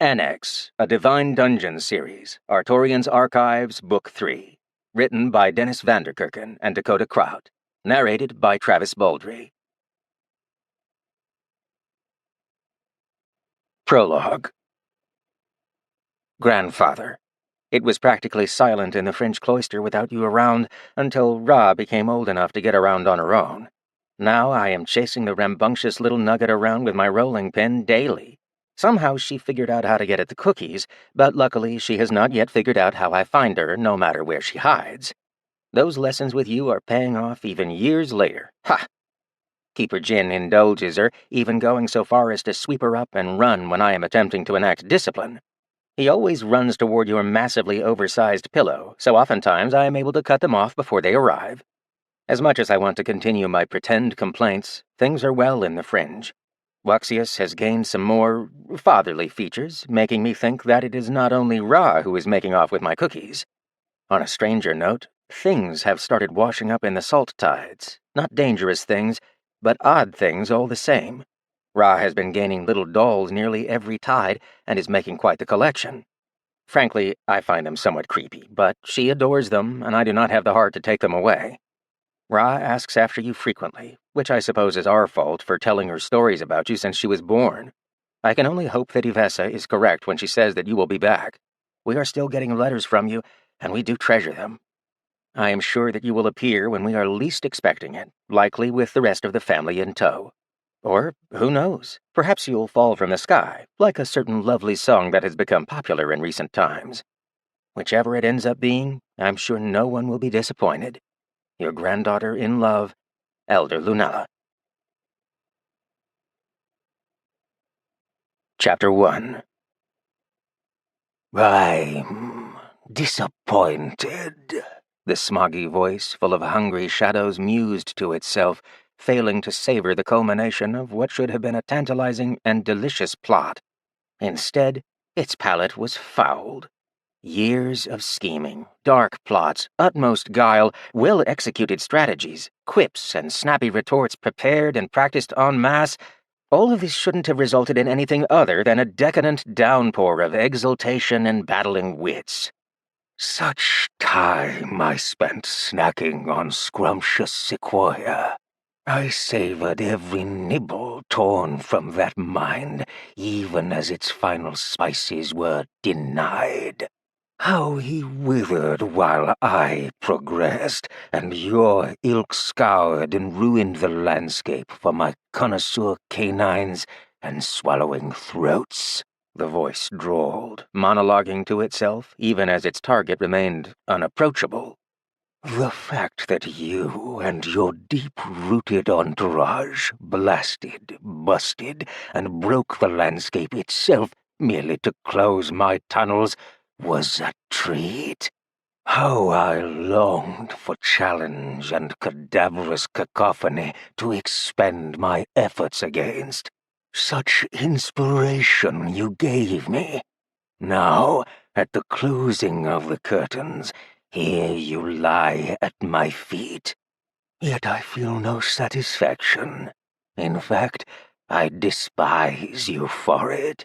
Annex, a Divine Dungeon series, Artorian's Archives, Book 3. Written by Dennis Vanderkerken and Dakota Kraut. Narrated by Travis Baldry. Prologue. Grandfather. It was practically silent in the French cloister without you around until Ra became old enough to get around on her own. Now I am chasing the rambunctious little nugget around with my rolling pin daily. Somehow she figured out how to get at the cookies, but luckily she has not yet figured out how I find her, no matter where she hides. Those lessons with you are paying off even years later. Ha! Keeper Jin indulges her, even going so far as to sweep her up and run when I am attempting to enact discipline. He always runs toward your massively oversized pillow, so oftentimes I am able to cut them off before they arrive. As much as I want to continue my pretend complaints, things are well in the fringe. Wuxius has gained some more fatherly features, making me think that it is not only Ra who is making off with my cookies. On a stranger note, things have started washing up in the salt tides. Not dangerous things, but odd things all the same. Ra has been gaining little dolls nearly every tide and is making quite the collection. Frankly, I find them somewhat creepy, but she adores them, and I do not have the heart to take them away. Ra asks after you frequently, which I suppose is our fault for telling her stories about you since she was born. I can only hope that Ivessa is correct when she says that you will be back. We are still getting letters from you, and we do treasure them. I am sure that you will appear when we are least expecting it, likely with the rest of the family in tow. Or, who knows, perhaps you'll fall from the sky, like a certain lovely song that has become popular in recent times. Whichever it ends up being, I'm sure no one will be disappointed. Your granddaughter in love, Elder Lunella. Chapter 1. I'm disappointed, the smoggy voice, full of hungry shadows, mused to itself, failing to savor the culmination of what should have been a tantalizing and delicious plot. Instead, its palate was fouled. Years of scheming, dark plots, utmost guile, well-executed strategies, quips and snappy retorts prepared and practiced en masse, all of this shouldn't have resulted in anything other than a decadent downpour of exultation and battling wits. Such time I spent snacking on scrumptious sequoia. I savored every nibble torn from that mind, even as its final spices were denied. How he withered while I progressed, and your ilk scoured and ruined the landscape for my connoisseur canines and swallowing throats, the voice drawled, monologuing to itself, even as its target remained unapproachable. The fact that you and your deep-rooted entourage blasted, busted, and broke the landscape itself merely to close my tunnels was a treat. How I longed for challenge and cadaverous cacophony to expend my efforts against. Such inspiration you gave me. Now, at the closing of the curtains, here you lie at my feet. Yet I feel no satisfaction. In fact, I despise you for it.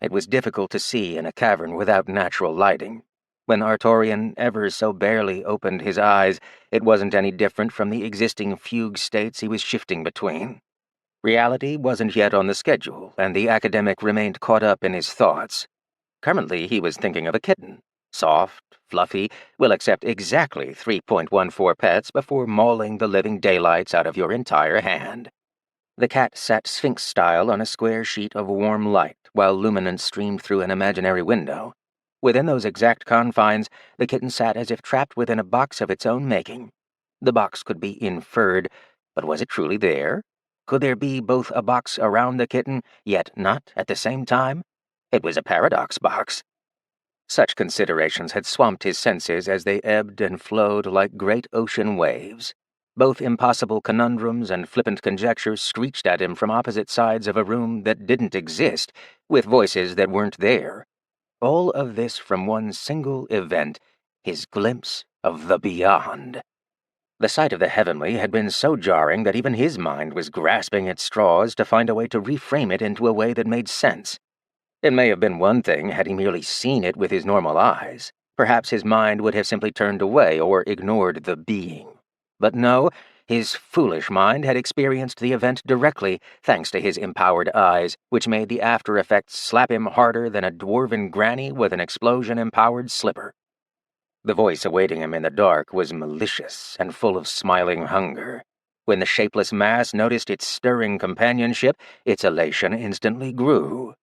It was difficult to see in a cavern without natural lighting. When Artorian ever so barely opened his eyes, it wasn't any different from the existing fugue states he was shifting between. Reality wasn't yet on the schedule, and the academic remained caught up in his thoughts. Currently, he was thinking of a kitten. Soft, fluffy, will accept exactly 3.14 pets before mauling the living daylights out of your entire hand. The cat sat sphinx-style on a square sheet of warm light while luminance streamed through an imaginary window. Within those exact confines, the kitten sat as if trapped within a box of its own making. The box could be inferred, but was it truly there? Could there be both a box around the kitten, yet not at the same time? It was a paradox box. Such considerations had swamped his senses as they ebbed and flowed like great ocean waves. Both impossible conundrums and flippant conjectures screeched at him from opposite sides of a room that didn't exist, with voices that weren't there. All of this from one single event, his glimpse of the beyond. The sight of the heavenly had been so jarring that even his mind was grasping at straws to find a way to reframe it into a way that made sense. It may have been one thing had he merely seen it with his normal eyes. Perhaps his mind would have simply turned away or ignored the being. But no, his foolish mind had experienced the event directly thanks to his empowered eyes, which made the after effects slap him harder than a dwarven granny with an explosion-empowered slipper. The voice awaiting him in the dark was malicious and full of smiling hunger. When the shapeless mass noticed its stirring companionship, its elation instantly grew.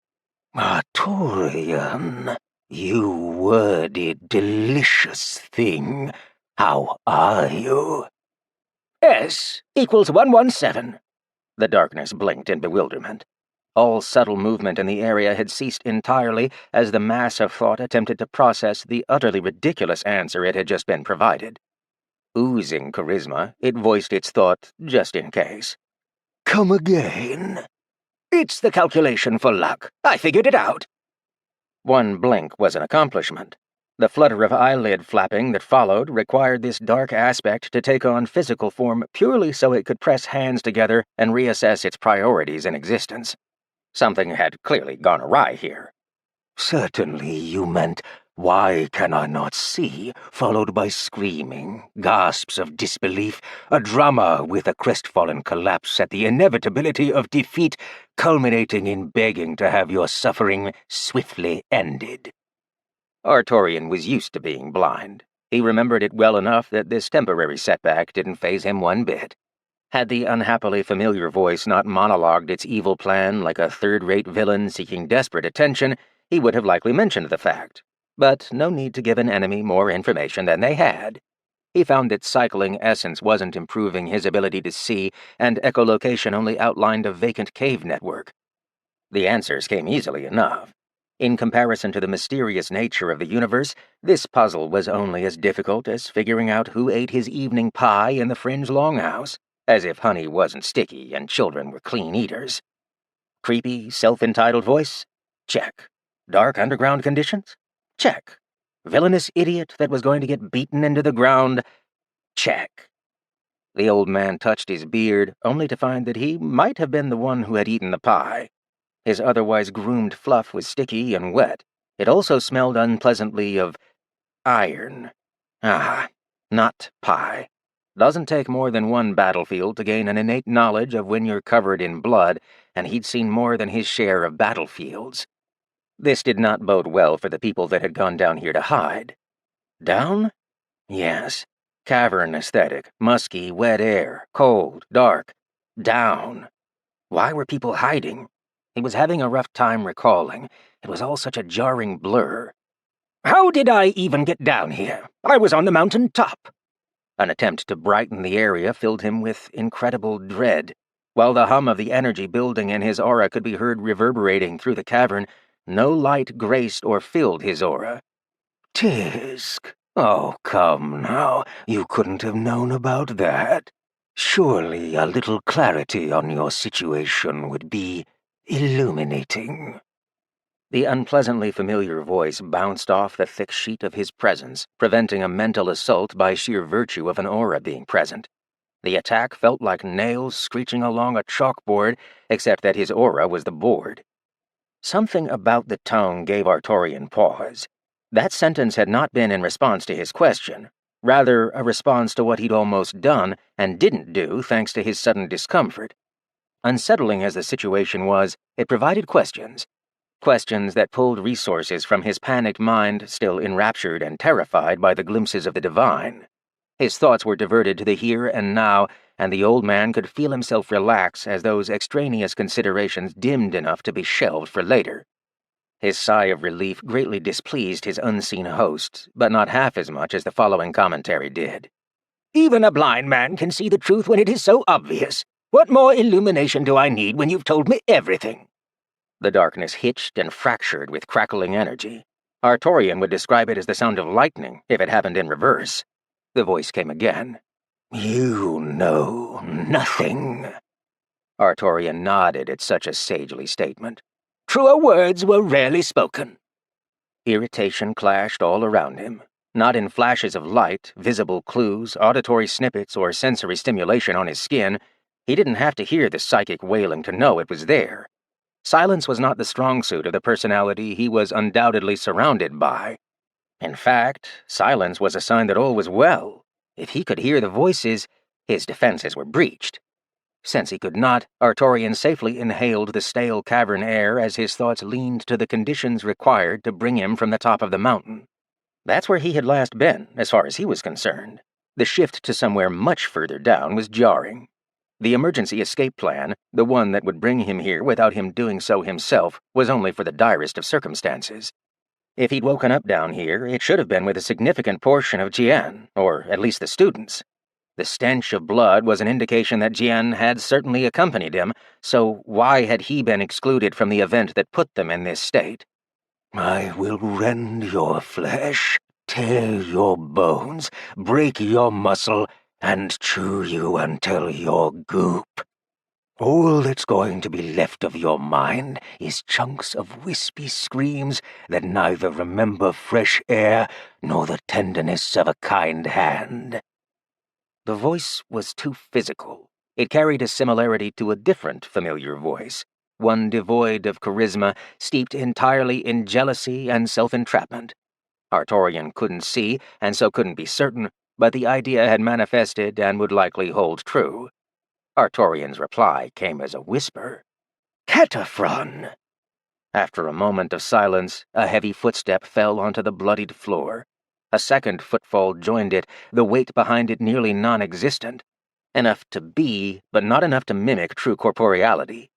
"Artorian, you wordy, delicious thing. How are you?" "S equals 117. The darkness blinked in bewilderment. All subtle movement in the area had ceased entirely as the mass of thought attempted to process the utterly ridiculous answer it had just been provided. Oozing charisma, it voiced its thought just in case. "Come again?" "It's the calculation for luck. I figured it out." One blink was an accomplishment. The flutter of eyelid flapping that followed required this dark aspect to take on physical form purely so it could press hands together and reassess its priorities in existence. Something had clearly gone awry here. "Certainly you meant, 'Why can I not see?' followed by screaming, gasps of disbelief, a drama with a crestfallen collapse at the inevitability of defeat, culminating in begging to have your suffering swiftly ended." Artorian was used to being blind. He remembered it well enough that this temporary setback didn't faze him one bit. Had the unhappily familiar voice not monologued its evil plan like a third-rate villain seeking desperate attention, he would have likely mentioned the fact. But no need to give an enemy more information than they had. He found that cycling essence wasn't improving his ability to see, and echolocation only outlined a vacant cave network. The answers came easily enough. In comparison to the mysterious nature of the universe, this puzzle was only as difficult as figuring out who ate his evening pie in the Fringe Longhouse, as if honey wasn't sticky and children were clean eaters. Creepy, self-entitled voice? Check. Dark underground conditions? Check. Villainous idiot that was going to get beaten into the ground? Check. The old man touched his beard, only to find that he might have been the one who had eaten the pie. His otherwise groomed fluff was sticky and wet. It also smelled unpleasantly of iron. Ah, not pie. Doesn't take more than one battlefield to gain an innate knowledge of when you're covered in blood, and he'd seen more than his share of battlefields. This did not bode well for the people that had gone down here to hide. Down? Yes. Cavern aesthetic, musky, wet air, cold, dark. Down. Why were people hiding? He was having a rough time recalling. It was all such a jarring blur. "How did I even get down here? I was on the mountain top." An attempt to brighten the area filled him with incredible dread. While the hum of the energy building in his aura could be heard reverberating through the cavern, no light graced or filled his aura. "Tisk. Oh, come now. You couldn't have known about that. Surely a little clarity on your situation would be illuminating." The unpleasantly familiar voice bounced off the thick sheet of his presence, preventing a mental assault by sheer virtue of an aura being present. The attack felt like nails screeching along a chalkboard, except that his aura was the board. Something about the tone gave Artorian pause. That sentence had not been in response to his question, rather a response to what he'd almost done and didn't do thanks to his sudden discomfort. Unsettling as the situation was, it provided questions. Questions that pulled resources from his panicked mind, still enraptured and terrified by the glimpses of the divine. His thoughts were diverted to the here and now, and the old man could feel himself relax as those extraneous considerations dimmed enough to be shelved for later. His sigh of relief greatly displeased his unseen host, but not half as much as the following commentary did. "Even a blind man can see the truth when it is so obvious. What more illumination do I need when you've told me everything?" The darkness hitched and fractured with crackling energy. Artorian would describe it as the sound of lightning if it happened in reverse. The voice came again. "You know nothing." Artorian nodded at such a sagely statement. "Truer words were rarely spoken." Irritation clashed all around him. Not in flashes of light, visible clues, auditory snippets, or sensory stimulation on his skin. He didn't have to hear the psychic wailing to know it was there. Silence was not the strong suit of the personality he was undoubtedly surrounded by. In fact, silence was a sign that all was well. If he could hear the voices, his defenses were breached. Since he could not, Artorian safely inhaled the stale cavern air as his thoughts leaned to the conditions required to bring him from the top of the mountain. That's where he had last been, as far as he was concerned. The shift to somewhere much further down was jarring. The emergency escape plan, the one that would bring him here without him doing so himself, was only for the direst of circumstances. If he'd woken up down here, it should have been with a significant portion of Jian, or at least the students. The stench of blood was an indication that Jian had certainly accompanied him, so why had he been excluded from the event that put them in this state? I will rend your flesh, tear your bones, break your muscle, and chew you until you're goop. All that's going to be left of your mind is chunks of wispy screams that neither remember fresh air nor the tenderness of a kind hand. The voice was too physical. It carried a similarity to a different familiar voice, one devoid of charisma, steeped entirely in jealousy and self-entrapment. Artorian couldn't see, and so couldn't be certain, but the idea had manifested and would likely hold true. Artorian's reply came as a whisper. Cataphron! After a moment of silence, a heavy footstep fell onto the bloodied floor. A second footfall joined it, the weight behind it nearly non-existent. Enough to be, but not enough to mimic true corporeality.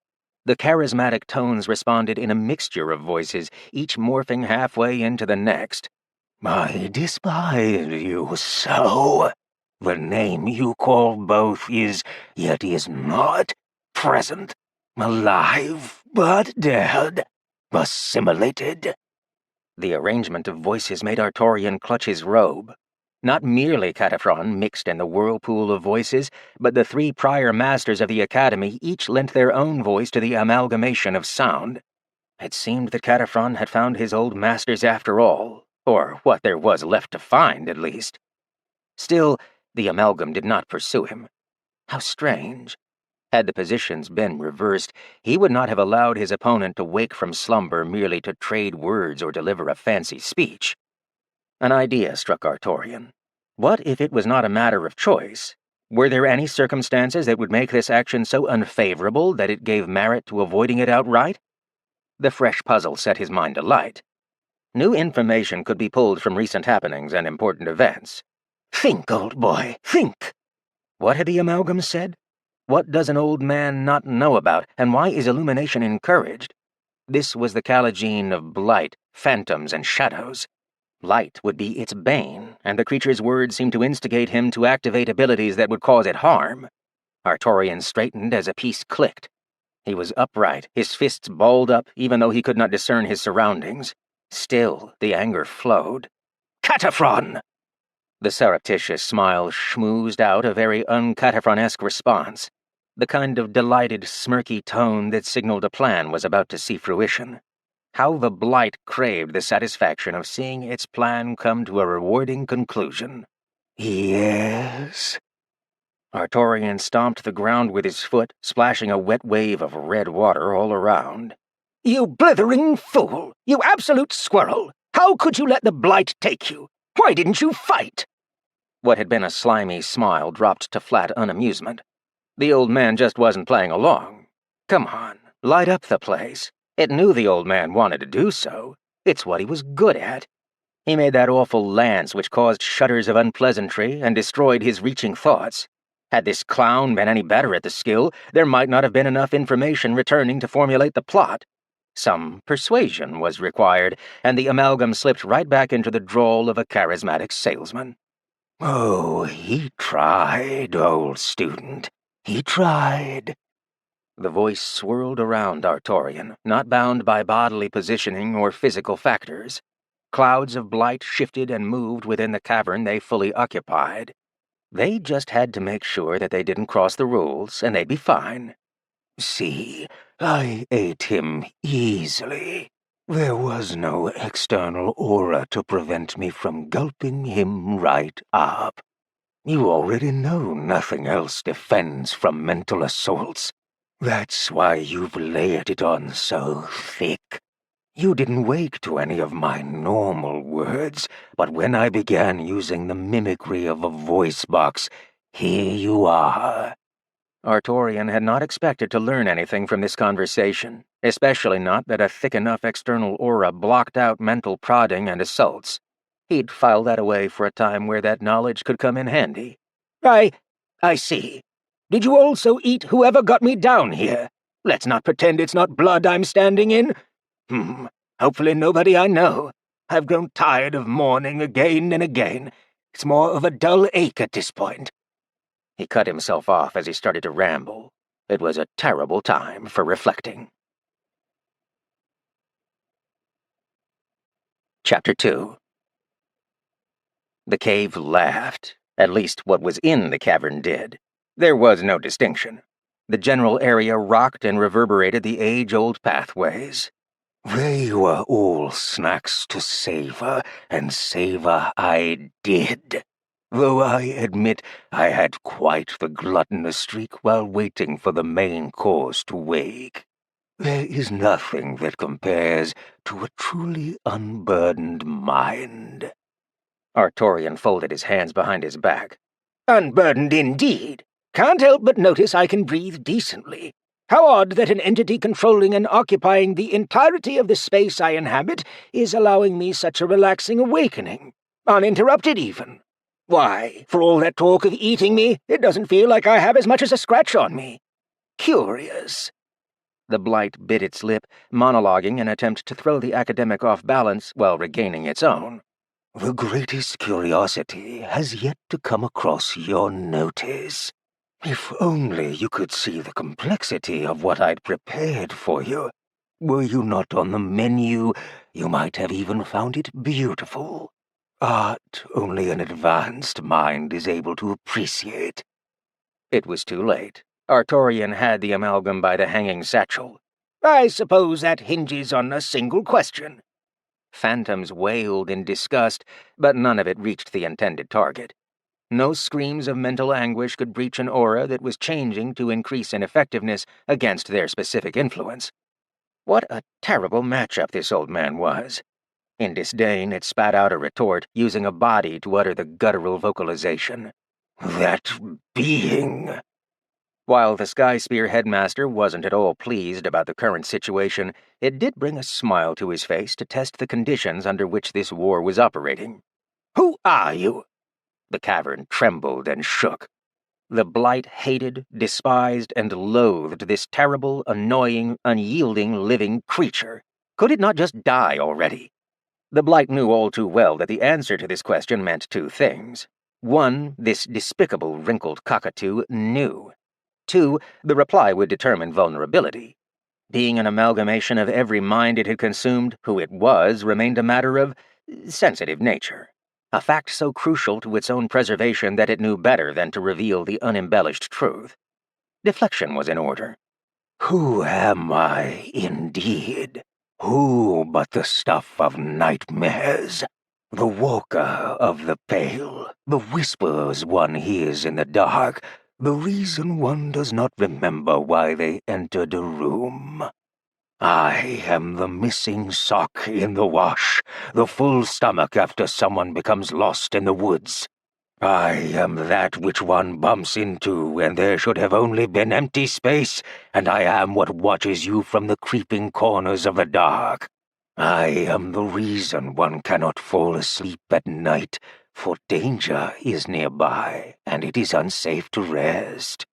The charismatic tones responded in a mixture of voices, each morphing halfway into the next. I despise you so. The name you call both is, yet is not, present, alive, but dead, assimilated. The arrangement of voices made Artorian clutch his robe. Not merely Cataphron mixed in the whirlpool of voices, but the three prior masters of the Academy each lent their own voice to the amalgamation of sound. It seemed that Cataphron had found his old masters after all, or what there was left to find, at least. Still, the amalgam did not pursue him. How strange. Had the positions been reversed, he would not have allowed his opponent to wake from slumber merely to trade words or deliver a fancy speech. An idea struck Artorian. What if it was not a matter of choice? Were there any circumstances that would make this action so unfavorable that it gave merit to avoiding it outright? The fresh puzzle set his mind alight. New information could be pulled from recent happenings and important events. Think, old boy, think! What had the amalgam said? What does an old man not know about, and why is illumination encouraged? This was the Kalagene of blight, phantoms, and shadows. Light would be its bane, and the creature's words seemed to instigate him to activate abilities that would cause it harm. Artorian straightened as a piece clicked. He was upright, his fists balled up, even though he could not discern his surroundings. Still, the anger flowed. Cataphron! The surreptitious smile schmoozed out a very un-Cataphron-esque response, the kind of delighted, smirky tone that signaled a plan was about to see fruition. How the blight craved the satisfaction of seeing its plan come to a rewarding conclusion. Yes? Artorian stomped the ground with his foot, splashing a wet wave of red water all around. You blithering fool! You absolute squirrel! How could you let the blight take you? Why didn't you fight? What had been a slimy smile dropped to flat unamusement. The old man just wasn't playing along. Come on, light up the place. It knew the old man wanted to do so. It's what he was good at. He made that awful lance which caused shudders of unpleasantry and destroyed his reaching thoughts. Had this clown been any better at the skill, there might not have been enough information returning to formulate the plot. Some persuasion was required, and the amalgam slipped right back into the drawl of a charismatic salesman. Oh, he tried, old student. He tried. The voice swirled around Artorian, not bound by bodily positioning or physical factors. Clouds of blight shifted and moved within the cavern they fully occupied. They just had to make sure that they didn't cross the rules, and they'd be fine. See, I ate him easily. There was no external aura to prevent me from gulping him right up. You already know nothing else defends from mental assaults. That's why you've layered it on so thick. You didn't wake to any of my normal words, but when I began using the mimicry of a voice box, here you are." Artorian had not expected to learn anything from this conversation, especially not that a thick enough external aura blocked out mental prodding and assaults. He'd file that away for a time where that knowledge could come in handy. I see. Did you also eat whoever got me down here? Let's not pretend it's not blood I'm standing in. Hopefully nobody I know. I've grown tired of mourning again and again. It's more of a dull ache at this point." He cut himself off as he started to ramble. It was a terrible time for reflecting. Chapter 2. The cave laughed. At least what was in the cavern did. There was no distinction. The general area rocked and reverberated the age-old pathways. "They were all snacks to savor, and savor I did. Though I admit I had quite the gluttonous streak while waiting for the main course to wake. There is nothing that compares to a truly unburdened mind." Artorian folded his hands behind his back. "Unburdened indeed. Can't help but notice I can breathe decently. How odd that an entity controlling and occupying the entirety of the space I inhabit is allowing me such a relaxing awakening. Uninterrupted, even. Why, for all that talk of eating me, it doesn't feel like I have as much as a scratch on me. Curious." The blight bit its lip, monologuing an attempt to throw the academic off balance while regaining its own. "The greatest curiosity has yet to come across your notice. If only you could see the complexity of what I'd prepared for you. Were you not on the menu, you might have even found it beautiful. Art only an advanced mind is able to appreciate." It was too late. Artorian had the amalgam by the hanging satchel. "I suppose that hinges on a single question." Phantoms wailed in disgust, but none of it reached the intended target. No screams of mental anguish could breach an aura that was changing to increase in effectiveness against their specific influence. What a terrible matchup this old man was. In disdain, it spat out a retort, using a body to utter the guttural vocalization. "That being." While the Sky Spear Headmaster wasn't at all pleased about the current situation, it did bring a smile to his face to test the conditions under which this war was operating. "Who are you?" The cavern trembled and shook. The blight hated, despised, and loathed this terrible, annoying, unyielding living creature. Could it not just die already? The blight knew all too well that the answer to this question meant two things. One, this despicable wrinkled cockatoo knew. Two, the reply would determine vulnerability. Being an amalgamation of every mind it had consumed, who it was remained a matter of sensitive nature. A fact so crucial to its own preservation that it knew better than to reveal the unembellished truth. Deflection was in order. "Who am I, indeed? Who but the stuff of nightmares? The walker of the pale, the whispers one hears in the dark, the reason one does not remember why they entered a room. I am the missing sock in the wash, the full stomach after someone becomes lost in the woods. I am that which one bumps into when there should have only been empty space, and I am what watches you from the creeping corners of the dark. I am the reason one cannot fall asleep at night, for danger is nearby, and it is unsafe to rest."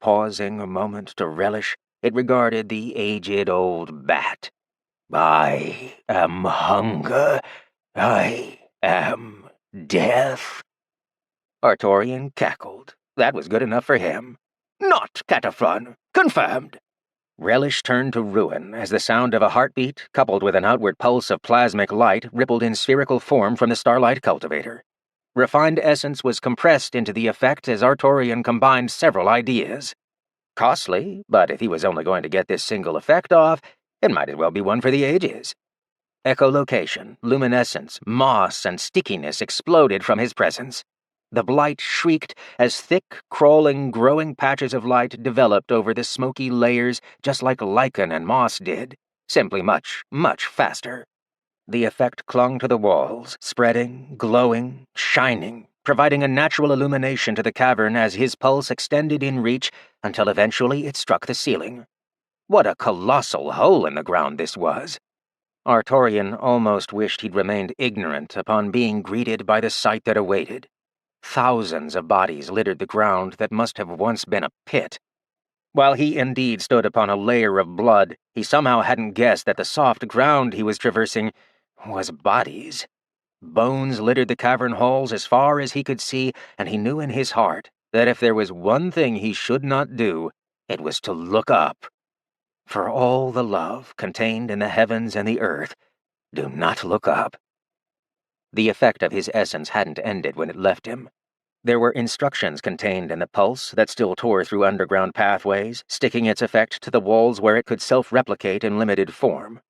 Pausing a moment to relish, it regarded the aged old bat. "I am hunger. I am death." Artorian cackled. That was good enough for him. "Not Cataphrun. Confirmed." Relish turned to ruin as the sound of a heartbeat, coupled with an outward pulse of plasmic light, rippled in spherical form from the starlight cultivator. Refined essence was compressed into the effect as Artorian combined several ideas. Costly, but if he was only going to get this single effect off, it might as well be one for the ages. Echolocation, luminescence, moss, and stickiness exploded from his presence. The blight shrieked as thick, crawling, growing patches of light developed over the smoky layers just like lichen and moss did, simply much, much faster. The effect clung to the walls, spreading, glowing, shining, providing a natural illumination to the cavern as his pulse extended in reach until eventually it struck the ceiling. What a colossal hole in the ground this was! Artorian almost wished he'd remained ignorant upon being greeted by the sight that awaited. Thousands of bodies littered the ground that must have once been a pit. While he indeed stood upon a layer of blood, he somehow hadn't guessed that the soft ground he was traversing was bodies. Bones littered the cavern halls as far as he could see, and he knew in his heart that if there was one thing he should not do, it was to look up. For all the love contained in the heavens and the earth, do not look up. The effect of his essence hadn't ended when it left him. There were instructions contained in the pulse that still tore through underground pathways, sticking its effect to the walls where it could self-replicate in limited form.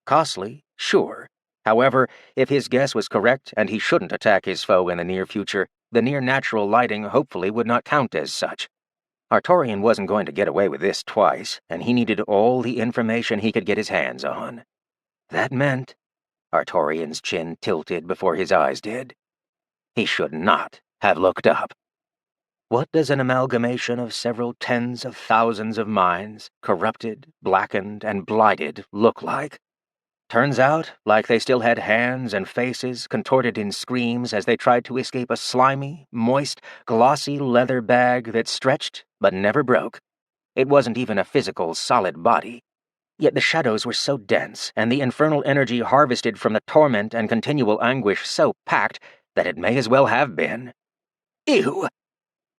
Costly, sure. However, if his guess was correct and he shouldn't attack his foe in the near future, the near-natural lighting hopefully would not count as such. Artorian wasn't going to get away with this twice, and he needed all the information he could get his hands on. That meant... Artorian's chin tilted before his eyes did. He should not have looked up. What does an amalgamation of several tens of thousands of minds, corrupted, blackened, and blighted, look like? Turns out, like they still had hands and faces contorted in screams as they tried to escape a slimy, moist, glossy leather bag that stretched but never broke. It wasn't even a physical, solid body. Yet the shadows were so dense, and the infernal energy harvested from the torment and continual anguish so packed that it may as well have been. Ew!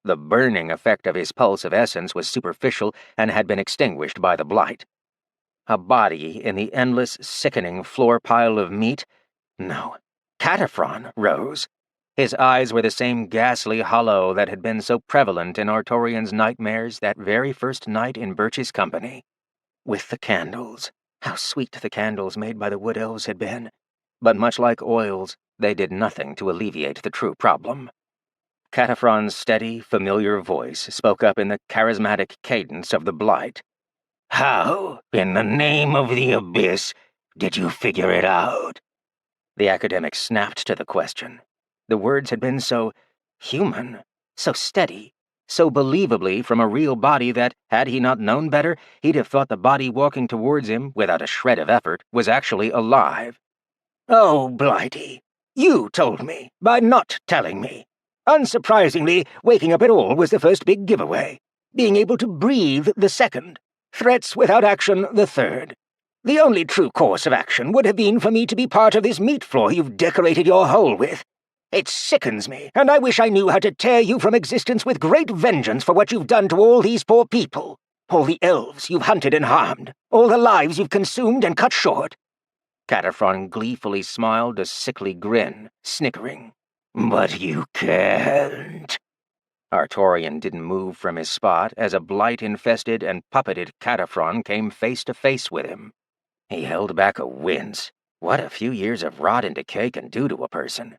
The burning effect of his pulse of essence was superficial and had been extinguished by the blight. A body in the endless, sickening floor pile of meat? No. Cataphren rose. His eyes were the same ghastly hollow that had been so prevalent in Artorian's nightmares that very first night in Birch's company. With the candles. How sweet the candles made by the wood elves had been. But much like oils, they did nothing to alleviate the true problem. Cataphron's steady, familiar voice spoke up in the charismatic cadence of the blight. How, in the name of the abyss, did you figure it out? The academic snapped to the question. The words had been so human, so steady, so believably from a real body that, had he not known better, he'd have thought the body walking towards him, without a shred of effort, was actually alive. Oh, Blighty, you told me, by not telling me. Unsurprisingly, waking up at all was the first big giveaway. Being able to breathe the second. Threats without action the third. The only true course of action would have been for me to be part of this meat floor you've decorated your hole with. It sickens me, and I wish I knew how to tear you from existence with great vengeance for what you've done to all these poor people. All the elves you've hunted and harmed. All the lives you've consumed and cut short. Cataphren gleefully smiled a sickly grin, snickering. But you can't. Artorian didn't move from his spot as a blight-infested and puppeted Cataphren came face to face with him. He held back a wince. What a few years of rot and decay can do to a person.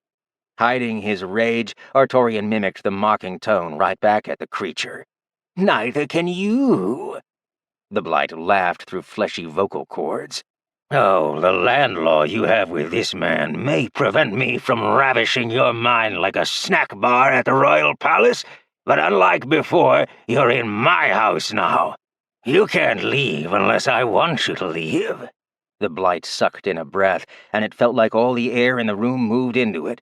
Hiding his rage, Artorian mimicked the mocking tone right back at the creature. Neither can you. The blight laughed through fleshy vocal cords. Oh, the landlaw you have with this man may prevent me from ravishing your mind like a snack bar at the royal palace, but unlike before, you're in my house now. You can't leave unless I want you to leave. The blight sucked in a breath, and it felt like all the air in the room moved into it.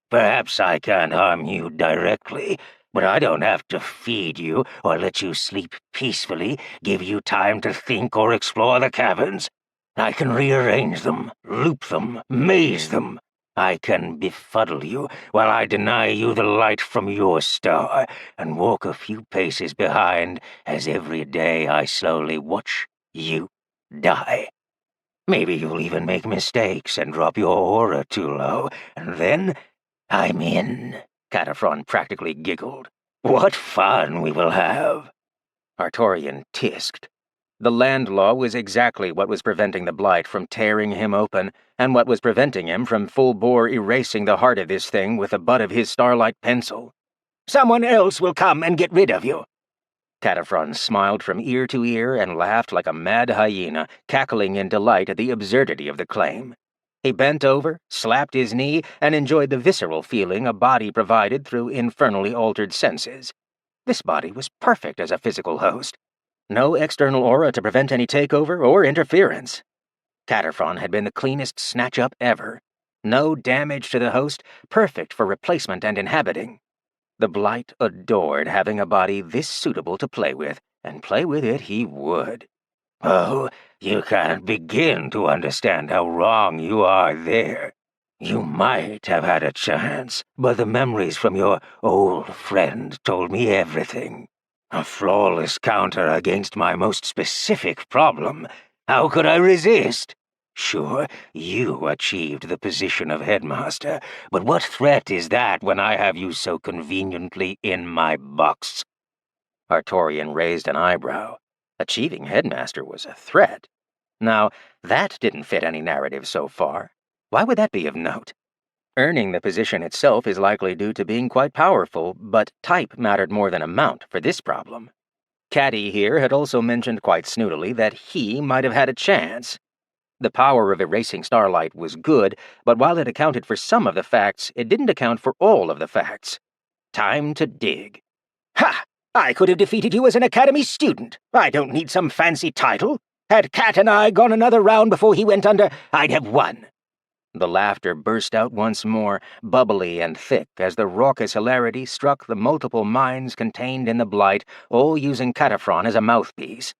Perhaps I can't harm you directly, but I don't have to feed you or let you sleep peacefully, give you time to think or explore the caverns. I can rearrange them, loop them, maze them. I can befuddle you while I deny you the light from your star and walk a few paces behind as every day I slowly watch you die. Maybe you'll even make mistakes and drop your aura too low, and then I'm in. Cataphren practically giggled. What fun we will have. Artorian tisked. The landlaw was exactly what was preventing the blight from tearing him open, and what was preventing him from full-bore erasing the heart of this thing with the butt of his starlight pencil. Someone else will come and get rid of you." Cataphrone smiled from ear to ear and laughed like a mad hyena, cackling in delight at the absurdity of the claim. He bent over, slapped his knee, and enjoyed the visceral feeling a body provided through infernally altered senses. This body was perfect as a physical host. No external aura to prevent any takeover or interference. Cataphrone had been the cleanest snatch-up ever. No damage to the host, perfect for replacement and inhabiting. The Blight adored having a body this suitable to play with, and play with it he would. "Oh, you can't begin to understand how wrong you are there. You might have had a chance, but the memories from your old friend told me everything. A flawless counter against my most specific problem. How could I resist? Sure, you achieved the position of Headmaster, but what threat is that when I have you so conveniently in my box?" Artorian raised an eyebrow. Achieving Headmaster was a threat. Now, that didn't fit any narrative so far. Why would that be of note? Earning the position itself is likely due to being quite powerful, but type mattered more than amount for this problem. Caddy here had also mentioned quite snootily that he might have had a chance. The power of erasing starlight was good, but while it accounted for some of the facts, it didn't account for all of the facts. Time to dig. "Ha! I could have defeated you as an academy student. I don't need some fancy title. Had Cat and I gone another round before he went under, I'd have won." The laughter burst out once more, bubbly and thick, as the raucous hilarity struck the multiple minds contained in the Blight, all using Cataphrone as a mouthpiece.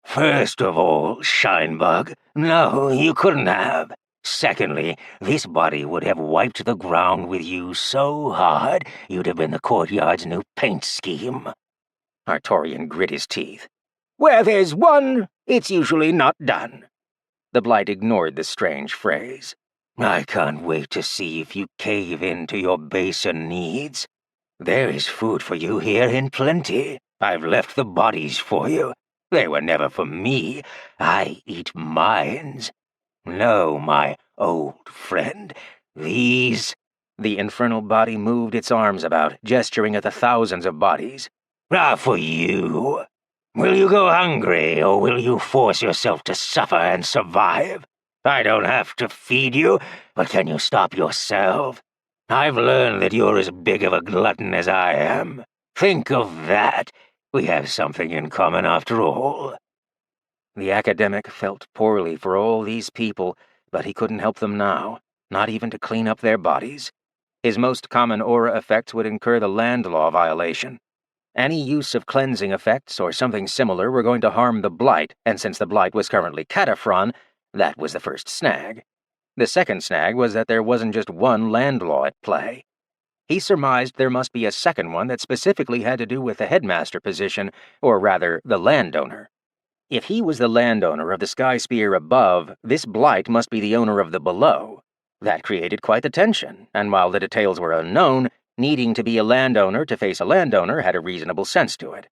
"First of all, Shinebug, no, you couldn't have. Secondly, this body would have wiped the ground with you so hard you'd have been the courtyard's new paint scheme." Artorian grit his teeth. "Where there's one, it's usually not done." The Blight ignored the strange phrase. "I can't wait to see if you cave in to your baser needs. There is food for you here in plenty. I've left the bodies for you. They were never for me. I eat minds. No, my old friend, these—" The infernal body moved its arms about, gesturing at the thousands of bodies. "Are for you. Will you go hungry, or will you force yourself to suffer and survive? I don't have to feed you, but can you stop yourself? I've learned that you're as big of a glutton as I am. Think of that. We have something in common after all." The academic felt poorly for all these people, but he couldn't help them now, not even to clean up their bodies. His most common aura effects would incur the land law violation. Any use of cleansing effects or something similar were going to harm the Blight, and since the Blight was currently Cataphrone, that was the first snag. The second snag was that there wasn't just one land law at play. He surmised there must be a second one that specifically had to do with the Headmaster position, or rather, the landowner. If he was the landowner of the sky sphere above, this Blight must be the owner of the below. That created quite the tension, and while the details were unknown, needing to be a landowner to face a landowner had a reasonable sense to it.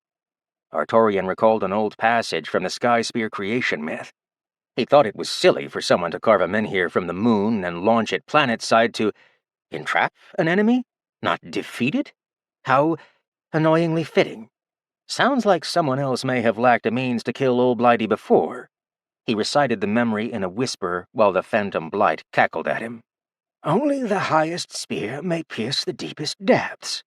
Artorian recalled an old passage from the sky sphere creation myth. He thought it was silly for someone to carve a menhir from the moon and launch it planet-side to entrap an enemy? Not defeat it? How annoyingly fitting. Sounds like someone else may have lacked a means to kill old Blighty before. He recited the memory in a whisper while the phantom Blight cackled at him. "Only the highest spear may pierce the deepest depths."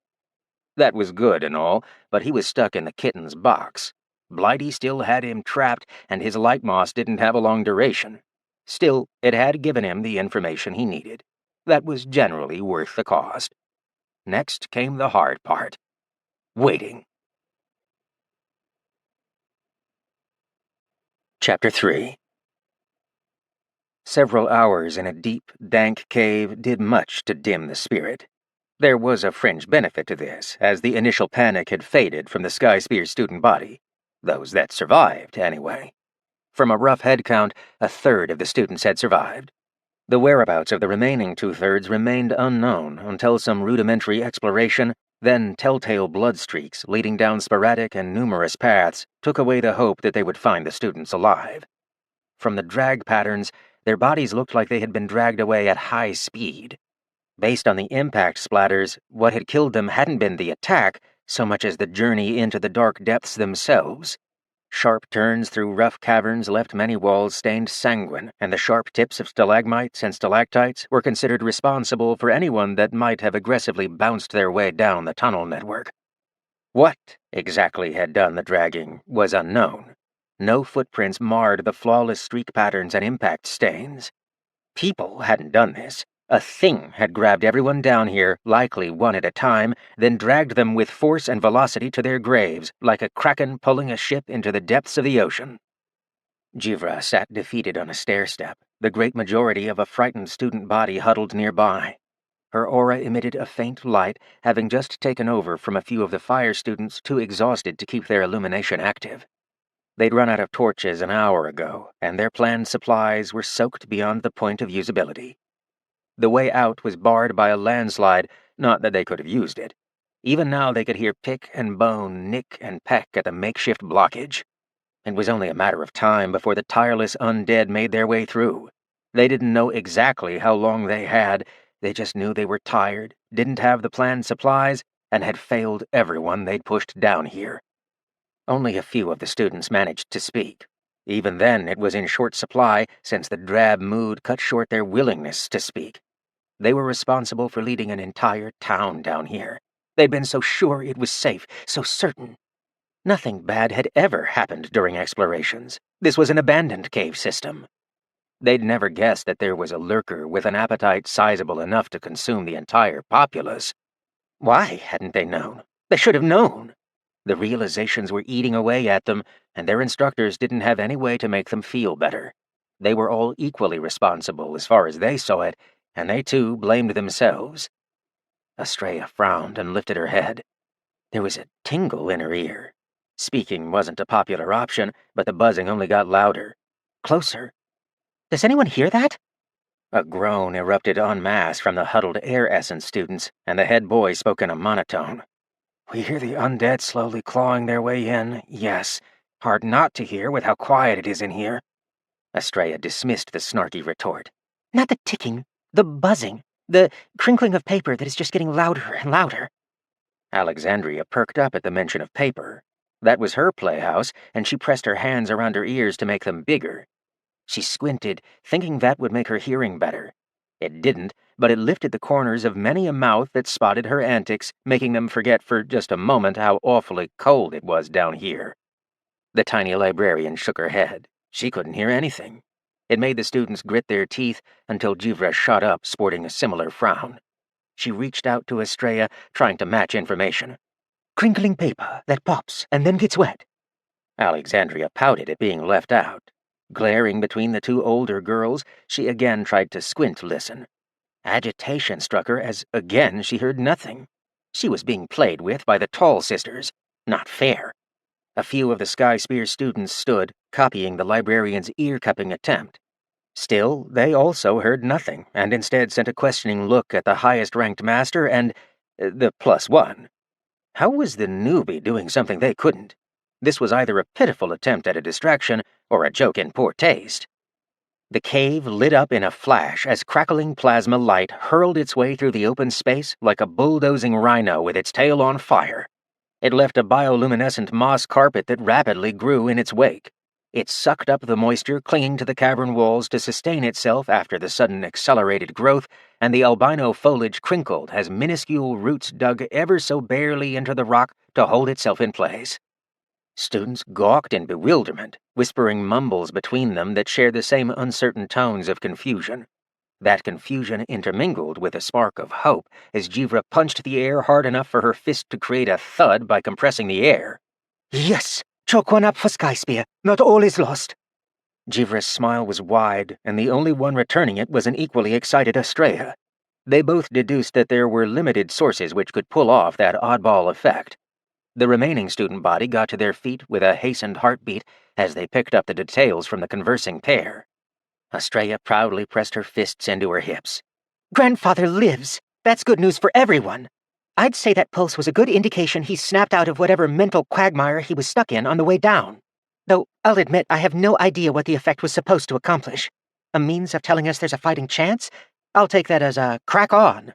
That was good and all, but he was stuck in the kitten's box. Blighty still had him trapped, and his light moss didn't have a long duration. Still, it had given him the information he needed. That was generally worth the cost. Next came the hard part. Waiting. Chapter 3. Several hours in a deep, dank cave did much to dim the spirit. There was a fringe benefit to this, as the initial panic had faded from the Sky Spear student body. Those that survived, anyway. From a rough head count, a third of the students had survived. The whereabouts of the remaining two-thirds remained unknown until some rudimentary exploration, then telltale blood streaks leading down sporadic and numerous paths took away the hope that they would find the students alive. From the drag patterns, their bodies looked like they had been dragged away at high speed. Based on the impact splatters, what had killed them hadn't been the attack so much as the journey into the dark depths themselves. Sharp turns through rough caverns left many walls stained sanguine, and the sharp tips of stalagmites and stalactites were considered responsible for anyone that might have aggressively bounced their way down the tunnel network. What exactly had done the dragging was unknown. No footprints marred the flawless streak patterns and impact stains. People hadn't done this. A thing had grabbed everyone down here, likely one at a time, then dragged them with force and velocity to their graves, like a kraken pulling a ship into the depths of the ocean. Jivra sat defeated on a stair-step, the great majority of a frightened student body huddled nearby. Her aura emitted a faint light, having just taken over from a few of the fire students too exhausted to keep their illumination active. They'd run out of torches an hour ago, and their planned supplies were soaked beyond the point of usability. The way out was barred by a landslide, not that they could have used it. Even now they could hear pick and bone, nick and peck at the makeshift blockage. It was only a matter of time before the tireless undead made their way through. They didn't know exactly how long they had, they just knew they were tired, didn't have the planned supplies, and had failed everyone they'd pushed down here. Only a few of the students managed to speak. Even then, it was in short supply, since the drab mood cut short their willingness to speak. They were responsible for leading an entire town down here. They'd been so sure it was safe, so certain. Nothing bad had ever happened during explorations. This was an abandoned cave system. They'd never guessed that there was a lurker with an appetite sizable enough to consume the entire populace. Why hadn't they known? They should have known. The realizations were eating away at them, and their instructors didn't have any way to make them feel better. They were all equally responsible as far as they saw it, and they too blamed themselves. Estrella frowned and lifted her head. There was a tingle in her ear. Speaking wasn't a popular option, but the buzzing only got louder. Closer. Does anyone hear that? A groan erupted en masse from the huddled air essence students, and the head boy spoke in a monotone. We hear the undead slowly clawing their way in, yes. Hard not to hear with how quiet it is in here. Estrella dismissed the snarky retort. Not the ticking, the buzzing, the crinkling of paper that is just getting louder and louder. Alexandria perked up at the mention of paper. That was her playhouse, and she pressed her hands around her ears to make them bigger. She squinted, thinking that would make her hearing better. It didn't, but it lifted the corners of many a mouth that spotted her antics, making them forget for just a moment how awfully cold it was down here. The tiny librarian shook her head. She couldn't hear anything. It made the students grit their teeth until Jivra shot up, sporting a similar frown. She reached out to Estrella, trying to match information. Crinkling paper that pops and then gets wet. Alexandria pouted at being left out. Glaring between the two older girls, she again tried to squint listen. Agitation struck her as, again, she heard nothing. She was being played with by the tall sisters. Not fair. A few of the Sky Spear students stood, copying the librarian's ear-cupping attempt. Still, they also heard nothing, and instead sent a questioning look at the highest-ranked master and the +1. How was the newbie doing something they couldn't? This was either a pitiful attempt at a distraction or a joke in poor taste. The cave lit up in a flash as crackling plasma light hurled its way through the open space like a bulldozing rhino with its tail on fire. It left a bioluminescent moss carpet that rapidly grew in its wake. It sucked up the moisture clinging to the cavern walls to sustain itself after the sudden accelerated growth, and the albino foliage crinkled as minuscule roots dug ever so barely into the rock to hold itself in place. Students gawked in bewilderment, whispering mumbles between them that shared the same uncertain tones of confusion. That confusion intermingled with a spark of hope as Jivra punched the air hard enough for her fist to create a thud by compressing the air. Yes! Chalk one up for Sky Spear. Not all is lost. Jivra's smile was wide, and the only one returning it was an equally excited Estrella. They both deduced that there were limited sources which could pull off that oddball effect. The remaining student body got to their feet with a hastened heartbeat as they picked up the details from the conversing pair. Estrella proudly pressed her fists into her hips. Grandfather lives! That's good news for everyone! I'd say that pulse was a good indication he snapped out of whatever mental quagmire he was stuck in on the way down. Though, I'll admit I have no idea what the effect was supposed to accomplish. A means of telling us there's a fighting chance? I'll take that as a crack on.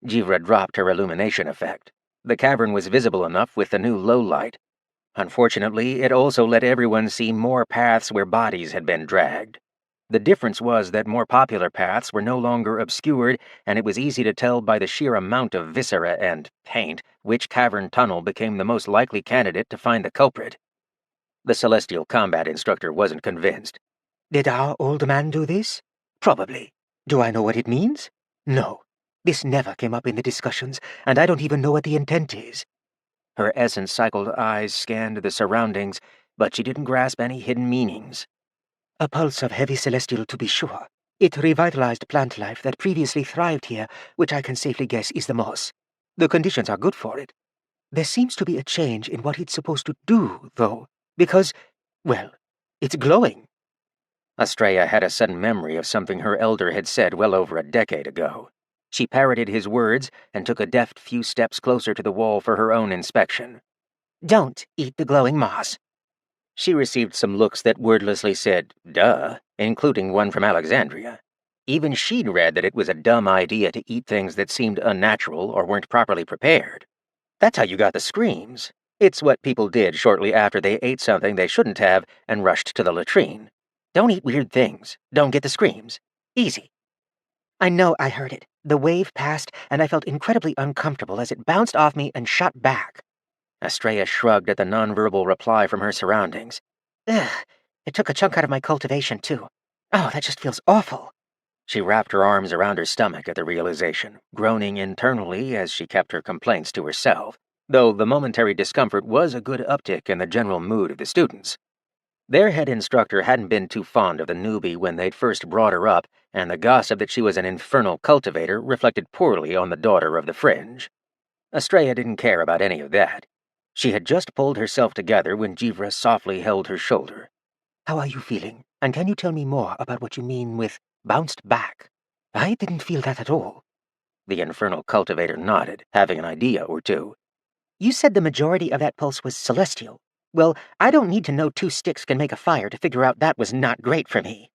Jivra dropped her illumination effect. The cavern was visible enough with the new low light. Unfortunately, it also let everyone see more paths where bodies had been dragged. The difference was that more popular paths were no longer obscured, and it was easy to tell by the sheer amount of viscera and paint which cavern tunnel became the most likely candidate to find the culprit. The Celestial combat instructor wasn't convinced. Did our old man do this? Probably. Do I know what it means? No. This never came up in the discussions, and I don't even know what the intent is. Her essence-cycled eyes scanned the surroundings, but she didn't grasp any hidden meanings. A pulse of heavy celestial, to be sure. It revitalized plant life that previously thrived here, which I can safely guess is the moss. The conditions are good for it. There seems to be a change in what it's supposed to do, though, because, well, it's glowing. Estrella had a sudden memory of something her elder had said well over a decade ago. She parroted his words and took a deft few steps closer to the wall for her own inspection. Don't eat the glowing moss. She received some looks that wordlessly said, duh, including one from Alexandria. Even she'd read that it was a dumb idea to eat things that seemed unnatural or weren't properly prepared. That's how you got the screams. It's what people did shortly after they ate something they shouldn't have and rushed to the latrine. Don't eat weird things. Don't get the screams. Easy. I know I heard it. The wave passed, and I felt incredibly uncomfortable as it bounced off me and shot back. Estrella shrugged at the nonverbal reply from her surroundings. Ugh, it took a chunk out of my cultivation, too. Oh, that just feels awful. She wrapped her arms around her stomach at the realization, groaning internally as she kept her complaints to herself, though the momentary discomfort was a good uptick in the general mood of the students. Their head instructor hadn't been too fond of the newbie when they'd first brought her up, and the gossip that she was an infernal cultivator reflected poorly on the daughter of the fringe. Estrella didn't care about any of that. She had just pulled herself together when Jivra softly held her shoulder. How are you feeling? And can you tell me more about what you mean with bounced back? I didn't feel that at all. The infernal cultivator nodded, having an idea or two. You said the majority of that pulse was celestial. Well, I don't need to know 2 sticks can make a fire to figure out that was not great for me.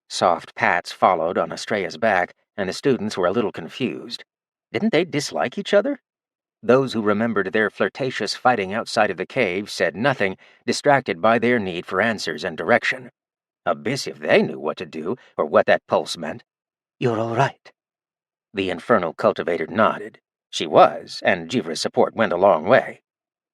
Soft pats followed on Estrella's back, and the students were a little confused. Didn't they dislike each other? Those who remembered their flirtatious fighting outside of the cave said nothing, distracted by their need for answers and direction. Abyss if they knew what to do, or what that pulse meant. You're all right. The infernal cultivator nodded. She was, and Jivra's support went a long way.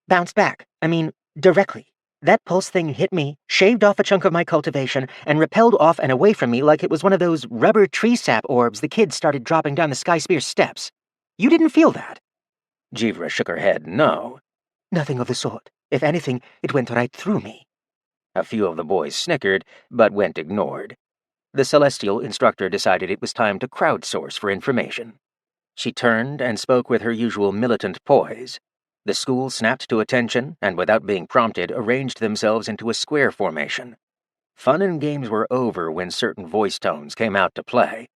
Bounced back. I mean, directly. That pulse thing hit me, shaved off a chunk of my cultivation, and repelled off and away from me like it was one of those rubber tree sap orbs the kids started dropping down the Sky Spear steps. You didn't feel that? Jivra shook her head, no. Nothing of the sort. If anything, it went right through me. A few of the boys snickered, but went ignored. The Celestial instructor decided it was time to crowdsource for information. She turned and spoke with her usual militant poise. The school snapped to attention, and without being prompted, arranged themselves into a square formation. Fun and games were over when certain voice tones came out to play.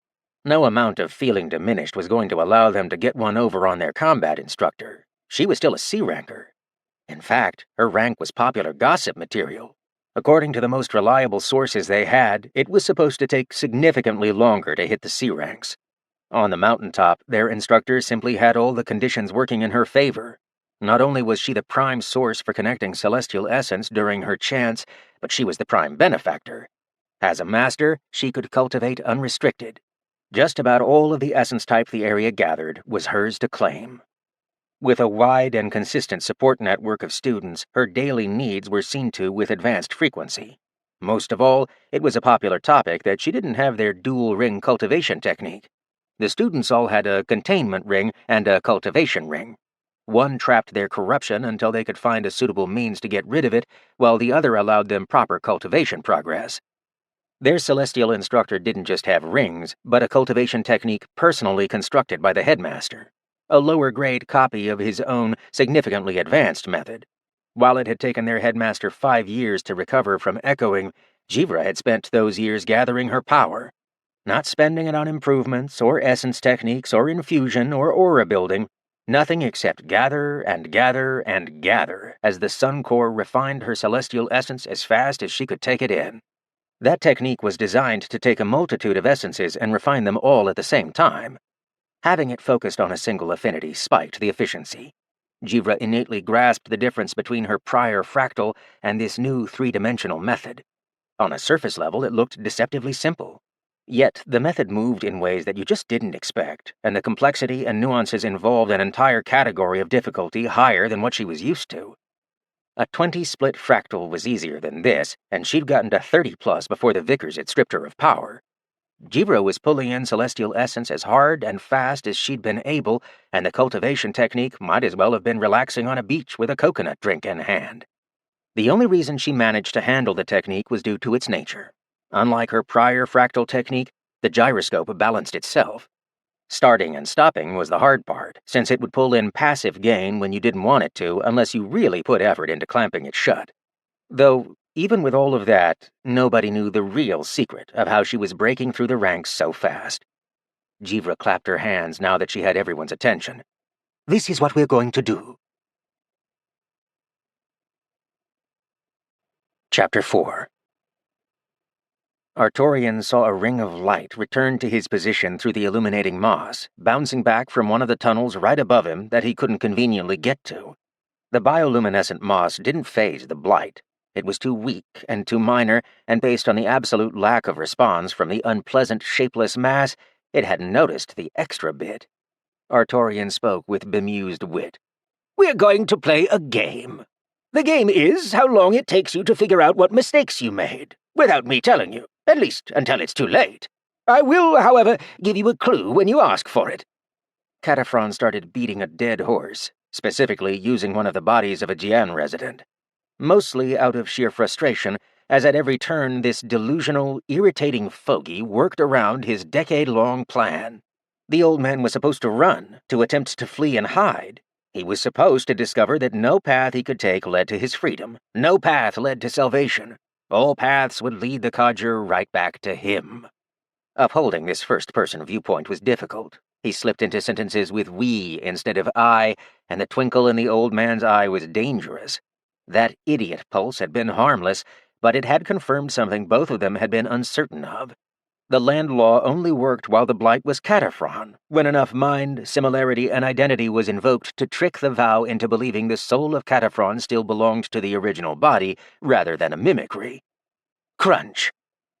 No amount of feeling diminished was going to allow them to get one over on their combat instructor. She was still a C-ranker. In fact, her rank was popular gossip material. According to the most reliable sources they had, it was supposed to take significantly longer to hit the C ranks. On the mountaintop, their instructor simply had all the conditions working in her favor. Not only was she the prime source for connecting celestial essence during her chance, but she was the prime benefactor. As a master, she could cultivate unrestricted. Just about all of the essence type the area gathered was hers to claim. With a wide and consistent support network of students, her daily needs were seen to with advanced frequency. Most of all, it was a popular topic that she didn't have their dual-ring cultivation technique. The students all had a containment ring and a cultivation ring. One trapped their corruption until they could find a suitable means to get rid of it, while the other allowed them proper cultivation progress. Their celestial instructor didn't just have rings, but a cultivation technique personally constructed by the headmaster. A lower-grade copy of his own, significantly advanced method. While it had taken their headmaster 5 years to recover from echoing, Jivra had spent those years gathering her power. Not spending it on improvements, or essence techniques, or infusion, or aura building. Nothing except gather and gather and gather as the Sun Core refined her celestial essence as fast as she could take it in. That technique was designed to take a multitude of essences and refine them all at the same time. Having it focused on a single affinity spiked the efficiency. Jivra innately grasped the difference between her prior fractal and this new three-dimensional method. On a surface level, it looked deceptively simple. Yet, the method moved in ways that you just didn't expect, and the complexity and nuances involved an entire category of difficulty higher than what she was used to. A 20-split fractal was easier than this, and she'd gotten to 30+ before the Vickers had stripped her of power. Jivra was pulling in celestial essence as hard and fast as she'd been able, and the cultivation technique might as well have been relaxing on a beach with a coconut drink in hand. The only reason she managed to handle the technique was due to its nature. Unlike her prior fractal technique, the gyroscope balanced itself. Starting and stopping was the hard part, since it would pull in passive gain when you didn't want it to unless you really put effort into clamping it shut. Though, even with all of that, nobody knew the real secret of how she was breaking through the ranks so fast. Jivra clapped her hands now that she had everyone's attention. This is what we're going to do. Chapter 4. Artorian saw a ring of light return to his position through the illuminating moss, bouncing back from one of the tunnels right above him that he couldn't conveniently get to. The bioluminescent moss didn't phase the blight. It was too weak and too minor, and based on the absolute lack of response from the unpleasant, shapeless mass, it hadn't noticed the extra bit. Artorian spoke with bemused wit. We're going to play a game. The game is how long it takes you to figure out what mistakes you made, without me telling you, at least until it's too late. I will, however, give you a clue when you ask for it. Cataphren started beating a dead horse, specifically using one of the bodies of a Jian resident. Mostly out of sheer frustration, as at every turn this delusional, irritating fogey worked around his decade-long plan. The old man was supposed to run, to attempt to flee and hide. He was supposed to discover that no path he could take led to his freedom. No path led to salvation. All paths would lead the codger right back to him. Upholding this first-person viewpoint was difficult. He slipped into sentences with we instead of I, and the twinkle in the old man's eye was dangerous. That idiot pulse had been harmless, but it had confirmed something both of them had been uncertain of. The land law only worked while the blight was Cataphren, when enough mind, similarity, and identity was invoked to trick the vow into believing the soul of Cataphren still belonged to the original body, rather than a mimicry. Crunch!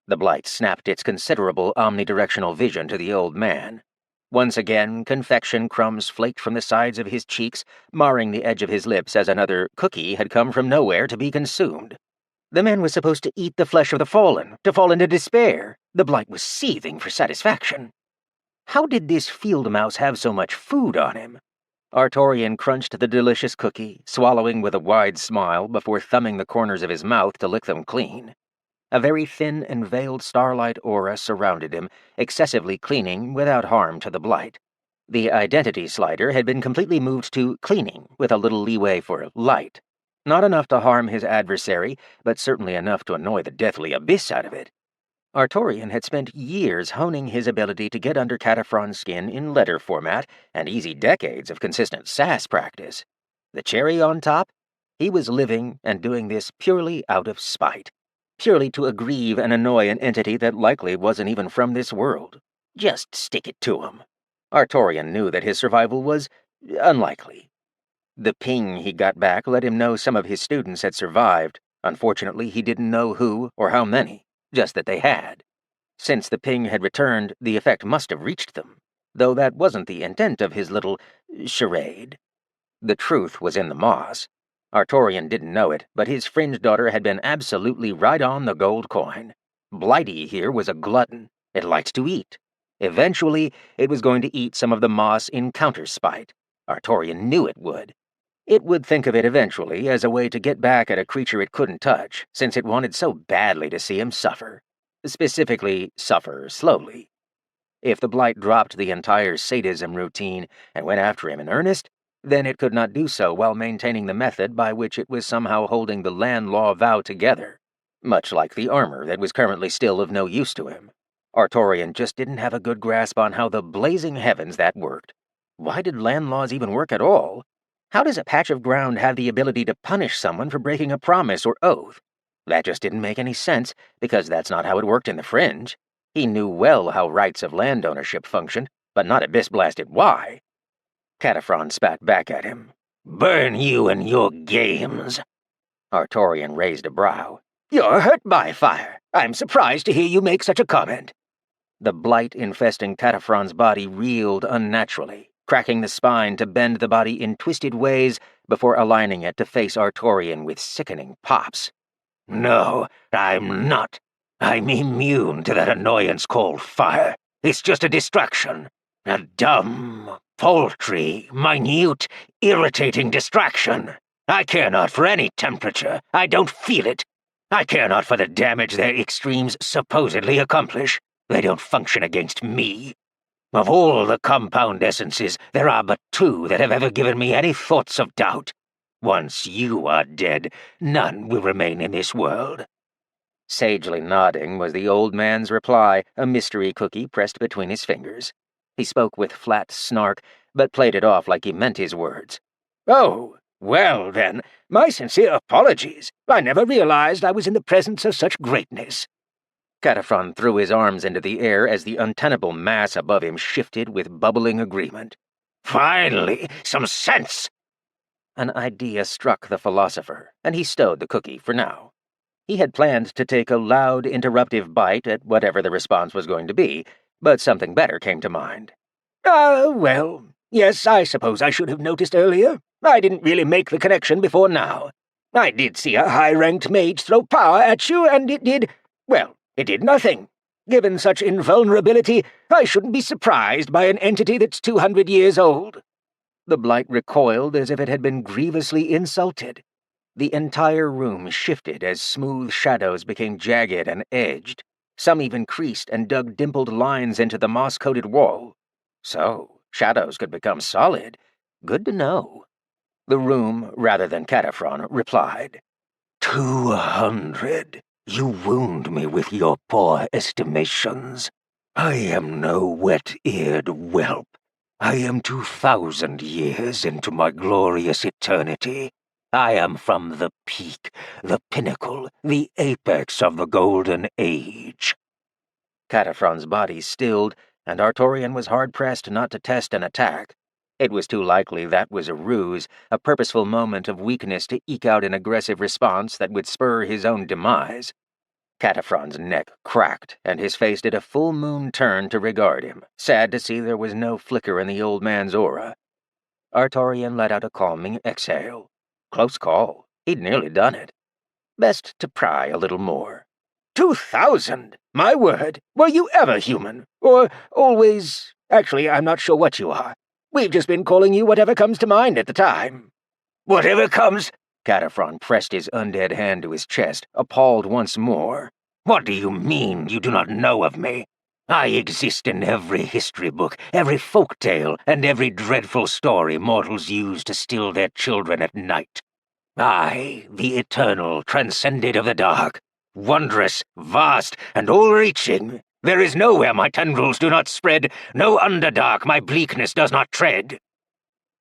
The blight snapped its considerable omnidirectional vision to the old man. Once again, confection crumbs flaked from the sides of his cheeks, marring the edge of his lips as another cookie had come from nowhere to be consumed. The man was supposed to eat the flesh of the fallen, to fall into despair. The blight was seething for satisfaction. How did this field mouse have so much food on him? Artorian crunched the delicious cookie, swallowing with a wide smile before thumbing the corners of his mouth to lick them clean. A very thin and veiled starlight aura surrounded him, excessively cleaning without harm to the blight. The identity slider had been completely moved to cleaning, with a little leeway for light. Not enough to harm his adversary, but certainly enough to annoy the deathly abyss out of it. Artorian had spent years honing his ability to get under Cataphrens' skin in letter format and easy decades of consistent SAS practice. The cherry on top? He was living and doing this purely out of spite. Purely to aggrieve and annoy an entity that likely wasn't even from this world. Just stick it to him. Artorian knew that his survival was unlikely. The ping he got back let him know some of his students had survived. Unfortunately, he didn't know who or how many, just that they had. Since the ping had returned, the effect must have reached them, though that wasn't the intent of his little charade. The truth was in the moss. Artorian didn't know it, but his fringe daughter had been absolutely right on the gold coin. Blighty here was a glutton. It liked to eat. Eventually, it was going to eat some of the moss in counter-spite. Artorian knew it would. It would think of it eventually as a way to get back at a creature it couldn't touch, since it wanted so badly to see him suffer. Specifically, suffer slowly. If the blight dropped the entire sadism routine and went after him in earnest, then it could not do so while maintaining the method by which it was somehow holding the land law vow together, much like the armor that was currently still of no use to him. Artorian just didn't have a good grasp on how the blazing heavens that worked. Why did land laws even work at all? How does a patch of ground have the ability to punish someone for breaking a promise or oath? That just didn't make any sense, because that's not how it worked in the Fringe. He knew well how rights of land ownership functioned. but not abyss-blasted why. Cataphren spat back at him. "Burn you and your games." Artorian raised a brow. "You're hurt by fire. I'm surprised to hear you make such a comment." The blight infesting Cataphron's body reeled unnaturally, cracking the spine to bend the body in twisted ways before aligning it to face Artorian with sickening pops. "No, I'm not. I'm immune to that annoyance called fire. It's just a distraction. A dumb, paltry, minute, irritating distraction. I care not for any temperature. I don't feel it. I care not for the damage their extremes supposedly accomplish. They don't function against me. Of all the compound essences, there are but two that have ever given me any thoughts of doubt. Once you are dead, none will remain in this world." Sagely nodding was the old man's reply, a mystery cookie pressed between his fingers. He spoke with flat snark, but played it off like he meant his words. "Oh, well then, my sincere apologies. I never realized I was in the presence of such greatness." Cataphren threw his arms into the air as the untenable mass above him shifted with bubbling agreement. "Finally, some sense!" An idea struck the philosopher, and he stowed the cookie for now. He had planned to take a loud, interruptive bite at whatever the response was going to be, but something better came to mind. Well, yes, I suppose I should have noticed earlier. I didn't really make the connection before now. I did see a high-ranked mage throw power at you, and it did nothing. Given such invulnerability, I shouldn't be surprised by an entity that's 200 years old." The blight recoiled as if it had been grievously insulted. The entire room shifted as smooth shadows became jagged and edged. Some even creased and dug dimpled lines into the moss-coated wall. So, shadows could become solid. Good to know. The room, rather than Cataphren, replied. 200. You wound me with your poor estimations. I am no wet-eared whelp. I am 2,000 years into my glorious eternity. I am from the peak, the pinnacle, the apex of the Golden Age. Cataphron's body stilled, and Artorian was hard-pressed not to test an attack. It was too likely that was a ruse, a purposeful moment of weakness to eke out an aggressive response that would spur his own demise. Cataphron's neck cracked, and his face did a full-moon turn to regard him, sad to see there was no flicker in the old man's aura. Artorian let out a calming exhale. Close call. He'd nearly done it. Best to pry a little more. 2,000? My word! Were you ever human? Or always... Actually, I'm not sure what you are. We've just been calling you whatever comes to mind at the time." "Whatever comes?" Cataphren pressed his undead hand to his chest, appalled once more. "What do you mean you do not know of me? I exist in every history book, every folk tale, and every dreadful story mortals use to still their children at night. I, the eternal, transcended of the dark, wondrous, vast, and all-reaching. There is nowhere my tendrils do not spread, no underdark my bleakness does not tread."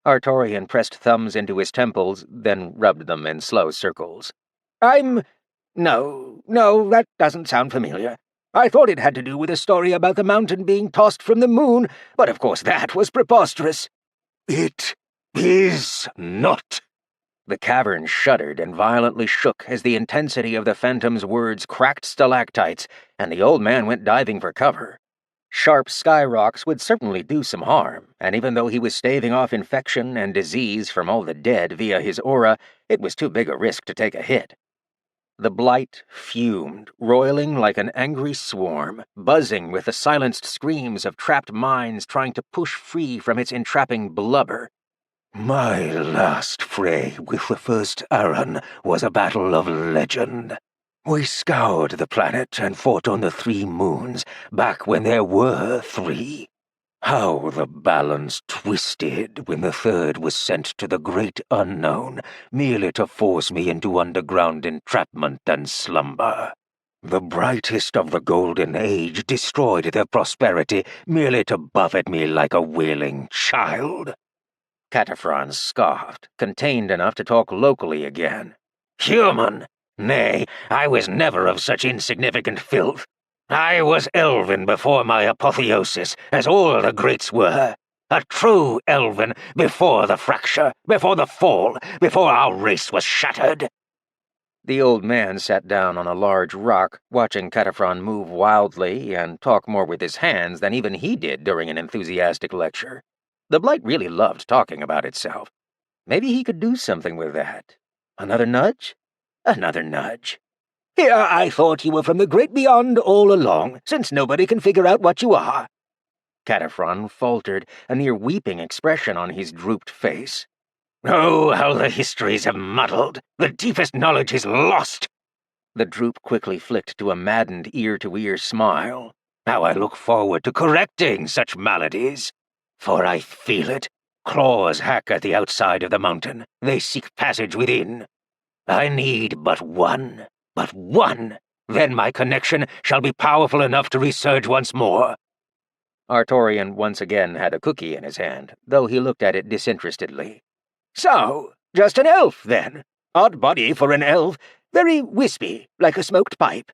Artorian pressed thumbs into his temples, then rubbed them in slow circles. No, that doesn't sound familiar. I thought it had to do with a story about the mountain being tossed from the moon, but of course that was preposterous." "It is not." The cavern shuddered and violently shook as the intensity of the phantom's words cracked stalactites, and the old man went diving for cover. Sharp sky rocks would certainly do some harm, and even though he was staving off infection and disease from all the dead via his aura, it was too big a risk to take a hit. The blight fumed, roiling like an angry swarm, buzzing with the silenced screams of trapped minds trying to push free from its entrapping blubber. "My last fray with the first Aran was a battle of legend. We scoured the planet and fought on the 3 moons, back when there were 3. How the balance twisted when the 3rd was sent to the great unknown, merely to force me into underground entrapment and slumber. The brightest of the Golden Age destroyed their prosperity merely to buffet me like a wailing child." Cataphren scoffed, contained enough to talk locally again. "Human? Nay, I was never of such insignificant filth. I was elven before my apotheosis, as all the greats were. A true elven before the fracture, before the fall, before our race was shattered." The old man sat down on a large rock, watching Cataphren move wildly and talk more with his hands than even he did during an enthusiastic lecture. The blight really loved talking about itself. Maybe he could do something with that. Another nudge? Another nudge. "Here I thought you were from the great beyond all along, since nobody can figure out what you are." Cataphren faltered, a near weeping expression on his drooped face. "Oh, how the histories have muddled! The deepest knowledge is lost!" The droop quickly flicked to a maddened ear-to-ear smile. "How I look forward to correcting such maladies! For I feel it. Claws hack at the outside of the mountain. They seek passage within. I need but one. Then my connection shall be powerful enough to resurge once more." Artorian once again had a cookie in his hand, though he looked at it disinterestedly. "So, just an elf, then? Odd body for an elf. Very wispy, like a smoked pipe."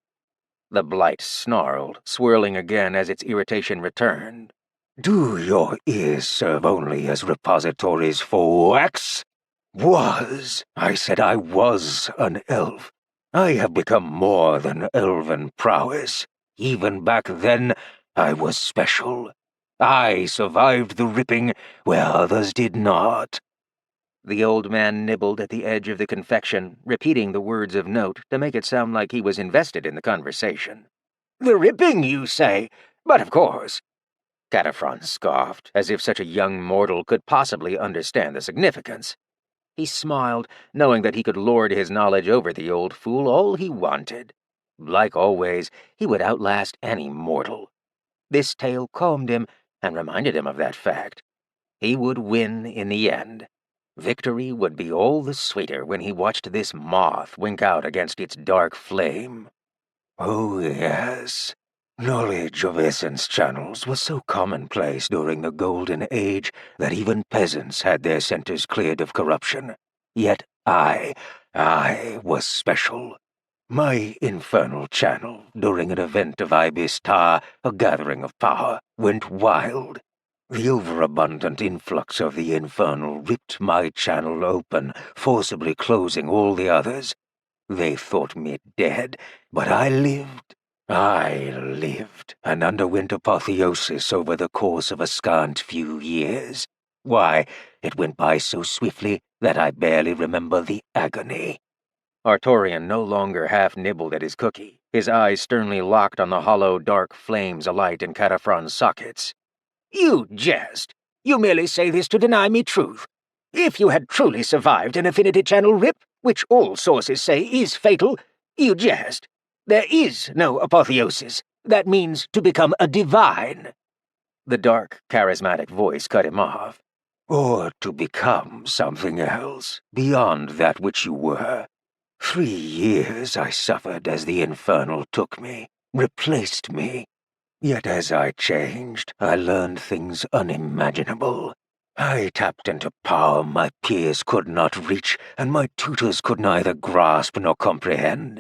The blight snarled, swirling again as its irritation returned. "Do your ears serve only as repositories for wax? I said I was an elf. I have become more than elven prowess. Even back then, I was special. I survived the ripping where others did not." The old man nibbled at the edge of the confection, repeating the words of note to make it sound like he was invested in the conversation. "The ripping, you say? But of course." Cataphren scoffed, as if such a young mortal could possibly understand the significance. He smiled, knowing that he could lord his knowledge over the old fool all he wanted. Like always, he would outlast any mortal. This tale calmed him and reminded him of that fact. He would win in the end. Victory would be all the sweeter when he watched this moth wink out against its dark flame. Oh, yes. Knowledge of essence channels was so commonplace during the Golden Age that even peasants had their centers cleared of corruption. Yet I was special. My infernal channel, during an event of Ibis Ta, a gathering of power, went wild. The overabundant influx of the infernal ripped my channel open, forcibly closing all the others. They thought me dead, but I lived. And underwent apotheosis over the course of a scant few years. Why, it went by so swiftly that I barely remember the agony." Artorian no longer half nibbled at his cookie, his eyes sternly locked on the hollow, dark flames alight in Cataphrens' sockets. "You jest. You merely say this to deny me truth. If you had truly survived an affinity channel rip, which all sources say is fatal, you jest. There is no apotheosis. That means to become a divine." The dark, charismatic voice cut him off. "Or to become something else, beyond that which you were. 3 years I suffered as the infernal took me, replaced me. Yet as I changed, I learned things unimaginable. I tapped into power my peers could not reach, and my tutors could neither grasp nor comprehend.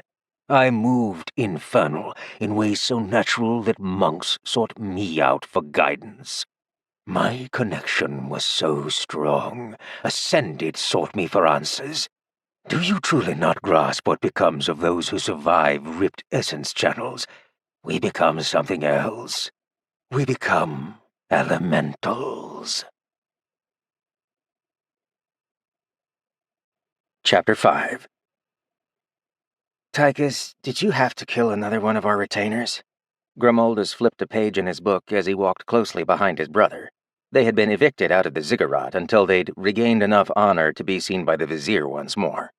I moved infernal in ways so natural that monks sought me out for guidance. My connection was so strong, Ascended sought me for answers. Do you truly not grasp what becomes of those who survive ripped essence channels? We become something else. We become elementals." Chapter 5. "Tychus, did you have to kill another one of our retainers?" Grimoldus flipped a page in his book as he walked closely behind his brother. They had been evicted out of the ziggurat until they'd regained enough honor to be seen by the vizier once more.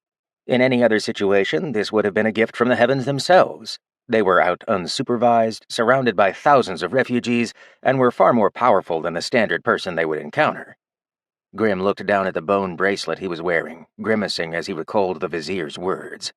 In any other situation, this would have been a gift from the heavens themselves. They were out unsupervised, surrounded by thousands of refugees, and were far more powerful than the standard person they would encounter. Grim looked down at the bone bracelet he was wearing, grimacing as he recalled the vizier's words.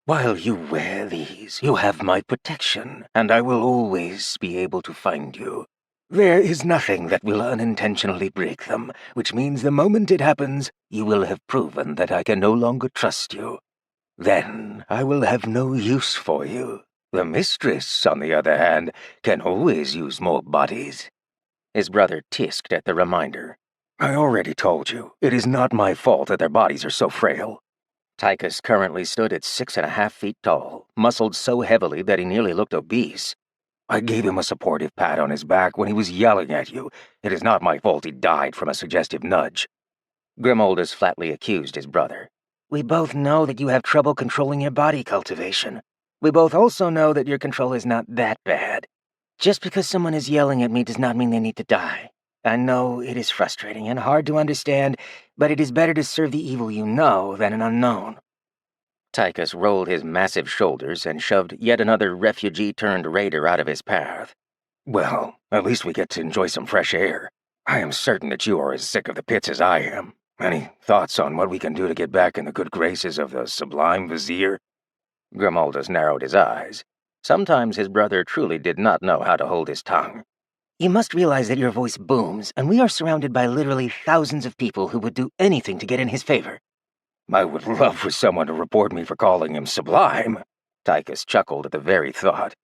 "While you wear these, you have my protection, and I will always be able to find you. There is nothing that will unintentionally break them, which means the moment it happens, you will have proven that I can no longer trust you. Then I will have no use for you. The mistress, on the other hand, can always use more bodies. His brother tisked at the reminder. I already told you, it is not my fault that their bodies are so frail. Tychus currently stood at 6.5 feet tall, muscled so heavily that he nearly looked obese. I gave him a supportive pat on his back when he was yelling at you. It is not my fault he died from a suggestive nudge. Grimoldus flatly accused his brother. We both know that you have trouble controlling your body cultivation. We both also know that your control is not that bad. Just because someone is yelling at me does not mean they need to die. I know it is frustrating and hard to understand, but it is better to serve the evil you know than an unknown. Tychus rolled his massive shoulders and shoved yet another refugee-turned-raider out of his path. Well, at least we get to enjoy some fresh air. I am certain that you are as sick of the pits as I am. Any thoughts on what we can do to get back in the good graces of the sublime vizier? Grimoldus narrowed his eyes. Sometimes his brother truly did not know how to hold his tongue. You must realize that your voice booms, and we are surrounded by literally thousands of people who would do anything to get in his favor. I would love for someone to report me for calling him sublime. Tychus chuckled at the very thought.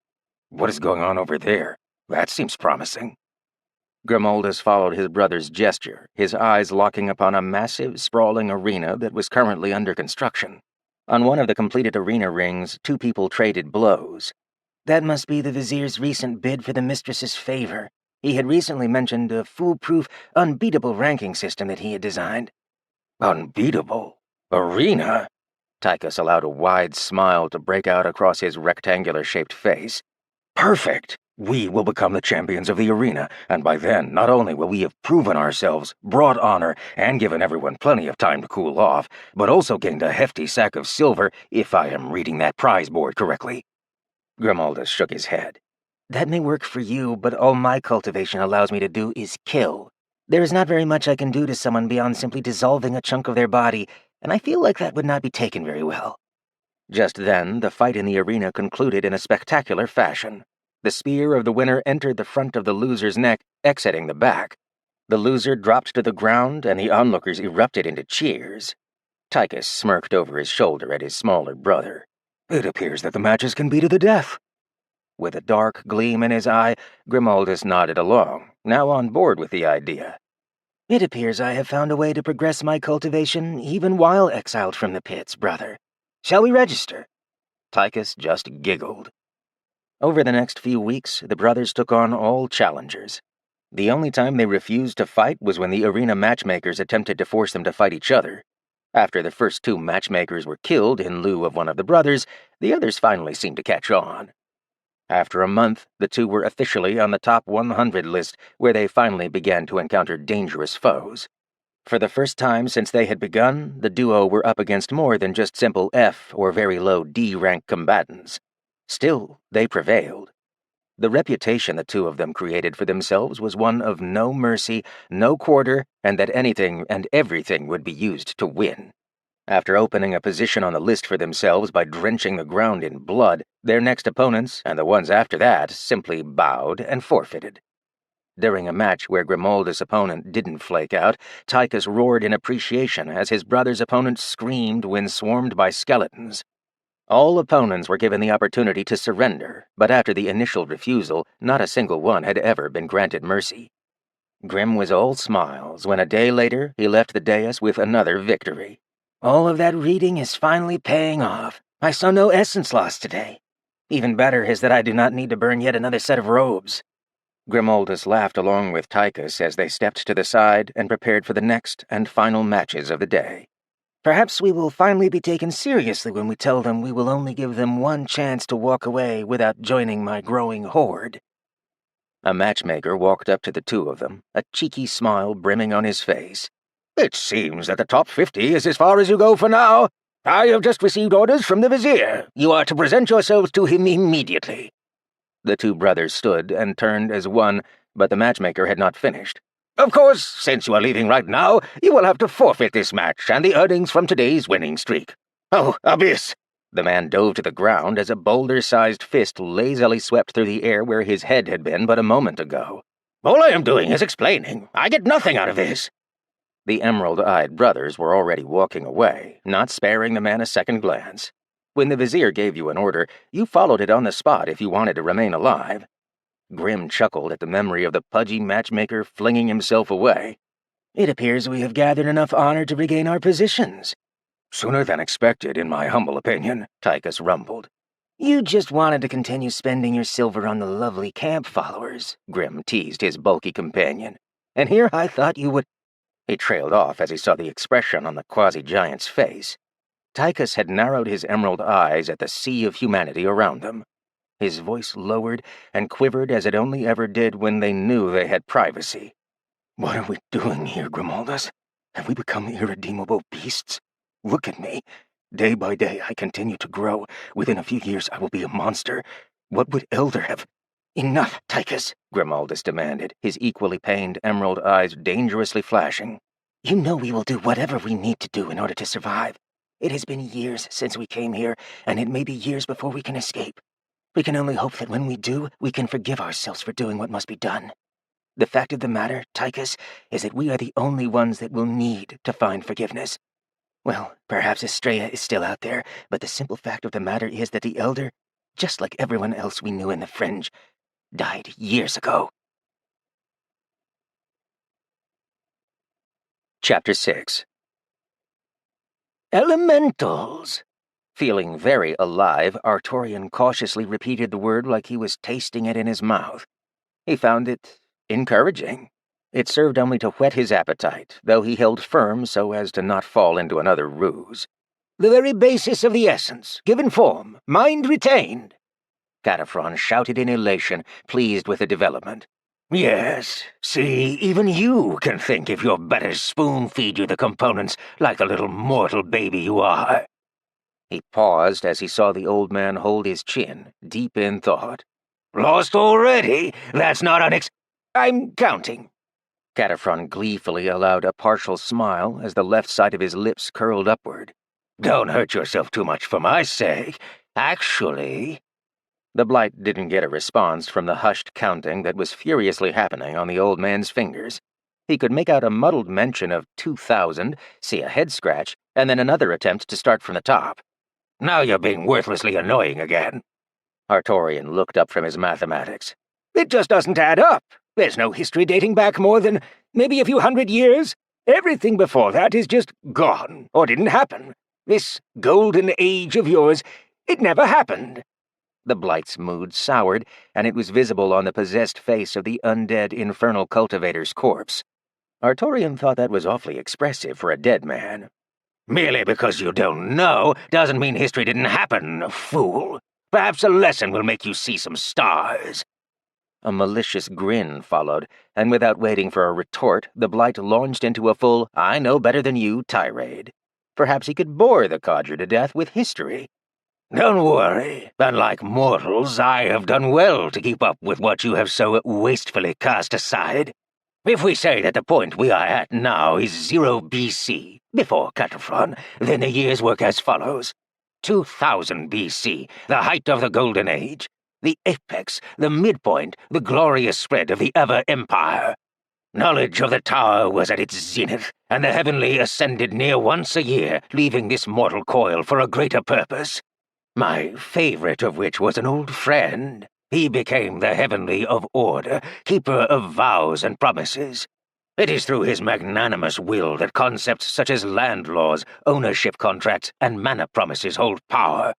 What is going on over there? That seems promising. Grimoldus followed his brother's gesture, his eyes locking upon a massive, sprawling arena that was currently under construction. On one of the completed arena rings, two people traded blows. That must be the vizier's recent bid for the mistress's favor. He had recently mentioned a foolproof, unbeatable ranking system that he had designed. Unbeatable? Arena? Tychus allowed a wide smile to break out across his rectangular-shaped face. Perfect! We will become the champions of the arena, and by then, not only will we have proven ourselves, brought honor, and given everyone plenty of time to cool off, but also gained a hefty sack of silver, if I am reading that prize board correctly. Grimoldus shook his head. That may work for you, but all my cultivation allows me to do is kill. There is not very much I can do to someone beyond simply dissolving a chunk of their body, and I feel like that would not be taken very well. Just then, the fight in the arena concluded in a spectacular fashion. The spear of the winner entered the front of the loser's neck, exiting the back. The loser dropped to the ground, and the onlookers erupted into cheers. Tychus smirked over his shoulder at his smaller brother. It appears that the matches can be to the death. With a dark gleam in his eye, Grimoldus nodded along, now on board with the idea. It appears I have found a way to progress my cultivation even while exiled from the pits, brother. Shall we register? Tychus just giggled. Over the next few weeks, the brothers took on all challengers. The only time they refused to fight was when the arena matchmakers attempted to force them to fight each other. After the first two matchmakers were killed in lieu of one of the brothers, the others finally seemed to catch on. After a month, the two were officially on the top 100 list, where they finally began to encounter dangerous foes. For the first time since they had begun, the duo were up against more than just simple F or very low D rank combatants. Still, they prevailed. The reputation the two of them created for themselves was one of no mercy, no quarter, and that anything and everything would be used to win. After opening a position on the list for themselves by drenching the ground in blood, their next opponents, and the ones after that, simply bowed and forfeited. During a match where Grimoldus' opponent didn't flake out, Tychus roared in appreciation as his brother's opponent screamed when swarmed by skeletons. All opponents were given the opportunity to surrender, but after the initial refusal, not a single one had ever been granted mercy. Grim was all smiles when a day later he left the dais with another victory. All of that reading is finally paying off. I saw no essence lost today. Even better is that I do not need to burn yet another set of robes. Grimoldus laughed along with Tychus as they stepped to the side and prepared for the next and final matches of the day. Perhaps we will finally be taken seriously when we tell them we will only give them one chance to walk away without joining my growing horde. A matchmaker walked up to the two of them, a cheeky smile brimming on his face. It seems that the top 50 is as far as you go for now. I have just received orders from the vizier. You are to present yourselves to him immediately. The two brothers stood and turned as one, but the matchmaker had not finished. Of course, since you are leaving right now, you will have to forfeit this match and the earnings from today's winning streak. Oh, Abyss! The man dove to the ground as a boulder-sized fist lazily swept through the air where his head had been but a moment ago. All I am doing is explaining. I get nothing out of this. The emerald-eyed brothers were already walking away, not sparing the man a second glance. When the Vizier gave you an order, you followed it on the spot if you wanted to remain alive. Grim chuckled at the memory of the pudgy matchmaker flinging himself away. It appears we have gathered enough honor to regain our positions. Sooner than expected, in my humble opinion, Tychus rumbled. You just wanted to continue spending your silver on the lovely camp followers, Grim teased his bulky companion. And here I thought you would... He trailed off as he saw the expression on the quasi-giant's face. Tychus had narrowed his emerald eyes at the sea of humanity around them. His voice lowered and quivered as it only ever did when they knew they had privacy. What are we doing here, Grimaldus? Have we become irredeemable beasts? Look at me. Day by day I continue to grow. Within a few years I will be a monster. What would Elder have... Enough, Tychus, Grimaldus demanded, his equally pained emerald eyes dangerously flashing. You know we will do whatever we need to do in order to survive. It has been years since we came here, and it may be years before we can escape. We can only hope that when we do, we can forgive ourselves for doing what must be done. The fact of the matter, Tychus, is that we are the only ones that will need to find forgiveness. Well, perhaps Estrella is still out there, but the simple fact of the matter is that the Elder, just like everyone else we knew in the Fringe, died years ago. Chapter 6. Elementals! Feeling very alive, Artorian cautiously repeated the word like he was tasting it in his mouth. He found it encouraging. It served only to whet his appetite, though he held firm so as to not fall into another ruse. The very basis of the essence, given form, mind retained. Cataphren shouted in elation, pleased with the development. Yes, see, even you can think if you're better spoon-feed you the components like the little mortal baby you are. He paused as he saw the old man hold his chin, deep in thought. Lost already? That's not I'm counting. Cataphren gleefully allowed a partial smile as the left side of his lips curled upward. Don't hurt yourself too much for my sake. Actually... The blight didn't get a response from the hushed counting that was furiously happening on the old man's fingers. He could make out a muddled mention of 2,000, see a head scratch, and then another attempt to start from the top. Now you're being worthlessly annoying again. Artorian looked up from his mathematics. It just doesn't add up. There's no history dating back more than maybe a few hundred years. Everything before that is just gone, or didn't happen. This golden age of yours, it never happened. The blight's mood soured, and it was visible on the possessed face of the undead infernal cultivator's corpse. Artorian thought that was awfully expressive for a dead man. Merely because you don't know doesn't mean history didn't happen, fool. Perhaps a lesson will make you see some stars. A malicious grin followed, and without waiting for a retort, the blight launched into a full I know better than you tirade. Perhaps he could bore the codger to death with history. Don't worry. Unlike mortals, I have done well to keep up with what you have so wastefully cast aside. If we say that the point we are at now is 0 BC, before Cataphren, then the years work as follows. 2000 BC, the height of the Golden Age, the apex, the midpoint, the glorious spread of the Ever-Empire. Knowledge of the Tower was at its zenith, and the Heavenly ascended near once a year, leaving this mortal coil for a greater purpose. My favorite of which was an old friend. He became the Heavenly of Order, keeper of vows and promises. It is through his magnanimous will that concepts such as land laws, ownership contracts, and mana promises hold power.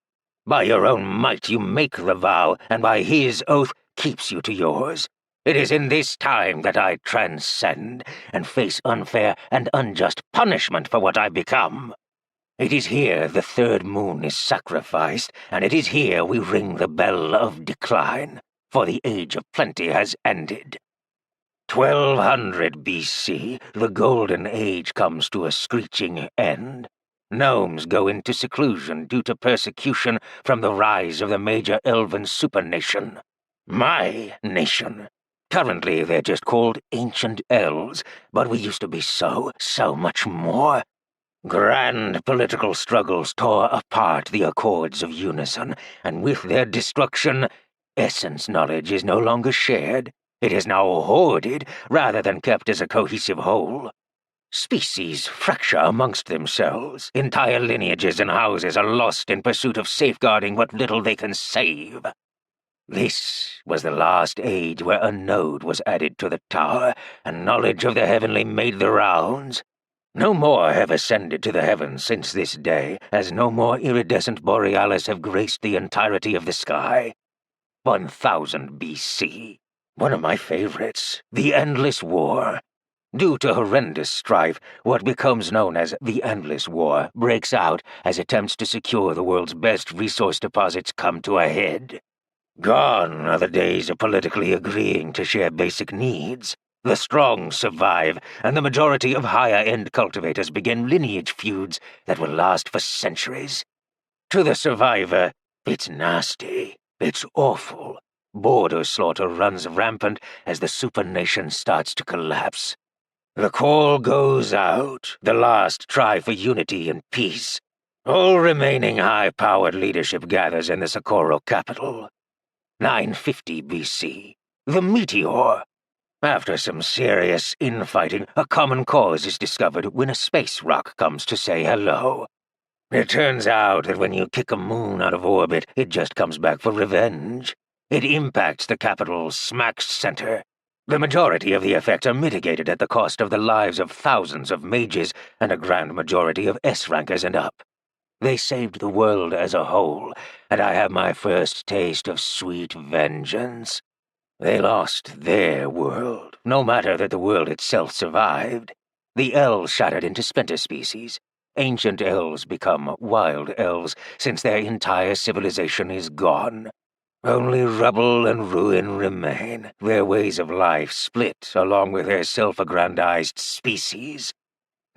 By your own might you make the vow, and by his oath keeps you to yours. It is in this time that I transcend, and face unfair and unjust punishment for what I've become. It is here the third moon is sacrificed, and it is here we ring the bell of decline, for the age of plenty has ended. 1200 BC, the Golden Age comes to a screeching end. Gnomes go into seclusion due to persecution from the rise of the major elven supernation. My nation. Currently they're just called Ancient Elves, but we used to be so much more. Grand political struggles tore apart the accords of unison, and with their destruction, essence knowledge is no longer shared. It is now hoarded rather than kept as a cohesive whole. Species fracture amongst themselves. Entire lineages and houses are lost in pursuit of safeguarding what little they can save. This was the last age where a node was added to the tower, and knowledge of the heavenly made the rounds. No more have ascended to the heavens since this day, as no more iridescent borealis have graced the entirety of the sky. 1000 BC. One of my favorites, the Endless War. Due to horrendous strife, what becomes known as the Endless War breaks out as attempts to secure the world's best resource deposits come to a head. Gone are the days of politically agreeing to share basic needs. The strong survive, and the majority of higher-end cultivators begin lineage feuds that will last for centuries. To the survivor, it's nasty, it's awful. Border slaughter runs rampant as the supernation starts to collapse. The call goes out, the last try for unity and peace. All remaining high-powered leadership gathers in the Socorro capital. 950 BC. The meteor. After some serious infighting, a common cause is discovered when a space rock comes to say hello. It turns out that when you kick a moon out of orbit, it just comes back for revenge. It impacts the capital's smack center. The majority of the effects are mitigated at the cost of the lives of thousands of mages and a grand majority of S-rankers and up. They saved the world as a whole, and I have my first taste of sweet vengeance. They lost their world, no matter that the world itself survived. The elves shattered into splinter species. Ancient elves become wild elves, since their entire civilization is gone. Only rubble and ruin remain, their ways of life split along with their self-aggrandized species.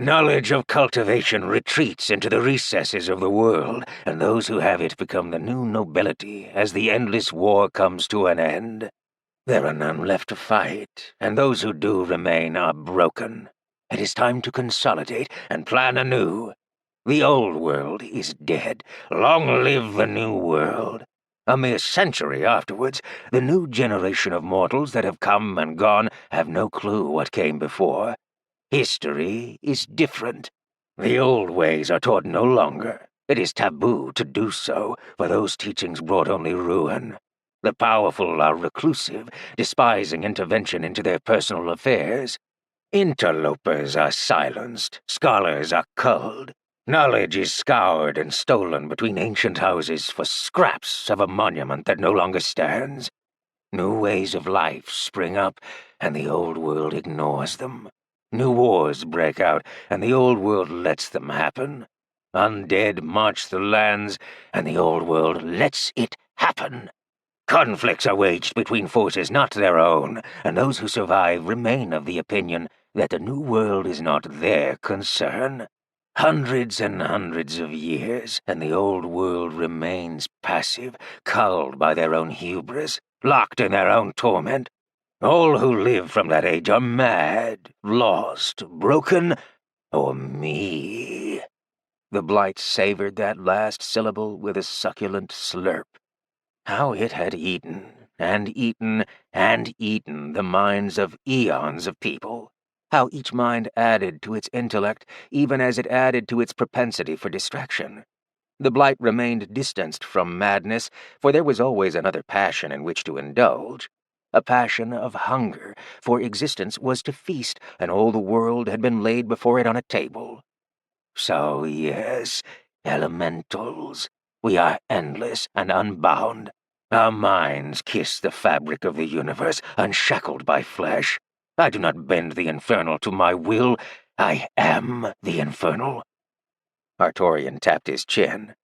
Knowledge of cultivation retreats into the recesses of the world, and those who have it become the new nobility as the endless war comes to an end. There are none left to fight, and those who do remain are broken. It is time to consolidate and plan anew. The old world is dead. Long live the new world. A mere century afterwards, the new generation of mortals that have come and gone have no clue what came before. History is different. The old ways are taught no longer. It is taboo to do so, for those teachings brought only ruin. The powerful are reclusive, despising intervention into their personal affairs. Interlopers are silenced, scholars are culled. Knowledge is scoured and stolen between ancient houses for scraps of a monument that no longer stands. New ways of life spring up, and the old world ignores them. New wars break out, and the old world lets them happen. Undead march the lands, and the old world lets it happen. Conflicts are waged between forces not their own, and those who survive remain of the opinion that the new world is not their concern. Hundreds and hundreds of years, and the old world remains passive, culled by their own hubris, locked in their own torment. All who live from that age are mad, lost, broken, or me. The blight savored that last syllable with a succulent slurp. How it had eaten, and eaten, and eaten the minds of eons of people. How each mind added to its intellect, even as it added to its propensity for distraction. The blight remained distanced from madness, for there was always another passion in which to indulge. A passion of hunger, for existence was to feast, and all the world had been laid before it on a table. So, yes, elementals, we are endless and unbound. Our minds kiss the fabric of the universe, unshackled by flesh. I do not bend the infernal to my will. I am the infernal. Artorian tapped his chin.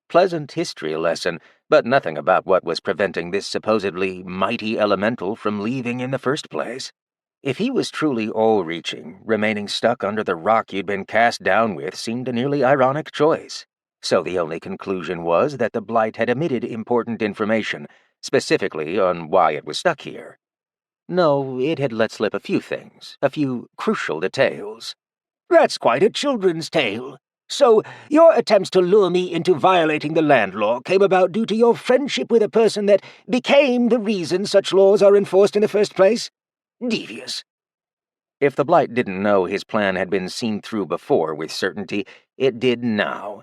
Pleasant history lesson, but nothing about what was preventing this supposedly mighty elemental from leaving in the first place. If he was truly all-reaching, remaining stuck under the rock you'd been cast down with seemed a nearly ironic choice. So the only conclusion was that the blight had omitted important information, specifically on why it was stuck here. No, it had let slip a few things, a few crucial details. That's quite a children's tale. So, your attempts to lure me into violating the land law came about due to your friendship with a person that became the reason such laws are enforced in the first place? Devious. If the Blight didn't know his plan had been seen through before with certainty, it did now.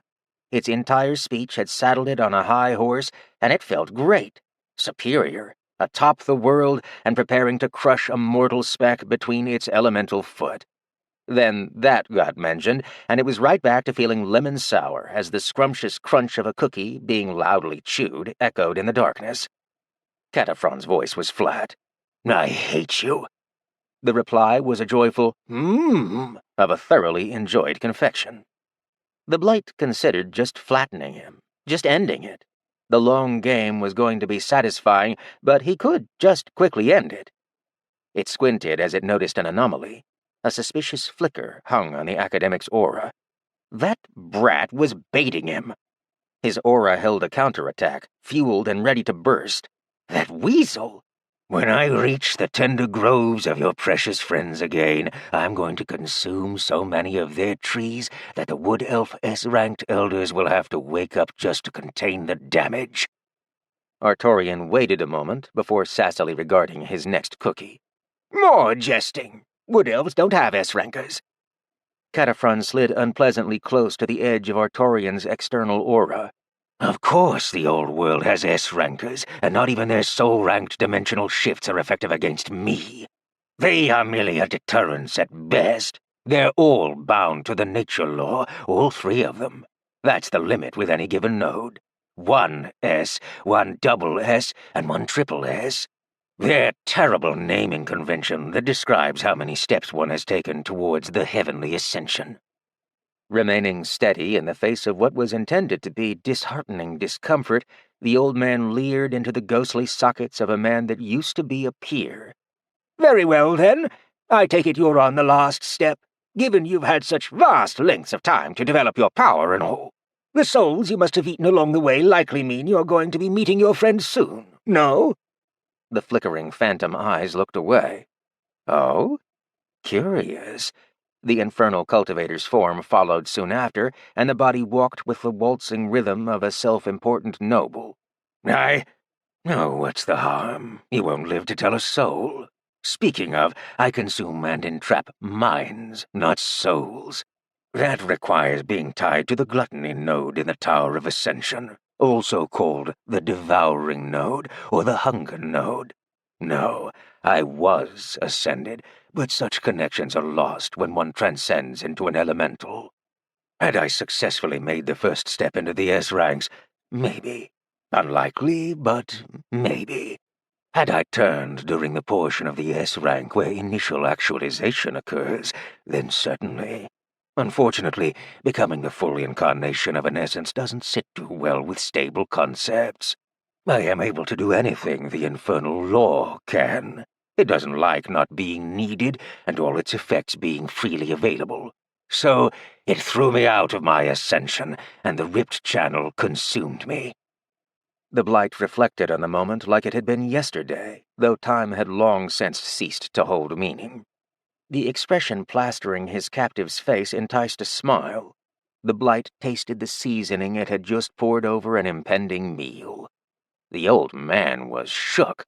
Its entire speech had saddled it on a high horse, and it felt great, superior, atop the world and preparing to crush a mortal speck between its elemental foot. Then that got mentioned, and it was right back to feeling lemon sour as the scrumptious crunch of a cookie, being loudly chewed, echoed in the darkness. Cataphron's voice was flat. "I hate you." The reply was a joyful mmm of a thoroughly enjoyed confection. The Blight considered just flattening him, just ending it. The long game was going to be satisfying, but he could just quickly end it. It squinted as it noticed an anomaly. A suspicious flicker hung on the academic's aura. That brat was baiting him. His aura held a counterattack, fueled and ready to burst. That weasel! "When I reach the tender groves of your precious friends again, I'm going to consume so many of their trees that the Wood Elf S-ranked elders will have to wake up just to contain the damage." Artorian waited a moment before sassily regarding his next cookie. "More jesting! Wood Elves don't have S-rankers." Cataphron slid unpleasantly close to the edge of Artorian's external aura. "Of course the old world has S-rankers, and not even their soul-ranked dimensional shifts are effective against me. They are merely a deterrence at best. They're all bound to the nature law, all three of them. That's the limit with any given node. 1 S, 1 double S, and 1 triple S. Their terrible naming convention that describes how many steps one has taken towards the heavenly ascension." Remaining steady in the face of what was intended to be disheartening discomfort, the old man leered into the ghostly sockets of a man that used to be a peer. "Very well, then. I take it you're on the last step, given you've had such vast lengths of time to develop your power and all. The souls you must have eaten along the way likely mean you're going to be meeting your friend soon, no?" The flickering phantom eyes looked away. "Oh? Curious." The infernal cultivator's form followed soon after, and the body walked with the waltzing rhythm of a self-important noble. "Oh, what's the harm? You won't live to tell a soul. Speaking of, I consume and entrap minds, not souls. That requires being tied to the gluttony node in the Tower of Ascension, also called the Devouring Node or the Hunger Node. No, I was ascended, but such connections are lost when one transcends into an elemental. Had I successfully made the first step into the S-ranks, maybe. Unlikely, but maybe. Had I turned during the portion of the S-rank where initial actualization occurs, then certainly. Unfortunately, becoming the full incarnation of an essence doesn't sit too well with stable concepts. I am able to do anything the infernal law can. It doesn't like not being needed and all its effects being freely available. So it threw me out of my ascension, and the ripped channel consumed me." The Blight reflected on the moment like it had been yesterday, though time had long since ceased to hold meaning. The expression plastering his captive's face enticed a smile. The Blight tasted the seasoning it had just poured over an impending meal. The old man was shook.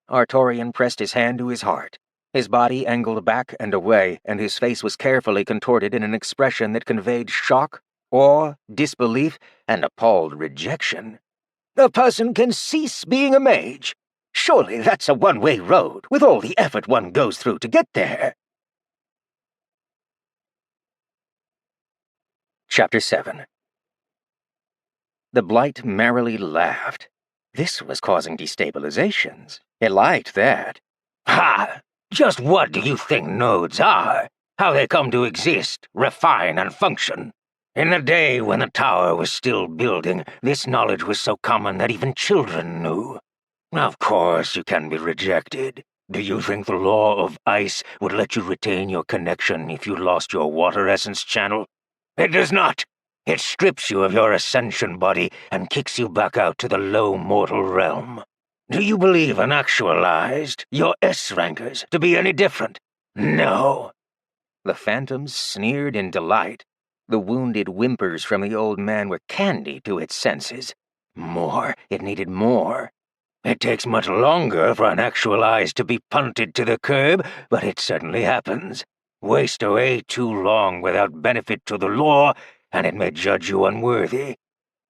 Artorian pressed his hand to his heart. His body angled back and away, and his face was carefully contorted in an expression that conveyed shock, awe, disbelief, and appalled rejection. "A person can cease being a mage. Surely that's a one-way road, with all the effort one goes through to get there." Chapter 7. The Blight merrily laughed. This was causing destabilizations. It liked that. "Ha! Just what do you think nodes are? How they come to exist, refine, and function? In the day when the tower was still building, this knowledge was so common that even children knew. Of course you can be rejected. Do you think the law of ice would let you retain your connection if you lost your water essence channel? It does not. It strips you of your ascension body and kicks you back out to the low mortal realm. Do you believe an actualized, your S-rankers, to be any different? No." The phantoms sneered in delight. The wounded whimpers from the old man were candy to its senses. More. It needed more. "It takes much longer for an actualized to be punted to the curb, but it certainly happens. waste away too long without benefit to the law, and it may judge you unworthy.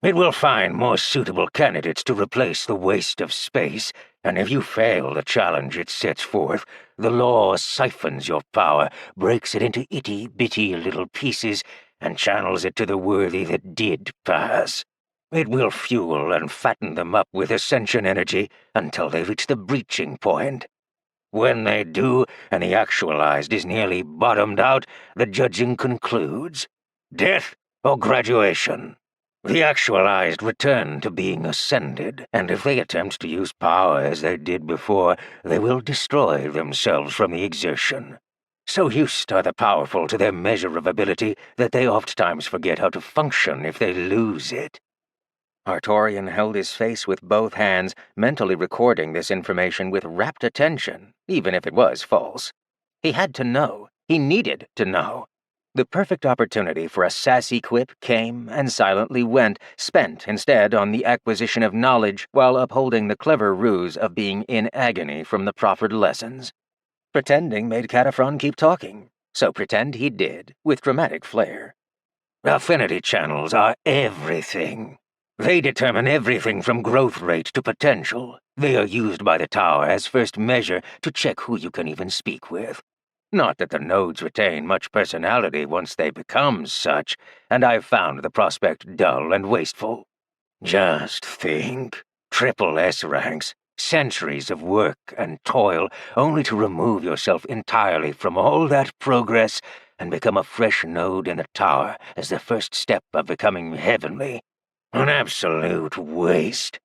It will find more suitable candidates to replace the waste of space, and if you fail the challenge it sets forth, the law siphons your power, breaks it into itty-bitty little pieces, and channels it to the worthy that did pass. It will fuel and fatten them up with ascension energy until they reach the breaching point. When they do, and the actualized is nearly bottomed out, the judging concludes. Death or graduation. The actualized return to being ascended, and if they attempt to use power as they did before, they will destroy themselves from the exertion. So used are the powerful to their measure of ability that they oftentimes forget how to function if they lose it. Artorian held his face with both hands, mentally recording this information with rapt attention, even if it was false. He had to know. He needed to know. The perfect opportunity for a sassy quip came and silently went, spent instead on the acquisition of knowledge while upholding the clever ruse of being in agony from the proffered lessons. Pretending made Cataphrone keep talking, so pretend he did, with dramatic flair. Affinity channels are everything. They determine everything from growth rate to potential. They are used by the Tower as first measure to check who you can even speak with. Not that the nodes retain much personality once they become such, and I've found the prospect dull and wasteful. Just think. Triple S ranks, centuries of work and toil, only to remove yourself entirely from all that progress and become a fresh node in the Tower as the first step of becoming heavenly. An absolute waste.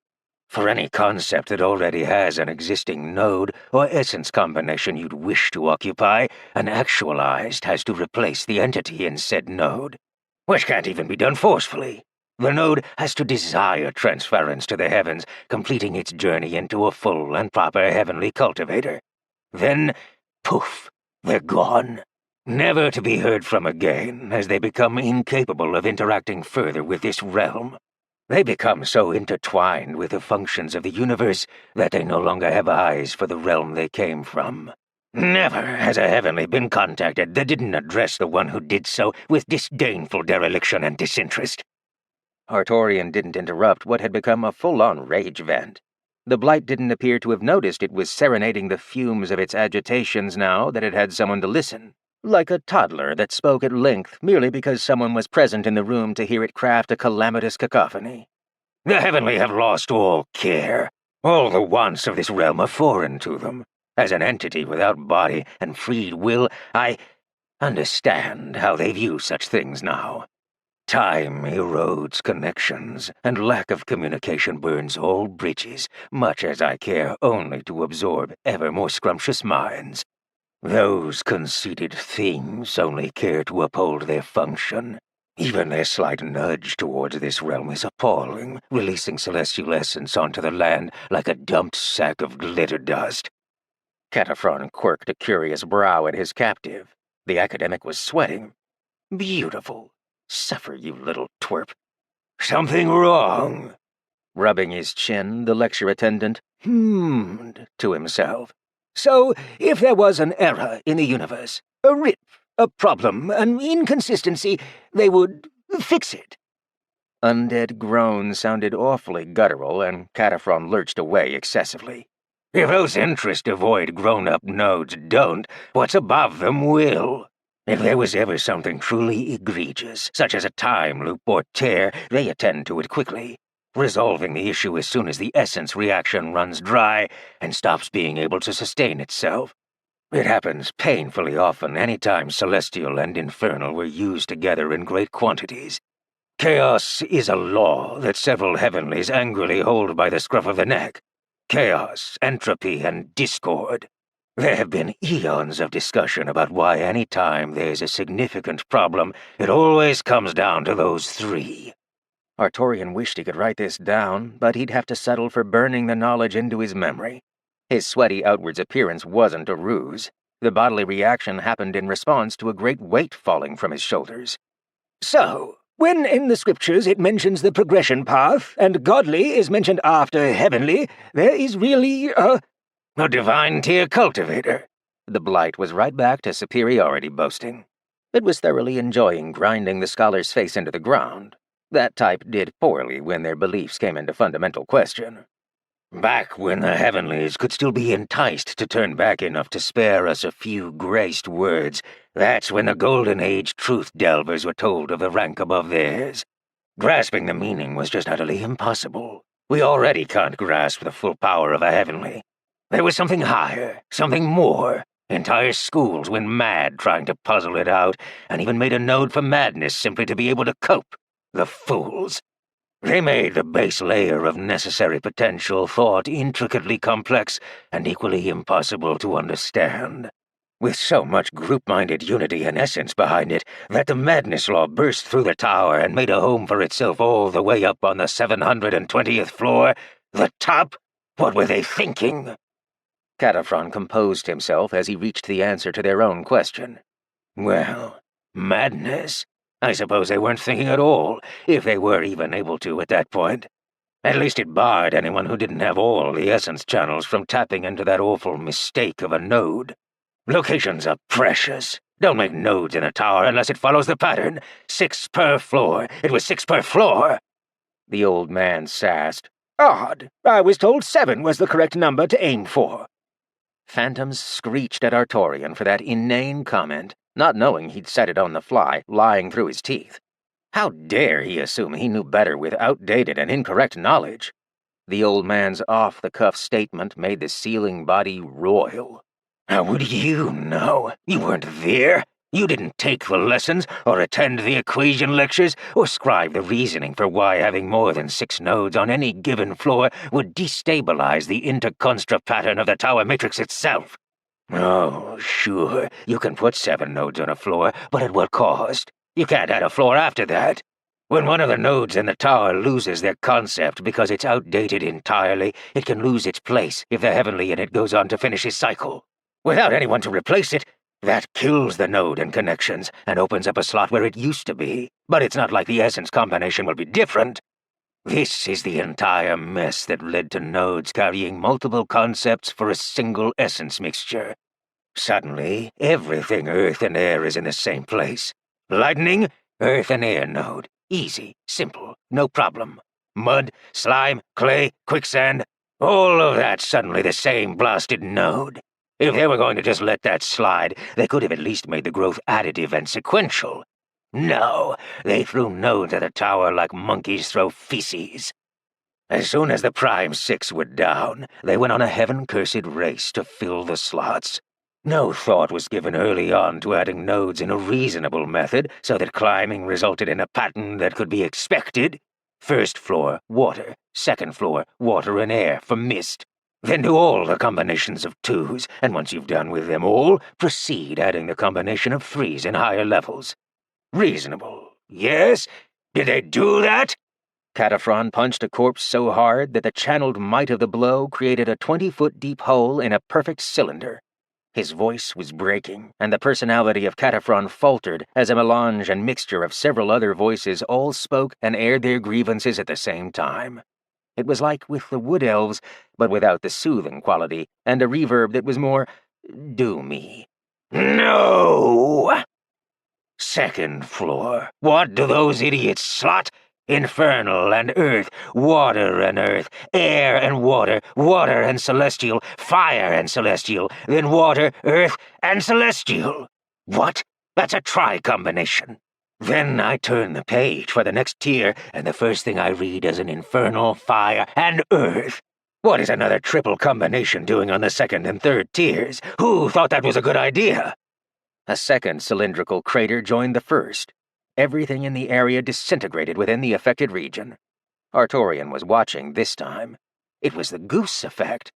For any concept that already has an existing node or essence combination you'd wish to occupy, an actualized has to replace the entity in said node, which can't even be done forcefully. The node has to desire transference to the heavens, completing its journey into a full and proper heavenly cultivator. Then, poof, they're gone. Never to be heard from again, as they become incapable of interacting further with this realm. They become so intertwined with the functions of the universe that they no longer have eyes for the realm they came from. Never has a heavenly been contacted that didn't address the one who did so with disdainful dereliction and disinterest. Artorian didn't interrupt what had become a full-on rage vent. The blight didn't appear to have noticed it was serenading the fumes of its agitations now that it had someone to listen. Like a toddler that spoke at length merely because someone was present in the room to hear it craft a calamitous cacophony. The heavenly have lost all care. All the wants of this realm are foreign to them. As an entity without body and free will, I understand how they view such things now. Time erodes connections, and lack of communication burns all bridges, much as I care only to absorb ever more scrumptious minds. Those conceited things only care to uphold their function. Even their slight nudge towards this realm is appalling, releasing celestial essence onto the land like a dumped sack of glitter dust. Cataphrone quirked a curious brow at his captive. The academic was sweating. Beautiful. Suffer, you little twerp. Something wrong. Rubbing his chin, the lecture attendant hummed to himself. So, if there was an error in the universe, a rip, a problem, an inconsistency, they would fix it. Undead groans sounded awfully guttural, and Cataphrone lurched away excessively. If those interest-devoid grown-up nodes don't, what's above them will. If there was ever something truly egregious, such as a time loop or tear, they attend to it quickly, resolving the issue as soon as the essence reaction runs dry and stops being able to sustain itself. It happens painfully often any time celestial and infernal were used together in great quantities. Chaos is a law that several heavenlies angrily hold by the scruff of the neck. Chaos, entropy, and discord. There have been eons of discussion about why any time there's a significant problem, it always comes down to those three. Artorian wished he could write this down, but he'd have to settle for burning the knowledge into his memory. His sweaty outwards appearance wasn't a ruse. The bodily reaction happened in response to a great weight falling from his shoulders. So, when in the scriptures it mentions the progression path, and godly is mentioned after heavenly, there is really a divine tier cultivator. the blight was right back to superiority boasting. It was thoroughly enjoying grinding the scholar's face into the ground. That type did poorly when their beliefs came into fundamental question. Back when the Heavenlies could still be enticed to turn back enough to spare us a few graced words, that's when the Golden Age truth-delvers were told of the rank above theirs. Grasping the meaning was just utterly impossible. We already can't grasp the full power of a Heavenly. There was something higher, something more. Entire schools went mad trying to puzzle it out, and even made a node for madness simply to be able to cope. The fools. They made the base layer of necessary potential thought intricately complex and equally impossible to understand. With so much group-minded unity and essence behind it, that the madness law burst through the tower and made a home for itself all the way up on the 720th floor. The top? What were they thinking? Cataphren composed himself as he reached the answer to their own question. Well, madness? I suppose they weren't thinking at all, if they were even able to at that point. At least it barred anyone who didn't have all the essence channels from tapping into that awful mistake of a node. Locations are precious. Don't make nodes in a tower unless it follows the pattern. 6 per floor. It was 6 per floor. The old man sassed. Odd. I was told 7 was the correct number to aim for. Phantoms screeched at Artorian for that inane comment, not knowing he'd said it on the fly, lying through his teeth. How dare he assume he knew better with outdated and incorrect knowledge? The old man's off-the-cuff statement made the sealing body roil. How would you know? You weren't there. You didn't take the lessons, or attend the equation lectures, or scribe the reasoning for why having more than 6 nodes on any given floor would destabilize the interconstruct pattern of the tower matrix itself. Oh, sure, you can put 7 nodes on a floor, but at what cost? You can't add a floor after that. When one of the nodes in the tower loses their concept because it's outdated entirely, it can lose its place if the Heavenly in it goes on to finish his cycle. Without anyone to replace it, that kills the node and connections and opens up a slot where it used to be, but it's not like the essence combination will be different. This is the entire mess that led to nodes carrying multiple concepts for a single essence mixture. Suddenly, everything earth and air is in the same place. Lightning, earth and air node. Easy, simple, no problem. Mud, slime, clay, quicksand, all of that suddenly the same blasted node. If they were going to just let that slide, they could have at least made the growth additive and sequential. No, they threw nodes at the tower like monkeys throw feces. As soon as the Prime 6 were down, they went on a heaven-cursed race to fill the slots. No thought was given early on to adding nodes in a reasonable method so that climbing resulted in a pattern that could be expected. First floor, water. Second floor, water and air for mist. Then do all the combinations of 2s, and once you've done with them all, proceed adding the combination of 3s in higher levels. Reasonable, yes? Did they do that? Cataphren punched a corpse so hard that the channeled might of the blow created a 20-foot deep hole in a perfect cylinder. His voice was breaking, and the personality of Cataphren faltered as a melange and mixture of several other voices all spoke and aired their grievances at the same time. It was like with the Wood Elves, but without the soothing quality, and a reverb that was more doomy. No! Second floor. What do those idiots slot? Infernal and earth, water and earth, air and water celestial, fire and celestial, then water, earth, and celestial. What? That's a tri-combination. Then I turn the page for the next tier, and the first thing I read is an infernal, fire, and earth. What is another triple combination doing on the second and third tiers? Who thought that was a good idea? A second cylindrical crater joined the first. Everything in the area disintegrated within the affected region. Artorian was watching this time. It was the goose effect.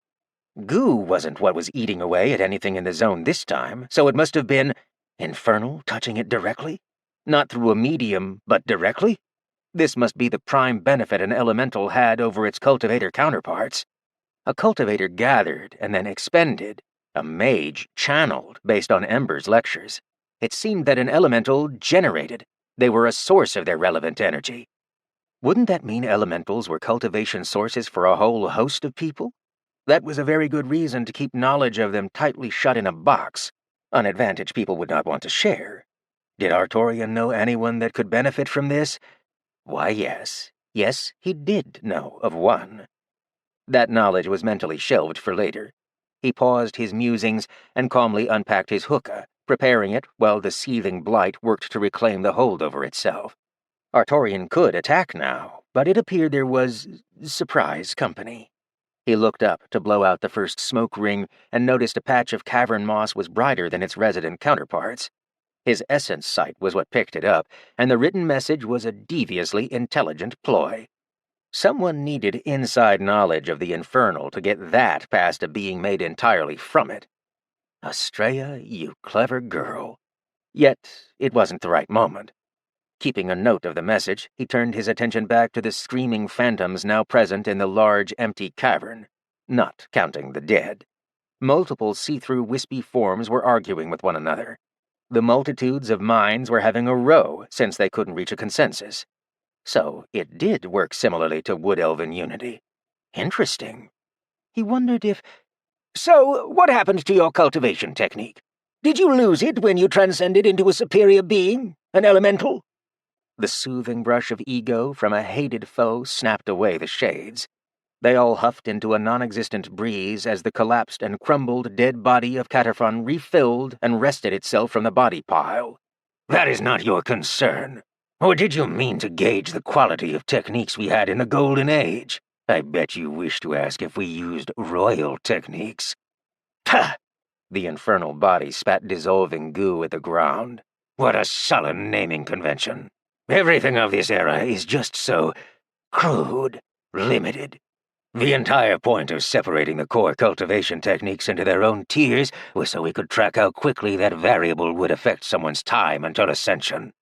Goo wasn't what was eating away at anything in the zone this time, so it must have been infernal touching it directly? Not through a medium, but directly? This must be the prime benefit an elemental had over its cultivator counterparts. A cultivator gathered and then expended. A mage channeled based on Ember's lectures. It seemed that an elemental generated. They were a source of their relevant energy. Wouldn't that mean elementals were cultivation sources for a whole host of people? That was a very good reason to keep knowledge of them tightly shut in a box, an advantage people would not want to share. Did Artorian know anyone that could benefit from this? Why, yes. Yes, he did know of one. That knowledge was mentally shelved for later. He paused his musings and calmly unpacked his hookah, preparing it while the seething blight worked to reclaim the hold over itself. Artorian could attack now, but it appeared there was surprise company. He looked up to blow out the first smoke ring and noticed a patch of cavern moss was brighter than its resident counterparts. His essence sight was what picked it up, and the written message was a deviously intelligent ploy. Someone needed inside knowledge of the infernal to get that past a being made entirely from it. Estrella, you clever girl. Yet it wasn't the right moment. Keeping a note of the message, he turned his attention back to the screaming phantoms now present in the large, empty cavern, not counting the dead. Multiple see-through wispy forms were arguing with one another. The multitudes of minds were having a row since they couldn't reach a consensus. So it did work similarly to Wood Elven unity. Interesting. He wondered if... So, what happened to your cultivation technique? Did you lose it when you transcended into a superior being? An elemental? The soothing brush of ego from a hated foe snapped away the shades. They all huffed into a non-existent breeze as the collapsed and crumbled dead body of Caterphon refilled and wrested itself from the body pile. That is not your concern. Or did you mean to gauge the quality of techniques we had in the Golden Age? I bet you wish to ask if we used royal techniques. Pah! The infernal body spat dissolving goo at the ground. What a sullen naming convention. Everything of this era is just so crude, limited. The entire point of separating the core cultivation techniques into their own tiers was so we could track how quickly that variable would affect someone's time until ascension.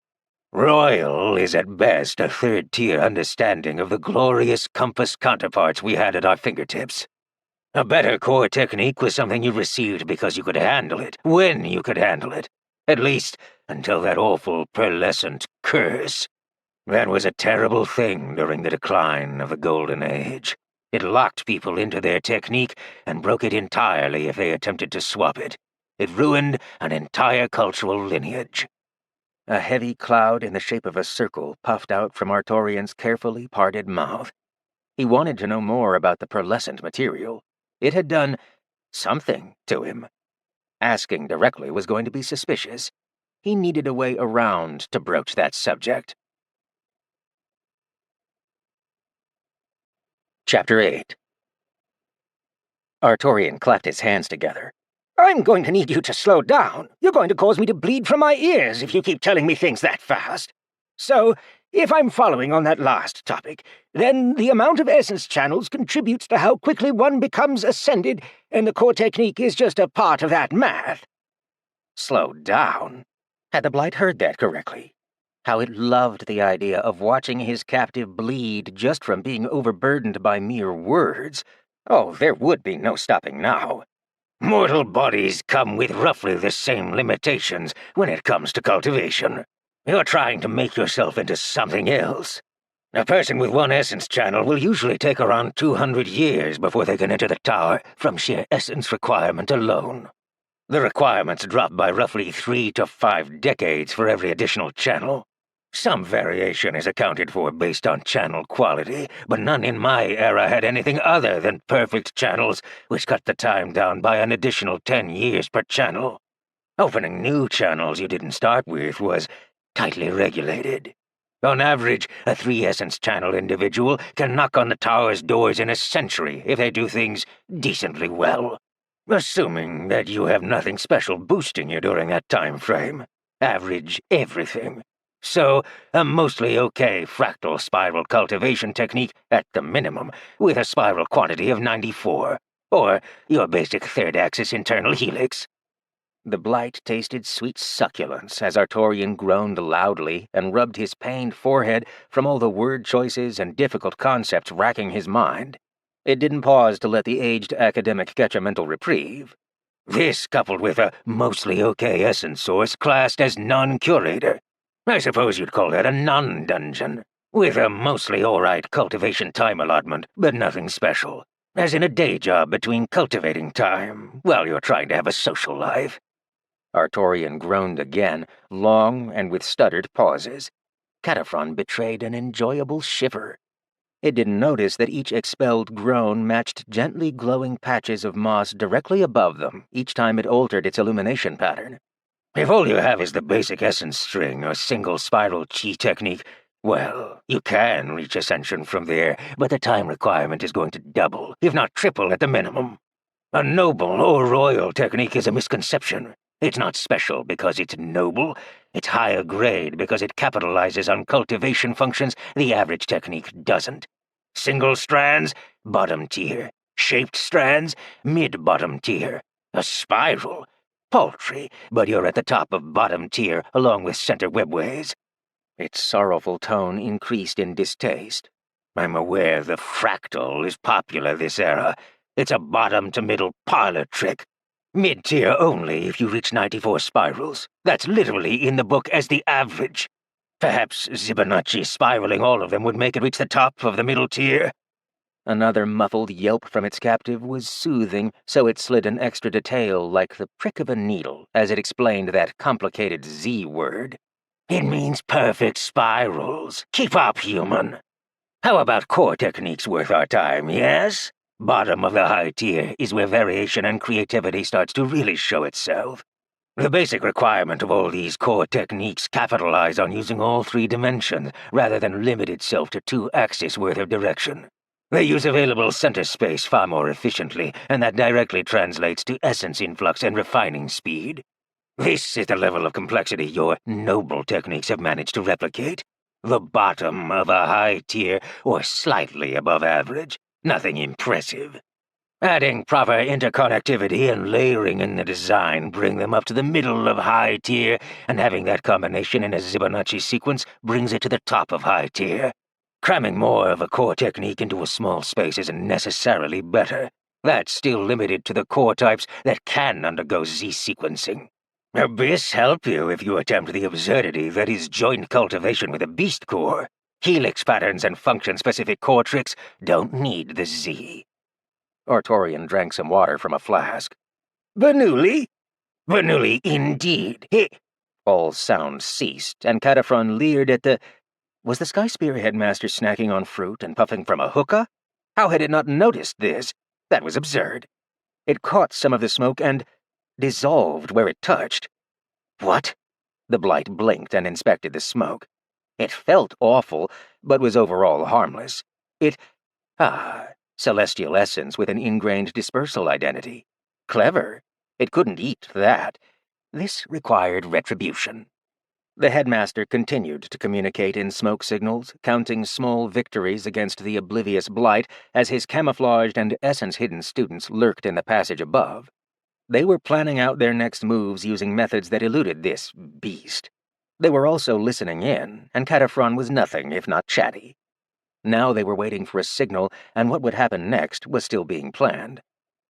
Royal is at best a third-tier understanding of the glorious compass counterparts we had at our fingertips. A better core technique was something you received because you could handle it, when you could handle it. At least, until that awful pearlescent curse. That was a terrible thing during the decline of the Golden Age. It locked people into their technique and broke it entirely if they attempted to swap it. It ruined an entire cultural lineage. A heavy cloud in the shape of a circle puffed out from Artorian's carefully parted mouth. He wanted to know more about the pearlescent material. It had done something to him. Asking directly was going to be suspicious. He needed a way around to broach that subject. Chapter 8. Artorian clapped his hands together. I'm going to need you to slow down. You're going to cause me to bleed from my ears if you keep telling me things that fast. So, if I'm following on that last topic, then the amount of essence channels contributes to how quickly one becomes ascended, and the core technique is just a part of that math. Slow down? Had the Blight heard that correctly? How it loved the idea of watching his captive bleed just from being overburdened by mere words. Oh, there would be no stopping now. Mortal bodies come with roughly the same limitations when it comes to cultivation. You're trying to make yourself into something else. A person with one essence channel will usually take around 200 years before they can enter the tower from sheer essence requirement alone. The requirements drop by roughly 3 to 5 decades for every additional channel. Some variation is accounted for based on channel quality, but none in my era had anything other than perfect channels, which cut the time down by an additional 10 years per channel. Opening new channels you didn't start with was tightly regulated. On average, a 3-essence channel individual can knock on the tower's doors in a century if they do things decently well. Assuming that you have nothing special boosting you during that time frame. Average everything. So, a mostly okay fractal spiral cultivation technique at the minimum, with a spiral quantity of 94, or your basic third-axis internal helix. The Blight tasted sweet succulence as Artorian groaned loudly and rubbed his pained forehead from all the word choices and difficult concepts racking his mind. It didn't pause to let the aged academic catch a mental reprieve. This coupled with a mostly okay essence source classed as non-curator. I suppose you'd call that a non-dungeon, with a mostly alright cultivation time allotment, but nothing special. as in a day job between cultivating time, while you're trying to have a social life." Artorian groaned again, long and with stuttered pauses. Cataphren betrayed an enjoyable shiver. It didn't notice that each expelled groan matched gently glowing patches of moss directly above them each time it altered its illumination pattern. "If all you have is the basic essence string or single spiral chi technique, well, you can reach ascension from there, but the time requirement is going to double, if not triple at the minimum. A noble or royal technique is a misconception. It's not special because it's noble. It's higher grade because it capitalizes on cultivation functions the average technique doesn't. Single strands, bottom tier. Shaped strands, mid-bottom tier. A spiral, paltry, but you're at the top of bottom tier along with center webways." Its sorrowful tone increased in distaste. "I'm aware the fractal is popular this era. It's a bottom-to-middle parlor trick. Mid-tier only if you reach 94 spirals. That's literally in the book as the average. Perhaps Zibanachi spiraling all of them would make it reach the top of the middle tier." Another muffled yelp from its captive was soothing, so it slid an extra detail like the prick of a needle as it explained that complicated Z word. "It means perfect spirals. Keep up, human. How about core techniques worth our time, yes? Bottom of the high tier is where variation and creativity starts to really show itself. The basic requirement of all these core techniques capitalize on using all 3 dimensions rather than limit itself to 2-axis worth of direction. They use available center space far more efficiently, and that directly translates to essence influx and refining speed. This is the level of complexity your noble techniques have managed to replicate. The bottom of a high tier, or slightly above average. Nothing impressive. Adding proper interconnectivity and layering in the design bring them up to the middle of high tier, and having that combination in a Zibanachi sequence brings it to the top of high tier. Cramming more of a core technique into a small space isn't necessarily better. That's still limited to the core types that can undergo Z-sequencing. Abyss help you if you attempt the absurdity that is joint cultivation with a beast core. Helix patterns and function-specific core tricks don't need the Z." Artorian drank some water from a flask. "Bernoulli? Bernoulli indeed. All sound ceased, and Cataphren leered at the... Was the Sky Spear Headmaster snacking on fruit and puffing from a hookah? How had it not noticed this? That was absurd. It caught some of the smoke and dissolved where it touched. What? The Blight blinked and inspected the smoke. It felt awful, but was overall harmless. Celestial essence with an ingrained dispersal identity. Clever. It couldn't eat that. This required retribution. The Headmaster continued to communicate in smoke signals, counting small victories against the oblivious Blight as his camouflaged and essence-hidden students lurked in the passage above. They were planning out their next moves using methods that eluded this beast. They were also listening in, and Cataphren was nothing if not chatty. Now they were waiting for a signal, and what would happen next was still being planned.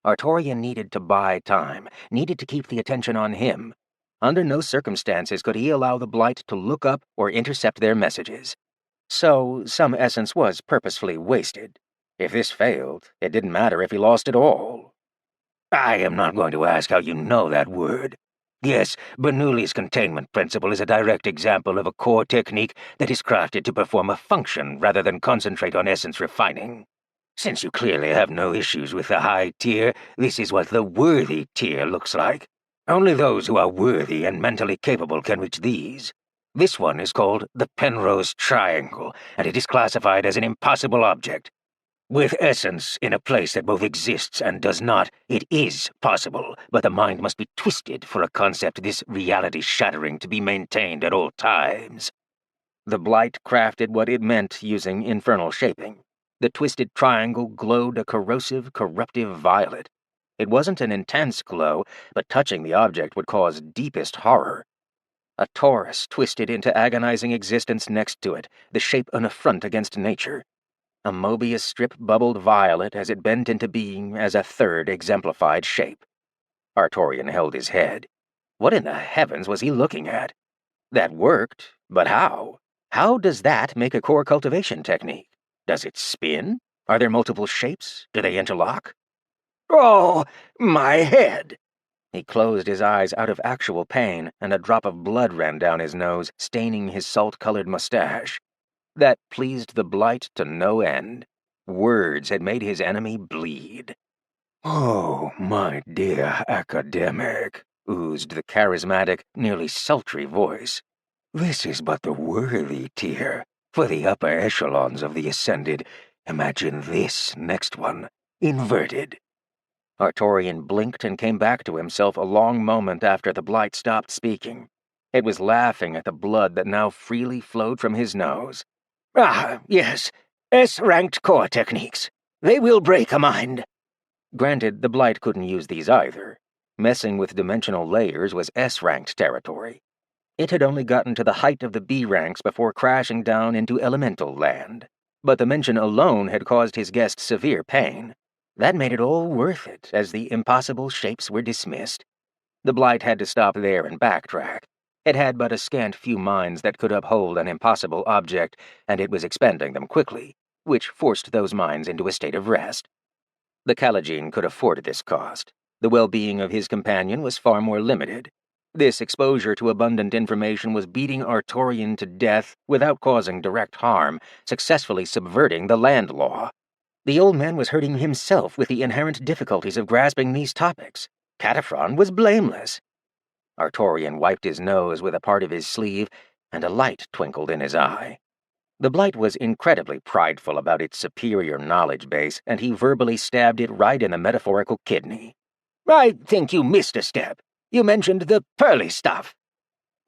Artorian needed to buy time, needed to keep the attention on him. Under no circumstances could he allow the Blight to look up or intercept their messages. So some essence was purposefully wasted. If this failed, it didn't matter if he lost it all. "I am not going to ask how you know that word. Yes, Bernoulli's containment principle is a direct example of a core technique that is crafted to perform a function rather than concentrate on essence refining. Since you clearly have no issues with the high tier, this is what the worthy tier looks like. Only those who are worthy and mentally capable can reach these. This one is called the Penrose Triangle, and it is classified as an impossible object. With essence in a place that both exists and does not, it is possible, but the mind must be twisted for a concept this reality-shattering to be maintained at all times." The Blight crafted what it meant using infernal shaping. The twisted triangle glowed a corrosive, corruptive violet. It wasn't an intense glow, but touching the object would cause deepest horror. A torus twisted into agonizing existence next to it, the shape an affront against nature. A Mobius strip bubbled violet as it bent into being as a third exemplified shape. Artorian held his head. What in the heavens was he looking at? That worked, but how? How does that make a core cultivation technique? Does it spin? Are there multiple shapes? Do they interlock? Oh, my head! He closed his eyes out of actual pain, and a drop of blood ran down his nose, staining his salt-colored mustache. That pleased the Blight to no end. Words had made his enemy bleed. "Oh, my dear academic," oozed the charismatic, nearly sultry voice. "This is but the worthy tier. For the upper echelons of the Ascended, imagine this next one, inverted." Artorian blinked and came back to himself a long moment after the Blight stopped speaking. It was laughing at the blood that now freely flowed from his nose. Ah, yes. S-ranked core techniques. They will break a mind. Granted, the Blight couldn't use these either. Messing with dimensional layers was S-ranked territory. It had only gotten to the height of the B ranks before crashing down into elemental land. But the mention alone had caused his guest severe pain. That made it all worth it, as the impossible shapes were dismissed. The Blight had to stop there and backtrack. It had but a scant few minds that could uphold an impossible object, and it was expending them quickly, which forced those minds into a state of rest. The Kalecgene could afford this cost. The well-being of his companion was far more limited. This exposure to abundant information was beating Artorian to death without causing direct harm, successfully subverting the land law. The old man was hurting himself with the inherent difficulties of grasping these topics. Cataphren was blameless. Artorian wiped his nose with a part of his sleeve, and a light twinkled in his eye. The Blight was incredibly prideful about its superior knowledge base, and he verbally stabbed it right in the metaphorical kidney. "I think you missed a step. You mentioned the pearly stuff."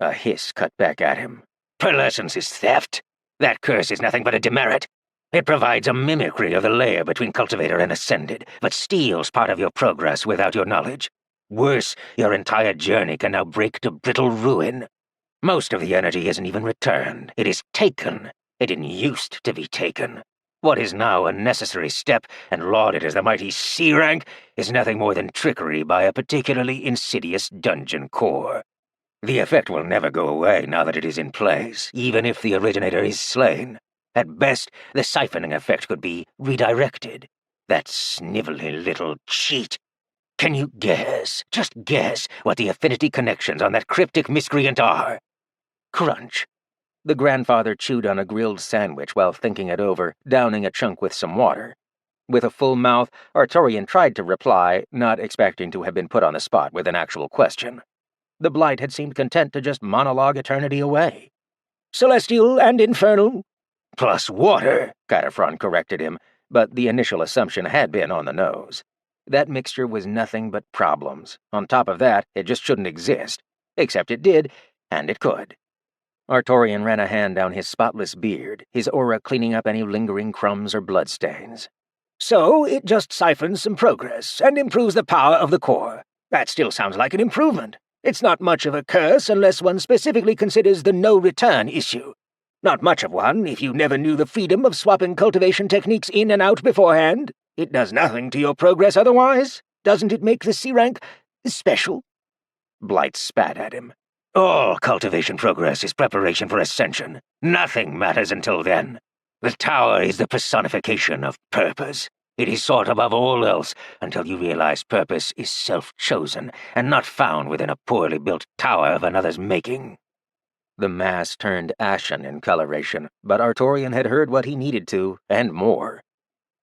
A hiss cut back at him. "Pearlescence is theft. That curse is nothing but a demerit. It provides a mimicry of the layer between Cultivator and Ascended, but steals part of your progress without your knowledge. Worse, your entire journey can now break to brittle ruin. Most of the energy isn't even returned. It is taken. It didn't used to be taken. What is now a necessary step and lauded as the mighty C rank is nothing more than trickery by a particularly insidious dungeon core. The effect will never go away now that it is in place, even if the originator is slain. At best, the siphoning effect could be redirected. That snivelly little cheat. Can you guess, just guess, what the affinity connections on that cryptic miscreant are?" Crunch. The grandfather chewed on a grilled sandwich while thinking it over, downing a chunk with some water. With a full mouth, Artorian tried to reply, not expecting to have been put on the spot with an actual question. The Blight had seemed content to just monologue eternity away. "Celestial and infernal." "Plus water," Cataphren corrected him, but the initial assumption had been on the nose. That mixture was nothing but problems. On top of that, it just shouldn't exist. Except it did, and it could. Artorian ran a hand down his spotless beard, his aura cleaning up any lingering crumbs or bloodstains. "So it just siphons some progress and improves the power of the core. That still sounds like an improvement. It's not much of a curse unless one specifically considers the no-return issue. Not much of one if you never knew the freedom of swapping cultivation techniques in and out beforehand. It does nothing to your progress otherwise. Doesn't it make the C rank special?" Blight spat at him. "All cultivation progress is preparation for ascension. Nothing matters until then. The tower is the personification of purpose. It is sought above all else until you realize purpose is self-chosen and not found within a poorly built tower of another's making." The mass turned ashen in coloration, but Artorian had heard what he needed to, and more.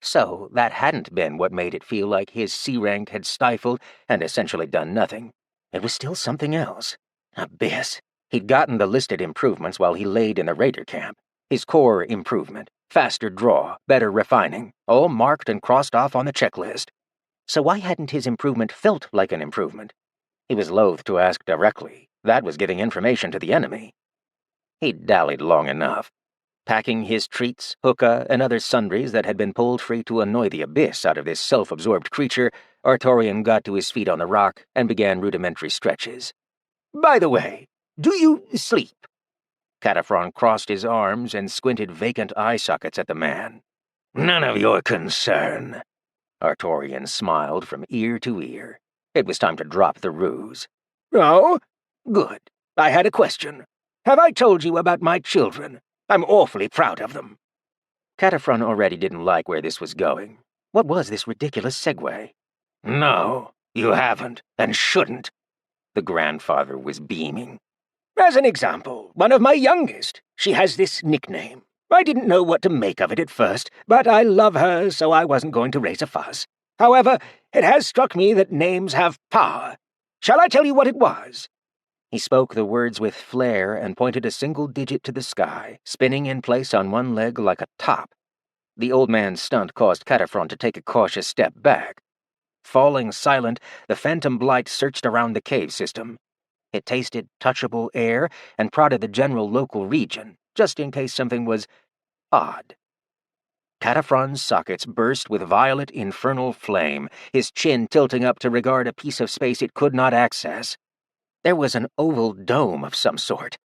So that hadn't been what made it feel like his C rank had stifled and essentially done nothing. It was still something else. Abyss. He'd gotten the listed improvements while he laid in the raider camp. His core improvement, faster draw, better refining, all marked and crossed off on the checklist. So why hadn't his improvement felt like an improvement? He was loath to ask directly. That was giving information to the enemy. He'd dallied long enough. Packing his treats, hookah, and other sundries that had been pulled free to annoy the abyss out of this self-absorbed creature, Artorian got to his feet on the rock and began rudimentary stretches. "By the way, do you sleep?" Cataphren crossed his arms and squinted vacant eye sockets at the man. "None of your concern." Artorian smiled from ear to ear. It was time to drop the ruse. "Oh? Good. I had a question. Have I told you about my children? I'm awfully proud of them." Cataphren already didn't like where this was going. What was this ridiculous segue? No, you haven't, and shouldn't. The grandfather was beaming. As an example, one of my youngest. She has this nickname. I didn't know what to make of it at first, but I love her, so I wasn't going to raise a fuss. However, it has struck me that names have power. Shall I tell you what it was? He spoke the words with flair and pointed a single digit to the sky, spinning in place on one leg like a top. The old man's stunt caused Cataphren to take a cautious step back. Falling silent, the phantom blight searched around the cave system. It tasted touchable air and prodded the general local region, just in case something was odd. Cataphron's sockets burst with violet infernal flame, his chin tilting up to regard a piece of space it could not access. There was an oval dome of some sort.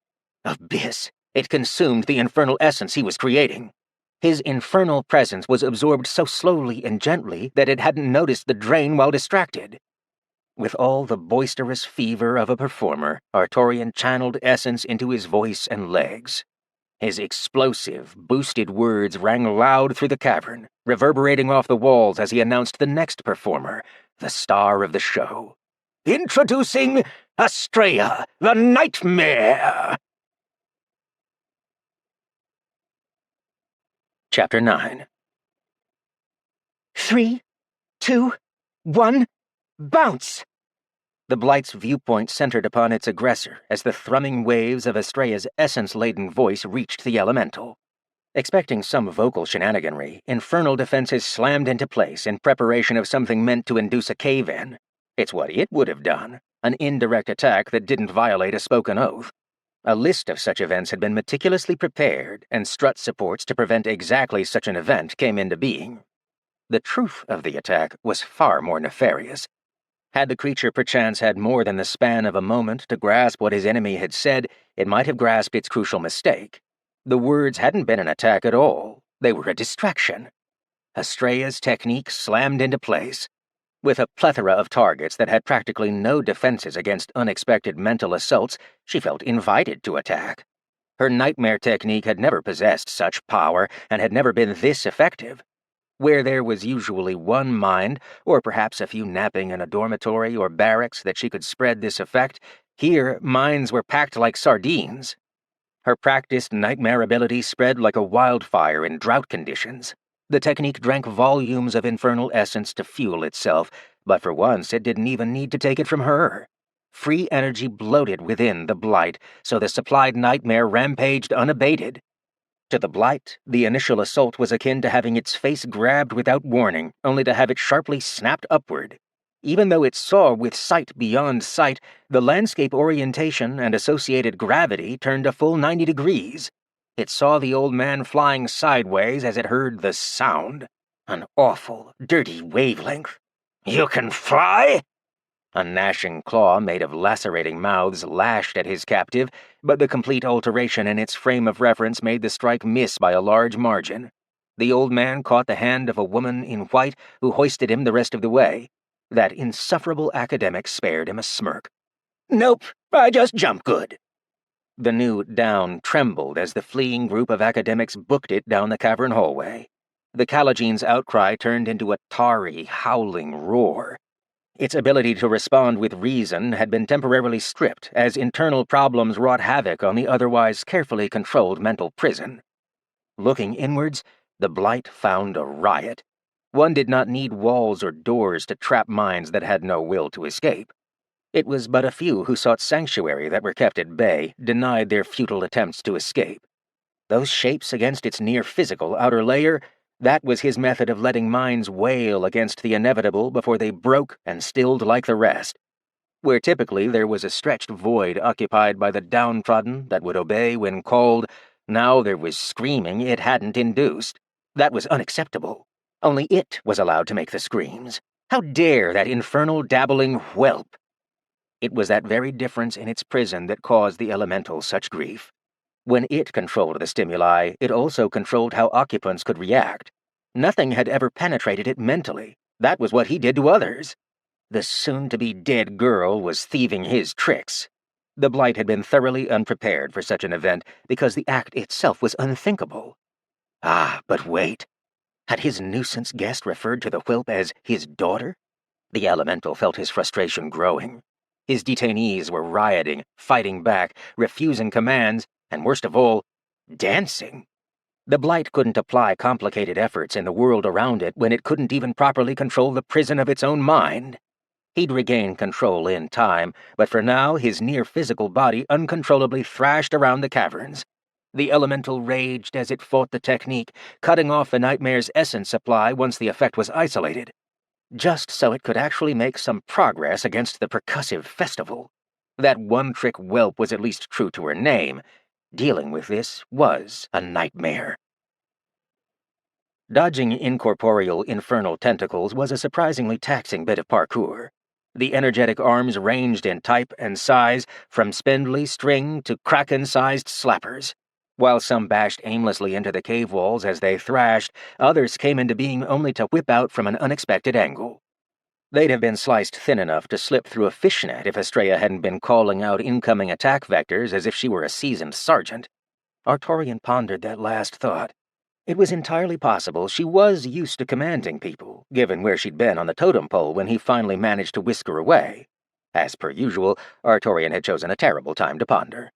Abyss. It consumed the infernal essence he was creating. His infernal presence was absorbed so slowly and gently that it hadn't noticed the drain while distracted. With all the boisterous fever of a performer, Artorian channeled essence into his voice and legs. His explosive, boosted words rang loud through the cavern, reverberating off the walls as he announced the next performer, the star of the show. Introducing Astraea, the Nightmare! Chapter 9. 3, 2, 1, bounce! The Blight's viewpoint centered upon its aggressor as the thrumming waves of Astraea's essence-laden voice reached the elemental. Expecting some vocal shenaniganry, infernal defenses slammed into place in preparation of something meant to induce a cave-in. It's what it would have done, an indirect attack that didn't violate a spoken oath. A list of such events had been meticulously prepared, and strut supports to prevent exactly such an event came into being. The truth of the attack was far more nefarious. Had the creature perchance had more than the span of a moment to grasp what his enemy had said, it might have grasped its crucial mistake. The words hadn't been an attack at all. They were a distraction. Astraea's technique slammed into place. With a plethora of targets that had practically no defenses against unexpected mental assaults, she felt invited to attack. Her nightmare technique had never possessed such power and had never been this effective. Where there was usually one mind, or perhaps a few napping in a dormitory or barracks that she could spread this effect, here minds were packed like sardines. Her practiced nightmare ability spread like a wildfire in drought conditions. The technique drank volumes of infernal essence to fuel itself, but for once it didn't even need to take it from her. Free energy bloated within the Blight, so the supplied nightmare rampaged unabated. To the Blight, the initial assault was akin to having its face grabbed without warning, only to have it sharply snapped upward. Even though it saw with sight beyond sight, the landscape orientation and associated gravity turned a full 90 degrees. It saw the old man flying sideways as it heard the sound. An awful, dirty wavelength. "You can fly?" A gnashing claw made of lacerating mouths lashed at his captive, but the complete alteration in its frame of reference made the strike miss by a large margin. The old man caught the hand of a woman in white who hoisted him the rest of the way. That insufferable academic spared him a smirk. "Nope, I just jump good." The new down trembled as the fleeing group of academics booked it down the cavern hallway. The Calagene's outcry turned into a tarry, howling roar. Its ability to respond with reason had been temporarily stripped as internal problems wrought havoc on the otherwise carefully controlled mental prison. Looking inwards, the Blight found a riot. One did not need walls or doors to trap minds that had no will to escape. It was but a few who sought sanctuary that were kept at bay, denied their futile attempts to escape. Those shapes against its near-physical outer layer, that was his method of letting minds wail against the inevitable before they broke and stilled like the rest. Where typically there was a stretched void occupied by the downtrodden that would obey when called, now there was screaming it hadn't induced. That was unacceptable. Only it was allowed to make the screams. How dare that infernal dabbling whelp? It was that very difference in its prison that caused the elemental such grief. When it controlled the stimuli, it also controlled how occupants could react. Nothing had ever penetrated it mentally. That was what he did to others. The soon-to-be-dead girl was thieving his tricks. The Blight had been thoroughly unprepared for such an event because the act itself was unthinkable. Ah, but wait. Had his nuisance guest referred to the whelp as his daughter? The elemental felt his frustration growing. His detainees were rioting, fighting back, refusing commands, and worst of all, dancing. The Blight couldn't apply complicated efforts in the world around it when it couldn't even properly control the prison of its own mind. He'd regain control in time, but for now his near-physical body uncontrollably thrashed around the caverns. The elemental raged as it fought the technique, cutting off the nightmare's essence supply once the effect was isolated, just so it could actually make some progress against the percussive festival. That one-trick whelp was at least true to her name. Dealing with this was a nightmare. Dodging incorporeal infernal tentacles was a surprisingly taxing bit of parkour. The energetic arms ranged in type and size, from spindly string to kraken-sized slappers. While some bashed aimlessly into the cave walls as they thrashed, others came into being only to whip out from an unexpected angle. They'd have been sliced thin enough to slip through a fishnet if Estrella hadn't been calling out incoming attack vectors as if she were a seasoned sergeant. Artorian pondered that last thought. It was entirely possible she was used to commanding people, given where she'd been on the totem pole when he finally managed to whisk her away. As per usual, Artorian had chosen a terrible time to ponder.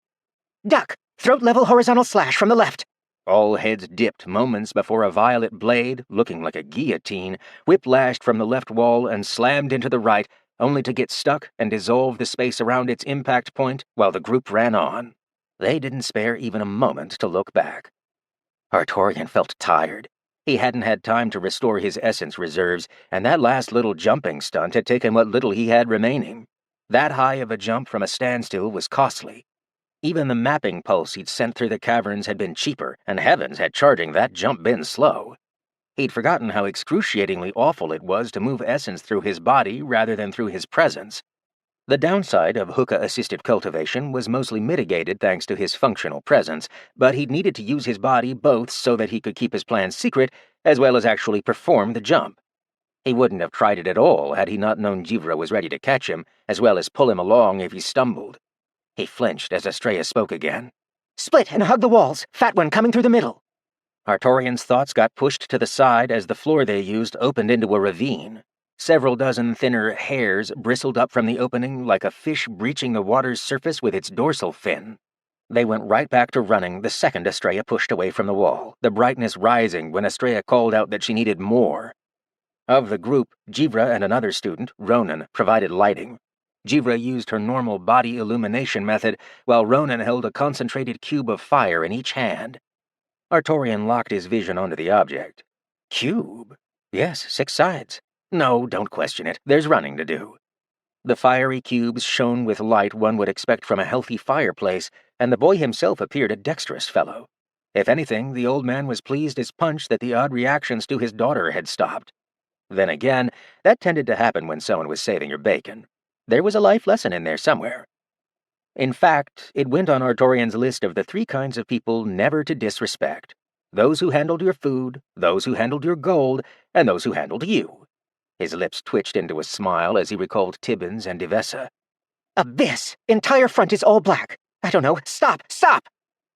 Duck! Throat-level horizontal slash from the left! All heads dipped moments before a violet blade, looking like a guillotine, whiplashed from the left wall and slammed into the right, only to get stuck and dissolve the space around its impact point while the group ran on. They didn't spare even a moment to look back. Artorian felt tired. He hadn't had time to restore his essence reserves, and that last little jumping stunt had taken what little he had remaining. That high of a jump from a standstill was costly. Even the mapping pulse he'd sent through the caverns had been cheaper, and heavens had charging that jump been slow. He'd forgotten how excruciatingly awful it was to move essence through his body rather than through his presence. The downside of hookah-assisted cultivation was mostly mitigated thanks to his functional presence, but he'd needed to use his body both so that he could keep his plans secret, as well as actually perform the jump. He wouldn't have tried it at all had he not known Jivra was ready to catch him, as well as pull him along if he stumbled. He flinched as Estrella spoke again. Split and hug the walls. Fat one coming through the middle. Artorian's thoughts got pushed to the side as the floor they used opened into a ravine. Several dozen thinner hairs bristled up from the opening like a fish breaching the water's surface with its dorsal fin. They went right back to running the second Estrella pushed away from the wall, the brightness rising when Estrella called out that she needed more. Of the group, Jivra and another student, Ronan, provided lighting. Jivra used her normal body illumination method, while Ronan held a concentrated cube of fire in each hand. Artorian locked his vision onto the object. Cube? Yes, 6 sides. No, don't question it. There's running to do. The fiery cubes shone with light one would expect from a healthy fireplace, and the boy himself appeared a dexterous fellow. If anything, the old man was pleased as punch that the odd reactions to his daughter had stopped. Then again, that tended to happen when someone was saving your bacon. There was a life lesson in there somewhere. In fact, it went on Artorian's list of the 3 kinds of people never to disrespect. Those who handled your food, those who handled your gold, and those who handled you. His lips twitched into a smile as he recalled Tibbins and Devessa. Abyss! Entire front is all black. I don't know. Stop! Stop!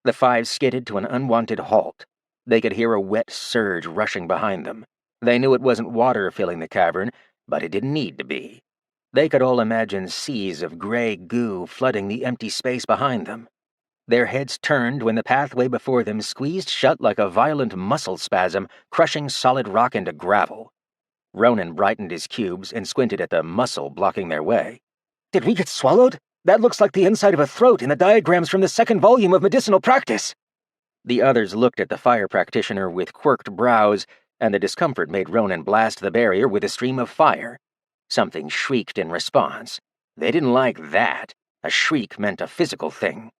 The 5 skidded to an unwanted halt. They could hear a wet surge rushing behind them. They knew it wasn't water filling the cavern, but it didn't need to be. They could all imagine seas of gray goo flooding the empty space behind them. Their heads turned when the pathway before them squeezed shut like a violent muscle spasm, crushing solid rock into gravel. Ronan brightened his cubes and squinted at the muscle blocking their way. Did we get swallowed? That looks like the inside of a throat in the diagrams from the 2nd volume of Medicinal Practice. The others looked at the fire practitioner with quirked brows, and the discomfort made Ronan blast the barrier with a stream of fire. Something shrieked in response. They didn't like that. A shriek meant a physical thing.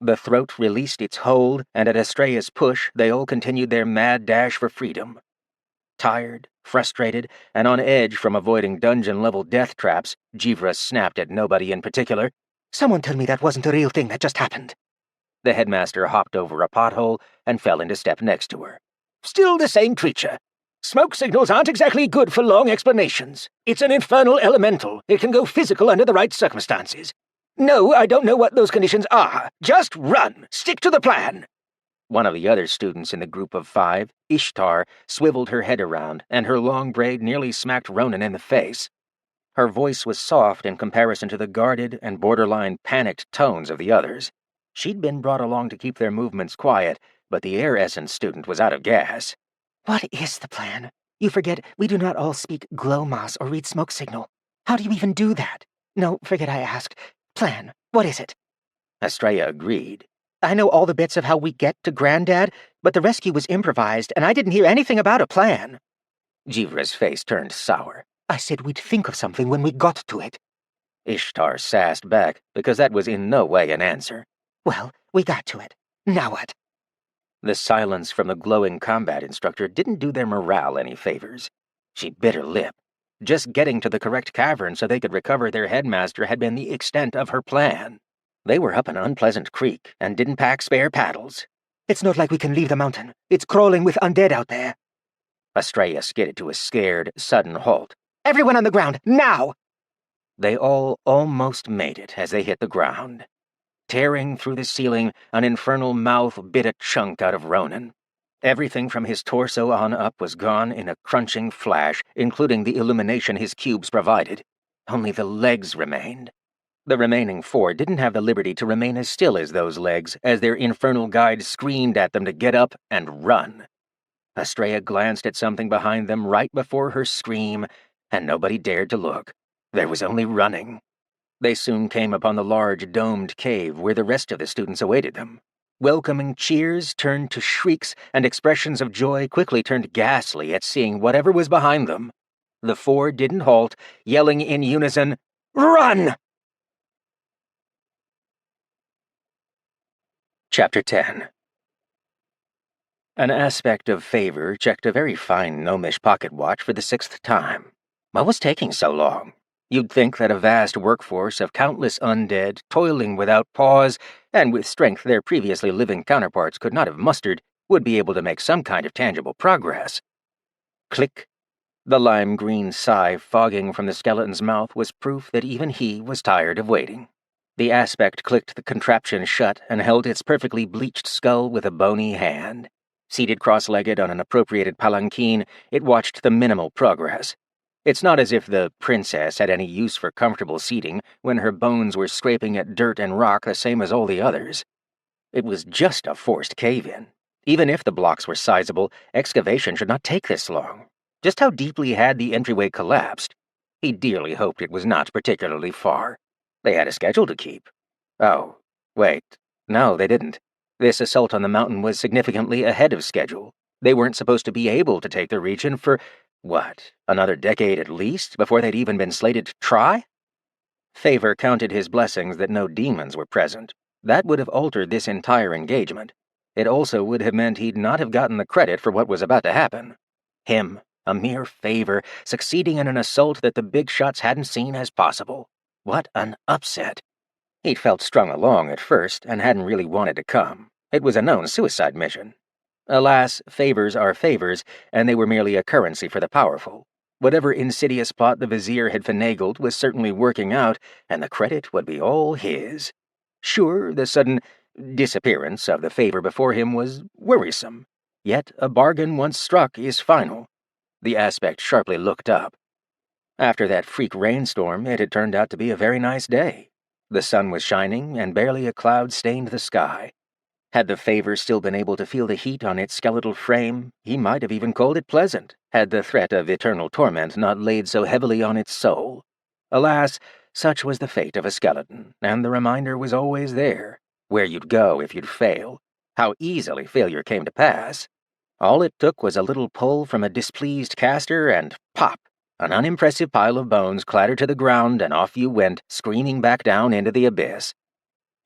The throat released its hold, and at Estrella's push, they all continued their mad dash for freedom. Tired, frustrated, and on edge from avoiding dungeon-level death traps, Jivra snapped at nobody in particular. Someone tell me that wasn't a real thing that just happened. The headmaster hopped over a pothole and fell into step next to her. Still the same creature. Smoke signals aren't exactly good for long explanations. It's an infernal elemental. It can go physical under the right circumstances. No, I don't know what those conditions are. Just run. Stick to the plan. One of the other students in the group of 5, Ishtar, swiveled her head around, and her long braid nearly smacked Ronan in the face. Her voice was soft in comparison to the guarded and borderline panicked tones of the others. She'd been brought along to keep their movements quiet, but the air essence student was out of gas. What is the plan? You forget we do not all speak glow moss or read smoke signal. How do you even do that? No, forget I asked. Plan, what is it? Estrella agreed. I know all the bits of how we get to Granddad, but the rescue was improvised, and I didn't hear anything about a plan. Jivra's face turned sour. I said we'd think of something when we got to it. Ishtar sassed back, because that was in no way an answer. Well, we got to it. Now what? The silence from the glowing combat instructor didn't do their morale any favors. She bit her lip. Just getting to the correct cavern so they could recover their headmaster had been the extent of her plan. They were up an unpleasant creek and didn't pack spare paddles. It's not like we can leave the mountain. It's crawling with undead out there. Estrella skidded to a scared, sudden halt. Everyone on the ground, now! They all almost made it as they hit the ground. Tearing through the ceiling, an infernal mouth bit a chunk out of Ronan. Everything from his torso on up was gone in a crunching flash, including the illumination his cubes provided. Only the legs remained. The remaining 4 didn't have the liberty to remain as still as those legs as their infernal guide screamed at them to get up and run. Estrella glanced at something behind them right before her scream, and nobody dared to look. There was only running. They soon came upon the large domed cave where the rest of the students awaited them. Welcoming cheers turned to shrieks, and expressions of joy quickly turned ghastly at seeing whatever was behind them. The 4 didn't halt, yelling in unison, "Run!" Chapter 10. An aspect of favor checked a very fine gnomish pocket watch for the 6th time. What was taking so long? You'd think that a vast workforce of countless undead, toiling without pause, and with strength their previously living counterparts could not have mustered, would be able to make some kind of tangible progress. Click. The lime-green sigh fogging from the skeleton's mouth was proof that even he was tired of waiting. The aspect clicked the contraption shut and held its perfectly bleached skull with a bony hand. Seated cross-legged on an appropriated palanquin, it watched the minimal progress. It's not as if the princess had any use for comfortable seating when her bones were scraping at dirt and rock the same as all the others. It was just a forced cave-in. Even if the blocks were sizable, excavation should not take this long. Just how deeply had the entryway collapsed? He dearly hoped it was not particularly far. They had a schedule to keep. Oh, wait. No, they didn't. This assault on the mountain was significantly ahead of schedule. They weren't supposed to be able to take the region for, what, another decade at least, before they'd even been slated to try? Favor counted his blessings that no demons were present. That would have altered this entire engagement. It also would have meant he'd not have gotten the credit for what was about to happen. Him, a mere favor, succeeding in an assault that the big shots hadn't seen as possible. What an upset. He'd felt strung along at first and hadn't really wanted to come. It was a known suicide mission. Alas, favors are favors, and they were merely a currency for the powerful. Whatever insidious plot the vizier had finagled was certainly working out, and the credit would be all his. Sure, the sudden disappearance of the favor before him was worrisome. Yet a bargain once struck is final. The aspect sharply looked up. After that freak rainstorm, it had turned out to be a very nice day. The sun was shining, and barely a cloud stained the sky. Had the favor still been able to feel the heat on its skeletal frame, he might have even called it pleasant, had the threat of eternal torment not laid so heavily on its soul. Alas, such was the fate of a skeleton, and the reminder was always there, where you'd go if you'd fail, how easily failure came to pass. All it took was a little pull from a displeased caster, and pop! An unimpressive pile of bones clattered to the ground, and off you went, screaming back down into the abyss.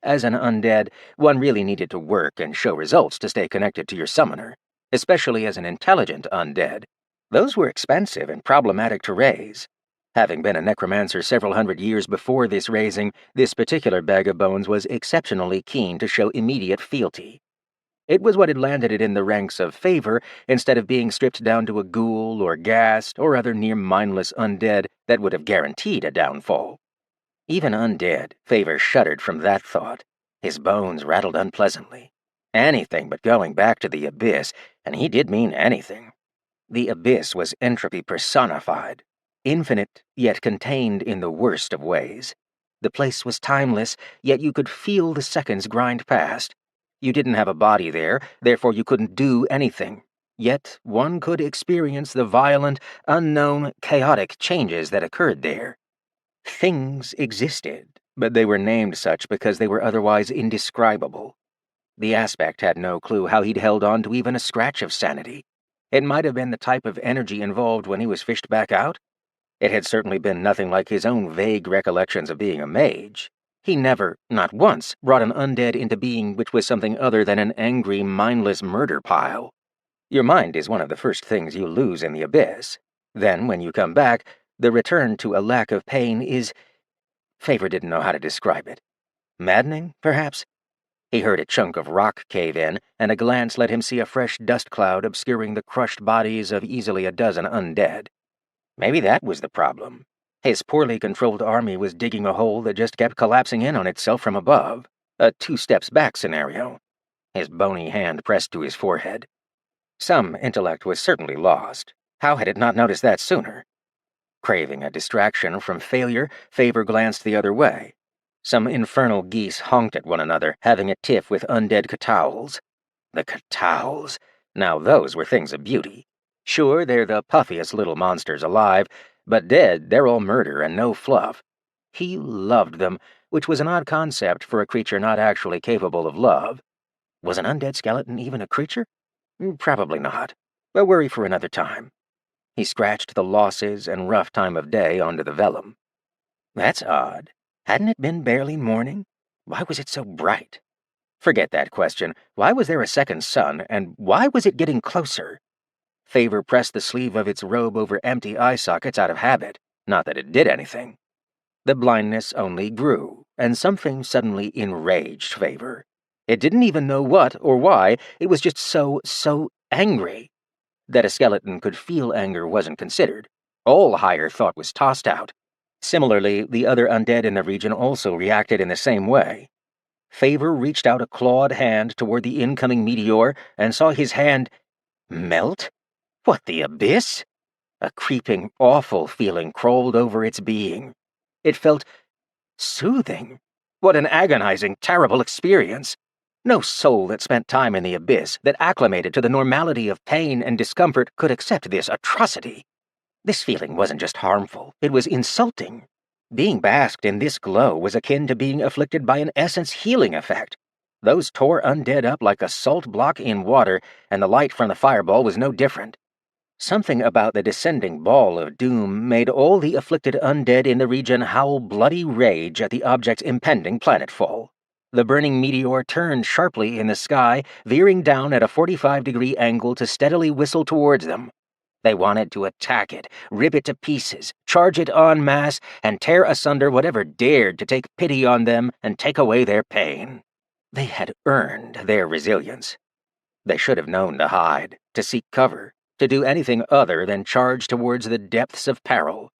As an undead, one really needed to work and show results to stay connected to your summoner, especially as an intelligent undead. Those were expensive and problematic to raise. Having been a necromancer several hundred years before this raising, this particular bag of bones was exceptionally keen to show immediate fealty. It was what had landed it in the ranks of favor instead of being stripped down to a ghoul or ghast or other near-mindless undead that would have guaranteed a downfall. Even undead, Favor shuddered from that thought. His bones rattled unpleasantly. Anything but going back to the abyss, and he did mean anything. The abyss was entropy personified, infinite yet contained in the worst of ways. The place was timeless, yet you could feel the seconds grind past. You didn't have a body there, therefore you couldn't do anything. Yet one could experience the violent, unknown, chaotic changes that occurred there. Things existed, but they were named such because they were otherwise indescribable. The aspect had no clue how he'd held on to even a scratch of sanity. It might have been the type of energy involved when he was fished back out. It had certainly been nothing like his own vague recollections of being a mage. He never, not once, brought an undead into being which was something other than an angry, mindless murder pile. Your mind is one of the first things you lose in the abyss. Then, when you come back, the return to a lack of pain is— Favor didn't know how to describe it. Maddening, perhaps? He heard a chunk of rock cave in, and a glance let him see a fresh dust cloud obscuring the crushed bodies of easily a dozen undead. Maybe that was the problem. His poorly controlled army was digging a hole that just kept collapsing in on itself from above. A two-steps-back scenario. His bony hand pressed to his forehead. Some intellect was certainly lost. How had it not noticed that sooner? Craving a distraction from failure, Favor glanced the other way. Some infernal geese honked at one another, having a tiff with undead catowls. The catowls. Now those were things of beauty. Sure, they're the puffiest little monsters alive, but dead, they're all murder and no fluff. He loved them, which was an odd concept for a creature not actually capable of love. Was an undead skeleton even a creature? Probably not. A worry for another time. He scratched the losses and rough time of day onto the vellum. That's odd. Hadn't it been barely morning? Why was it so bright? Forget that question. Why was there a second sun, and why was it getting closer? Favor pressed the sleeve of its robe over empty eye sockets out of habit, not that it did anything. The blindness only grew, and something suddenly enraged Favor. It didn't even know what or why, it was just so angry. That a skeleton could feel anger wasn't considered. All higher thought was tossed out. Similarly, the other undead in the region also reacted in the same way. Favor reached out a clawed hand toward the incoming meteor and saw his hand melt? What, the abyss? A creeping, awful feeling crawled over its being. It felt soothing. What an agonizing, terrible experience. No soul that spent time in the abyss, that acclimated to the normality of pain and discomfort, could accept this atrocity. This feeling wasn't just harmful, it was insulting. Being basked in this glow was akin to being afflicted by an essence healing effect. Those tore undead up like a salt block in water, and the light from the fireball was no different. Something about the descending ball of doom made all the afflicted undead in the region howl bloody rage at the object's impending planetfall. The burning meteor turned sharply in the sky, veering down at a 45-degree angle to steadily whistle towards them. They wanted to attack it, rip it to pieces, charge it en masse, and tear asunder whatever dared to take pity on them and take away their pain. They had earned their resilience. They should have known to hide, to seek cover, to do anything other than charge towards the depths of peril.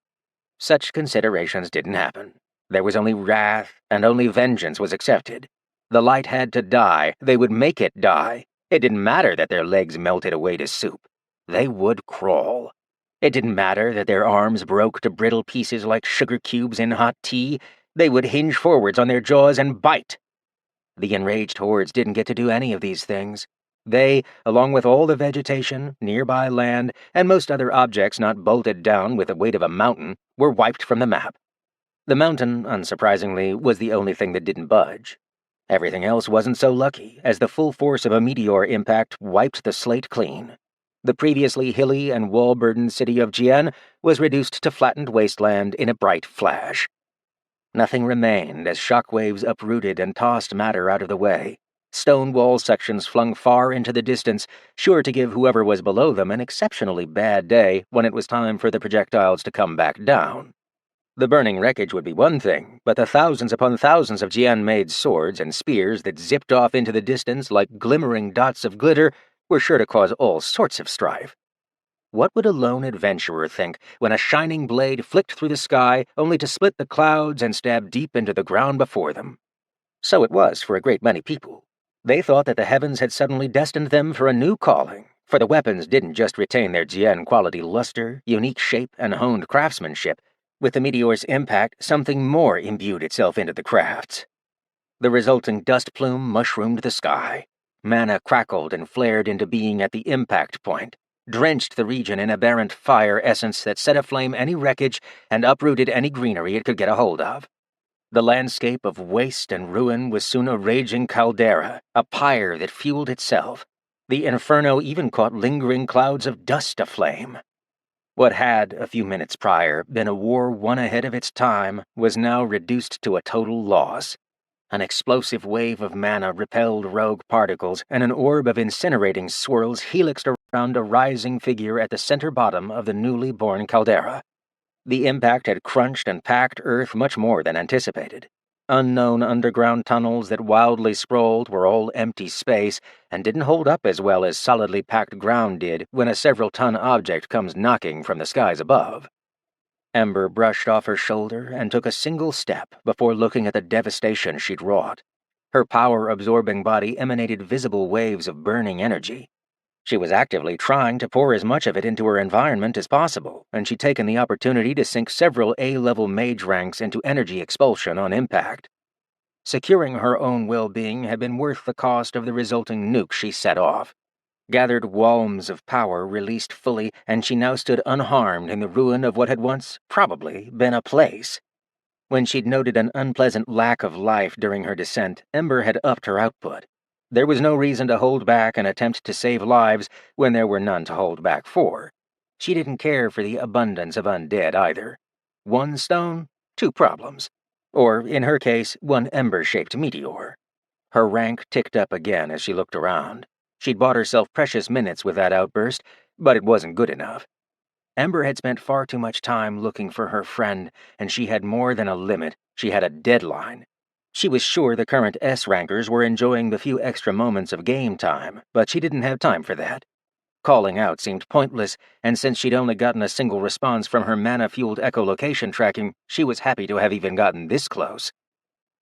Such considerations didn't happen. There was only wrath, and only vengeance was accepted. The light had to die. They would make it die. It didn't matter that their legs melted away to soup. They would crawl. It didn't matter that their arms broke to brittle pieces like sugar cubes in hot tea. They would hinge forwards on their jaws and bite. The enraged hordes didn't get to do any of these things. They, along with all the vegetation, nearby land, and most other objects not bolted down with the weight of a mountain, were wiped from the map. The mountain, unsurprisingly, was the only thing that didn't budge. Everything else wasn't so lucky, as the full force of a meteor impact wiped the slate clean. The previously hilly and wall-burdened city of Jian was reduced to flattened wasteland in a bright flash. Nothing remained as shockwaves uprooted and tossed matter out of the way. Stone wall sections flung far into the distance, sure to give whoever was below them an exceptionally bad day when it was time for the projectiles to come back down. The burning wreckage would be one thing, but the thousands upon thousands of Jian-made swords and spears that zipped off into the distance like glimmering dots of glitter were sure to cause all sorts of strife. What would a lone adventurer think when a shining blade flicked through the sky only to split the clouds and stab deep into the ground before them? So it was for a great many people. They thought that the heavens had suddenly destined them for a new calling, for the weapons didn't just retain their Jian-quality luster, unique shape, and honed craftsmanship. With the meteor's impact, something more imbued itself into the crafts. The resulting dust plume mushroomed the sky. Mana crackled and flared into being at the impact point, drenched the region in aberrant fire essence that set aflame any wreckage and uprooted any greenery it could get a hold of. The landscape of waste and ruin was soon a raging caldera, a pyre that fueled itself. The inferno even caught lingering clouds of dust aflame. What had, a few minutes prior, been a war won ahead of its time was now reduced to a total loss. An explosive wave of mana repelled rogue particles, and an orb of incinerating swirls helixed around a rising figure at the center bottom of the newly born caldera. The impact had crunched and packed Earth much more than anticipated. Unknown underground tunnels that wildly sprawled were all empty space and didn't hold up as well as solidly packed ground did when a several-ton object comes knocking from the skies above. Ember brushed off her shoulder and took a single step before looking at the devastation she'd wrought. Her power-absorbing body emanated visible waves of burning energy. She was actively trying to pour as much of it into her environment as possible, and she'd taken the opportunity to sink several A-level mage ranks into energy expulsion on impact. Securing her own well-being had been worth the cost of the resulting nuke she set off. Gathered walms of power released fully, and she now stood unharmed in the ruin of what had once, probably, been a place. When she'd noted an unpleasant lack of life during her descent, Ember had upped her output. There was no reason to hold back and attempt to save lives when there were none to hold back for. She didn't care for the abundance of undead either. One stone, two problems. Or, in her case, one ember-shaped meteor. Her rank ticked up again as she looked around. She'd bought herself precious minutes with that outburst, but it wasn't good enough. Ember had spent far too much time looking for her friend, and she had more than a limit. She had a deadline. She was sure the current S-rankers were enjoying the few extra moments of game time, but she didn't have time for that. Calling out seemed pointless, and since she'd only gotten a single response from her mana-fueled echolocation tracking, she was happy to have even gotten this close.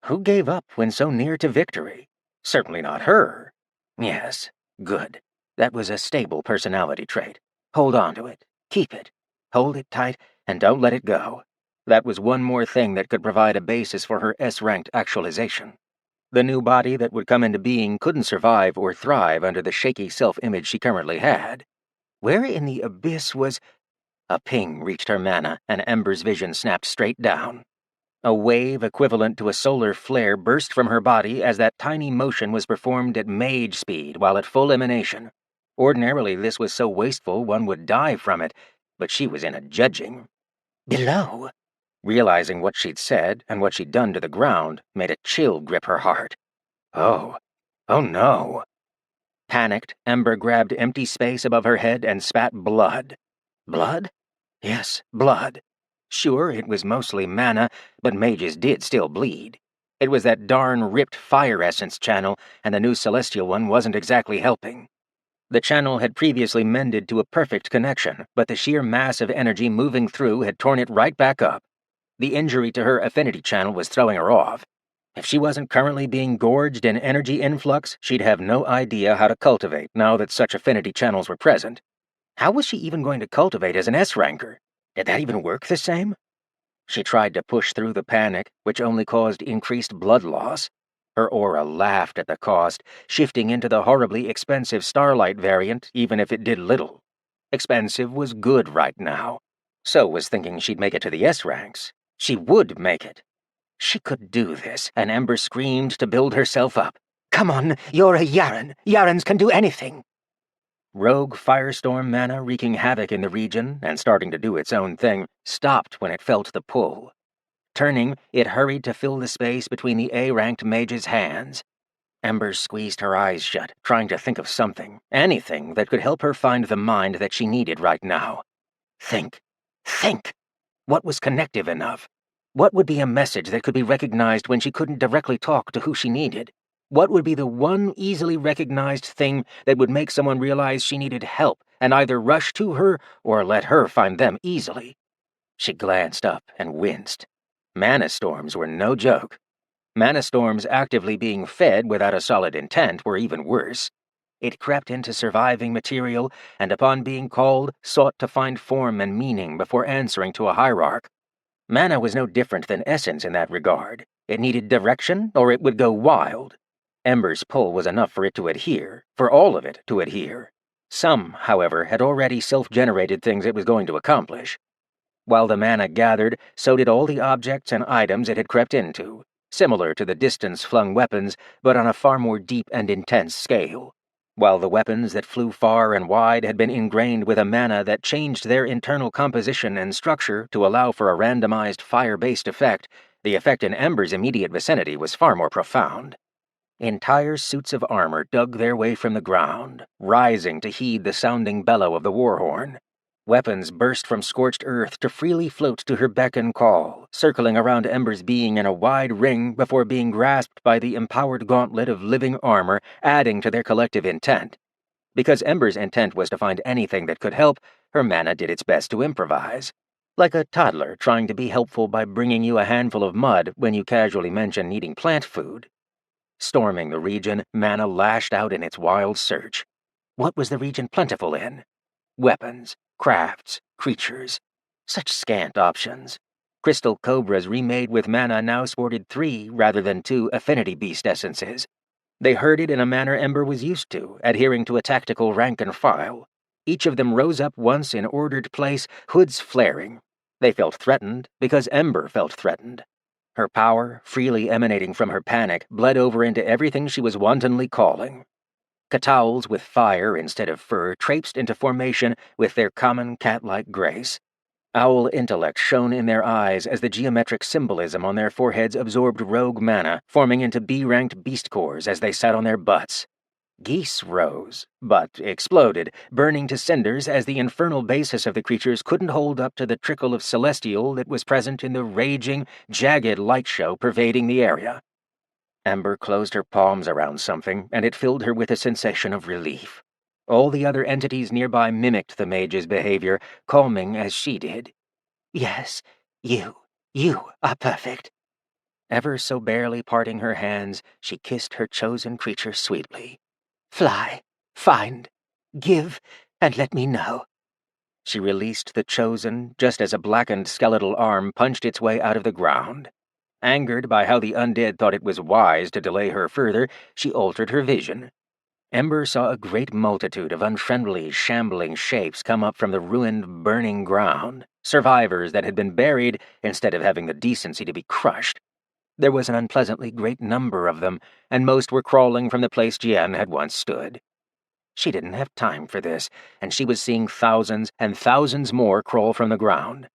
Who gave up when so near to victory? Certainly not her. Yes, good. That was a stable personality trait. Hold on to it. Keep it. Hold it tight, and don't let it go. That was one more thing that could provide a basis for her S-ranked actualization. The new body that would come into being couldn't survive or thrive under the shaky self-image she currently had. Where in the abyss was... A ping reached her mana, and Ember's vision snapped straight down. A wave equivalent to a solar flare burst from her body as that tiny motion was performed at mage speed while at full emanation. Ordinarily, this was so wasteful one would die from it, but she was in a judging. Below? Realizing what she'd said and what she'd done to the ground made a chill grip her heart. Oh no. Panicked, Ember grabbed empty space above her head and spat blood. Blood? Yes, blood. Sure, it was mostly mana, but mages did still bleed. It was that darn ripped fire essence channel, and the new celestial one wasn't exactly helping. The channel had previously mended to a perfect connection, but the sheer mass of energy moving through had torn it right back up. The injury to her affinity channel was throwing her off. If she wasn't currently being gorged in energy influx, she'd have no idea how to cultivate now that such affinity channels were present. How was she even going to cultivate as an S-ranker? Did that even work the same? She tried to push through the panic, which only caused increased blood loss. Her aura laughed at the cost, shifting into the horribly expensive Starlight variant, even if it did little. Expensive was good right now. So was thinking she'd make it to the S-ranks. She would make it. She could do this, and Ember screamed to build herself up. Come on, you're a Yaren. Yarens can do anything. Rogue firestorm mana wreaking havoc in the region and starting to do its own thing stopped when it felt the pull. Turning, it hurried to fill the space between the A-ranked mage's hands. Ember squeezed her eyes shut, trying to think of something, anything that could help her find the mind that she needed right now. Think. What was connective enough? What would be a message that could be recognized when she couldn't directly talk to who she needed? What would be the one easily recognized thing that would make someone realize she needed help and either rush to her or let her find them easily? She glanced up and winced. Mana storms were no joke. Mana storms actively being fed without a solid intent were even worse. It crept into surviving material, and upon being called, sought to find form and meaning before answering to a hierarch. Mana was no different than essence in that regard. It needed direction, or it would go wild. Ember's pull was enough for it to adhere, for all of it to adhere. Some, however, had already self-generated things it was going to accomplish. While the mana gathered, so did all the objects and items it had crept into, similar to the distance-flung weapons, but on a far more deep and intense scale. While the weapons that flew far and wide had been ingrained with a mana that changed their internal composition and structure to allow for a randomized fire-based effect, the effect in Ember's immediate vicinity was far more profound. Entire suits of armor dug their way from the ground, rising to heed the sounding bellow of the warhorn. Weapons burst from scorched earth to freely float to her beck and call, circling around Ember's being in a wide ring before being grasped by the empowered gauntlet of living armor, adding to their collective intent. Because Ember's intent was to find anything that could help, her mana did its best to improvise. Like a toddler trying to be helpful by bringing you a handful of mud when you casually mention needing plant food. Storming the region, mana lashed out in its wild search. What was the region plentiful in? Weapons, crafts, creatures. Such scant options. Crystal cobras remade with mana now sported 3 rather than 2 affinity beast essences. They herded in a manner Ember was used to, adhering to a tactical rank and file. Each of them rose up once in ordered place, hoods flaring. They felt threatened because Ember felt threatened. Her power, freely emanating from her panic, bled over into everything she was wantonly calling. Catowls with fire instead of fur traipsed into formation with their common cat-like grace. Owl intellect shone in their eyes as the geometric symbolism on their foreheads absorbed rogue mana, forming into B-ranked beast cores as they sat on their butts. Geese rose, but exploded, burning to cinders as the infernal basis of the creatures couldn't hold up to the trickle of celestial that was present in the raging, jagged light show pervading the area. Ember closed her palms around something, and it filled her with a sensation of relief. All the other entities nearby mimicked the mage's behavior, calming as she did. Yes, you are perfect. Ever so barely parting her hands, she kissed her chosen creature sweetly. Fly, find, give, and let me know. She released the chosen just as a blackened skeletal arm punched its way out of the ground. Angered by how the undead thought it was wise to delay her further, she altered her vision. Ember saw a great multitude of unfriendly, shambling shapes come up from the ruined, burning ground, survivors that had been buried instead of having the decency to be crushed. There was an unpleasantly great number of them, and most were crawling from the place Jian had once stood. She didn't have time for this, and she was seeing thousands and thousands more crawl from the ground.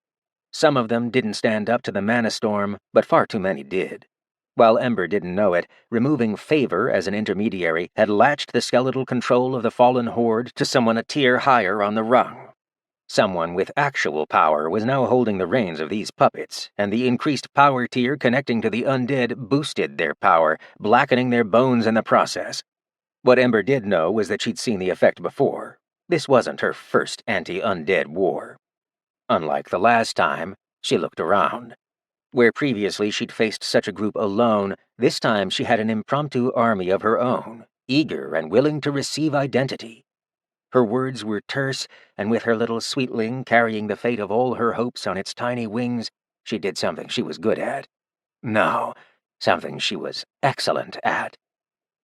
Some of them didn't stand up to the mana storm, but far too many did. While Ember didn't know it, removing Favor as an intermediary had latched the skeletal control of the fallen horde to someone a tier higher on the rung. Someone with actual power was now holding the reins of these puppets, and the increased power tier connecting to the undead boosted their power, blackening their bones in the process. What Ember did know was that she'd seen the effect before. This wasn't her first anti-undead war. Unlike the last time, she looked around. Where previously she'd faced such a group alone, this time she had an impromptu army of her own, eager and willing to receive identity. Her words were terse, and with her little sweetling carrying the fate of all her hopes on its tiny wings, she did something she was good at. No, something she was excellent at.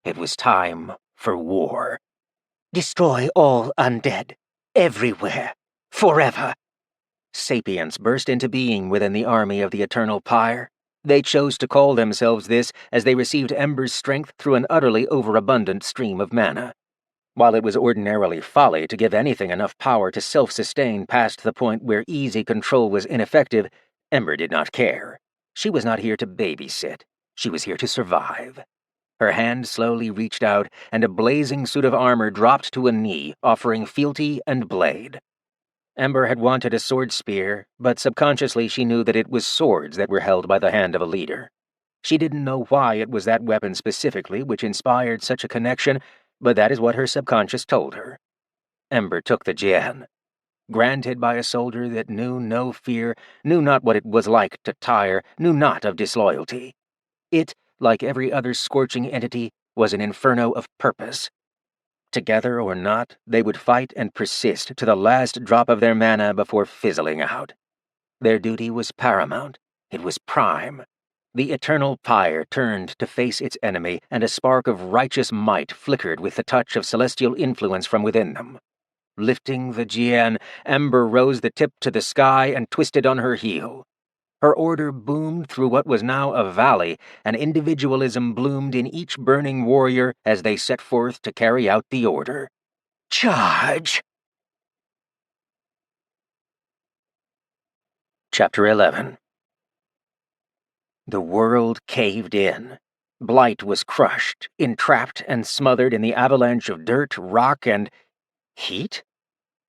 It was time for war. Destroy all undead, everywhere, forever. Sapience burst into being within the army of the Eternal Pyre. They chose to call themselves this as they received Ember's strength through an utterly overabundant stream of mana. While it was ordinarily folly to give anything enough power to self-sustain past the point where easy control was ineffective, Ember did not care. She was not here to babysit. She was here to survive. Her hand slowly reached out, and a blazing suit of armor dropped to a knee, offering fealty and blade. Ember had wanted a sword spear, but subconsciously she knew that it was swords that were held by the hand of a leader. She didn't know why it was that weapon specifically which inspired such a connection, but that is what her subconscious told her. Ember took the Jian. Granted by a soldier that knew no fear, knew not what it was like to tire, knew not of disloyalty. It like every other scorching entity, was an inferno of purpose. Together or not, they would fight and persist to the last drop of their mana before fizzling out. Their duty was paramount. It was prime. The eternal pyre turned to face its enemy, and a spark of righteous might flickered with the touch of celestial influence from within them. Lifting the Jian, Ember rose the tip to the sky and twisted on her heel. Her order boomed through what was now a valley, and individualism bloomed in each burning warrior as they set forth to carry out the order. Charge! Chapter 11. The world caved in. Blight was crushed, entrapped and smothered in the avalanche of dirt, rock, and heat?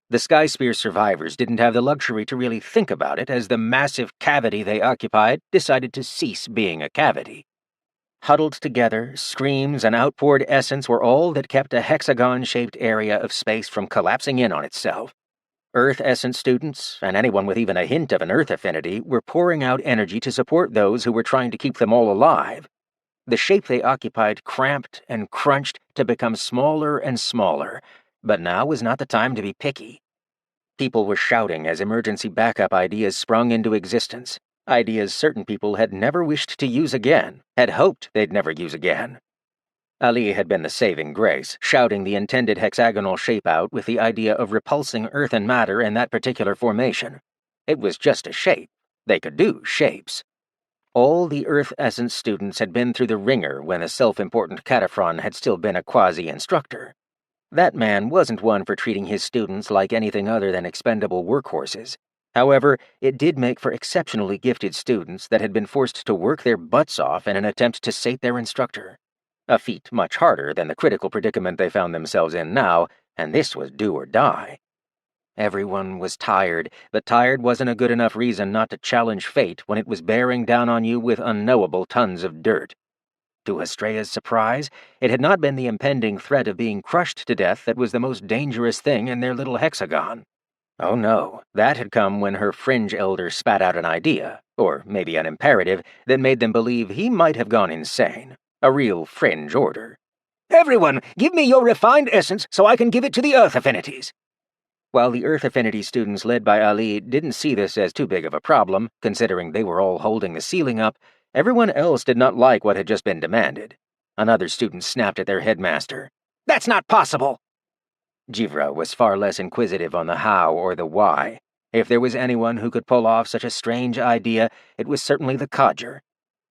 The Skyspear survivors didn't have the luxury to really think about it, as the massive cavity they occupied decided to cease being a cavity. Huddled together, screams and outpoured essence were all that kept a hexagon-shaped area of space from collapsing in on itself. Earth Essence students, and anyone with even a hint of an Earth affinity, were pouring out energy to support those who were trying to keep them all alive. The shape they occupied cramped and crunched to become smaller and smaller, but now was not the time to be picky. People were shouting as emergency backup ideas sprung into existence, ideas certain people had never wished to use again, had hoped they'd never use again. Ali had been the saving grace, shouting the intended hexagonal shape out with the idea of repulsing earth and matter in that particular formation. It was just a shape. They could do shapes. All the Earth Essence students had been through the ringer when the self-important Cataphron had still been a quasi-instructor. That man wasn't one for treating his students like anything other than expendable workhorses. However, it did make for exceptionally gifted students that had been forced to work their butts off in an attempt to sate their instructor. A feat much harder than the critical predicament they found themselves in now, and this was do or die. Everyone was tired, but tired wasn't a good enough reason not to challenge fate when it was bearing down on you with unknowable tons of dirt. To Estrella's surprise, it had not been the impending threat of being crushed to death that was the most dangerous thing in their little hexagon. Oh no, that had come when her fringe elder spat out an idea, or maybe an imperative, that made them believe he might have gone insane. A real fringe order. Everyone, give me your refined essence so I can give it to the Earth Affinities. While the Earth Affinity students led by Ali didn't see this as too big of a problem, considering they were all holding the ceiling up, everyone else did not like what had just been demanded. Another student snapped at their headmaster. That's not possible! Jivra was far less inquisitive on the how or the why. If there was anyone who could pull off such a strange idea, it was certainly the codger.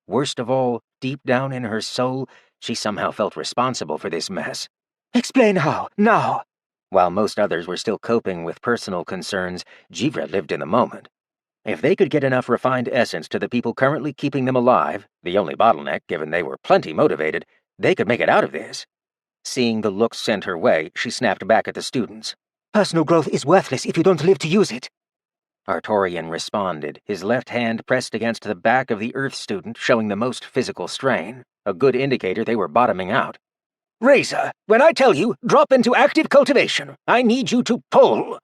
Worst of all, deep down in her soul, she somehow felt responsible for this mess. Explain how, now! While most others were still coping with personal concerns, Jivra lived in the moment. If they could get enough refined essence to the people currently keeping them alive, the only bottleneck, given they were plenty motivated, they could make it out of this. Seeing the looks sent her way, she snapped back at the students. Personal growth is worthless if you don't live to use it. Artorian responded, his left hand pressed against the back of the Earth student, showing the most physical strain, a good indicator they were bottoming out. Razor, when I tell you, drop into active cultivation, I need you to pull.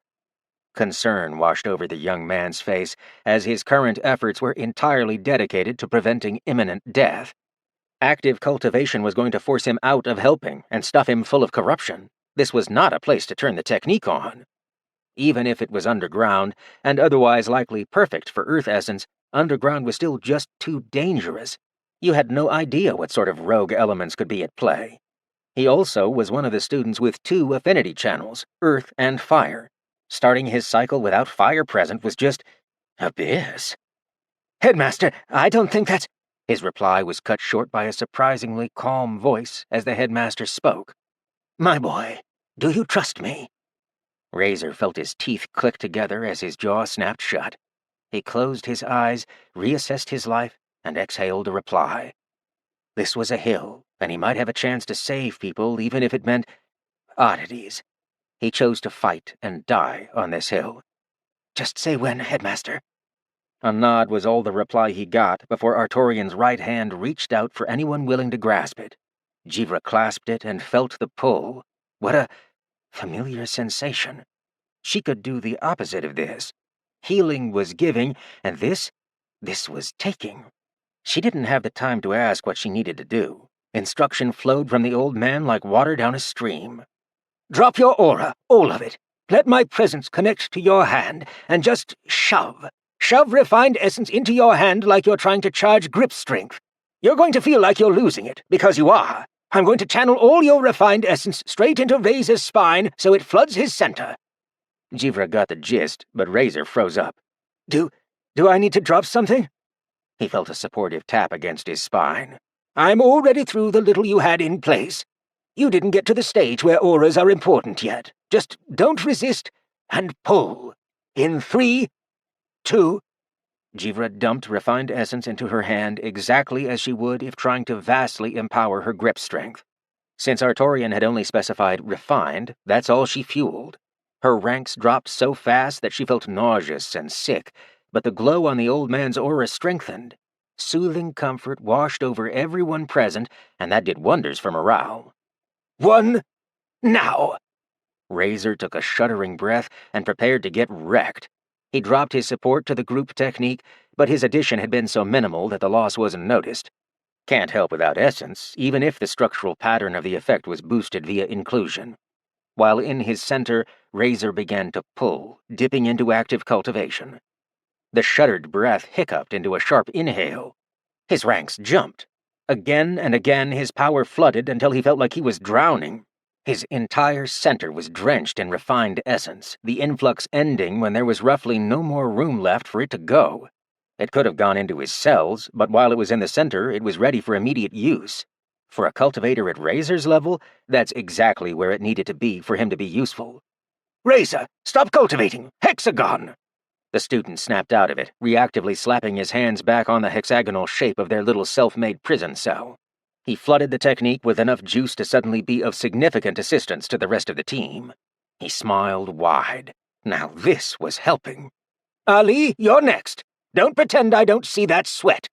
Concern washed over the young man's face, as his current efforts were entirely dedicated to preventing imminent death. Active cultivation was going to force him out of helping and stuff him full of corruption. This was not a place to turn the technique on. Even if it was underground, and otherwise likely perfect for Earth Essence, underground was still just too dangerous. You had no idea what sort of rogue elements could be at play. He also was one of the students with 2 affinity channels, Earth and Fire. Starting his cycle without fire present was just abyss. Headmaster, I don't think that's... His reply was cut short by a surprisingly calm voice as the headmaster spoke. My boy, do you trust me? Razor felt his teeth click together as his jaw snapped shut. He closed his eyes, reassessed his life, and exhaled a reply. This was a hill, and he might have a chance to save people even if it meant oddities. He chose to fight and die on this hill. Just say when, Headmaster. A nod was all the reply he got before Artorian's right hand reached out for anyone willing to grasp it. Jivra clasped it and felt the pull. What a familiar sensation. She could do the opposite of this. Healing was giving, and this was taking. She didn't have the time to ask what she needed to do. Instruction flowed from the old man like water down a stream. "Drop your aura, all of it. Let my presence connect to your hand, and just shove. Shove refined essence into your hand like you're trying to charge grip strength. You're going to feel like you're losing it, because you are. I'm going to channel all your refined essence straight into Razor's spine so it floods his center." Jivra got the gist, but Razor froze up. Do I need to drop something?" He felt a supportive tap against his spine. "I'm already through the little you had in place. You didn't get to the stage where auras are important yet. Just don't resist, and pull. In 3, 2... Jivra dumped refined essence into her hand exactly as she would if trying to vastly empower her grip strength. Since Artorian had only specified refined, that's all she fueled. Her ranks dropped so fast that she felt nauseous and sick, but the glow on the old man's aura strengthened. Soothing comfort washed over everyone present, and that did wonders for morale. 1, now! Razor took a shuddering breath and prepared to get wrecked. He dropped his support to the group technique, but his addition had been so minimal that the loss wasn't noticed. Can't help without essence, even if the structural pattern of the effect was boosted via inclusion. While in his center, Razor began to pull, dipping into active cultivation. The shuddered breath hiccuped into a sharp inhale. His ranks jumped. Again and again his power flooded until he felt like he was drowning. His entire center was drenched in refined essence, the influx ending when there was roughly no more room left for it to go. It could have gone into his cells, but while it was in the center, it was ready for immediate use. For a cultivator at Razor's level, that's exactly where it needed to be for him to be useful. "Razor, stop cultivating! Hexagon!" The student snapped out of it, reactively slapping his hands back on the hexagonal shape of their little self-made prison cell. He flooded the technique with enough juice to suddenly be of significant assistance to the rest of the team. He smiled wide. Now this was helping. "Ali, you're next. Don't pretend I don't see that sweat.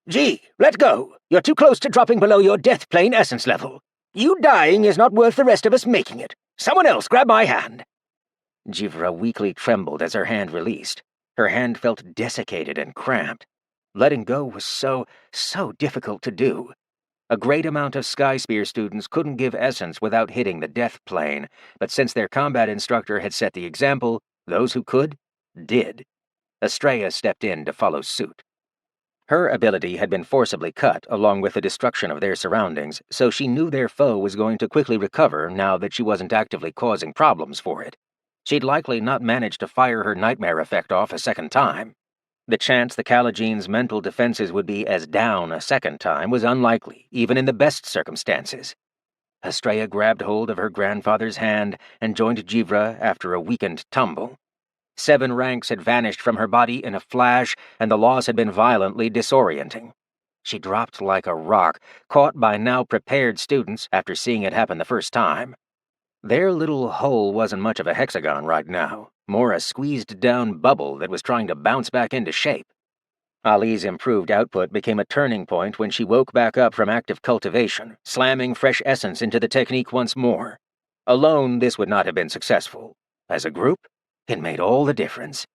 G, let go. You're too close to dropping below your death plane essence level. You dying is not worth the rest of us making it. Someone else grab my hand." Jivra weakly trembled as her hand released. Her hand felt desiccated and cramped. Letting go was so difficult to do. A great amount of Sky Spear students couldn't give essence without hitting the death plane, but since their combat instructor had set the example, those who could, did. Estrella stepped in to follow suit. Her ability had been forcibly cut along with the destruction of their surroundings, so she knew their foe was going to quickly recover now that she wasn't actively causing problems for it. She'd likely not manage to fire her nightmare effect off a second time. The chance the Calagene's mental defenses would be as down a second time was unlikely, even in the best circumstances. Estrella grabbed hold of her grandfather's hand and joined Jivra after a weakened tumble. 7 ranks had vanished from her body in a flash, and the loss had been violently disorienting. She dropped like a rock, caught by now prepared students after seeing it happen the first time. Their little hole wasn't much of a hexagon right now, more a squeezed-down bubble that was trying to bounce back into shape. Ali's improved output became a turning point when she woke back up from active cultivation, slamming fresh essence into the technique once more. Alone, this would not have been successful. As a group, it made all the difference.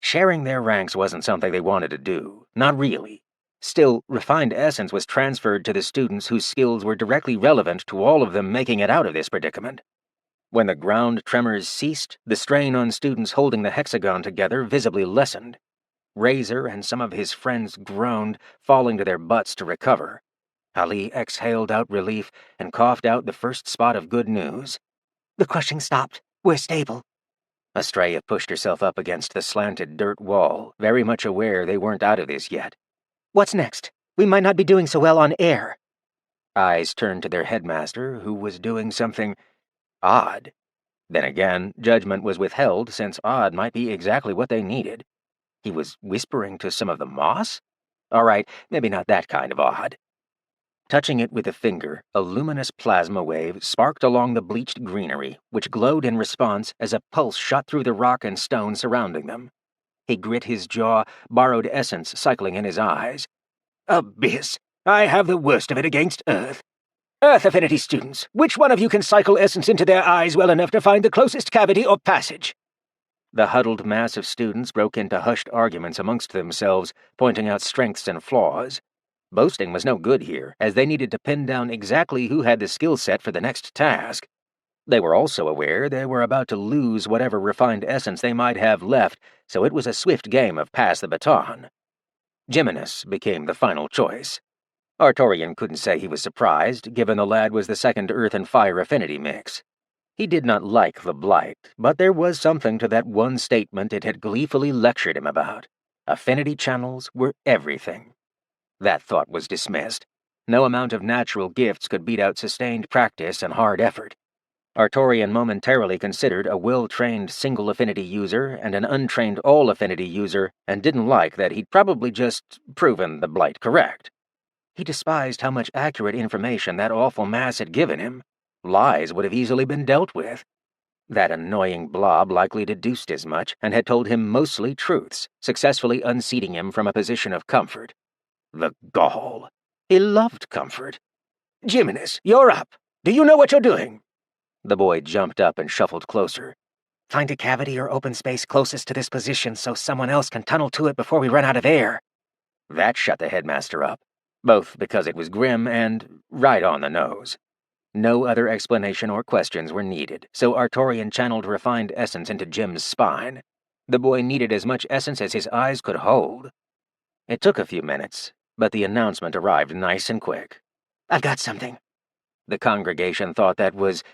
Sharing their ranks wasn't something they wanted to do, not really. Still, refined essence was transferred to the students whose skills were directly relevant to all of them making it out of this predicament. When the ground tremors ceased, the strain on students holding the hexagon together visibly lessened. Razor and some of his friends groaned, falling to their butts to recover. Ali exhaled out relief and coughed out the first spot of good news. "The crushing stopped. We're stable." Estrella pushed herself up against the slanted dirt wall, very much aware they weren't out of this yet. "What's next? We might not be doing so well on air." Eyes turned to their headmaster, who was doing something odd. Then again, judgment was withheld since odd might be exactly what they needed. He was whispering to some of the moss? All right, maybe not that kind of odd. Touching it with a finger, a luminous plasma wave sparked along the bleached greenery, which glowed in response as a pulse shot through the rock and stone surrounding them. He grit his jaw, borrowed essence cycling in his eyes. "Abyss! I have the worst of it against Earth. Earth affinity students, which one of you can cycle essence into their eyes well enough to find the closest cavity or passage?" The huddled mass of students broke into hushed arguments amongst themselves, pointing out strengths and flaws. Boasting was no good here, as they needed to pin down exactly who had the skill set for the next task. They were also aware they were about to lose whatever refined essence they might have left, so it was a swift game of pass the baton. Jimenez became the final choice. Artorian couldn't say he was surprised, given the lad was the second earth and fire affinity mix. He did not like the blight, but there was something to that one statement it had gleefully lectured him about. Affinity channels were everything. That thought was dismissed. No amount of natural gifts could beat out sustained practice and hard effort. Artorian momentarily considered a well-trained single affinity user and an untrained all-affinity user, and didn't like that he'd probably just proven the blight correct. He despised how much accurate information that awful mass had given him. Lies would have easily been dealt with. That annoying blob likely deduced as much and had told him mostly truths, successfully unseating him from a position of comfort. The gall. He loved comfort. "Jimenez, you're up. Do you know what you're doing?" The boy jumped up and shuffled closer. "Find a cavity or open space closest to this position so someone else can tunnel to it before we run out of air." That shut the headmaster up, both because it was grim and right on the nose. No other explanation or questions were needed, so Artorian channeled refined essence into Jim's spine. The boy needed as much essence as his eyes could hold. It took a few minutes, but the announcement arrived nice and quick. "I've got something." The congregation thought that was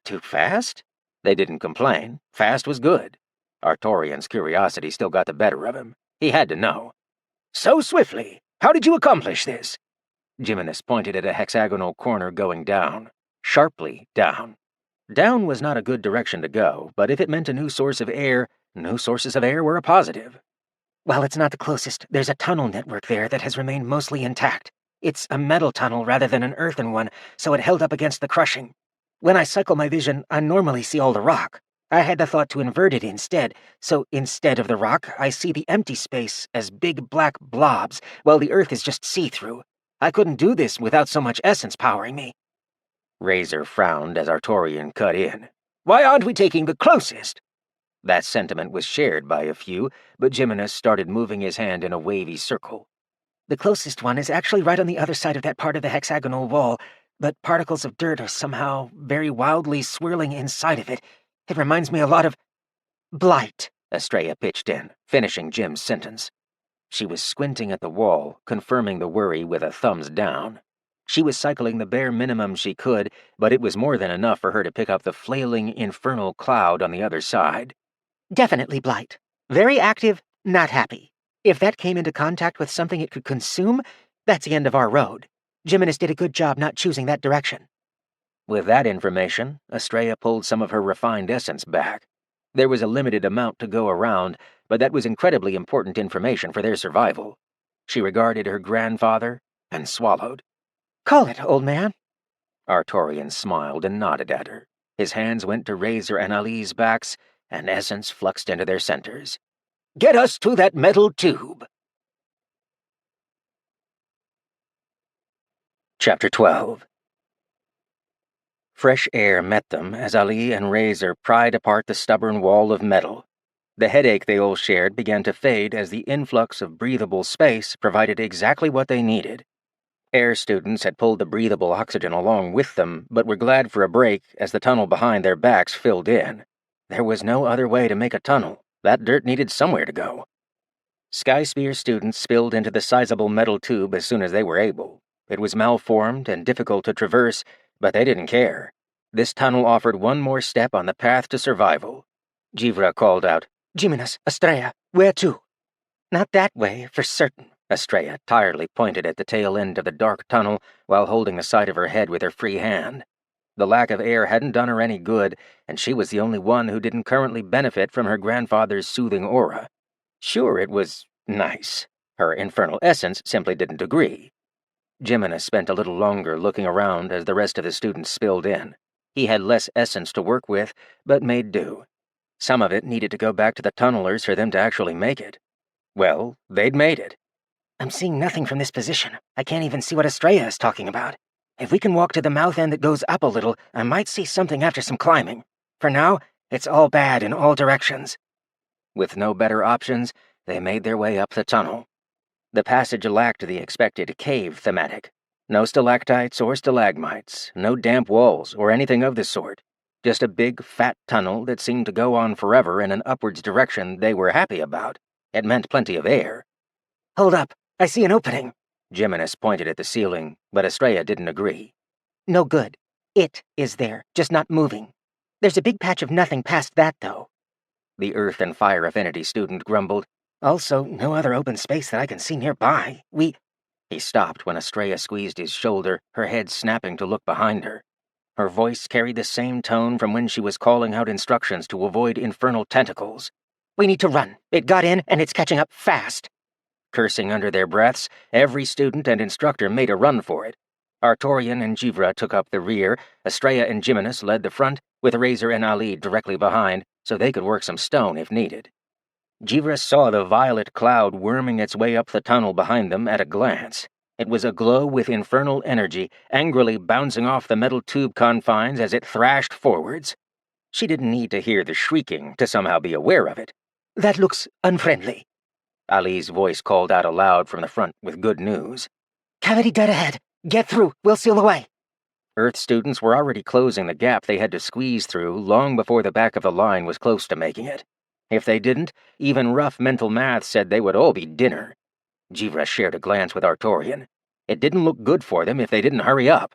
too fast? They didn't complain. Fast was good. Artorian's curiosity still got the better of him. He had to know. "So swiftly! How did you accomplish this?" Jimenez pointed at a hexagonal corner going down. Sharply down. Down was not a good direction to go, but if it meant a new source of air, new sources of air were a positive. "While it's not the closest, there's a tunnel network there that has remained mostly intact. It's a metal tunnel rather than an earthen one, so it held up against the crushing. When I cycle my vision, I normally see all the rock. I had the thought to invert it instead, so instead of the rock, I see the empty space as big black blobs, while the earth is just see-through. I couldn't do this without so much essence powering me." Razor frowned as Artorian cut in. "Why aren't we taking the closest?" That sentiment was shared by a few, but Jimenez started moving his hand in a wavy circle. "The closest one is actually right on the other side of that part of the hexagonal wall, but particles of dirt are somehow very wildly swirling inside of it. It reminds me a lot of blight," Estrella pitched in, finishing Jim's sentence. She was squinting at the wall, confirming the worry with a thumbs down. She was cycling the bare minimum she could, but it was more than enough for her to pick up the flailing, infernal cloud on the other side. "Definitely blight. Very active, not happy. If that came into contact with something it could consume, that's the end of our road. Jimenez did a good job not choosing that direction." With that information, Estrella pulled some of her refined essence back. There was a limited amount to go around, but that was incredibly important information for their survival. She regarded her grandfather and swallowed. "Call it, old man." Artorian smiled and nodded at her. His hands went to Razor and Ali's backs, and essence fluxed into their centers. "Get us to that metal tube." Chapter 12. Fresh air met them as Ali and Razor pried apart the stubborn wall of metal. The headache they all shared began to fade as the influx of breathable space provided exactly what they needed. Air students had pulled the breathable oxygen along with them, but were glad for a break as the tunnel behind their backs filled in. There was no other way to make a tunnel. That dirt needed somewhere to go. Skyspear students spilled into the sizable metal tube as soon as they were able. It was malformed and difficult to traverse, but they didn't care. This tunnel offered one more step on the path to survival. Jivra called out, "Jimenez, Estrella, where to?" "Not that way, for certain." Estrella tiredly pointed at the tail end of the dark tunnel while holding the side of her head with her free hand. The lack of air hadn't done her any good, and she was the only one who didn't currently benefit from her grandfather's soothing aura. Sure, it was nice. Her infernal essence simply didn't agree. Jimenez spent a little longer looking around as the rest of the students spilled in. He had less essence to work with, but made do. Some of it needed to go back to the tunnelers for them to actually make it. Well, they'd made it. "I'm seeing nothing from this position. I can't even see what Estrella is talking about. If we can walk to the mouth end that goes up a little, I might see something after some climbing. For now, it's all bad in all directions." With no better options, they made their way up the tunnel. The passage lacked the expected cave thematic. No stalactites or stalagmites, no damp walls or anything of the sort. Just a big, fat tunnel that seemed to go on forever in an upwards direction they were happy about. It meant plenty of air. Hold up, I see an opening. Jimenez pointed at the ceiling, but Estrella didn't agree. No good. It is there, just not moving. There's a big patch of nothing past that, though. The Earth and Fire Affinity student grumbled. Also, no other open space that I can see nearby. He stopped when Estrella squeezed his shoulder, her head snapping to look behind her. Her voice carried the same tone from when she was calling out instructions to avoid infernal tentacles. We need to run. It got in, and it's catching up fast. Cursing under their breaths, every student and instructor made a run for it. Artorian and Jivra took up the rear, Estrella and Jimenez led the front, with Razor and Ali directly behind, so they could work some stone if needed. Jivra saw the violet cloud worming its way up the tunnel behind them at a glance. It was aglow with infernal energy, angrily bouncing off the metal tube confines as it thrashed forwards. She didn't need to hear the shrieking to somehow be aware of it. That looks unfriendly. Ali's voice called out aloud from the front with good news. Cavity dead ahead. Get through. We'll seal the way. Earth students were already closing the gap they had to squeeze through long before the back of the line was close to making it. If they didn't, even rough mental math said they would all be dinner. Jivra shared a glance with Artorian. It didn't look good for them if they didn't hurry up.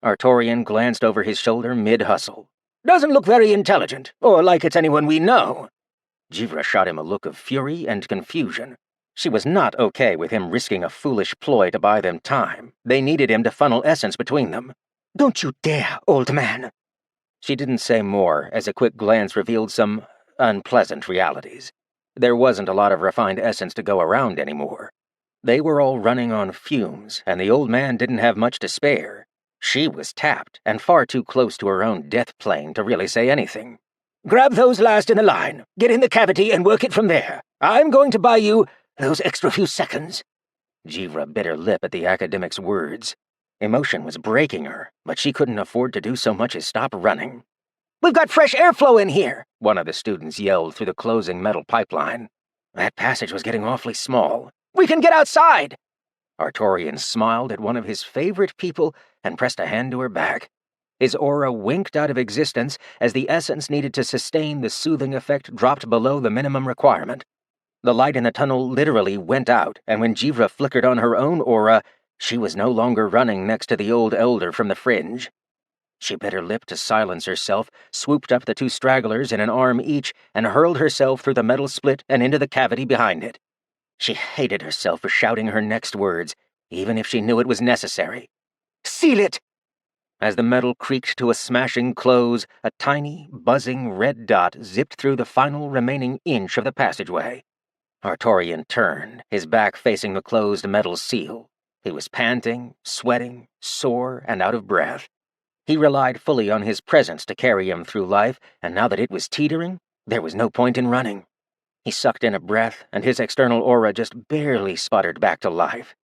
Artorian glanced over his shoulder mid-hustle. Doesn't look very intelligent, or like it's anyone we know. Jivra shot him a look of fury and confusion. She was not okay with him risking a foolish ploy to buy them time. They needed him to funnel essence between them. Don't you dare, old man. She didn't say more, as a quick glance revealed some unpleasant realities. There wasn't a lot of refined essence to go around anymore. They were all running on fumes, and the old man didn't have much to spare. She was tapped, and far too close to her own death plane to really say anything. Grab those last in the line, get in the cavity and work it from there. I'm going to buy you those extra few seconds. Jivra bit her lip at the academic's words. Emotion was breaking her, but she couldn't afford to do so much as stop running. We've got fresh airflow in here, one of the students yelled through the closing metal pipeline. That passage was getting awfully small. We can get outside! Artorian smiled at one of his favorite people and pressed a hand to her back. His aura winked out of existence as the essence needed to sustain the soothing effect dropped below the minimum requirement. The light in the tunnel literally went out, and when Jivra flickered on her own aura, she was no longer running next to the old elder from the fringe. She bit her lip to silence herself, swooped up the two stragglers in an arm each, and hurled herself through the metal split and into the cavity behind it. She hated herself for shouting her next words, even if she knew it was necessary. Seal it! As the metal creaked to a smashing close, a tiny, buzzing red dot zipped through the final remaining inch of the passageway. Artorian turned, his back facing the closed metal seal. He was panting, sweating, sore, and out of breath. He relied fully on his presence to carry him through life, and now that it was teetering, there was no point in running. He sucked in a breath, and his external aura just barely sputtered back to life.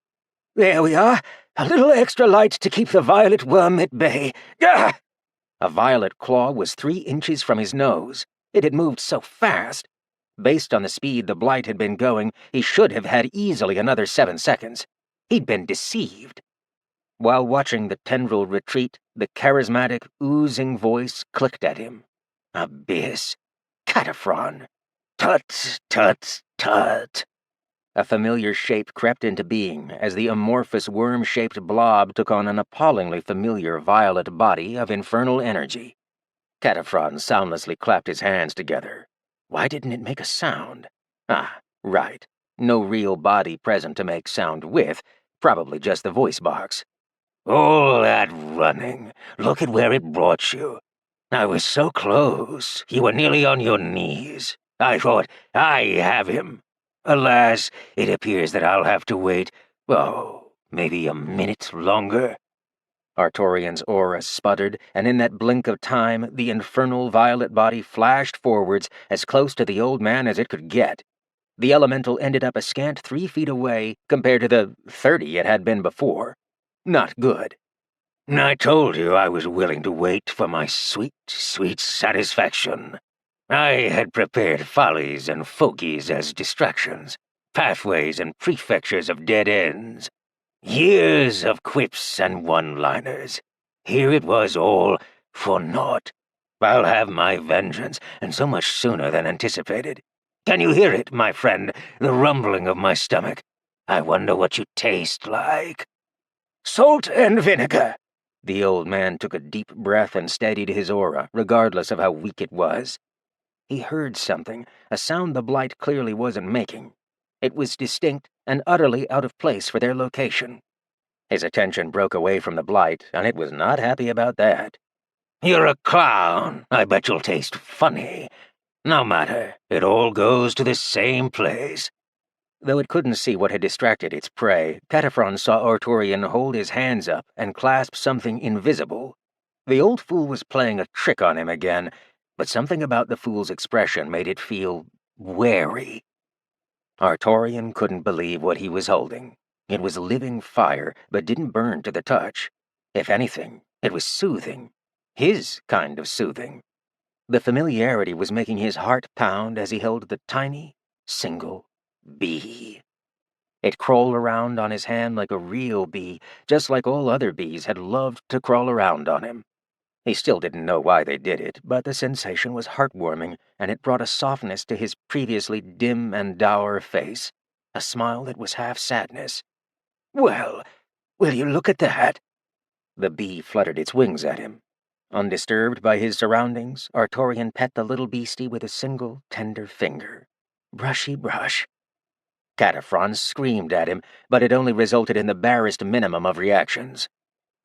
There we are. A little extra light to keep the violet worm at bay. Gah! A violet claw was 3 inches from his nose. It had moved so fast. Based on the speed the blight had been going, he should have had easily another 7 seconds. He'd been deceived. While watching the tendril retreat, the charismatic, oozing voice clicked at him. Abyss. Cataphron. Tut, tut, tut. A familiar shape crept into being as the amorphous worm-shaped blob took on an appallingly familiar violet body of infernal energy. Cataphron soundlessly clapped his hands together. Why didn't it make a sound? Ah, right. No real body present to make sound with, probably just the voice box. All that running. Look at where it brought you. I was so close. You were nearly on your knees. I thought, I have him. Alas, it appears that I'll have to wait, maybe a minute longer. Artorian's aura sputtered, and in that blink of time, the infernal violet body flashed forwards as close to the old man as it could get. The elemental ended up a scant 3 feet away compared to the 30 it had been before. Not good. I told you I was willing to wait for my sweet, sweet satisfaction. I had prepared follies and fogies as distractions. pathways and prefectures of dead ends. Years of quips and one-liners. Here it was all for naught. I'll have my vengeance, and so much sooner than anticipated. Can you hear it, my friend, the rumbling of my stomach? I wonder what you taste like. Salt and vinegar. The old man took a deep breath and steadied his aura, regardless of how weak it was. He heard something, a sound the blight clearly wasn't making. It was distinct and utterly out of place for their location. His attention broke away from the blight, and it was not happy about that. You're a clown. I bet you'll taste funny. No matter, it all goes to the same place. Though it couldn't see what had distracted its prey, Cataphrone saw Artorian hold his hands up and clasp something invisible. The old fool was playing a trick on him again, but something about the fool's expression made it feel wary. Artorian couldn't believe what he was holding. It was living fire, but didn't burn to the touch. If anything, it was soothing. His kind of soothing. The familiarity was making his heart pound as he held the tiny, single bee. It crawled around on his hand like a real bee, just like all other bees had loved to crawl around on him. He still didn't know why they did it, but the sensation was heartwarming, and it brought a softness to his previously dim and dour face, a smile that was half sadness. Well, will you look at that? The bee fluttered its wings at him. Undisturbed by his surroundings, Artorian pet the little beastie with a single, tender finger. Brushy brush. Cataphrone screamed at him, but it only resulted in the barest minimum of reactions.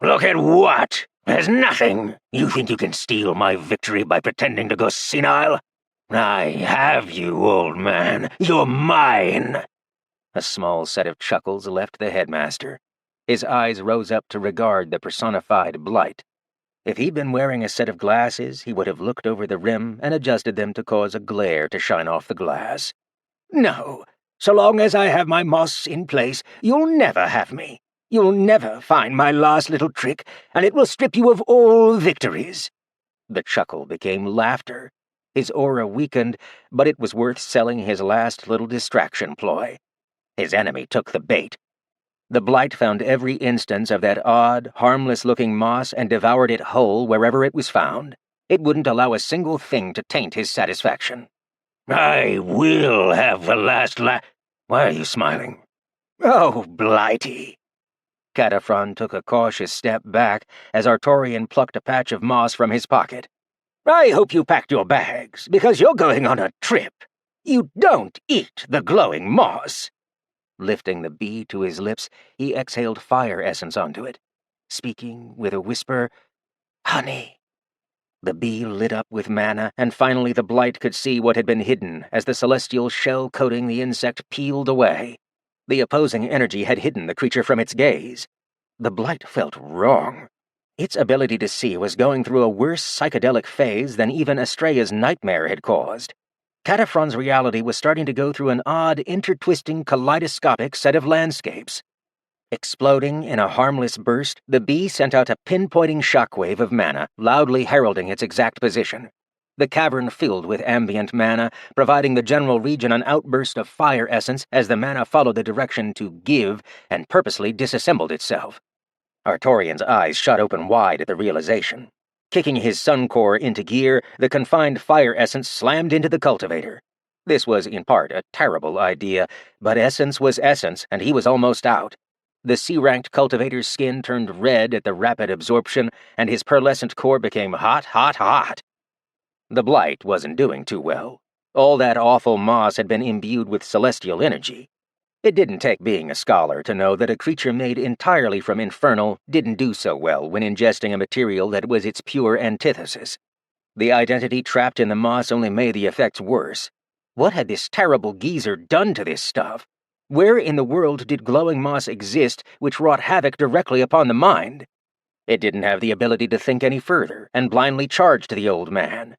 Look at what? There's nothing. You think you can steal my victory by pretending to go senile? I have you, old man. You're mine. A small set of chuckles left the headmaster. His eyes rose up to regard the personified blight. If he'd been wearing a set of glasses, he would have looked over the rim and adjusted them to cause a glare to shine off the glass. No, so long as I have my moss in place, you'll never have me. You'll never find my last little trick, and it will strip you of all victories. The chuckle became laughter. His aura weakened, but it was worth selling his last little distraction ploy. His enemy took the bait. The blight found every instance of that odd, harmless-looking moss and devoured it whole wherever it was found. It wouldn't allow a single thing to taint his satisfaction. I will have the last Why are you smiling? Oh, blighty. Cataphrone took a cautious step back as Artorian plucked a patch of moss from his pocket. I hope you packed your bags, because you're going on a trip. You don't eat the glowing moss. Lifting the bee to his lips, he exhaled fire essence onto it, speaking with a whisper, Honey. The bee lit up with mana, and finally the blight could see what had been hidden as the celestial shell coating the insect peeled away. The opposing energy had hidden the creature from its gaze. The blight felt wrong. Its ability to see was going through a worse psychedelic phase than even Estrella's nightmare had caused. Cataphone's reality was starting to go through an odd, intertwisting, kaleidoscopic set of landscapes. Exploding in a harmless burst, the bee sent out a pinpointing shockwave of mana, loudly heralding its exact position. The cavern filled with ambient mana, providing the general region an outburst of fire essence as the mana followed the direction to give and purposely disassembled itself. Artorian's eyes shot open wide at the realization. Kicking his sun core into gear, the confined fire essence slammed into the cultivator. This was, in part, a terrible idea, but essence was essence, and he was almost out. The C-ranked cultivator's skin turned red at the rapid absorption, and his pearlescent core became hot, hot, hot. The blight wasn't doing too well. All that awful moss had been imbued with celestial energy. It didn't take being a scholar to know that a creature made entirely from infernal didn't do so well when ingesting a material that was its pure antithesis. The identity trapped in the moss only made the effects worse. What had this terrible geezer done to this stuff? Where in the world did glowing moss exist which wrought havoc directly upon the mind? It didn't have the ability to think any further, and blindly charged the old man.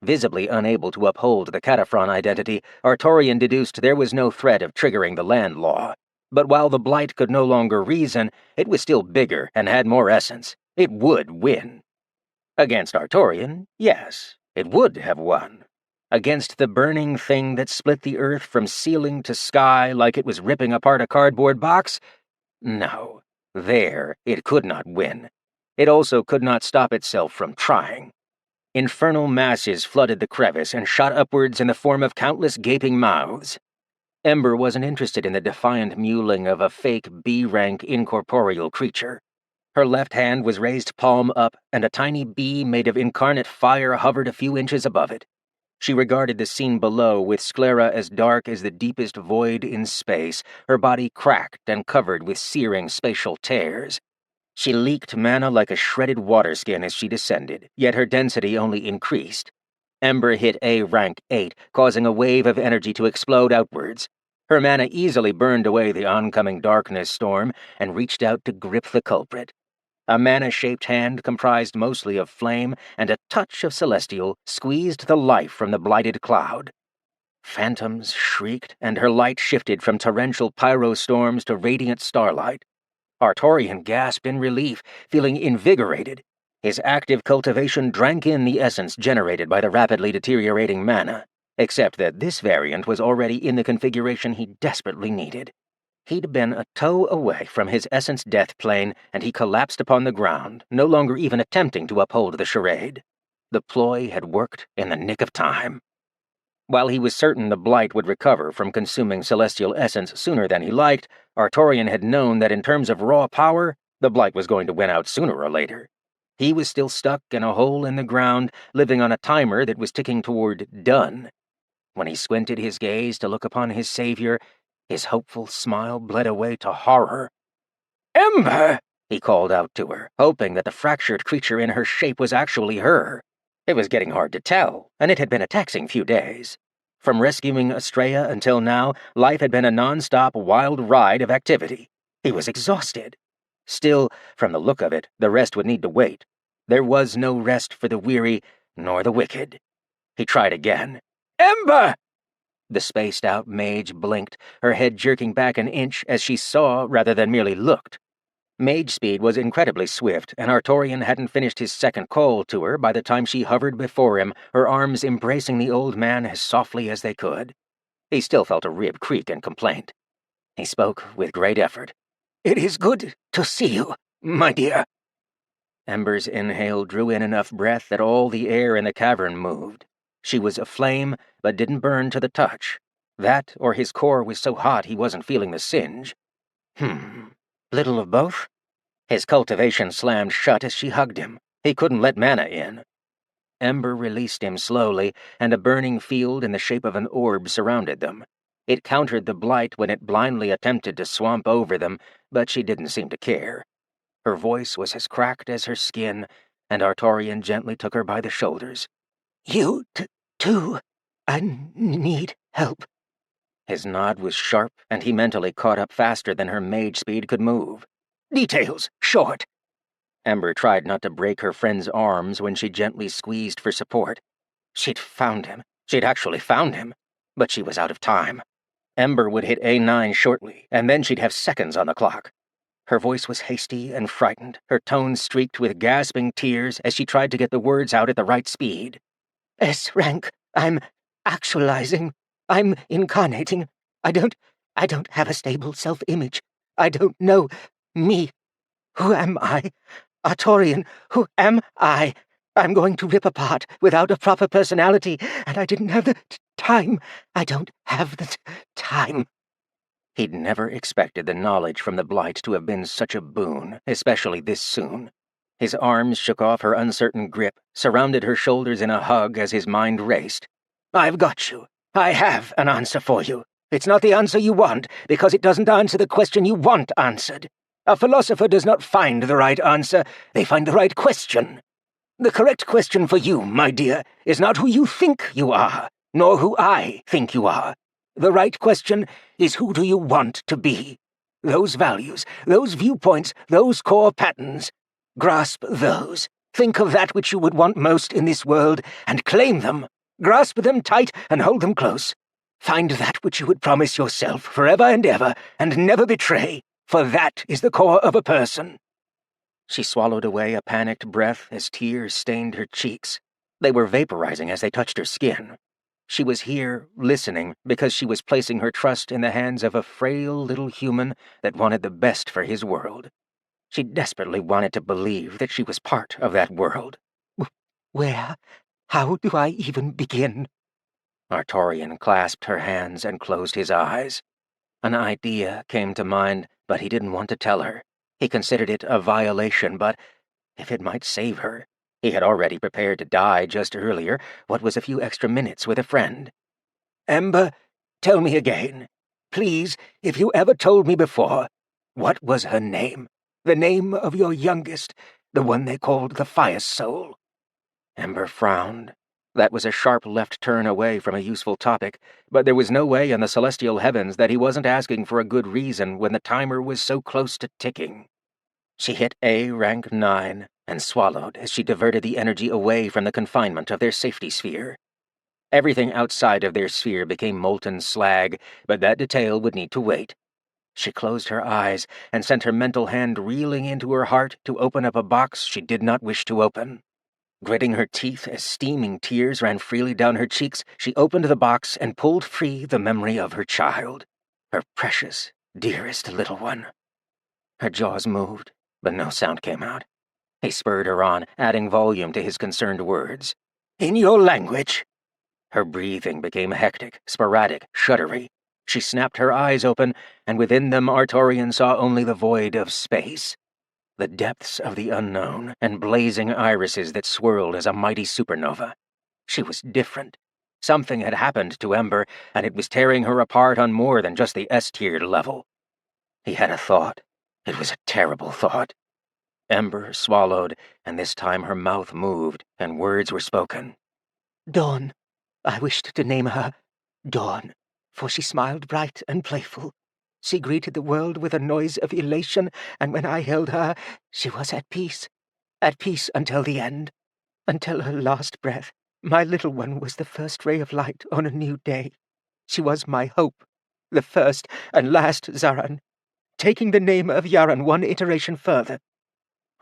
Visibly unable to uphold the Cataphrone identity, Artorian deduced there was no threat of triggering the land law. But while the blight could no longer reason, it was still bigger and had more essence. It would win. Against Artorian, yes, it would have won. Against the burning thing that split the earth from ceiling to sky like it was ripping apart a cardboard box? No, there it could not win. It also could not stop itself from trying. Infernal masses flooded the crevice and shot upwards in the form of countless gaping mouths. Ember wasn't interested in the defiant mewling of a fake B-rank incorporeal creature. Her left hand was raised palm up, and a tiny bee made of incarnate fire hovered a few inches above it. She regarded the scene below with sclera as dark as the deepest void in space, her body cracked and covered with searing spatial tears. She leaked mana like a shredded water skin as she descended, yet her density only increased. Ember hit A rank 8, causing a wave of energy to explode outwards. Her mana easily burned away the oncoming darkness storm and reached out to grip the culprit. A mana-shaped hand comprised mostly of flame, and a touch of celestial squeezed the life from the blighted cloud. Phantoms shrieked, and her light shifted from torrential pyrostorms to radiant starlight. Artorian gasped in relief, feeling invigorated. His active cultivation drank in the essence generated by the rapidly deteriorating mana, except that this variant was already in the configuration he desperately needed. He'd been a toe away from his essence death plane, and he collapsed upon the ground, no longer even attempting to uphold the charade. The ploy had worked in the nick of time. While he was certain the Blight would recover from consuming celestial essence sooner than he liked, Artorian had known that in terms of raw power, the Blight was going to win out sooner or later. He was still stuck in a hole in the ground, living on a timer that was ticking toward done. When he squinted his gaze to look upon his savior, his hopeful smile bled away to horror. "Ember!" he called out to her, hoping that the fractured creature in her shape was actually her. It was getting hard to tell, and it had been a taxing few days. From rescuing Estrella until now, life had been a non-stop wild ride of activity. He was exhausted. Still, from the look of it, the rest would need to wait. There was no rest for the weary, nor the wicked. He tried again. "Ember!" The spaced-out mage blinked, her head jerking back an inch as she saw rather than merely looked. Mage speed was incredibly swift, and Artorian hadn't finished his second call to her by the time she hovered before him, her arms embracing the old man as softly as they could. He still felt a rib creak in complaint. He spoke with great effort. "It is good to see you, my dear." Ember's inhale drew in enough breath that all the air in the cavern moved. She was aflame, but didn't burn to the touch. That, or his core was so hot he wasn't feeling the singe. Little of both? His cultivation slammed shut as she hugged him. He couldn't let mana in. Ember released him slowly, and a burning field in the shape of an orb surrounded them. It countered the Blight when it blindly attempted to swamp over them, but she didn't seem to care. Her voice was as cracked as her skin, and Artorian gently took her by the shoulders. "You, too. I need help." His nod was sharp, and he mentally caught up faster than her mage speed could move. "Details, short." Ember tried not to break her friend's arms when she gently squeezed for support. She'd found him. She'd actually found him. But she was out of time. Ember would hit A9 shortly, and then she'd have seconds on the clock. Her voice was hasty and frightened, her tone streaked with gasping tears as she tried to get the words out at the right speed. "S rank. I'm actualizing. I'm incarnating. I don't have a stable self-image. I don't know me. Who am I? Artorian, who am I? I'm going to rip apart without a proper personality, and I didn't have the time. I don't have the time." He'd never expected the knowledge from the Blight to have been such a boon, especially this soon. His arms shook off her uncertain grip, surrounded her shoulders in a hug as his mind raced. "I've got you. I have an answer for you. It's not the answer you want, because it doesn't answer the question you want answered. A philosopher does not find the right answer, they find the right question. The correct question for you, my dear, is not who you think you are, nor who I think you are. The right question is who do you want to be? Those values, those viewpoints, those core patterns. Grasp those. Think of that which you would want most in this world, and claim them. Grasp them tight and hold them close. Find that which you would promise yourself forever and ever, and never betray, for that is the core of a person." She swallowed away a panicked breath as tears stained her cheeks. They were vaporizing as they touched her skin. She was here, listening, because she was placing her trust in the hands of a frail little human that wanted the best for his world. She desperately wanted to believe that she was part of that world. Where? How do I even begin? Artorian clasped her hands and closed his eyes. An idea came to mind, but he didn't want to tell her. He considered it a violation, but if it might save her. He had already prepared to die just earlier. What was a few extra minutes with a friend? Ember, tell me again. Please, if you ever told me before. What was her name? The name of your youngest, the one they called the Fire Soul. Ember frowned. That was a sharp left turn away from a useful topic, but there was no way in the celestial heavens that he wasn't asking for a good reason when the timer was so close to ticking. She hit A rank 9 and swallowed as she diverted the energy away from the confinement of their safety sphere. Everything outside of their sphere became molten slag, but that detail would need to wait. She closed her eyes and sent her mental hand reeling into her heart to open up a box she did not wish to open. Gritting her teeth as steaming tears ran freely down her cheeks, she opened the box and pulled free the memory of her child, her precious, dearest little one. Her jaws moved, but no sound came out. He spurred her on, adding volume to his concerned words. In your language. Her breathing became hectic, sporadic, shuddery. She snapped her eyes open, and within them Artorian saw only the void of space. The depths of the unknown, and blazing irises that swirled as a mighty supernova. She was different. Something had happened to Ember, and it was tearing her apart on more than just the S-tier level. He had a thought. It was a terrible thought. Ember swallowed, and this time her mouth moved, and words were spoken. Dawn. I wished to name her Dawn, for she smiled bright and playful. She greeted the world with a noise of elation, and when I held her, she was at peace until the end, until her last breath. My little one was the first ray of light on a new day. She was my hope, the first and last Zaran, taking the name of Yaran one iteration further.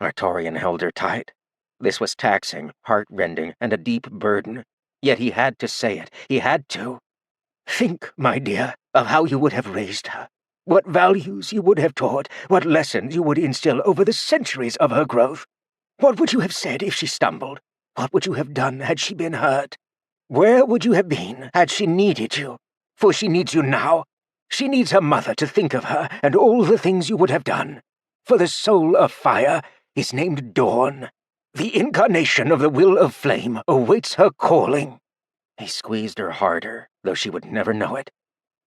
Artorian held her tight. This was taxing, heart-rending, and a deep burden. Yet he had to say it. He had to. Think, my dear, of how you would have raised her. What values you would have taught, what lessons you would instill over the centuries of her growth. What would you have said if she stumbled? What would you have done had she been hurt? Where would you have been had she needed you? For she needs you now. She needs her mother to think of her and all the things you would have done. For the soul of fire is named Dawn. The incarnation of the will of flame awaits her calling. He squeezed her harder, though she would never know it.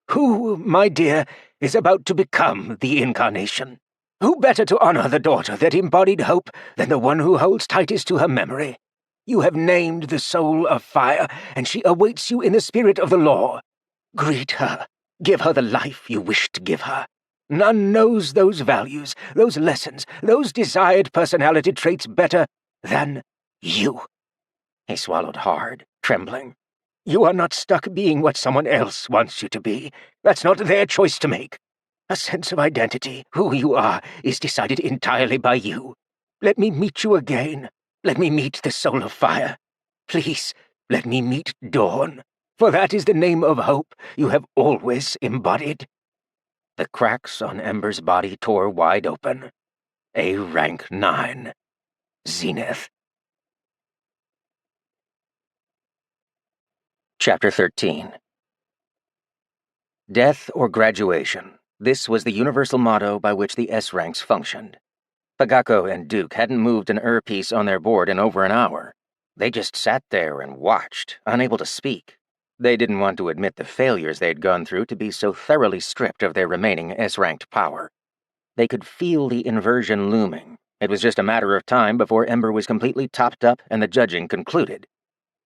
Who, my dear, is about to become the incarnation? Who better to honor the daughter that embodied hope than the one who holds tightest to her memory? You have named the soul of fire, and she awaits you in the spirit of the law. Greet her. Give her the life you wish to give her. None knows those values, those lessons, those desired personality traits better than you. He swallowed hard, trembling. You are not stuck being what someone else wants you to be. That's not their choice to make. A sense of identity, who you are, is decided entirely by you. Let me meet you again. Let me meet the soul of fire. Please, let me meet Dawn, for that is the name of hope you have always embodied. The cracks on Ember's body tore wide open. A rank 9. Zenith. Chapter 13. Death or graduation. This was the universal motto by which the S ranks functioned. Pagako and Duke hadn't moved an piece on their board in over an hour. They just sat there and watched, unable to speak. They didn't want to admit the failures they'd gone through to be so thoroughly stripped of their remaining S-ranked power. They could feel the inversion looming. It was just a matter of time before Ember was completely topped up and the judging concluded.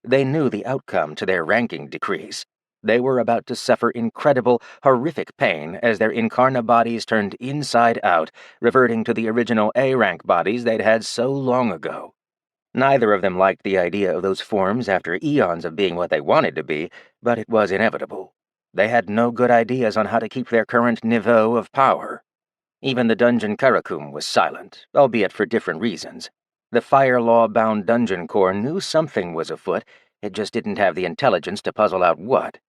They knew the outcome to their ranking decrease. They were about to suffer incredible, horrific pain as their incarna bodies turned inside out, reverting to the original A-rank bodies they'd had so long ago. Neither of them liked the idea of those forms after eons of being what they wanted to be, but it was inevitable. They had no good ideas on how to keep their current niveau of power. Even the Dungeon Karakum was silent, albeit for different reasons. The fire law-bound Dungeon Corps knew something was afoot, it just didn't have the intelligence to puzzle out what.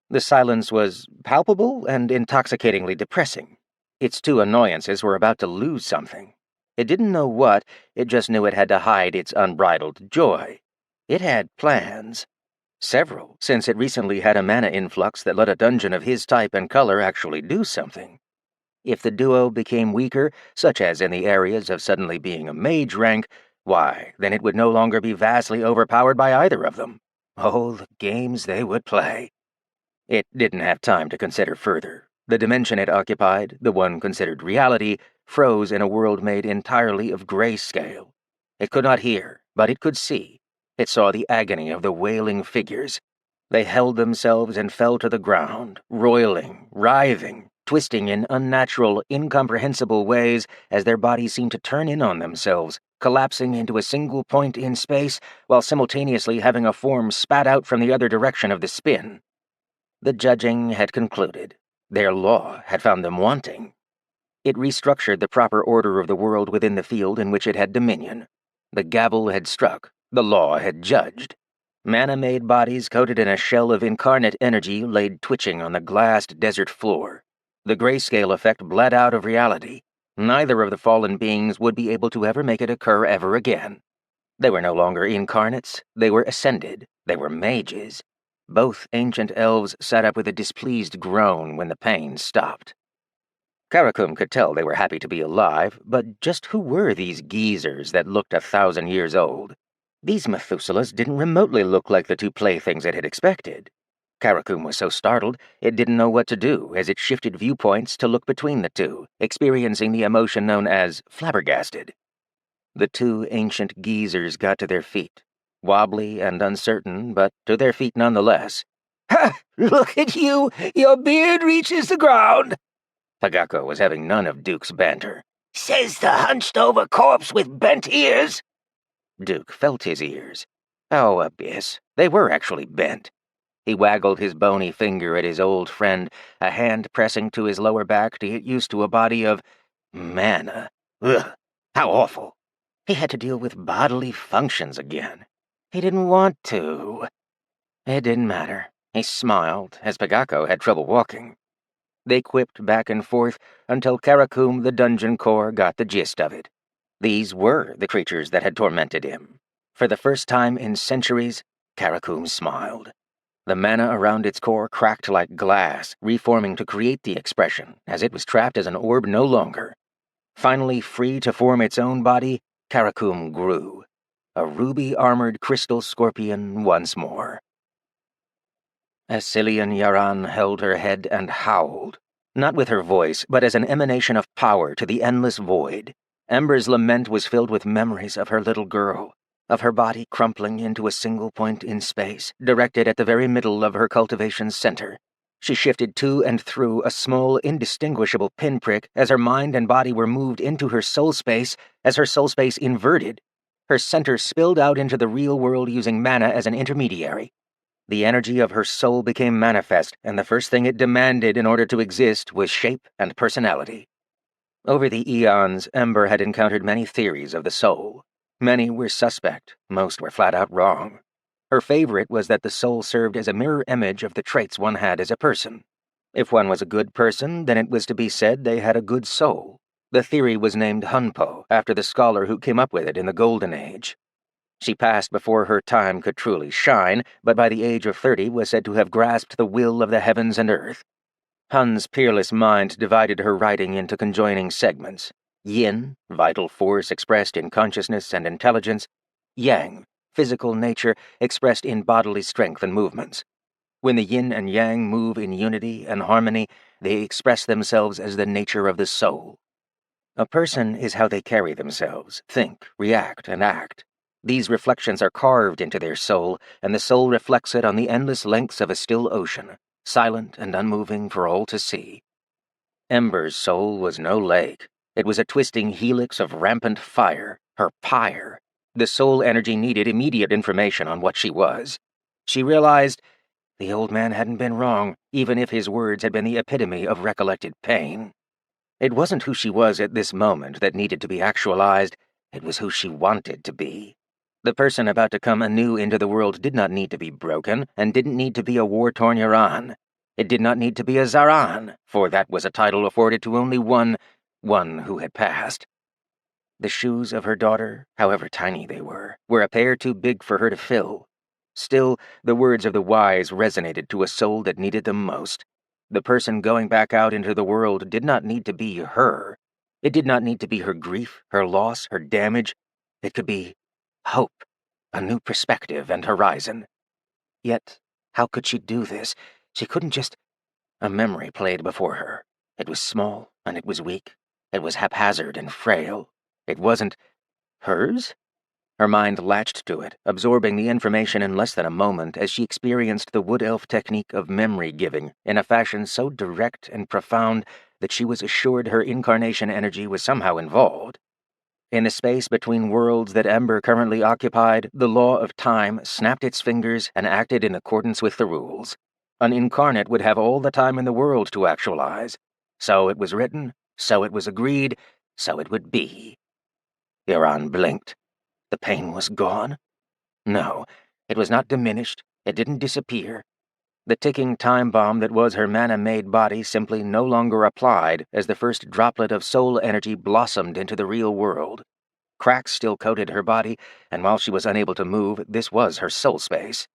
The silence was palpable and intoxicatingly depressing. Its two annoyances were about to lose something. It didn't know what, it just knew it had to hide its unbridled joy. It had plans. Several, since it recently had a mana influx that let a dungeon of his type and color actually do something. If the duo became weaker, such as in the areas of suddenly being a mage rank, why, then it would no longer be vastly overpowered by either of them. Oh, the games they would play. It didn't have time to consider further. The dimension it occupied, the one considered reality, froze in a world made entirely of grayscale. It could not hear, but it could see. It saw the agony of the wailing figures. They held themselves and fell to the ground, roiling, writhing, twisting in unnatural, incomprehensible ways as their bodies seemed to turn in on themselves, collapsing into a single point in space while simultaneously having a form spat out from the other direction of the spin. The judging had concluded. Their law had found them wanting. It restructured the proper order of the world within the field in which it had dominion. The gavel had struck. The law had judged. Mana-made bodies coated in a shell of incarnate energy laid twitching on the glassed desert floor. The grayscale effect bled out of reality. Neither of the fallen beings would be able to ever make it occur ever again. They were no longer incarnates. They were ascended. They were mages. Both ancient elves sat up with a displeased groan when the pain stopped. Karakum could tell they were happy to be alive, but just who were these geezers that looked 1,000 years old? These Methuselahs didn't remotely look like the two playthings it had expected. Karakum was so startled it didn't know what to do as it shifted viewpoints to look between the two, experiencing the emotion known as flabbergasted. The two ancient geezers got to their feet, wobbly and uncertain, but to their feet nonetheless. "Ha! Look at you! Your beard reaches the ground!" Pagako was having none of Duke's banter. "Says the hunched-over corpse with bent ears." Duke felt his ears. Oh, Abyss. They were actually bent. He waggled his bony finger at his old friend, a hand pressing to his lower back to get used to a body of mana. Ugh, how awful. He had to deal with bodily functions again. He didn't want to. It didn't matter. He smiled, as Pagako had trouble walking. They quipped back and forth until Karakum the dungeon core got the gist of it. These were the creatures that had tormented him. For the first time in centuries, Karakum smiled. The mana around its core cracked like glass, reforming to create the expression, as it was trapped as an orb no longer. Finally free to form its own body, Karakum grew. A ruby-armored crystal scorpion once more. Asilian Yaran held her head and howled, not with her voice, but as an emanation of power to the endless void. Ember's lament was filled with memories of her little girl, of her body crumpling into a single point in space, directed at the very middle of her cultivation center. She shifted to and through a small, indistinguishable pinprick as her mind and body were moved into her soul space, as her soul space inverted. Her center spilled out into the real world using mana as an intermediary. The energy of her soul became manifest, and the first thing it demanded in order to exist was shape and personality. Over the eons, Ember had encountered many theories of the soul. Many were suspect, most were flat out wrong. Her favorite was that the soul served as a mirror image of the traits one had as a person. If one was a good person, then it was to be said they had a good soul. The theory was named Hunpo, after the scholar who came up with it in the Golden Age. She passed before her time could truly shine, but by the age of 30 was said to have grasped the will of the heavens and earth. Hun's peerless mind divided her writing into conjoining segments. Yin, vital force expressed in consciousness and intelligence. Yang, physical nature expressed in bodily strength and movements. When the yin and yang move in unity and harmony, they express themselves as the nature of the soul. A person is how they carry themselves, think, react, and act. These reflections are carved into their soul, and the soul reflects it on the endless lengths of a still ocean, silent and unmoving for all to see. Ember's soul was no lake. It was a twisting helix of rampant fire, her pyre. The soul energy needed immediate information on what she was. She realized the old man hadn't been wrong, even if his words had been the epitome of recollected pain. It wasn't who she was at this moment that needed to be actualized, it was who she wanted to be. The person about to come anew into the world did not need to be broken, and didn't need to be a war-torn Yaran. It did not need to be a Zaran, for that was a title afforded to only one who had passed. The shoes of her daughter, however tiny they were a pair too big for her to fill. Still, the words of the wise resonated to a soul that needed them most. The person going back out into the world did not need to be her. It did not need to be her grief, her loss, her damage. It could be hope, a new perspective and horizon. Yet, how could she do this? She couldn't just... A memory played before her. It was small, and it was weak. It was haphazard and frail. It wasn't hers? Her mind latched to it, absorbing the information in less than a moment as she experienced the wood elf technique of memory-giving in a fashion so direct and profound that she was assured her incarnation energy was somehow involved. In the space between worlds that Ember currently occupied, the law of time snapped its fingers and acted in accordance with the rules. An incarnate would have all the time in the world to actualize. So it was written, so it was agreed, so it would be. Yaran blinked. The pain was gone? No, it was not diminished. It didn't disappear. The ticking time bomb that was her mana-made body simply no longer applied as the first droplet of soul energy blossomed into the real world. Cracks still coated her body, and while she was unable to move, this was her soul space.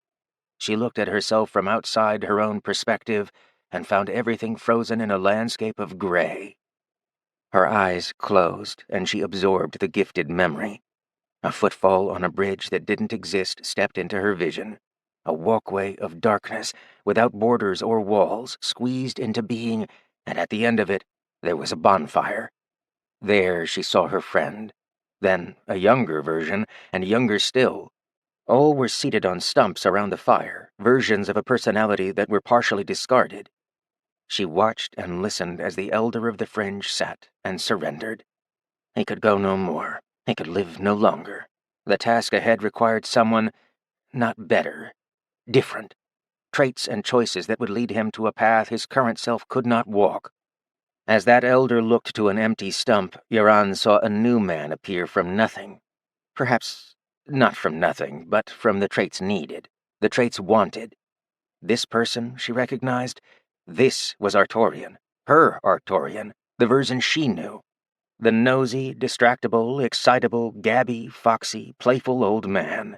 She looked at herself from outside her own perspective and found everything frozen in a landscape of gray. Her eyes closed, and she absorbed the gifted memory. A footfall on a bridge that didn't exist stepped into her vision. A walkway of darkness, without borders or walls, squeezed into being, and at the end of it, there was a bonfire. There she saw her friend. Then a younger version, and younger still. All were seated on stumps around the fire, versions of a personality that were partially discarded. She watched and listened as the elder of the fringe sat and surrendered. He could go no more. He could live no longer. The task ahead required someone not better, different. Traits and choices that would lead him to a path his current self could not walk. As that elder looked to an empty stump, Yaran saw a new man appear from nothing. Perhaps not from nothing, but from the traits needed, the traits wanted. This person, she recognized, this was Artorian, her Artorian, the version she knew. The nosy, distractible, excitable, gabby, foxy, playful old man.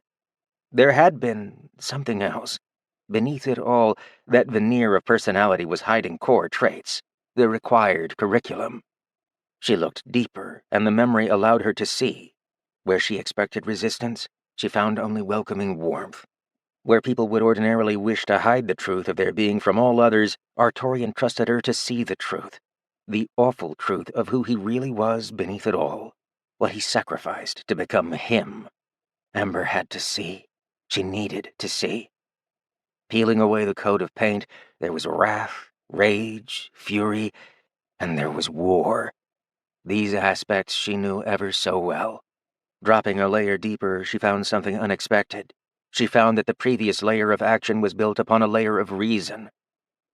There had been something else. Beneath it all, that veneer of personality was hiding core traits, the required curriculum. She looked deeper, and the memory allowed her to see. Where she expected resistance, she found only welcoming warmth. Where people would ordinarily wish to hide the truth of their being from all others, Artorian trusted her to see the truth. The awful truth of who he really was beneath it all. What he sacrificed to become him. Ember had to see. She needed to see. Peeling away the coat of paint, there was wrath, rage, fury, and there was war. These aspects she knew ever so well. Dropping a layer deeper, she found something unexpected. She found that the previous layer of action was built upon a layer of reason.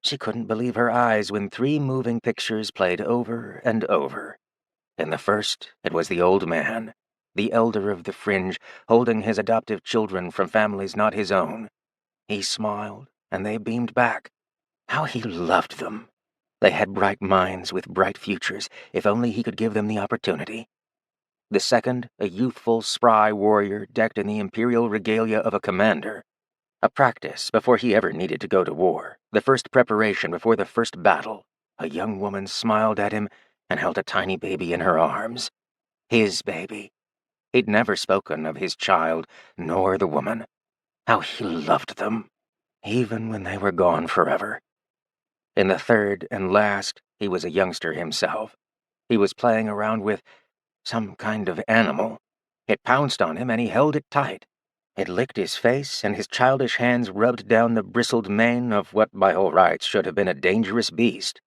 She couldn't believe her eyes when 3 moving pictures played over and over. In the first, it was the old man, the elder of the fringe, holding his adoptive children from families not his own. He smiled, and they beamed back. How he loved them. They had bright minds with bright futures, if only he could give them the opportunity. The second, a youthful, spry warrior decked in the imperial regalia of a commander. A practice before he ever needed to go to war, the first preparation before the first battle. A young woman smiled at him and held a tiny baby in her arms. His baby. He'd never spoken of his child, nor the woman. How he loved them, even when they were gone forever. In the third and last, he was a youngster himself. He was playing around with some kind of animal. It pounced on him, and he held it tight. It licked his face, and his childish hands rubbed down the bristled mane of what by all rights should have been a dangerous beast.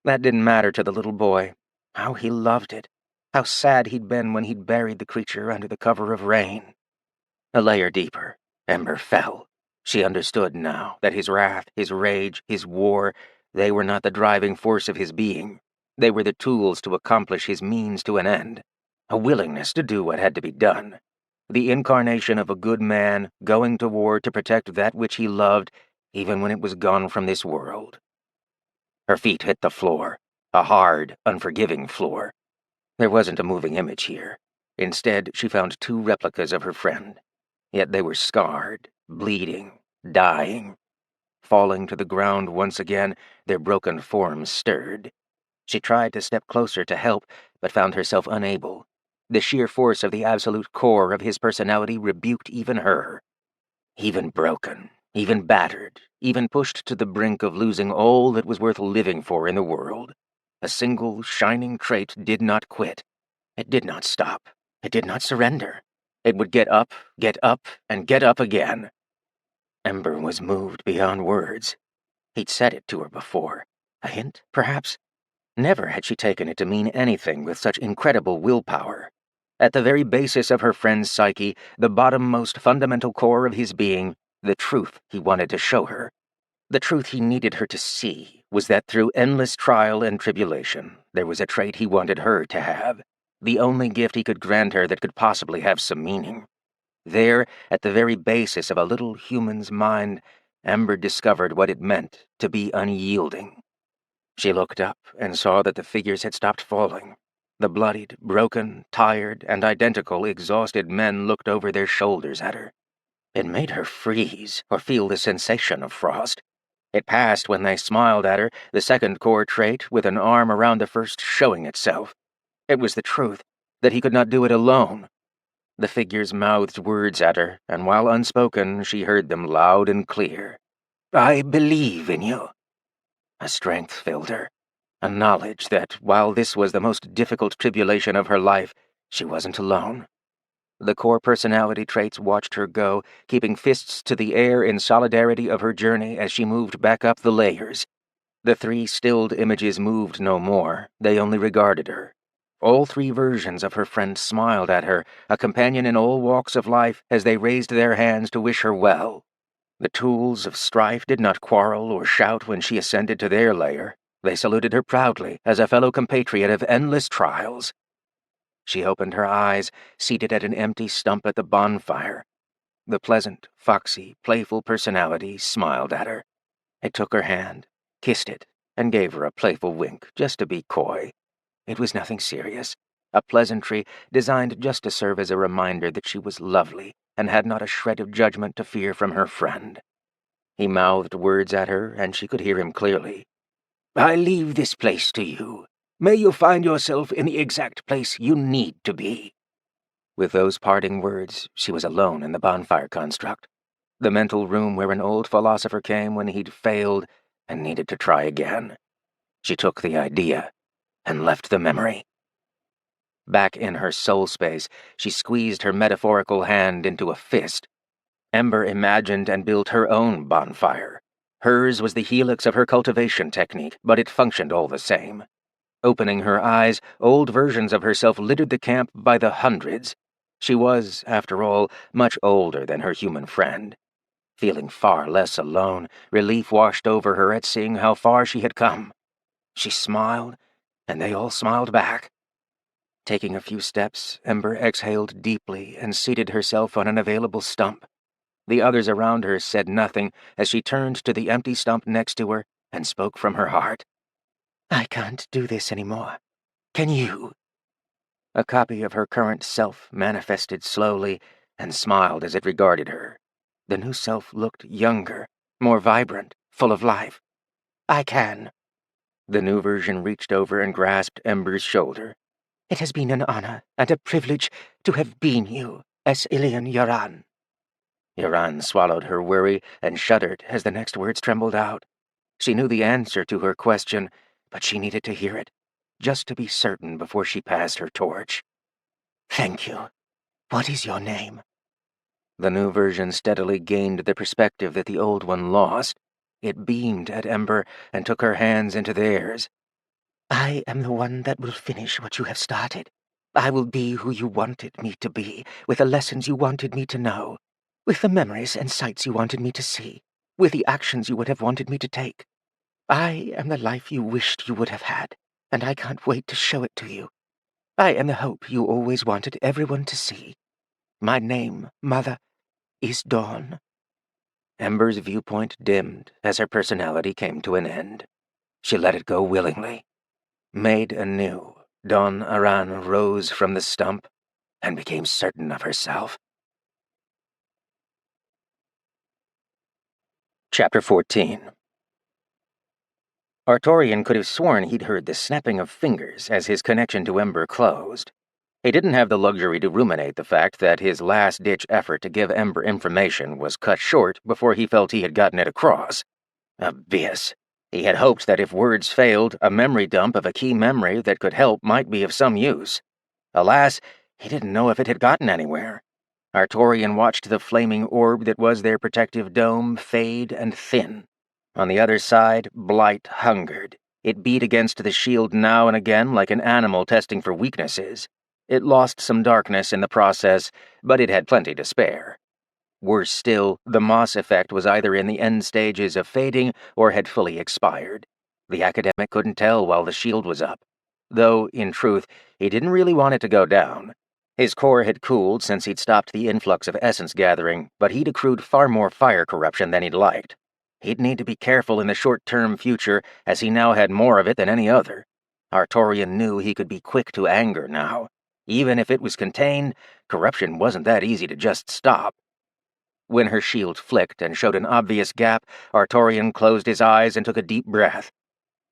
That didn't matter to the little boy. How he loved it. How sad he'd been when he'd buried the creature under the cover of rain. A layer deeper, Ember fell. She understood now that his wrath, his rage, his war, they were not the driving force of his being. They were the tools to accomplish his means to an end. A willingness to do what had to be done. the incarnation of a good man going to war to protect that which he loved, even when it was gone from this world. Her feet hit the floor, a hard, unforgiving floor. There wasn't a moving image here. Instead, she found two replicas of her friend. Yet they were scarred, bleeding, dying. Falling to the ground once again, their broken forms stirred. She tried to step closer to help, but found herself unable. The sheer force of the absolute core of his personality rebuked even her. Even broken, even battered, even pushed to the brink of losing all that was worth living for in the world, a single shining trait did not quit. It did not stop. It did not surrender. It would get up, and get up again. Ember was moved beyond words. He'd said it to her before. A hint, perhaps? Never had she taken it to mean anything with such incredible willpower. At the very basis of her friend's psyche, the bottom-most fundamental core of his being, the truth he wanted to show her. The truth he needed her to see was that through endless trial and tribulation, there was a trait he wanted her to have, the only gift he could grant her that could possibly have some meaning. There, at the very basis of a little human's mind, Ember discovered what it meant to be unyielding. She looked up and saw that the figures had stopped falling. The bloodied, broken, tired, and identical exhausted men looked over their shoulders at her. It made her freeze or feel the sensation of frost. It passed when they smiled at her, the second core trait with an arm around the first showing itself. It was the truth, that he could not do it alone. The figures mouthed words at her, and while unspoken, she heard them loud and clear. "I believe in you." A strength filled her, a knowledge that, while this was the most difficult tribulation of her life, she wasn't alone. The core personality traits watched her go, keeping fists to the air in solidarity of her journey as she moved back up the layers. The three stilled images moved no more, they only regarded her. All three versions of her friend smiled at her, a companion in all walks of life, as they raised their hands to wish her well. The tools of strife did not quarrel or shout when she ascended to their lair. They saluted her proudly as a fellow compatriot of endless trials. She opened her eyes, seated at an empty stump at the bonfire. The pleasant, foxy, playful personality smiled at her. It took her hand, kissed it, and gave her a playful wink, just to be coy. It was nothing serious, a pleasantry designed just to serve as a reminder that she was lovely and had not a shred of judgment to fear from her friend. He mouthed words at her, and she could hear him clearly. "I leave this place to you. May you find yourself in the exact place you need to be." With those parting words, she was alone in the bonfire construct, the mental room where an old philosopher came when he'd failed and needed to try again. She took the idea and left the memory. Back in her soul space, she squeezed her metaphorical hand into a fist. Ember imagined and built her own bonfire. Hers was the helix of her cultivation technique, but it functioned all the same. Opening her eyes, old versions of herself littered the camp by the hundreds. She was, after all, much older than her human friend. Feeling far less alone, relief washed over her at seeing how far she had come. She smiled, and they all smiled back. Taking a few steps, Ember exhaled deeply and seated herself on an available stump. The others around her said nothing as she turned to the empty stump next to her and spoke from her heart. "I can't do this anymore. Can you?" A copy of her current self manifested slowly and smiled as it regarded her. The new self looked younger, more vibrant, full of life. "I can." The new version reached over and grasped Ember's shoulder. "It has been an honor and a privilege to have been you, as Ilian Yoran." Yoran swallowed her worry and shuddered as the next words trembled out. She knew the answer to her question, but she needed to hear it, just to be certain before she passed her torch. "Thank you. What is your name?" The new version steadily gained the perspective that the old one lost. It beamed at Ember and took her hands into theirs. "I am the one that will finish what you have started. I will be who you wanted me to be, with the lessons you wanted me to know, with the memories and sights you wanted me to see, with the actions you would have wanted me to take. I am the life you wished you would have had, and I can't wait to show it to you. I am the hope you always wanted everyone to see. My name, Mother, is Dawn. Ember's viewpoint dimmed as her personality came to an end. She let it go willingly. Made anew, Dawn Aran rose from the stump and became certain of herself. Chapter 14. Artorian could have sworn he'd heard the snapping of fingers as his connection to Ember closed. He didn't have the luxury to ruminate the fact that his last-ditch effort to give Ember information was cut short before he felt he had gotten it across. Abyss. He had hoped that if words failed, a memory dump of a key memory that could help might be of some use. Alas, he didn't know if it had gotten anywhere. Artorian watched the flaming orb that was their protective dome fade and thin. On the other side, Blight hungered. It beat against the shield now and again like an animal testing for weaknesses. It lost some darkness in the process, but it had plenty to spare. Worse still, the moss effect was either in the end stages of fading or had fully expired. The academic couldn't tell while the shield was up. Though, in truth, he didn't really want it to go down. His core had cooled since he'd stopped the influx of essence gathering, but he'd accrued far more fire corruption than he'd liked. He'd need to be careful in the short-term future, as he now had more of it than any other. Artorian knew he could be quick to anger now. Even if it was contained, corruption wasn't that easy to just stop. When her shield flicked and showed an obvious gap, Artorian closed his eyes and took a deep breath.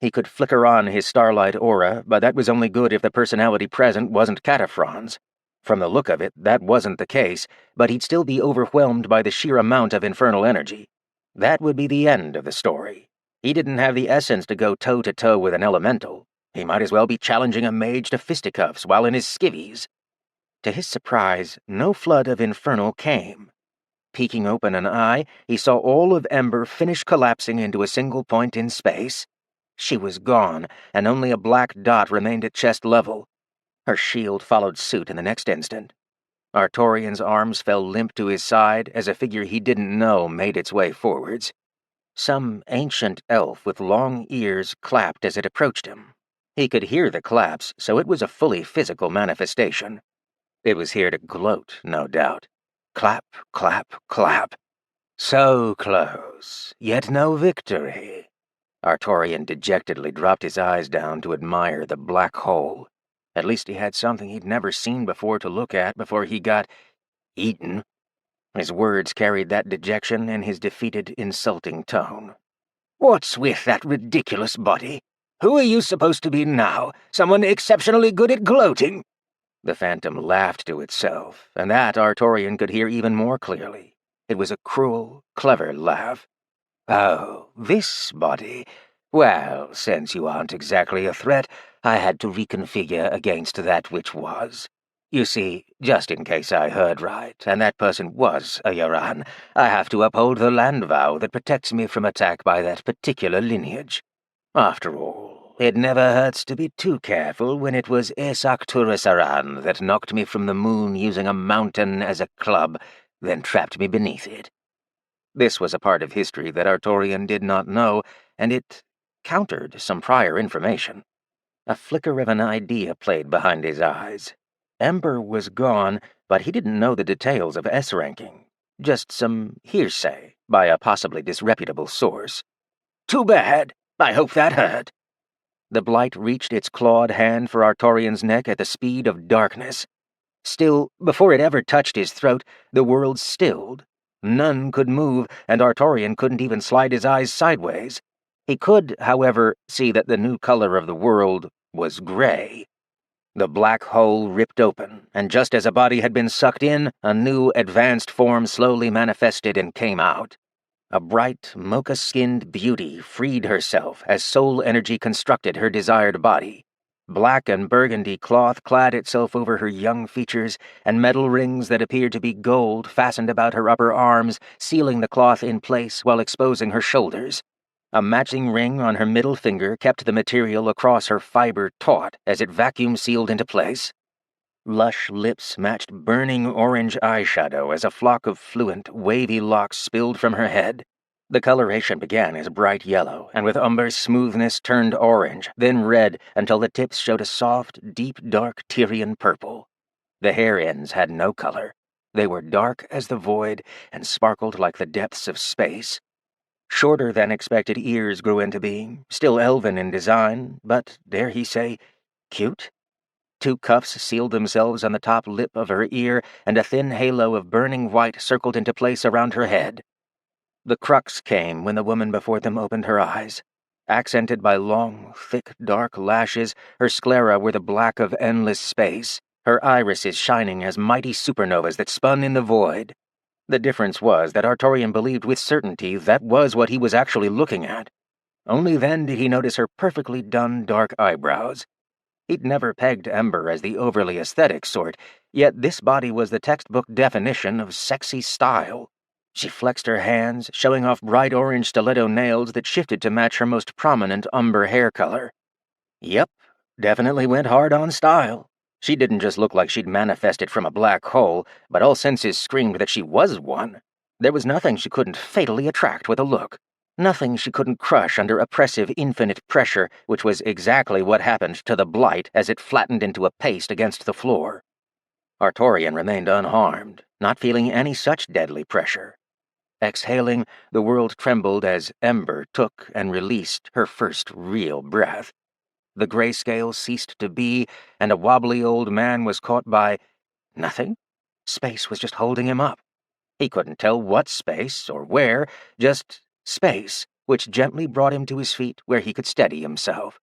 He could flicker on his starlight aura, but that was only good if the personality present wasn't Cataphrons. From the look of it, that wasn't the case, but he'd still be overwhelmed by the sheer amount of infernal energy. That would be the end of the story. He didn't have the essence to go toe-to-toe with an elemental. He might as well be challenging a mage to fisticuffs while in his skivvies. To his surprise, no flood of infernal came. Peeking open an eye, he saw all of Ember finish collapsing into a single point in space. She was gone, and only a black dot remained at chest level. Her shield followed suit in the next instant. Artorian's arms fell limp to his side as a figure he didn't know made its way forwards. Some ancient elf with long ears clapped as it approached him. He could hear the claps, so it was a fully physical manifestation. It was here to gloat, no doubt. Clap, clap, clap. So close, yet no victory. Artorian dejectedly dropped his eyes down to admire the black hole. At least he had something he'd never seen before to look at before he got eaten. His words carried that dejection in his defeated, insulting tone. What's with that ridiculous body? Who are you supposed to be now? Someone exceptionally good at gloating? The phantom laughed to itself, and that Artorian could hear even more clearly. It was a cruel, clever laugh. Oh, this body? Well, since you aren't exactly a threat, I had to reconfigure against that which was. You see, just in case I heard right, and that person was a Yaran, I have to uphold the land vow that protects me from attack by that particular lineage. After all, it never hurts to be too careful when it was Aran that knocked me from the moon using a mountain as a club, then trapped me beneath it. This was a part of history that Artorian did not know, and it countered some prior information. A flicker of an idea played behind his eyes. Ember was gone, but he didn't know the details of S-ranking. Just some hearsay by a possibly disreputable source. Too bad. I hope that hurt. The blight reached its clawed hand for Artorian's neck at the speed of darkness. Still, before it ever touched his throat, the world stilled. None could move, and Artorian couldn't even slide his eyes sideways. He could, however, see that the new color of the world was gray. The black hole ripped open, and just as a body had been sucked in, a new, advanced form slowly manifested and came out. A bright, mocha-skinned beauty freed herself as soul energy constructed her desired body. Black and burgundy cloth clad itself over her young features, and metal rings that appeared to be gold fastened about her upper arms, sealing the cloth in place while exposing her shoulders. A matching ring on her middle finger kept the material across her fiber taut as it vacuum-sealed into place. Lush lips matched burning orange eyeshadow as a flock of fluent, wavy locks spilled from her head. The coloration began as bright yellow, and with umber's smoothness turned orange, then red, until the tips showed a soft, deep dark Tyrian purple. The hair ends had no color. They were dark as the void and sparkled like the depths of space. Shorter than expected ears grew into being, still elven in design, but, dare he say, cute? 2 cuffs sealed themselves on the top lip of her ear, and a thin halo of burning white circled into place around her head. The crux came when the woman before them opened her eyes. Accented by long, thick, dark lashes, her sclera were the black of endless space, her irises shining as mighty supernovas that spun in the void. The difference was that Artorian believed with certainty that was what he was actually looking at. Only then did he notice her perfectly done dark eyebrows. He'd never pegged Ember as the overly aesthetic sort, yet this body was the textbook definition of sexy style. She flexed her hands, showing off bright orange stiletto nails that shifted to match her most prominent umber hair color. Yep, definitely went hard on style. She didn't just look like she'd manifested from a black hole, but all senses screamed that she was one. There was nothing she couldn't fatally attract with a look. Nothing she couldn't crush under oppressive infinite pressure, which was exactly what happened to the blight as it flattened into a paste against the floor. Artorian remained unharmed, not feeling any such deadly pressure. Exhaling, the world trembled as Ember took and released her first real breath. The grayscale ceased to be, and a wobbly old man was caught by nothing. Space was just holding him up. He couldn't tell what space or where, just space, which gently brought him to his feet where he could steady himself.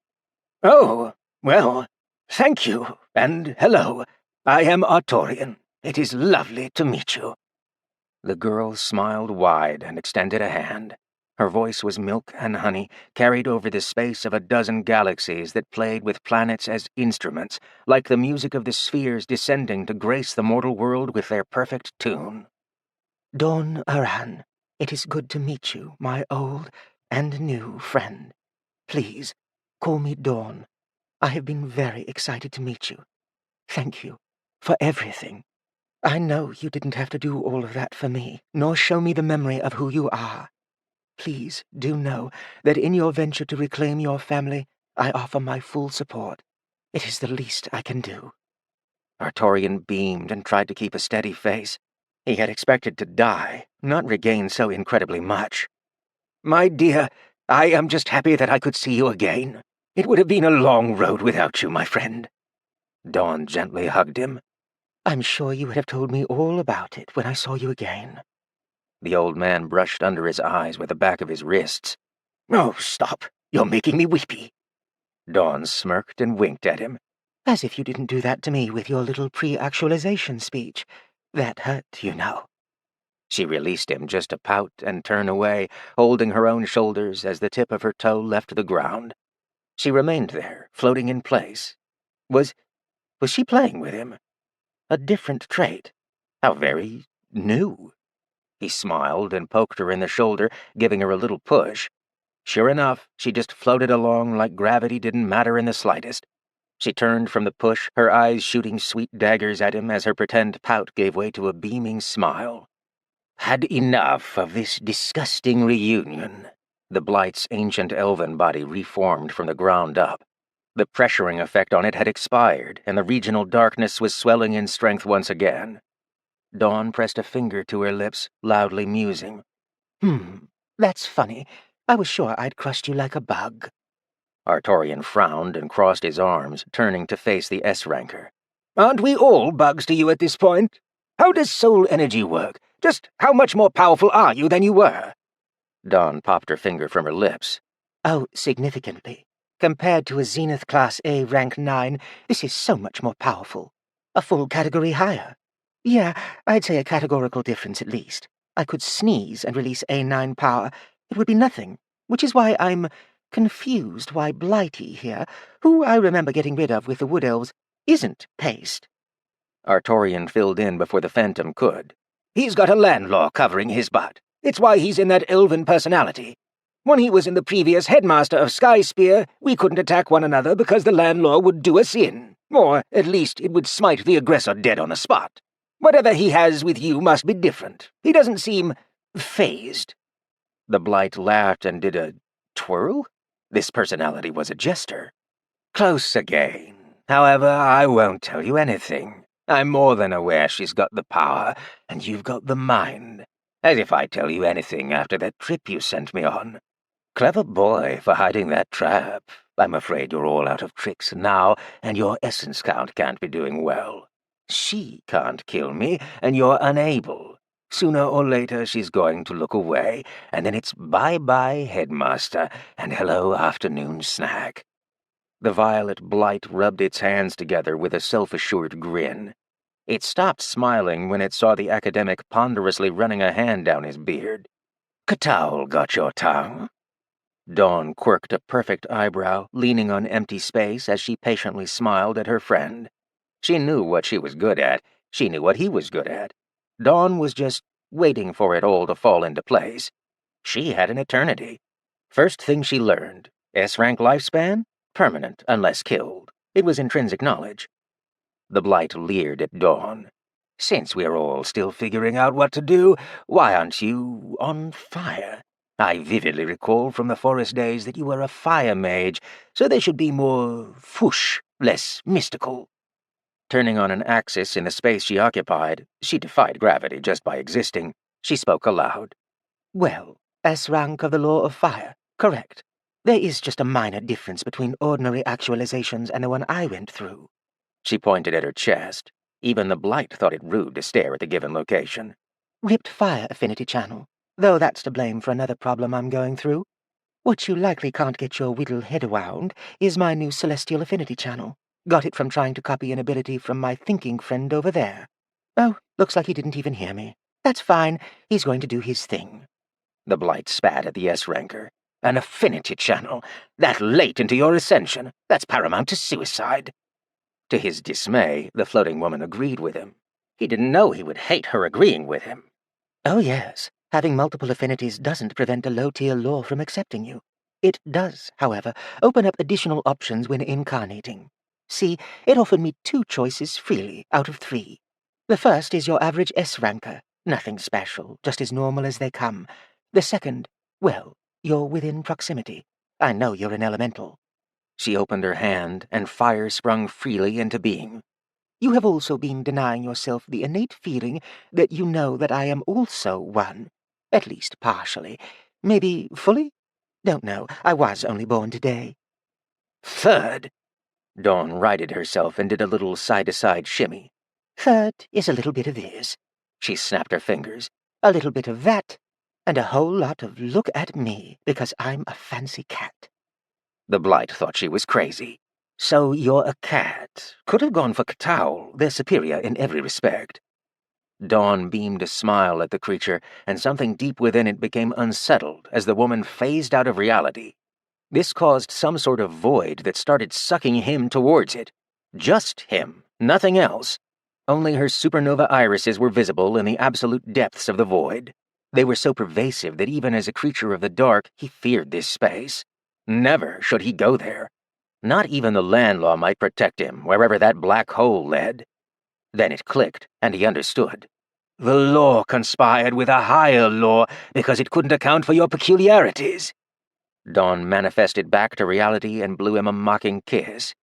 "Oh, well, thank you, and hello. I am Artorian. It is lovely to meet you." The girl smiled wide and extended a hand. Her voice was milk and honey, carried over the space of a dozen galaxies that played with planets as instruments, like the music of the spheres descending to grace the mortal world with their perfect tune. Dawn Aran, it is good to meet you, my old and new friend. Please, call me Dawn. I have been very excited to meet you. Thank you for everything. I know you didn't have to do all of that for me, nor show me the memory of who you are. Please do know that in your venture to reclaim your family, I offer my full support. It is the least I can do. Artorian beamed and tried to keep a steady face. He had expected to die, not regain so incredibly much. "My dear, I am just happy that I could see you again. It would have been a long road without you, my friend." Dawn gently hugged him. I'm sure you would have told me all about it when I saw you again. The old man brushed under his eyes with the back of his wrists. "Oh, stop. You're making me weepy." Dawn smirked and winked at him. As if you didn't do that to me with your little pre-actualization speech. That hurt, you know. She released him just to pout and turn away, holding her own shoulders as the tip of her toe left the ground. She remained there, floating in place. Was she playing with him? A different trait. How very new. He smiled and poked her in the shoulder, giving her a little push. Sure enough, she just floated along like gravity didn't matter in the slightest. She turned from the push, her eyes shooting sweet daggers at him as her pretend pout gave way to a beaming smile. "Had enough of this disgusting reunion." The Blight's ancient elven body reformed from the ground up. The pressuring effect on it had expired, and the regional darkness was swelling in strength once again. Dawn pressed a finger to her lips, loudly musing. That's funny. I was sure I'd crushed you like a bug." Artorian frowned and crossed his arms, turning to face the S-ranker. "Aren't we all bugs to you at this point? How does soul energy work? Just how much more powerful are you than you were?" Dawn popped her finger from her lips. "Oh, significantly. Compared to a Zenith Class A Rank 9, this is so much more powerful. A full category higher. Yeah, I'd say a categorical difference at least. I could sneeze and release A9 power. It would be nothing, which is why I'm confused why Blighty here, who I remember getting rid of with the Wood Elves, isn't paste." Artorian filled in before the Phantom could. "He's got a landlaw covering his butt. It's why he's in that elven personality. When he was in the previous Headmaster of Skyspear, we couldn't attack one another because the landlaw would do us in. Or, at least, it would smite the aggressor dead on the spot. Whatever he has with you must be different. He doesn't seem phased." The Blight laughed and did a twirl? This personality was a jester. "Close again. However, I won't tell you anything." I'm more than aware she's got the power, and you've got the mind. As if I'd tell you anything after that trip you sent me on. Clever boy for hiding that trap. I'm afraid you're all out of tricks now, and your essence count can't be doing well. She can't kill me, and you're unable. Sooner or later she's going to look away, and then it's bye-bye, Headmaster, and hello, afternoon snack. The violet blight rubbed its hands together with a self-assured grin. It stopped smiling when it saw the academic ponderously running a hand down his beard. "Kataul got your tongue?" Dawn quirked a perfect eyebrow, leaning on empty space as she patiently smiled at her friend. She knew what she was good at. She knew what he was good at. Dawn was just waiting for it all to fall into place. She had an eternity. First thing she learned, S-rank lifespan? Permanent, unless killed. It was intrinsic knowledge. The blight leered at Dawn. "Since we're all still figuring out what to do, why aren't you on fire? I vividly recall from the forest days that you were a fire mage, so they should be more whoosh, less mystical." Turning on an axis in the space she occupied, she defied gravity just by existing. She spoke aloud. Well, S-rank of the law of fire, correct. There is just a minor difference between ordinary actualizations and the one I went through. She pointed at her chest. Even the blight thought it rude to stare at the given location. Ripped fire affinity channel, though that's to blame for another problem I'm going through. What you likely can't get your whittle head around is my new celestial affinity channel. Got it from trying to copy an ability from my thinking friend over there. Oh, looks like he didn't even hear me. That's fine, he's going to do his thing. The blight spat at the S-ranker. "An affinity channel? That late into your ascension? That's paramount to suicide." To his dismay, the floating woman agreed with him. He didn't know he would hate her agreeing with him. Oh yes, having multiple affinities doesn't prevent a low-tier law from accepting you. It does, however, open up additional options when incarnating. See, it offered me 2 choices freely out of 3. The first is your average S-ranker. Nothing special, just as normal as they come. The second, well, you're within proximity. I know you're an elemental. She opened her hand, and fire sprung freely into being. You have also been denying yourself the innate feeling that you know that I am also one. At least partially. Maybe fully? Don't know. I was only born today. Third. Dawn righted herself and did a little side-to-side shimmy. Third is a little bit of this. She snapped her fingers. A little bit of that. And a whole lot of look at me because I'm a fancy cat. The blight thought she was crazy. "So you're a cat. Could have gone for Kataul. They're superior in every respect." Dawn beamed a smile at the creature, and something deep within it became unsettled as the woman phased out of reality. This caused some sort of void that started sucking him towards it. Just him, nothing else. Only her supernova irises were visible in the absolute depths of the void. They were so pervasive that even as a creature of the dark, he feared this space. Never should he go there. Not even the land law might protect him, wherever that black hole led. Then it clicked, and he understood. The law conspired with a higher law because it couldn't account for your peculiarities. Dawn manifested back to reality and blew him a mocking kiss.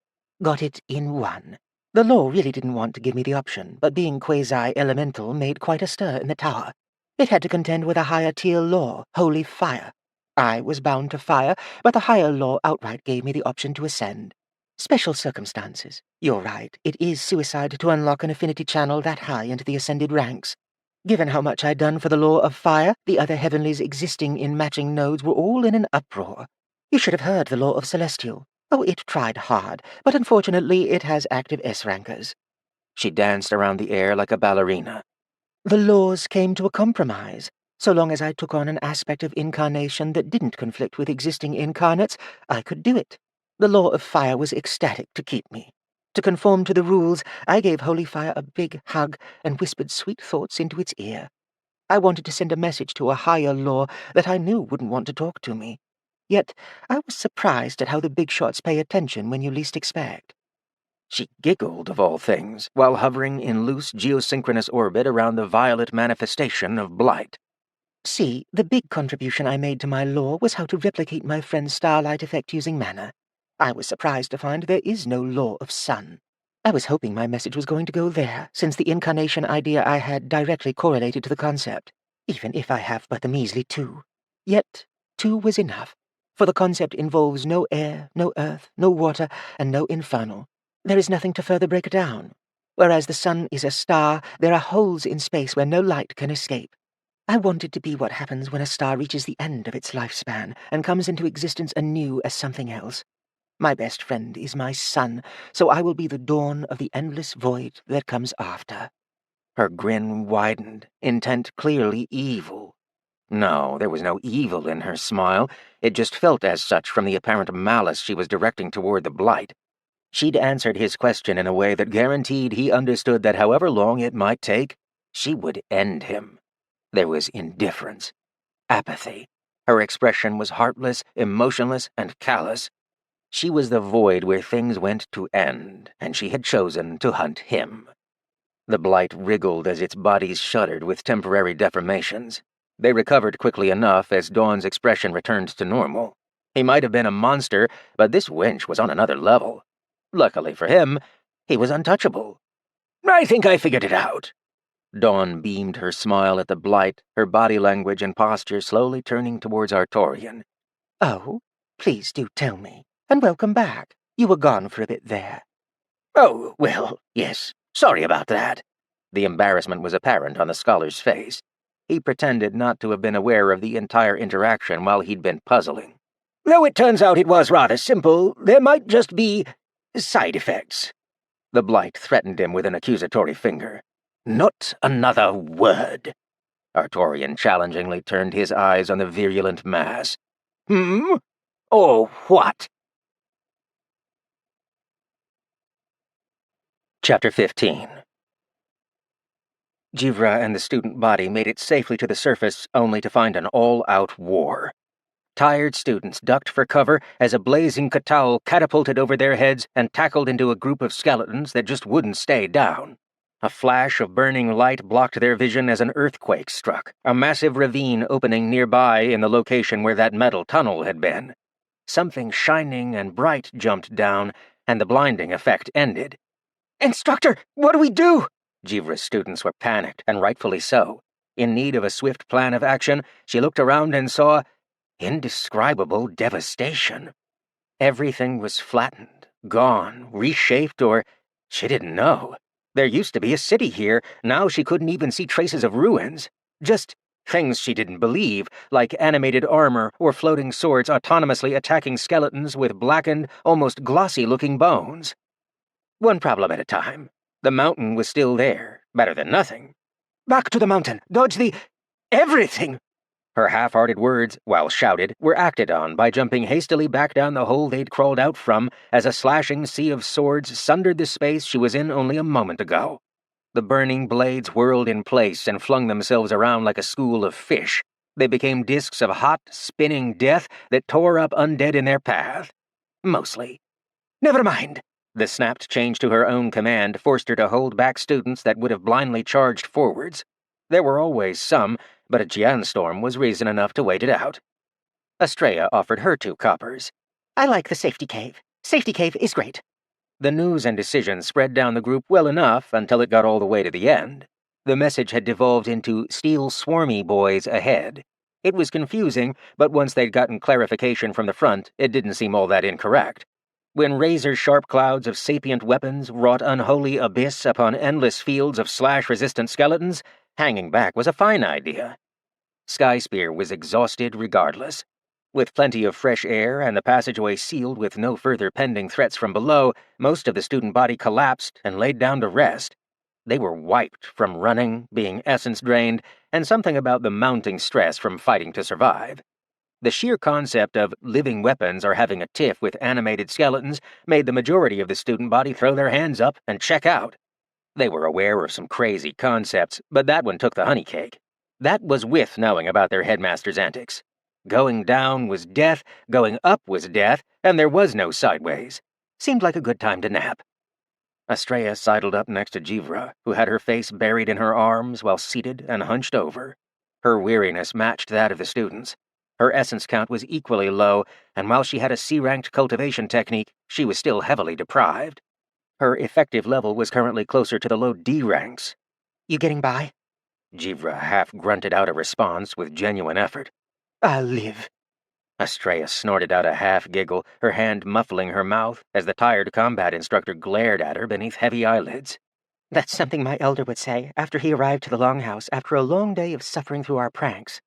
Got it in one. The law really didn't want to give me the option, but being quasi-elemental made quite a stir in the tower. It had to contend with a higher-tier law, holy fire. I was bound to fire, but the higher law outright gave me the option to ascend. Special circumstances. You're right, it is suicide to unlock an affinity channel that high into the ascended ranks. Given how much I'd done for the law of fire, the other heavenlies existing in matching nodes were all in an uproar. You should have heard the law of celestial. Oh, it tried hard, but unfortunately it has active S-rankers. She danced around the air like a ballerina. The laws came to a compromise. So long as I took on an aspect of incarnation that didn't conflict with existing incarnates, I could do it. The law of fire was ecstatic to keep me. To conform to the rules, I gave Holy Fire a big hug and whispered sweet thoughts into its ear. I wanted to send a message to a higher law that I knew wouldn't want to talk to me. Yet I was surprised at how the big shots pay attention when you least expect. She giggled, of all things, while hovering in loose geosynchronous orbit around the violet manifestation of blight. See, the big contribution I made to my law was how to replicate my friend's starlight effect using mana. I was surprised to find there is no law of sun. I was hoping my message was going to go there, since the incarnation idea I had directly correlated to the concept, even if I have but a measly 2. Yet, 2 was enough, for the concept involves no air, no earth, no water, and no infernal. There is nothing to further break down. Whereas the sun is a star, there are holes in space where no light can escape. I wanted to be what happens when a star reaches the end of its lifespan and comes into existence anew as something else. My best friend is my sun, so I will be the dawn of the endless void that comes after." Her grin widened, intent clearly evil. No, there was no evil in her smile. It just felt as such from the apparent malice she was directing toward the Blight. She'd answered his question in a way that guaranteed he understood that however long it might take, she would end him. There was indifference, apathy. Her expression was heartless, emotionless, and callous. She was the void where things went to end, and she had chosen to hunt him. The Blight wriggled as its bodies shuddered with temporary deformations. They recovered quickly enough as Dawn's expression returned to normal. He might have been a monster, but this wench was on another level. Luckily for him, he was untouchable. "I think I figured it out." Dawn beamed her smile at the Blight, her body language and posture slowly turning towards Artorian. "Oh, please do tell me. And welcome back. You were gone for a bit there." "Oh, well, yes. Sorry about that." The embarrassment was apparent on the scholar's face. He pretended not to have been aware of the entire interaction while he'd been puzzling. "Though it turns out it was rather simple, there might just be side effects." The Blight threatened him with an accusatory finger. "Not another word." Artorian challengingly turned his eyes on the virulent mass. "Hmm? Or what?" Chapter 15. Jivra and the student body made it safely to the surface only to find an all-out war. Tired students ducked for cover as a blazing kataul catapulted over their heads and tackled into a group of skeletons that just wouldn't stay down. A flash of burning light blocked their vision as an earthquake struck, a massive ravine opening nearby in the location where that metal tunnel had been. Something shining and bright jumped down, and the blinding effect ended. "Instructor, what do we do?" Jivra's students were panicked, and rightfully so. In need of a swift plan of action, she looked around and saw indescribable devastation. Everything was flattened, gone, reshaped, or she didn't know. There used to be a city here, now she couldn't even see traces of ruins. Just things she didn't believe, like animated armor or floating swords autonomously attacking skeletons with blackened, almost glossy-looking bones. One problem at a time. The mountain was still there, better than nothing. "Back to the mountain! Dodge the everything!" Her half-hearted words, while shouted, were acted on by jumping hastily back down the hole they'd crawled out from as a slashing sea of swords sundered the space she was in only a moment ago. The burning blades whirled in place and flung themselves around like a school of fish. They became discs of hot, spinning death that tore up undead in their path. Mostly. "Never mind." The snapped change to her own command forced her to hold back students that would have blindly charged forwards. There were always some, but a Gianstorm was reason enough to wait it out. Estrella offered her 2 coppers. "I like the safety cave. Safety cave is great." The news and decision spread down the group well enough until it got all the way to the end. The message had devolved into "Steel Swarmy Boys ahead." It was confusing, but once they'd gotten clarification from the front, it didn't seem all that incorrect. When razor-sharp clouds of sapient weapons wrought unholy abyss upon endless fields of slash-resistant skeletons, hanging back was a fine idea. Skyspear was exhausted regardless. With plenty of fresh air and the passageway sealed with no further pending threats from below, most of the student body collapsed and laid down to rest. They were wiped from running, being essence drained, and something about the mounting stress from fighting to survive. The sheer concept of living weapons or having a tiff with animated skeletons made the majority of the student body throw their hands up and check out. They were aware of some crazy concepts, but that one took the honey cake. That was with knowing about their headmaster's antics. Going down was death, going up was death, and there was no sideways. Seemed like a good time to nap. Estrella sidled up next to Jivra, who had her face buried in her arms while seated and hunched over. Her weariness matched that of the students. Her essence count was equally low, and while she had a C-ranked cultivation technique, she was still heavily deprived. Her effective level was currently closer to the low D ranks. You getting by? Jivra half-grunted out a response with genuine effort. I'll live. Estrella snorted out a half-giggle, her hand muffling her mouth as the tired combat instructor glared at her beneath heavy eyelids. That's something my elder would say after he arrived to the Longhouse after a long day of suffering through our pranks.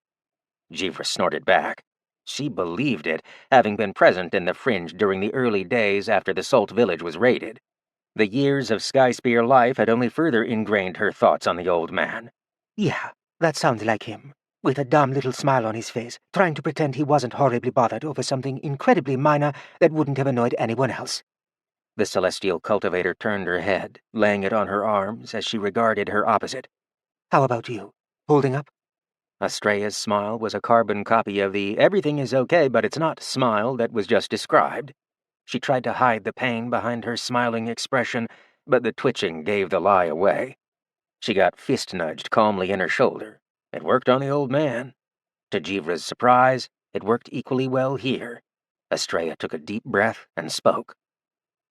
Jivra snorted back. She believed it, having been present in the Fringe during the early days after the Salt Village was raided. The years of Skyspear life had only further ingrained her thoughts on the old man. Yeah, that sounds like him. With a dumb little smile on his face, trying to pretend he wasn't horribly bothered over something incredibly minor that wouldn't have annoyed anyone else. The celestial cultivator turned her head, laying it on her arms as she regarded her opposite. How about you? Holding up? Estrella's smile was a carbon copy of the everything is okay but it's not smile that was just described. She tried to hide the pain behind her smiling expression, but the twitching gave the lie away. She got fist-nudged calmly in her shoulder. It worked on the old man. To Jivra's surprise, it worked equally well here. Estrella took a deep breath and spoke.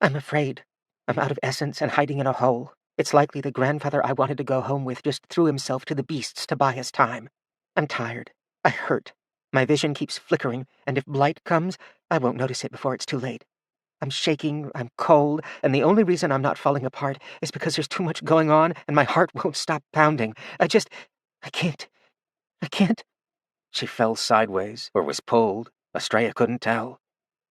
I'm afraid. I'm out of essence and hiding in a hole. It's likely the grandfather I wanted to go home with just threw himself to the beasts to buy us time. I'm tired. I hurt. My vision keeps flickering, and if blight comes, I won't notice it before it's too late. I'm shaking, I'm cold, and the only reason I'm not falling apart is because there's too much going on and my heart won't stop pounding. I can't. She fell sideways, or was pulled. Estrella couldn't tell.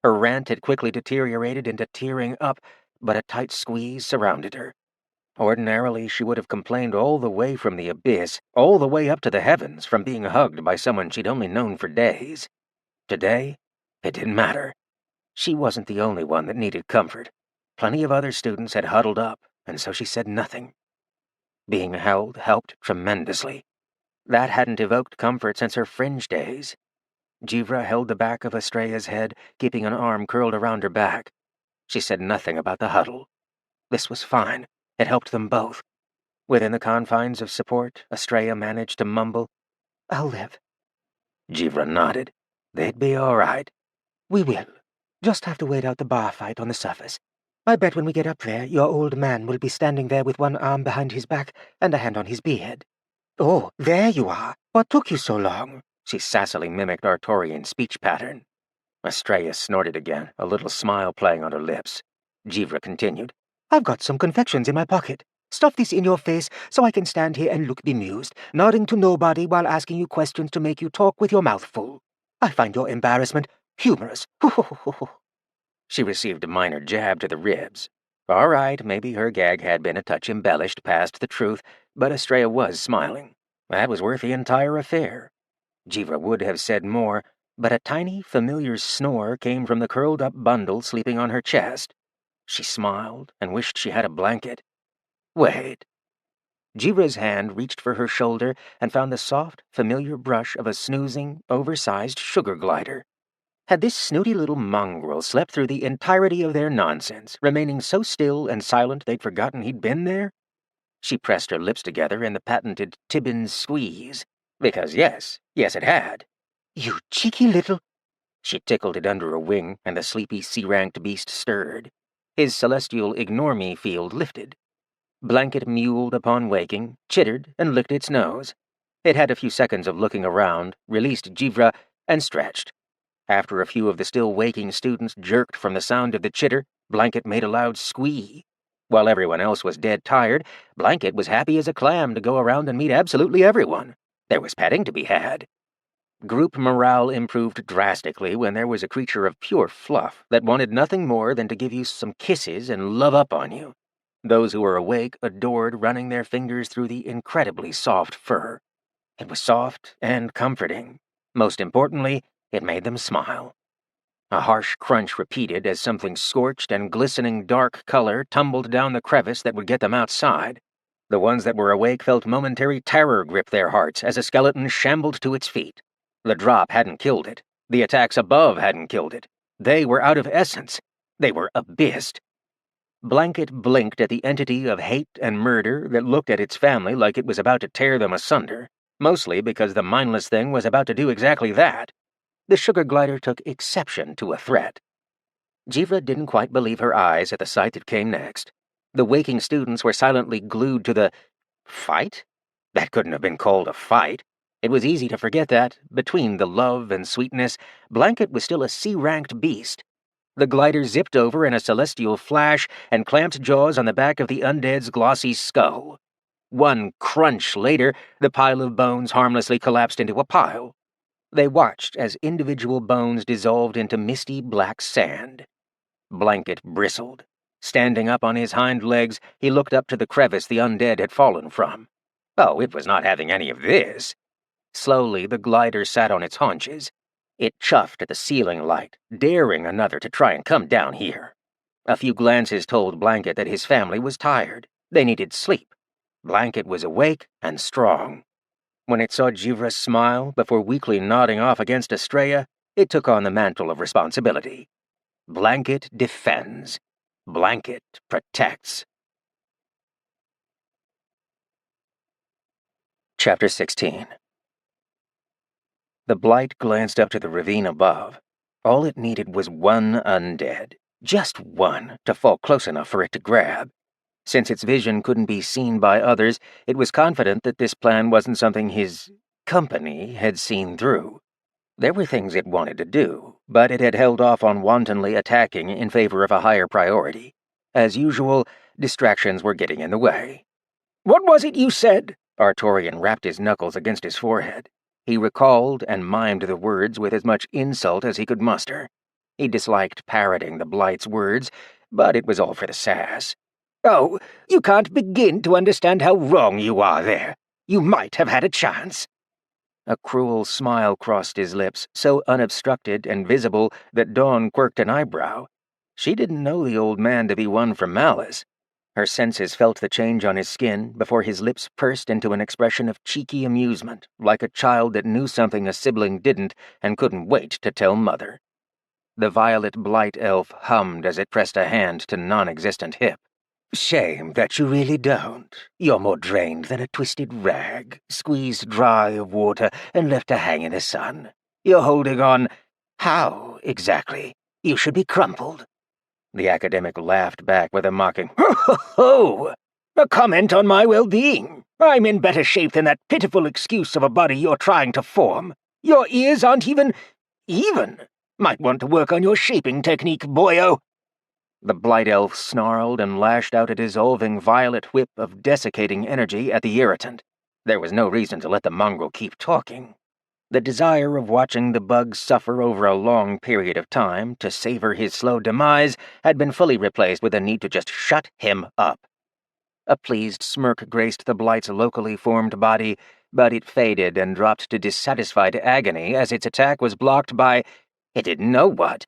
Her rant had quickly deteriorated into tearing up, but a tight squeeze surrounded her. Ordinarily, she would have complained all the way from the abyss, all the way up to the heavens, from being hugged by someone she'd only known for days. Today, it didn't matter. She wasn't the only one that needed comfort. Plenty of other students had huddled up, and so she said nothing. Being held helped tremendously. That hadn't evoked comfort since her Fringe days. Jivra held the back of Estrella's head, keeping an arm curled around her back. She said nothing about the huddle. This was fine. It helped them both. Within the confines of support, Estrella managed to mumble, I'll live. Jivra nodded. They'd be all right. We will. Just have to wait out the bar fight on the surface. I bet when we get up there, your old man will be standing there with one arm behind his back and a hand on his beard. Oh, there you are. What took you so long? She sassily mimicked Artorian speech pattern. Estrella snorted again, a little smile playing on her lips. Jivra continued. I've got some confections in my pocket. Stuff this in your face so I can stand here and look bemused, nodding to nobody while asking you questions to make you talk with your mouth full. I find your embarrassment humorous. She received a minor jab to the ribs. All right, maybe her gag had been a touch embellished past the truth, but Estrella was smiling. That was worth the entire affair. Jivra would have said more, but a tiny, familiar snore came from the curled-up bundle sleeping on her chest. She smiled and wished she had a blanket. Wait. Jivra's hand reached for her shoulder and found the soft, familiar brush of a snoozing, oversized sugar glider. Had this snooty little mongrel slept through the entirety of their nonsense, remaining so still and silent they'd forgotten he'd been there? She pressed her lips together in the patented Tibbins squeeze. Because yes it had. You cheeky little... She tickled it under a wing, and the sleepy C-ranked beast stirred. His celestial ignore-me field lifted. Blanket mewled upon waking, chittered, and licked its nose. It had a few seconds of looking around, released Jivra, and stretched. After a few of the still waking students jerked from the sound of the chitter, Blanket made a loud squee. While everyone else was dead tired, Blanket was happy as a clam to go around and meet absolutely everyone. There was petting to be had. Group morale improved drastically when there was a creature of pure fluff that wanted nothing more than to give you some kisses and love up on you. Those who were awake adored running their fingers through the incredibly soft fur. It was soft and comforting. Most importantly, it made them smile. A harsh crunch repeated as something scorched and glistening dark color tumbled down the crevice that would get them outside. The ones that were awake felt momentary terror grip their hearts as a skeleton shambled to its feet. The drop hadn't killed it. The attacks above hadn't killed it. They were out of essence. They were abyssed. Blanket blinked at the entity of hate and murder that looked at its family like it was about to tear them asunder, mostly because the mindless thing was about to do exactly that. The sugar glider took exception to a threat. Jivra didn't quite believe her eyes at the sight that came next. The waking students were silently glued to the fight? That couldn't have been called a fight. It was easy to forget that, between the love and sweetness, Blanket was still a C-ranked beast. The glider zipped over in a celestial flash and clamped jaws on the back of the undead's glossy skull. One crunch later, the pile of bones harmlessly collapsed into a pile. They watched as individual bones dissolved into misty black sand. Blanket bristled. Standing up on his hind legs, he looked up to the crevice the undead had fallen from. Oh, it was not having any of this. Slowly, the glider sat on its haunches. It chuffed at the ceiling light, daring another to try and come down here. A few glances told Blanket that his family was tired. They needed sleep. Blanket was awake and strong. When it saw Jivra smile before weakly nodding off against Estrella, it took on the mantle of responsibility. Blanket defends. Blanket protects. Chapter 16. The Blight glanced up to the ravine above. All it needed was one undead, just one, to fall close enough for it to grab. Since its vision couldn't be seen by others, it was confident that this plan wasn't something his company had seen through. There were things it wanted to do, but it had held off on wantonly attacking in favor of a higher priority. As usual, distractions were getting in the way. "What was it you said?" Artorian rapped his knuckles against his forehead. He recalled and mimed the words with as much insult as he could muster. He disliked parroting the Blight's words, but it was all for the sass. "Oh, you can't begin to understand how wrong you are there. You might have had a chance." A cruel smile crossed his lips, so unobstructed and visible that Dawn quirked an eyebrow. She didn't know the old man to be one for malice. Her senses felt the change on his skin before his lips pursed into an expression of cheeky amusement, like a child that knew something a sibling didn't and couldn't wait to tell mother. The violet blight elf hummed as it pressed a hand to non-existent hip. "Shame that you really don't. You're more drained than a twisted rag, squeezed dry of water and left to hang in the sun. You're holding on. How, exactly? You should be crumpled." The academic laughed back with a mocking, "Ho! A comment on my well-being. I'm in better shape than that pitiful excuse of a body you're trying to form. Your ears aren't even. Might want to work on your shaping technique, boyo." The blight elf snarled and lashed out a dissolving violet whip of desiccating energy at the irritant. There was no reason to let the mongrel keep talking. The desire of watching the bug suffer over a long period of time to savor his slow demise had been fully replaced with a need to just shut him up. A pleased smirk graced the blight's locally formed body, but it faded and dropped to dissatisfied agony as its attack was blocked by it didn't know what.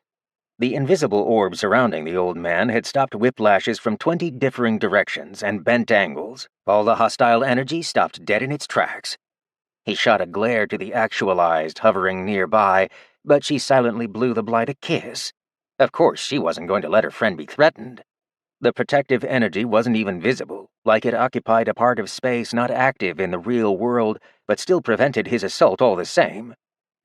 The invisible orb surrounding the old man had stopped whiplashes from 20 differing directions and bent angles. All the hostile energy stopped dead in its tracks. He shot a glare to the actualized hovering nearby, but she silently blew the blight a kiss. Of course, she wasn't going to let her friend be threatened. The protective energy wasn't even visible, like it occupied a part of space not active in the real world, but still prevented his assault all the same.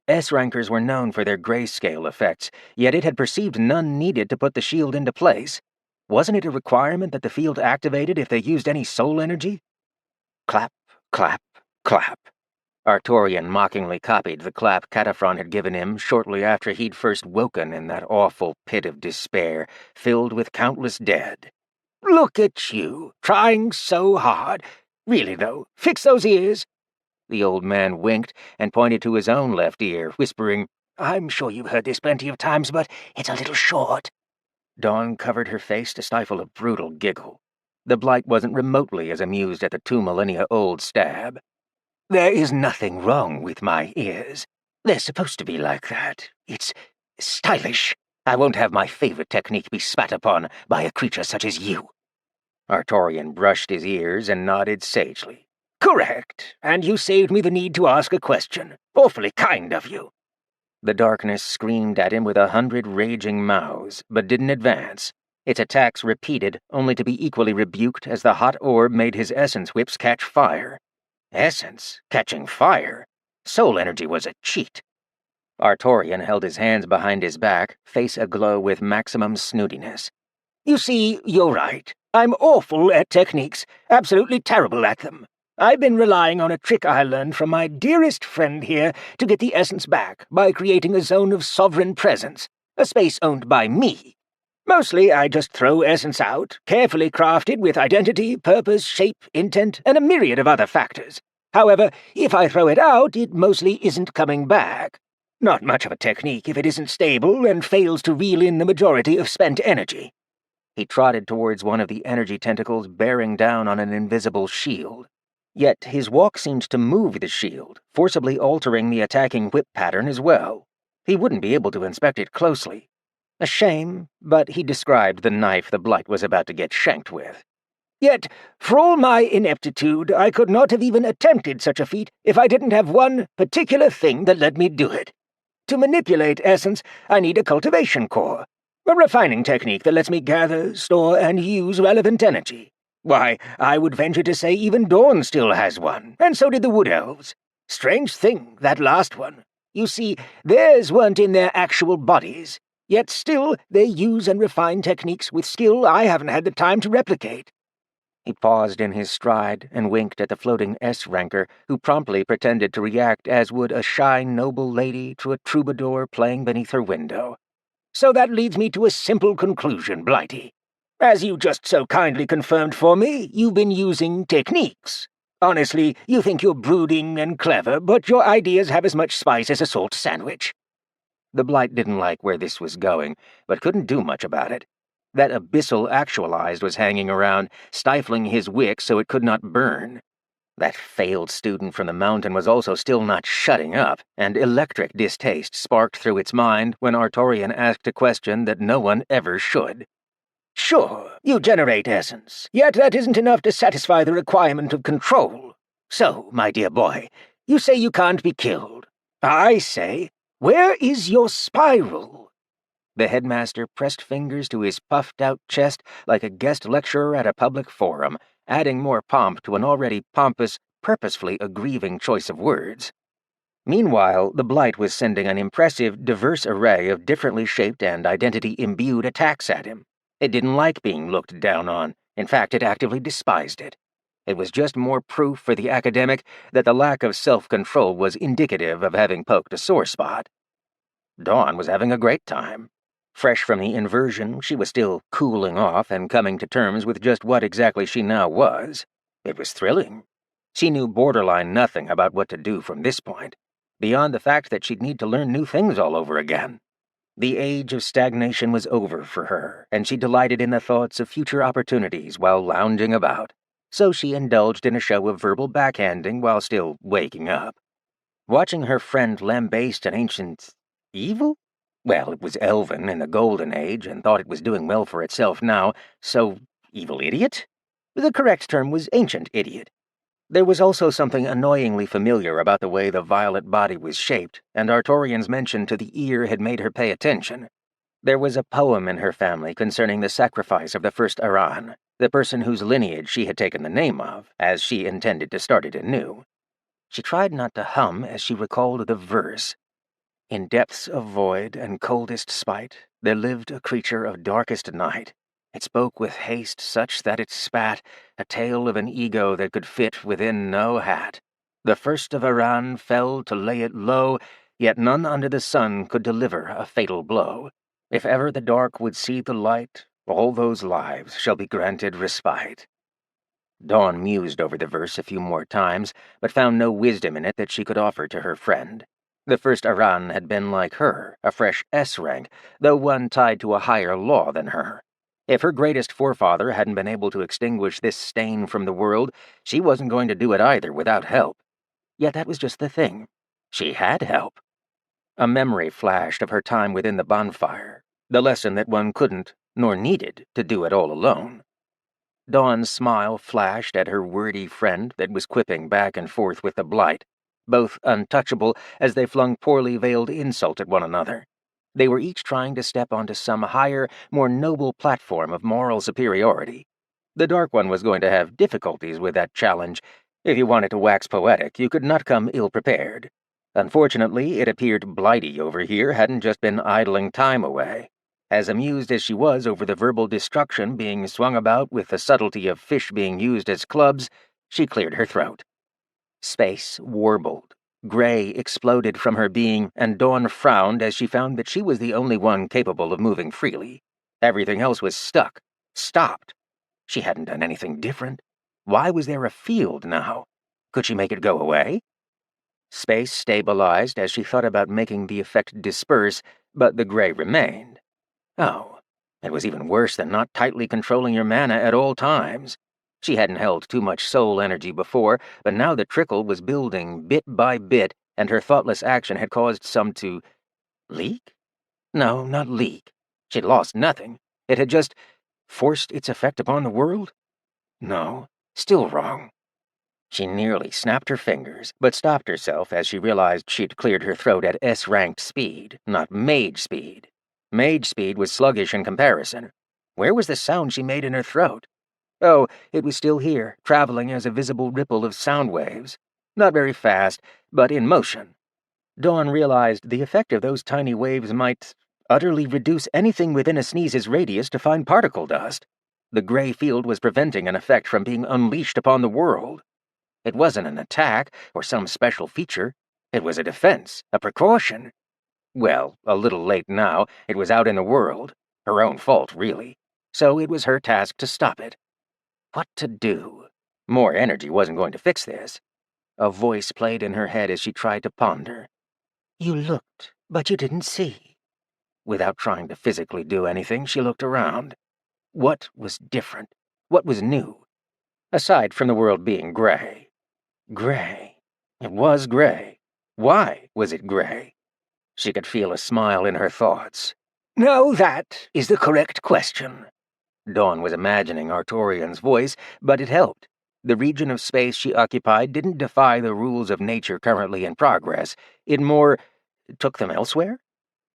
S-rankers were known for their grayscale effects, yet it had perceived none needed to put the shield into place. Wasn't it a requirement that the field activated if they used any soul energy? Clap, clap, clap. Artorian mockingly copied the clap Cataphren had given him shortly after he'd first woken in that awful pit of despair, filled with countless dead. "Look at you, trying so hard. Really, though, fix those ears." The old man winked and pointed to his own left ear, whispering, "I'm sure you've heard this plenty of times, but it's a little short." Dawn covered her face to stifle a brutal giggle. The blight wasn't remotely as amused at the 2 millennia-old stab. "There is nothing wrong with my ears. They're supposed to be like that. It's stylish. I won't have my favorite technique be spat upon by a creature such as you." Artorian brushed his ears and nodded sagely. "Correct, and you saved me the need to ask a question. Awfully kind of you." The darkness screamed at him with 100 raging mouths, but didn't advance. Its attacks repeated, only to be equally rebuked as the hot orb made his essence whips catch fire. Essence catching fire? Soul energy was a cheat. Artorian held his hands behind his back, face aglow with maximum snootiness. "You see, you're right. I'm awful at techniques, absolutely terrible at them. I've been relying on a trick I learned from my dearest friend here to get the essence back by creating a zone of sovereign presence, a space owned by me. Mostly I just throw essence out, carefully crafted with identity, purpose, shape, intent, and a myriad of other factors. However, if I throw it out, it mostly isn't coming back. Not much of a technique if it isn't stable and fails to reel in the majority of spent energy. He trotted towards one of the energy tentacles bearing down on an invisible shield. Yet his walk seemed to move the shield, forcibly altering the attacking whip pattern as well. He wouldn't be able to inspect it closely. A shame, but he described the knife the Blight was about to get shanked with. Yet, for all my ineptitude, I could not have even attempted such a feat if I didn't have one particular thing that let me do it. To manipulate essence, I need a cultivation core, a refining technique that lets me gather, store, and use relevant energy. Why, I would venture to say even Dawn still has one, and so did the Wood Elves. Strange thing, that last one. You see, theirs weren't in their actual bodies, yet still they use and refine techniques with skill I haven't had the time to replicate. He paused in his stride and winked at the floating S-ranker, who promptly pretended to react as would a shy noble lady to a troubadour playing beneath her window. So that leads me to a simple conclusion, Blighty. As you just so kindly confirmed for me, you've been using techniques. Honestly, you think you're brooding and clever, but your ideas have as much spice as a salt sandwich. The Blight didn't like where this was going, but couldn't do much about it. That abyssal actualized was hanging around, stifling his wick so it could not burn. That failed student from the mountain was also still not shutting up, and electric distaste sparked through its mind when Artorian asked a question that no one ever should. Sure, you generate essence, yet that isn't enough to satisfy the requirement of control. So, my dear boy, you say you can't be killed. I say, where is your spiral? The headmaster pressed fingers to his puffed-out chest like a guest lecturer at a public forum, adding more pomp to an already pompous, purposefully aggrieving choice of words. Meanwhile, the Blight was sending an impressive, diverse array of differently shaped and identity-imbued attacks at him. It didn't like being looked down on. In fact, it actively despised it. It was just more proof for the academic that the lack of self-control was indicative of having poked a sore spot. Dawn was having a great time. Fresh from the inversion, she was still cooling off and coming to terms with just what exactly she now was. It was thrilling. She knew borderline nothing about what to do from this point, beyond the fact that she'd need to learn new things all over again. The age of stagnation was over for her, and she delighted in the thoughts of future opportunities while lounging about, so she indulged in a show of verbal backhanding while still waking up. Watching her friend lambaste an ancient evil? Well, it was elven in the Golden Age and thought it was doing well for itself now, so evil idiot? The correct term was ancient idiot. There was also something annoyingly familiar about the way the violet body was shaped, and Artorian's mention to the ear had made her pay attention. There was a poem in her family concerning the sacrifice of the first Aran, the person whose lineage she had taken the name of, as she intended to start it anew. She tried not to hum as she recalled the verse. In depths of void and coldest spite, there lived a creature of darkest night. It spoke with haste such that it spat a tale of an ego that could fit within no hat. The first of Aran fell to lay it low, yet none under the sun could deliver a fatal blow. If ever the dark would see the light, all those lives shall be granted respite. Dawn mused over the verse a few more times, but found no wisdom in it that she could offer to her friend. The first Aran had been like her, a fresh S-rank, though one tied to a higher law than her. If her greatest forefather hadn't been able to extinguish this stain from the world, she wasn't going to do it either without help. Yet that was just the thing. She had help. A memory flashed of her time within the bonfire, the lesson that one couldn't, nor needed, to do it all alone. Dawn's smile flashed at her wordy friend that was quipping back and forth with the Blight, both untouchable as they flung poorly veiled insult at one another. They were each trying to step onto some higher, more noble platform of moral superiority. The Dark One was going to have difficulties with that challenge. If you wanted to wax poetic, you could not come ill-prepared. Unfortunately, it appeared Blighty over here hadn't just been idling time away. As amused as she was over the verbal destruction being swung about with the subtlety of fish being used as clubs, she cleared her throat. Space warbled. Gray exploded from her being, and Dawn frowned as she found that she was the only one capable of moving freely. Everything else was stuck, stopped. She hadn't done anything different. Why was there a field now? Could she make it go away? Space stabilized as she thought about making the effect disperse, but the gray remained. Oh, it was even worse than not tightly controlling your mana at all times. She hadn't held too much soul energy before, but now the trickle was building bit by bit, and her thoughtless action had caused some to leak? No, not leak. She'd lost nothing. It had just forced its effect upon the world? No, still wrong. She nearly snapped her fingers, but stopped herself as she realized she'd cleared her throat at S-ranked speed, not mage speed. Mage speed was sluggish in comparison. Where was the sound she made in her throat? Oh, it was still here, traveling as a visible ripple of sound waves. Not very fast, but in motion. Dawn realized the effect of those tiny waves might utterly reduce anything within a sneeze's radius to fine particle dust. The gray field was preventing an effect from being unleashed upon the world. It wasn't an attack or some special feature. It was a defense, a precaution. Well, a little late now, it was out in the world. Her own fault, really. So it was her task to stop it. What to do? More energy wasn't going to fix this. A voice played in her head as she tried to ponder. You looked, but you didn't see. Without trying to physically do anything, she looked around. What was different? What was new? Aside from the world being gray. Gray. It was gray. Why was it gray? She could feel a smile in her thoughts. Now that is the correct question. Dawn was imagining Artorian's voice, but it helped. The region of space she occupied didn't defy the rules of nature currently in progress. It more took them elsewhere?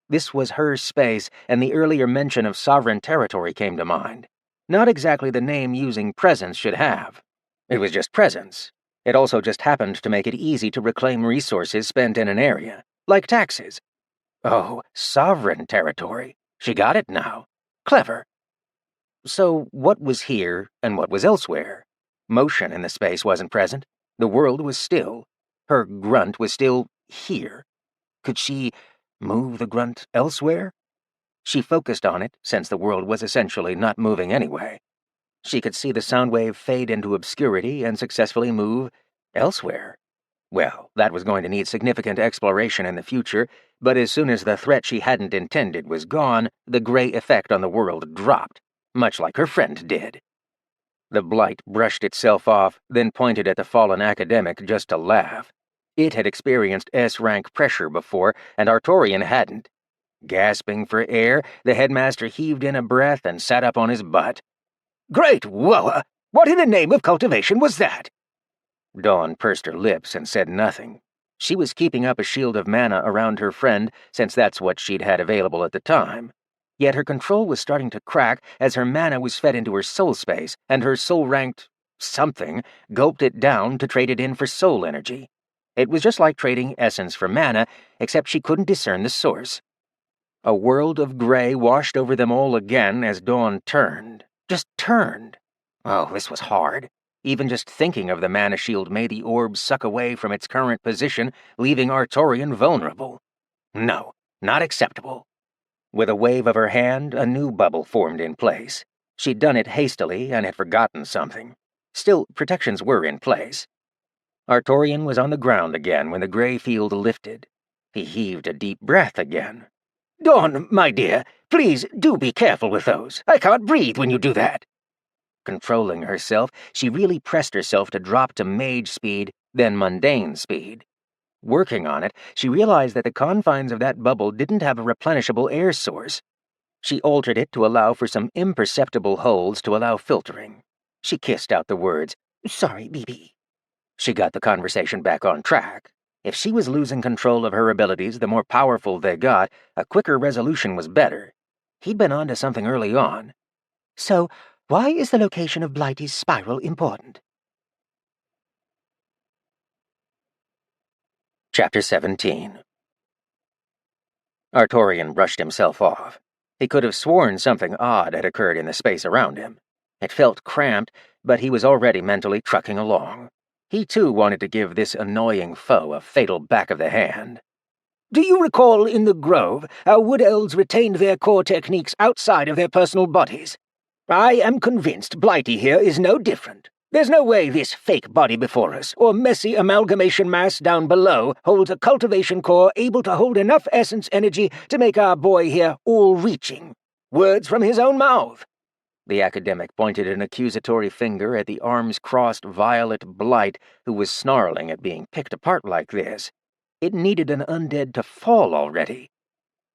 This was her space, and the earlier mention of sovereign territory came to mind. Not exactly the name using presence should have. It was just presence. It also just happened to make it easy to reclaim resources spent in an area, like taxes. Oh, sovereign territory. She got it now. Clever. So what was here and what was elsewhere? Motion in the space wasn't present. The world was still. Her grunt was still here. Could she move the grunt elsewhere? She focused on it, since the world was essentially not moving anyway. She could see the sound wave fade into obscurity and successfully move elsewhere. Well, that was going to need significant exploration in the future, but as soon as the threat she hadn't intended was gone, the gray effect on the world dropped, much like her friend did. The blight brushed itself off, then pointed at the fallen academic just to laugh. It had experienced S-rank pressure before, and Artorian hadn't. Gasping for air, the headmaster heaved in a breath and sat up on his butt. Great Woa! What in the name of cultivation was that? Dawn pursed her lips and said nothing. She was keeping up a shield of mana around her friend, since that's what she'd had available at the time. Yet her control was starting to crack as her mana was fed into her soul space, and her soul-ranked something gulped it down to trade it in for soul energy. It was just like trading essence for mana, except she couldn't discern the source. A world of gray washed over them all again as Dawn turned. Just turned. Oh, this was hard. Even just thinking of the mana shield made the orb suck away from its current position, leaving Artorian vulnerable. No, not acceptable. With a wave of her hand, a new bubble formed in place. She'd done it hastily and had forgotten something. Still, protections were in place. Artorian was on the ground again when the gray field lifted. He heaved a deep breath again. Dawn, my dear, please do be careful with those. I can't breathe when you do that. Controlling herself, she really pressed herself to drop to mage speed, then mundane speed. Working on it, she realized that the confines of that bubble didn't have a replenishable air source. She altered it to allow for some imperceptible holes to allow filtering. She kissed out the words, "Sorry, BB." She got the conversation back on track. If she was losing control of her abilities, the more powerful they got, a quicker resolution was better. He'd been onto something early on. So, why is the location of Blighty's spiral important? Chapter 17. Artorian brushed himself off. He could have sworn something odd had occurred in the space around him. It felt cramped, but he was already mentally trucking along. He too wanted to give this annoying foe a fatal back of the hand. "Do you recall in the Grove how Wood Elves retained their core techniques outside of their personal bodies? I am convinced Blighty here is no different. There's no way this fake body before us, or messy amalgamation mass down below, holds a cultivation core able to hold enough essence energy to make our boy here all-reaching. Words from his own mouth." The academic pointed an accusatory finger at the arms-crossed violet blight who was snarling at being picked apart like this. It needed an undead to fall already.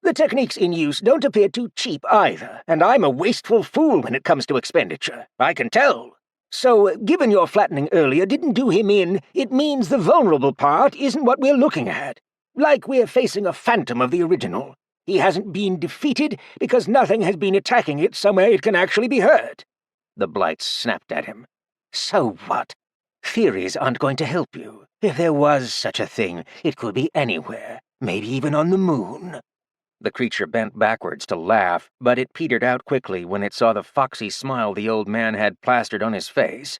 "The techniques in use don't appear too cheap either, and I'm a wasteful fool when it comes to expenditure. I can tell. So, given your flattening earlier didn't do him in, it means the vulnerable part isn't what we're looking at. Like we're facing a phantom of the original. He hasn't been defeated because nothing has been attacking it somewhere it can actually be hurt." The blight snapped at him. "So what? Theories aren't going to help you. If there was such a thing, it could be anywhere, maybe even on the moon." The creature bent backwards to laugh, but it petered out quickly when it saw the foxy smile the old man had plastered on his face.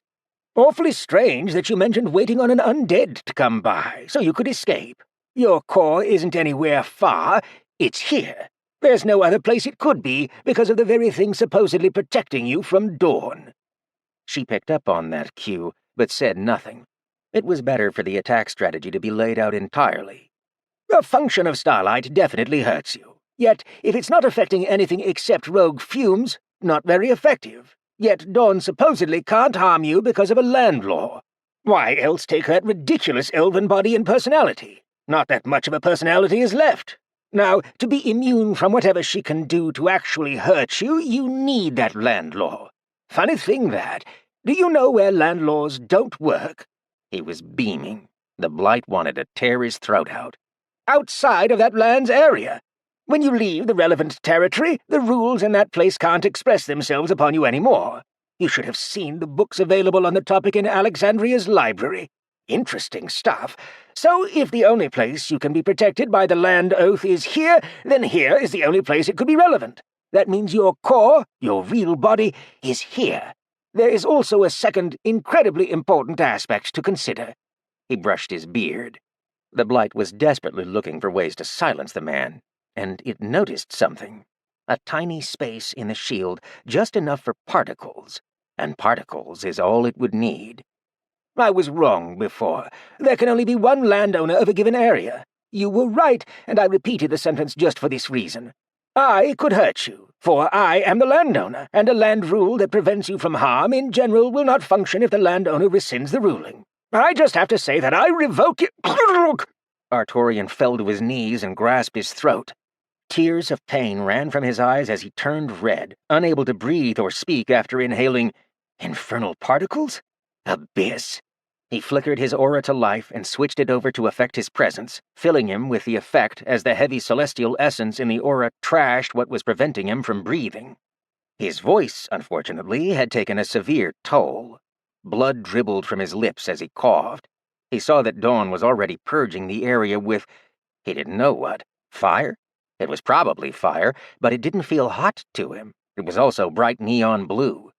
"Awfully strange that you mentioned waiting on an undead to come by, so you could escape. Your core isn't anywhere far, it's here. There's no other place it could be, because of the very thing supposedly protecting you from Dawn." She picked up on that cue, but said nothing. It was better for the attack strategy to be laid out entirely. "The function of starlight definitely hurts you. Yet, if it's not affecting anything except rogue fumes, not very effective. Yet Dawn supposedly can't harm you because of a land law. Why else take that ridiculous elven body and personality? Not that much of a personality is left. Now, to be immune from whatever she can do to actually hurt you, you need that land law. Funny thing that. Do you know where land laws don't work?" He was beaming. The blight wanted to tear his throat out. "Outside of that land's area. When you leave the relevant territory, the rules in that place can't express themselves upon you anymore. You should have seen the books available on the topic in Alexandria's library. Interesting stuff. So if the only place you can be protected by the land oath is here, then here is the only place it could be relevant. That means your core, your real body, is here. There is also a second, incredibly important aspect to consider." He brushed his beard. The blight was desperately looking for ways to silence the man, and it noticed something. A tiny space in the shield, just enough for particles, and particles is all it would need. "I was wrong before. There can only be one landowner of a given area. You were right, and I repeated the sentence just for this reason. I could hurt you, for I am the landowner, and a land rule that prevents you from harm in general will not function if the landowner rescinds the ruling. I just have to say that I revoke it." Artorian fell to his knees and grasped his throat. Tears of pain ran from his eyes as he turned red, unable to breathe or speak after inhaling infernal particles? Abyss. He flickered his aura to life and switched it over to affect his presence, filling him with the effect as the heavy celestial essence in the aura trashed what was preventing him from breathing. His voice, unfortunately, had taken a severe toll. Blood dribbled from his lips as he coughed. He saw that Dawn was already purging the area with, he didn't know what, fire? It was probably fire, but it didn't feel hot to him. It was also bright neon blue.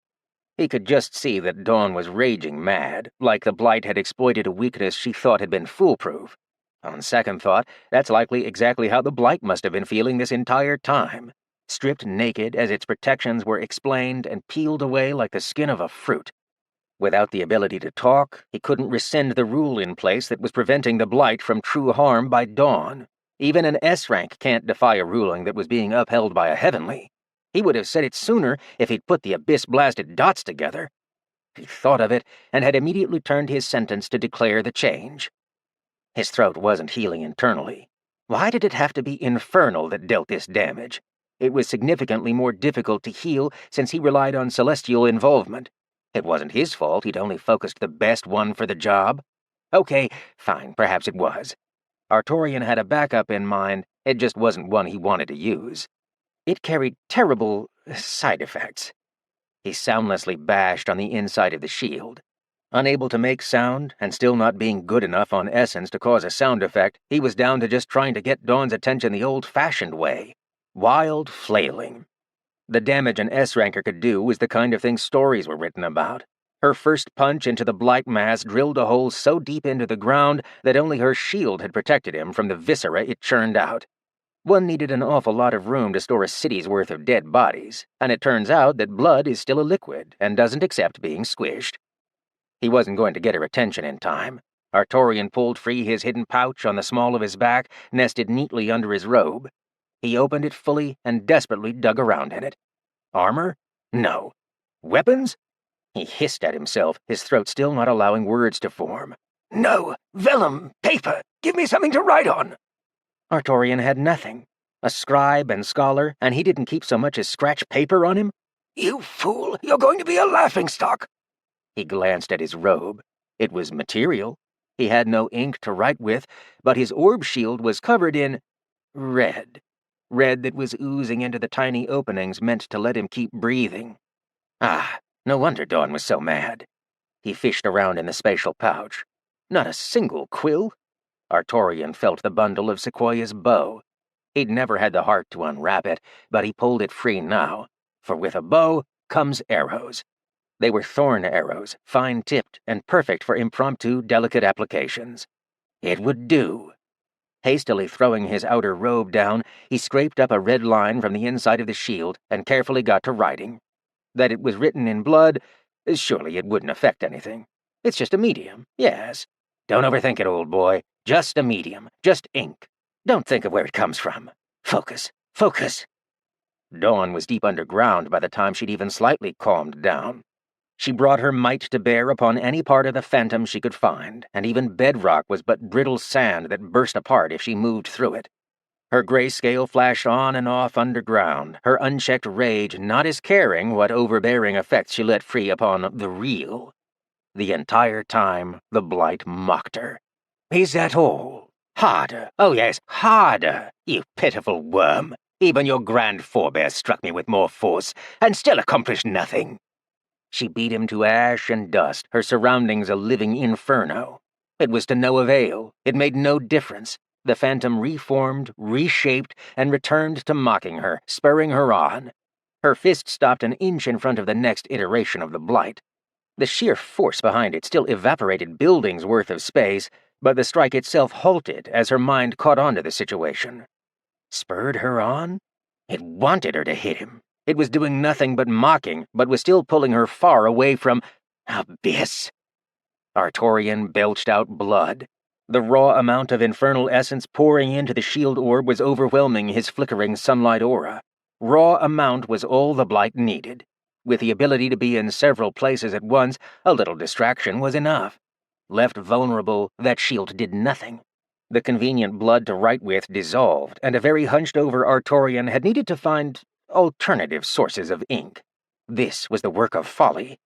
He could just see that Dawn was raging mad, like the blight had exploited a weakness she thought had been foolproof. On second thought, that's likely exactly how the blight must have been feeling this entire time, stripped naked as its protections were explained and peeled away like the skin of a fruit. Without the ability to talk, he couldn't rescind the rule in place that was preventing the blight from true harm by Dawn. Even an S-rank can't defy a ruling that was being upheld by a heavenly. He would have said it sooner if he'd put the abyss-blasted dots together. He thought of it and had immediately turned his sentence to declare the change. His throat wasn't healing internally. Why did it have to be infernal that dealt this damage? It was significantly more difficult to heal since he relied on celestial involvement. It wasn't his fault he'd only focused the best one for the job. Okay, fine, perhaps it was. Artorian had a backup in mind, it just wasn't one he wanted to use. It carried terrible side effects. He soundlessly bashed on the inside of the shield. Unable to make sound, and still not being good enough on essence to cause a sound effect, he was down to just trying to get Dawn's attention the old-fashioned way. Wild flailing. The damage an S-ranker could do was the kind of thing stories were written about. Her first punch into the blight mass drilled a hole so deep into the ground that only her shield had protected him from the viscera it churned out. One needed an awful lot of room to store a city's worth of dead bodies, and it turns out that blood is still a liquid and doesn't accept being squished. He wasn't going to get her attention in time. Artorian pulled free his hidden pouch on the small of his back, nested neatly under his robe. He opened it fully and desperately dug around in it. Armor? No. Weapons? He hissed at himself, his throat still not allowing words to form. No! Vellum! Paper! Give me something to write on! Artorian had nothing. A scribe and scholar, and he didn't keep so much as scratch paper on him? You fool! You're going to be a laughingstock! He glanced at his robe. It was material. He had no ink to write with, but his orb shield was covered in red. Red that was oozing into the tiny openings meant to let him keep breathing. Ah, no wonder Dawn was so mad. He fished around in the spatial pouch. Not a single quill. Artorian felt the bundle of Sequoia's bow. He'd never had the heart to unwrap it, but he pulled it free now, for with a bow comes arrows. They were thorn arrows, fine-tipped and perfect for impromptu, delicate applications. It would do. Hastily throwing his outer robe down, he scraped up a red line from the inside of the shield and carefully got to writing. That it was written in blood, surely it wouldn't affect anything. It's just a medium, yes. Don't overthink it, old boy. Just a medium, just ink. Don't think of where it comes from. Focus, focus. Dawn was deep underground by the time she'd even slightly calmed down. She brought her might to bear upon any part of the phantom she could find, and even bedrock was but brittle sand that burst apart if she moved through it. Her grayscale flashed on and off underground, her unchecked rage not as caring what overbearing effects she let free upon the real. The entire time, the blight mocked her. Is that all? Harder, oh yes, harder, you pitiful worm. Even your grand forebear struck me with more force, and still accomplished nothing. She beat him to ash and dust, her surroundings a living inferno. It was to no avail. It made no difference. The phantom reformed, reshaped, and returned to mocking her, spurring her on. Her fist stopped an inch in front of the next iteration of the blight. The sheer force behind it still evaporated buildings' worth of space, but the strike itself halted as her mind caught on to the situation. Spurred her on? It wanted her to hit him. It was doing nothing but mocking, but was still pulling her far away from abyss. Artorian belched out blood. The raw amount of infernal essence pouring into the shield orb was overwhelming his flickering sunlight aura. Raw amount was all the blight needed. With the ability to be in several places at once, a little distraction was enough. Left vulnerable, that shield did nothing. The convenient blood to write with dissolved, and a very hunched-over Artorian had needed to find alternative sources of ink. This was the work of folly.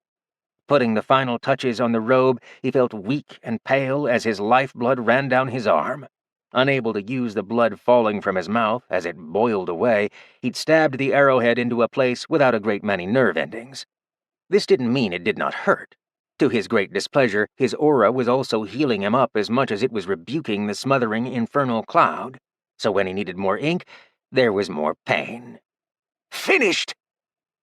Putting the final touches on the robe, he felt weak and pale as his lifeblood ran down his arm. Unable to use the blood falling from his mouth as it boiled away, he'd stabbed the arrowhead into a place without a great many nerve endings. This didn't mean it did not hurt. To his great displeasure, his aura was also healing him up as much as it was rebuking the smothering infernal cloud. So when he needed more ink, there was more pain. Finished!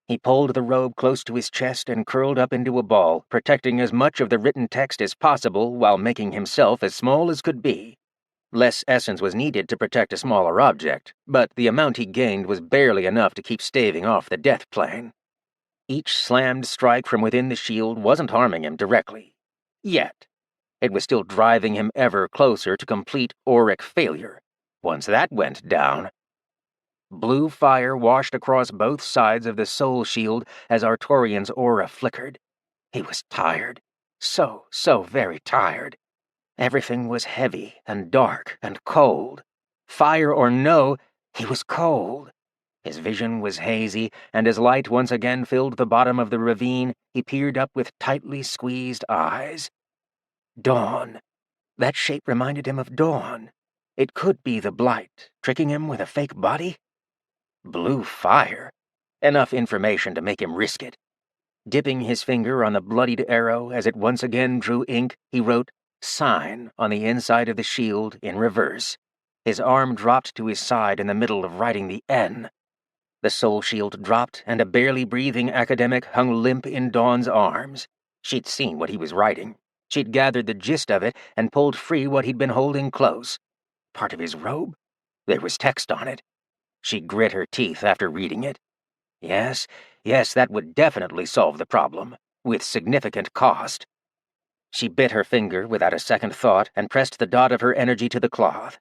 He pulled the robe close to his chest and curled up into a ball, protecting as much of the written text as possible while making himself as small as could be. Less essence was needed to protect a smaller object, but the amount he gained was barely enough to keep staving off the death plane. Each slammed strike from within the shield wasn't harming him directly. Yet. It was still driving him ever closer to complete auric failure. Once that went down... Blue fire washed across both sides of the soul shield as Artorian's aura flickered. He was tired. So very tired. Everything was heavy and dark and cold. Fire or no, he was cold. His vision was hazy, and as light once again filled the bottom of the ravine, he peered up with tightly squeezed eyes. Dawn. That shape reminded him of Dawn. It could be the blight, tricking him with a fake body? Blue fire. Enough information to make him risk it. Dipping his finger on the bloodied arrow as it once again drew ink, he wrote "Sign" on the inside of the shield in reverse. His arm dropped to his side in the middle of writing the N. The soul shield dropped, and a barely breathing academic hung limp in Dawn's arms. She'd seen what he was writing. She'd gathered the gist of it and pulled free what he'd been holding close. Part of his robe? There was text on it. She grit her teeth after reading it. Yes, that would definitely solve the problem, with significant cost. She bit her finger without a second thought and pressed the dot of her energy to the cloth.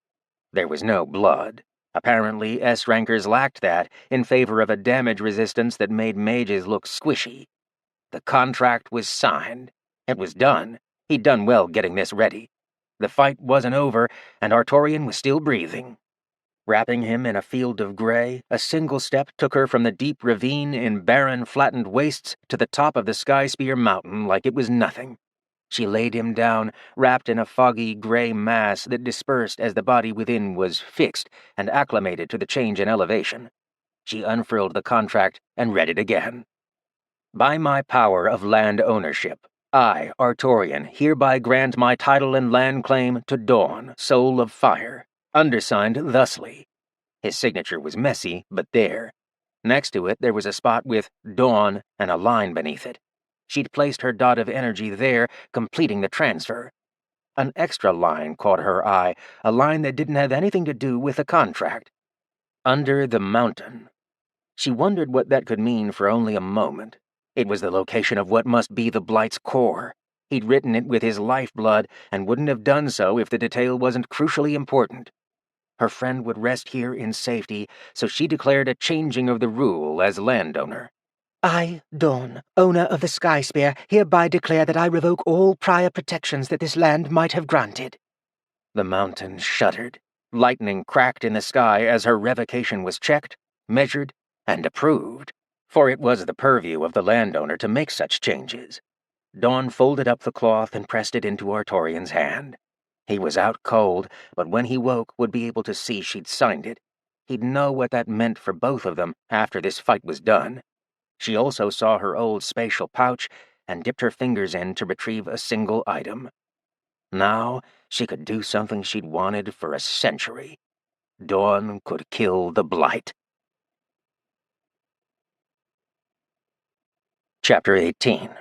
There was no blood. Apparently, S-rankers lacked that in favor of a damage resistance that made mages look squishy. The contract was signed. It was done. He'd done well getting this ready. The fight wasn't over, and Artorian was still breathing. Wrapping him in a field of gray, a single step took her from the deep ravine in barren, flattened wastes to the top of the Skyspear mountain like it was nothing. She laid him down, wrapped in a foggy gray mass that dispersed as the body within was fixed and acclimated to the change in elevation. She unfurled the contract and read it again. By my power of land ownership, I, Artorian, hereby grant my title and land claim to Dawn, Soul of Fire, undersigned thusly. His signature was messy, but there. Next to it there was a spot with Dawn and a line beneath it. She'd placed her dot of energy there, completing the transfer. An extra line caught her eye, a line that didn't have anything to do with the contract. Under the mountain. She wondered what that could mean for only a moment. It was the location of what must be the Blight's core. He'd written it with his lifeblood, and wouldn't have done so if the detail wasn't crucially important. Her friend would rest here in safety, so she declared a changing of the rule as landowner. I, Dawn, owner of the Skyspear, hereby declare that I revoke all prior protections that this land might have granted. The mountain shuddered. Lightning cracked in the sky as her revocation was checked, measured, and approved, for it was the purview of the landowner to make such changes. Dawn folded up the cloth and pressed it into Artorian's hand. He was out cold, but when he woke would be able to see she'd signed it. He'd know what that meant for both of them after this fight was done. She also saw her old spatial pouch and dipped her fingers in to retrieve a single item. Now she could do something she'd wanted for a century. Dawn could kill the Blight. Chapter 18.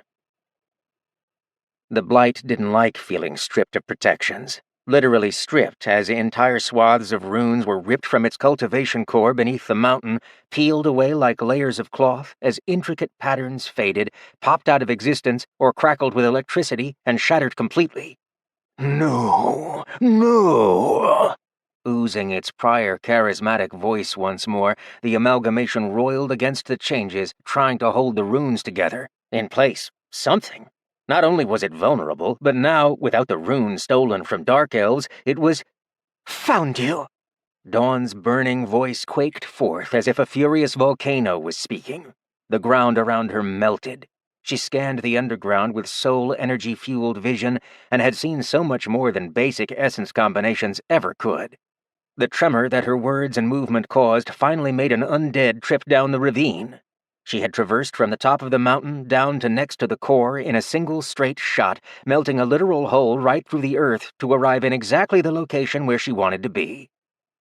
The Blight didn't like feeling stripped of protections. Literally stripped, as entire swaths of runes were ripped from its cultivation core beneath the mountain, peeled away like layers of cloth as intricate patterns faded, popped out of existence, or crackled with electricity and shattered completely. No! Oozing its prior charismatic voice once more, the amalgamation roiled against the changes, trying to hold the runes together. In place. Something. Not only was it vulnerable, but now, without the runes stolen from Dark Elves, it was... Found you! Dawn's burning voice quaked forth as if a furious volcano was speaking. The ground around her melted. She scanned the underground with soul energy-fueled vision and had seen so much more than basic essence combinations ever could. The tremor that her words and movement caused finally made an undead trip down the ravine. She had traversed from the top of the mountain down to next to the core in a single straight shot, melting a literal hole right through the earth to arrive in exactly the location where she wanted to be.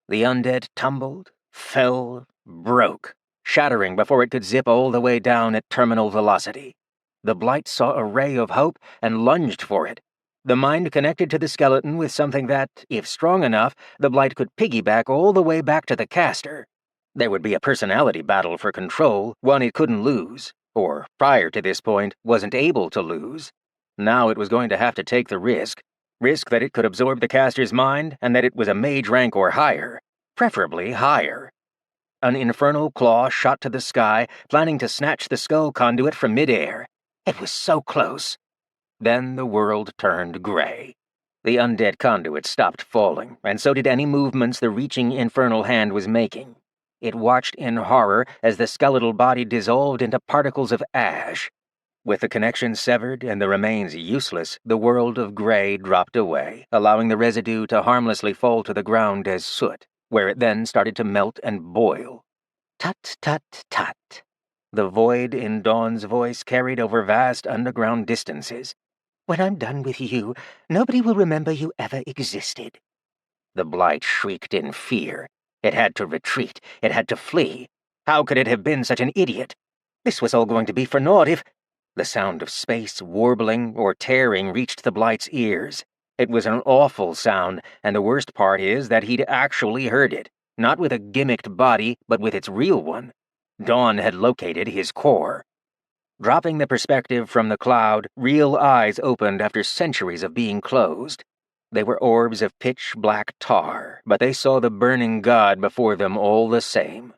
The undead tumbled, fell, broke, shattering before it could zip all the way down at terminal velocity. The Blight saw a ray of hope and lunged for it. The mind connected to the skeleton with something that, if strong enough, the Blight could piggyback all the way back to the caster. There would be a personality battle for control, one it couldn't lose, or, prior to this point, wasn't able to lose. Now it was going to have to take the risk that it could absorb the caster's mind and that it was a mage rank or higher, preferably higher. An infernal claw shot to the sky, planning to snatch the skull conduit from midair. It was so close. Then the world turned gray. The undead conduit stopped falling, and so did any movements the reaching infernal hand was making. It watched in horror as the skeletal body dissolved into particles of ash. With the connection severed and the remains useless, the world of gray dropped away, allowing the residue to harmlessly fall to the ground as soot, where it then started to melt and boil. Tut, tut, tut. The void in Dawn's voice carried over vast underground distances. When I'm done with you, nobody will remember you ever existed. The Blight shrieked in fear. It had to retreat. It had to flee. How could it have been such an idiot? This was all going to be for naught if... The sound of space warbling or tearing reached the Blight's ears. It was an awful sound, and the worst part is that he'd actually heard it, not with a gimmicked body, but with its real one. Dawn had located his core. Dropping the perspective from the cloud, real eyes opened after centuries of being closed. They were orbs of pitch-black tar, but they saw the burning god before them all the same.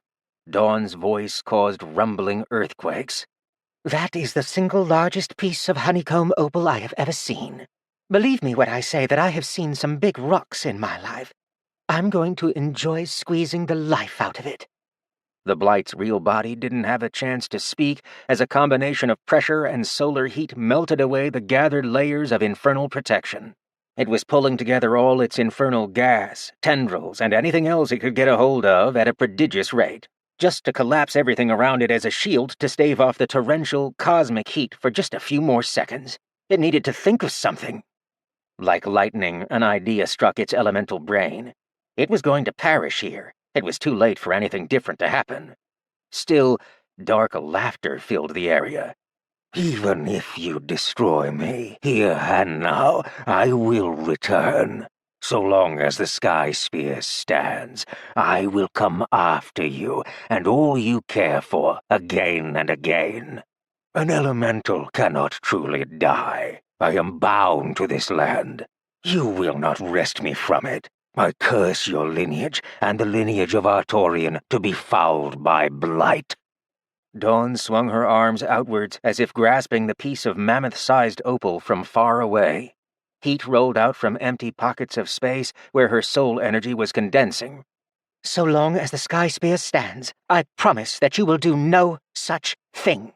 Dawn's voice caused rumbling earthquakes. That is the single largest piece of honeycomb opal I have ever seen. Believe me when I say that I have seen some big rocks in my life. I'm going to enjoy squeezing the life out of it. The Blight's real body didn't have a chance to speak as a combination of pressure and solar heat melted away the gathered layers of infernal protection. It was pulling together all its infernal gas, tendrils, and anything else it could get a hold of at a prodigious rate, just to collapse everything around it as a shield to stave off the torrential, cosmic heat for just a few more seconds. It needed to think of something. Like lightning, an idea struck its elemental brain. It was going to perish here. It was too late for anything different to happen. Still, dark laughter filled the area. Even if you destroy me, here and now, I will return. So long as the Sky Spear stands, I will come after you and all you care for again and again. An elemental cannot truly die. I am bound to this land. You will not wrest me from it. I curse your lineage and the lineage of Artorian to be fouled by blight. Dawn swung her arms outwards as if grasping the piece of mammoth-sized opal from far away. Heat rolled out from empty pockets of space where her soul energy was condensing. So long as the Sky Spear stands, I promise that you will do no such thing.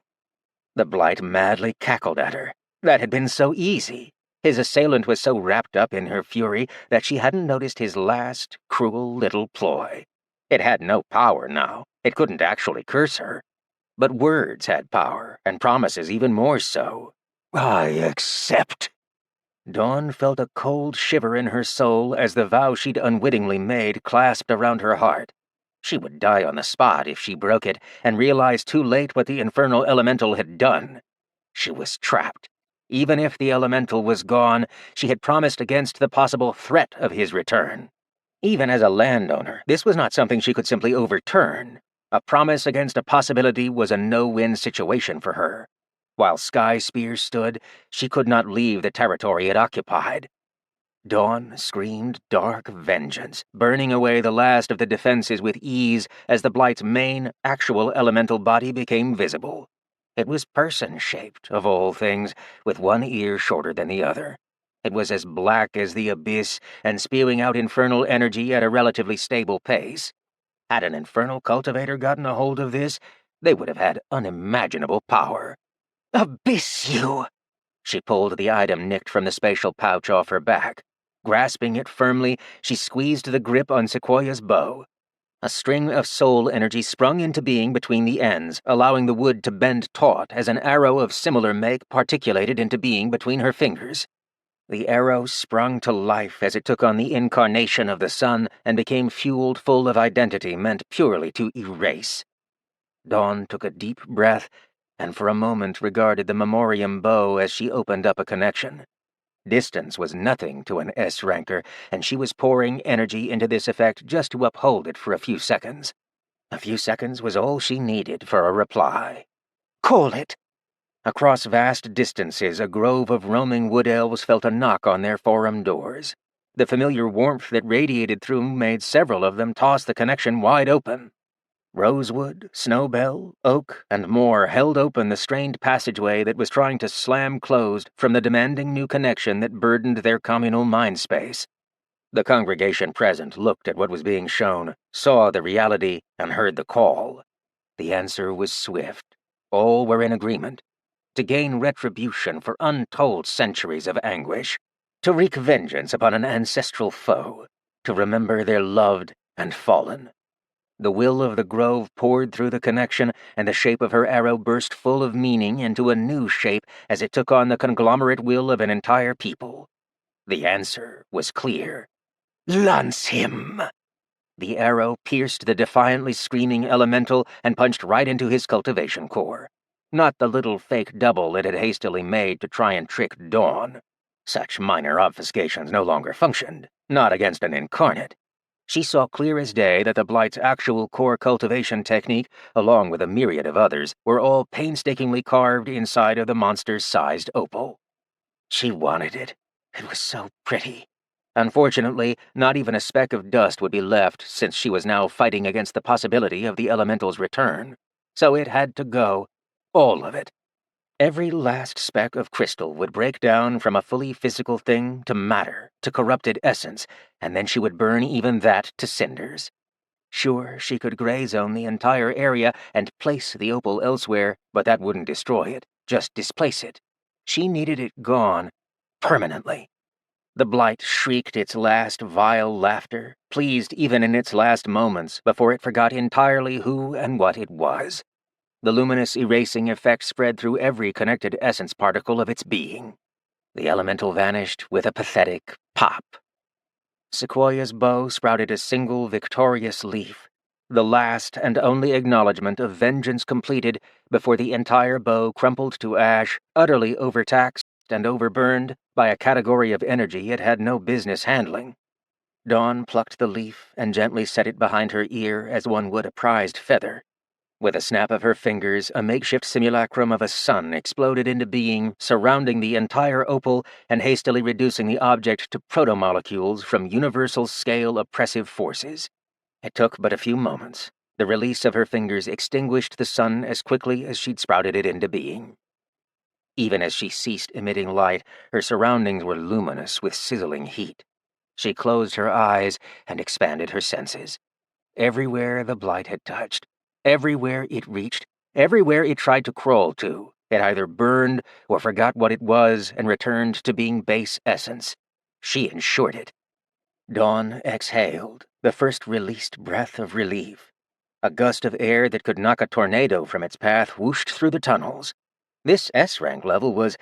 The Blight madly cackled at her. That had been so easy. His assailant was so wrapped up in her fury that she hadn't noticed his last, cruel little ploy. It had no power now. It couldn't actually curse her. But words had power, and promises even more so. I accept. Dawn felt a cold shiver in her soul as the vow she'd unwittingly made clasped around her heart. She would die on the spot if she broke it, and realized too late what the infernal elemental had done. She was trapped. Even if the elemental was gone, she had promised against the possible threat of his return. Even as a landowner, this was not something she could simply overturn. A promise against a possibility was a no-win situation for her. While Sky Spear stood, she could not leave the territory it occupied. Dawn screamed dark vengeance, burning away the last of the defenses with ease as the Blight's main, actual elemental body became visible. It was person-shaped, of all things, with one ear shorter than the other. It was as black as the abyss and spewing out infernal energy at a relatively stable pace. Had an infernal cultivator gotten a hold of this, they would have had unimaginable power. Abyss, you! She pulled the item nicked from the spatial pouch off her back. Grasping it firmly, she squeezed the grip on Sequoia's bow. A string of soul energy sprung into being between the ends, allowing the wood to bend taut as an arrow of similar make particulated into being between her fingers. The arrow sprung to life as it took on the incarnation of the sun and became fueled full of identity meant purely to erase. Dawn took a deep breath and for a moment regarded the memoriam bow as she opened up a connection. Distance was nothing to an S-ranker, and she was pouring energy into this effect just to uphold it for a few seconds. A few seconds was all she needed for a reply. Call it! Across vast distances, a grove of roaming wood elves felt a knock on their forum doors. The familiar warmth that radiated through made several of them toss the connection wide open. Rosewood, Snowbell, Oak, and more held open the strained passageway that was trying to slam closed from the demanding new connection that burdened their communal mind space. The congregation present looked at what was being shown, saw the reality, and heard the call. The answer was swift. All were in agreement. To gain retribution for untold centuries of anguish. To wreak vengeance upon an ancestral foe. To remember their loved and fallen. The will of the grove poured through the connection, and the shape of her arrow burst full of meaning into a new shape as it took on the conglomerate will of an entire people. The answer was clear. Lance him! The arrow pierced the defiantly screaming elemental and punched right into his cultivation core. Not the little fake double it had hastily made to try and trick Dawn. Such minor obfuscations no longer functioned, not against an incarnate. She saw clear as day that the Blight's actual core cultivation technique, along with a myriad of others, were all painstakingly carved inside of the monster's sized opal. She wanted it. It was so pretty. Unfortunately, not even a speck of dust would be left since she was now fighting against the possibility of the elemental's return. So it had to go. All of it. Every last speck of crystal would break down from a fully physical thing to matter, to corrupted essence, and then she would burn even that to cinders. Sure, she could gray zone the entire area and place the opal elsewhere, but that wouldn't destroy it, just displace it. She needed it gone, permanently. The Blight shrieked its last vile laughter, pleased even in its last moments before it forgot entirely who and what it was. The luminous erasing effect spread through every connected essence particle of its being. The elemental vanished with a pathetic pop. Sequoia's bow sprouted a single victorious leaf, the last and only acknowledgement of vengeance completed before the entire bow crumpled to ash, utterly overtaxed and overburned by a category of energy it had no business handling. Dawn plucked the leaf and gently set it behind her ear as one would a prized feather. With a snap of her fingers, a makeshift simulacrum of a sun exploded into being, surrounding the entire opal and hastily reducing the object to protomolecules from universal-scale oppressive forces. It took but a few moments. The release of her fingers extinguished the sun as quickly as she'd sprouted it into being. Even as she ceased emitting light, her surroundings were luminous with sizzling heat. She closed her eyes and expanded her senses. Everywhere the Blight had touched, everywhere it reached, everywhere it tried to crawl to, it either burned or forgot what it was and returned to being base essence. She ensured it. Dawn exhaled, the first released breath of relief. A gust of air that could knock a tornado from its path whooshed through the tunnels. This S-rank level was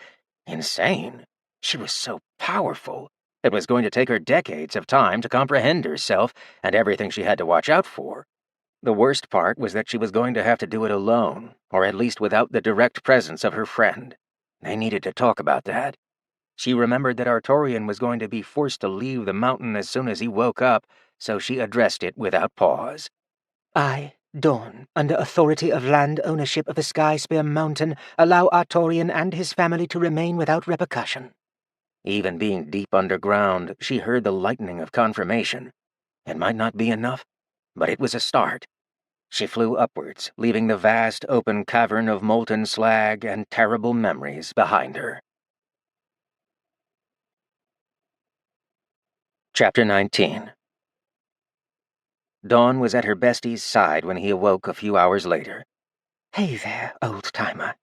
insane. She was so powerful. It was going to take her decades of time to comprehend herself and everything she had to watch out for. The worst part was that she was going to have to do it alone, or at least without the direct presence of her friend. They needed to talk about that. She remembered that Artorian was going to be forced to leave the mountain as soon as he woke up, so she addressed it without pause. I, Dawn, under authority of land ownership of the Skyspear Mountain, allow Artorian and his family to remain without repercussion. Even being deep underground, she heard the lightning of confirmation. It might not be enough, but it was a start. She flew upwards, leaving the vast open cavern of molten slag and terrible memories behind her. Chapter 19. Dawn was at her bestie's side when he awoke a few hours later. Hey there, old-timer.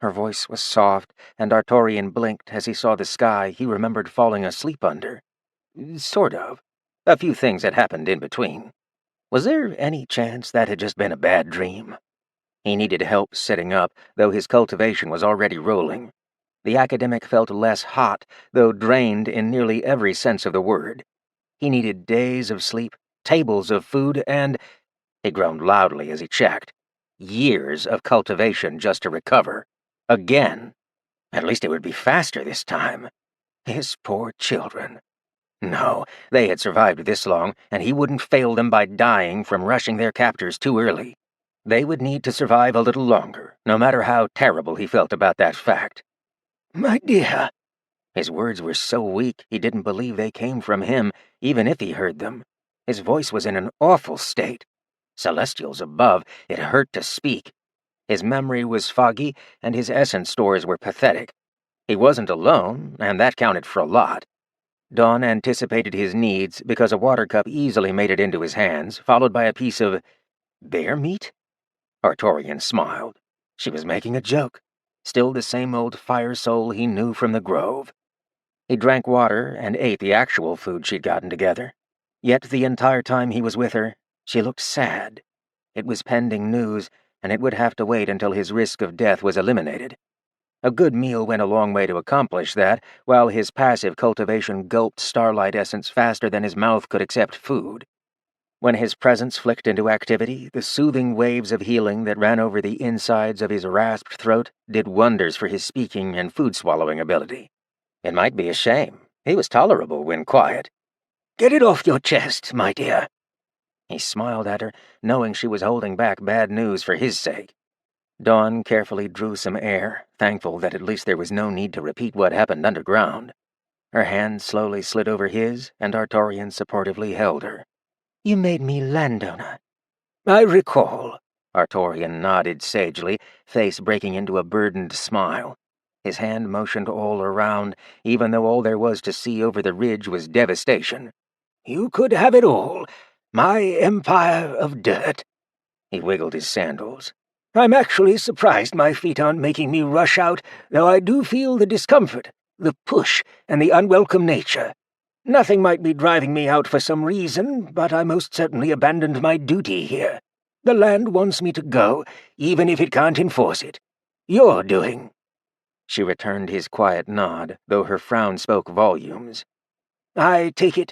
Her voice was soft, and Artorian blinked as he saw the sky he remembered falling asleep under. Sort of. A few things had happened in between. Was there any chance that had just been a bad dream? He needed help sitting up, though his cultivation was already rolling. The academic felt less hot, though drained in nearly every sense of the word. He needed days of sleep, tables of food, and— he groaned loudly as he checked. Years of cultivation just to recover. Again. At least it would be faster this time. His poor children. No, they had survived this long, and he wouldn't fail them by dying from rushing their captors too early. They would need to survive a little longer, no matter how terrible he felt about that fact. "My dear." His words were so weak he didn't believe they came from him, even if he heard them. His voice was in an awful state. Celestials above, it hurt to speak. His memory was foggy, and his essence stores were pathetic. He wasn't alone, and that counted for a lot. Dawn anticipated his needs because a water cup easily made it into his hands, followed by a piece of bear meat? Artorian smiled. She was making a joke. Still the same old fire soul he knew from the grove. He drank water and ate the actual food she'd gotten together. Yet the entire time he was with her, she looked sad. It was pending news, and it would have to wait until his risk of death was eliminated. A good meal went a long way to accomplish that, while his passive cultivation gulped starlight essence faster than his mouth could accept food. When his presence flicked into activity, the soothing waves of healing that ran over the insides of his rasped throat did wonders for his speaking and food-swallowing ability. It might be a shame. He was tolerable when quiet. "Get it off your chest, my dear." He smiled at her, knowing she was holding back bad news for his sake. Dawn carefully drew some air, thankful that at least there was no need to repeat what happened underground. Her hand slowly slid over his, and Artorian supportively held her. "You made me landowner." "I recall." Artorian nodded sagely, face breaking into a burdened smile. His hand motioned all around, even though all there was to see over the ridge was devastation. "You could have it all. My empire of dirt." He wiggled his sandals. "I'm actually surprised my feet aren't making me rush out, though I do feel the discomfort, the push, and the unwelcome nature. Nothing might be driving me out for some reason, but I most certainly abandoned my duty here. The land wants me to go, even if it can't enforce it. You're doing." She returned his quiet nod, though her frown spoke volumes. "I take it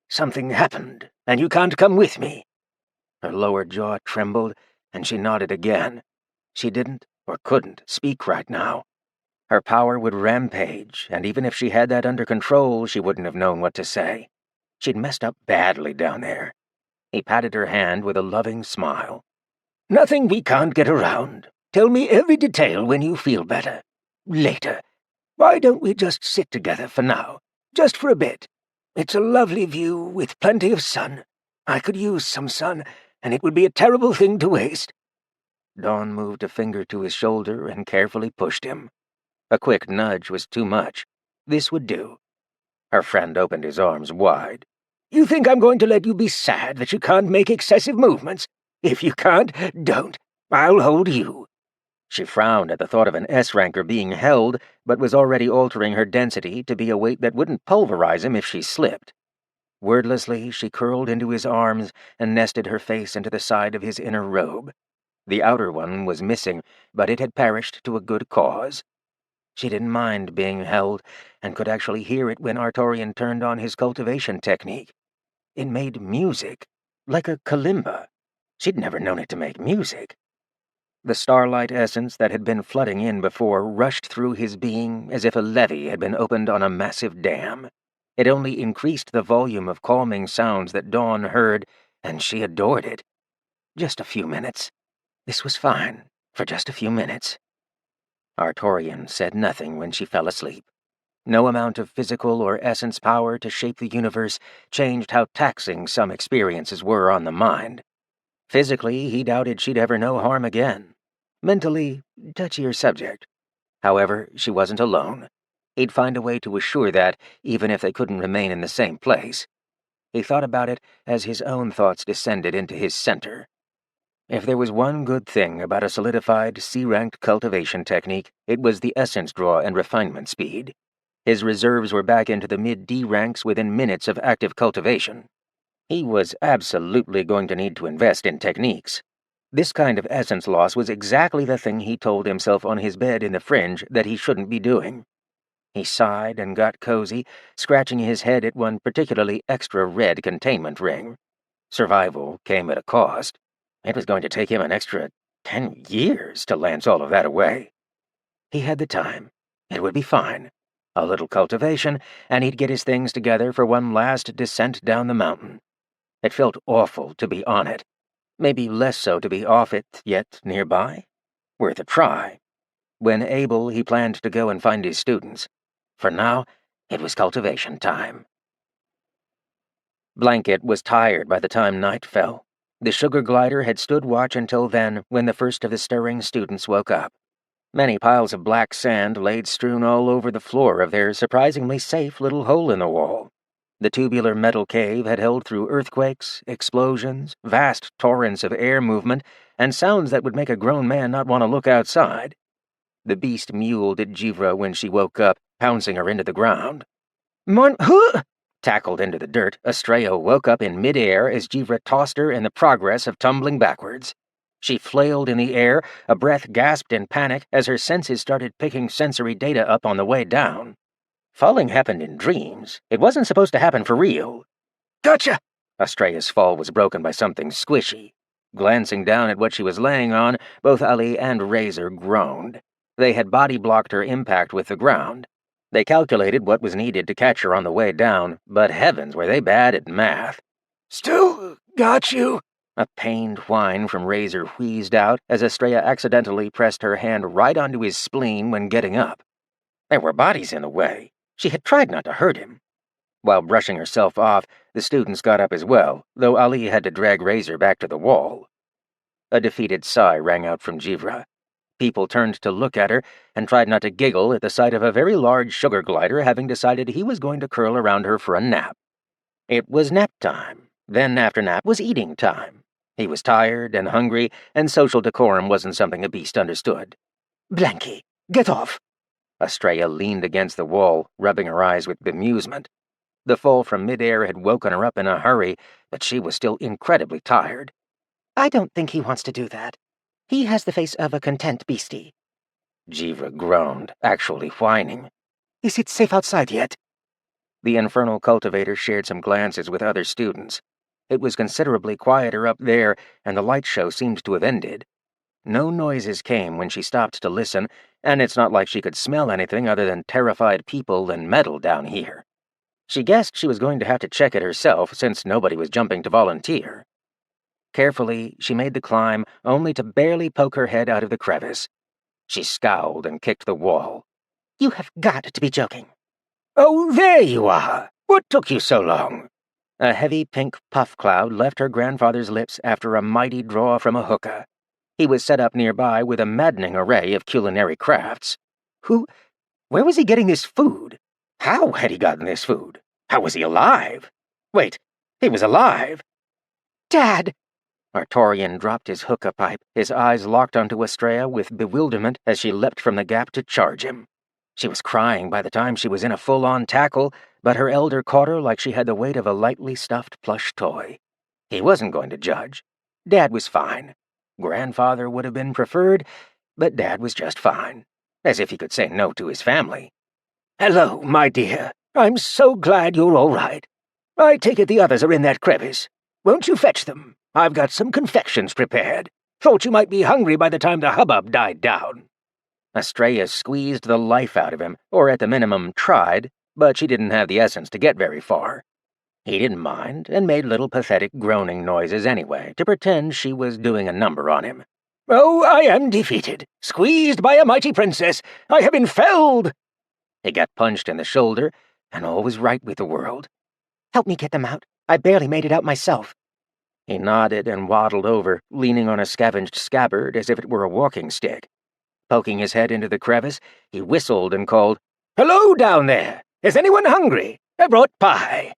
something happened, and you can't come with me." Her lower jaw trembled, and she nodded again. She didn't, or couldn't, speak right now. Her power would rampage, and even if she had that under control, she wouldn't have known what to say. She'd messed up badly down there. He patted her hand with a loving smile. "Nothing we can't get around. Tell me every detail when you feel better. Later. Why don't we just sit together for now? Just for a bit. It's a lovely view with plenty of sun. I could use some sun, and it would be a terrible thing to waste." Dawn moved a finger to his shoulder and carefully pushed him. A quick nudge was too much. This would do. Her friend opened his arms wide. "You think I'm going to let you be sad that you can't make excessive movements? If you can't, don't. I'll hold you." She frowned at the thought of an S-ranker being held, but was already altering her density to be a weight that wouldn't pulverize him if she slipped. Wordlessly, she curled into his arms and nested her face into the side of his inner robe. The outer one was missing, but it had perished to a good cause. She didn't mind being held, and could actually hear it when Artorian turned on his cultivation technique. It made music, like a kalimba. She'd never known it to make music. The starlight essence that had been flooding in before rushed through his being as if a levee had been opened on a massive dam. It only increased the volume of calming sounds that Dawn heard, and she adored it. Just a few minutes. This was fine, for just a few minutes. Artorian said nothing when she fell asleep. No amount of physical or essence power to shape the universe changed how taxing some experiences were on the mind. Physically, he doubted she'd ever know harm again. Mentally, touchier subject. However, she wasn't alone. He'd find a way to assure that, even if they couldn't remain in the same place. He thought about it as his own thoughts descended into his center. If there was one good thing about a solidified C-ranked cultivation technique, it was the essence draw and refinement speed. His reserves were back into the mid-D ranks within minutes of active cultivation. He was absolutely going to need to invest in techniques. This kind of essence loss was exactly the thing he told himself on his bed in the fringe that he shouldn't be doing. He sighed and got cozy, scratching his head at one particularly extra red containment ring. Survival came at a cost. It was going to take him an extra 10 years to lance all of that away. He had the time. It would be fine. A little cultivation, and he'd get his things together for one last descent down the mountain. It felt awful to be on it. Maybe less so to be off it, yet nearby. Worth a try. When able, he planned to go and find his students. For now, it was cultivation time. Blanket was tired by the time night fell. The sugar glider had stood watch until then, when the first of the stirring students woke up. Many piles of black sand laid strewn all over the floor of their surprisingly safe little hole in the wall. The tubular metal cave had held through earthquakes, explosions, vast torrents of air movement, and sounds that would make a grown man not want to look outside. The beast mewled at Jivra when she woke up, pouncing her into the ground. Huh! Tackled into the dirt, Estrella woke up in midair as Jivra tossed her in the progress of tumbling backwards. She flailed in the air, a breath gasped in panic as her senses started picking sensory data up on the way down. Falling happened in dreams. It wasn't supposed to happen for real. Gotcha! Astrea's fall was broken by something squishy. Glancing down at what she was laying on, both Ali and Razor groaned. They had body-blocked her impact with the ground. They calculated what was needed to catch her on the way down, but heavens, were they bad at math. "Still got you," a pained whine from Razor wheezed out as Astrea accidentally pressed her hand right onto his spleen when getting up. There were bodies in the way. She had tried not to hurt him. While brushing herself off, the students got up as well, though Ali had to drag Razor back to the wall. A defeated sigh rang out from Jivra. People turned to look at her and tried not to giggle at the sight of a very large sugar glider having decided he was going to curl around her for a nap. It was nap time. Then after nap was eating time. He was tired and hungry, and social decorum wasn't something a beast understood. "Blanky, get off." Astrea leaned against the wall, rubbing her eyes with bemusement. The fall from midair had woken her up in a hurry, but she was still incredibly tired. "I don't think he wants to do that. He has the face of a content beastie." Jivra groaned, actually whining. "Is it safe outside yet?" The infernal cultivator shared some glances with other students. It was considerably quieter up there, and the light show seemed to have ended. No noises came when she stopped to listen, and it's not like she could smell anything other than terrified people and metal down here. She guessed she was going to have to check it herself, since nobody was jumping to volunteer. Carefully, she made the climb, only to barely poke her head out of the crevice. She scowled and kicked the wall. "You have got to be joking." "Oh, there you are! What took you so long?" A heavy pink puff cloud left her grandfather's lips after a mighty draw from a hookah. He was set up nearby with a maddening array of culinary crafts. Where was he getting this food? How had he gotten this food? How was he alive? Wait, he was alive! "Dad!" Artorian dropped his hookah pipe, his eyes locked onto Astrea with bewilderment as she leapt from the gap to charge him. She was crying by the time she was in a full-on tackle, but her elder caught her like she had the weight of a lightly stuffed plush toy. He wasn't going to judge. Dad was fine. Grandfather would have been preferred, but Dad was just fine. As if he could say no to his family. "Hello, my dear. I'm so glad you're all right. I take it the others are in that crevice. Won't you fetch them? I've got some confections prepared. Thought you might be hungry by the time the hubbub died down." Astrea squeezed the life out of him, or at the minimum tried, but she didn't have the essence to get very far. He didn't mind, and made little pathetic groaning noises anyway, to pretend she was doing a number on him. "Oh, I am defeated, squeezed by a mighty princess. I have been felled." He got punched in the shoulder, and all was right with the world. "Help me get them out. I barely made it out myself." He nodded and waddled over, leaning on a scavenged scabbard as if it were a walking stick. Poking his head into the crevice, he whistled and called, "Hello down there! Is anyone hungry? I brought pie."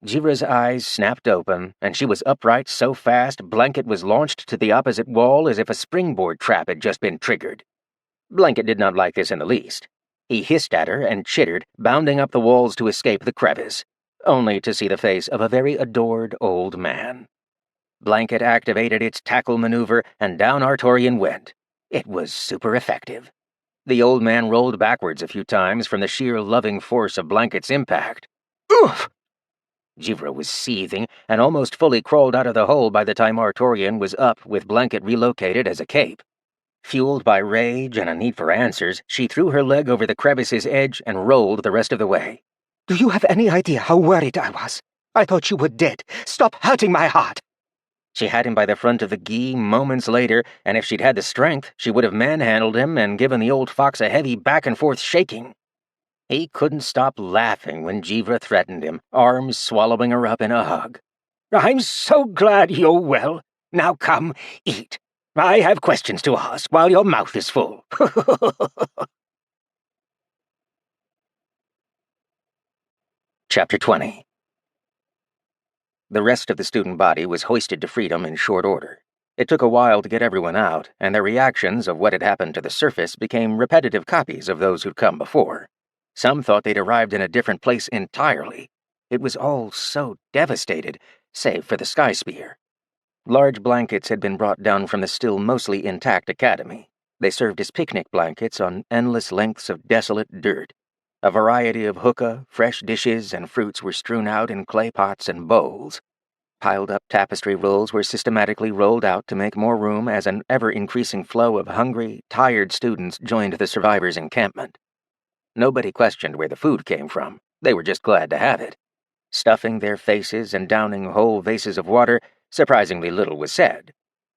Jivra's eyes snapped open, and she was upright so fast Blanket was launched to the opposite wall as if a springboard trap had just been triggered. Blanket did not like this in the least. He hissed at her and chittered, bounding up the walls to escape the crevice, only to see the face of a very adored old man. Blanket activated its tackle maneuver, and down Artorian went. It was super effective. The old man rolled backwards a few times from the sheer loving force of Blanket's impact. Oof! Jivra was seething and almost fully crawled out of the hole by the time Artorian was up with Blanket relocated as a cape. Fueled by rage and a need for answers, she threw her leg over the crevice's edge and rolled the rest of the way. "Do you have any idea how worried I was? I thought you were dead. Stop hurting my heart." She had him by the front of the gi moments later, and if she'd had the strength, she would have manhandled him and given the old fox a heavy back-and-forth shaking. He couldn't stop laughing when Jivra threatened him, arms swallowing her up in a hug. "I'm so glad you're well. Now come, eat. I have questions to ask while your mouth is full." Chapter 20. The rest of the student body was hoisted to freedom in short order. It took a while to get everyone out, and their reactions of what had happened to the surface became repetitive copies of those who'd come before. Some thought they'd arrived in a different place entirely. It was all so devastated, save for the sky spear. Large blankets had been brought down from the still mostly intact academy. They served as picnic blankets on endless lengths of desolate dirt. A variety of hookah, fresh dishes, and fruits were strewn out in clay pots and bowls. Piled-up tapestry rolls were systematically rolled out to make more room as an ever-increasing flow of hungry, tired students joined the survivors' encampment. Nobody questioned where the food came from. They were just glad to have it. Stuffing their faces and downing whole vases of water, surprisingly little was said.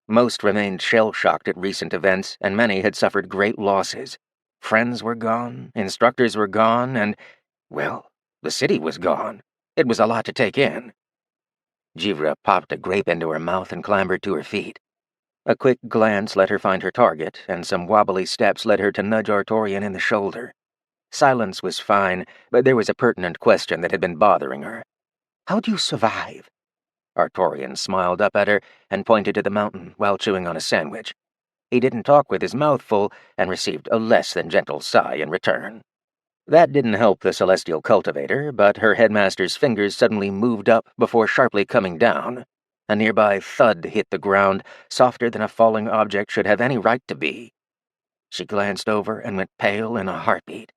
Most remained shell-shocked at recent events, and many had suffered great losses. Friends were gone, instructors were gone, and, well, the city was gone. It was a lot to take in. Jivra popped a grape into her mouth and clambered to her feet. A quick glance let her find her target, and some wobbly steps led her to nudge Artorian in the shoulder. Silence was fine, but there was a pertinent question that had been bothering her. How do you survive? Artorian smiled up at her and pointed to the mountain while chewing on a sandwich. He didn't talk with his mouth full and received a less than gentle sigh in return. That didn't help the celestial cultivator, but her headmaster's fingers suddenly moved up before sharply coming down. A nearby thud hit the ground, softer than a falling object should have any right to be. She glanced over and went pale in a heartbeat.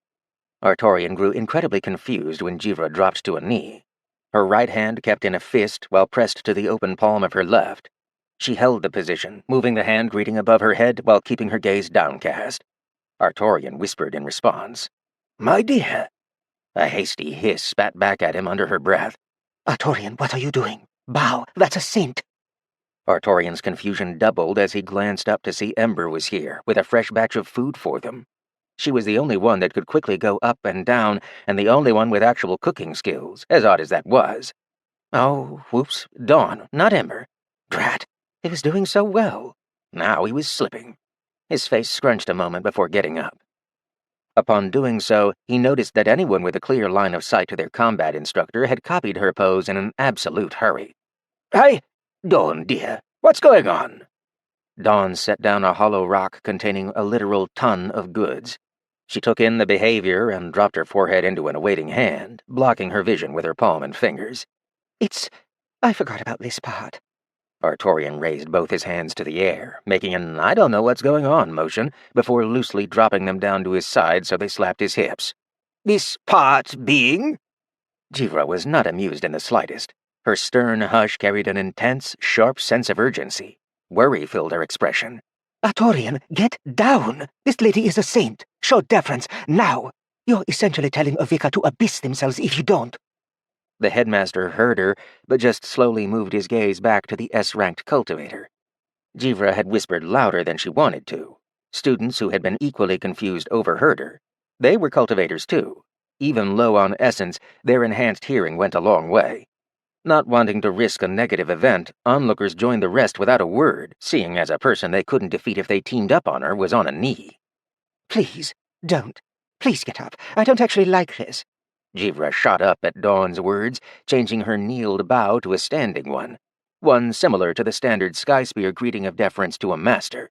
Artorian grew incredibly confused when Jivra dropped to a knee. Her right hand kept in a fist while pressed to the open palm of her left. She held the position, moving the hand greeting above her head while keeping her gaze downcast. Artorian whispered in response. "My dear." A hasty hiss spat back at him under her breath. Artorian, what are you doing? Bow, that's a saint. Artorian's confusion doubled as he glanced up to see Ember was here, with a fresh batch of food for them. She was the only one that could quickly go up and down, and the only one with actual cooking skills, as odd as that was. Oh, whoops, Dawn, not Ember. Drat, he was doing so well. Now he was slipping. His face scrunched a moment before getting up. Upon doing so, he noticed that anyone with a clear line of sight to their combat instructor had copied her pose in an absolute hurry. "Hey, Dawn, dear, what's going on?" Dawn set down a hollow rock containing a literal ton of goods. She took in the behavior and dropped her forehead into an awaiting hand, blocking her vision with her palm and fingers. I forgot about this part. Artorian raised both his hands to the air, making an I-don't-know-what's-going-on motion before loosely dropping them down to his side so they slapped his hips. "This part being?" Jivra was not amused in the slightest. Her stern hush carried an intense, sharp sense of urgency. Worry filled her expression. Artorian, get down! This lady is a saint. Show deference, now! You're essentially telling Avika to abyss themselves if you don't. The headmaster heard her, but just slowly moved his gaze back to the S-ranked cultivator. Jivra had whispered louder than she wanted to. Students who had been equally confused overheard her. They were cultivators too. Even low on essence, their enhanced hearing went a long way. Not wanting to risk a negative event, onlookers joined the rest without a word, seeing as a person they couldn't defeat if they teamed up on her was on a knee. Please, don't. Please get up. I don't actually like this. Jivra shot up at Dawn's words, changing her kneeled bow to a standing one similar to the standard Skyspear greeting of deference to a master.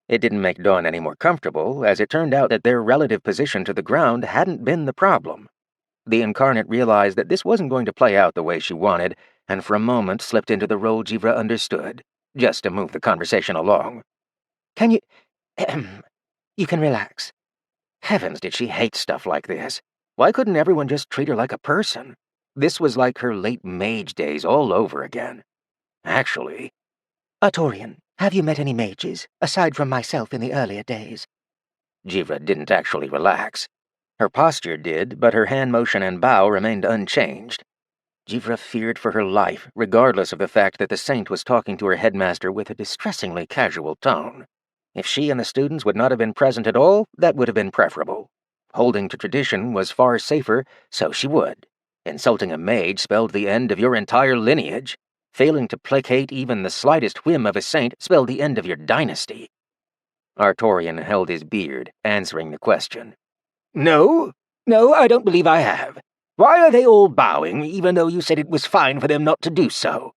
It didn't make Dawn any more comfortable, as it turned out that their relative position to the ground hadn't been the problem. The Incarnate realized that this wasn't going to play out the way she wanted, and for a moment slipped into the role Jivra understood, just to move the conversation along. Can you... you can relax. Heavens, did she hate stuff like this? Why couldn't everyone just treat her like a person? This was like her late mage days all over again. Actually... Artorian, have you met any mages, aside from myself in the earlier days? Jivra didn't actually relax. Her posture did, but her hand motion and bow remained unchanged. Jivra feared for her life, regardless of the fact that the saint was talking to her headmaster with a distressingly casual tone. If she and the students would not have been present at all, that would have been preferable. Holding to tradition was far safer, so she would. Insulting a mage spelled the end of your entire lineage. Failing to placate even the slightest whim of a saint spelled the end of your dynasty. Artorian held his beard, answering the question. No, I don't believe I have. Why are they all bowing, even though you said it was fine for them not to do so?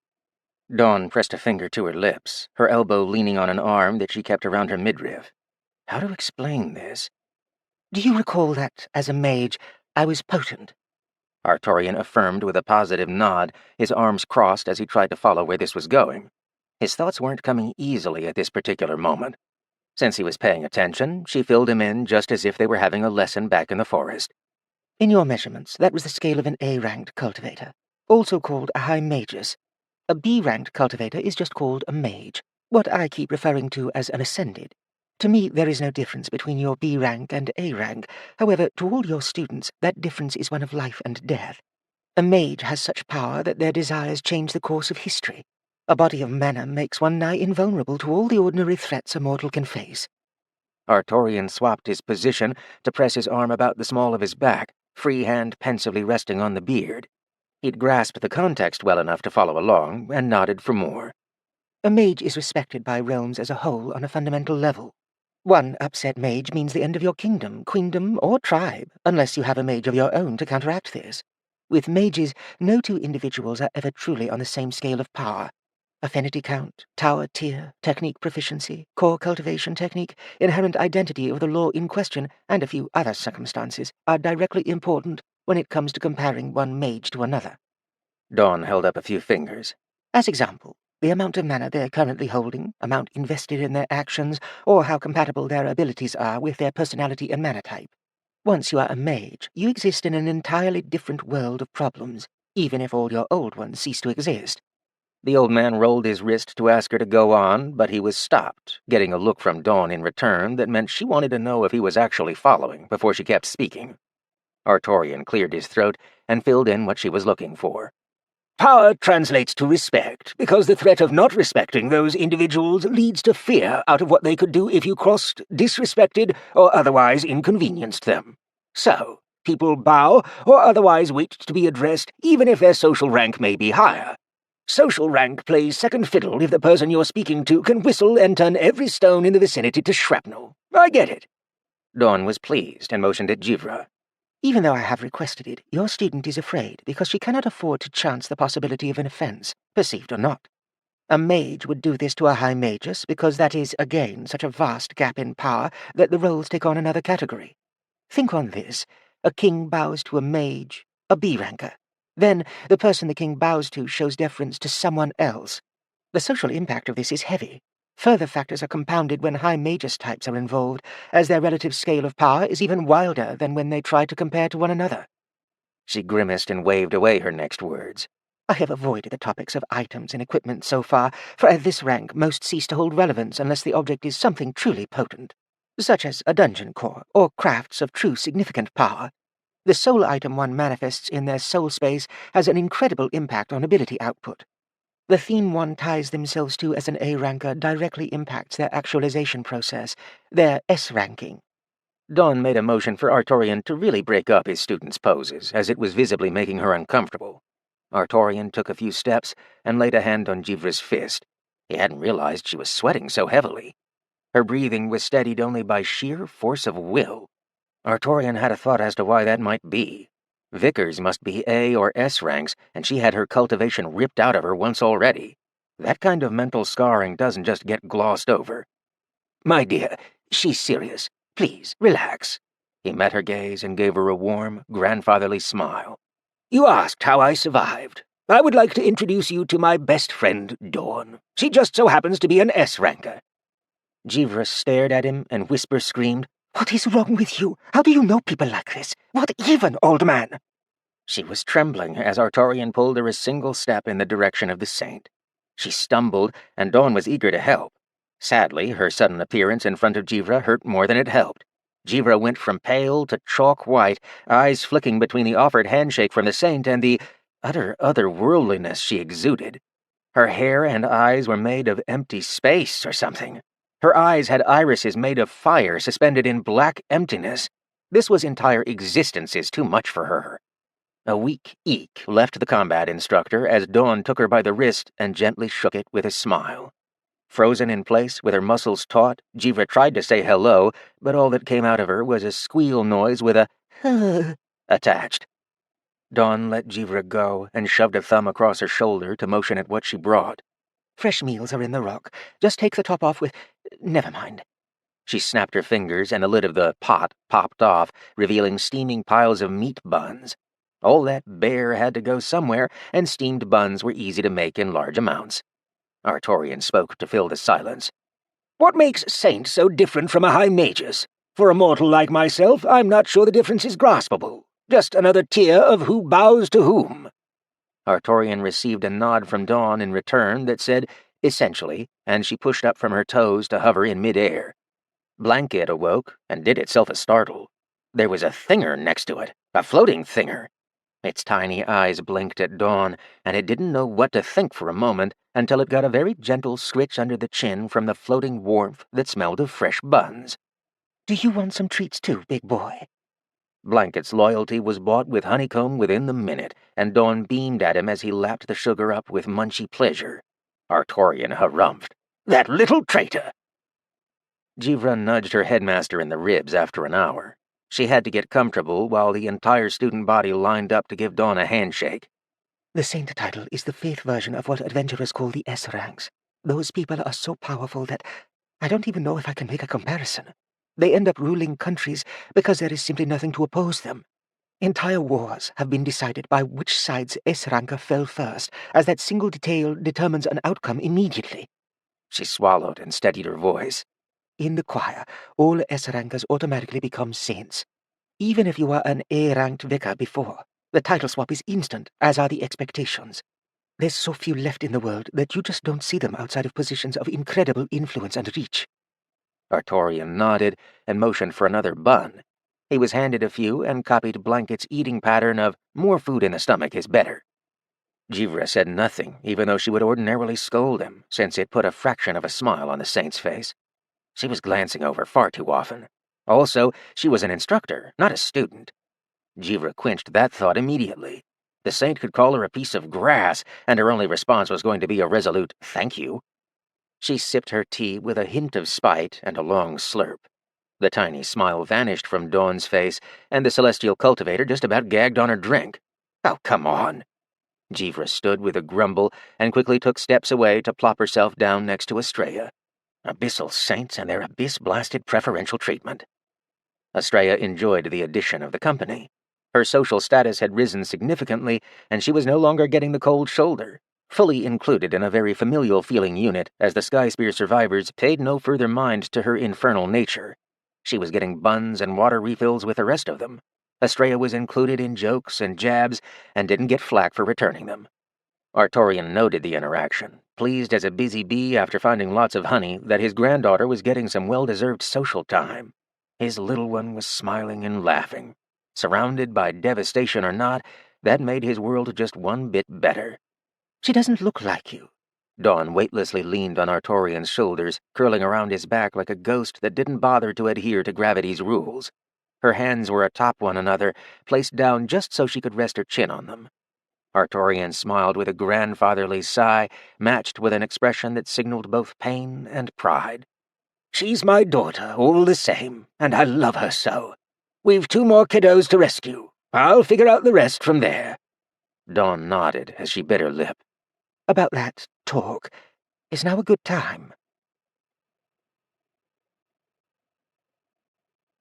Dawn pressed a finger to her lips, her elbow leaning on an arm that she kept around her midriff. How to explain this? Do you recall that, as a mage, I was potent? Artorian affirmed with a positive nod, his arms crossed as he tried to follow where this was going. His thoughts weren't coming easily at this particular moment. Since he was paying attention, she filled him in just as if they were having a lesson back in the forest. In your measurements, that was the scale of an A-ranked cultivator, also called a high magus. A B-ranked cultivator is just called a mage, what I keep referring to as an ascended. To me, there is no difference between your B rank and A rank. However, to all your students, that difference is one of life and death. A mage has such power that their desires change the course of history. A body of mana makes one nigh invulnerable to all the ordinary threats a mortal can face. Artorian swapped his position to press his arm about the small of his back, free hand pensively resting on the beard. He'd grasped the context well enough to follow along, and nodded for more. A mage is respected by realms as a whole on a fundamental level. One upset mage means the end of your kingdom, queendom, or tribe, unless you have a mage of your own to counteract this. With mages, no two individuals are ever truly on the same scale of power. Affinity count, tower tier, technique proficiency, core cultivation technique, inherent identity of the law in question, and a few other circumstances are directly important when it comes to comparing one mage to another. Dawn held up a few fingers. As example, the amount of mana they're currently holding, amount invested in their actions, or how compatible their abilities are with their personality and mana type. Once you are a mage, you exist in an entirely different world of problems, even if all your old ones cease to exist. The old man rolled his wrist to ask her to go on, but he was stopped, getting a look from Dawn in return that meant she wanted to know if he was actually following before she kept speaking. Artorian cleared his throat and filled in what she was looking for. Power translates to respect, because the threat of not respecting those individuals leads to fear out of what they could do if you crossed, disrespected, or otherwise inconvenienced them. So, people bow or otherwise wait to be addressed even if their social rank may be higher. Social rank plays second fiddle if the person you're speaking to can whistle and turn every stone in the vicinity to shrapnel. I get it. Dawn was pleased and motioned at Jivra. Even though I have requested it, your student is afraid because she cannot afford to chance the possibility of an offense, perceived or not. A mage would do this to a high magus because that is, again, such a vast gap in power that the roles take on another category. Think on this. A king bows to a mage, a B-ranker. Then, the person the king bows to shows deference to someone else. The social impact of this is heavy. Further factors are compounded when high magus types are involved, as their relative scale of power is even wilder than when they try to compare to one another. She grimaced and waved away her next words. I have avoided the topics of items and equipment so far, for at this rank most cease to hold relevance unless the object is something truly potent, such as a dungeon core or crafts of true significant power. The soul item one manifests in their soul space has an incredible impact on ability output. The theme one ties themselves to as an A-ranker directly impacts their actualization process, their S-ranking. Dawn made a motion for Artorian to really break up his student's poses, as it was visibly making her uncomfortable. Artorian took a few steps and laid a hand on Jivra's fist. He hadn't realized she was sweating so heavily. Her breathing was steadied only by sheer force of will. Artorian had a thought as to why that might be. Vickers must be A or S ranks, and she had her cultivation ripped out of her once already. That kind of mental scarring doesn't just get glossed over. My dear, she's serious. Please, relax. He met her gaze and gave her a warm, grandfatherly smile. You asked how I survived. I would like to introduce you to my best friend, Dawn. She just so happens to be an S-ranker. Jivra stared at him and whisper screamed, What is wrong with you? How do you know people like this? What even, old man? She was trembling as Artorian pulled her a single step in the direction of the saint. She stumbled, and Dawn was eager to help. Sadly, her sudden appearance in front of Jivra hurt more than it helped. Jivra went from pale to chalk white, eyes flicking between the offered handshake from the saint and the utter otherworldliness she exuded. Her hair and eyes were made of empty space or something. Her eyes had irises made of fire suspended in black emptiness. This was entire existences too much for her. A weak eek left the combat instructor as Dawn took her by the wrist and gently shook it with a smile. Frozen in place, with her muscles taut, Jivra tried to say hello, but all that came out of her was a squeal noise with a attached. Dawn let Jivra go and shoved a thumb across her shoulder to motion at what she brought. Fresh meals are in the rock. Just take the top off with... Never mind. She snapped her fingers and the lid of the pot popped off, revealing steaming piles of meat buns. All that bear had to go somewhere, and steamed buns were easy to make in large amounts. Artorian spoke to fill the silence. What makes Saint so different from a high magus? For a mortal like myself, I'm not sure the difference is graspable. Just another tier of who bows to whom. Artorian received a nod from Dawn in return that said, essentially, and she pushed up from her toes to hover in midair. Blanket awoke and did itself a startle. There was a thinger next to it, a floating thinger. Its tiny eyes blinked at Dawn, and it didn't know what to think for a moment until it got a very gentle scritch under the chin from the floating warmth that smelled of fresh buns. "Do you want some treats too, big boy?" Blanket's loyalty was bought with honeycomb within the minute, and Dawn beamed at him as he lapped the sugar up with munchy pleasure. Artorian harumphed. "That little traitor!" Jivra nudged her headmaster in the ribs after an hour. She had to get comfortable while the entire student body lined up to give Dawn a handshake. "The saint title is the faith version of what adventurers call the S ranks. Those people are so powerful that I don't even know if I can make a comparison. They end up ruling countries because there is simply nothing to oppose them. Entire wars have been decided by which side's S-ranker fell first, as that single detail determines an outcome immediately." She swallowed and steadied her voice. "In the choir, all S-rankers automatically become saints. Even if you were an A-ranked vicar before, the title swap is instant, as are the expectations. There's so few left in the world that you just don't see them outside of positions of incredible influence and reach." Artorian nodded and motioned for another bun. He was handed a few and copied Blanket's eating pattern of more food in the stomach is better. Jivra said nothing, even though she would ordinarily scold him, since it put a fraction of a smile on the saint's face. She was glancing over far too often. Also, she was an instructor, not a student. Jivra quenched that thought immediately. The saint could call her a piece of grass, and her only response was going to be a resolute thank you. She sipped her tea with a hint of spite and a long slurp. The tiny smile vanished from Dawn's face, and the celestial cultivator just about gagged on her drink. "Oh, come on." Jivra stood with a grumble and quickly took steps away to plop herself down next to Estrella. Abyssal saints and their abyss-blasted preferential treatment. Estrella enjoyed the addition of the company. Her social status had risen significantly, and she was no longer getting the cold shoulder. Fully included in a very familial-feeling unit, as the Skyspear survivors paid no further mind to her infernal nature. She was getting buns and water refills with the rest of them. Estrella was included in jokes and jabs, and didn't get flack for returning them. Artorian noted the interaction, pleased as a busy bee after finding lots of honey that his granddaughter was getting some well-deserved social time. His little one was smiling and laughing. Surrounded by devastation or not, that made his world just one bit better. "She doesn't look like you." Dawn weightlessly leaned on Artorian's shoulders, curling around his back like a ghost that didn't bother to adhere to gravity's rules. Her hands were atop one another, placed down just so she could rest her chin on them. Artorian smiled with a grandfatherly sigh, matched with an expression that signaled both pain and pride. "She's my daughter, all the same, and I love her so. We've 2 more kiddos to rescue. I'll figure out the rest from there." Dawn nodded as she bit her lip. "About that talk, is now a good time?"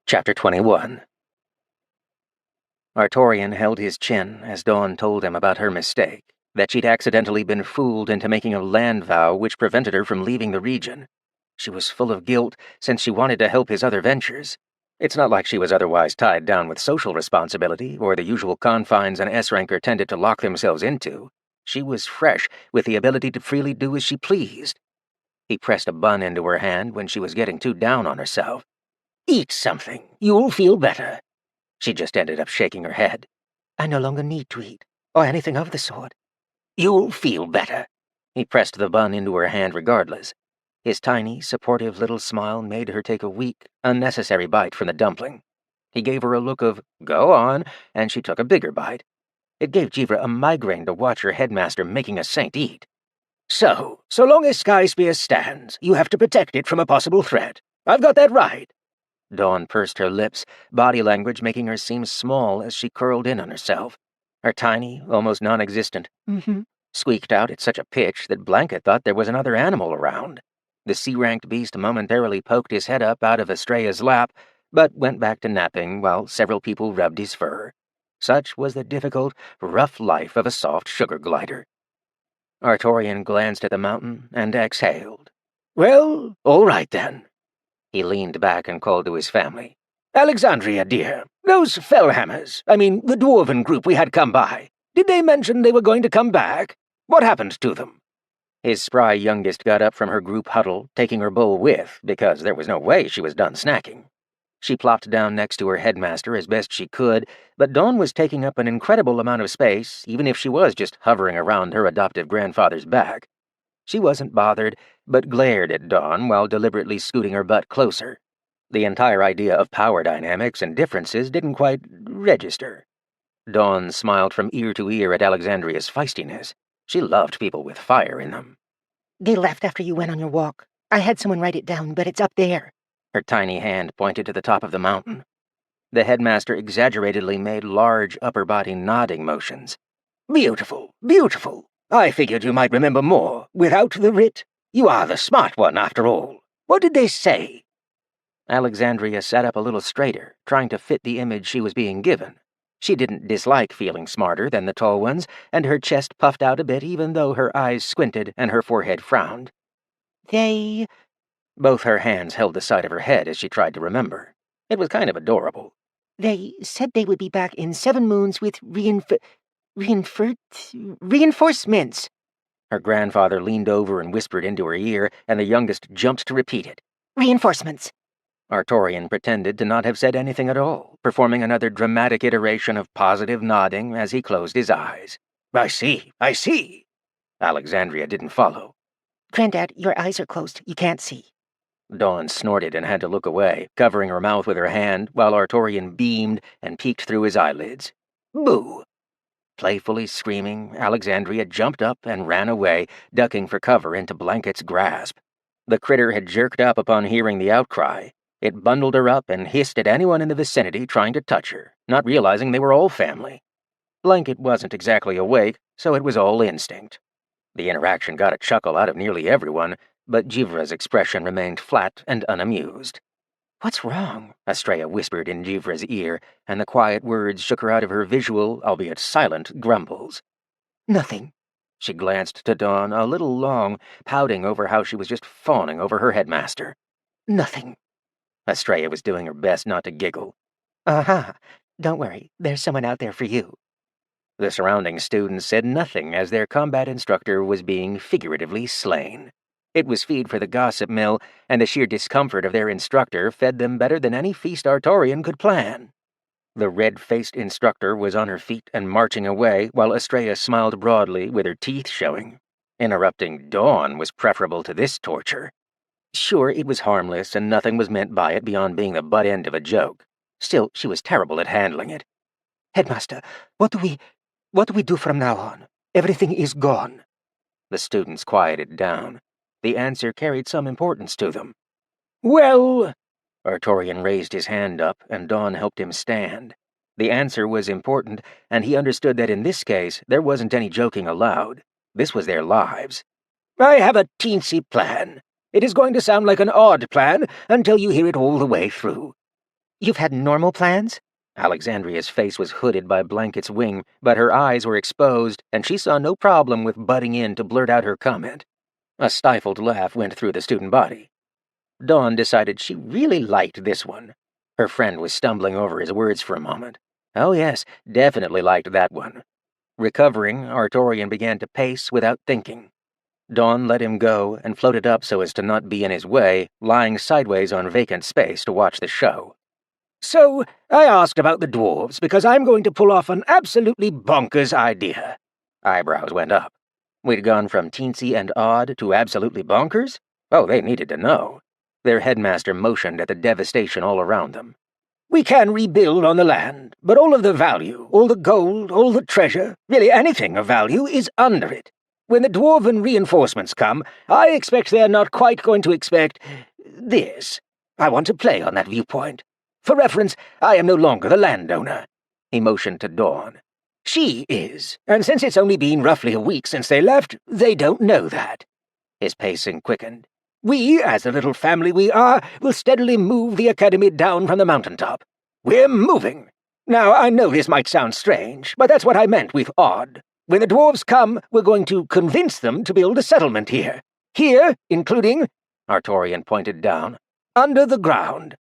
Chapter 21. Artorian held his chin as Dawn told him about her mistake, that she'd accidentally been fooled into making a land vow which prevented her from leaving the region. She was full of guilt since she wanted to help his other ventures. It's not like she was otherwise tied down with social responsibility or the usual confines an S-ranker tended to lock themselves into. She was fresh, with the ability to freely do as she pleased. He pressed a bun into her hand when she was getting too down on herself. "Eat something. You'll feel better." She just ended up shaking her head. "I no longer need to eat, or anything of the sort." "You'll feel better." He pressed the bun into her hand regardless. His tiny, supportive little smile made her take a weak, unnecessary bite from the dumpling. He gave her a look of, "Go on," and she took a bigger bite. It gave Jivra a migraine to watch her headmaster making a saint eat. So long as Skyspear stands, you have to protect it from a possible threat. I've got that right." Dawn pursed her lips, body language making her seem small as she curled in on herself. Her tiny, almost non-existent squeaked out at such a pitch that Blanket thought there was another animal around. The C-ranked beast momentarily poked his head up out of Estrella's lap, but went back to napping while several people rubbed his fur. Such was the difficult, rough life of a soft sugar glider. Artorian glanced at the mountain and exhaled. "Well, all right then." He leaned back and called to his family. "Alexandria, dear, those Fellhammers, the Dwarven group we had come by, Did they mention they were going to come back? What happened to them?" His spry youngest got up from her group huddle, taking her bowl with, because there was no way she was done snacking. She plopped down next to her headmaster as best she could, but Dawn was taking up an incredible amount of space, even if she was just hovering around her adoptive grandfather's back. She wasn't bothered, but glared at Dawn while deliberately scooting her butt closer. The entire idea of power dynamics and differences didn't quite register. Dawn smiled from ear to ear at Alexandria's feistiness. She loved people with fire in them. They left after you went on your walk. I had someone write it down, but it's up there. Her tiny hand pointed to the top of the mountain. The headmaster exaggeratedly made large upper-body nodding motions. "Beautiful, beautiful. I figured you might remember more, without the writ. You are the smart one, after all. What did they say?" Alexandria sat up a little straighter, trying to fit the image she was being given. She didn't dislike feeling smarter than the tall ones, and her chest puffed out a bit even though her eyes squinted and her forehead frowned. They... Both her hands held the side of her head as she tried to remember. It was kind of adorable. They said they would be back in 7 moons with reinforcements. Her grandfather leaned over and whispered into her ear, and the youngest jumped to repeat it. Reinforcements. Artorian pretended to not have said anything at all, performing another dramatic iteration of positive nodding as he closed his eyes. I see. Alexandria didn't follow. Granddad, your eyes are closed. You can't see. Dawn snorted and had to look away, covering her mouth with her hand, while Artorian beamed and peeked through his eyelids. Boo! Playfully screaming, Alexandria jumped up and ran away, ducking for cover into Blanket's grasp. The critter had jerked up upon hearing the outcry. It bundled her up and hissed at anyone in the vicinity trying to touch her, not realizing they were all family. Blanket wasn't exactly awake, so it was all instinct. The interaction got a chuckle out of nearly everyone, but Jivra's expression remained flat and unamused. "What's wrong?" Estrella whispered in Jivra's ear, and the quiet words shook her out of her visual, albeit silent, grumbles. Nothing. She glanced to Dawn a little long, pouting over how she was just fawning over her headmaster. Nothing. Estrella was doing her best not to giggle. Uh-huh. Don't worry, there's someone out there for you. The surrounding students said nothing as their combat instructor was being figuratively slain. It was feed for the gossip mill, and the sheer discomfort of their instructor fed them better than any feast Artorian could plan. The red-faced instructor was on her feet and marching away, while Estrella smiled broadly with her teeth showing. Interrupting Dawn was preferable to this torture. Sure, it was harmless, and nothing was meant by it beyond being the butt end of a joke. Still, she was terrible at handling it. Headmaster, what do we do from now on? Everything is gone. The students quieted down. The answer carried some importance to them. Well, Artorian raised his hand up, and Dawn helped him stand. The answer was important, and he understood that in this case there wasn't any joking allowed. This was their lives. I have a teensy plan. It is going to sound like an odd plan until you hear it all the way through. You've had normal plans? Alexandria's face was hooded by Blanket's wing, but her eyes were exposed, and she saw no problem with butting in to blurt out her comment. A stifled laugh went through the student body. Dawn decided she really liked this one. Her friend was stumbling over his words for a moment. Oh yes, definitely liked that one. Recovering, Artorian began to pace without thinking. Dawn let him go and floated up so as to not be in his way, lying sideways on vacant space to watch the show. So, I asked about the dwarves because I'm going to pull off an absolutely bonkers idea. Eyebrows went up. We'd gone from teensy and odd to absolutely bonkers? Oh, they needed to know. Their headmaster motioned at the devastation all around them. We can rebuild on the land, but all of the value, all the gold, all the treasure, really anything of value is under it. When the dwarven reinforcements come, I expect they're not quite going to expect this. I want to play on that viewpoint. For reference, I am no longer the landowner. He motioned to Dawn. She is, and since it's only been roughly a week since they left, they don't know that. His pacing quickened. We, as the little family we are, will steadily move the academy down from the mountaintop. We're moving. Now, I know this might sound strange, but that's what I meant with odd. When the dwarves come, we're going to convince them to build a settlement here. Here, including, Artorian pointed down, under the ground.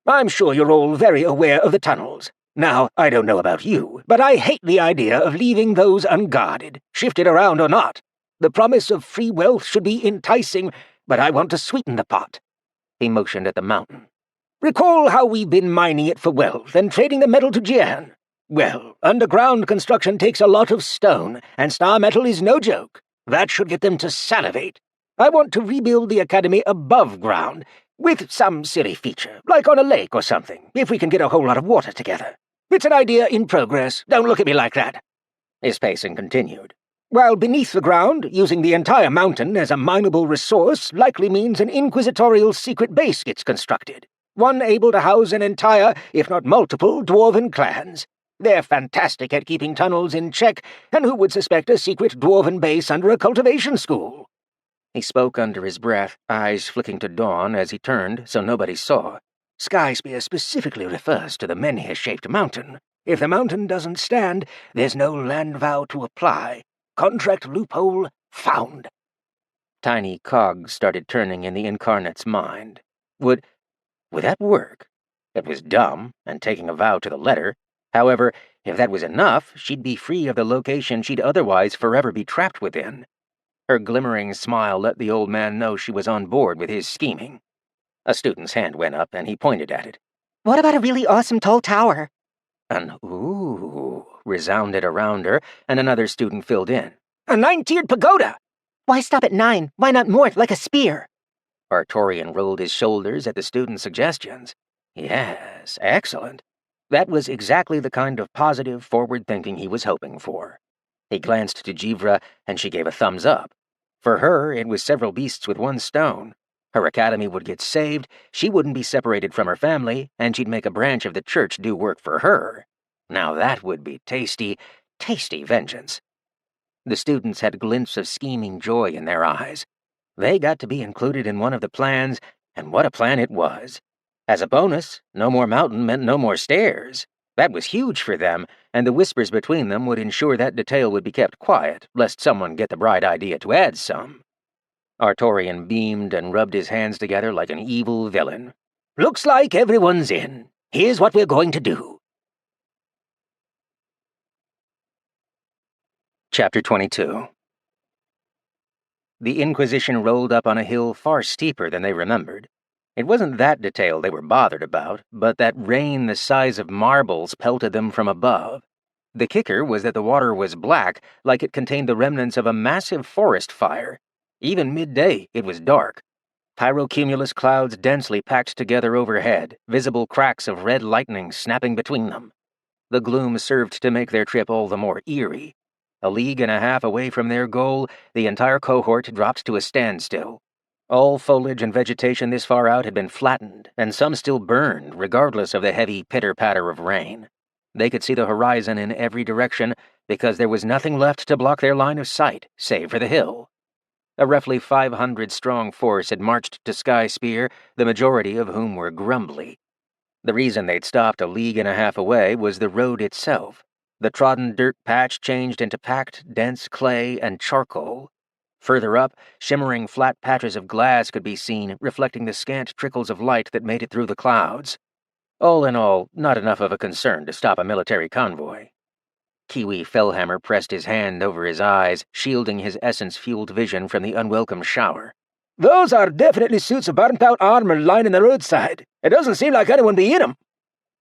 I'm sure you're all very aware of the tunnels. Now, I don't know about you, but I hate the idea of leaving those unguarded, shifted around or not. The promise of free wealth should be enticing, but I want to sweeten the pot." He motioned at the mountain. "Recall how we've been mining it for wealth and trading the metal to Jian. Well, underground construction takes a lot of stone, and star metal is no joke. That should get them to salivate. I want to rebuild the academy above ground, with some silly feature, like on a lake or something, if we can get a whole lot of water together. It's an idea in progress. Don't look at me like that." His pacing continued. "While beneath the ground, using the entire mountain as a mineable resource likely means an inquisitorial secret base gets constructed, one able to house an entire, if not multiple, dwarven clans. They're fantastic at keeping tunnels in check, and who would suspect a secret dwarven base under a cultivation school?" He spoke under his breath, eyes flicking to dawn as he turned so nobody saw. "Skyspear specifically refers to the menhir-shaped mountain. If the mountain doesn't stand, there's no land vow to apply. Contract loophole found." Tiny cogs started turning in the Incarnate's mind. Would that work? It was dumb, and taking a vow to the letter. However, if that was enough, she'd be free of the location she'd otherwise forever be trapped within. Her glimmering smile let the old man know she was on board with his scheming. A student's hand went up, and he pointed at it. What about a really awesome tall tower? An ooh resounded around her, and another student filled in. A 9-tiered pagoda! Why stop at 9? Why not more, like a spear? Artorian rolled his shoulders at the student's suggestions. Yes, excellent. That was exactly the kind of positive, forward thinking he was hoping for. He glanced to Jivra, and she gave a thumbs up. For her, it was several beasts with one stone. Her academy would get saved, she wouldn't be separated from her family, and she'd make a branch of the church do work for her. Now that would be tasty, tasty vengeance. The students had glints of scheming joy in their eyes. They got to be included in one of the plans, and what a plan it was. As a bonus, no more mountain meant no more stairs. That was huge for them, and the whispers between them would ensure that detail would be kept quiet, lest someone get the bright idea to add some. Artorian beamed and rubbed his hands together like an evil villain. "Looks like everyone's in. Here's what we're going to do." Chapter 22. The Inquisition rolled up on a hill far steeper than they remembered. It wasn't that detail they were bothered about, but that rain the size of marbles pelted them from above. The kicker was that the water was black, like it contained the remnants of a massive forest fire. Even midday, it was dark. Pyrocumulus clouds densely packed together overhead, visible cracks of red lightning snapping between them. The gloom served to make their trip all the more eerie. A league and a half away from their goal, the entire cohort dropped to a standstill. All foliage and vegetation this far out had been flattened, and some still burned, regardless of the heavy pitter-patter of rain. They could see the horizon in every direction, because there was nothing left to block their line of sight, save for the hill. A roughly 500-strong force had marched to Skyspear, the majority of whom were grumbly. The reason they'd stopped a league and a half away was the road itself. The trodden dirt patch changed into packed, dense clay and charcoal. Further up, shimmering flat patches of glass could be seen, reflecting the scant trickles of light that made it through the clouds. All in all, not enough of a concern to stop a military convoy. Kiwi Fellhammer pressed his hand over his eyes, shielding his essence-fueled vision from the unwelcome shower. "Those are definitely suits of burnt-out armor lining the roadside. It doesn't seem like anyone be in them."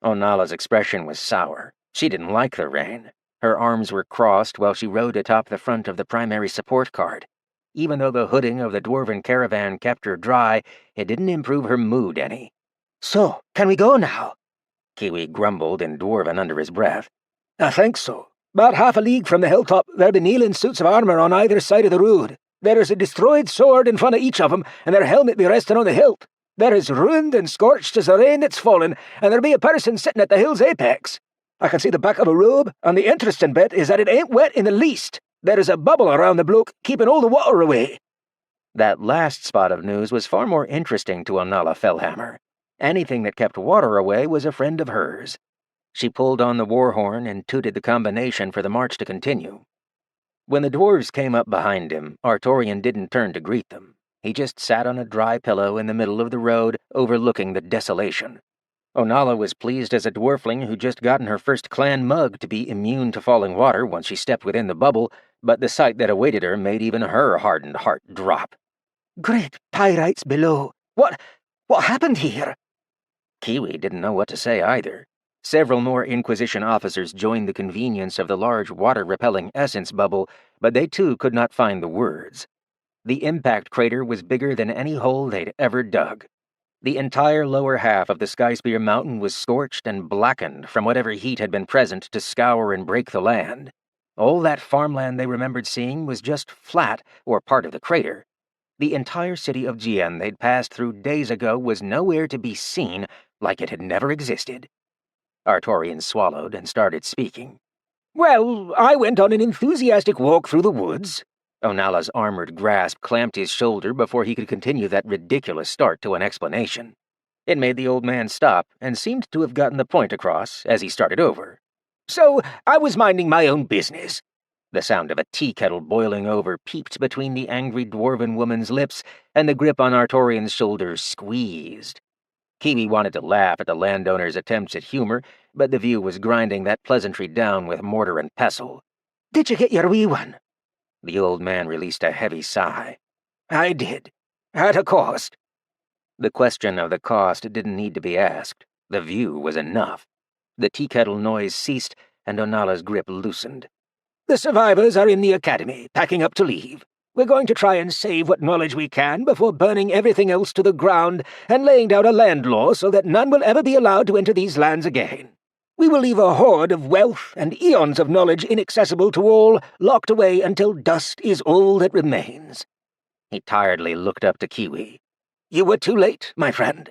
Onala's expression was sour. She didn't like the rain. Her arms were crossed while she rode atop the front of the primary support cart. Even though the hooding of the dwarven caravan kept her dry, it didn't improve her mood any. "So, can we go now?" Kiwi grumbled in Dwarven under his breath. "I think so. About half a league from the hilltop, there'll be kneeling suits of armour on either side of the road. There is a destroyed sword in front of each of them, and their helmet be resting on the hilt. They're as ruined and scorched as the rain that's fallen, and there'll be a person sitting at the hill's apex. I can see the back of a robe, and the interesting bit is that it ain't wet in the least. There is a bubble around the bloke, keeping all the water away." That last spot of news was far more interesting to Onala Fellhammer. Anything that kept water away was a friend of hers. She pulled on the war horn and tooted the combination for the march to continue. When the dwarves came up behind him, Artorian didn't turn to greet them. He just sat on a dry pillow in the middle of the road, overlooking the desolation. Onala was pleased as a dwarfling who just gotten her first clan mug to be immune to falling water once she stepped within the bubble, but the sight that awaited her made even her hardened heart drop. Great pyrites below. What happened here? Kiwi didn't know what to say either. Several more Inquisition officers joined the convenience of the large water-repelling essence bubble, but they too could not find the words. The impact crater was bigger than any hole they'd ever dug. The entire lower half of the Skyspear Mountain was scorched and blackened from whatever heat had been present to scour and break the land. All that farmland they remembered seeing was just flat or part of the crater. The entire city of Jian they'd passed through days ago was nowhere to be seen, like it had never existed. Artorian swallowed and started speaking. Well, I went on an enthusiastic walk through the woods. Onala's armored grasp clamped his shoulder before he could continue that ridiculous start to an explanation. It made the old man stop and seemed to have gotten the point across as he started over. So, I was minding my own business. The sound of a tea kettle boiling over peeped between the angry dwarven woman's lips, and the grip on Artorian's shoulder squeezed. Kiwi wanted to laugh at the landowner's attempts at humor, but the view was grinding that pleasantry down with mortar and pestle. Did you get your wee one? The old man released a heavy sigh. I did. At a cost. The question of the cost didn't need to be asked. The view was enough. The tea kettle noise ceased, and Onala's grip loosened. The survivors are in the academy, packing up to leave. We're going to try and save what knowledge we can before burning everything else to the ground and laying down a land law so that none will ever be allowed to enter these lands again. We will leave a hoard of wealth and eons of knowledge inaccessible to all, locked away until dust is all that remains. He tiredly looked up to Kiwi. You were too late, my friend.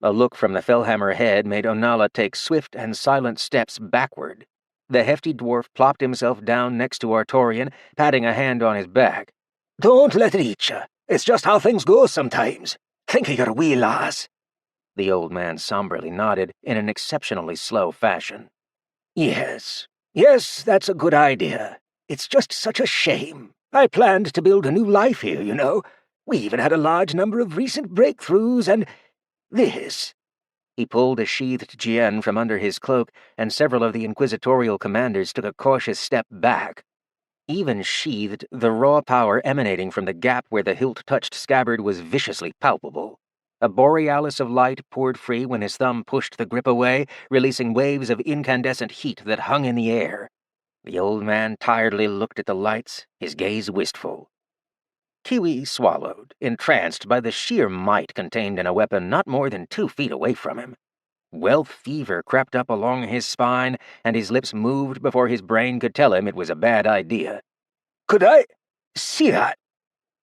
A look from the Fellhammer head made Onala take swift and silent steps backward. The hefty dwarf plopped himself down next to Artorian, patting a hand on his back. Don't let it eat you. It's just how things go sometimes. Think of your wee lass. The old man somberly nodded in an exceptionally slow fashion. Yes, that's a good idea. It's just such a shame. I planned to build a new life here, you know. We even had a large number of recent breakthroughs, and this. He pulled a sheathed jian from under his cloak, and several of the inquisitorial commanders took a cautious step back. Even sheathed, the raw power emanating from the gap where the hilt-touched scabbard was viciously palpable. A borealis of light poured free when his thumb pushed the grip away, releasing waves of incandescent heat that hung in the air. The old man tiredly looked at the lights, his gaze wistful. Kiwi swallowed, entranced by the sheer might contained in a weapon not more than 2 feet away from him. Wealth fever crept up along his spine, and his lips moved before his brain could tell him it was a bad idea. Could I see that?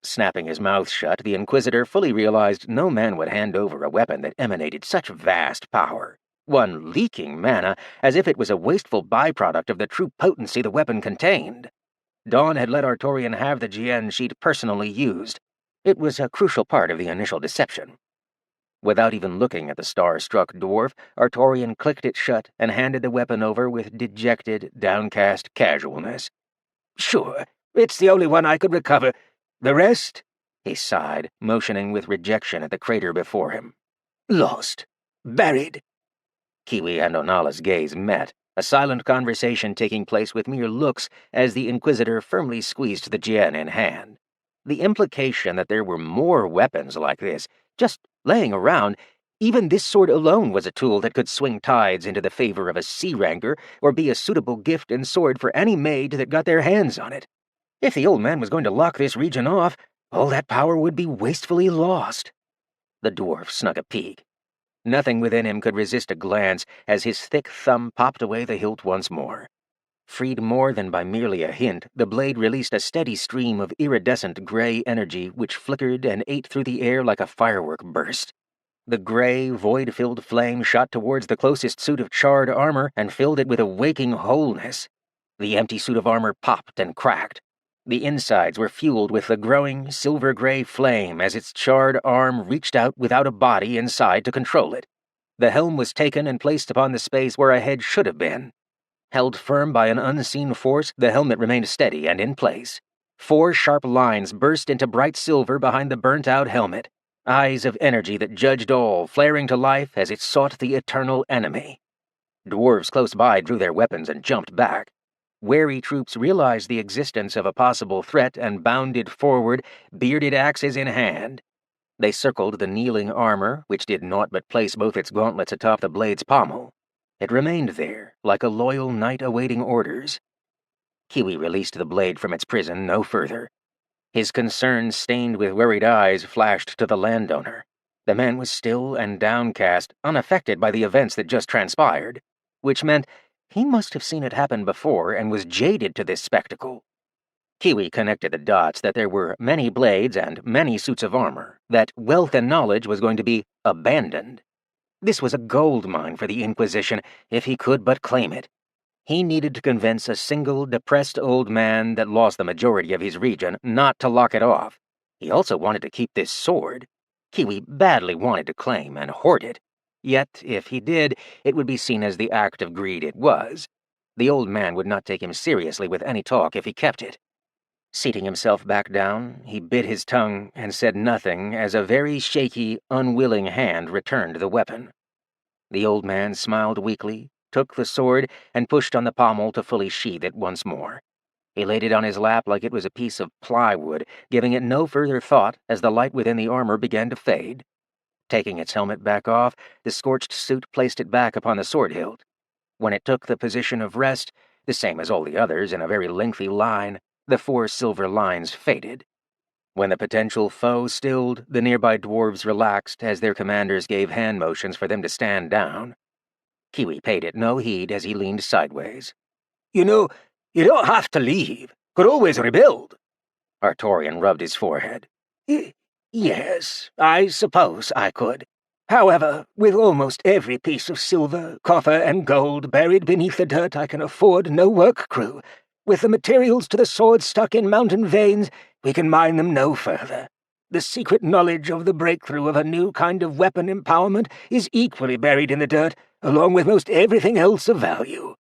Snapping his mouth shut, the Inquisitor fully realized no man would hand over a weapon that emanated such vast power, one leaking mana as if it was a wasteful byproduct of the true potency the weapon contained. Dawn had let Artorian have the GN she'd personally used. It was a crucial part of the initial deception. Without even looking at the star-struck dwarf, Artorian clicked it shut and handed the weapon over with dejected, downcast casualness. Sure, it's the only one I could recover. The rest? He sighed, motioning with rejection at the crater before him. Lost. Buried. Kiwi and Onala's gaze met, a silent conversation taking place with mere looks as the Inquisitor firmly squeezed the jian in hand. The implication that there were more weapons like this, just laying around, even this sword alone was a tool that could swing tides into the favor of a C-ranker or be a suitable gift and sword for any maid that got their hands on it. If the old man was going to lock this region off, all that power would be wastefully lost. The dwarf snuck a peek. Nothing within him could resist a glance as his thick thumb popped away the hilt once more. Freed more than by merely a hint, the blade released a steady stream of iridescent gray energy which flickered and ate through the air like a firework burst. The gray, void-filled flame shot towards the closest suit of charred armor and filled it with a waking wholeness. The empty suit of armor popped and cracked. The insides were fueled with the growing, silver-gray flame as its charred arm reached out without a body inside to control it. The helm was taken and placed upon the space where a head should have been. Held firm by an unseen force, the helmet remained steady and in place. 4 sharp lines burst into bright silver behind the burnt-out helmet. eyes of energy that judged all, flaring to life as it sought the eternal enemy. Dwarves close by drew their weapons and jumped back. Wary troops realized the existence of a possible threat and bounded forward, bearded axes in hand. They circled the kneeling armor, which did naught but place both its gauntlets atop the blade's pommel. It remained there, like a loyal knight awaiting orders. Kiwi released the blade from its prison no further. His concern, stained with worried eyes, flashed to the landowner. The man was still and downcast, unaffected by the events that just transpired, which meant he must have seen it happen before and was jaded to this spectacle. Kiwi connected the dots that there were many blades and many suits of armor, that wealth and knowledge was going to be abandoned. This was a gold mine for the Inquisition, if he could but claim it. He needed to convince a single, depressed old man that lost the majority of his region not to lock it off. He also wanted to keep this sword. Kiwi badly wanted to claim and hoard it. Yet, if he did, it would be seen as the act of greed it was. The old man would not take him seriously with any talk if he kept it. Seating himself back down, he bit his tongue and said nothing as a very shaky, unwilling hand returned the weapon. The old man smiled weakly, took the sword, and pushed on the pommel to fully sheathe it once more. He laid it on his lap like it was a piece of plywood, giving it no further thought as the light within the armor began to fade. Taking its helmet back off, the scorched suit placed it back upon the sword hilt. When it took the position of rest, the same as all the others in a very lengthy line, the 4 silver lines faded. When the potential foe stilled, the nearby dwarves relaxed as their commanders gave hand motions for them to stand down. Kiwi paid it no heed as he leaned sideways. You know, you don't have to leave. Could always rebuild. Artorian rubbed his forehead. Yes, I suppose I could. However, with almost every piece of silver, copper, and gold buried beneath the dirt, I can afford no work crew. With the materials to the sword stuck in mountain veins, we can mine them no further. The secret knowledge of the breakthrough of a new kind of weapon empowerment is equally buried in the dirt, along with most everything else of value.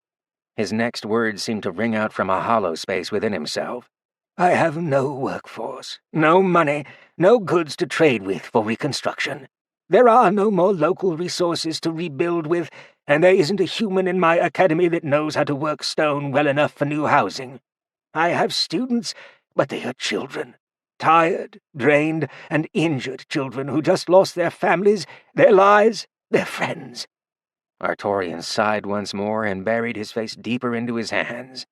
His next words seemed to ring out from a hollow space within himself. I have no workforce, no money, no goods to trade with for reconstruction. There are no more local resources to rebuild with, and there isn't a human in my academy that knows how to work stone well enough for new housing. I have students, but they are children. Tired, drained, and injured children who just lost their families, their lives, their friends. Artorian sighed once more and buried his face deeper into his hands.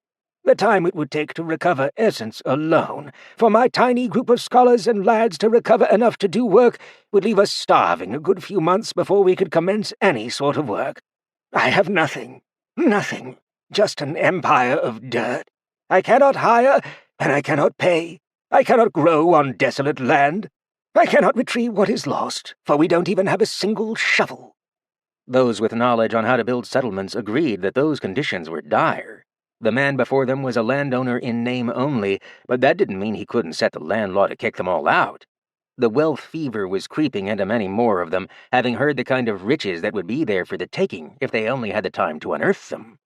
The time it would take to recover essence alone, for my tiny group of scholars and lads to recover enough to do work, would leave us starving a good few months before we could commence any sort of work. I have nothing, just an empire of dirt. I cannot hire, and I cannot pay. I cannot grow on desolate land. I cannot retrieve what is lost, for we don't even have a single shovel. Those with knowledge on how to build settlements agreed that those conditions were dire. The man before them was a landowner in name only, but that didn't mean he couldn't set the land law to kick them all out. The wealth fever was creeping into many more of them, having heard the kind of riches that would be there for the taking if they only had the time to unearth them.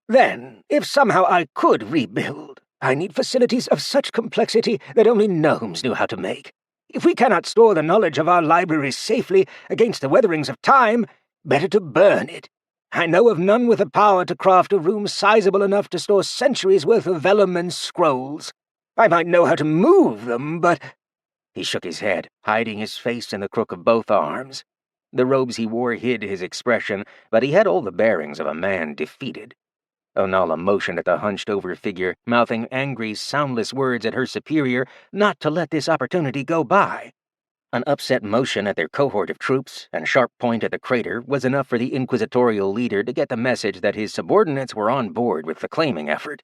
Then, if somehow I could rebuild, I need facilities of such complexity that only gnomes knew how to make. If we cannot store the knowledge of our libraries safely against the weatherings of time, better to burn it. I know of none with the power to craft a room sizable enough to store centuries' worth of vellum and scrolls. I might know how to move them, but— He shook his head, hiding his face in the crook of both arms. The robes he wore hid his expression, but he had all the bearings of a man defeated. Onala motioned at the hunched-over figure, mouthing angry, soundless words at her superior not to let this opportunity go by. An upset motion at their cohort of troops and sharp point at the crater was enough for the inquisitorial leader to get the message that his subordinates were on board with the claiming effort.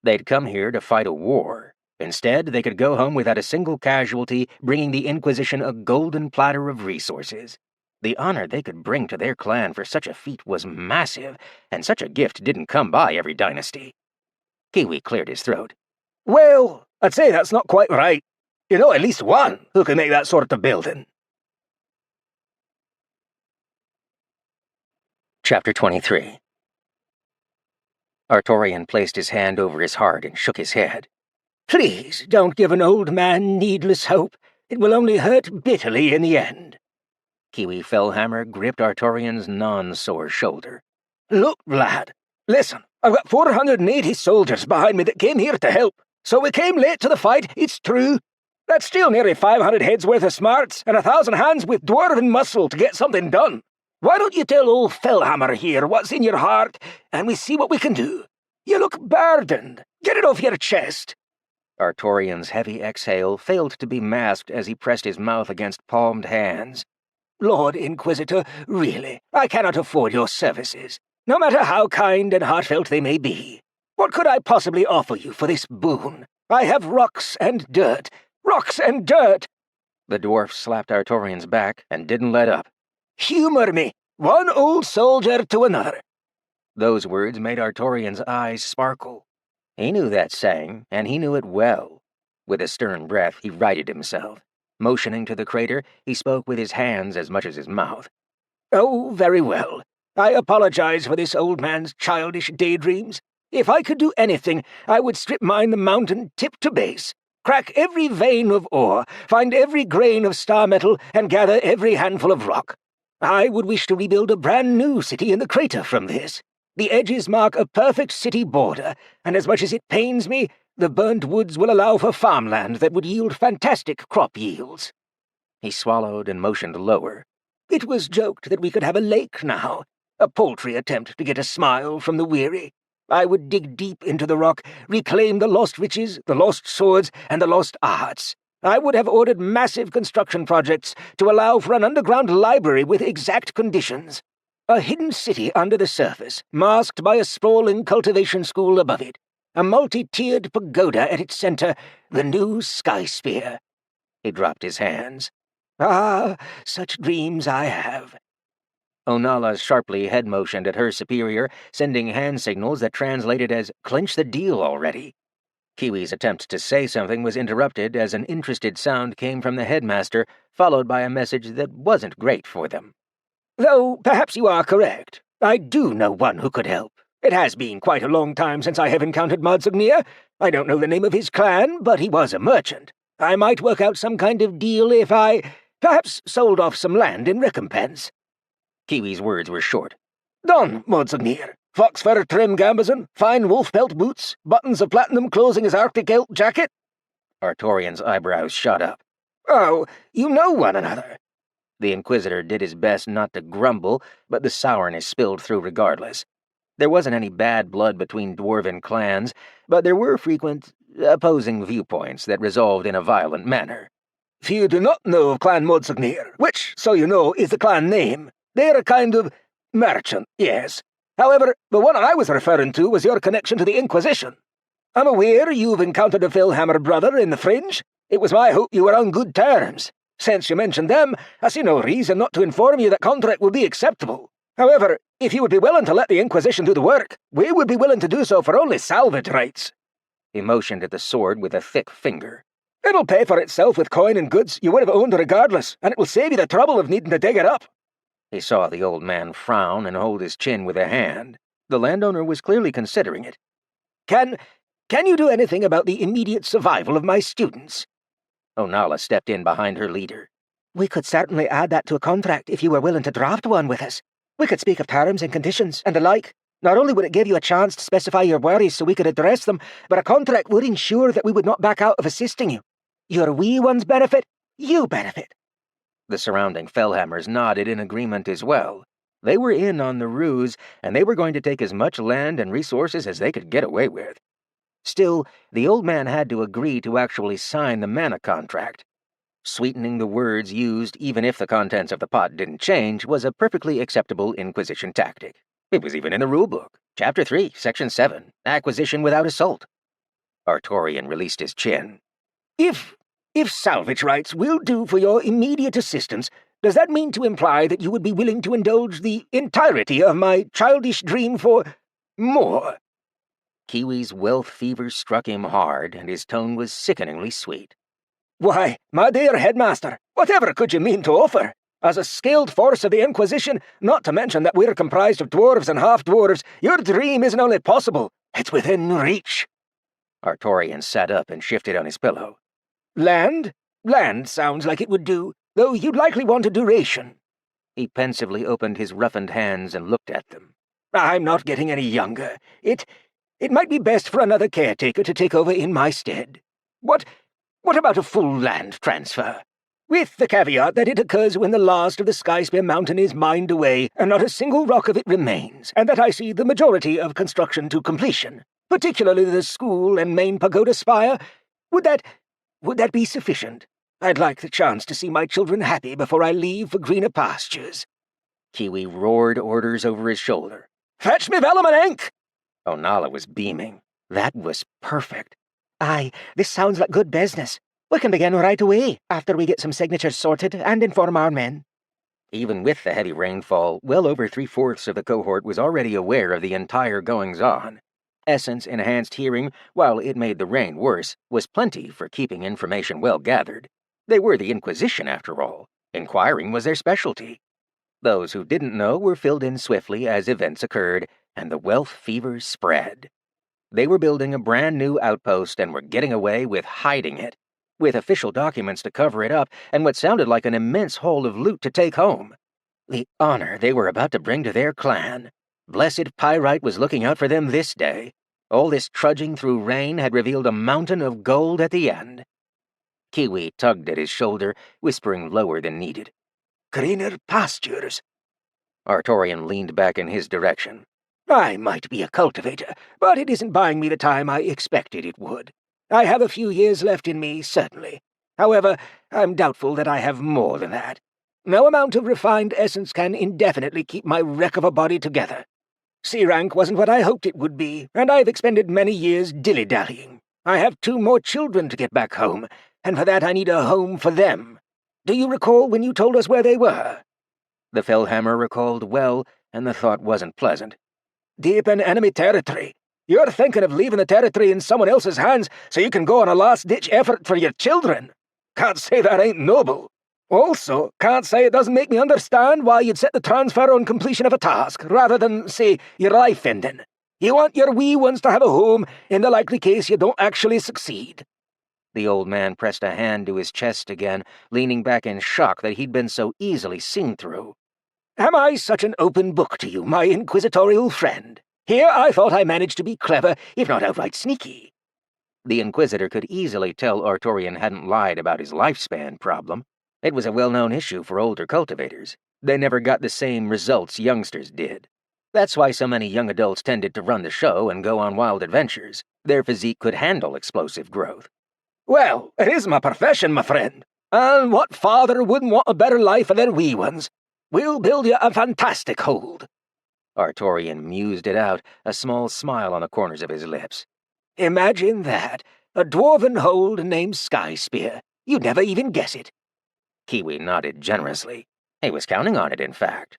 They'd come here to fight a war. Instead, they could go home without a single casualty, bringing the Inquisition a golden platter of resources. The honor they could bring to their clan for such a feat was massive, and such a gift didn't come by every dynasty. Kiwi cleared his throat. Well, I'd say that's not quite right. You know at least one who can make that sort of building. Chapter 23. Artorian placed his hand over his heart and shook his head. Please don't give an old man needless hope. It will only hurt bitterly in the end. Kiwi Fellhammer gripped Artorian's non-sore shoulder. Look, lad, listen, I've got 480 soldiers behind me that came here to help. So we came late to the fight, it's true. That's still nearly 500 heads worth of smarts and 1,000 hands with dwarven muscle to get something done. Why don't you tell old Fellhammer here what's in your heart, and we see what we can do? You look burdened. Get it off your chest. Artorian's heavy exhale failed to be masked as he pressed his mouth against palmed hands. Lord Inquisitor, really, I cannot afford your services, no matter how kind and heartfelt they may be. What could I possibly offer you for this boon? I have rocks and dirt. Rocks and dirt! The dwarf slapped Artorian's back and didn't let up. Humor me, one old soldier to another. Those words made Artorian's eyes sparkle. He knew that saying, and he knew it well. With a stern breath, he righted himself. Motioning to the crater, he spoke with his hands as much as his mouth. Oh, very well. I apologize for this old man's childish daydreams. If I could do anything, I would strip mine the mountain tip to base, crack every vein of ore, find every grain of star metal, and gather every handful of rock. I would wish to rebuild a brand new city in the crater from this. The edges mark a perfect city border, and as much as it pains me, the burnt woods will allow for farmland that would yield fantastic crop yields. He swallowed and motioned lower. It was joked that we could have a lake now, a paltry attempt to get a smile from the weary. I would dig deep into the rock, reclaim the lost riches, the lost swords, and the lost arts. I would have ordered massive construction projects to allow for an underground library with exact conditions. A hidden city under the surface, masked by a sprawling cultivation school above it. A multi-tiered pagoda at its center, the new Sky Sphere. He dropped his hands. Ah, such dreams I have. Onala sharply head-motioned at her superior, sending hand signals that translated as, "Clinch the deal already." Kiwi's attempt to say something was interrupted as an interested sound came from the headmaster, followed by a message that wasn't great for them. Though perhaps you are correct. I do know one who could help. It has been quite a long time since I have encountered Modsugnier. I don't know the name of his clan, but he was a merchant. I might work out some kind of deal if I, perhaps, sold off some land in recompense. Kiwi's words were short. Done, Modsugnier. Fox fur trim gambazon, fine wolf pelt boots, buttons of platinum closing his Arctic elk jacket. Artorian's eyebrows shot up. Oh, you know one another. The Inquisitor did his best not to grumble, but the sourness spilled through regardless. There wasn't any bad blood between dwarven clans, but there were frequent opposing viewpoints that resolved in a violent manner. Few do not know of Clan Modsugnier, which, so you know, is the clan name. They're a kind of merchant, yes. However, the one I was referring to was your connection to the Inquisition. I'm aware you've encountered a Fellhammer brother in the fringe. It was my hope you were on good terms. Since you mentioned them, I see no reason not to inform you that contract would be acceptable. However, if you would be willing to let the Inquisition do the work, we would be willing to do so for only salvage rights. He motioned at the sword with a thick finger. It'll pay for itself with coin and goods you would have owned regardless, and it will save you the trouble of needing to dig it up. He saw the old man frown and hold his chin with a hand. The landowner was clearly considering it. Can you do anything about the immediate survival of my students? Onala stepped in behind her leader. We could certainly add that to a contract if you were willing to draft one with us. We could speak of terms and conditions and the like. Not only would it give you a chance to specify your worries so we could address them, but a contract would ensure that we would not back out of assisting you. Your wee ones benefit, you benefit. The surrounding Fellhammers nodded in agreement as well. They were in on the ruse, and they were going to take as much land and resources as they could get away with. Still, the old man had to agree to actually sign the mana contract. Sweetening the words used even if the contents of the pot didn't change was a perfectly acceptable Inquisition tactic. It was even in the rulebook. Chapter 3, Section 7, Acquisition without Assault. Artorian released his chin. If salvage rights will do for your immediate assistance, does that mean to imply that you would be willing to indulge the entirety of my childish dream for more? Kiwi's wealth fever struck him hard, and his tone was sickeningly sweet. Why, my dear Headmaster, whatever could you mean to offer? As a scaled force of the Inquisition, not to mention that we're comprised of dwarves and half-dwarves, your dream isn't only possible, it's within reach. Artorian sat up and shifted on his pillow. Land? Land sounds like it would do, though you'd likely want a duration. He pensively opened his roughened hands and looked at them. I'm not getting any younger. It might be best for another caretaker to take over in my stead. What about a full land transfer? With the caveat that it occurs when the last of the Skyspear Mountain is mined away, and not a single rock of it remains, and that I see the majority of construction to completion, particularly the school and main pagoda spire. Would that be sufficient? I'd like the chance to see my children happy before I leave for greener pastures. Kiwi roared orders over his shoulder. Fetch me vellum and ink! Onala was beaming. That was perfect. Aye, this sounds like good business. We can begin right away, after we get some signatures sorted and inform our men. Even with the heavy rainfall, well over 3/4 of the cohort was already aware of the entire goings-on. Essence-enhanced hearing, while it made the rain worse, was plenty for keeping information well gathered. They were the Inquisition, after all. Inquiring was their specialty. Those who didn't know were filled in swiftly as events occurred, and the wealth fever spread. They were building a brand-new outpost and were getting away with hiding it, with official documents to cover it up and what sounded like an immense haul of loot to take home. The honor they were about to bring to their clan. Blessed Pyrite was looking out for them this day. All this trudging through rain had revealed a mountain of gold at the end. Kiwi tugged at his shoulder, whispering lower than needed. Greener pastures. Artorian leaned back in his direction. I might be a cultivator, but it isn't buying me the time I expected it would. I have a few years left in me, certainly. However, I'm doubtful that I have more than that. No amount of refined essence can indefinitely keep my wreck of a body together. C-rank wasn't what I hoped it would be, and I've expended many years dilly-dallying. I have 2 more children to get back home, and for that I need a home for them. Do you recall when you told us where they were? The Fellhammer recalled well, and the thought wasn't pleasant. Deep in enemy territory. You're thinking of leaving the territory in someone else's hands so you can go on a last-ditch effort for your children. Can't say that ain't noble. Also, can't say it doesn't make me understand why you'd set the transfer on completion of a task, rather than, say, your life ending. You want your wee ones to have a home, in the likely case you don't actually succeed. The old man pressed a hand to his chest again, leaning back in shock that he'd been so easily seen through. Am I such an open book to you, my inquisitorial friend? Here I thought I managed to be clever, if not outright sneaky. The Inquisitor could easily tell Artorian hadn't lied about his lifespan problem. It was a well-known issue for older cultivators. They never got the same results youngsters did. That's why so many young adults tended to run the show and go on wild adventures. Their physique could handle explosive growth. Well, it is my profession, my friend. And what father wouldn't want a better life for their wee ones? We'll build you a fantastic hold. Artorian mused it out, a small smile on the corners of his lips. Imagine that. A dwarven hold named Skyspear. You'd never even guess it. Kiwi nodded generously. He was counting on it, in fact.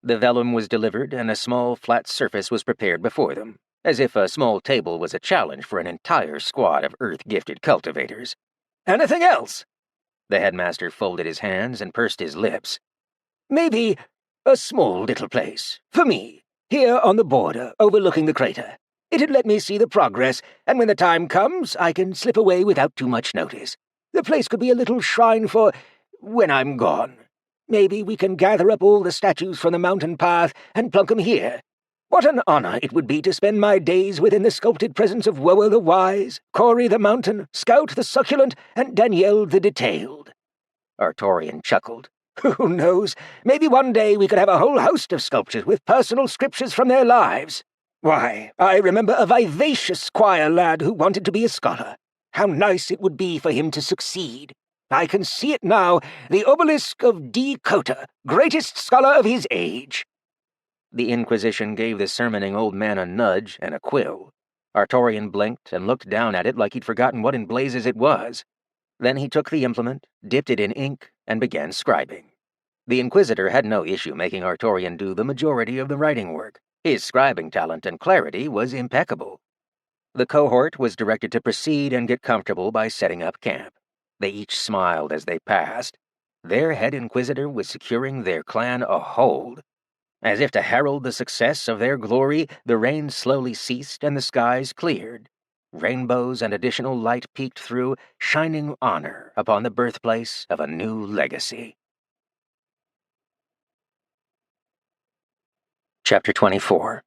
The vellum was delivered, and a small, flat surface was prepared before them, as if a small table was a challenge for an entire squad of Earth-gifted cultivators. Anything else? The headmaster folded his hands and pursed his lips. Maybe a small little place, for me, here on the border, overlooking the crater. It'd let me see the progress, and when the time comes, I can slip away without too much notice. The place could be a little shrine for when I'm gone. Maybe we can gather up all the statues from the mountain path and plunk 'em here. What an honor it would be to spend my days within the sculpted presence of Woa the Wise, Cori the Mountain, Scout the Succulent, and Danielle the Detailed. Artorian chuckled. Who knows? Maybe one day we could have a whole host of sculptures with personal scriptures from their lives. Why, I remember a vivacious squire lad who wanted to be a scholar. How nice it would be for him to succeed. I can see it now, the obelisk of D. Cota, greatest scholar of his age. The Inquisition gave the sermoning old man a nudge and a quill. Artorian blinked and looked down at it like he'd forgotten what in blazes it was. Then he took the implement, dipped it in ink, and began scribing. The Inquisitor had no issue making Artorian do the majority of the writing work. His scribing talent and clarity was impeccable. The cohort was directed to proceed and get comfortable by setting up camp. They each smiled as they passed. Their head Inquisitor was securing their clan a hold. As if to herald the success of their glory, the rain slowly ceased and the skies cleared. Rainbows and additional light peeked through, shining honor upon the birthplace of a new legacy. Chapter 24.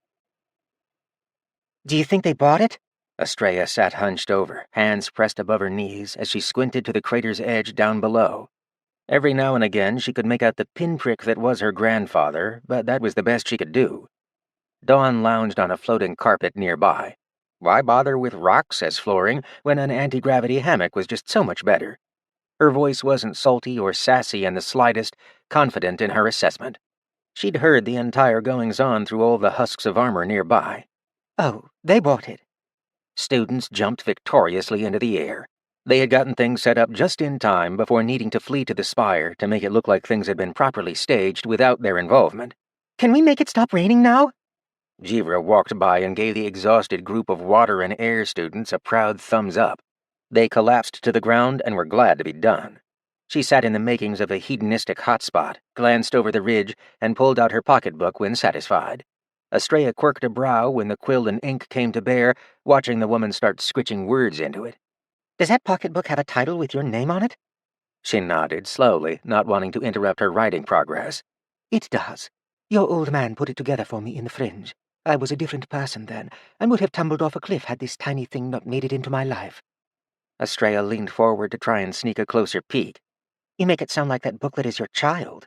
Do you think they bought it? Estrella sat hunched over, hands pressed above her knees as she squinted to the crater's edge down below. Every now and again she could make out the pinprick that was her grandfather, but that was the best she could do. Dawn lounged on a floating carpet nearby. Why bother with rocks as flooring when an anti-gravity hammock was just so much better? Her voice wasn't salty or sassy in the slightest, confident in her assessment. She'd heard the entire goings-on through all the husks of armor nearby. Oh, they bought it. Students jumped victoriously into the air. They had gotten things set up just in time before needing to flee to the spire to make it look like things had been properly staged without their involvement. Can we make it stop raining now? Jivra walked by and gave the exhausted group of water and air students a proud thumbs up. They collapsed to the ground and were glad to be done. She sat in the makings of a hedonistic hotspot, glanced over the ridge, and pulled out her pocketbook when satisfied. Estrella quirked a brow when the quill and ink came to bear, watching the woman start scritching words into it. Does that pocketbook have a title with your name on it? She nodded slowly, not wanting to interrupt her writing progress. It does. Your old man put it together for me in the fringe. I was a different person then, and would have tumbled off a cliff had this tiny thing not made it into my life. Estrella leaned forward to try and sneak a closer peek. You make it sound like that booklet is your child.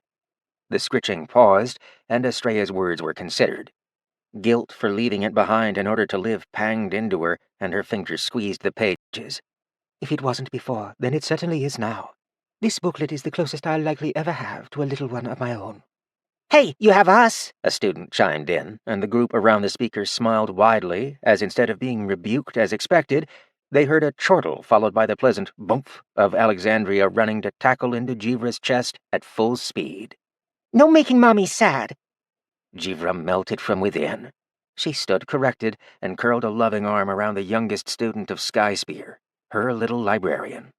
The scritching paused, and Estrella's words were considered. Guilt for leaving it behind in order to live panged into her, and her fingers squeezed the pages. If it wasn't before, then it certainly is now. This booklet is the closest I'll likely ever have to a little one of my own. Hey, you have us! A student chimed in, and the group around the speaker smiled widely as instead of being rebuked as expected, they heard a chortle followed by the pleasant bump of Alexandria running to tackle into Jivra's chest at full speed. No making Mommy sad! Jivra melted from within. She stood corrected and curled a loving arm around the youngest student of Skyspear, her little librarian.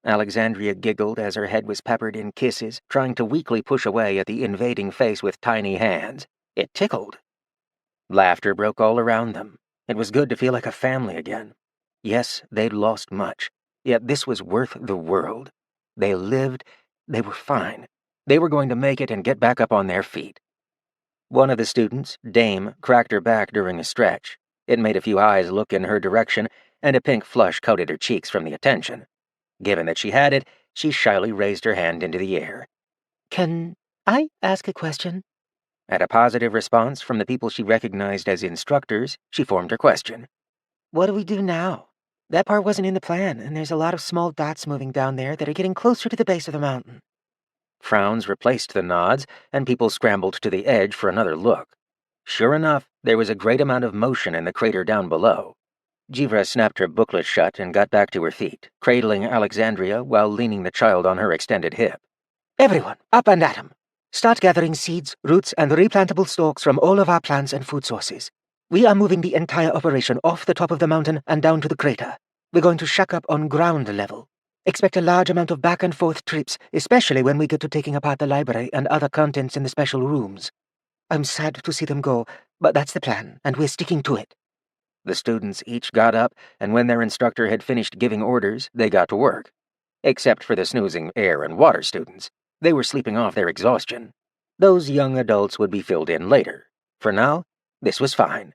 Alexandria giggled as her head was peppered in kisses, trying to weakly push away at the invading face with tiny hands. It tickled. Laughter broke all around them. It was good to feel like a family again. Yes, they'd lost much, yet this was worth the world. They lived, they were fine. They were going to make it and get back up on their feet. One of the students, Dame, cracked her back during a stretch. It made a few eyes look in her direction, and a pink flush coated her cheeks from the attention. Given that she had it, she shyly raised her hand into the air. Can I ask a question? At a positive response from the people she recognized as instructors, she formed her question. What do we do now? That part wasn't in the plan, and there's a lot of small dots moving down there that are getting closer to the base of the mountain. Frowns replaced the nods, and people scrambled to the edge for another look. Sure enough, there was a great amount of motion in the crater down below. Jivra snapped her booklet shut and got back to her feet, cradling Alexandria while leaning the child on her extended hip. Everyone, up and at 'em. Start gathering seeds, roots, and replantable stalks from all of our plants and food sources. We are moving the entire operation off the top of the mountain and down to the crater. We're going to shack up on ground level. Expect a large amount of back and forth trips, especially when we get to taking apart the library and other contents in the special rooms. I'm sad to see them go, but that's the plan, and we're sticking to it. The students each got up, and when their instructor had finished giving orders, they got to work. Except for the snoozing air and water students. They were sleeping off their exhaustion. Those young adults would be filled in later. For now, this was fine.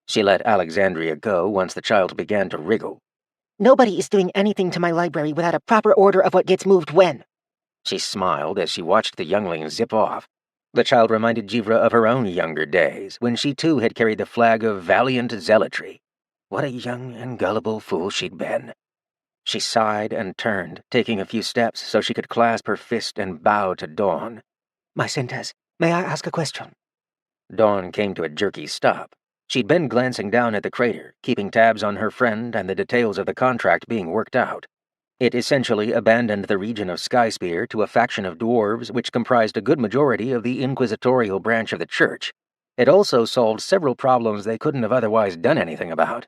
She let Alexandria go once the child began to wriggle. Nobody is doing anything to my library without a proper order of what gets moved when. She smiled as she watched the youngling zip off. The child reminded Jivra of her own younger days, when she too had carried the flag of valiant zealotry. What a young and gullible fool she'd been. She sighed and turned, taking a few steps so she could clasp her fist and bow to Dawn. My Sentes, may I ask a question? Dawn came to a jerky stop. She'd been glancing down at the crater, keeping tabs on her friend and the details of the contract being worked out. It essentially abandoned the region of Skyspear to a faction of dwarves which comprised a good majority of the inquisitorial branch of the church. It also solved several problems they couldn't have otherwise done anything about.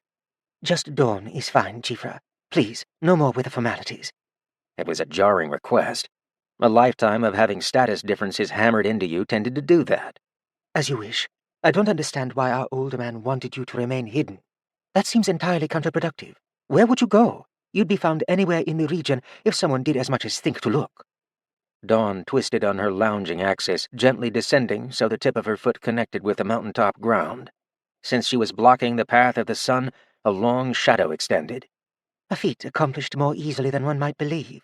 Just Dawn is fine, Jivra. Please, no more with the formalities. It was a jarring request. A lifetime of having status differences hammered into you tended to do that. As you wish. I don't understand why our older man wanted you to remain hidden. That seems entirely counterproductive. Where would you go? You'd be found anywhere in the region if someone did as much as think to look. Dawn twisted on her lounging axis, gently descending so the tip of her foot connected with the mountaintop ground. Since she was blocking the path of the sun, a long shadow extended. A feat accomplished more easily than one might believe.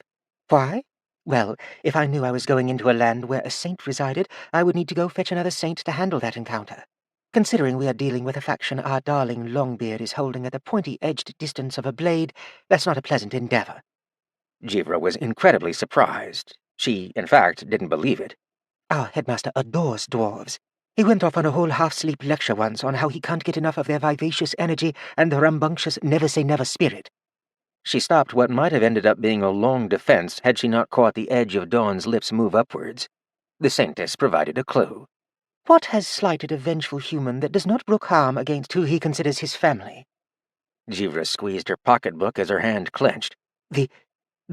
Why? Well, if I knew I was going into a land where a saint resided, I would need to go fetch another saint to handle that encounter. Considering we are dealing with a faction our darling Longbeard is holding at the pointy-edged distance of a blade, that's not a pleasant endeavor. Jivra was incredibly surprised. She, in fact, didn't believe it. Our headmaster adores dwarves. He went off on a whole half-sleep lecture once on how he can't get enough of their vivacious energy and the rambunctious never-say-never spirit. She stopped what might have ended up being a long defense had she not caught the edge of Dawn's lips move upwards. The saintess provided a clue. What has slighted a vengeful human that does not brook harm against who he considers his family? Jivra squeezed her pocketbook as her hand clenched. The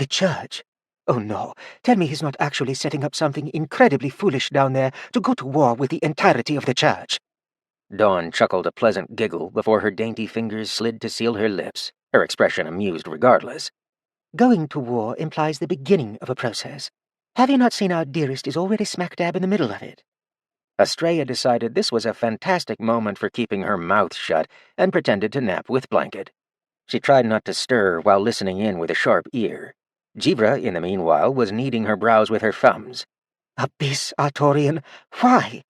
church? Oh no, tell me he's not actually setting up something incredibly foolish down there to go to war with the entirety of the church. Dawn chuckled a pleasant giggle before her dainty fingers slid to seal her lips, her expression amused regardless. Going to war implies the beginning of a process. Have you not seen our dearest is already smack dab in the middle of it? Estrella decided this was a fantastic moment for keeping her mouth shut and pretended to nap with blanket. She tried not to stir while listening in with a sharp ear. Jivra, in the meanwhile, was kneading her brows with her thumbs. Abyss, Artorian, why?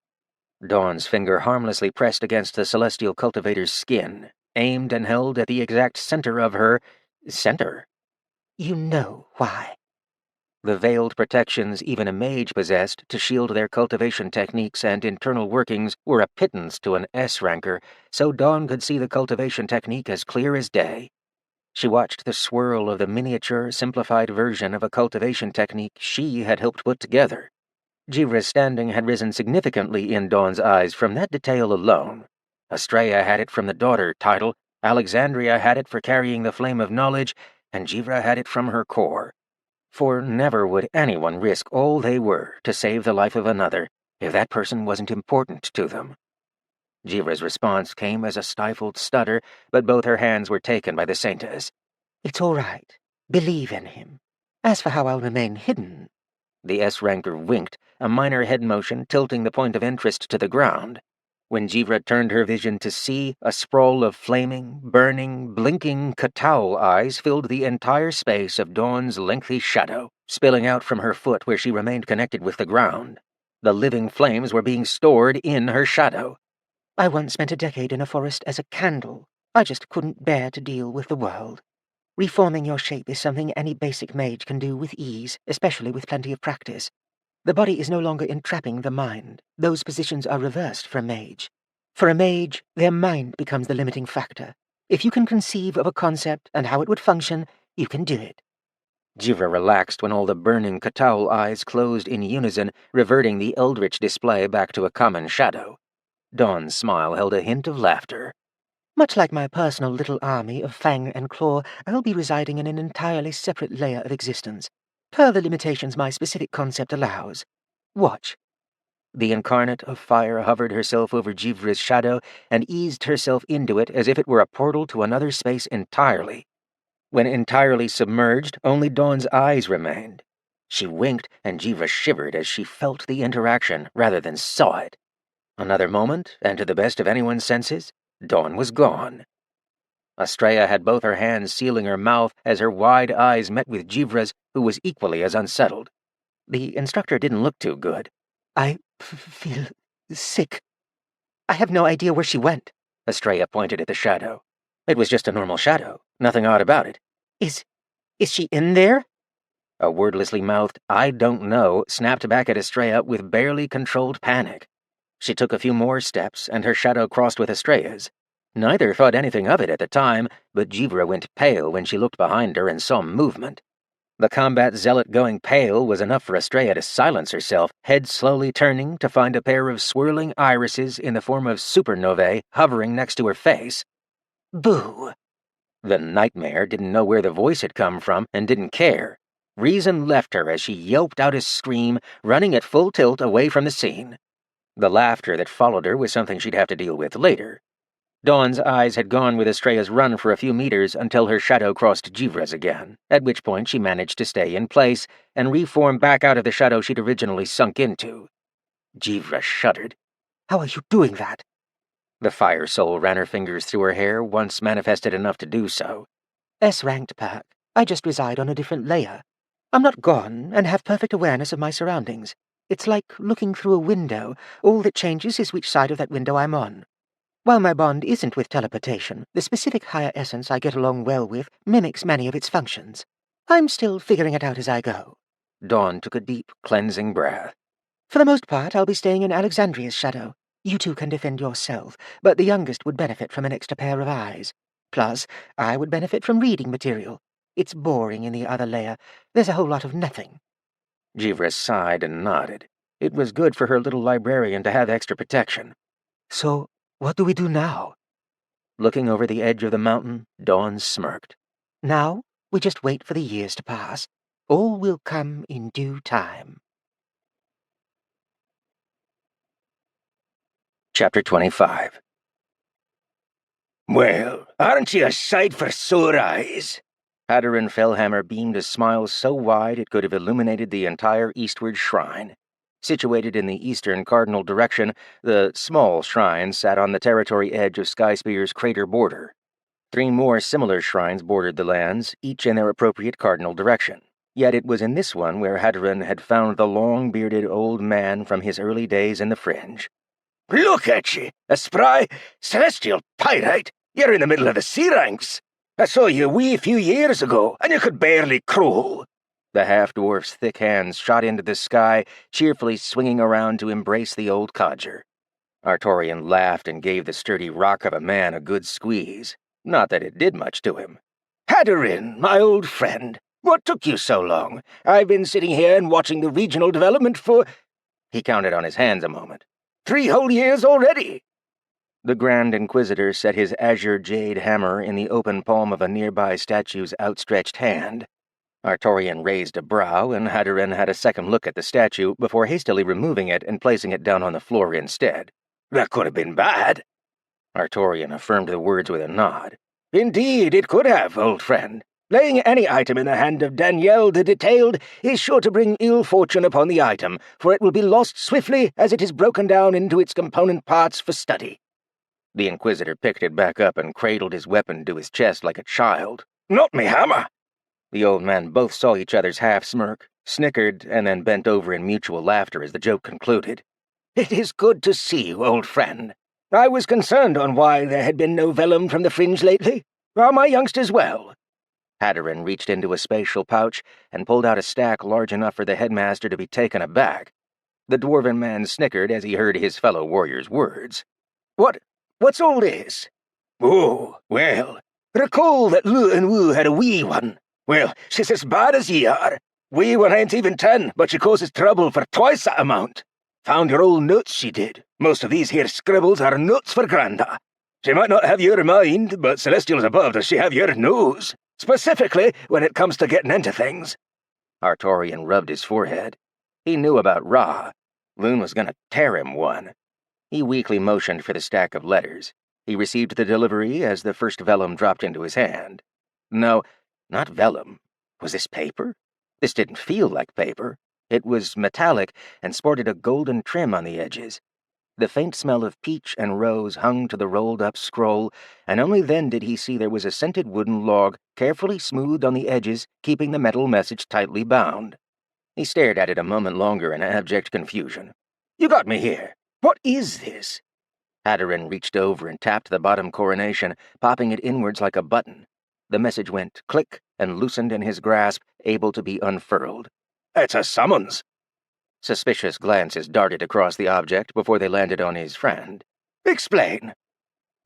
Dawn's finger harmlessly pressed against the celestial cultivator's skin, aimed and held at the exact center of her... center. You know why. The veiled protections even a mage possessed to shield their cultivation techniques and internal workings were a pittance to an S-ranker, so Dawn could see the cultivation technique as clear as day. She watched the swirl of the miniature, simplified version of a cultivation technique she had helped put together. Jivra's standing had risen significantly in Dawn's eyes from that detail alone. Estrella had it from the daughter title, Alexandria had it for carrying the flame of knowledge, and Jivra had it from her core. For never would anyone risk all they were to save the life of another if that person wasn't important to them. Jivra's response came as a stifled stutter, but both her hands were taken by the saintess. It's all right. Believe in him. As for how I'll remain hidden... The S-ranker winked, a minor head motion tilting the point of interest to the ground. When Jivra turned her vision to see, a sprawl of flaming, burning, blinking Kataul eyes filled the entire space of Dawn's lengthy shadow, spilling out from her foot where she remained connected with the ground. The living flames were being stored in her shadow. I once spent a decade in a forest as a candle. I just couldn't bear to deal with the world. Reforming your shape is something any basic mage can do with ease, especially with plenty of practice. The body is no longer entrapping the mind. Those positions are reversed for a mage. For a mage, their mind becomes the limiting factor. If you can conceive of a concept and how it would function, you can do it. Jivra relaxed when all the burning Kataul eyes closed in unison, reverting the eldritch display back to a common shadow. Dawn's smile held a hint of laughter. Much like my personal little army of fang and claw, I'll be residing in an entirely separate layer of existence, per the limitations my specific concept allows. Watch. The incarnate of fire hovered herself over Jivra's shadow and eased herself into it as if it were a portal to another space entirely. When entirely submerged, only Dawn's eyes remained. She winked, and Jivra shivered as she felt the interaction rather than saw it. Another moment, and to the best of anyone's senses, Dawn was gone. Estrella had both her hands sealing her mouth as her wide eyes met with Jivra's, who was equally as unsettled. The instructor didn't look too good. I feel sick. I have no idea where she went. Estrella pointed at the shadow. It was just a normal shadow. Nothing odd about it. Is she in there? A wordlessly mouthed, "I don't know," snapped back at Estrella with barely controlled panic. She took a few more steps, and her shadow crossed with Estrella's. Neither thought anything of it at the time, but Jivra went pale when she looked behind her and saw movement. The combat zealot going pale was enough for Estrella to silence herself, head slowly turning to find a pair of swirling irises in the form of supernovae hovering next to her face. Boo! The nightmare didn't know where the voice had come from and didn't care. Reason left her as she yelped out a scream, running at full tilt away from the scene. The laughter that followed her was something she'd have to deal with later. Dawn's eyes had gone with Estrella's run for a few meters until her shadow crossed Jivra's again, at which point she managed to stay in place and reform back out of the shadow she'd originally sunk into. Jivra shuddered. How are you doing that? The fire soul ran her fingers through her hair, once manifested enough to do so. S-ranked perk. I just reside on a different layer. I'm not gone and have perfect awareness of my surroundings. It's like looking through a window. All that changes is which side of that window I'm on. While my bond isn't with teleportation, the specific higher essence I get along well with mimics many of its functions. I'm still figuring it out as I go. Dawn took a deep, cleansing breath. For the most part, I'll be staying in Alexandria's shadow. You two can defend yourself, but the youngest would benefit from an extra pair of eyes. Plus, I would benefit from reading material. It's boring in the other layer. There's a whole lot of nothing. Jivra sighed and nodded. It was good for her little librarian to have extra protection. So, what do we do now? Looking over the edge of the mountain, Dawn smirked. Now, we just wait for the years to pass. All will come in due time. Chapter 25. Well, aren't you a sight for sore eyes? Hadron Fellhammer beamed a smile so wide it could have illuminated the entire eastward shrine. Situated in the eastern cardinal direction, the small shrine sat on the territory edge of Skyspear's crater border. 3 more similar shrines bordered the lands, each in their appropriate cardinal direction. Yet it was in this one where Hadron had found the long-bearded old man from his early days in the Fringe. Look at ye, a spry, celestial pyrite. You're in the middle of the sea ranks. I saw you a wee few years ago, and you could barely crawl. The half-dwarf's thick hands shot into the sky, cheerfully swinging around to embrace the old codger. Artorian laughed and gave the sturdy rock of a man a good squeeze. Not that it did much to him. Hadron, my old friend, what took you so long? I've been sitting here and watching the regional development for... He counted on his hands a moment. 3 whole years already. The Grand Inquisitor set his azure jade hammer in the open palm of a nearby statue's outstretched hand. Artorian raised a brow, and Hadron had a second look at the statue before hastily removing it and placing it down on the floor instead. That could have been bad. Artorian affirmed the words with a nod. Indeed, it could have, old friend. Laying any item in the hand of Danielle the Detailed is sure to bring ill fortune upon the item, for it will be lost swiftly as it is broken down into its component parts for study. The Inquisitor picked it back up and cradled his weapon to his chest like a child. Not me hammer! The old men both saw each other's half-smirk, snickered, and then bent over in mutual laughter as the joke concluded. It is good to see you, old friend. I was concerned on why there had been no vellum from the Fringe lately. Are my youngsters well? Hadron reached into a spatial pouch and pulled out a stack large enough for the headmaster to be taken aback. The dwarven man snickered as he heard his fellow warrior's words. What's all this? Oh, well, recall that Lu and Wu had a wee one. Well, she's as bad as ye are. Wee one ain't even 10, but she causes trouble for twice that amount. Found your old notes, she did. Most of these here scribbles are notes for Granda. She might not have your mind, but Celestials above does she have your nose. Specifically, when it comes to getting into things. Artorian rubbed his forehead. He knew about Ra. Loon was going to tear him one. He weakly motioned for the stack of letters. He received the delivery as the first vellum dropped into his hand. No, not vellum. Was this paper? This didn't feel like paper. It was metallic and sported a golden trim on the edges. The faint smell of peach and rose hung to the rolled-up scroll, and only then did he see there was a scented wooden log carefully smoothed on the edges, keeping the metal message tightly bound. He stared at it a moment longer in abject confusion. You got me here. What is this? Hadron reached over and tapped the bottom coronation, popping it inwards like a button. The message went click and loosened in his grasp, able to be unfurled. It's a summons. Suspicious glances darted across the object before they landed on his friend. Explain.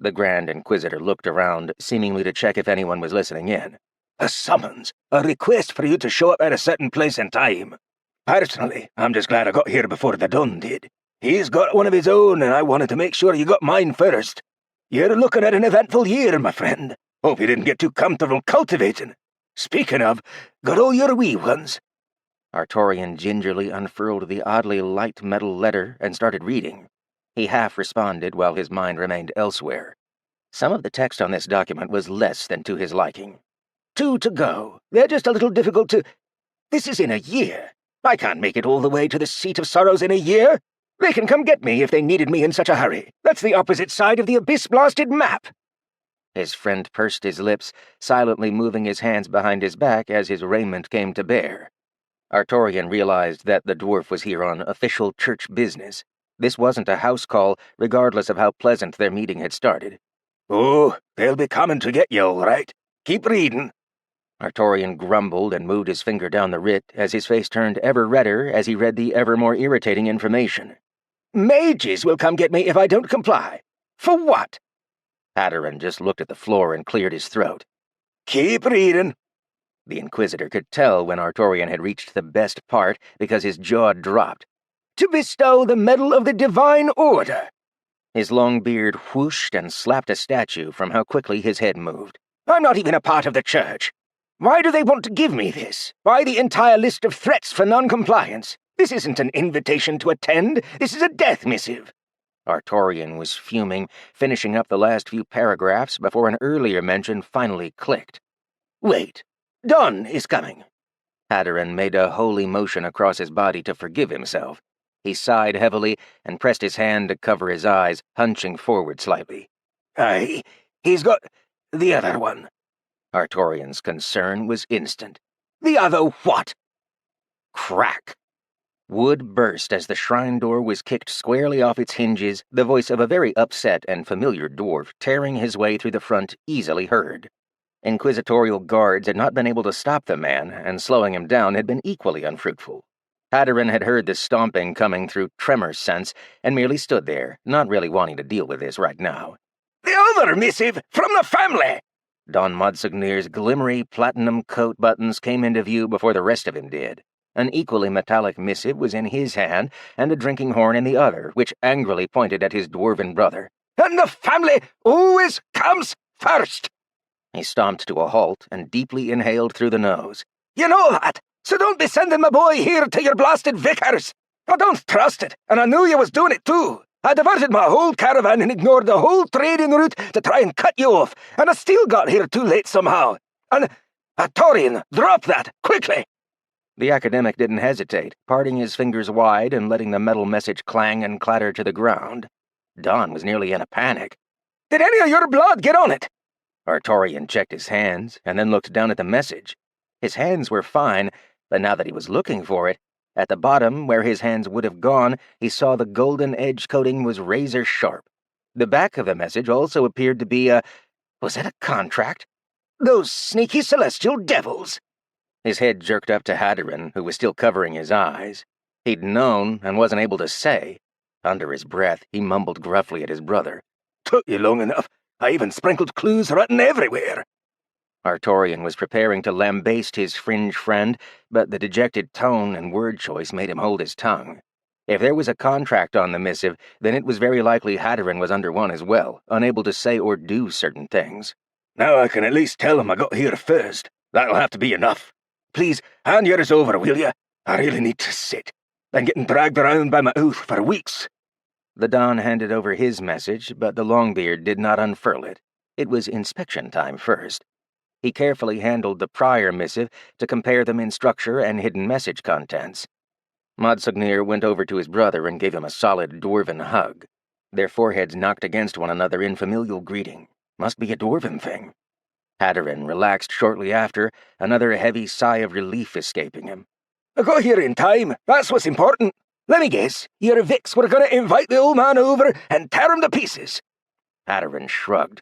The Grand Inquisitor looked around, seemingly to check if anyone was listening in. A summons. A request for you to show up at a certain place and time. Personally, I'm just glad I got here before the Dun did. He's got one of his own, and I wanted to make sure you got mine first. You're looking at an eventful year, my friend. Hope you didn't get too comfortable cultivating. Speaking of, got all your wee ones? Artorian gingerly unfurled the oddly light metal letter and started reading. He half responded while his mind remained elsewhere. Some of the text on this document was less than to his liking. 2 to go. They're just a little difficult to... This is in a year. I can't make it all the way to the Seat of Sorrows in a year. They can come get me if they needed me in such a hurry. That's the opposite side of the abyss-blasted map. His friend pursed his lips, silently moving his hands behind his back as his raiment came to bear. Artorian realized that the dwarf was here on official church business. This wasn't a house call, regardless of how pleasant their meeting had started. Oh, they'll be coming to get you, all right. Keep reading. Artorian grumbled and moved his finger down the writ as his face turned ever redder as he read the ever more irritating information. Mages will come get me if I don't comply. For what? Haddaran just looked at the floor and cleared his throat. Keep reading. The Inquisitor could tell when Artorian had reached the best part because his jaw dropped. To bestow the Medal of the Divine Order. His long beard whooshed and slapped a statue from how quickly his head moved. I'm not even a part of the church. Why do they want to give me this? Why the entire list of threats for non-compliance? This isn't an invitation to attend. This is a death missive. Artorian was fuming, finishing up the last few paragraphs before an earlier mention finally clicked. Wait. Don is coming. Haddaran made a holy motion across his body to forgive himself. He sighed heavily and pressed his hand to cover his eyes, hunching forward slightly. Aye, he's got the other one. Artorian's concern was instant. The other what? Crack! Wood burst as the shrine door was kicked squarely off its hinges, the voice of a very upset and familiar dwarf tearing his way through the front easily heard. Inquisitorial guards had not been able to stop the man, and slowing him down had been equally unfruitful. Haddaran had heard the stomping coming through tremor sense and merely stood there, not really wanting to deal with this right now. The other missive from the family! Don Modsignir's glimmery platinum coat buttons came into view before the rest of him did. An equally metallic missive was in his hand, and a drinking horn in the other, which angrily pointed at his dwarven brother. And the family always comes first! He stomped to a halt and deeply inhaled through the nose. You know that, so don't be sending my boy here to your blasted vicars. I don't trust it, and I knew you was doing it too. I diverted my whole caravan and ignored the whole trading route to try and cut you off, and I still got here too late somehow. And, Artorian, drop that, quickly! The academic didn't hesitate, parting his fingers wide and letting the metal message clang and clatter to the ground. Don was nearly in a panic. Did any of your blood get on it? Artorian checked his hands and then looked down at the message. His hands were fine, but now that he was looking for it, at the bottom, where his hands would have gone, he saw the golden edge coating was razor sharp. The back of the message also appeared to be was it a contract? Those sneaky celestial devils! His head jerked up to Haddaran, who was still covering his eyes. He'd known and wasn't able to say. Under his breath, he mumbled gruffly at his brother. Took you long enough. I even sprinkled clues written everywhere. Artorian was preparing to lambaste his fringe friend, but the dejected tone and word choice made him hold his tongue. If there was a contract on the missive, then it was very likely Haddaran was under one as well, unable to say or do certain things. Now I can at least tell him I got here first. That'll have to be enough. Please, hand yours over, will you? I really need to sit. Been getting dragged around by my oath for weeks. The Don handed over his message, but the Longbeard did not unfurl it. It was inspection time first. He carefully handled the prior missive to compare them in structure and hidden message contents. Modsignir went over to his brother and gave him a solid dwarven hug. Their foreheads knocked against one another in familial greeting. Must be a dwarven thing. Haddaran relaxed shortly after, another heavy sigh of relief escaping him. I got here in time. That's what's important. Let me guess, your Vics were going to invite the old man over and tear him to pieces. Haddaran shrugged.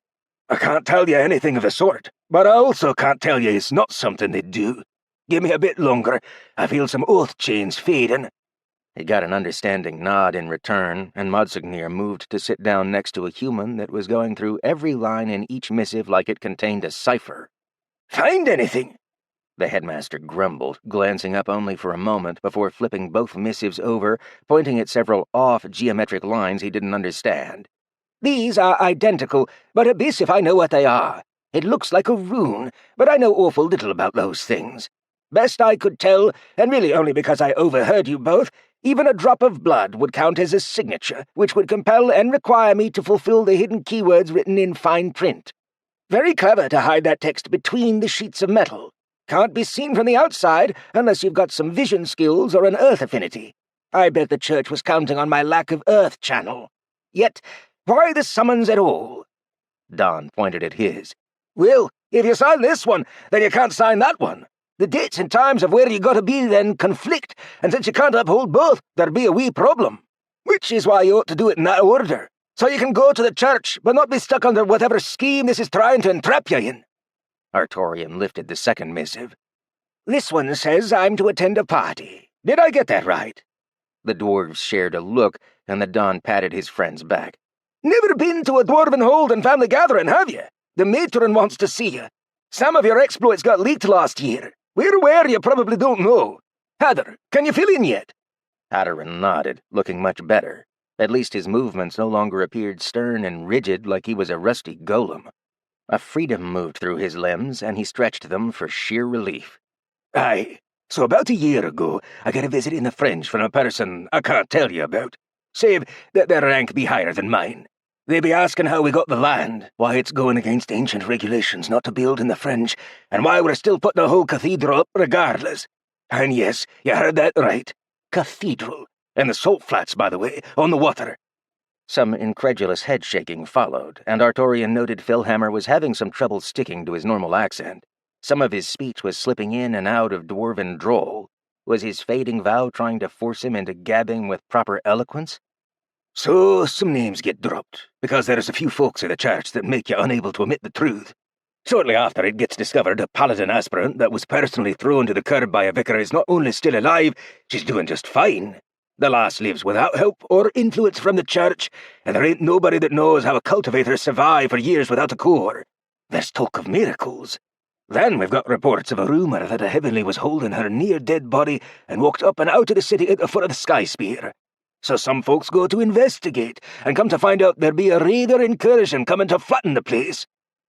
I can't tell you anything of the sort, but I also can't tell you it's not something they'd do. Give me a bit longer. I feel some oath chains fading. He got an understanding nod in return, and Modsignir moved to sit down next to a human that was going through every line in each missive like it contained a cipher. Find anything? The headmaster grumbled, glancing up only for a moment before flipping both missives over, pointing at several off geometric lines he didn't understand. These are identical, but abyss if I know what they are. It looks like a rune, but I know awful little about those things. Best I could tell, and really only because I overheard you both, even a drop of blood would count as a signature, which would compel and require me to fulfill the hidden keywords written in fine print. Very clever to hide that text between the sheets of metal. Can't be seen from the outside unless you've got some vision skills or an earth affinity. I bet the church was counting on my lack of earth channel. Yet, why the summons at all? Don pointed at his. Well, if you sign this one, then you can't sign that one. The dates and times of where you gotta be then conflict, and since you can't uphold both, there'd be a wee problem. Which is why you ought to do it in that order, so you can go to the church, but not be stuck under whatever scheme this is trying to entrap you in. Artorian lifted the second missive. This one says I'm to attend a party. Did I get that right? The dwarves shared a look, and the Don patted his friend's back. Never been to a dwarven hold and family gathering, have you? The matron wants to see you. Some of your exploits got leaked last year. We're aware you probably don't know. Heather, can you fill in yet? Haddarin nodded, looking much better. At least his movements no longer appeared stern and rigid like he was a rusty golem. A freedom moved through his limbs, and he stretched them for sheer relief. Aye. So about a year ago, I got a visit in the French from a person I can't tell you about, save that their rank be higher than mine. They be asking how we got the land, why it's going against ancient regulations not to build in the French, and why we're still putting the whole cathedral up regardless. And yes, you heard that right. Cathedral. And the salt flats, by the way, on the water. Some incredulous head-shaking followed, and Artorian noted Philhammer was having some trouble sticking to his normal accent. Some of his speech was slipping in and out of dwarven drawl. Was his fading vow trying to force him into gabbing with proper eloquence? So, some names get dropped, because there's a few folks in the church that make you unable to admit the truth. Shortly after it gets discovered, a paladin aspirant that was personally thrown to the curb by a vicar is not only still alive, she's doing just fine. The lass lives without help or influence from the church, and there ain't nobody that knows how a cultivator survived for years without a core. There's talk of miracles. Then we've got reports of a rumour that a heavenly was holding her near-dead body and walked up and out of the city at the foot of the sky spear. So some folks go to investigate, and come to find out there be a raider incursion coming to flatten the place.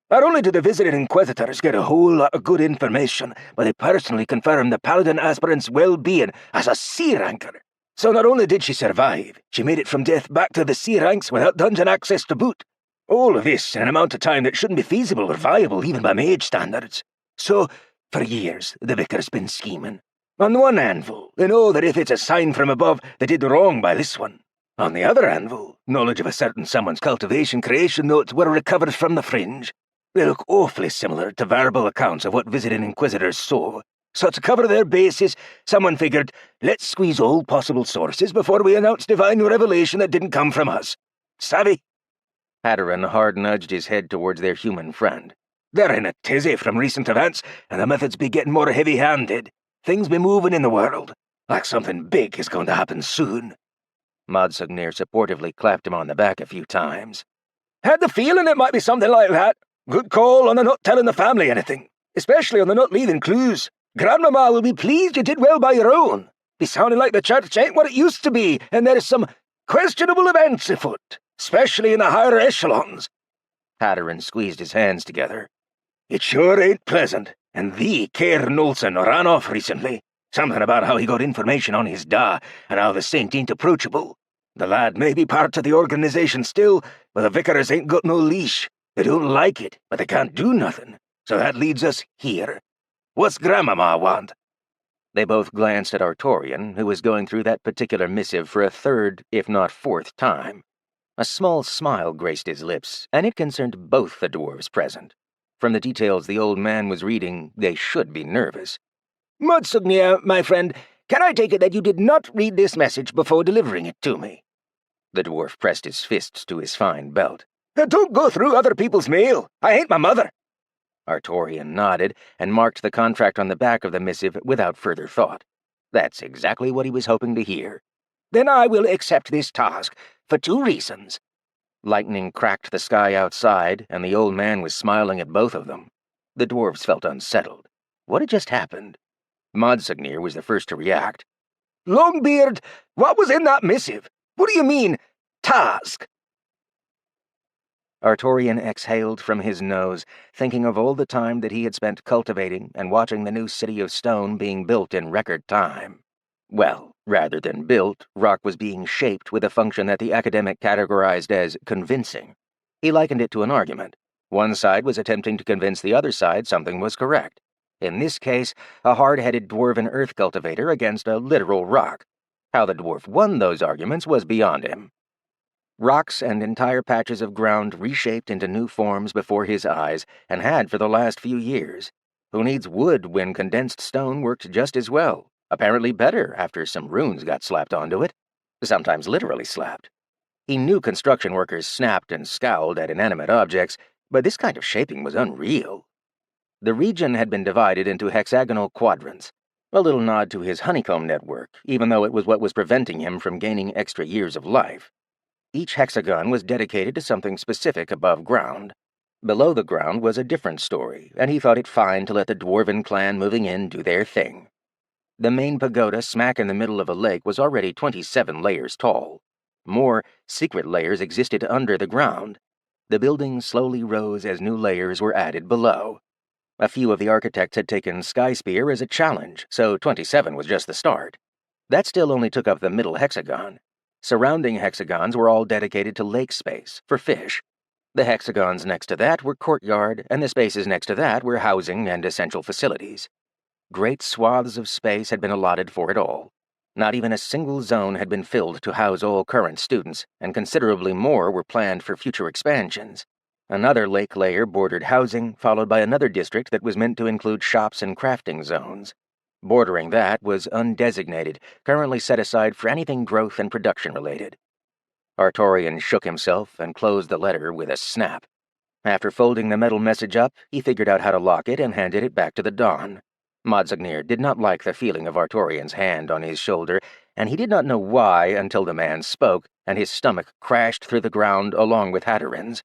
Not only do the visiting inquisitors get a whole lot of good information, but they personally confirm the paladin aspirant's well-being as a C-ranker. So not only did she survive, she made it from death back to the C ranks without dungeon access to boot. All of this in an amount of time that shouldn't be feasible or viable even by mage standards. So, for years, the vicar's been scheming. On one anvil, they know that if it's a sign from above, they did wrong by this one. On the other anvil, knowledge of a certain someone's cultivation creation notes were recovered from the fringe. They look awfully similar to verbal accounts of what visiting inquisitors saw. So to cover their bases, someone figured, let's squeeze all possible sources before we announce divine revelation that didn't come from us. Savvy? Haddarin hard-nudged his head towards their human friend. They're in a tizzy from recent events, and the methods be getting more heavy-handed. Things be moving in the world, like something big is going to happen soon. Madsugnir supportively clapped him on the back a few times. Had the feeling it might be something like that. Good call on the not telling the family anything, especially on the not leaving clues. Grandmama will be pleased you did well by your own. Be sounding like the church ain't what it used to be, and there's some questionable events afoot, especially in the higher echelons. Haddarin squeezed his hands together. It sure ain't pleasant, and the Cairn Olsen ran off recently. Something about how he got information on his da, and how the saint ain't approachable. The lad may be part of the organization still, but the vicars ain't got no leash. They don't like it, but they can't do nothing. So that leads us here. What's Grandmama want? They both glanced at Artorian, who was going through that particular missive for a third, if not fourth time. A small smile graced his lips, and it concerned both the dwarves present. From the details the old man was reading, they should be nervous. Madsugnir, my friend, can I take it that you did not read this message before delivering it to me? The dwarf pressed his fists to his fine belt. Don't go through other people's mail. I ain't my mother. Artorian nodded and marked the contract on the back of the missive without further thought. That's exactly what he was hoping to hear. Then I will accept this task, for 2 reasons. Lightning cracked the sky outside, and the old man was smiling at both of them. The dwarves felt unsettled. What had just happened? Madsugnir was the first to react. Longbeard, what was in that missive? What do you mean, task? Artorian exhaled from his nose, thinking of all the time that he had spent cultivating and watching the new city of stone being built in record time. Well, rather than built, rock was being shaped with a function that the academic categorized as convincing. He likened it to an argument. One side was attempting to convince the other side something was correct. In this case, a hard-headed dwarven earth cultivator against a literal rock. How the dwarf won those arguments was beyond him. Rocks and entire patches of ground reshaped into new forms before his eyes, and had for the last few years. Who needs wood when condensed stone worked just as well? Apparently better after some runes got slapped onto it. Sometimes literally slapped. He knew construction workers snapped and scowled at inanimate objects, but this kind of shaping was unreal. The region had been divided into hexagonal quadrants, a little nod to his honeycomb network, even though it was what was preventing him from gaining extra years of life. Each hexagon was dedicated to something specific above ground. Below the ground was a different story, and he thought it fine to let the dwarven clan moving in do their thing. The main pagoda smack in the middle of a lake was already 27 layers tall. More secret layers existed under the ground. The building slowly rose as new layers were added below. A few of the architects had taken Skyspear as a challenge, so 27 was just the start. That still only took up the middle hexagon. Surrounding hexagons were all dedicated to lake space, for fish. The hexagons next to that were courtyard, and the spaces next to that were housing and essential facilities. Great swaths of space had been allotted for it all. Not even a single zone had been filled to house all current students, and considerably more were planned for future expansions. Another lake layer bordered housing, followed by another district that was meant to include shops and crafting zones. Bordering that was undesignated, currently set aside for anything growth and production related. Artorian shook himself and closed the letter with a snap. After folding the metal message up, he figured out how to lock it and handed it back to the Don. Modsignir did not like the feeling of Artorian's hand on his shoulder, and he did not know why until the man spoke, and his stomach crashed through the ground along with Hatteran's.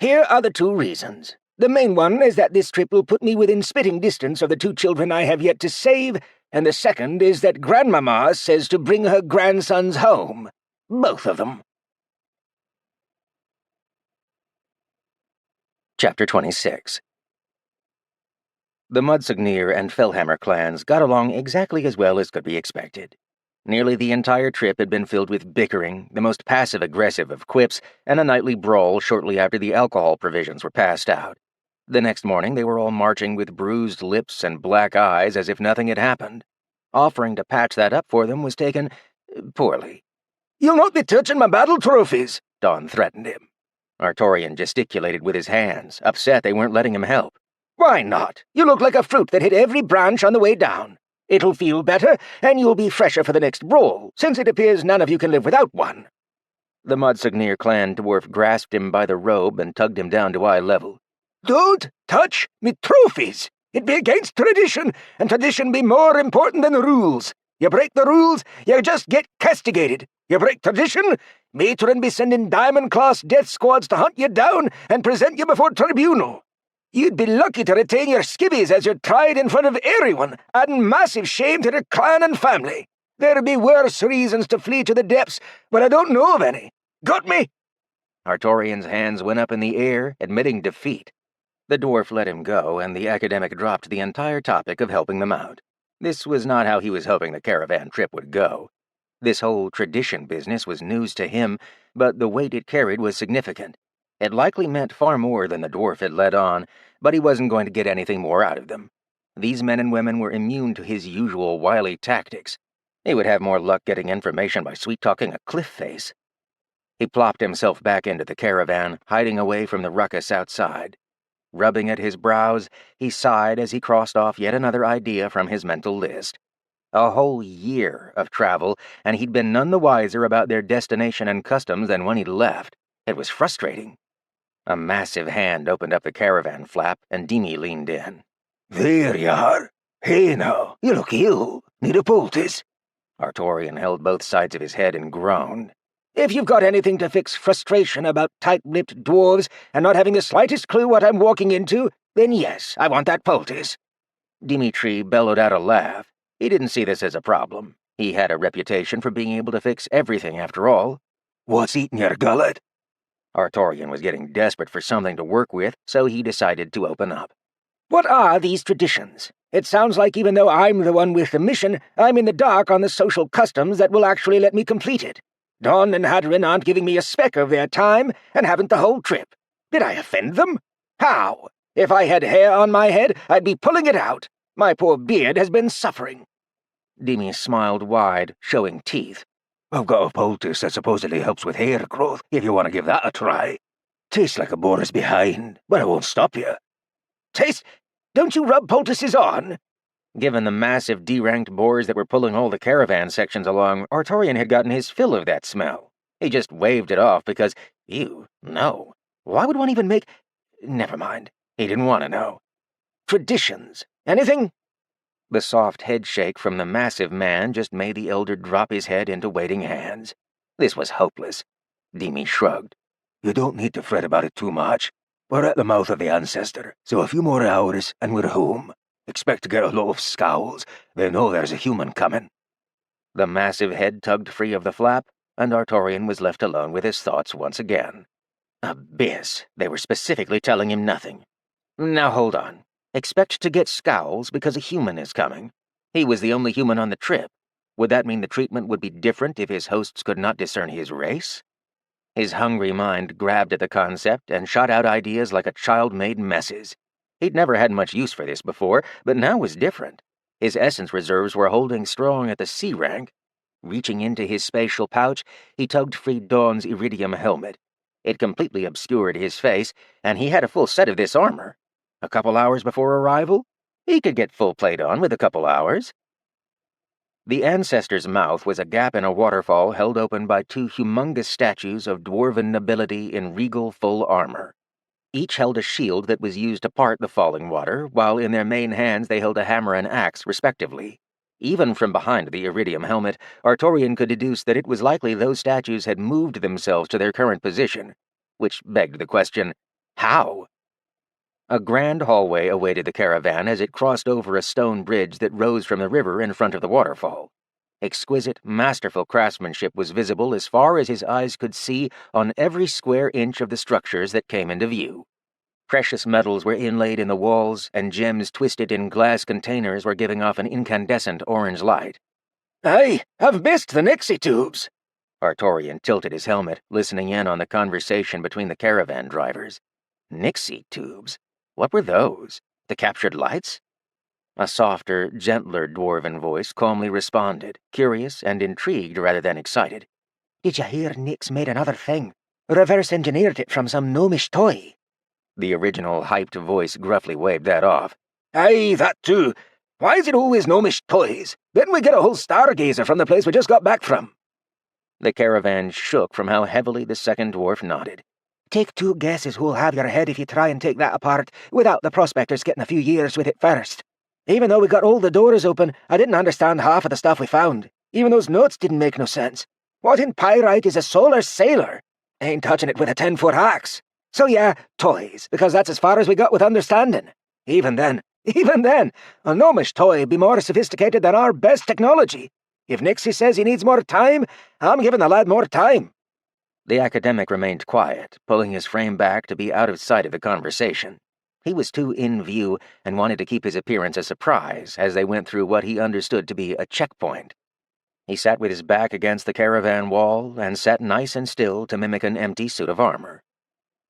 Here are the 2 reasons. The main one is that this trip will put me within spitting distance of the 2 children I have yet to save, and the second is that Grandmama says to bring her grandsons home. Both of them. Chapter 26. The Modsignir and Fellhammer clans got along exactly as well as could be expected. Nearly the entire trip had been filled with bickering, the most passive-aggressive of quips, and a nightly brawl shortly after the alcohol provisions were passed out. The next morning they were all marching with bruised lips and black eyes as if nothing had happened. Offering to patch that up for them was taken poorly. "You'll not be touching my battle trophies," Don threatened him. Artorian gesticulated with his hands, upset they weren't letting him help. "Why not? You look like a fruit that hit every branch on the way down. It'll feel better, and you'll be fresher for the next brawl, since it appears none of you can live without one." The Modsignir clan dwarf grasped him by the robe and tugged him down to eye level. "Don't touch me trophies! It be against tradition, and tradition be more important than the rules. You break the rules, you just get castigated. You break tradition, Matron be sending diamond-class death squads to hunt you down and present you before tribunal. You'd be lucky to retain your skivvies as you're tried in front of everyone, adding massive shame to their clan and family. There'd be worse reasons to flee to the depths, but I don't know of any. Got me?" Artorian's hands went up in the air, admitting defeat. The dwarf let him go, and the academic dropped the entire topic of helping them out. This was not how he was hoping the caravan trip would go. This whole tradition business was news to him, but the weight it carried was significant. It likely meant far more than the dwarf had let on, but he wasn't going to get anything more out of them. These men and women were immune to his usual wily tactics. He would have more luck getting information by sweet-talking a cliff face. He plopped himself back into the caravan, hiding away from the ruckus outside. Rubbing at his brows, he sighed as he crossed off yet another idea from his mental list. A whole year of travel, and he'd been none the wiser about their destination and customs than when he'd left. It was frustrating. A massive hand opened up the caravan flap, and Dimi leaned in. "There you are. Hey now, you look ill. Need a poultice?" Artorian held both sides of his head and groaned. "If you've got anything to fix frustration about tight-lipped dwarves and not having the slightest clue what I'm walking into, then yes, I want that poultice." Dimitri bellowed out a laugh. He didn't see this as a problem. He had a reputation for being able to fix everything after all. "What's eating your gullet?" Artorian was getting desperate for something to work with, so he decided to open up. What are these traditions? It sounds like even though I'm the one with the mission, I'm in the dark on the social customs that will actually let me complete it. Dawn and Hadron aren't giving me a speck of their time, and haven't the whole trip. Did I offend them? How? If I had hair on my head, I'd be pulling it out. My poor beard has been suffering. Demi smiled wide, showing teeth. I've got a poultice that supposedly helps with hair growth, if you want to give that a try. Tastes like a boar's behind, but I won't stop you. Taste? Don't you rub poultices on? Given the massive D-ranked boars that were pulling all the caravan sections along, Artorian had gotten his fill of that smell. He just waved it off because, ew, no. Why would one even make... Never mind. He didn't want to know. Traditions. Anything? The soft head shake from the massive man just made the elder drop his head into waiting hands. This was hopeless. Demi shrugged. You don't need to fret about it too much. We're at the mouth of the ancestor, so a few more hours and we're home. Expect to get a lot of scowls. They know there's a human coming. The massive head tugged free of the flap, and Artorian was left alone with his thoughts once again. Abyss. They were specifically telling him nothing. Now hold on. Expect to get scowls because a human is coming. He was the only human on the trip. Would that mean the treatment would be different if his hosts could not discern his race? His hungry mind grabbed at the concept and shot out ideas like a child made messes. He'd never had much use for this before, but now was different. His essence reserves were holding strong at the C rank. Reaching into his spatial pouch, he tugged free Dawn's iridium helmet. It completely obscured his face, and he had a full set of this armor. A couple hours before arrival? He could get full plate on with a couple hours. The ancestor's mouth was a gap in a waterfall held open by two humongous statues of dwarven nobility in regal full armor. Each held a shield that was used to part the falling water, while in their main hands they held a hammer and axe, respectively. Even from behind the iridium helmet, Artorian could deduce that it was likely those statues had moved themselves to their current position, which begged the question, how? A grand hallway awaited the caravan as it crossed over a stone bridge that rose from the river in front of the waterfall. Exquisite, masterful craftsmanship was visible as far as his eyes could see on every square inch of the structures that came into view. Precious metals were inlaid in the walls, and gems twisted in glass containers were giving off an incandescent orange light. Aye, I've missed the Nixie tubes. Artorian tilted his helmet, listening in on the conversation between the caravan drivers. Nixie tubes? What were those? The captured lights? A softer, gentler dwarven voice calmly responded, curious and intrigued rather than excited. Did you hear Nix made another thing? Reverse engineered it from some gnomish toy. The original hyped voice gruffly waved that off. Aye, that too. Why is it always gnomish toys? Didn't we get a whole stargazer from the place we just got back from? The caravan shook from how heavily the second dwarf nodded. Take two guesses who'll have your head if you try and take that apart without the prospectors getting a few years with it first. Even though we got all the doors open, I didn't understand half of the stuff we found. Even those notes didn't make no sense. What in pyrite is a solar sailor? Ain't touching it with a 10-foot axe. So yeah, toys, because that's as far as we got with understanding. Even then, a gnomish toy be more sophisticated than our best technology. If Nixie says he needs more time, I'm giving the lad more time. The academic remained quiet, pulling his frame back to be out of sight of the conversation. He was too in view and wanted to keep his appearance a surprise as they went through what he understood to be a checkpoint. He sat with his back against the caravan wall and sat nice and still to mimic an empty suit of armor.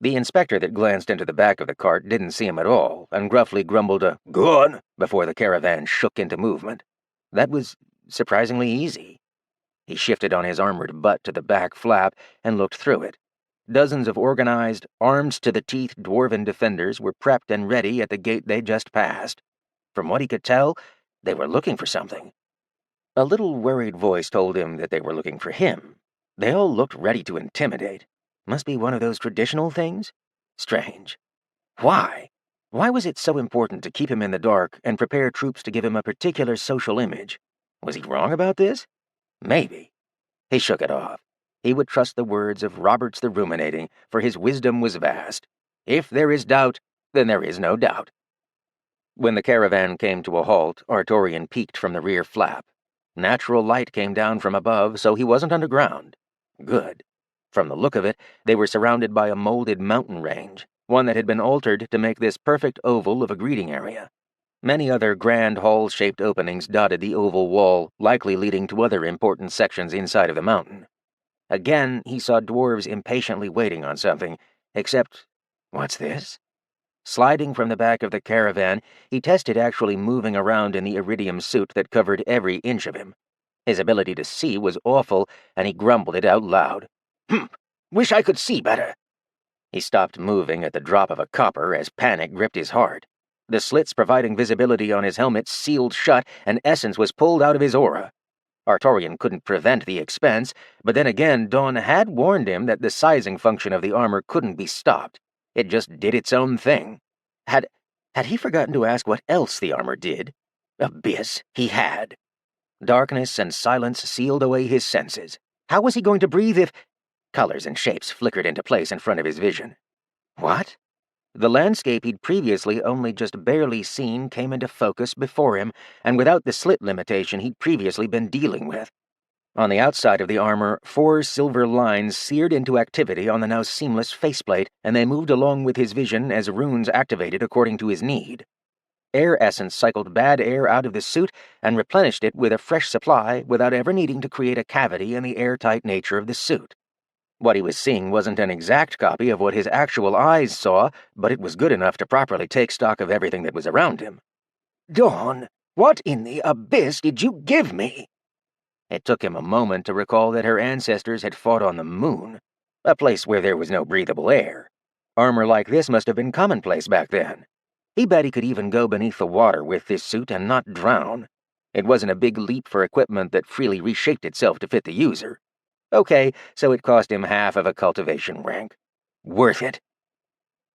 The inspector that glanced into the back of the cart didn't see him at all and gruffly grumbled a "Go on" before the caravan shook into movement. That was surprisingly easy. He shifted on his armored butt to the back flap and looked through it. Dozens of organized, armed-to-the-teeth dwarven defenders were prepped and ready at the gate they just passed. From what he could tell, they were looking for something. A little worried voice told him that they were looking for him. They all looked ready to intimidate. Must be one of those traditional things? Strange. Why? Why was it so important to keep him in the dark and prepare troops to give him a particular social image? Was he wrong about this? Maybe. He shook it off. He would trust the words of Roberts the Ruminating, for his wisdom was vast. If there is doubt, then there is no doubt. When the caravan came to a halt, Artorian peeked from the rear flap. Natural light came down from above, so he wasn't underground. Good. From the look of it, they were surrounded by a molded mountain range, one that had been altered to make this perfect oval of a greeting area. Many other grand hall-shaped openings dotted the oval wall, likely leading to other important sections inside of the mountain. Again, he saw dwarves impatiently waiting on something, except, what's this? Sliding from the back of the caravan, he tested actually moving around in the iridium suit that covered every inch of him. His ability to see was awful, and he grumbled it out loud. Wish I could see better. He stopped moving at the drop of a copper as panic gripped his heart. The slits providing visibility on his helmet sealed shut, and essence was pulled out of his aura. Artorian couldn't prevent the expense, but then again, Dawn had warned him that the sizing function of the armor couldn't be stopped. It just did its own thing. Had he forgotten to ask what else the armor did? Abyss, he had. Darkness and silence sealed away his senses. How was he going to breathe if... Colors and shapes flickered into place in front of his vision. What? The landscape he'd previously only just barely seen came into focus before him, and without the slit limitation he'd previously been dealing with. On the outside of the armor, 4 silver lines seared into activity on the now seamless faceplate, and they moved along with his vision as runes activated according to his need. Air essence cycled bad air out of the suit and replenished it with a fresh supply without ever needing to create a cavity in the airtight nature of the suit. What he was seeing wasn't an exact copy of what his actual eyes saw, but it was good enough to properly take stock of everything that was around him. Dawn, what in the abyss did you give me? It took him a moment to recall that her ancestors had fought on the moon, a place where there was no breathable air. Armor like this must have been commonplace back then. He bet he could even go beneath the water with this suit and not drown. It wasn't a big leap for equipment that freely reshaped itself to fit the user. Okay, so it cost him half of a cultivation rank. Worth it.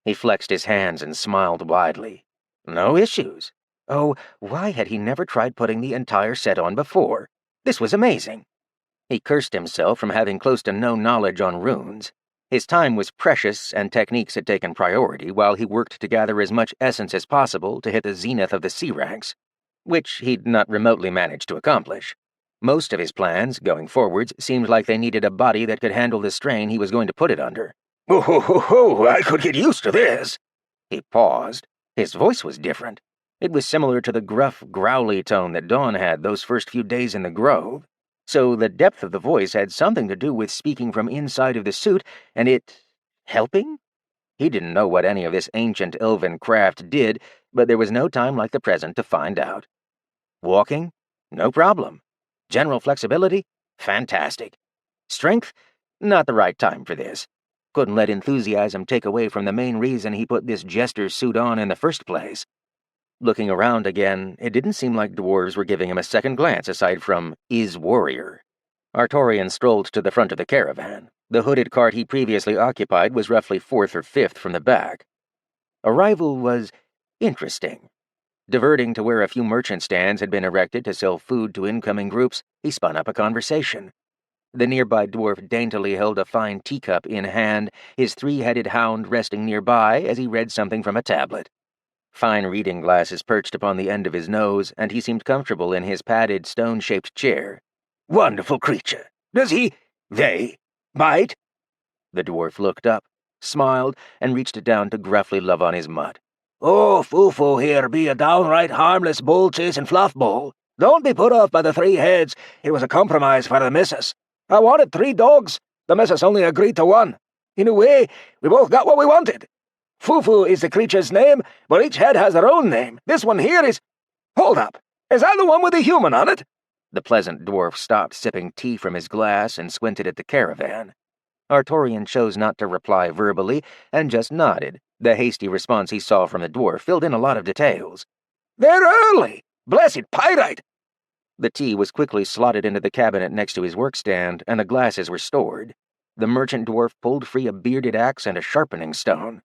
He flexed his hands and smiled widely. No issues. Oh, why had he never tried putting the entire set on before? This was amazing. He cursed himself from having close to no knowledge on runes. His time was precious, and techniques had taken priority while he worked to gather as much essence as possible to hit the zenith of the C ranks, which he'd not remotely managed to accomplish. Most of his plans, going forwards, seemed like they needed a body that could handle the strain he was going to put it under. Oh, I could get used to this. He paused. His voice was different. It was similar to the gruff, growly tone that Dawn had those first few days in the Grove. So the depth of the voice had something to do with speaking from inside of the suit, and it... helping? He didn't know what any of this ancient elven craft did, but there was no time like the present to find out. Walking? No problem. General flexibility? Fantastic. Strength? Not the right time for this. Couldn't let enthusiasm take away from the main reason he put this jester's suit on in the first place. Looking around again, it didn't seem like dwarves were giving him a second glance aside from "is warrior." Artorian strolled to the front of the caravan. The hooded cart he previously occupied was roughly 4th or 5th from the back. Arrival was interesting. Diverting to where a few merchant stands had been erected to sell food to incoming groups, he spun up a conversation. The nearby dwarf daintily held a fine teacup in hand, his 3-headed hound resting nearby as he read something from a tablet. Fine reading glasses perched upon the end of his nose, and he seemed comfortable in his padded, stone-shaped chair. Wonderful creature. Does they bite? The dwarf looked up, smiled, and reached down to gruffly love on his mutt. Oh, Fufu here be a downright harmless bull-chasing fluffball. Don't be put off by the 3 heads. It was a compromise for the missus. I wanted 3 dogs. The missus only agreed to 1. In a way, we both got what we wanted. Fufu is the creature's name, but each head has their own name. This one here is... Hold up. Is that the one with the human on it? The pleasant dwarf stopped sipping tea from his glass and squinted at the caravan. Artorian chose not to reply verbally and just nodded. The hasty response he saw from the dwarf filled in a lot of details. They're early. Blessed pyrite. The tea was quickly slotted into the cabinet next to his workstand, and the glasses were stored. The merchant dwarf pulled free a bearded axe and a sharpening stone.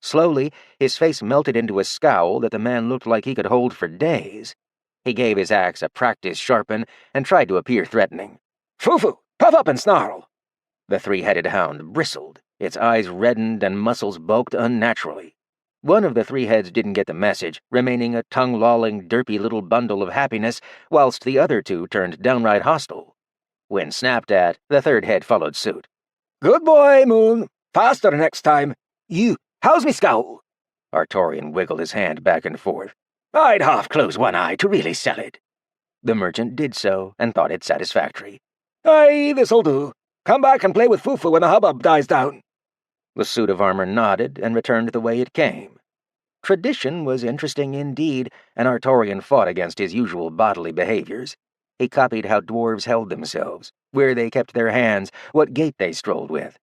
Slowly, his face melted into a scowl that the man looked like he could hold for days. He gave his axe a practiced sharpen and tried to appear threatening. Fufu, puff up and snarl. The 3-headed hound bristled. Its eyes reddened and muscles bulked unnaturally. One of the 3 heads didn't get the message, remaining a tongue-lolling, derpy little bundle of happiness, whilst the other 2 turned downright hostile. When snapped at, the 3rd head followed suit. Good boy, Moon. Faster next time. You, how's me scowl? Artorian wiggled his hand back and forth. I'd half close one eye to really sell it. The merchant did so, and thought it satisfactory. Aye, this'll do. Come back and play with Fufu when the hubbub dies down. The suit of armor nodded and returned the way it came. Tradition was interesting indeed, and Artorian fought against his usual bodily behaviors. He copied how dwarves held themselves, where they kept their hands, what gait they strolled with.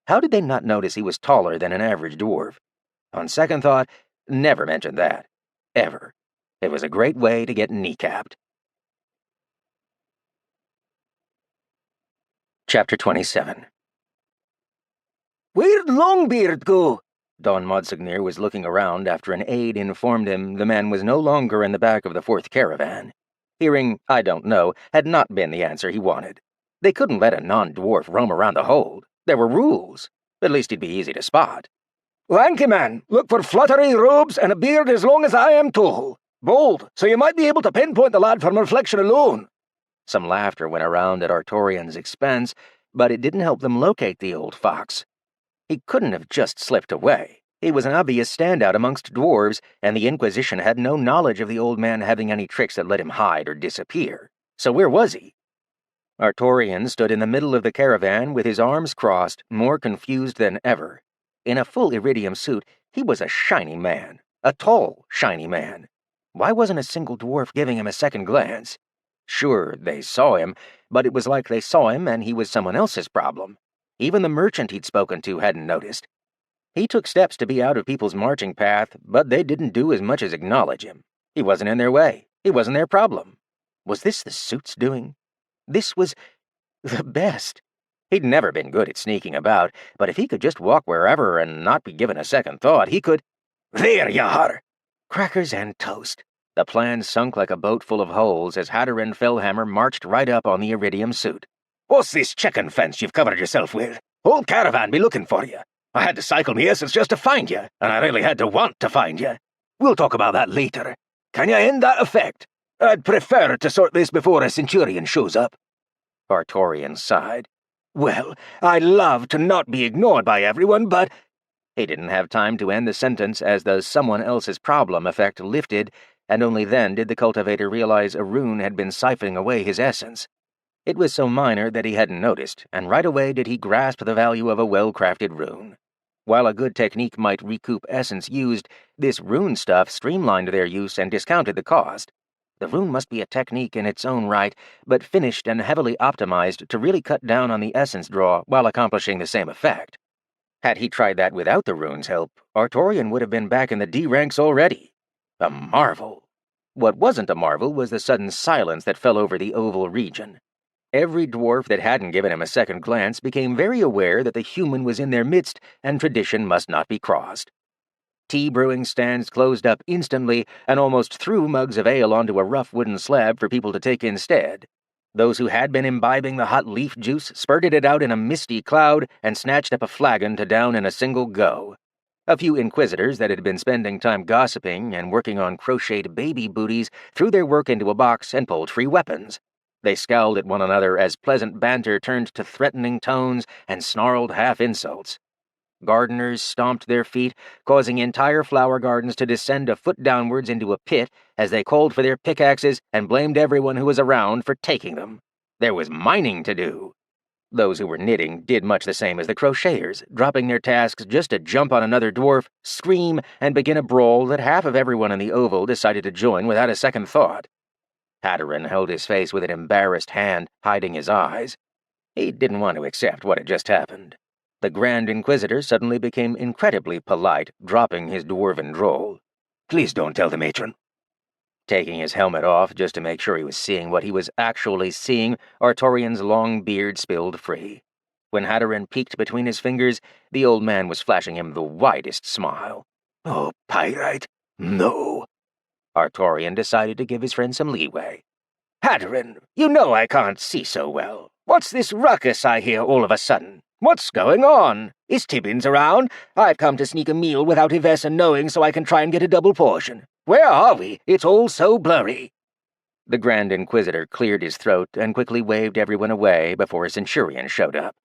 How did they not notice he was taller than an average dwarf? On second thought, never mention that. Ever. It was a great way to get kneecapped. Chapter 27. Where'd Longbeard go? Don Monsignor was looking around after an aide informed him the man was no longer in the back of the fourth caravan. Hearing, "I don't know," had not been the answer he wanted. They couldn't let a non-dwarf roam around the hold. There were rules. At least he'd be easy to spot. Lanky man, look for fluttery robes and a beard as long as I am tall. Bold, so you might be able to pinpoint the lad from reflection alone. Some laughter went around at Artorian's expense, but it didn't help them locate the old fox. He couldn't have just slipped away. He was an obvious standout amongst dwarves, and the Inquisition had no knowledge of the old man having any tricks that let him hide or disappear. So where was he? Artorian stood in the middle of the caravan with his arms crossed, more confused than ever. In a full iridium suit, he was a shiny man. A tall, shiny man. Why wasn't a single dwarf giving him a second glance? Sure, they saw him, but it was like they saw him and he was someone else's problem. Even the merchant he'd spoken to hadn't noticed. He took steps to be out of people's marching path, but they didn't do as much as acknowledge him. He wasn't in their way. He wasn't their problem. Was this the suit's doing? This was the best. He'd never been good at sneaking about, but if he could just walk wherever and not be given a second thought, he could— There you are! Crackers and toast. The plan sunk like a boat full of holes as Hatter and Fellhammer marched right up on the iridium suit. What's this chicken fence you've covered yourself with? Whole caravan be looking for you. I had to cycle me essence just to find you, and I really had to want to find you. We'll talk about that later. Can you end that effect? I'd prefer to sort this before a centurion shows up. Artorian sighed. Well, I love to not be ignored by everyone, but— He didn't have time to end the sentence as the someone else's problem effect lifted, and only then did the cultivator realize a rune had been siphoning away his essence. It was so minor that he hadn't noticed, and right away did he grasp the value of a well-crafted rune. While a good technique might recoup essence used, this rune stuff streamlined their use and discounted the cost. The rune must be a technique in its own right, but finished and heavily optimized to really cut down on the essence draw while accomplishing the same effect. Had he tried that without the rune's help, Artorian would have been back in the D ranks already. A marvel. What wasn't a marvel was the sudden silence that fell over the oval region. Every dwarf that hadn't given him a second glance became very aware that the human was in their midst and tradition must not be crossed. Tea brewing stands closed up instantly and almost threw mugs of ale onto a rough wooden slab for people to take instead. Those who had been imbibing the hot leaf juice spurted it out in a misty cloud and snatched up a flagon to down in a single go. A few inquisitors that had been spending time gossiping and working on crocheted baby booties threw their work into a box and pulled free weapons. They scowled at one another as pleasant banter turned to threatening tones and snarled half-insults. Gardeners stomped their feet, causing entire flower gardens to descend a foot downwards into a pit as they called for their pickaxes and blamed everyone who was around for taking them. There was mining to do. Those who were knitting did much the same as the crocheters, dropping their tasks just to jump on another dwarf, scream, and begin a brawl that half of everyone in the oval decided to join without a second thought. Hatteran held his face with an embarrassed hand, hiding his eyes. He didn't want to accept what had just happened. The Grand Inquisitor suddenly became incredibly polite, dropping his dwarven drawl. Please don't tell the matron. Taking his helmet off just to make sure he was seeing what he was actually seeing, Artorian's long beard spilled free. When Hatteran peeked between his fingers, the old man was flashing him the widest smile. Oh, pyrite, no. Artorian decided to give his friend some leeway. Hatteran, you know I can't see so well. What's this ruckus I hear all of a sudden? What's going on? Is Tibbins around? I've come to sneak a meal without Yvessa knowing so I can try and get a double portion. Where are we? It's all so blurry. The Grand Inquisitor cleared his throat and quickly waved everyone away before a centurion showed up.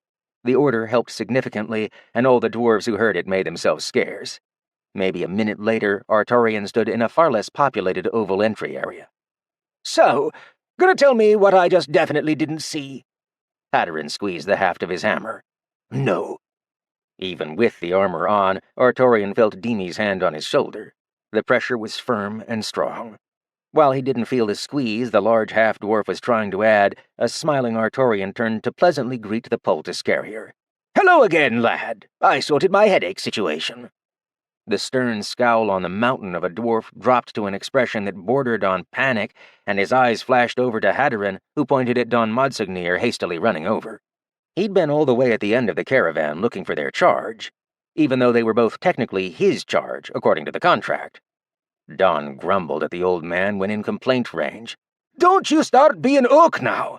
The order helped significantly, and all the dwarves who heard it made themselves scarce. Maybe a minute later, Artorian stood in a far less populated oval entry area. "So, gonna tell me what I just definitely didn't see?" Hadron squeezed the haft of his hammer. "No." Even with the armor on, Artorian felt Dimi's hand on his shoulder. The pressure was firm and strong. While he didn't feel the squeeze the large half-dwarf was trying to add, a smiling Artorian turned to pleasantly greet the poultice carrier. "Hello again, lad. I sorted my headache situation." The stern scowl on the mountain of a dwarf dropped to an expression that bordered on panic, and his eyes flashed over to Hadron, who pointed at Don Modsignir hastily running over. He'd been all the way at the end of the caravan looking for their charge, even though they were both technically his charge, according to the contract. Don grumbled at the old man when in complaint range. "Don't you start being oak now."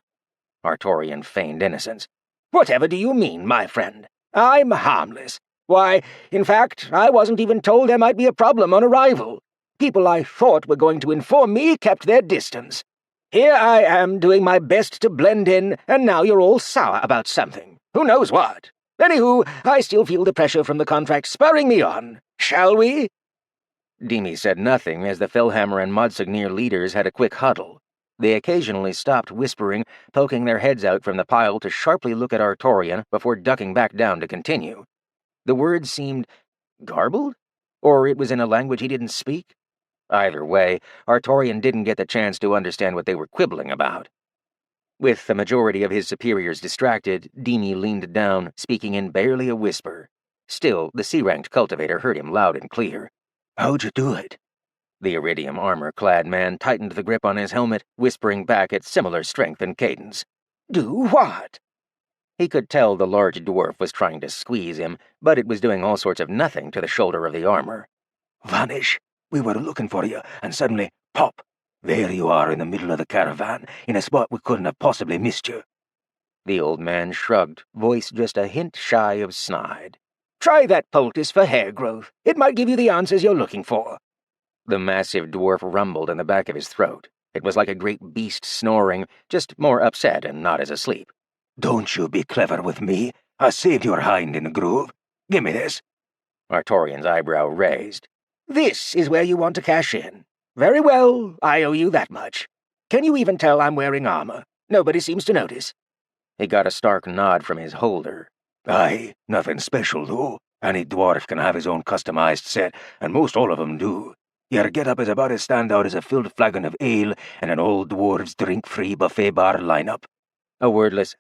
Artorian feigned innocence. "Whatever do you mean, my friend? I'm harmless. Why, in fact, I wasn't even told there might be a problem on arrival. People I thought were going to inform me kept their distance. Here I am doing my best to blend in, and now you're all sour about something. Who knows what? Anywho, I still feel the pressure from the contract spurring me on. Shall we?" Dimi said nothing as the Fellhammer and Modsignir leaders had a quick huddle. They occasionally stopped whispering, poking their heads out from the pile to sharply look at Artorian before ducking back down to continue. The words seemed garbled? Or it was in a language he didn't speak? Either way, Artorian didn't get the chance to understand what they were quibbling about. With the majority of his superiors distracted, Dimi leaned down, speaking in barely a whisper. Still, the C-ranked cultivator heard him loud and clear. "How'd you do it?" The iridium armor-clad man tightened the grip on his helmet, whispering back at similar strength and cadence. "Do what?" He could tell the large dwarf was trying to squeeze him, but it was doing all sorts of nothing to the shoulder of the armor. "Vanish. We were looking for you, and suddenly, pop! There you are in the middle of the caravan, in a spot we couldn't have possibly missed you." The old man shrugged, voice just a hint shy of snide. "Try that poultice for hair growth. It might give you the answers you're looking for." The massive dwarf rumbled in the back of his throat. It was like a great beast snoring, just more upset and not as asleep. "Don't you be clever with me. I saved your hind in the grove. Give me this." Artorian's eyebrow raised. "This is where you want to cash in. Very well, I owe you that much. Can you even tell I'm wearing armor? Nobody seems to notice." He got a stark nod from his holder. "Aye, nothing special, though. Any dwarf can have his own customized set, and most all of them do. Your get-up is about as standout as a filled flagon of ale and an old dwarf's drink-free buffet bar lineup." A wordless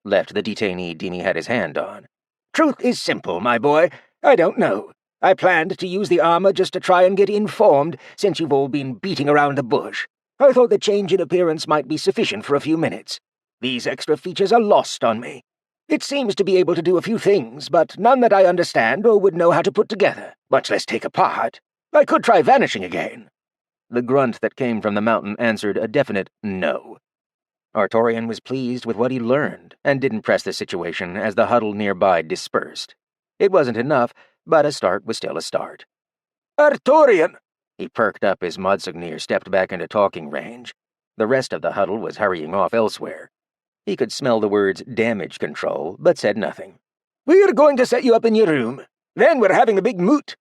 left the detainee Dimi had his hand on. "Truth is simple, my boy. I don't know. I planned to use the armor just to try and get informed, since you've all been beating around the bush. I thought the change in appearance might be sufficient for a few minutes. These extra features are lost on me. It seems to be able to do a few things, but none that I understand or would know how to put together, much less take apart. I could try vanishing again." The grunt that came from the mountain answered a definite no. Artorian was pleased with what he learned, and didn't press the situation as the huddle nearby dispersed. It wasn't enough, but a start was still a start. "Artorian!" He perked up as Modsignir stepped back into talking range. The rest of the huddle was hurrying off elsewhere. He could smell the words damage control, but said nothing. "We're going to set you up in your room. Then we're having a big moot.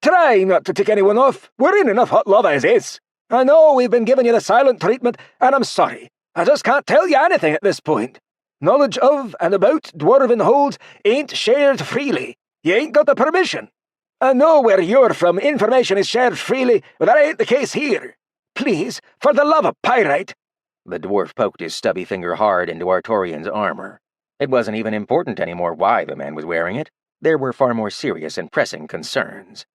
Try not to tick anyone off. We're in enough hot lava as is. I know we've been giving you the silent treatment, and I'm sorry. I just can't tell you anything at this point. Knowledge of and about dwarven holds ain't shared freely. You ain't got the permission. I know where you're from, information is shared freely, but that ain't the case here. Please, for the love of pyrite." The dwarf poked his stubby finger hard into Artorian's armor. It wasn't even important anymore why the man was wearing it. There were far more serious and pressing concerns.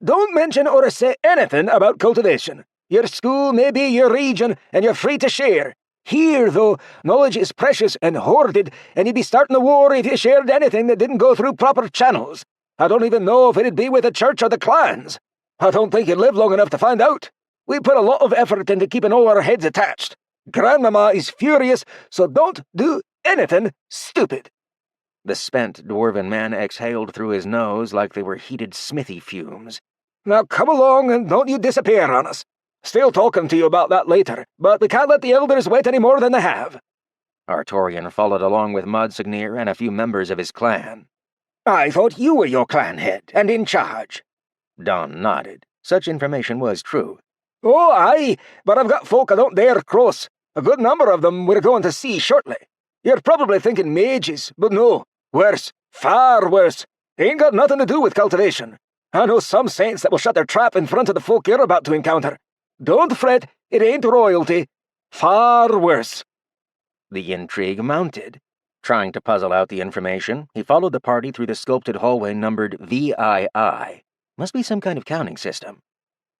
"Don't mention or say anything about cultivation. Your school may be your region, and you're free to share. Here, though, knowledge is precious and hoarded, and you'd be starting a war if you shared anything that didn't go through proper channels. I don't even know if it'd be with the church or the clans. I don't think you'd live long enough to find out. We put a lot of effort into keeping all our heads attached. Grandmama is furious, so don't do anything stupid." The spent dwarven man exhaled through his nose like they were heated smithy fumes. "Now come along and don't you disappear on us. Still talking to you about that later, but we can't let the elders wait any more than they have." Artorian followed along with Monsignor and a few members of his clan. I thought you were your clan head, and in charge. Don nodded. Such information was true. Oh, aye, but I've got folk I don't dare cross. A good number of them we're going to see shortly. You're probably thinking mages, but no. Worse. Far worse. Ain't got nothing to do with cultivation. I know some saints that will shut their trap in front of the folk you're about to encounter. Don't fret, it ain't royalty. Far worse. The intrigue mounted. Trying to puzzle out the information, he followed the party through the sculpted hallway numbered VII. Must be some kind of counting system.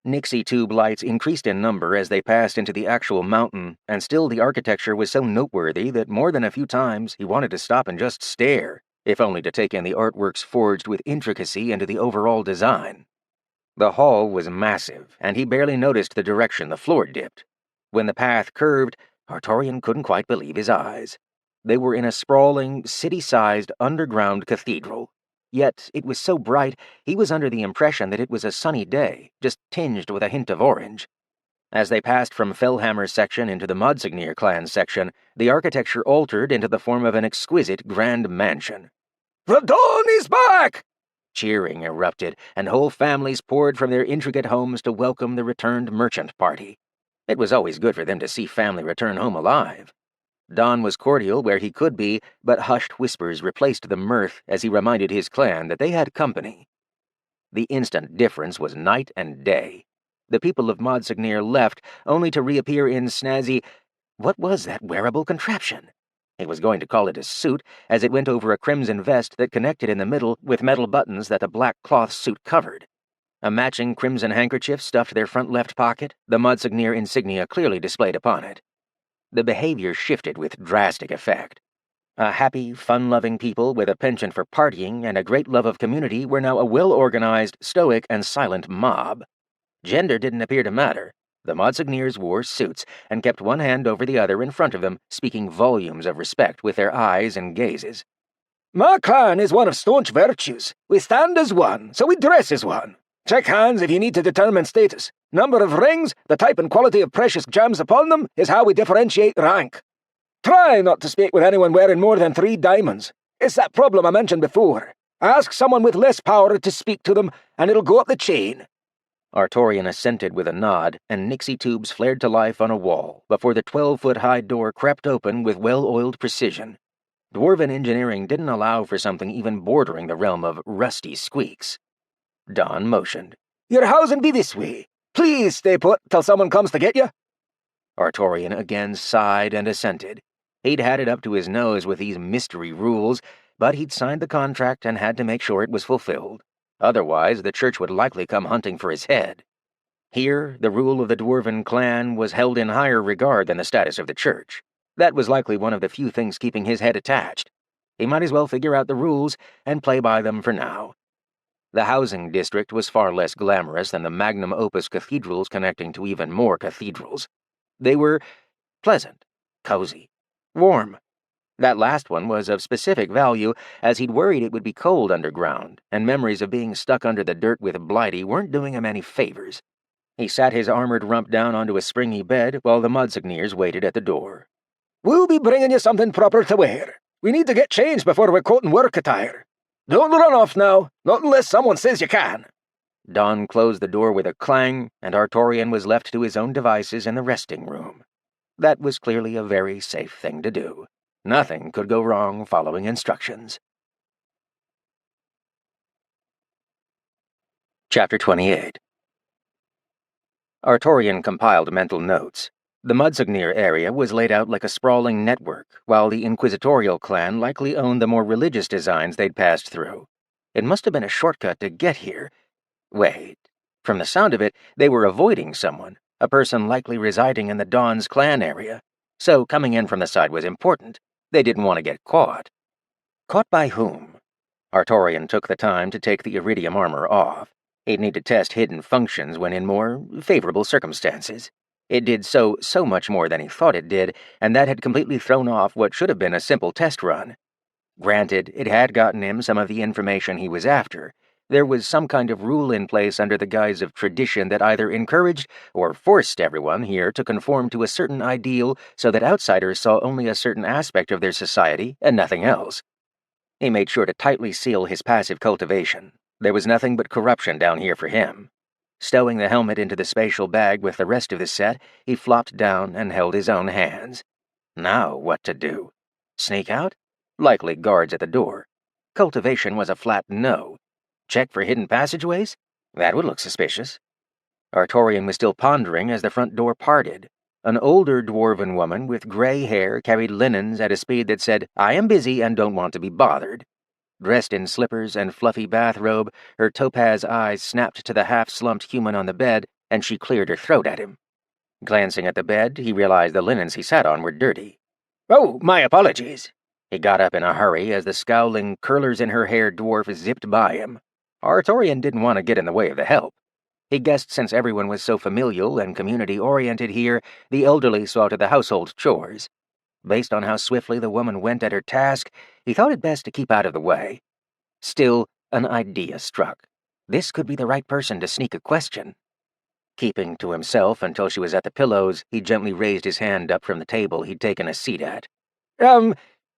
Nixie tube lights increased in number as they passed into the actual mountain, and still the architecture was so noteworthy that more than a few times he wanted to stop and just stare, if only to take in the artworks forged with intricacy into the overall design. The hall was massive, and he barely noticed the direction the floor dipped. When the path curved, Artorian couldn't quite believe his eyes. They were in a sprawling, city-sized underground cathedral. Yet it was so bright, he was under the impression that it was a sunny day, just tinged with a hint of orange. As they passed from Fellhammer's section into the Monsignor clan section, the architecture altered into the form of an exquisite grand mansion. The dawn is back! Cheering erupted, and whole families poured from their intricate homes to welcome the returned merchant party. It was always good for them to see family return home alive. Don was cordial where he could be, but hushed whispers replaced the mirth as he reminded his clan that they had company. The instant difference was night and day. The people of Monsignor left, only to reappear in snazzy— what was that wearable contraption? He was going to call it a suit, as it went over a crimson vest that connected in the middle with metal buttons that the black cloth suit covered. A matching crimson handkerchief stuffed their front left pocket, the Monsignor insignia clearly displayed upon it. The behavior shifted with drastic effect. A happy, fun-loving people with a penchant for partying and a great love of community were now a well-organized, stoic, and silent mob. Gender didn't appear to matter. The Monsignors wore suits and kept one hand over the other in front of them, speaking volumes of respect with their eyes and gazes. My clan is one of staunch virtues. We stand as one, so we dress as one. Check hands if you need to determine status. Number of rings, the type and quality of precious gems upon them is how we differentiate rank. Try not to speak with anyone wearing more than 3 diamonds. It's that problem I mentioned before. Ask someone with less power to speak to them, and it'll go up the chain. Artorian assented with a nod, and Nixie tubes flared to life on a wall before the 12-foot-high door crept open with well-oiled precision. Dwarven engineering didn't allow for something even bordering the realm of rusty squeaks. Don motioned. Your housing be this way. Please stay put till someone comes to get you. Artorian again sighed and assented. He'd had it up to his nose with these mystery rules, but he'd signed the contract and had to make sure it was fulfilled. Otherwise, the church would likely come hunting for his head. Here, the rule of the Dwarven clan was held in higher regard than the status of the church. That was likely one of the few things keeping his head attached. He might as well figure out the rules and play by them for now. The housing district was far less glamorous than the magnum opus cathedrals connecting to even more cathedrals. They were pleasant, cozy, warm. That last one was of specific value, as he'd worried it would be cold underground, and memories of being stuck under the dirt with Blighty weren't doing him any favors. He sat his armored rump down onto a springy bed while the Monsignors waited at the door. We'll be bringing you something proper to wear. We need to get changed before we're caught in work attire. Don't run off now, not unless someone says you can. Don closed the door with a clang, and Artorian was left to his own devices in the resting room. That was clearly a very safe thing to do. Nothing could go wrong following instructions. Chapter 28. Artorian compiled mental notes. The Monsignor area was laid out like a sprawling network, while the Inquisitorial clan likely owned the more religious designs they'd passed through. It must have been a shortcut to get here. Wait. From the sound of it, they were avoiding someone, a person likely residing in the Dawn's clan area. So coming in from the side was important. They didn't want to get caught. Caught by whom? Artorian took the time to take the iridium armor off. He'd need to test hidden functions when in more favorable circumstances. It did so much more than he thought it did, and that had completely thrown off what should have been a simple test run. Granted, it had gotten him some of the information he was after, There was some kind of rule in place under the guise of tradition that either encouraged or forced everyone here to conform to a certain ideal so that outsiders saw only a certain aspect of their society and nothing else. He made sure to tightly seal his passive cultivation. There was nothing but corruption down here for him. Stowing the helmet into the spatial bag with the rest of the set, he flopped down and held his own hands. Now what to do? Sneak out? Likely guards at the door. Cultivation was a flat no. Check for hidden passageways? That would look suspicious. Artorian was still pondering as the front door parted. An older dwarven woman with gray hair carried linens at a speed that said, "I am busy and don't want to be bothered." Dressed in slippers and fluffy bathrobe, her topaz eyes snapped to the half-slumped human on the bed, and she cleared her throat at him. Glancing at the bed, he realized the linens he sat on were dirty. "Oh, my apologies." He got up in a hurry as the scowling, curlers-in-her-hair dwarf zipped by him. Artorian didn't want to get in the way of the help. He guessed since everyone was so familial and community-oriented here, the elderly saw to the household chores. Based on how swiftly the woman went at her task, he thought it best to keep out of the way. Still, an idea struck. This could be the right person to sneak a question. Keeping to himself until she was at the pillows, he gently raised his hand up from the table he'd taken a seat at.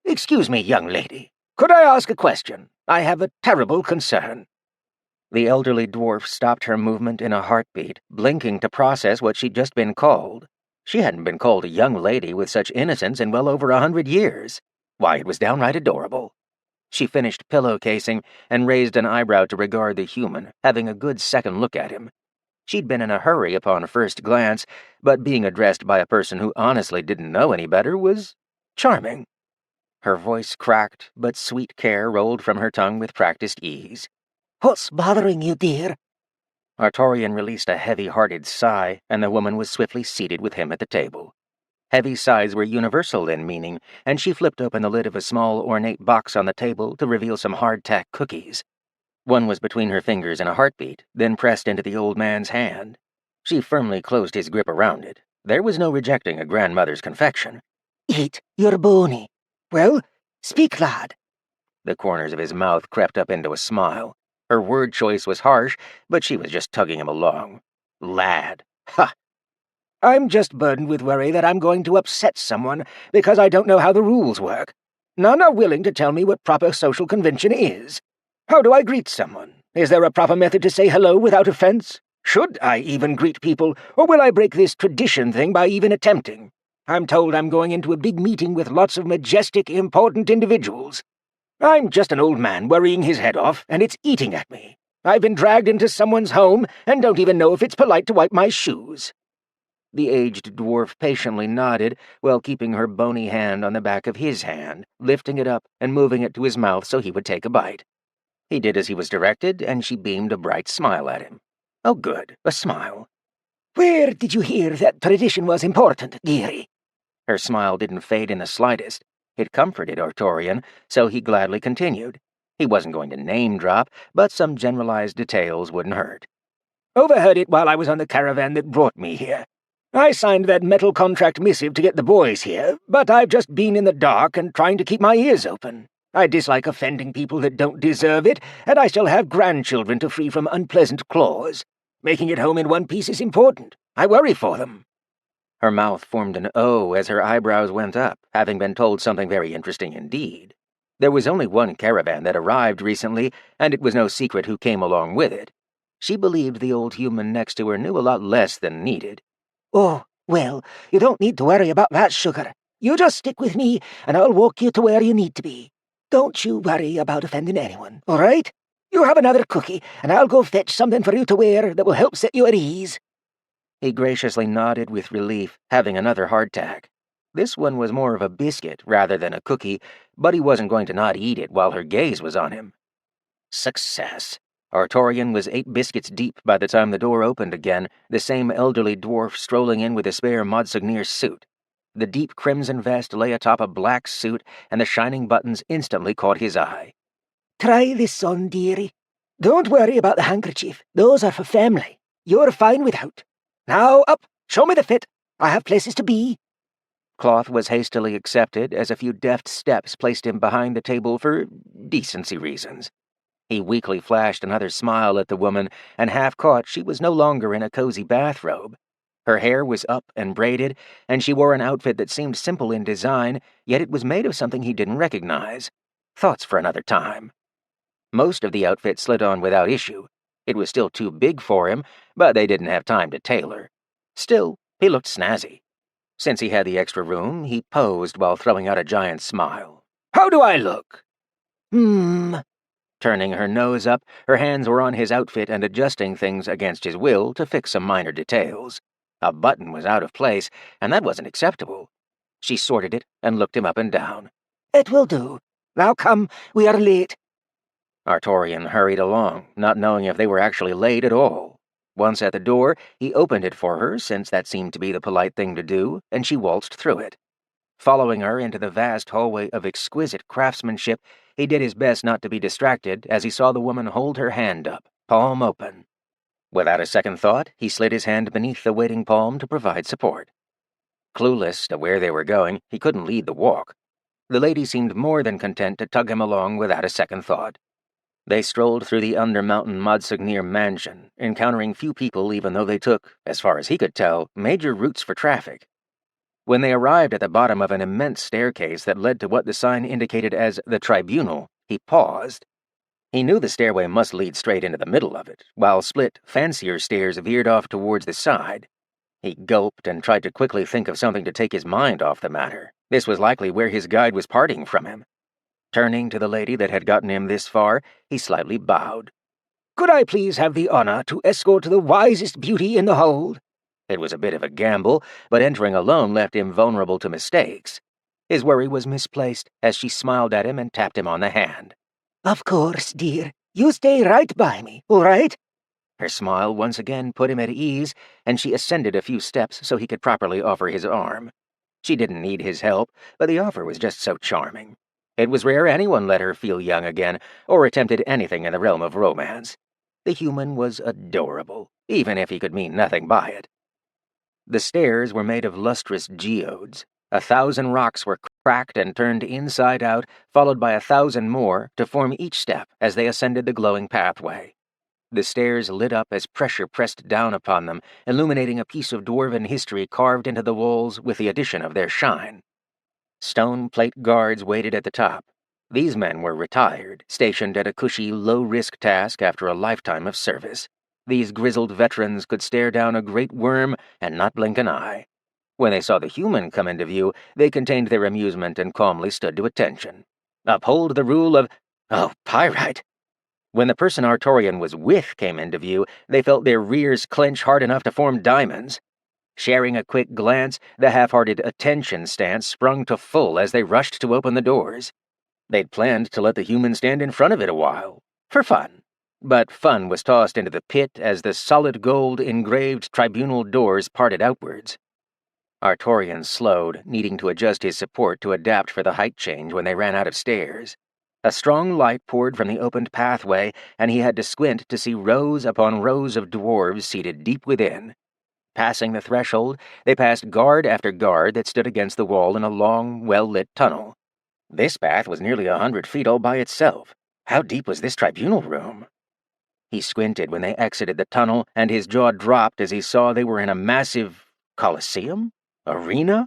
Excuse me, young lady. Could I ask a question? I have a terrible concern." The elderly dwarf stopped her movement in a heartbeat, blinking to process what she'd just been called. She hadn't been called a young lady with such innocence in well over 100 years. Why, it was downright adorable. She finished pillowcasing and raised an eyebrow to regard the human, having a good second look at him. She'd been in a hurry upon first glance, but being addressed by a person who honestly didn't know any better was charming. Her voice cracked, but sweet care rolled from her tongue with practiced ease. "What's bothering you, dear?" Artorian released a heavy-hearted sigh, and the woman was swiftly seated with him at the table. Heavy sighs were universal in meaning, and she flipped open the lid of a small, ornate box on the table to reveal some hardtack cookies. One was between her fingers in a heartbeat, then pressed into the old man's hand. She firmly closed his grip around it. There was no rejecting a grandmother's confection. "Eat, you're bony." "Well, speak, lad." The corners of his mouth crept up into a smile. Her word choice was harsh, but she was just tugging him along. Lad. Ha! "I'm just burdened with worry that I'm going to upset someone because I don't know how the rules work. None are willing to tell me what proper social convention is. How do I greet someone? Is there a proper method to say hello without offense? Should I even greet people, or will I break this tradition thing by even attempting? I'm told I'm going into a big meeting with lots of majestic, important individuals. I'm just an old man worrying his head off, and it's eating at me. I've been dragged into someone's home and don't even know if it's polite to wipe my shoes." The aged dwarf patiently nodded while keeping her bony hand on the back of his hand, lifting it up and moving it to his mouth so he would take a bite. He did as he was directed, and she beamed a bright smile at him. Oh, good, a smile. "Where did you hear that tradition was important, dearie?" Her smile didn't fade in the slightest. It comforted Artorian, so he gladly continued. He wasn't going to name-drop, but some generalized details wouldn't hurt. "Overheard it while I was on the caravan that brought me here. I signed that metal contract missive to get the boys here, but I've just been in the dark and trying to keep my ears open. I dislike offending people that don't deserve it, and I shall have grandchildren to free from unpleasant claws. Making it home in one piece is important. I worry for them." Her mouth formed an O as her eyebrows went up, having been told something very interesting indeed. There was only one caravan that arrived recently, and it was no secret who came along with it. She believed the old human next to her knew a lot less than needed. "Oh, well, you don't need to worry about that, sugar. You just stick with me, and I'll walk you to where you need to be. Don't you worry about offending anyone, all right? You have another cookie, and I'll go fetch something for you to wear that will help set you at ease." He graciously nodded with relief, having another hardtack. This one was more of a biscuit rather than a cookie, but he wasn't going to not eat it while her gaze was on him. Success. Artorian was 8 biscuits deep by the time the door opened again, the same elderly dwarf strolling in with a spare Monsignor suit. The deep crimson vest lay atop a black suit, and the shining buttons instantly caught his eye. "Try this on, dearie. Don't worry about the handkerchief. Those are for family. You're fine without. Now up, show me the fit. I have places to be." Cloth was hastily accepted as a few deft steps placed him behind the table for decency reasons. He weakly flashed another smile at the woman, and half caught she was no longer in a cozy bathrobe. Her hair was up and braided, and she wore an outfit that seemed simple in design, yet it was made of something he didn't recognize. Thoughts for another time. Most of the outfit slid on without issue. It was still too big for him, but they didn't have time to tailor. Still, he looked snazzy. Since he had the extra room, he posed while throwing out a giant smile. How do I look? Turning her nose up, her hands were on his outfit and adjusting things against his will to fix some minor details. A button was out of place, and that wasn't acceptable. She sorted it and looked him up and down. It will do. Now come, we are late. Artorian hurried along, not knowing if they were actually late at all. Once at the door, he opened it for her, since that seemed to be the polite thing to do, and she waltzed through it. Following her into the vast hallway of exquisite craftsmanship, he did his best not to be distracted as he saw the woman hold her hand up, palm open. Without a second thought, he slid his hand beneath the waiting palm to provide support. Clueless to where they were going, he couldn't lead the walk. The lady seemed more than content to tug him along without a second thought. They strolled through the under-mountain Madsugnir mansion, encountering few people even though they took, as far as he could tell, major routes for traffic. When they arrived at the bottom of an immense staircase that led to what the sign indicated as the tribunal, he paused. He knew the stairway must lead straight into the middle of it, while split, fancier stairs veered off towards the side. He gulped and tried to quickly think of something to take his mind off the matter. This was likely where his guide was parting from him. Turning to the lady that had gotten him this far, he slightly bowed. Could I please have the honor to escort the wisest beauty in the hold? It was a bit of a gamble, but entering alone left him vulnerable to mistakes. His worry was misplaced as she smiled at him and tapped him on the hand. Of course, dear. You stay right by me, all right? Her smile once again put him at ease, and she ascended a few steps so he could properly offer his arm. She didn't need his help, but the offer was just so charming. It was rare anyone let her feel young again, or attempted anything in the realm of romance. The human was adorable, even if he could mean nothing by it. The stairs were made of lustrous geodes. 1,000 rocks were cracked and turned inside out, followed by 1,000 more to form each step as they ascended the glowing pathway. The stairs lit up as pressure pressed down upon them, illuminating a piece of dwarven history carved into the walls with the addition of their shine. Stone plate guards waited at the top. These men were retired, stationed at a cushy, low-risk task after a lifetime of service. These grizzled veterans could stare down a great worm and not blink an eye. When they saw the human come into view, they contained their amusement and calmly stood to attention. Uphold the rule of... Oh, pyrite! When the person Artorian was with came into view, they felt their rears clench hard enough to form diamonds. Sharing a quick glance, the half-hearted attention stance sprung to full as they rushed to open the doors. They'd planned to let the human stand in front of it a while, for fun. But fun was tossed into the pit as the solid gold engraved tribunal doors parted outwards. Artorian slowed, needing to adjust his support to adapt for the height change when they ran out of stairs. A strong light poured from the opened pathway, and he had to squint to see rows upon rows of dwarves seated deep within. Passing the threshold, they passed guard after guard that stood against the wall in a long, well-lit tunnel. This path was nearly 100 feet all by itself. How deep was this tribunal room? He squinted when they exited the tunnel, and his jaw dropped as he saw they were in a massive coliseum? Arena?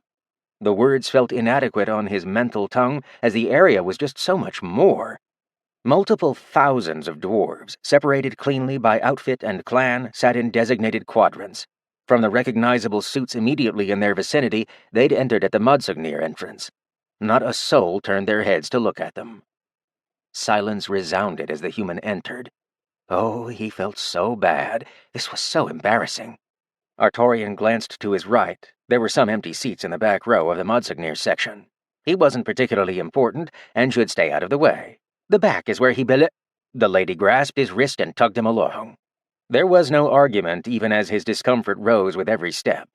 The words felt inadequate on his mental tongue, as the area was just so much more. Multiple thousands of dwarves, separated cleanly by outfit and clan, sat in designated quadrants. From the recognizable suits immediately in their vicinity, they'd entered at the Madsugnir entrance. Not a soul turned their heads to look at them. Silence resounded as the human entered. Oh, he felt so bad. This was so embarrassing. Artorian glanced to his right. There were some empty seats in the back row of the Madsugnir section. He wasn't particularly important and should stay out of the way. The back is where he The lady grasped his wrist and tugged him along. There was no argument, even as his discomfort rose with every step.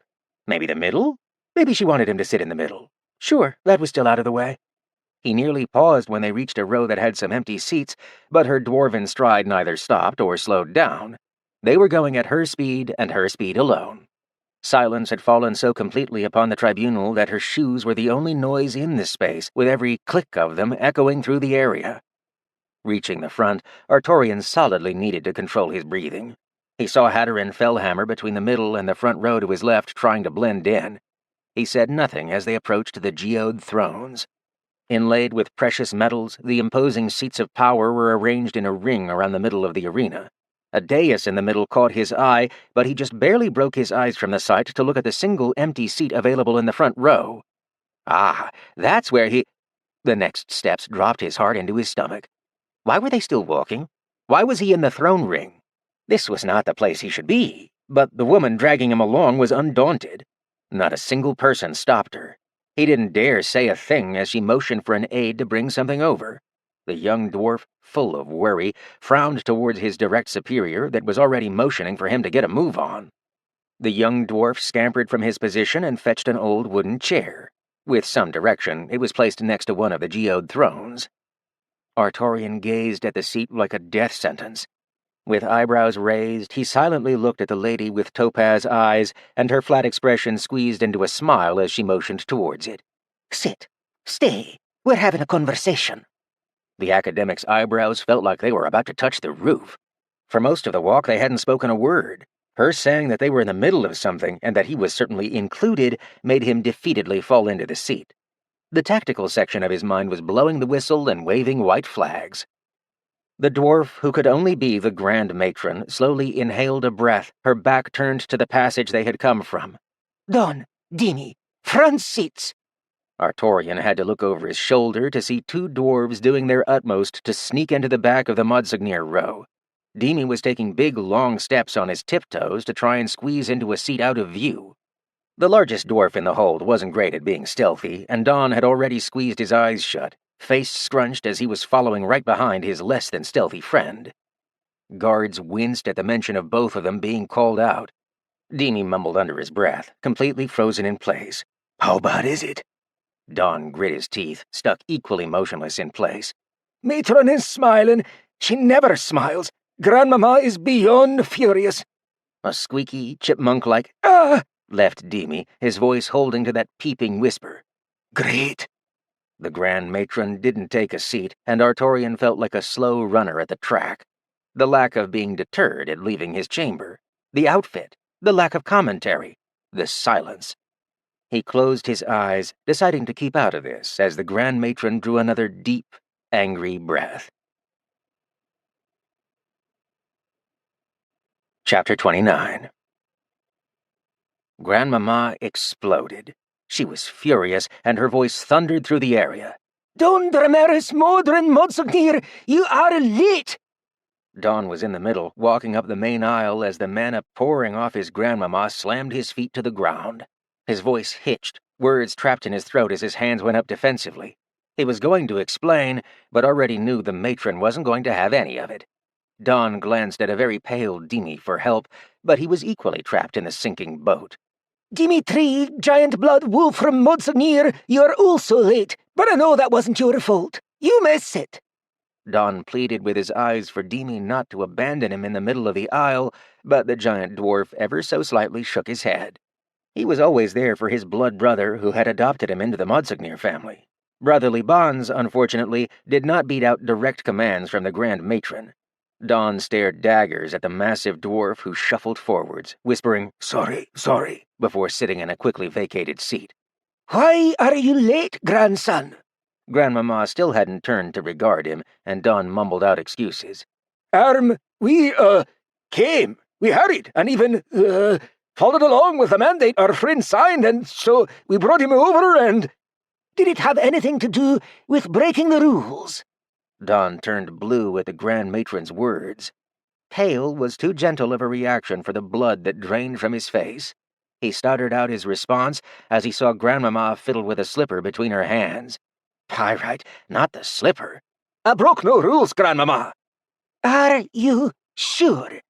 Maybe the middle? Maybe she wanted him to sit in the middle. Sure, that was still out of the way. He nearly paused when they reached a row that had some empty seats, but her dwarven stride neither stopped or slowed down. They were going at her speed and her speed alone. Silence had fallen so completely upon the tribunal that her shoes were the only noise in the space, with every click of them echoing through the area. Reaching the front, Artorian solidly needed to control his breathing. He saw Hatteran Fellhammer between the middle and the front row to his left trying to blend in. He said nothing as they approached the geode thrones. Inlaid with precious metals, the imposing seats of power were arranged in a ring around the middle of the arena. A dais in the middle caught his eye, but he just barely broke his eyes from the sight to look at the single empty seat available in the front row. Ah, that's where he— The next steps dropped his heart into his stomach. Why were they still walking? Why was he in the throne ring? This was not the place he should be, but the woman dragging him along was undaunted. Not a single person stopped her. He didn't dare say a thing as she motioned for an aide to bring something over. The young dwarf, full of worry, frowned towards his direct superior that was already motioning for him to get a move on. The young dwarf scampered from his position and fetched an old wooden chair. With some direction, it was placed next to one of the geode thrones. Artorian gazed at the seat like a death sentence. With eyebrows raised, he silently looked at the lady with topaz eyes, and her flat expression squeezed into a smile as she motioned towards it. Sit. Stay. We're having a conversation. The academic's eyebrows felt like they were about to touch the roof. For most of the walk, they hadn't spoken a word. Her saying that they were in the middle of something, and that he was certainly included, made him defeatedly fall into the seat. The tactical section of his mind was blowing the whistle and waving white flags. The dwarf, who could only be the Grand Matron, slowly inhaled a breath, her back turned to the passage they had come from. Don, Dimi, front seats. Artorian had to look over his shoulder to see two dwarves doing their utmost to sneak into the back of the Mudsignir row. Dimi was taking big, long steps on his tiptoes to try and squeeze into a seat out of view. The largest dwarf in the hold wasn't great at being stealthy, and Don had already squeezed his eyes shut, face scrunched as he was following right behind his less-than-stealthy friend. Guards winced at the mention of both of them being called out. Dimi mumbled under his breath, completely frozen in place. How bad is it? Don grit his teeth, stuck equally motionless in place. Matron is smiling. She never smiles. Grandmama is beyond furious. A squeaky, chipmunk-like left Dimi, his voice holding to that peeping whisper. Great. The Grand Matron didn't take a seat, and Artorian felt like a slow runner at the track. The lack of being deterred at leaving his chamber. The outfit. The lack of commentary. The silence. He closed his eyes, deciding to keep out of this as the Grand Matron drew another deep, angry breath. Chapter 29. Grandmama exploded. She was furious, and her voice thundered through the area. Don Drameris Modron Modsignir, you are late! Don was in the middle, walking up the main aisle as the mana pouring off his grandmama slammed his feet to the ground. His voice hitched, words trapped in his throat as his hands went up defensively. He was going to explain, but already knew the matron wasn't going to have any of it. Don glanced at a very pale Dimi for help, but he was equally trapped in the sinking boat. Dimitri, giant blood wolf from Modsignir, you're also late, but I know that wasn't your fault. You may sit. Don pleaded with his eyes for Dimi not to abandon him in the middle of the aisle, but the giant dwarf ever so slightly shook his head. He was always there for his blood brother who had adopted him into the Mudsignir family. Brotherly bonds, unfortunately, did not beat out direct commands from the Grand Matron. Don stared daggers at the massive dwarf who shuffled forwards, whispering, Sorry, before sitting in a quickly vacated seat. Why are you late, grandson? Grandmama still hadn't turned to regard him, and Don mumbled out excuses. We came. We hurried, and even, followed along with the mandate our friend signed, and so we brought him over, and— Did it have anything to do with breaking the rules? Don turned blue at the Grand Matron's words. Pale was too gentle of a reaction for the blood that drained from his face. He stuttered out his response as he saw Grandmama fiddle with a slipper between her hands. Pyrite, not the slipper. I broke no rules, Grandmama. Are you sure?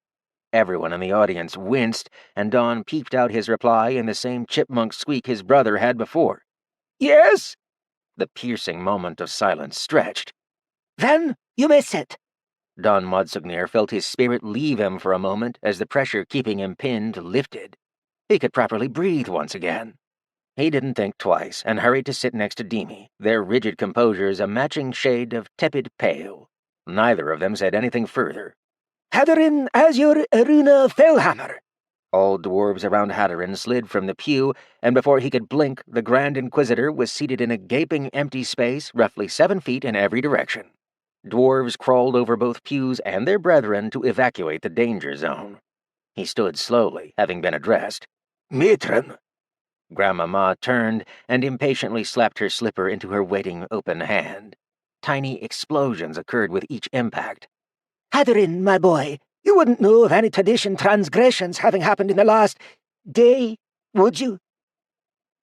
Everyone in the audience winced, and Don peeped out his reply in the same chipmunk squeak his brother had before. Yes? The piercing moment of silence stretched. Then you may sit. Don Mudsignir felt his spirit leave him for a moment as the pressure keeping him pinned lifted. He could properly breathe once again. He didn't think twice and hurried to sit next to Dimi, their rigid composures a matching shade of tepid pale. Neither of them said anything further. Headmaster as your Aruna Fellhammer. All dwarves around Haddarin slid from the pew, and before he could blink, the Grand Inquisitor was seated in a gaping empty space roughly 7 feet in every direction. Dwarves crawled over both pews and their brethren to evacuate the danger zone. He stood slowly, having been addressed. Matron! Grandmama turned and impatiently slapped her slipper into her waiting open hand. Tiny explosions occurred with each impact. Headmaster, my boy, you wouldn't know of any tradition transgressions having happened in the last day, would you?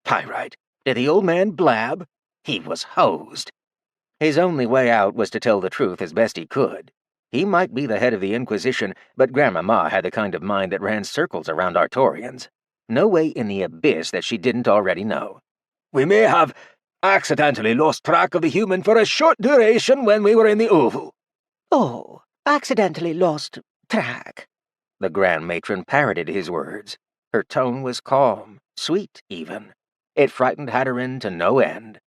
Pyrite. Did the old man blab? He was hosed. His only way out was to tell the truth as best he could. He might be the head of the Inquisition, but Grandmama had the kind of mind that ran circles around Artorians. No way in the abyss that she didn't already know. We may have accidentally lost track of the human for a short duration when we were in the Oval. Oh, accidentally lost track. The Grand Matron parroted his words. Her tone was calm, sweet even. It frightened Haddarin to no end.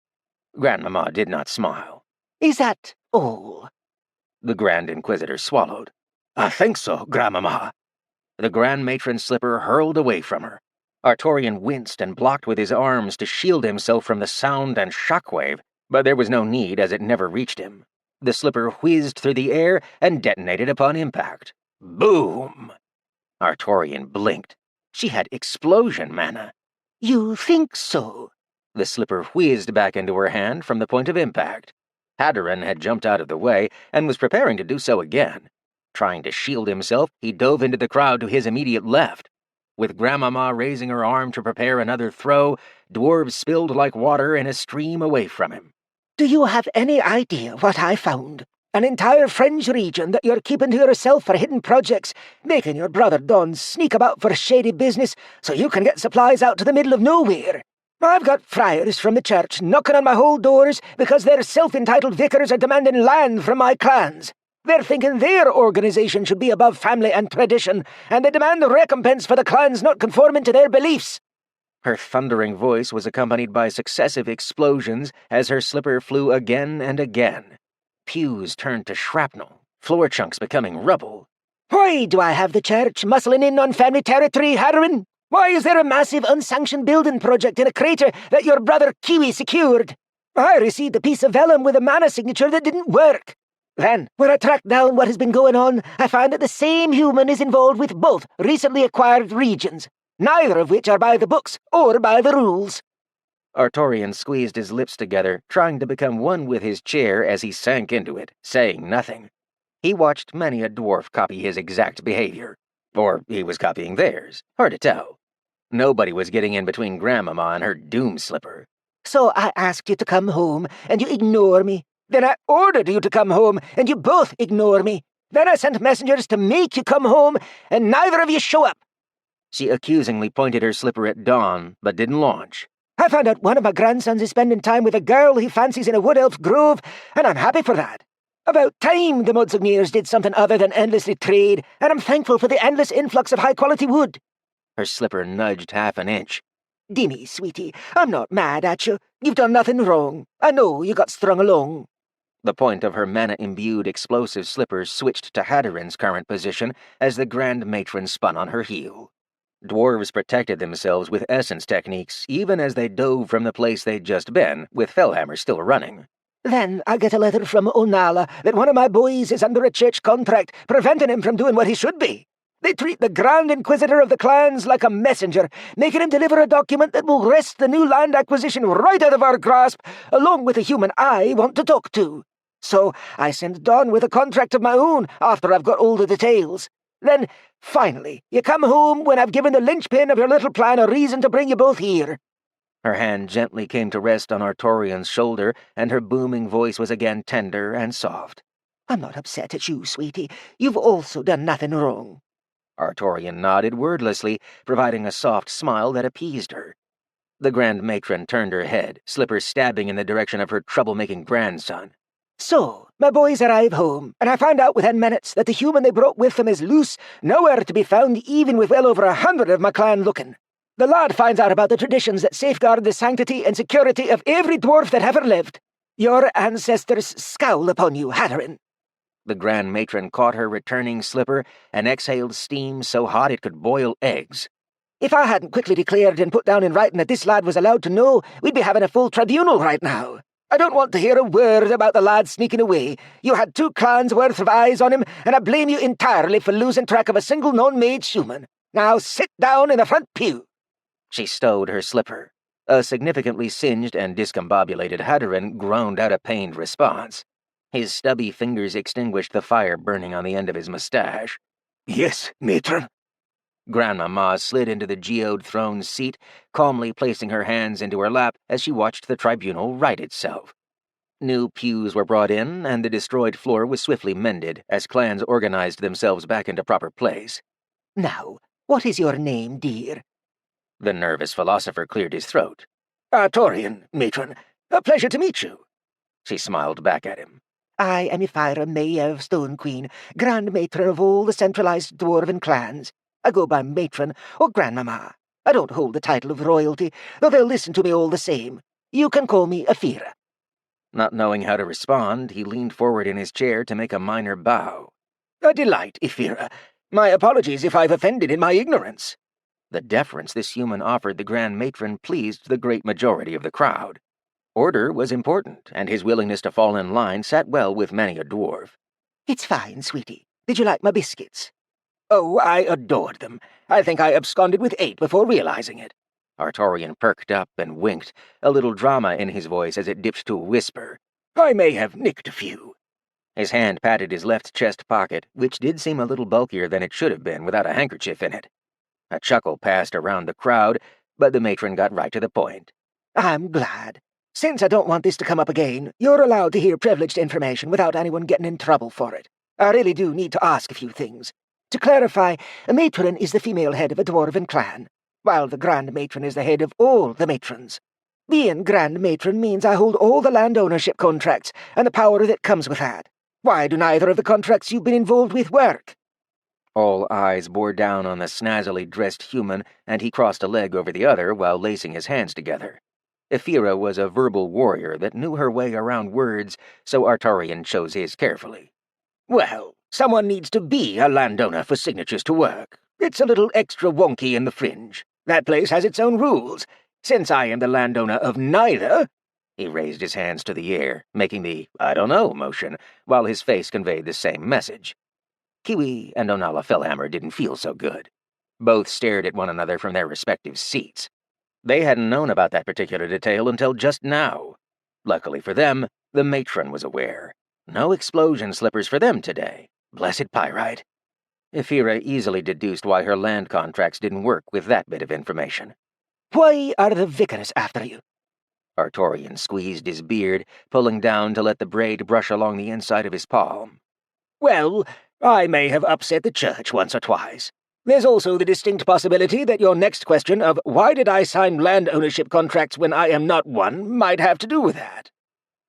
Grandmama did not smile. Is that all? The Grand Inquisitor swallowed. I think so, Grandmama. The Grand Matron's slipper hurled away from her. Artorian winced and blocked with his arms to shield himself from the sound and shockwave, but there was no need as it never reached him. The slipper whizzed through the air and detonated upon impact. Boom! Artorian blinked. She had explosion mana. You think so? The slipper whizzed back into her hand from the point of impact. Haddarin had jumped out of the way and was preparing to do so again. Trying to shield himself, he dove into the crowd to his immediate left. With Grandmama raising her arm to prepare another throw, dwarves spilled like water in a stream away from him. Do you have any idea what I found? An entire French region that you're keeping to yourself for hidden projects, making your brother Don sneak about for shady business so you can get supplies out to the middle of nowhere. I've got friars from the church knocking on my whole doors because their self-entitled vicars are demanding land from my clans. They're thinking their organization should be above family and tradition, and they demand recompense for the clans not conforming to their beliefs. Her thundering voice was accompanied by successive explosions as her slipper flew again and again. Pews turned to shrapnel, floor chunks becoming rubble. Why do I have the church muscling in on family territory, Haddarin? Why is there a massive unsanctioned building project in a crater that your brother Kiwi secured? I received a piece of vellum with a mana signature that didn't work. Then, when I tracked down what has been going on, I find that the same human is involved with both recently acquired regions, neither of which are by the books or by the rules. Artorian squeezed his lips together, trying to become one with his chair as he sank into it, saying nothing. He watched many a dwarf copy his exact behavior. Or he was copying theirs. Hard to tell. Nobody was getting in between Grandmama and her doom slipper. So I asked you to come home, and you ignore me. Then I ordered you to come home, and you both ignore me. Then I sent messengers to make you come home, and neither of you show up. She accusingly pointed her slipper at Dawn, but didn't launch. I found out one of my grandsons is spending time with a girl he fancies in a wood elf grove, and I'm happy for that. About time the Mudsugniers did something other than endlessly trade, and I'm thankful for the endless influx of high-quality wood. Her slipper nudged half an inch. Dimmy, sweetie, I'm not mad at you. You've done nothing wrong. I know you got strung along. The point of her mana-imbued explosive slipper switched to Haddarin's current position as the Grand Matron spun on her heel. Dwarves protected themselves with essence techniques, even as they dove from the place they'd just been, with Fellhammer still running. Then I get a letter from Onala that one of my boys is under a church contract, preventing him from doing what he should be. They treat the Grand Inquisitor of the clans like a messenger, making him deliver a document that will wrest the new land acquisition right out of our grasp, along with a human I want to talk to. So I send Dawn with a contract of my own after I've got all the details. Then, finally, you come home when I've given the linchpin of your little plan a reason to bring you both here. Her hand gently came to rest on Artorian's shoulder, and her booming voice was again tender and soft. I'm not upset at you, sweetie. You've also done nothing wrong. Artorian nodded wordlessly, providing a soft smile that appeased her. The Grand Matron turned her head, slipper stabbing in the direction of her troublemaking grandson. So, my boys arrive home, and I find out within minutes that the human they brought with them is loose, nowhere to be found even with well over 100 of my clan looking. The lad finds out about the traditions that safeguard the sanctity and security of every dwarf that ever lived. Your ancestors scowl upon you, Haddarin. The Grand Matron caught her returning slipper and exhaled steam so hot it could boil eggs. If I hadn't quickly declared and put down in writing that this lad was allowed to know, we'd be having a full tribunal right now. I don't want to hear a word about the lad sneaking away. You had 2 clans worth of eyes on him, and I blame you entirely for losing track of a single non-made human. Now sit down in the front pew." She stowed her slipper. A significantly singed and discombobulated Hadron groaned out a pained response. His stubby fingers extinguished the fire burning on the end of his mustache. "Yes, matron." Grandmama slid into the geode throne's seat, calmly placing her hands into her lap as she watched the tribunal right itself. New pews were brought in, and the destroyed floor was swiftly mended as clans organized themselves back into proper place. "Now, what is your name, dear?" The nervous philosopher cleared his throat. "Artorian, matron. A pleasure to meet you." She smiled back at him. "I am Ephira Mayev, Stone Queen, Grand Matron of all the centralized dwarven clans. I go by Matron or Grandmama. I don't hold the title of royalty, though they'll listen to me all the same. You can call me Ephira." Not knowing how to respond, he leaned forward in his chair to make a minor bow. "A delight, Ephira. My apologies if I've offended in my ignorance." The deference this human offered the Grand Matron pleased the great majority of the crowd. Order was important, and his willingness to fall in line sat well with many a dwarf. "It's fine, sweetie. Did you like my biscuits?" "Oh, I adored them. I think I absconded with 8 before realizing it." Artorian perked up and winked, a little drama in his voice as it dipped to a whisper. "I may have nicked a few." His hand patted his left chest pocket, which did seem a little bulkier than it should have been without a handkerchief in it. A chuckle passed around the crowd, but the matron got right to the point. "I'm glad. Since I don't want this to come up again, you're allowed to hear privileged information without anyone getting in trouble for it. I really do need to ask a few things. To clarify, a matron is the female head of a dwarven clan, while the Grand Matron is the head of all the matrons. Being Grand Matron means I hold all the land ownership contracts and the power that comes with that. Why do neither of the contracts you've been involved with work?" All eyes bore down on the snazzily dressed human, and he crossed a leg over the other while lacing his hands together. Ephira was a verbal warrior that knew her way around words, so Artorian chose his carefully. "Well, someone needs to be a landowner for signatures to work. It's a little extra wonky in the fringe. That place has its own rules. Since I am the landowner of neither—" He raised his hands to the air, making the "I don't know" motion, while his face conveyed the same message. Kiwi and Onala Fellhammer didn't feel so good. Both stared at one another from their respective seats. They hadn't known about that particular detail until just now. Luckily for them, the matron was aware. No explosion slippers for them today. Blessed pyrite. Ephira easily deduced why her land contracts didn't work with that bit of information. "Why are the vicars after you?" Artorian squeezed his beard, pulling down to let the braid brush along the inside of his palm. "Well, I may have upset the church once or twice. There's also the distinct possibility that your next question of why did I sign land ownership contracts when I am not one might have to do with that."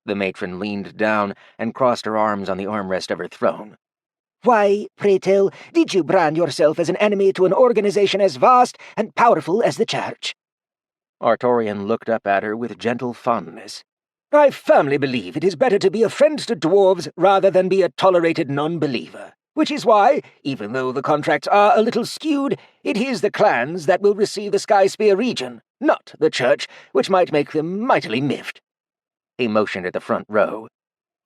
The matron leaned down and crossed her arms on the armrest of her throne. "Why, pray tell, did you brand yourself as an enemy to an organization as vast and powerful as the church?" Artorian looked up at her with gentle fondness. "I firmly believe it is better to be a friend to dwarves rather than be a tolerated non-believer, which is why, even though the contracts are a little skewed, it is the clans that will receive the Skyspear region, not the church, which might make them mightily miffed." He motioned at the front row.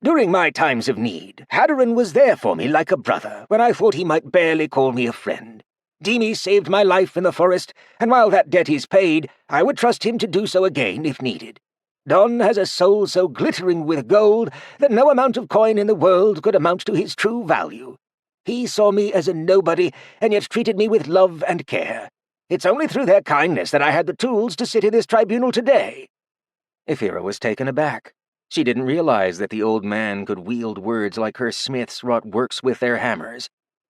"During my times of need, Hadron was there for me like a brother when I thought he might barely call me a friend. Demi saved my life in the forest, and while that debt is paid, I would trust him to do so again if needed. Don has a soul so glittering with gold that no amount of coin in the world could amount to his true value. He saw me as a nobody, and yet treated me with love and care. It's only through their kindness that I had the tools to sit in this tribunal today." Ephira was taken aback. She didn't realize that the old man could wield words like her smiths wrought works with their hammers.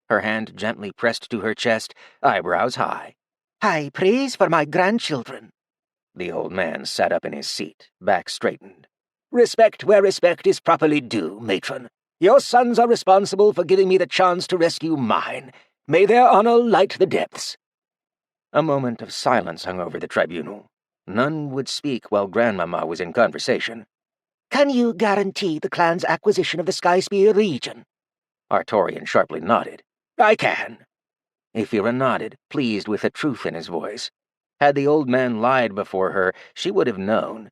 Her hand gently pressed to her chest, eyebrows high. "High praise for my grandchildren." The old man sat up in his seat, back straightened. "Respect where respect is properly due, matron. Your sons are responsible for giving me the chance to rescue mine. May their honor light the depths." A moment of silence hung over the tribunal. None would speak while Grandmama was in conversation. "Can you guarantee the clan's acquisition of the Skyspear region?" Artorian sharply nodded. I can. Ephira nodded, pleased with the truth in his voice. Had the old man lied before her, she would have known.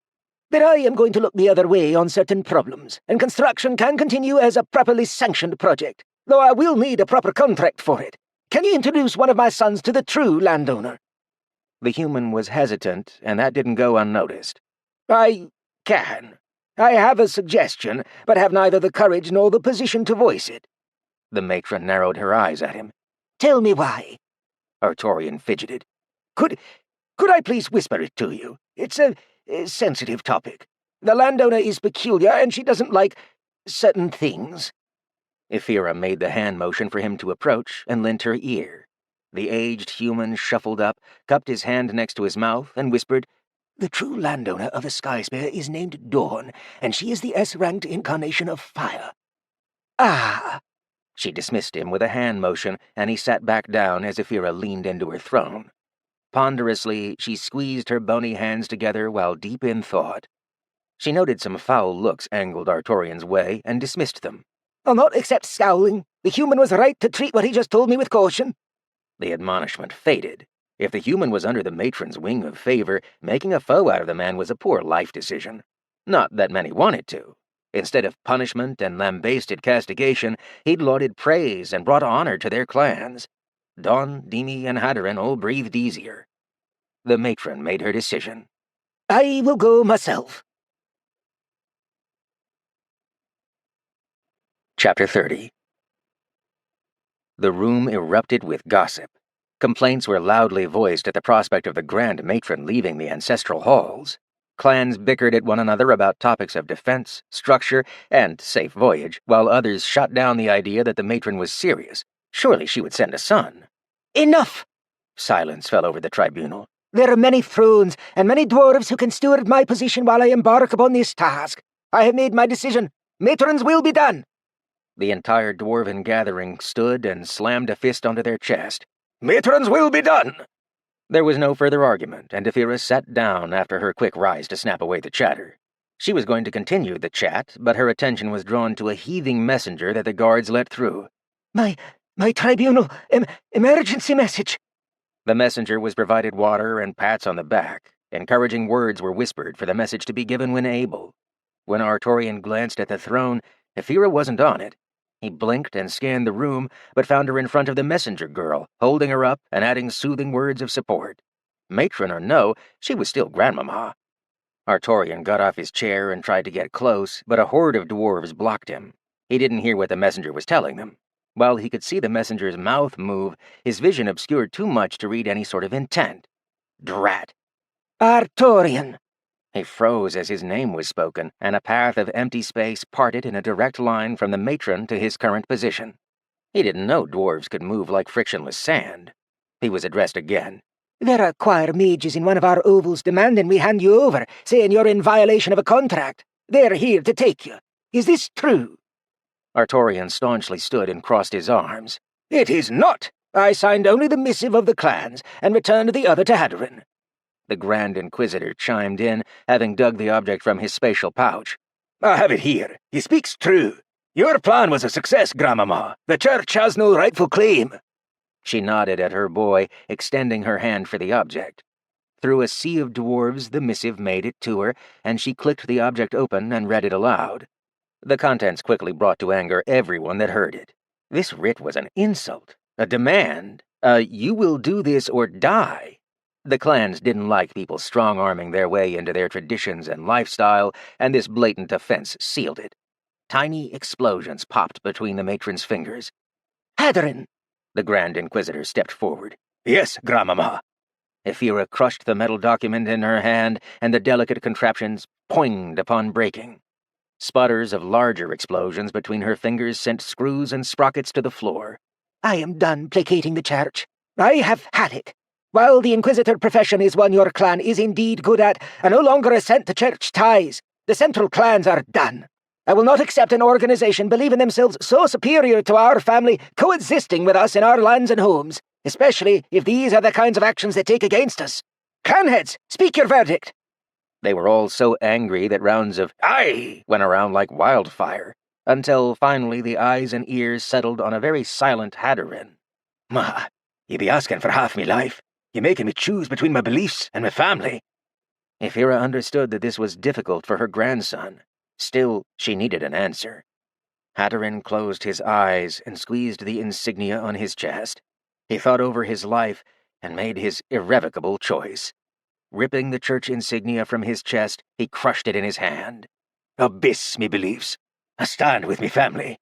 But I am going to look the other way on certain problems, and construction can continue as a properly sanctioned project, though I will need a proper contract for it. Can you introduce one of my sons to the true landowner? The human was hesitant, and that didn't go unnoticed. I can. I have a suggestion, but have neither the courage nor the position to voice it. The matron narrowed her eyes at him. Tell me why. Artorian fidgeted. Could I please whisper it to you? It's a sensitive topic. The landowner is peculiar, and she doesn't like certain things. Ephira made the hand motion for him to approach and lent her ear. The aged human shuffled up, cupped his hand next to his mouth, and whispered, The true landowner of the Skyspear is named Dawn, and she is the S-ranked incarnation of fire. Ah! She dismissed him with a hand motion, and he sat back down as Ephira leaned into her throne. Ponderously, she squeezed her bony hands together while deep in thought. She noted some foul looks angled Artorian's way and dismissed them. I'll not accept scowling. The human was right to treat what he just told me with caution. The admonishment faded. If the human was under the matron's wing of favor, making a foe out of the man was a poor life decision. Not that many wanted to. Instead of punishment and lambasted castigation, he'd lauded praise and brought honor to their clans. Dawn, Demi, and Hadron all breathed easier. The matron made her decision. I will go myself. Chapter 30. The room erupted with gossip. Complaints were loudly voiced at the prospect of the Grand Matron leaving the ancestral halls. Clans bickered at one another about topics of defense, structure, and safe voyage, while others shot down the idea that the matron was serious. Surely she would send a son. Enough! Silence fell over the tribunal. There are many thrones and many dwarves who can steward my position while I embark upon this task. I have made my decision. Matrons will be done. The entire dwarven gathering stood and slammed a fist onto their chest. Matrons will be done! There was no further argument, and Ephira sat down after her quick rise to snap away the chatter. She was going to continue the chat, but her attention was drawn to a heaving messenger that the guards let through. My tribunal, emergency message. The messenger was provided water and pats on the back. Encouraging words were whispered for the message to be given when able. When Artorian glanced at the throne, Ephira wasn't on it. He blinked and scanned the room, but found her in front of the messenger girl, holding her up and adding soothing words of support. Matron or no, she was still Grandmama. Artorian got off his chair and tried to get close, but a horde of dwarves blocked him. He didn't hear what the messenger was telling them. While he could see the messenger's mouth move, his vision obscured too much to read any sort of intent. Drat. Artorian. He froze as his name was spoken, and a path of empty space parted in a direct line from the matron to his current position. He didn't know dwarves could move like frictionless sand. He was addressed again. There are choir mages in one of our ovals demanding we hand you over, saying you're in violation of a contract. They're here to take you. Is this true? Artorian staunchly stood and crossed his arms. It is not. I signed only the missive of the clans, and returned the other to Hadron. The Grand Inquisitor chimed in, having dug the object from his spatial pouch. I have it here. He speaks true. Your plan was a success, Grandmama. The Church has no rightful claim. She nodded at her boy, extending her hand for the object. Through a sea of dwarves, the missive made it to her, and she clicked the object open and read it aloud. The contents quickly brought to anger everyone that heard it. This writ was an insult, a demand, you will do this or die. The clans didn't like people strong-arming their way into their traditions and lifestyle, and this blatant offense sealed it. Tiny explosions popped between the matron's fingers. Hadron! The Grand Inquisitor stepped forward. Yes, Grandmama. Ephira crushed the metal document in her hand, and the delicate contraptions poinged upon breaking. Sputters of larger explosions between her fingers sent screws and sprockets to the floor. I am done placating the Church. I have had it. While the Inquisitor profession is one your clan is indeed good at, I no longer assent to Church ties. The central clans are done. I will not accept an organization believing themselves so superior to our family coexisting with us in our lands and homes, especially if these are the kinds of actions they take against us. Clanheads, speak your verdict. They were all so angry that rounds of "Aye" went around like wildfire. until finally the eyes and ears settled on a very silent Haddarin. Ma, you be asking for half me life. You making me choose between my beliefs and my family. Ephira understood that this was difficult for her grandson. Still, she needed an answer. Haddarin closed his eyes and squeezed the insignia on his chest. He thought over his life and made his irrevocable choice. Ripping the church insignia from his chest, he crushed it in his hand. Abyss me beliefs. I stand with me family.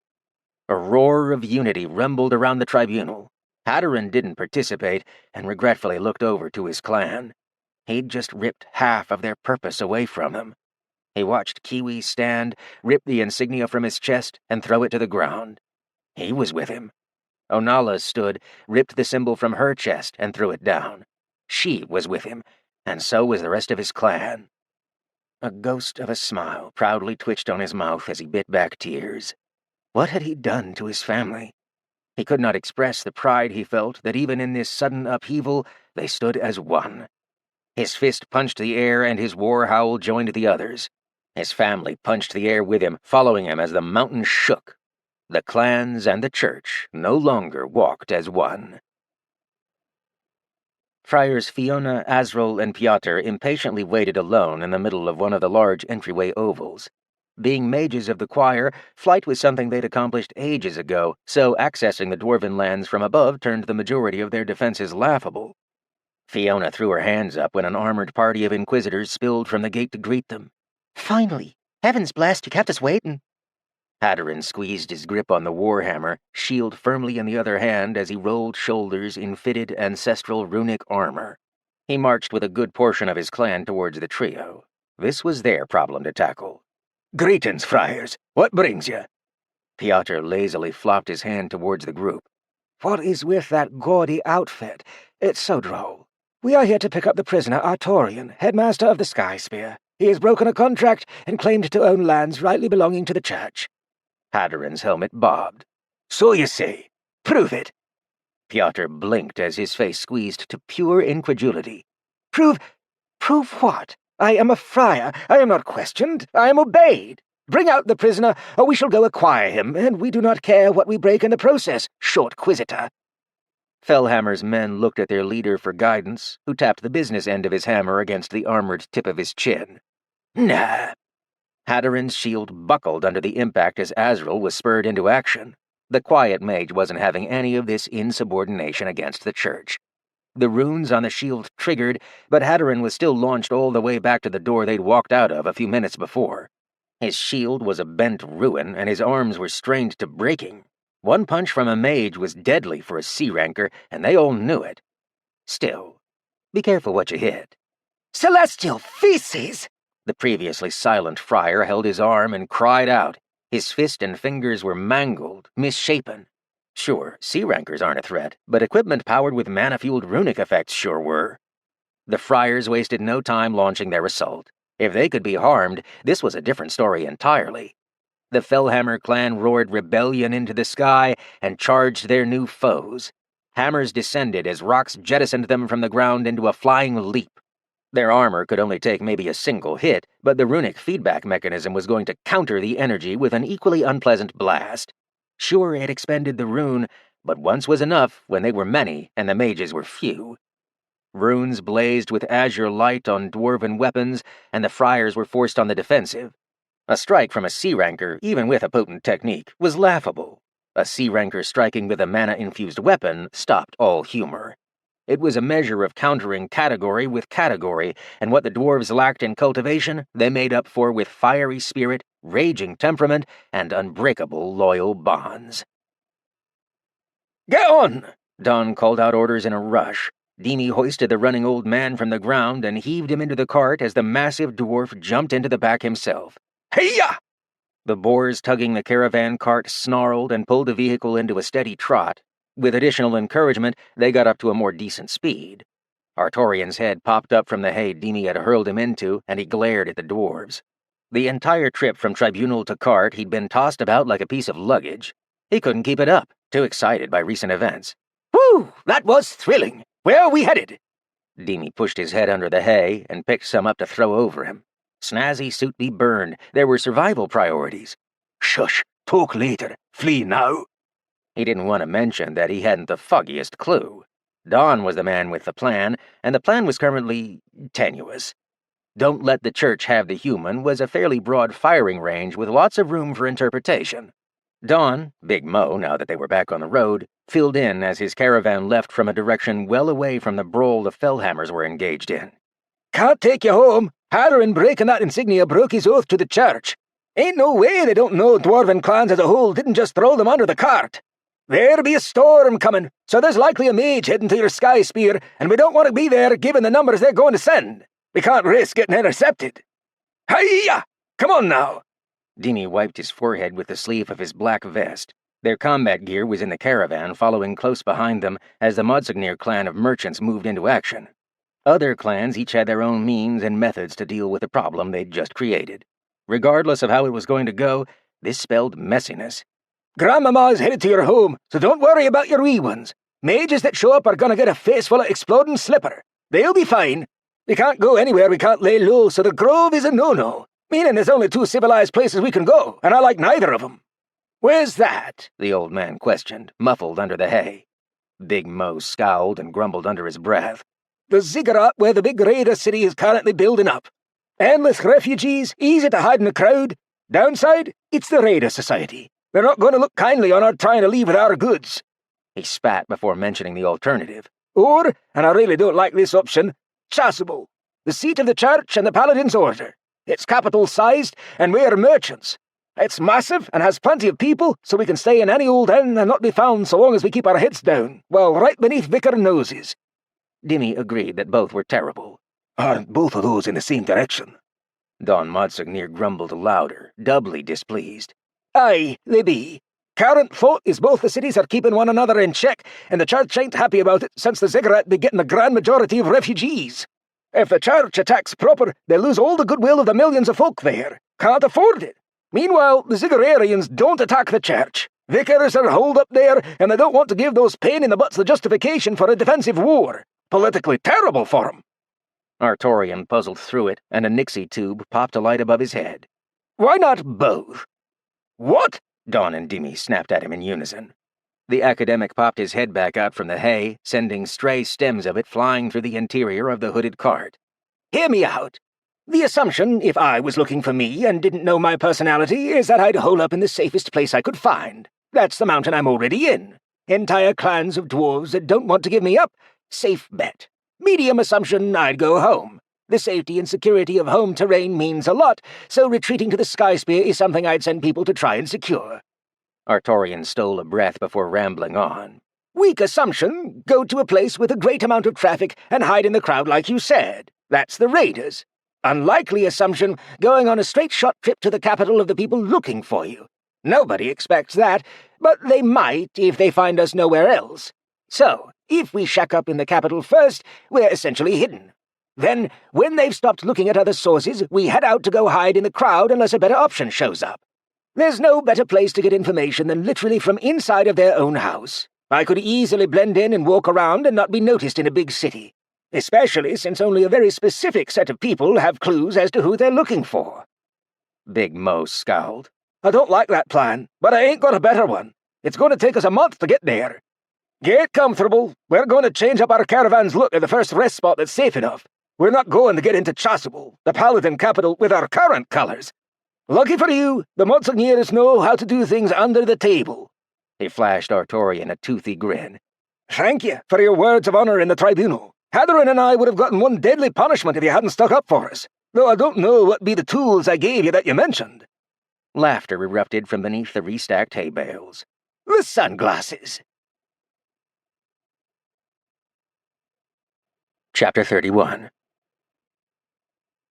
A roar of unity rumbled around the tribunal. Haddarin didn't participate and regretfully looked over to his clan. He'd just ripped half of their purpose away from them. He watched Kiwi stand, rip the insignia from his chest, and throw it to the ground. He was with him. Onala stood, ripped the symbol from her chest, and threw it down. She was with him, and so was the rest of his clan. A ghost of a smile proudly twitched on his mouth as he bit back tears. What had he done to his family? He could not express the pride he felt that even in this sudden upheaval they stood as one. His fist punched the air and his war howl joined the others. His family punched the air with him, following him as the mountain shook. The clans and the church no longer walked as one. Friars Fiona, Azrael, and Piotr impatiently waited alone in the middle of one of the large entryway ovals. Being mages of the choir, flight was something they'd accomplished ages ago, so accessing the dwarven lands from above turned the majority of their defenses laughable. Fiona threw her hands up when an armored party of inquisitors spilled from the gate to greet them. Finally! Heavens blessed, you kept us waiting. Haddarin squeezed his grip on the warhammer, shield firmly in the other hand as he rolled shoulders in fitted ancestral runic armor. He marched with a good portion of his clan towards the trio. This was their problem to tackle. Greetings, friars. What brings you? Piotr lazily flopped his hand towards the group. What is with that gaudy outfit? It's so droll. We are here to pick up the prisoner Artorian, headmaster of the Sky Spear. He has broken a contract and claimed to own lands rightly belonging to the church. Haddarin's helmet bobbed. So you say. Prove it. Piotr blinked as his face squeezed to pure incredulity. Prove what? I am a friar. I am not questioned. I am obeyed. Bring out the prisoner, or we shall go acquire him, and we do not care what we break in the process, short quisitor. Fellhammer's men looked at their leader for guidance, who tapped the business end of his hammer against the armored tip of his chin. Nah. Haddarin's shield buckled under the impact as Azrael was spurred into action. The quiet mage wasn't having any of this insubordination against the church. The runes on the shield triggered, but Haddarin was still launched all the way back to the door they'd walked out of a few minutes before. His shield was a bent ruin, and his arms were strained to breaking. One punch from a mage was deadly for a C-ranker, and they all knew it. Still, be careful what you hit. Celestial feces! The previously silent friar held his arm and cried out. His fist and fingers were mangled, misshapen. Sure, C-rankers aren't a threat, but equipment powered with mana-fueled runic effects sure were. The friars wasted no time launching their assault. If they could be harmed, this was a different story entirely. The Fellhammer clan roared rebellion into the sky and charged their new foes. Hammers descended as rocks jettisoned them from the ground into a flying leap. Their armor could only take maybe a single hit, but the runic feedback mechanism was going to counter the energy with an equally unpleasant blast. Sure, it expended the rune, but once was enough when they were many and the mages were few. Runes blazed with azure light on dwarven weapons, and the friars were forced on the defensive. A strike from a C-ranker, even with a potent technique, was laughable. A C-ranker striking with a mana-infused weapon stopped all humor. It was a measure of countering category with category, and what the dwarves lacked in cultivation, they made up for with fiery spirit, raging temperament, and unbreakable loyal bonds. Get on! Don called out orders in a rush. Dimi hoisted the running old man from the ground and heaved him into the cart as the massive dwarf jumped into the back himself. Hey-ya! The boars tugging the caravan cart snarled and pulled the vehicle into a steady trot. With additional encouragement, they got up to a more decent speed. Artorian's head popped up from the hay Dimi had hurled him into, and he glared at the dwarves. The entire trip from tribunal to cart, he'd been tossed about like a piece of luggage. He couldn't keep it up, too excited by recent events. Whew! That was thrilling! Where are we headed? Dimi pushed his head under the hay and picked some up to throw over him. Snazzy suit be burned. There were survival priorities. Shush! Talk later. Flee now. He didn't want to mention that he hadn't the foggiest clue. Don was the man with the plan, and the plan was currently tenuous. Don't let the church have the human was a fairly broad firing range with lots of room for interpretation. Don, Big Mo, now that they were back on the road, filled in as his caravan left from a direction well away from the brawl the Fellhammers were engaged in. Can't take you home. Artorian breaking that insignia broke his oath to the church. Ain't no way they don't know dwarven clans as a whole didn't just throw them under the cart. There be a storm coming, so there's likely a mage heading to your sky spear, and we don't want to be there given the numbers they're going to send. We can't risk getting intercepted. Hiya! Come on now. Dini wiped his forehead with the sleeve of his black vest. Their combat gear was in the caravan, following close behind them as the Modsignir clan of merchants moved into action. Other clans each had their own means and methods to deal with the problem they'd just created. Regardless of how it was going to go, this spelled messiness. Grandmama's headed to your home, so don't worry about your wee ones. Mages that show up are gonna get a face full of exploding slipper. They'll be fine. We can't go anywhere we can't lay low, so the Grove is a no-no. Meaning there's only 2 civilized places we can go, and I like neither of them. Where's that? The old man questioned, muffled under the hay. Big Mo scowled and grumbled under his breath. The ziggurat where the big raider city is currently building up. Endless refugees, easy to hide in the crowd. Downside, it's the Raider Society. They're not going to look kindly on our trying to leave with our goods. He spat before mentioning the alternative. Or, and I really don't like this option, Chasuble, the seat of the church and the Paladin's order. It's capital-sized, and we're merchants. It's massive and has plenty of people, so we can stay in any old inn and not be found so long as we keep our heads down, well, right beneath vicar noses. Dimi agreed that both were terrible. Aren't both of those in the same direction? Don Modsignir grumbled louder, doubly displeased. Aye, they be. Current thought is both the cities are keeping one another in check, and the church ain't happy about it since the ziggurat be getting the grand majority of refugees. If the church attacks proper, they lose all the goodwill of the millions of folk there. Can't afford it. Meanwhile, the Zigguratarians don't attack the church. Vicars are holed up there, and they don't want to give those pain-in-the-butts the justification for a defensive war. Politically terrible for them. Artorian puzzled through it, and a Nixie tube popped a light above his head. Why not both? What? Don and Dimi snapped at him in unison. The academic popped his head back out from the hay, sending stray stems of it flying through the interior of the hooded cart. Hear me out. The assumption, if I was looking for me and didn't know my personality, is that I'd hole up in the safest place I could find. That's the mountain I'm already in. Entire clans of dwarves that don't want to give me up. Safe bet. Medium assumption, I'd go home. The safety and security of home terrain means a lot, so retreating to the Sky Spear is something I'd send people to try and secure. Artorian stole a breath before rambling on. Weak assumption, go to a place with a great amount of traffic and hide in the crowd like you said. That's the Raiders. Unlikely assumption, going on a straight-shot trip to the capital of the people looking for you. Nobody expects that, but they might if they find us nowhere else. So, if we shack up in the capital first, we're essentially hidden. Then, when they've stopped looking at other sources, we head out to go hide in the crowd unless a better option shows up. There's no better place to get information than literally from inside of their own house. I could easily blend in and walk around and not be noticed in a big city. Especially since only a very specific set of people have clues as to who they're looking for. Big Mo scowled. I don't like that plan, but I ain't got a better one. It's going to take us a month to get there. Get comfortable. We're going to change up our caravan's look at the first rest spot that's safe enough. We're not going to get into Chasuble, the Paladin capital, with our current colours. Lucky for you, the Modsigniers know how to do things under the table. He flashed Artorian a toothy grin. Thank you for your words of honour in the tribunal. Hadron and I would have gotten one deadly punishment if you hadn't stuck up for us, though I don't know what be the tools I gave you that you mentioned. Laughter erupted from beneath the restacked hay bales. The sunglasses. Chapter 31.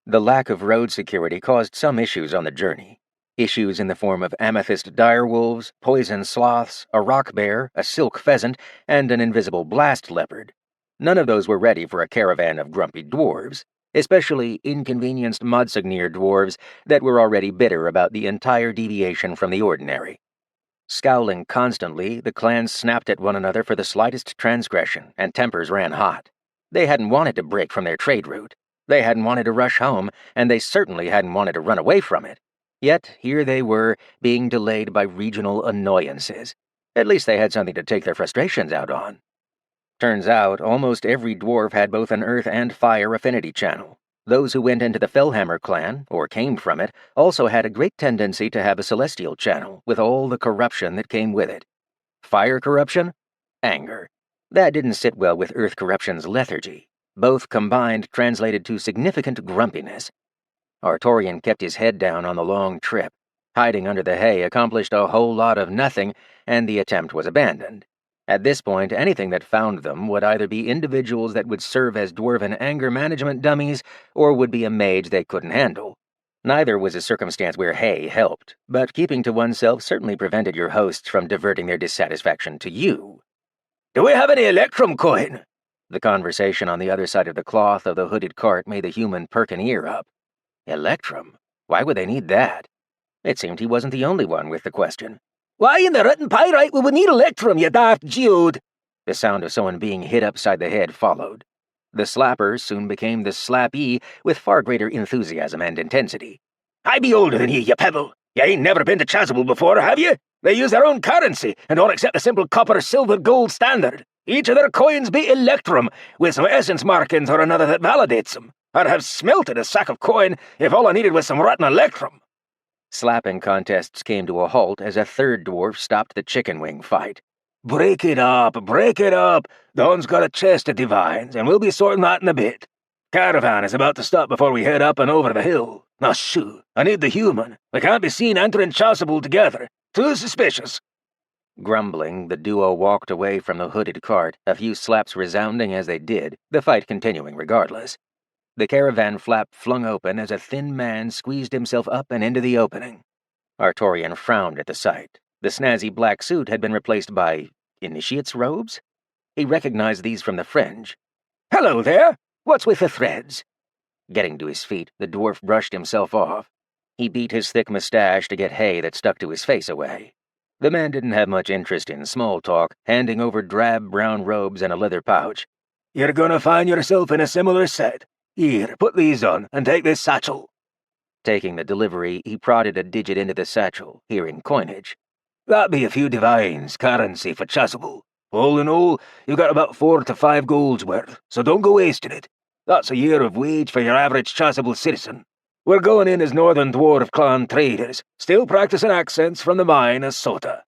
The lack of road security caused some issues on the journey. Issues in the form of amethyst direwolves, poison sloths, a rock bear, a silk pheasant, and an invisible blast leopard. None of those were ready for a caravan of grumpy dwarves, especially inconvenienced Modsignir dwarves that were already bitter about the entire deviation from the ordinary. Scowling constantly, the clans snapped at one another for the slightest transgression, and tempers ran hot. They hadn't wanted to break from their trade route. They hadn't wanted to rush home, and they certainly hadn't wanted to run away from it. Yet here they were, being delayed by regional annoyances. At least they had something to take their frustrations out on. Turns out, almost every dwarf had both an earth and fire affinity channel. Those who went into the Fellhammer clan, or came from it, also had a great tendency to have a celestial channel, with all the corruption that came with it. Fire corruption? Anger. That didn't sit well with earth corruption's lethargy. Both combined translated to significant grumpiness. Artorian kept his head down on the long trip. Hiding under the hay accomplished a whole lot of nothing, and the attempt was abandoned. At this point, anything that found them would either be individuals that would serve as dwarven anger management dummies, or would be a mage they couldn't handle. Neither was a circumstance where hay helped, but keeping to oneself certainly prevented your hosts from diverting their dissatisfaction to you. Do we have any electrum coin? The conversation on the other side of the cloth of the hooded cart made the human perk an ear up. Electrum? Why would they need that? It seemed he wasn't the only one with the question. Why in the rotten pyrite we would need electrum, you daft geode? The sound of someone being hit upside the head followed. The slapper soon became the slappee with far greater enthusiasm and intensity. I be older than you pebble. You ain't never been to Chasuble before, have you? They use their own currency and don't accept a simple copper, silver, gold standard. Each of their coins be electrum, with some essence markings or another that validates them. I'd have smelted a sack of coin if all I needed was some rotten electrum. Slapping contests came to a halt as a third dwarf stopped the chicken wing fight. Break it up, break it up. Dawn's got a chest of divines, and we'll be sorting that in a bit. Caravan is about to stop before we head up and over the hill. Now shoo, I need the human. We can't be seen entering Chasuble together. Too suspicious. Grumbling, the duo walked away from the hooded cart, a few slaps resounding as they did, the fight continuing regardless. The caravan flap flung open as a thin man squeezed himself up and into the opening. Artorian frowned at the sight. The snazzy black suit had been replaced by initiate's robes? He recognized these from the fringe. Hello there! What's with the threads? Getting to his feet, the dwarf brushed himself off. He beat his thick mustache to get hay that stuck to his face away. The man didn't have much interest in small talk, handing over drab brown robes and a leather pouch. You're gonna find yourself in a similar set. Here, put these on, and take this satchel. Taking the delivery, he prodded a digit into the satchel, hearing coinage. That be a few divines, currency for Chasuble. All in all, you've got about 4 to 5 golds worth, so don't go wasting it. That's a year of wage for your average Chasuble citizen. We're going in as Northern Dwarf clan traders, still practicing accents from the mine as Sota.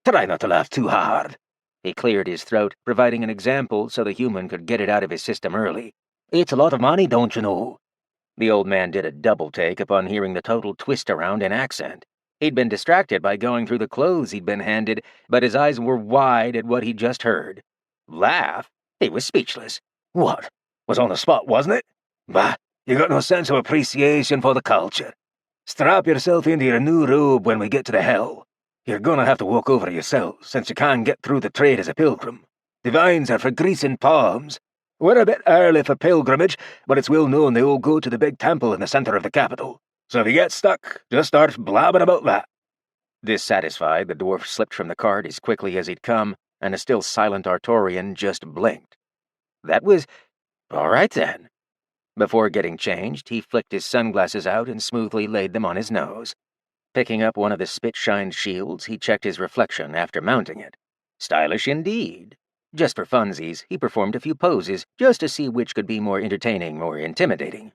Try not to laugh too hard. He cleared his throat, providing an example so the human could get it out of his system early. It's a lot of money, don't you know? The old man did a double take upon hearing the total twist-around in accent. He'd been distracted by going through the clothes he'd been handed, but his eyes were wide at what he'd just heard. Laugh? He was speechless. What? Was on the spot, wasn't it? Bah, you got no sense of appreciation for the culture. Strap yourself into your new robe when we get to the hell. You're gonna have to walk over yourself, since you can't get through the trade as a pilgrim. Divines are for greasing palms. We're a bit early for pilgrimage, but it's well known they all go to the big temple in the center of the capital. So if you get stuck, just start blabbing about that. Dissatisfied, the dwarf slipped from the cart as quickly as he'd come, and a still silent Artorian just blinked. That was... all right, then. Before getting changed, he flicked his sunglasses out and smoothly laid them on his nose. Picking up one of the spit-shined shields, he checked his reflection after mounting it. Stylish indeed. Just for funsies, he performed a few poses just to see which could be more entertaining or intimidating.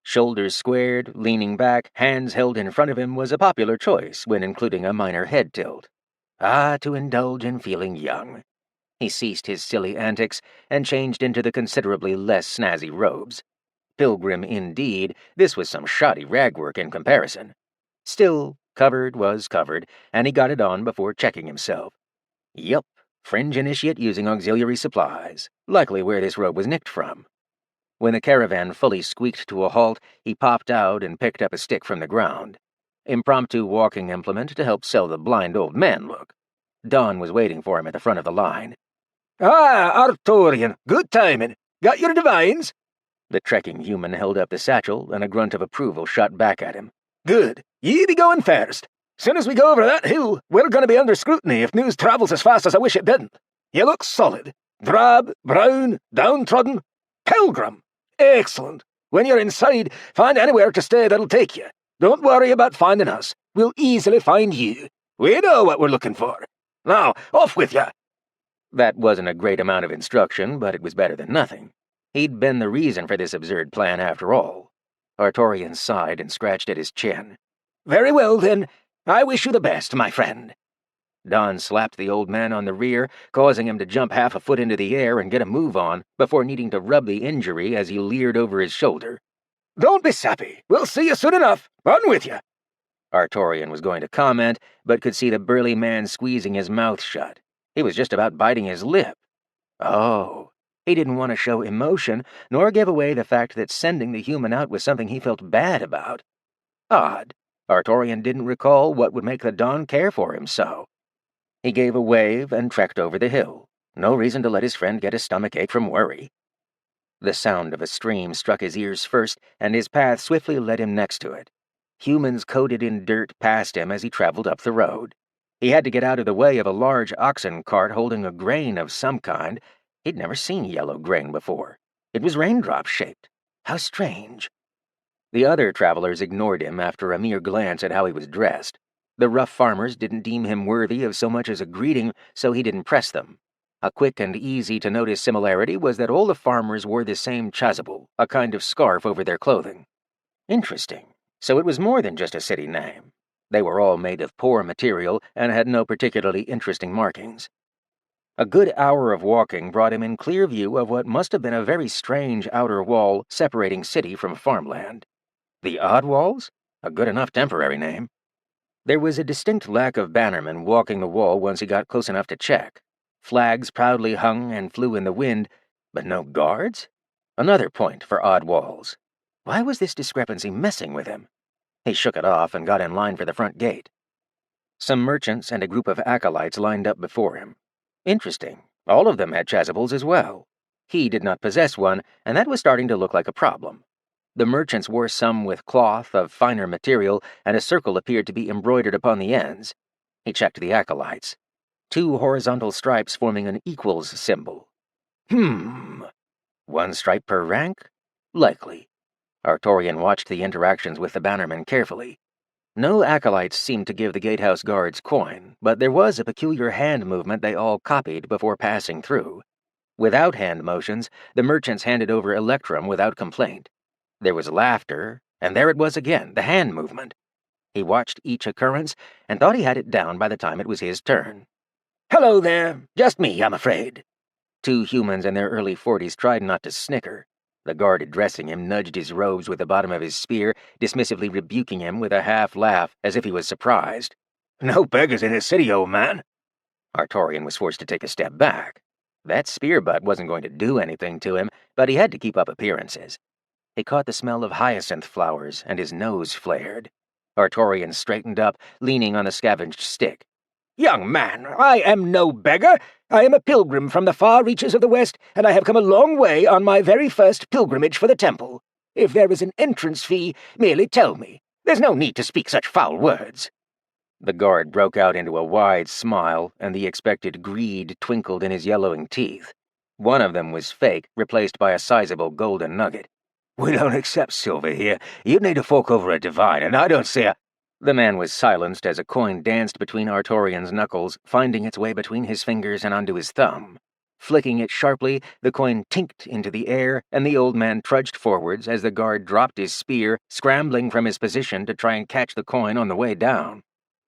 Shoulders squared, leaning back, hands held in front of him was a popular choice when including a minor head tilt. Ah, to indulge in feeling young. He ceased his silly antics and changed into the considerably less snazzy robes. Pilgrim indeed, this was some shoddy ragwork in comparison. Still, covered was covered, and he got it on before checking himself. Yup. Fringe initiate using auxiliary supplies, likely where this robe was nicked from. When the caravan fully squeaked to a halt, he popped out and picked up a stick from the ground. Impromptu walking implement to help sell the blind old man look. Dawn was waiting for him at the front of the line. Ah, Artorian, good timing. Got your divines? The trekking human held up the satchel, and a grunt of approval shot back at him. Good. Ye be going first. Soon as we go over that hill, we're going to be under scrutiny if news travels as fast as I wish it didn't. You look solid. Drab, brown, downtrodden. Pilgrim. Excellent. When you're inside, find anywhere to stay that'll take you. Don't worry about finding us. We'll easily find you. We know what we're looking for. Now, off with you. That wasn't a great amount of instruction, but it was better than nothing. He'd been the reason for this absurd plan after all. Artorian sighed and scratched at his chin. Very well, then. I wish you the best, my friend. Don slapped the old man on the rear, causing him to jump half a foot into the air and get a move on, before needing to rub the injury as he leered over his shoulder. Don't be sappy. We'll see you soon enough. On with you. Artorian was going to comment, but could see the burly man squeezing his mouth shut. He was just about biting his lip. Oh, he didn't want to show emotion, nor give away the fact that sending the human out was something he felt bad about. Odd. Artorian didn't recall what would make the Don care for him so. He gave a wave and trekked over the hill. No reason to let his friend get a stomachache from worry. The sound of a stream struck his ears first, and his path swiftly led him next to it. Humans coated in dirt passed him as he traveled up the road. He had to get out of the way of a large oxen cart holding a grain of some kind. He'd never seen yellow grain before. It was raindrop-shaped. How strange. The other travelers ignored him after a mere glance at how he was dressed. The rough farmers didn't deem him worthy of so much as a greeting, so he didn't press them. A quick and easy-to-notice similarity was that all the farmers wore the same chasuble, a kind of scarf over their clothing. Interesting. So it was more than just a city name. They were all made of poor material and had no particularly interesting markings. A good hour of walking brought him in clear view of what must have been a very strange outer wall separating city from farmland. The Odd Walls? A good enough temporary name. There was a distinct lack of bannermen walking the wall once he got close enough to check. Flags proudly hung and flew in the wind, but no guards? Another point for Odd Walls. Why was this discrepancy messing with him? He shook it off and got in line for the front gate. Some merchants and a group of acolytes lined up before him. Interesting. All of them had chasubles as well. He did not possess one, and that was starting to look like a problem. The merchants wore some with cloth of finer material, and a circle appeared to be embroidered upon the ends. He checked the acolytes. 2 horizontal stripes forming an equals symbol. 1 stripe per rank? Likely. Artorian watched the interactions with the bannermen carefully. No acolytes seemed to give the gatehouse guards coin, but there was a peculiar hand movement they all copied before passing through. Without hand motions, the merchants handed over electrum without complaint. There was laughter, and there it was again, the hand movement. He watched each occurrence and thought he had it down by the time it was his turn. Hello there. Just me, I'm afraid. 2 humans in their early 40s tried not to snicker. The guard addressing him nudged his robes with the bottom of his spear, dismissively rebuking him with a half-laugh as if he was surprised. No beggars in this city, old man. Artorian was forced to take a step back. That spear butt wasn't going to do anything to him, but he had to keep up appearances. He caught the smell of hyacinth flowers, and his nose flared. Artorian straightened up, leaning on the scavenged stick. Young man, I am no beggar. I am a pilgrim from the far reaches of the West, and I have come a long way on my very first pilgrimage for the temple. If there is an entrance fee, merely tell me. There's no need to speak such foul words. The guard broke out into a wide smile, and the expected greed twinkled in his yellowing teeth. One of them was fake, replaced by a sizable golden nugget. We don't accept silver here. You'd need to fork over a divine, and I don't see a... The man was silenced as a coin danced between Artorian's knuckles, finding its way between his fingers and onto his thumb. Flicking it sharply, the coin tinked into the air, and the old man trudged forwards as the guard dropped his spear, scrambling from his position to try and catch the coin on the way down.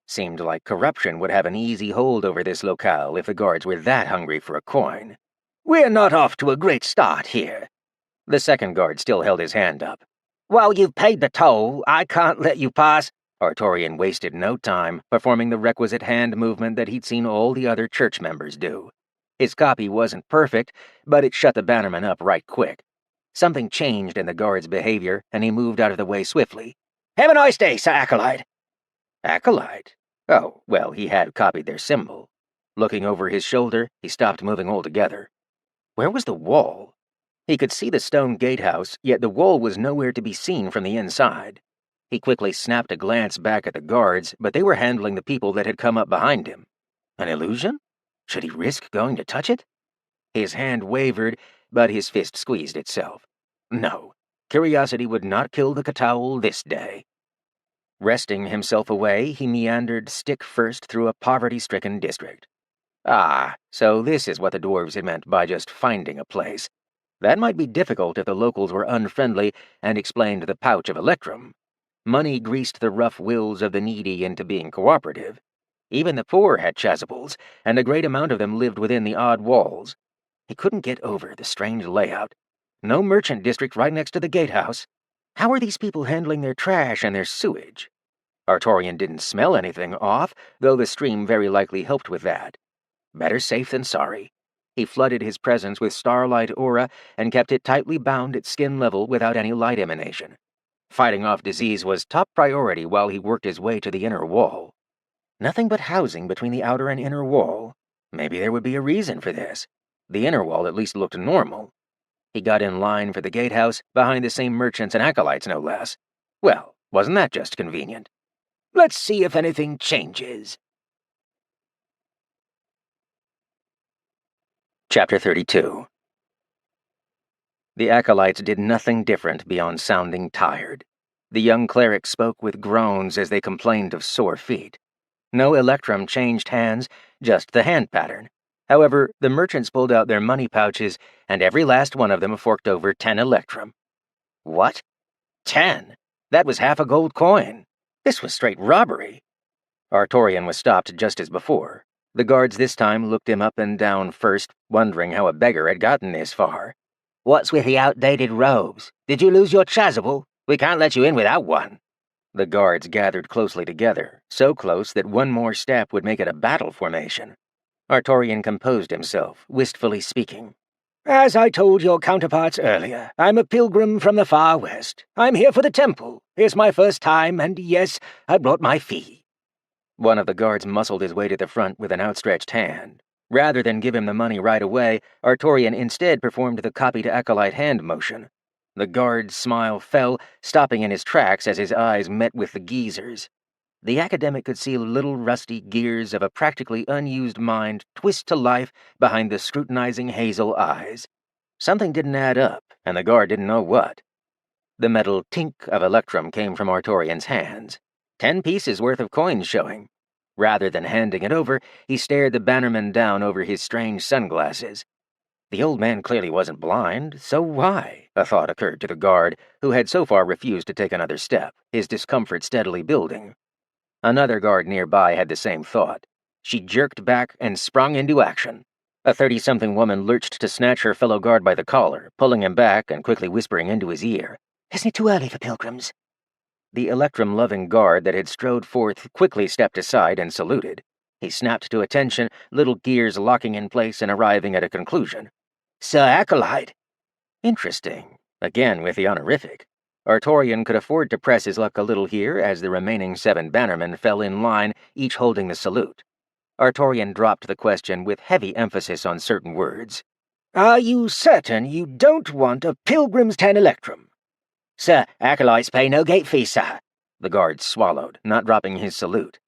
Seemed like corruption would have an easy hold over this locale if the guards were that hungry for a coin. We're not off to a great start here. The second guard still held his hand up. While you've paid the toll, I can't let you pass. Artorian wasted no time performing the requisite hand movement that he'd seen all the other church members do. His copy wasn't perfect, but it shut the bannerman up right quick. Something changed in the guard's behavior, and he moved out of the way swiftly. Have a nice day, Sir Acolyte. Acolyte? Oh, well, he had copied their symbol. Looking over his shoulder, he stopped moving altogether. Where was the wall? He could see the stone gatehouse, yet the wall was nowhere to be seen from the inside. He quickly snapped a glance back at the guards, but they were handling the people that had come up behind him. An illusion? Should he risk going to touch it? His hand wavered, but his fist squeezed itself. No, curiosity would not kill the Kataul this day. Wresting himself away, he meandered stick first through a poverty-stricken district. Ah, so this is what the dwarves had meant by just finding a place. That might be difficult if the locals were unfriendly and explained the pouch of electrum. Money greased the rough wills of the needy into being cooperative. Even the poor had chasubles, and a great amount of them lived within the odd walls. He couldn't get over the strange layout. No merchant district right next to the gatehouse. How were these people handling their trash and their sewage? Artorian didn't smell anything off, though the stream very likely helped with that. Better safe than sorry. He flooded his presence with starlight aura and kept it tightly bound at skin level without any light emanation. Fighting off disease was top priority while he worked his way to the inner wall. Nothing but housing between the outer and inner wall. Maybe there would be a reason for this. The inner wall at least looked normal. He got in line for the gatehouse, behind the same merchants and acolytes, no less. Well, wasn't that just convenient? Let's see if anything changes. Chapter 32. The acolytes did nothing different beyond sounding tired. The young cleric spoke with groans as they complained of sore feet. No electrum changed hands, just the hand pattern. However, the merchants pulled out their money pouches, and every last one of them forked over 10 electrum. What? 10? That was half a gold coin. This was straight robbery. Artorian was stopped just as before. The guards this time looked him up and down first, wondering how a beggar had gotten this far. What's with the outdated robes? Did you lose your chasuble? We can't let you in without one. The guards gathered closely together, so close that one more step would make it a battle formation. Artorian composed himself, wistfully speaking. As I told your counterparts earlier, I'm a pilgrim from the far west. I'm here for the temple. It's my first time, and yes, I brought my fee. One of the guards muscled his way to the front with an outstretched hand. Rather than give him the money right away, Artorian instead performed the copy-to-acolyte hand motion. The guard's smile fell, stopping in his tracks as his eyes met with the geezer's. The academic could see little rusty gears of a practically unused mind twist to life behind the scrutinizing hazel eyes. Something didn't add up, and the guard didn't know what. The metal tink of electrum came from Artorian's hands. 10 pieces worth of coins showing. Rather than handing it over, he stared the bannerman down over his strange sunglasses. The old man clearly wasn't blind, so why? A thought occurred to the guard, who had so far refused to take another step, his discomfort steadily building. Another guard nearby had the same thought. She jerked back and sprung into action. A 30-something woman lurched to snatch her fellow guard by the collar, pulling him back and quickly whispering into his ear. Isn't it too early for pilgrims? The electrum-loving guard that had strode forth quickly stepped aside and saluted. He snapped to attention, little gears locking in place and arriving at a conclusion. Sir Acolyte. Interesting. Again with the honorific. Artorian could afford to press his luck a little here as the remaining 7 bannermen fell in line, each holding the salute. Artorian dropped the question with heavy emphasis on certain words. Are you certain you don't want a pilgrim's 10 electrum? Sir, acolytes pay no gate fee, sir. The guard swallowed, not dropping his salute.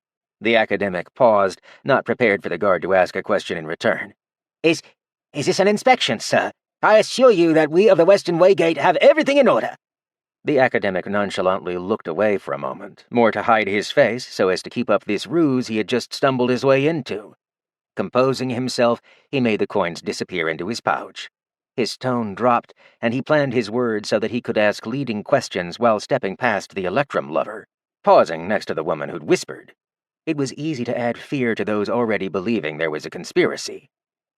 The academic paused, not prepared for the guard to ask a question in return. Is this an inspection, sir? I assure you that we of the Western Waygate have everything in order. The academic nonchalantly looked away for a moment, more to hide his face so as to keep up this ruse he had just stumbled his way into. Composing himself, he made the coins disappear into his pouch. His tone dropped, and he planned his words so that he could ask leading questions while stepping past the electrum lover, pausing next to the woman who'd whispered. It was easy to add fear to those already believing there was a conspiracy.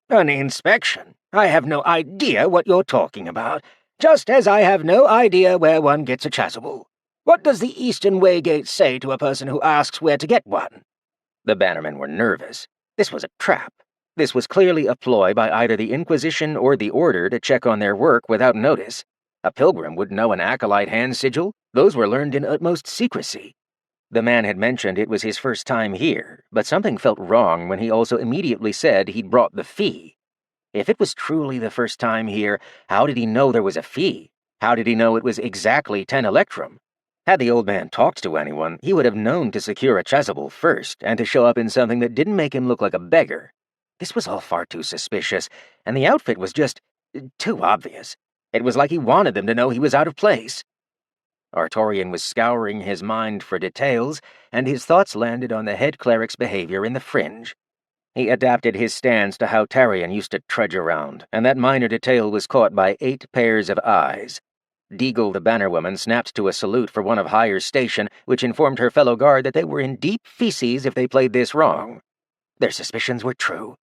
An inspection? I have no idea what you're talking about. Just as I have no idea where one gets a chasuble. What does the Eastern Waygate say to a person who asks where to get one? The bannermen were nervous. This was a trap. This was clearly a ploy by either the Inquisition or the Order to check on their work without notice. A pilgrim would know an acolyte hand sigil. Those were learned in utmost secrecy. The man had mentioned it was his first time here, but something felt wrong when he also immediately said he'd brought the fee. If it was truly the first time here, how did he know there was a fee? How did he know it was exactly 10 electrum? Had the old man talked to anyone, he would have known to secure a chasuble first, and to show up in something that didn't make him look like a beggar. This was all far too suspicious, and the outfit was just too obvious. It was like he wanted them to know he was out of place. Artorian was scouring his mind for details, and his thoughts landed on the head cleric's behavior in the fringe. He adapted his stance to how Tarian used to trudge around, and that minor detail was caught by 8 pairs of eyes. Deagle the bannerwoman snapped to a salute for one of higher station, which informed her fellow guard that they were in deep feces if they played this wrong. Their suspicions were true.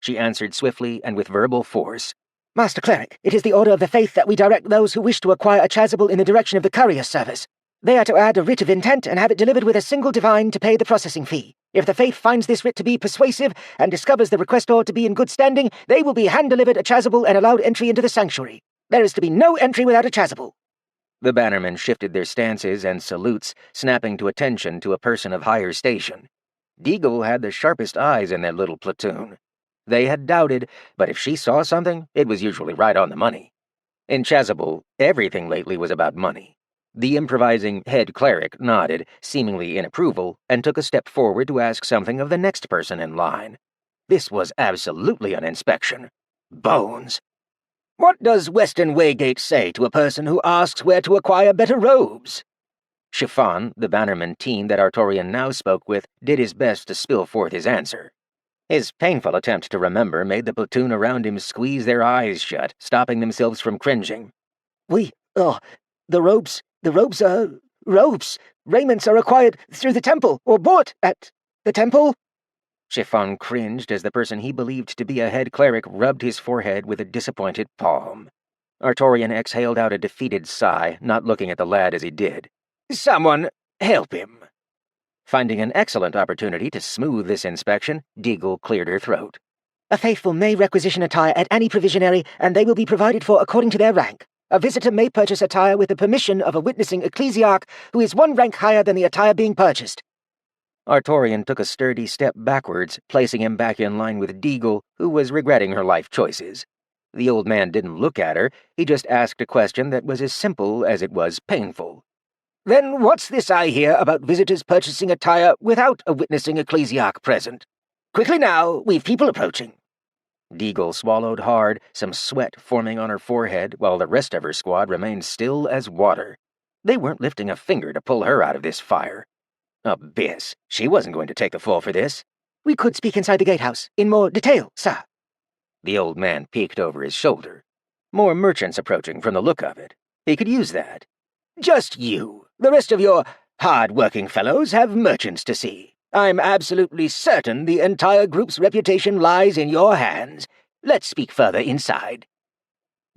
She answered swiftly and with verbal force. Master Cleric, it is the order of the faith that we direct those who wish to acquire a chasuble in the direction of the courier service. They are to add a writ of intent and have it delivered with a single divine to pay the processing fee. If the faith finds this writ to be persuasive and discovers the requestor to be in good standing, they will be hand-delivered a chasuble and allowed entry into the sanctuary. There is to be no entry without a chasuble. The bannermen shifted their stances and salutes, snapping to attention to a person of higher station. Deagle had the sharpest eyes in their little platoon. They had doubted, but if she saw something, it was usually right on the money. In Chasuble, everything lately was about money. The improvising head cleric nodded, seemingly in approval, and took a step forward to ask something of the next person in line. This was absolutely an inspection. Bones. What does Western Waygate say to a person who asks where to acquire better robes? Chiffon, the bannerman teen that Artorian now spoke with, did his best to spill forth his answer. His painful attempt to remember made the platoon around him squeeze their eyes shut, stopping themselves from cringing. The robes are robes. Raiments are acquired through the temple, or bought at the temple. Chiffon cringed as the person he believed to be a head cleric rubbed his forehead with a disappointed palm. Artorian exhaled out a defeated sigh, not looking at the lad as he did. Someone help him. Finding an excellent opportunity to smooth this inspection, Deagle cleared her throat. A faithful may requisition attire at any provisionary, and they will be provided for according to their rank. A visitor may purchase attire with the permission of a witnessing ecclesiarch who is 1 rank higher than the attire being purchased. Artorian took a sturdy step backwards, placing him back in line with Deagle, who was regretting her life choices. The old man didn't look at her, he just asked a question that was as simple as it was painful. Then what's this I hear about visitors purchasing attire without a witnessing ecclesiarch present? Quickly now, we've people approaching. Deagle swallowed hard, some sweat forming on her forehead, while the rest of her squad remained still as water. They weren't lifting a finger to pull her out of this fire. Abyss. She wasn't going to take the fall for this. We could speak inside the gatehouse, in more detail, sir. The old man peeked over his shoulder. More merchants approaching from the look of it. He could use that. Just you. The rest of your hard-working fellows have merchants to see. I'm absolutely certain the entire group's reputation lies in your hands. Let's speak further inside.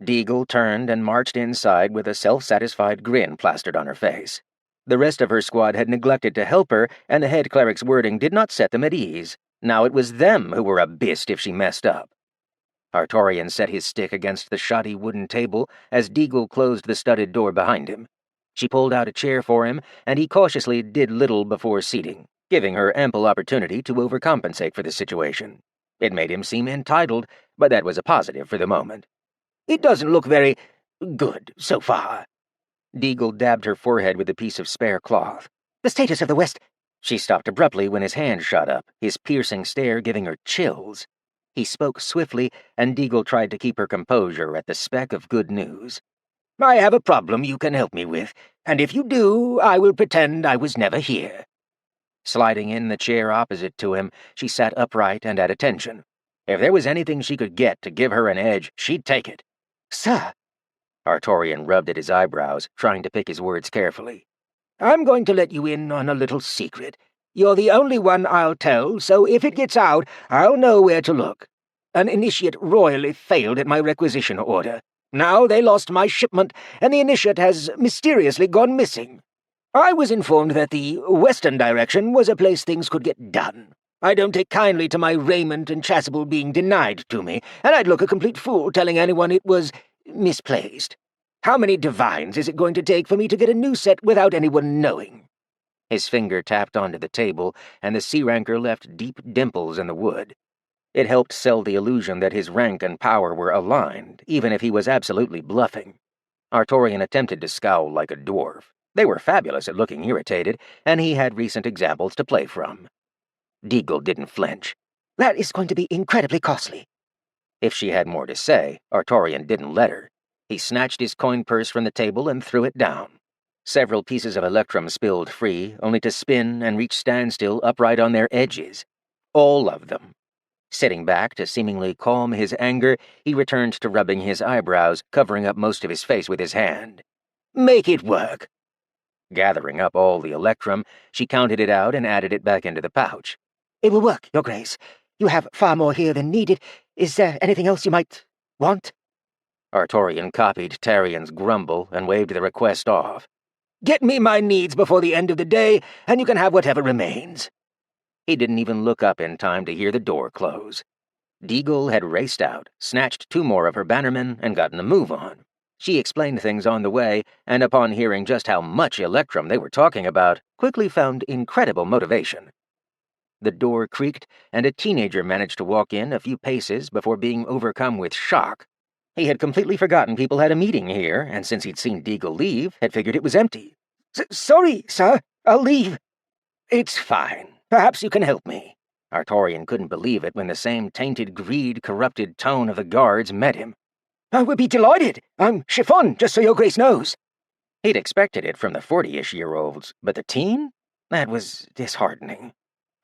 Deagle turned and marched inside with a self-satisfied grin plastered on her face. The rest of her squad had neglected to help her, and the head cleric's wording did not set them at ease. Now it was them who were abyssed if she messed up. Artorian set his stick against the shoddy wooden table as Deagle closed the studded door behind him. She pulled out a chair for him, and he cautiously did little before seating, giving her ample opportunity to overcompensate for the situation. It made him seem entitled, but that was a positive for the moment. It doesn't look very good so far. Deagle dabbed her forehead with a piece of spare cloth. The status of the West... She stopped abruptly when his hand shot up, his piercing stare giving her chills. He spoke swiftly, and Deagle tried to keep her composure at the speck of good news. I have a problem you can help me with, and if you do, I will pretend I was never here. Sliding in the chair opposite to him, she sat upright and at attention. If there was anything she could get to give her an edge, she'd take it. Sir. Artorian rubbed at his eyebrows, trying to pick his words carefully. I'm going to let you in on a little secret. You're the only one I'll tell, so if it gets out, I'll know where to look. An initiate royally failed at my requisition order. Now they lost my shipment, and the initiate has mysteriously gone missing. I was informed that the western direction was a place things could get done. I don't take kindly to my raiment and chasuble being denied to me, and I'd look a complete fool telling anyone it was misplaced. How many divines is it going to take for me to get a new set without anyone knowing? His finger tapped onto the table, and the C-ranker left deep dimples in the wood. It helped sell the illusion that his rank and power were aligned, even if he was absolutely bluffing. Artorian attempted to scowl like a dwarf. They were fabulous at looking irritated, and he had recent examples to play from. Deagle didn't flinch. That is going to be incredibly costly. If she had more to say, Artorian didn't let her. He snatched his coin purse from the table and threw it down. Several pieces of electrum spilled free, only to spin and reach standstill upright on their edges. All of them. Sitting back to seemingly calm his anger, he returned to rubbing his eyebrows, covering up most of his face with his hand. Make it work. Gathering up all the electrum, she counted it out and added it back into the pouch. It will work, Your Grace. You have far more here than needed. Is there anything else you might want? Artorian copied Tarian's grumble and waved the request off. Get me my needs before the end of the day, and you can have whatever remains. He didn't even look up in time to hear the door close. Deagle had raced out, snatched 2 more of her bannermen, and gotten a move on. She explained things on the way, and upon hearing just how much electrum they were talking about, quickly found incredible motivation. The door creaked, and a teenager managed to walk in a few paces before being overcome with shock. He had completely forgotten people had a meeting here, and since he'd seen Deagle leave, had figured it was empty. Sorry, sir. I'll leave. It's fine. Perhaps you can help me. Artorian couldn't believe it when the same tainted greed-corrupted tone of the guards met him. I would be delighted. I'm Chiffon, just so Your Grace knows. He'd expected it from the 40-ish-year-olds, but the teen? That was disheartening.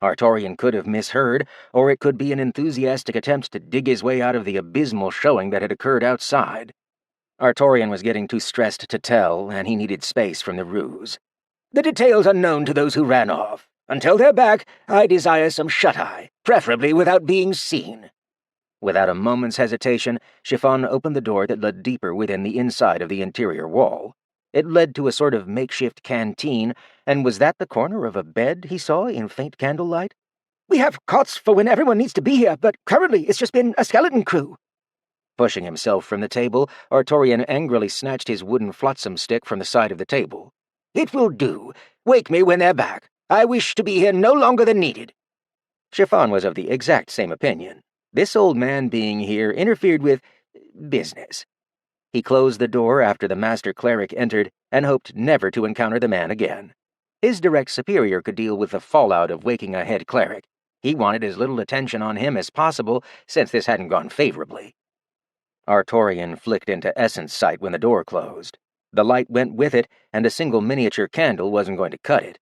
Artorian could have misheard, or it could be an enthusiastic attempt to dig his way out of the abysmal showing that had occurred outside. Artorian was getting too stressed to tell, and he needed space from the ruse. The details are known to those who ran off. Until they're back, I desire some shut-eye, preferably without being seen. Without a moment's hesitation, Chiffon opened the door that led deeper within the inside of the interior wall. It led to a sort of makeshift canteen, and was that the corner of a bed he saw in faint candlelight? We have cots for when everyone needs to be here, but currently it's just been a skeleton crew. Pushing himself from the table, Artorian angrily snatched his wooden flotsam stick from the side of the table. It will do. Wake me when they're back. I wish to be here no longer than needed. Chiffon was of the exact same opinion. This old man being here interfered with business. He closed the door after the master cleric entered and hoped never to encounter the man again. His direct superior could deal with the fallout of waking a head cleric. He wanted as little attention on him as possible, since this hadn't gone favorably. Artorian flicked into essence sight when the door closed. The light went with it, and a single miniature candle wasn't going to cut it.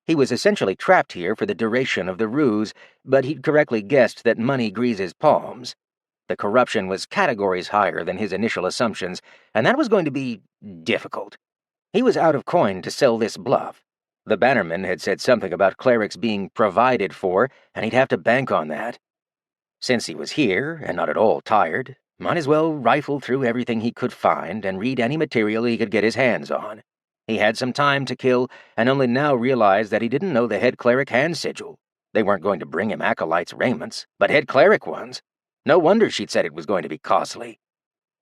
He was essentially trapped here for the duration of the ruse, but he'd correctly guessed that money greases palms. The corruption was categories higher than his initial assumptions, and that was going to be difficult. He was out of coin to sell this bluff. The bannerman had said something about clerics being provided for, and he'd have to bank on that. Since he was here, and not at all tired, might as well rifle through everything he could find and read any material he could get his hands on. He had some time to kill, and only now realized that he didn't know the head cleric hand sigil. They weren't going to bring him acolytes' raiments, but head cleric ones. No wonder she'd said it was going to be costly.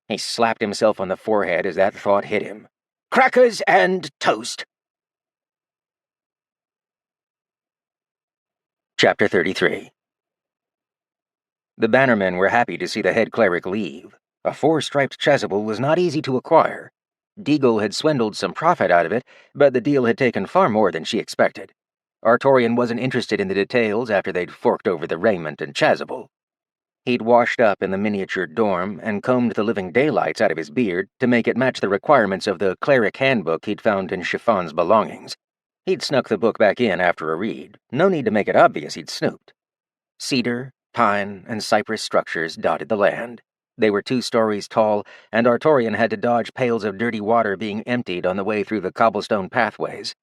He slapped himself on the forehead as that thought hit him. Crackers and toast. Chapter 33. The bannermen were happy to see the head cleric leave. A 4-striped chasuble was not easy to acquire. Deagle had swindled some profit out of it, but the deal had taken far more than she expected. Artorian wasn't interested in the details after they'd forked over the raiment and chasuble. He'd washed up in the miniature dorm and combed the living daylights out of his beard to make it match the requirements of the cleric handbook he'd found in Chiffon's belongings. He'd snuck the book back in after a read. No need to make it obvious he'd snooped. Cedar, pine, and cypress structures dotted the land. They were 2 stories tall, and Artorian had to dodge pails of dirty water being emptied on the way through the cobblestone pathways.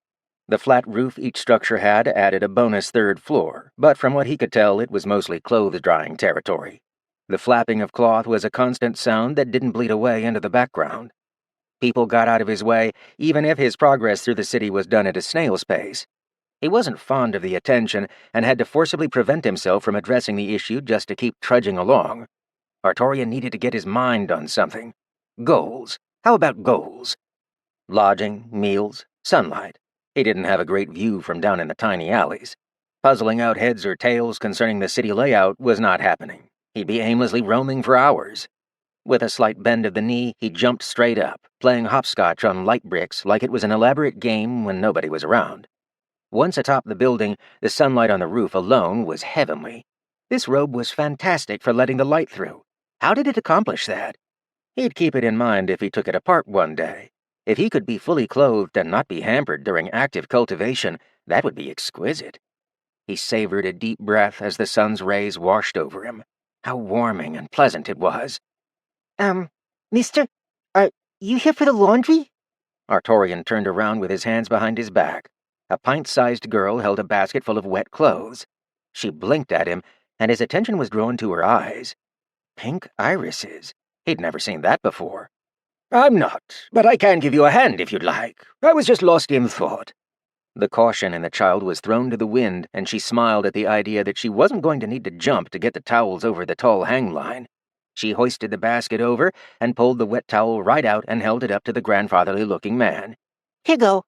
The flat roof each structure had added a bonus 3rd floor, but from what he could tell, it was mostly clothes-drying territory. The flapping of cloth was a constant sound that didn't bleed away into the background. People got out of his way, even if his progress through the city was done at a snail's pace. He wasn't fond of the attention, and had to forcibly prevent himself from addressing the issue just to keep trudging along. Artorian needed to get his mind on something. Goals. How about goals? Lodging, meals, sunlight. He didn't have a great view from down in the tiny alleys. Puzzling out heads or tails concerning the city layout was not happening. He'd be aimlessly roaming for hours. With a slight bend of the knee, he jumped straight up, playing hopscotch on light bricks like it was an elaborate game when nobody was around. Once atop the building, the sunlight on the roof alone was heavenly. This robe was fantastic for letting the light through. How did it accomplish that? He'd keep it in mind if he took it apart one day. If he could be fully clothed and not be hampered during active cultivation, that would be exquisite. He savored a deep breath as the sun's rays washed over him. How warming and pleasant it was. Mister, are you here for the laundry? Artorian turned around with his hands behind his back. A pint-sized girl held a basket full of wet clothes. She blinked at him, and his attention was drawn to her eyes. Pink irises. He'd never seen that before. I'm not, but I can give you a hand if you'd like. I was just lost in thought. The caution in the child was thrown to the wind, and she smiled at the idea that she wasn't going to need to jump to get the towels over the tall hang line. She hoisted the basket over and pulled the wet towel right out and held it up to the grandfatherly-looking man. Here go.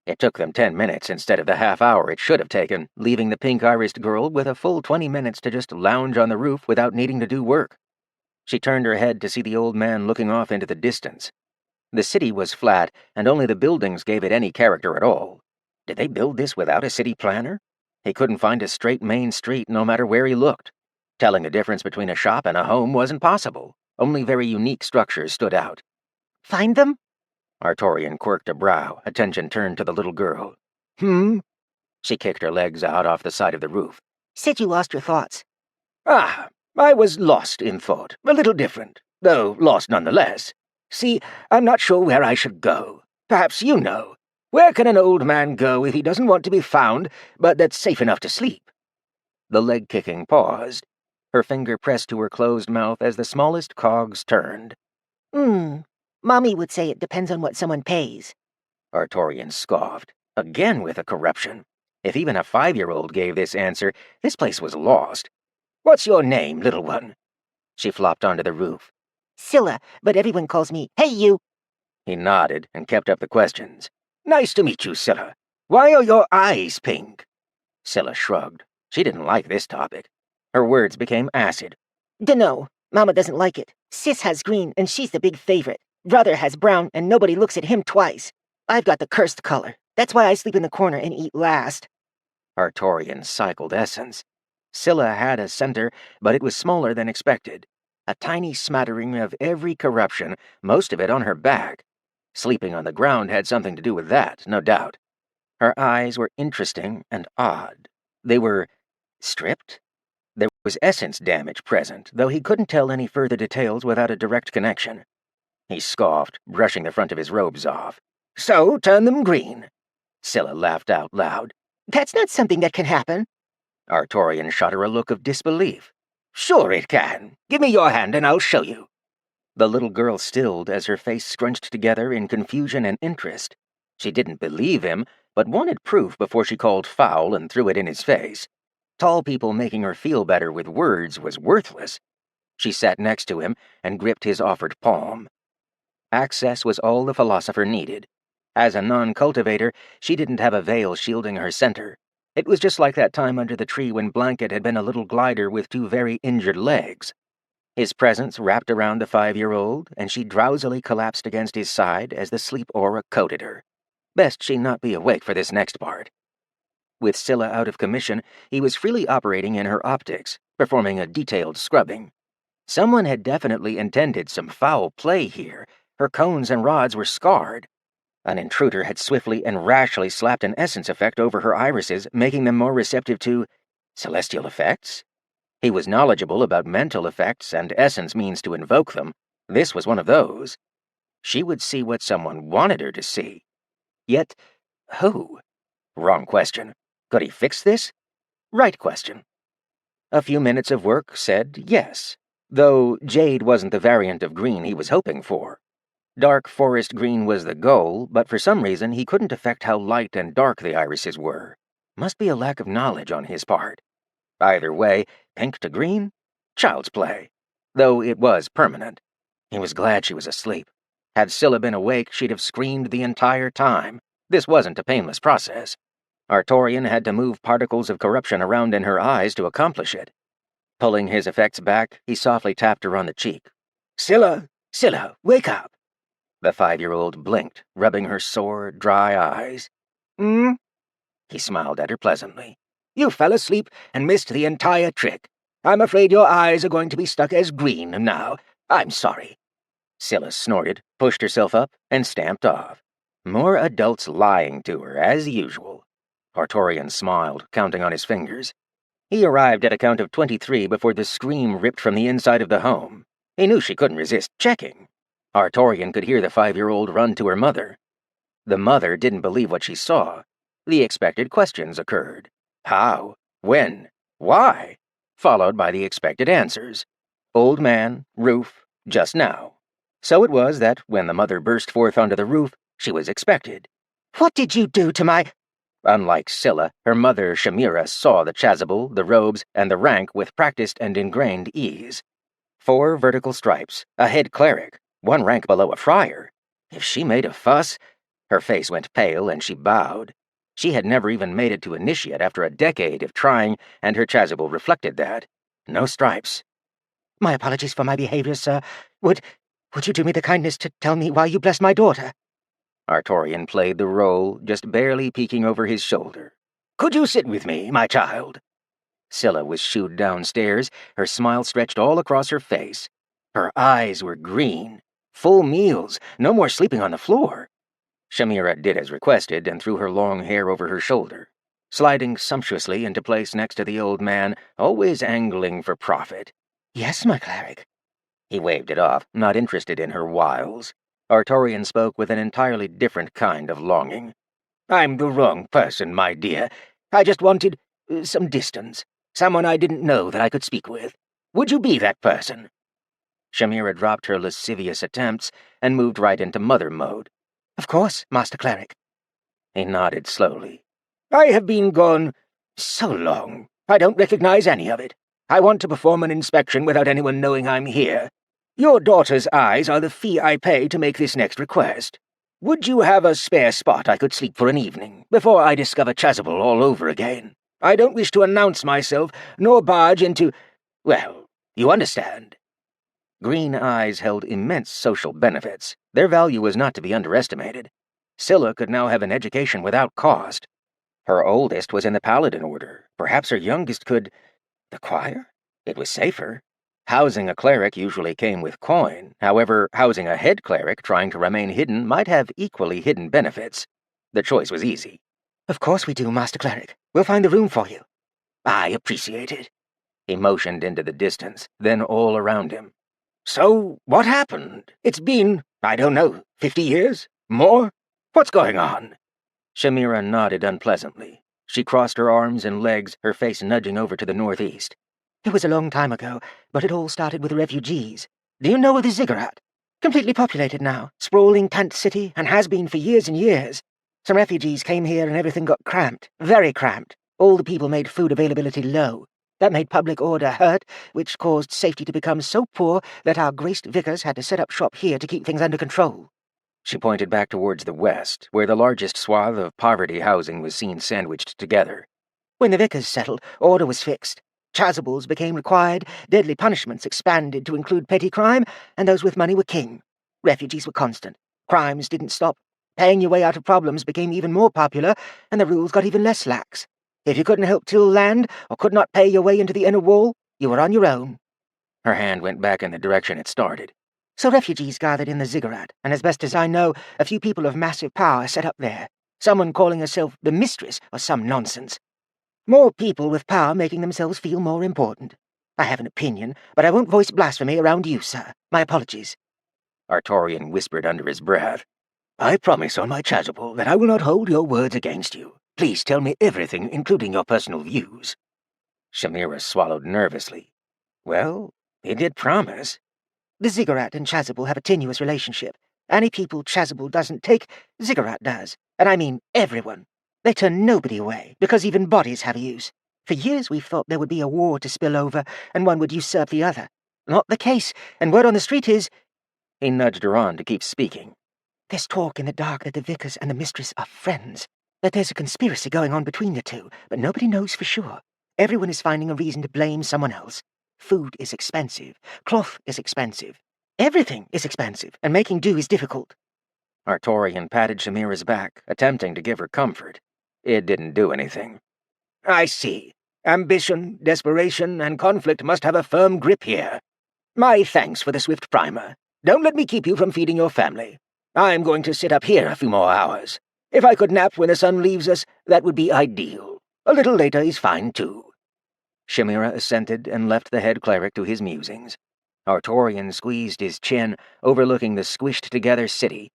It took them 10 minutes instead of the half-hour it should have taken, leaving the pink-irised girl with a full 20 minutes to just lounge on the roof without needing to do work. She turned her head to see the old man looking off into the distance. The city was flat, and only the buildings gave it any character at all. Did they build this without a city planner? He couldn't find a straight main street no matter where he looked. Telling the difference between a shop and a home wasn't possible. Only very unique structures stood out. Find them? Artorian quirked a brow, attention turned to the little girl. She kicked her legs out off the side of the roof. Said you lost your thoughts. I was lost in thought. A little different, though lost nonetheless. See, I'm not sure where I should go. Perhaps you know. Where can an old man go if he doesn't want to be found, but that's safe enough to sleep? The leg-kicking paused. Her finger pressed to her closed mouth as the smallest cogs turned. Mommy would say it depends on what someone pays. Artorian scoffed, again with a corruption. If even a 5-year-old gave this answer, this place was lost. What's your name, little one? She flopped onto the roof. Scylla, but everyone calls me, hey you. He nodded and kept up the questions. Nice to meet you, Scylla. Why are your eyes pink? Scylla shrugged. She didn't like this topic. Her words became acid. Dunno. Mama doesn't like it. Sis has green, and she's the big favorite. Brother has brown, and nobody looks at him twice. I've got the cursed color. That's why I sleep in the corner and eat last. Artorian cycled essence. Scylla had a center, but it was smaller than expected. A tiny smattering of every corruption, most of it on her back. Sleeping on the ground had something to do with that, no doubt. Her eyes were interesting and odd. They were stripped? There was essence damage present, though he couldn't tell any further details without a direct connection. He scoffed, brushing the front of his robes off. So, turn them green. Scylla laughed out loud. That's not something that can happen. Artorian shot her a look of disbelief. Sure it can. Give me your hand and I'll show you. The little girl stilled as her face scrunched together in confusion and interest. She didn't believe him, but wanted proof before she called foul and threw it in his face. Tall people making her feel better with words was worthless. She sat next to him and gripped his offered palm. Access was all the philosopher needed. As a non-cultivator, she didn't have a veil shielding her center. It was just like that time under the tree when Blanket had been a little glider with 2 very injured legs. His presence wrapped around the 5-year-old, and she drowsily collapsed against his side as the sleep aura coated her. Best she not be awake for this next part. With Scylla out of commission, he was freely operating in her optics, performing a detailed scrubbing. Someone had definitely intended some foul play here. Her cones and rods were scarred. An intruder had swiftly and rashly slapped an essence effect over her irises, making them more receptive to celestial effects. He was knowledgeable about mental effects and essence means to invoke them. This was one of those. She would see what someone wanted her to see. Yet, who? Wrong question. Could he fix this? Right question. A few minutes of work said yes, though jade wasn't the variant of green he was hoping for. Dark forest green was the goal, but for some reason he couldn't affect how light and dark the irises were. Must be a lack of knowledge on his part. Either way, pink to green? Child's play. Though it was permanent. He was glad she was asleep. Had Scylla been awake, she'd have screamed the entire time. This wasn't a painless process. Artorian had to move particles of corruption around in her eyes to accomplish it. Pulling his effects back, he softly tapped her on the cheek. Scylla, wake up. The 5-year-old blinked, rubbing her sore, dry eyes. He smiled at her pleasantly. You fell asleep and missed the entire trick. I'm afraid your eyes are going to be stuck as green now. I'm sorry. Scylla snorted, pushed herself up, and stamped off. More adults lying to her, as usual. Artorian smiled, counting on his fingers. He arrived at a count of 23 before the scream ripped from the inside of the home. He knew she couldn't resist checking. Artorian could hear the 5-year-old run to her mother. The mother didn't believe what she saw. The expected questions occurred. How? When? Why? Followed by the expected answers. Old man, roof, just now. So it was that, when the mother burst forth onto the roof, she was expected. What did you do to my— Unlike Scylla, her mother Shamira saw the chasuble, the robes, and the rank with practiced and ingrained ease. 4 vertical stripes, a head cleric, 1 rank below a friar. If she made a fuss— Her face went pale and she bowed. She had never even made it to initiate after a decade of trying, and her chasuble reflected that. No stripes. My apologies for my behavior, sir. Would you do me the kindness to tell me why you blessed my daughter? Artorian played the role, just barely peeking over his shoulder. Could you sit with me, my child? Scylla was shooed downstairs, her smile stretched all across her face. Her eyes were green. Full meals, no more sleeping on the floor. Shamira did as requested and threw her long hair over her shoulder, sliding sumptuously into place next to the old man, always angling for profit. Yes, my cleric. He waved it off, not interested in her wiles. Artorian spoke with an entirely different kind of longing. I'm the wrong person, my dear. I just wanted some distance. Someone I didn't know that I could speak with. Would you be that person? Shamira dropped her lascivious attempts and moved right into mother mode. Of course, Master Cleric. He nodded slowly. I have been gone so long. I don't recognize any of it. I want to perform an inspection without anyone knowing I'm here. Your daughter's eyes are the fee I pay to make this next request. Would you have a spare spot I could sleep for an evening, before I discover chasuble all over again? I don't wish to announce myself, nor barge into— well, you understand. Green eyes held immense social benefits. Their value was not to be underestimated. Scylla could now have an education without cost. Her oldest was in the Paladin Order. Perhaps her youngest could— the choir? It was safer. Housing a cleric usually came with coin. However, housing a head cleric trying to remain hidden might have equally hidden benefits. The choice was easy. Of course we do, Master Cleric. We'll find the room for you. I appreciate it. He motioned into the distance, then all around him. So, what happened? It's been, I don't know, 50 years? More? What's going on? Shamira nodded unpleasantly. She crossed her arms and legs, her face nudging over to the northeast. It was a long time ago, but it all started with refugees. Do you know of the ziggurat? Completely populated now, sprawling tent city, and has been for years and years. Some refugees came here and everything got cramped, very cramped. All the people made food availability low. That made public order hurt, which caused safety to become so poor that our graced vicars had to set up shop here to keep things under control. She pointed back towards the west, where the largest swath of poverty housing was seen sandwiched together. When the vicars settled, order was fixed. Chasubles became required, deadly punishments expanded to include petty crime, and those with money were king. Refugees were constant. Crimes didn't stop. Paying your way out of problems became even more popular, and the rules got even less lax. If you couldn't help till land, or could not pay your way into the inner wall, you were on your own. Her hand went back in the direction it started. So refugees gathered in the ziggurat, and as best as I know, a few people of massive power set up there. Someone calling herself the mistress, or some nonsense. More people with power making themselves feel more important. I have an opinion, but I won't voice blasphemy around you, sir. My apologies. Artorian whispered under his breath. I promise on my chasuble that I will not hold your words against you. Please tell me everything, including your personal views. Shamira swallowed nervously. Well, he did promise. The ziggurat and chasuble have a tenuous relationship. Any people chasuble doesn't take, ziggurat does. And I mean everyone. They turn nobody away, because even bodies have a use. For years we've thought there would be a war to spill over, and one would usurp the other. Not the case, and word on the street is— He nudged her on to keep speaking. There's talk in the dark that the vicars and the mistress are friends. That there's a conspiracy going on between the two, but nobody knows for sure. Everyone is finding a reason to blame someone else. Food is expensive. Cloth is expensive. Everything is expensive, and making do is difficult. Artorian patted Shamira's back, attempting to give her comfort. It didn't do anything. I see. Ambition, desperation, and conflict must have a firm grip here. My thanks for the swift primer. Don't let me keep you from feeding your family. I'm going to sit up here a few more hours. If I could nap when the sun leaves us, that would be ideal. A little later is fine, too." Shamira assented and left the head cleric to his musings. Artorian squeezed his chin, overlooking the squished-together city.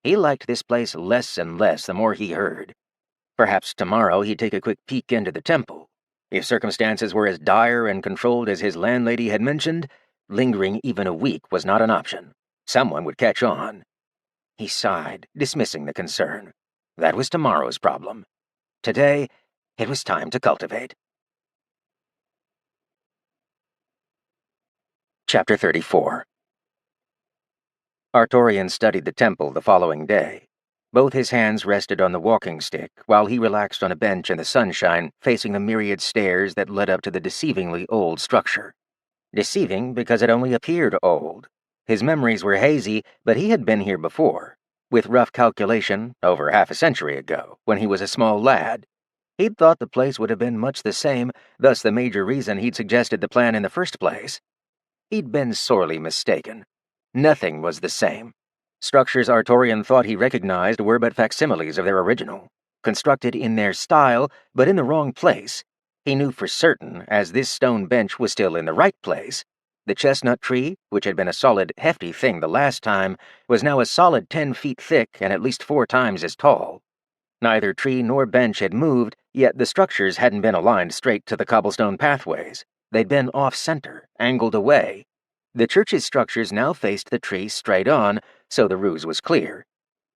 He liked this place less and less the more he heard. Perhaps tomorrow he'd take a quick peek into the temple. If circumstances were as dire and controlled as his landlady had mentioned, lingering even a week was not an option. Someone would catch on. He sighed, dismissing the concern. That was tomorrow's problem. Today, it was time to cultivate. Chapter 34. Artorian studied the temple the following day. Both his hands rested on the walking stick, while he relaxed on a bench in the sunshine, facing the myriad stairs that led up to the deceivingly old structure. Deceiving because it only appeared old. His memories were hazy, but he had been here before. With rough calculation, over half a century ago, when he was a small lad. He'd thought the place would have been much the same, thus the major reason he'd suggested the plan in the first place. He'd been sorely mistaken. Nothing was the same. Structures Artorian thought he recognized were but facsimiles of their original, constructed in their style, but in the wrong place. He knew for certain, as this stone bench was still in the right place. The chestnut tree, which had been a solid, hefty thing the last time, was now a solid 10 feet thick and at least 4 times as tall. Neither tree nor bench had moved, yet the structures hadn't been aligned straight to the cobblestone pathways. They'd been off-center, angled away. The church's structures now faced the tree straight on, so the ruse was clear.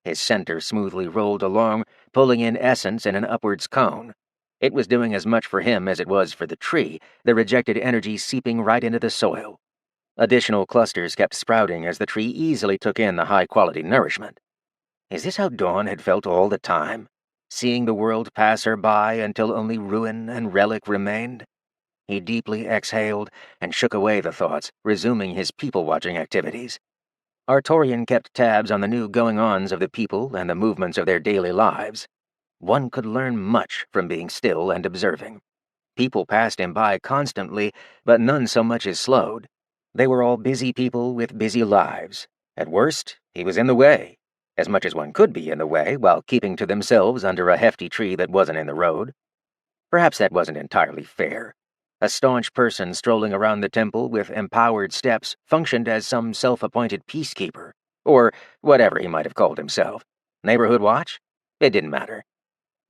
His center smoothly rolled along, pulling in essence in an upwards cone. It was doing as much for him as it was for the tree, the rejected energy seeping right into the soil. Additional clusters kept sprouting as the tree easily took in the high-quality nourishment. Is this how Dawn had felt all the time? Seeing the world pass her by until only ruin and relic remained? He deeply exhaled and shook away the thoughts, resuming his people-watching activities. Artorian kept tabs on the new going-ons of the people and the movements of their daily lives. One could learn much from being still and observing. People passed him by constantly, but none so much as slowed. They were all busy people with busy lives. At worst, he was in the way, as much as one could be in the way while keeping to themselves under a hefty tree that wasn't in the road. Perhaps that wasn't entirely fair. A staunch person strolling around the temple with empowered steps functioned as some self-appointed peacekeeper, or whatever he might have called himself. Neighborhood watch? It didn't matter.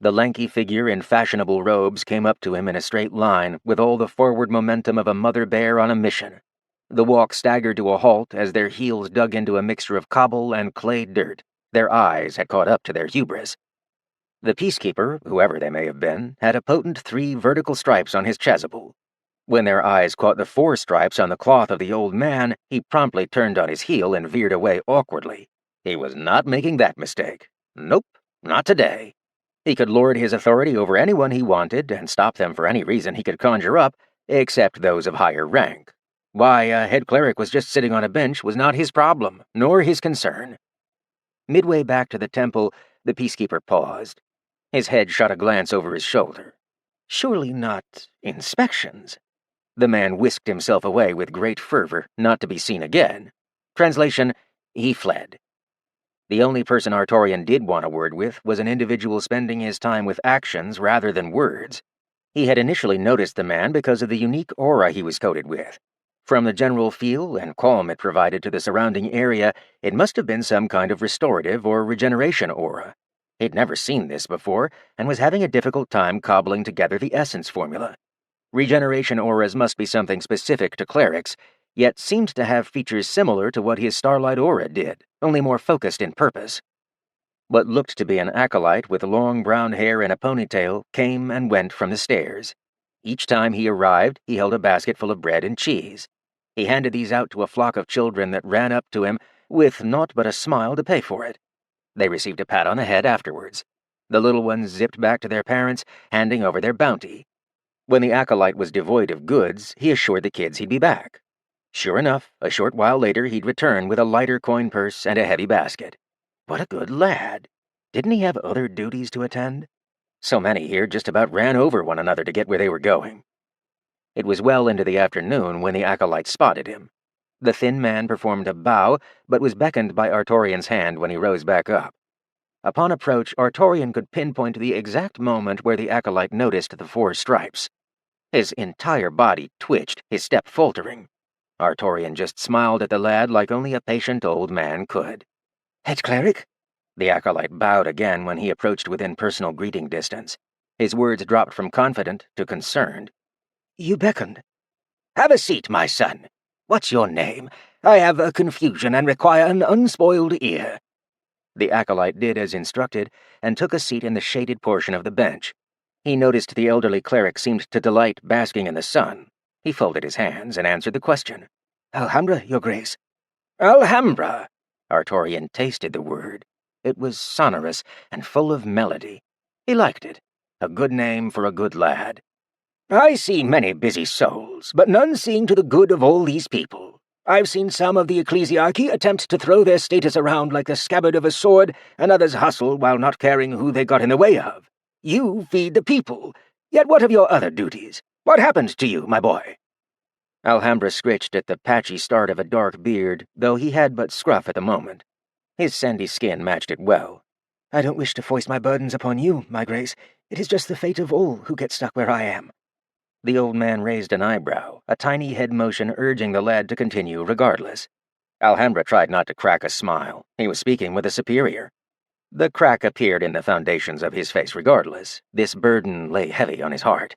The lanky figure in fashionable robes came up to him in a straight line with all the forward momentum of a mother bear on a mission. The walk staggered to a halt as their heels dug into a mixture of cobble and clay dirt. Their eyes had caught up to their hubris. The peacekeeper, whoever they may have been, had a potent 3 vertical stripes on his chasuble. When their eyes caught the 4 stripes on the cloth of the old man, he promptly turned on his heel and veered away awkwardly. He was not making that mistake. Nope, not today. He could lord his authority over anyone he wanted and stop them for any reason he could conjure up, except those of higher rank. Why a head cleric was just sitting on a bench was not his problem, nor his concern. Midway back to the temple, the peacekeeper paused. His head shot a glance over his shoulder. Surely not inspections. The man whisked himself away with great fervor, not to be seen again. Translation, he fled. The only person Artorian did want a word with was an individual spending his time with actions rather than words. He had initially noticed the man because of the unique aura he was coated with. From the general feel and calm it provided to the surrounding area, it must have been some kind of restorative or regeneration aura. He'd never seen this before, and was having a difficult time cobbling together the essence formula. Regeneration auras must be something specific to clerics, yet seemed to have features similar to what his starlight aura did, only more focused in purpose. What looked to be an acolyte with long brown hair and a ponytail came and went from the stairs. Each time he arrived, he held a basket full of bread and cheese. He handed these out to a flock of children that ran up to him, with naught but a smile to pay for it. They received a pat on the head afterwards. The little ones zipped back to their parents, handing over their bounty. When the acolyte was devoid of goods, he assured the kids he'd be back. Sure enough, a short while later he'd return with a lighter coin purse and a heavy basket. What a good lad! Didn't he have other duties to attend? So many here just about ran over one another to get where they were going. It was well into the afternoon when the acolyte spotted him. The thin man performed a bow, but was beckoned by Artorian's hand when he rose back up. Upon approach, Artorian could pinpoint the exact moment where the acolyte noticed the 4 stripes. His entire body twitched, his step faltering. Artorian just smiled at the lad like only a patient old man could. Head cleric? The acolyte bowed again when he approached within personal greeting distance. His words dropped from confident to concerned. You beckoned. Have a seat, my son. What's your name? I have a confusion and require an unspoiled ear. The acolyte did as instructed and took a seat in the shaded portion of the bench. He noticed the elderly cleric seemed to delight basking in the sun. He folded his hands and answered the question. Alhambra, your grace. Alhambra. Artorian tasted the word. It was sonorous and full of melody. He liked it. A good name for a good lad. I see many busy souls, but none seeing to the good of all these people. I've seen some of the ecclesiarchy attempt to throw their status around like the scabbard of a sword, and others hustle while not caring who they got in the way of. You feed the people. Yet what of your other duties? What happened to you, my boy? Alhambra scritched at the patchy start of a dark beard, though he had but scruff at the moment. His sandy skin matched it well. I don't wish to foist my burdens upon you, my grace. It is just the fate of all who get stuck where I am. The old man raised an eyebrow, a tiny head motion urging the lad to continue regardless. Alhambra tried not to crack a smile. He was speaking with a superior. The crack appeared in the foundations of his face regardless. This burden lay heavy on his heart.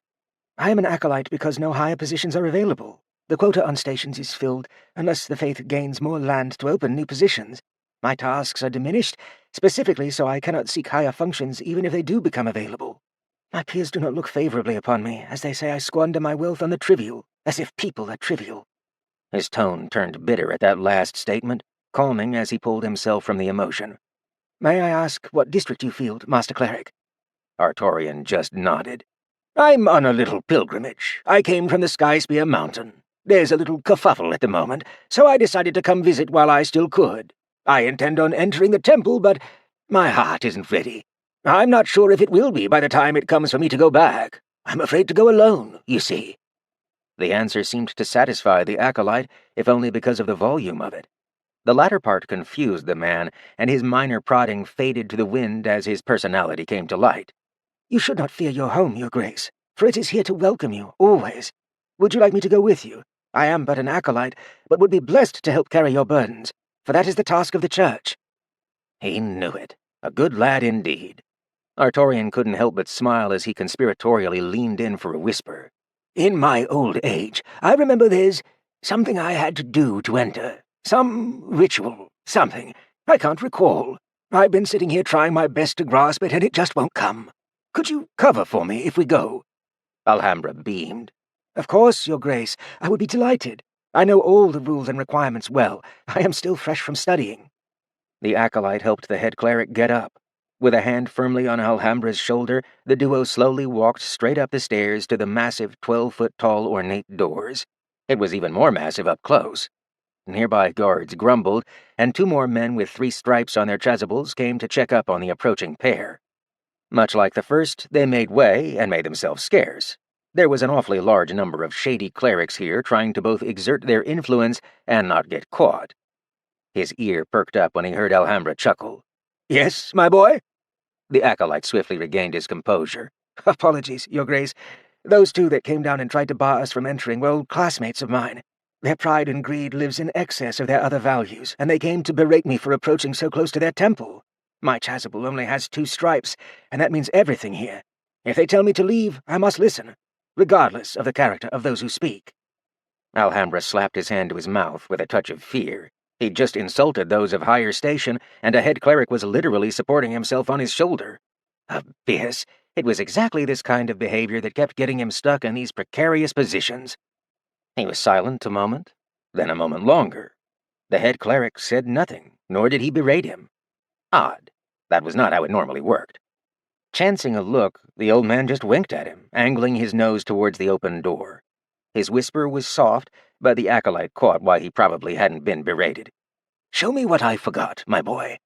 I am an acolyte because no higher positions are available. The quota on stations is filled unless the faith gains more land to open new positions. My tasks are diminished, specifically so I cannot seek higher functions even if they do become available. My peers do not look favorably upon me, as they say I squander my wealth on the trivial, as if people are trivial. His tone turned bitter at that last statement, calming as he pulled himself from the emotion. May I ask what district you field, Master Cleric? Artorian just nodded. I'm on a little pilgrimage. I came from the Skyspear Mountain. There's a little kerfuffle at the moment, so I decided to come visit while I still could. I intend on entering the temple, but my heart isn't ready. I'm not sure if it will be by the time it comes for me to go back. I'm afraid to go alone, you see. The answer seemed to satisfy the acolyte, if only because of the volume of it. The latter part confused the man, and his minor prodding faded to the wind as his personality came to light. You should not fear your home, your grace, for it is here to welcome you, always. Would you like me to go with you? I am but an acolyte, but would be blessed to help carry your burdens, for that is the task of the church. He knew it. A good lad indeed. Artorian couldn't help but smile as he conspiratorially leaned in for a whisper. In my old age, I remember there's something I had to do to enter. Some ritual, something. I can't recall. I've been sitting here trying my best to grasp it, and it just won't come. Could you cover for me if we go? Alhambra beamed. Of course, your grace. I would be delighted. I know all the rules and requirements well. I am still fresh from studying. The acolyte helped the head cleric get up. With a hand firmly on Alhambra's shoulder, the duo slowly walked straight up the stairs to the massive 12-foot-tall ornate doors. It was even more massive up close. Nearby guards grumbled, and 2 more men with 3 stripes on their chasubles came to check up on the approaching pair. Much like the first, they made way and made themselves scarce. There was an awfully large number of shady clerics here trying to both exert their influence and not get caught. His ear perked up when he heard Alhambra chuckle. Yes, my boy? The acolyte swiftly regained his composure. Apologies, your grace. Those 2 that came down and tried to bar us from entering were old classmates of mine. Their pride and greed lives in excess of their other values, and they came to berate me for approaching so close to their temple. My chasuble only has 2 stripes, and that means everything here. If they tell me to leave, I must listen, regardless of the character of those who speak. Alhambra slapped his hand to his mouth with a touch of fear. He'd just insulted those of higher station, and a head cleric was literally supporting himself on his shoulder. Abyss! It was exactly this kind of behavior that kept getting him stuck in these precarious positions. He was silent a moment, then a moment longer. The head cleric said nothing, nor did he berate him. Odd. That was not how it normally worked. Chancing a look, the old man just winked at him, angling his nose towards the open door. His whisper was soft, but the acolyte caught why he probably hadn't been berated. Show me what I forgot, my boy.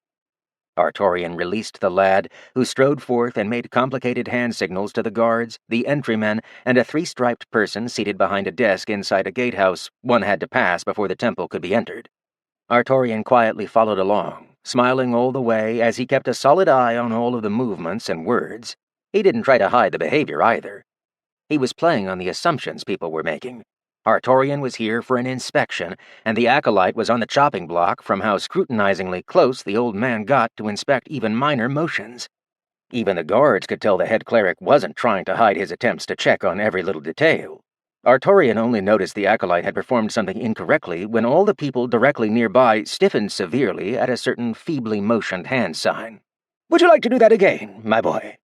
Artorian released the lad, who strode forth and made complicated hand signals to the guards, the entrymen, and a three-striped person seated behind a desk inside a gatehouse one had to pass before the temple could be entered. Artorian quietly followed along, smiling all the way as he kept a solid eye on all of the movements and words. He didn't try to hide the behavior either. He was playing on the assumptions people were making. Artorian was here for an inspection, and the acolyte was on the chopping block from how scrutinizingly close the old man got to inspect even minor motions. Even the guards could tell the head cleric wasn't trying to hide his attempts to check on every little detail. Artorian only noticed the acolyte had performed something incorrectly when all the people directly nearby stiffened severely at a certain feebly motioned hand sign. "Would you like to do that again, my boy?"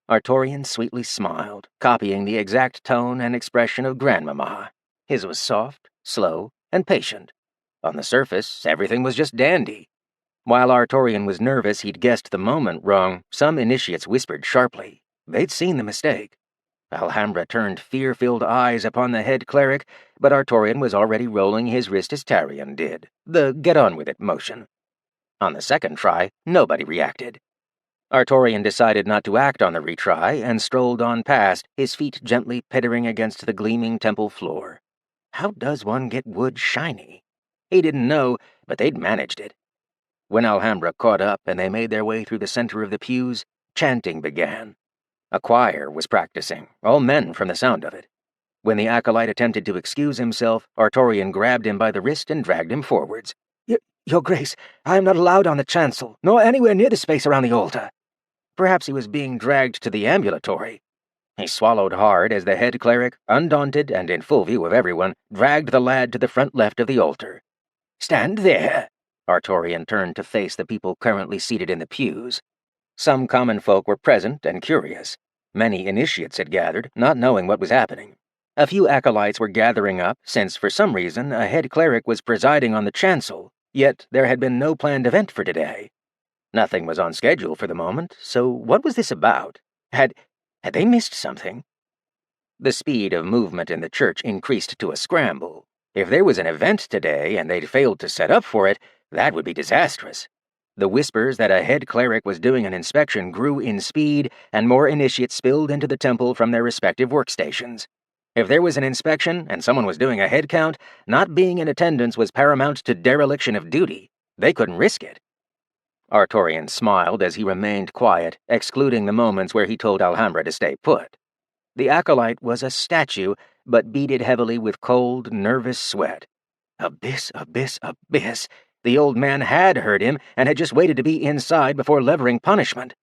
Artorian sweetly smiled, copying the exact tone and expression of Grandmama. His was soft, slow, and patient. On the surface, everything was just dandy. While Artorian was nervous he'd guessed the moment wrong, some initiates whispered sharply. They'd seen the mistake. Alhambra turned fear-filled eyes upon the head cleric, but Artorian was already rolling his wrist as Tarion did, the get-on-with-it motion. On the second try, nobody reacted. Artorian decided not to act on the retry and strolled on past, his feet gently pittering against the gleaming temple floor. How does one get wood shiny? He didn't know, but they'd managed it. When Alhambra caught up and they made their way through the center of the pews, chanting began. A choir was practicing, all men from the sound of it. When the acolyte attempted to excuse himself, Artorian grabbed him by the wrist and dragged him forwards. Your Grace, I am not allowed on the chancel, nor anywhere near the space around the altar." Perhaps he was being dragged to the ambulatory. He swallowed hard as the head cleric, undaunted and in full view of everyone, dragged the lad to the front left of the altar. "Stand there." Artorian turned to face the people currently seated in the pews. Some common folk were present and curious. Many initiates had gathered, not knowing what was happening. A few acolytes were gathering up, since for some reason a head cleric was presiding on the chancel, yet there had been no planned event for today. Nothing was on schedule for the moment, so what was this about? Had they missed something? The speed of movement in the church increased to a scramble. If there was an event today and they'd failed to set up for it, that would be disastrous. The whispers that a head cleric was doing an inspection grew in speed, and more initiates spilled into the temple from their respective workstations. If there was an inspection and someone was doing a head count, not being in attendance was paramount to dereliction of duty. They couldn't risk it. Artorian smiled as he remained quiet, excluding the moments where he told Alhambra to stay put. The acolyte was a statue, but beaded heavily with cold, nervous sweat. Abyss, abyss, abyss. The old man had heard him and had just waited to be inside before levering punishment.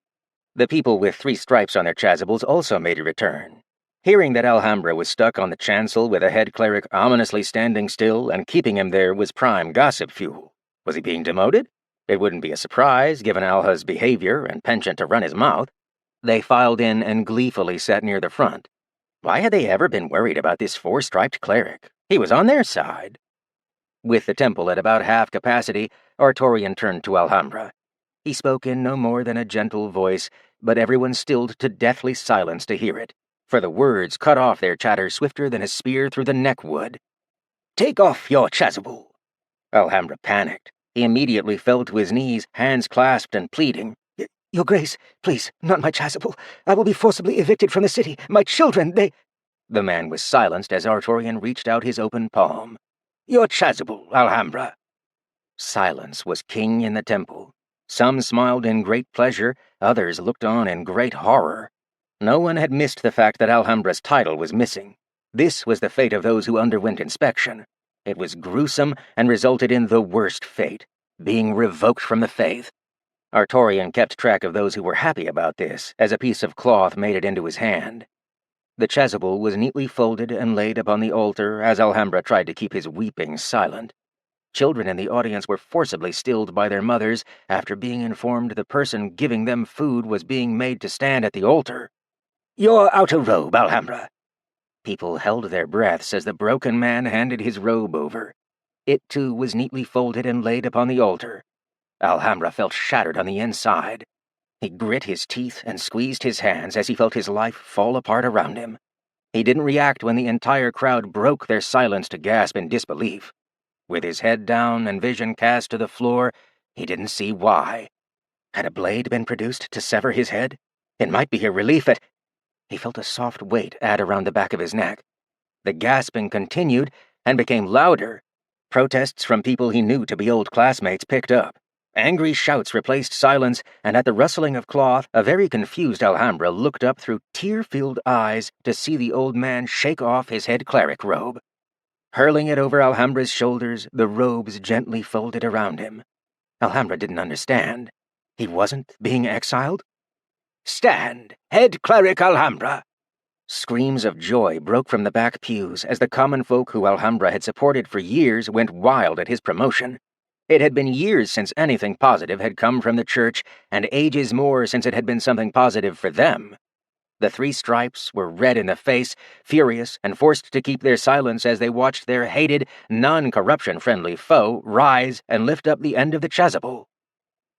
The people with 3 stripes on their chasubles also made a return. Hearing that Alhambra was stuck on the chancel with a head cleric ominously standing still and keeping him there was prime gossip fuel. Was he being demoted? It wouldn't be a surprise, given Alha's behavior and penchant to run his mouth. They filed in and gleefully sat near the front. Why had they ever been worried about this 4-striped cleric? He was on their side. With the temple at about half capacity, Artorian turned to Alhambra. He spoke in no more than a gentle voice, but everyone stilled to deathly silence to hear it, for the words cut off their chatter swifter than a spear through the neck would. "Take off your chasuble." Alhambra panicked. He immediately fell to his knees, hands clasped and pleading. "Your Grace, please, not my chasuble. I will be forcibly evicted from the city. My children, they—" The man was silenced as Artorian reached out his open palm. "Your chasuble, Alhambra." Silence was king in the temple. Some smiled in great pleasure, others looked on in great horror. No one had missed the fact that Alhambra's title was missing. This was the fate of those who underwent inspection. It was gruesome and resulted in the worst fate, being revoked from the faith. Artorian kept track of those who were happy about this, as a piece of cloth made it into his hand. The chasuble was neatly folded and laid upon the altar as Alhambra tried to keep his weeping silent. Children in the audience were forcibly stilled by their mothers after being informed the person giving them food was being made to stand at the altar. "Your outer robe, Alhambra." People held their breaths as the broken man handed his robe over. It, too, was neatly folded and laid upon the altar. Alhambra felt shattered on the inside. He grit his teeth and squeezed his hands as he felt his life fall apart around him. He didn't react when the entire crowd broke their silence to gasp in disbelief. With his head down and vision cast to the floor, he didn't see why. Had a blade been produced to sever his head? It might be a relief at... He felt a soft weight add around the back of his neck. The gasping continued and became louder. Protests from people he knew to be old classmates picked up. Angry shouts replaced silence, and at the rustling of cloth, a very confused Alhambra looked up through tear-filled eyes to see the old man shake off his head cleric robe. Hurling it over Alhambra's shoulders, the robes gently folded around him. Alhambra didn't understand. He wasn't being exiled? "Stand, head cleric Alhambra!" Screams of joy broke from the back pews as the common folk who Alhambra had supported for years went wild at his promotion. It had been years since anything positive had come from the church, and ages more since it had been something positive for them. The three stripes were red in the face, furious, and forced to keep their silence as they watched their hated, non-corruption-friendly foe rise and lift up the end of the chasuble.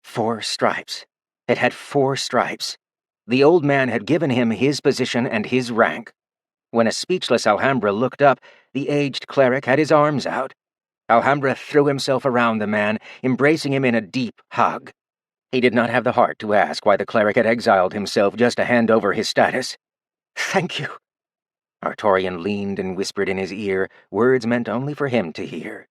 4 stripes. It had 4 stripes. The old man had given him his position and his rank. When a speechless Alhambra looked up, the aged cleric had his arms out. Alhambra threw himself around the man, embracing him in a deep hug. He did not have the heart to ask why the cleric had exiled himself just to hand over his status. "Thank you." Artorian leaned and whispered in his ear, words meant only for him to hear.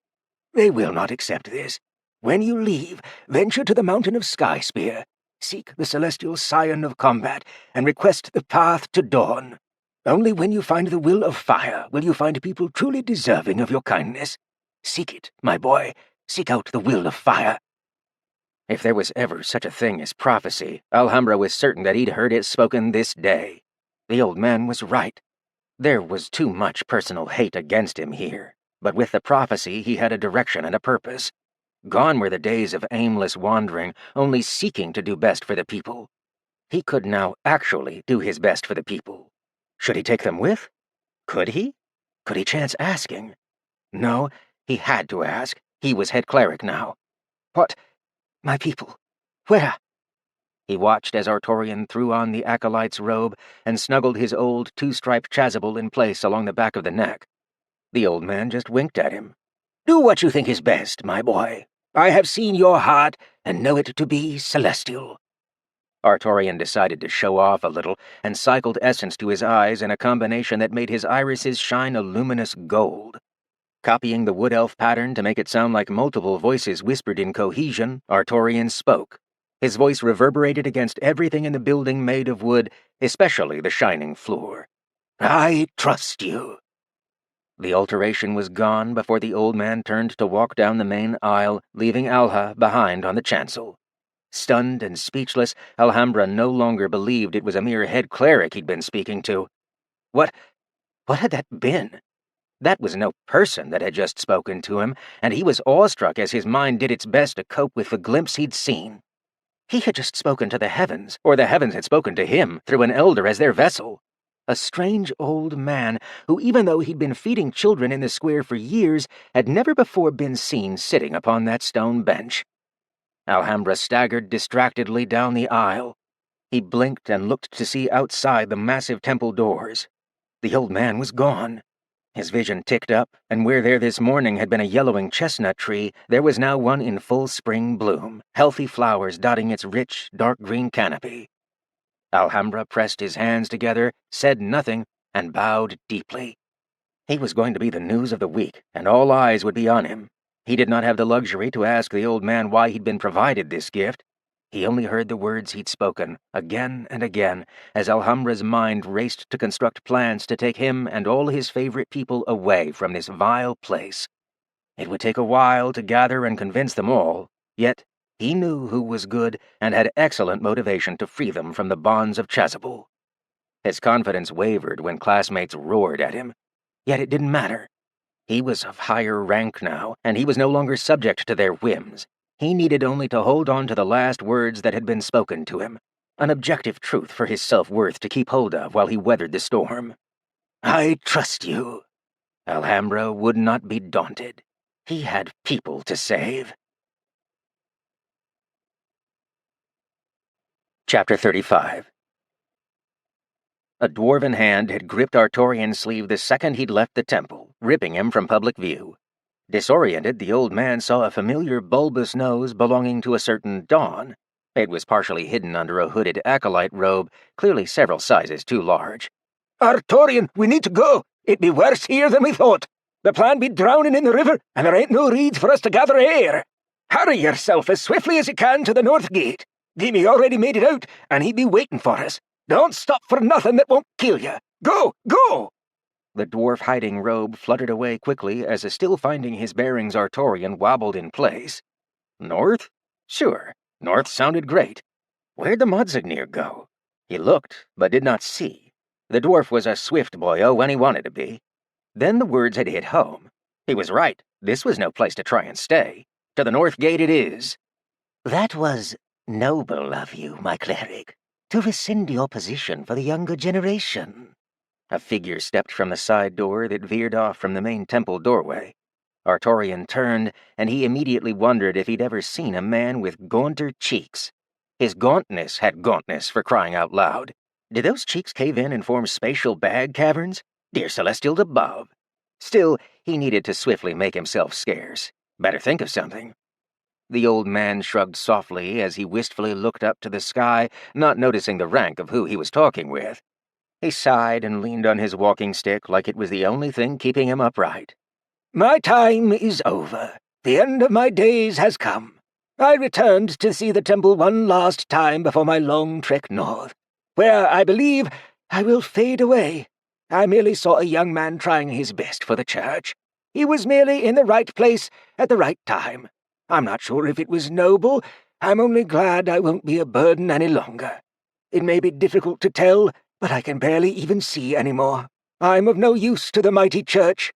"They will not accept this. When you leave, venture to the mountain of Skyspear. Seek the celestial scion of combat, and request the path to dawn. Only when you find the will of fire will you find people truly deserving of your kindness. Seek it, my boy. Seek out the will of fire." If there was ever such a thing as prophecy, Alhambra was certain that he'd heard it spoken this day. The old man was right. There was too much personal hate against him here, but with the prophecy he had a direction and a purpose. Gone were the days of aimless wandering, only seeking to do best for the people. He could now actually do his best for the people. Should he take them with? Could he? Could he chance asking? No, he had to ask. He was head cleric now. "What? My people? Where?" He watched as Artorian threw on the acolyte's robe and snuggled his old 2-striped chasuble in place along the back of the neck. The old man just winked at him. "Do what you think is best, my boy. I have seen your heart and know it to be celestial." Artorian decided to show off a little and cycled essence to his eyes in a combination that made his irises shine a luminous gold. Copying the wood elf pattern to make it sound like multiple voices whispered in cohesion, Artorian spoke. His voice reverberated against everything in the building made of wood, especially the shining floor. "I trust you." The alteration was gone before the old man turned to walk down the main aisle, leaving Alha behind on the chancel. Stunned and speechless, Alhambra no longer believed it was a mere head cleric he'd been speaking to. What had that been? That was no person that had just spoken to him, and he was awestruck as his mind did its best to cope with the glimpse he'd seen. He had just spoken to the heavens, or the heavens had spoken to him through an elder as their vessel. A strange old man who, even though he'd been feeding children in the square for years, had never before been seen sitting upon that stone bench. Alhambra staggered distractedly down the aisle. He blinked and looked to see outside the massive temple doors. The old man was gone. His vision ticked up, and where there this morning had been a yellowing chestnut tree, there was now one in full spring bloom, healthy flowers dotting its rich, dark green canopy. Alhambra pressed his hands together, said nothing, and bowed deeply. He was going to be the news of the week, and all eyes would be on him. He did not have the luxury to ask the old man why he'd been provided this gift. He only heard the words he'd spoken, again and again, as Alhambra's mind raced to construct plans to take him and all his favorite people away from this vile place. It would take a while to gather and convince them all, yet he knew who was good and had excellent motivation to free them from the bonds of chasuble. His confidence wavered when classmates roared at him, yet it didn't matter. He was of higher rank now, and he was no longer subject to their whims. He needed only to hold on to the last words that had been spoken to him, an objective truth for his self-worth to keep hold of while he weathered the storm. "I trust you." Alhambra would not be daunted. He had people to save. Chapter 35. A dwarven hand had gripped Artorian's sleeve the second he'd left the temple, ripping him from public view. Disoriented, the old man saw a familiar bulbous nose belonging to a certain Dawn. It was partially hidden under a hooded acolyte robe, clearly several sizes too large. Artorian, we need to go. It be worse here than we thought. The plan be drowning in the river, and there ain't no reeds for us to gather air. Hurry yourself as swiftly as you can to the north gate. Gimme already made it out, and he be waiting for us. Don't stop for nothing that won't kill you. Go, go! The dwarf hiding robe fluttered away quickly as a still finding his bearings Artorian wobbled in place. North? Sure, north sounded great. Where'd the Modsignir go? He looked, but did not see. The dwarf was a swift boyo when he wanted to be. Then the words had hit home. He was right. This was no place to try and stay. To the north gate it is. That was noble of you, my cleric, to rescind your position for the younger generation. A figure stepped from the side door that veered off from the main temple doorway. Artorian turned, and he immediately wondered if he'd ever seen a man with gaunter cheeks. His gauntness had gauntness, for crying out loud. Did those cheeks cave in and form spatial bag caverns? Dear Celestial above. Still, he needed to swiftly make himself scarce. Better think of something. The old man shrugged softly as he wistfully looked up to the sky, not noticing the rank of who he was talking with. He sighed and leaned on his walking stick like it was the only thing keeping him upright. My time is over. The end of my days has come. I returned to see the temple one last time before my long trek north, where I believe I will fade away. I merely saw a young man trying his best for the church. He was merely in the right place at the right time. I'm not sure if it was noble. I'm only glad I won't be a burden any longer. It may be difficult to tell, but I can barely even see anymore. I'm of no use to the mighty church.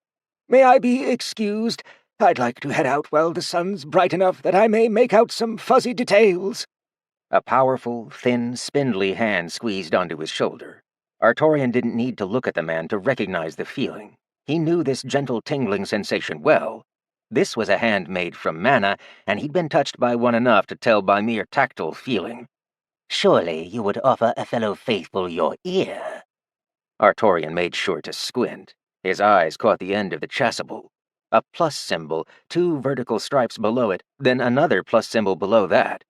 May I be excused? I'd like to head out while the sun's bright enough that I may make out some fuzzy details. A powerful, thin, spindly hand squeezed onto his shoulder. Artorian didn't need to look at the man to recognize the feeling. He knew this gentle tingling sensation well. This was a hand made from mana, and he'd been touched by one enough to tell by mere tactile feeling. Surely you would offer a fellow faithful your ear. Artorian made sure to squint. His eyes caught the end of the chasuble. A plus symbol, 2 vertical stripes below it, then another plus symbol below that.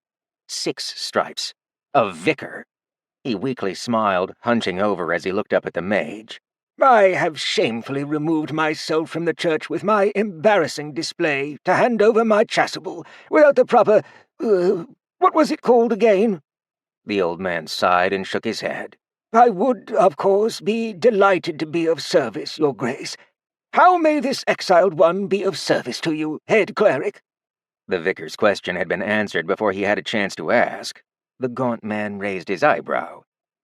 6 stripes. A vicar. He weakly smiled, hunching over as he looked up at the mage. I have shamefully removed myself from the church with my embarrassing display to hand over my chasuble without the proper... what was it called again? The old man sighed and shook his head. I would, of course, be delighted to be of service, Your Grace. How may this exiled one be of service to you, head cleric? The vicar's question had been answered before he had a chance to ask. The gaunt man raised his eyebrow.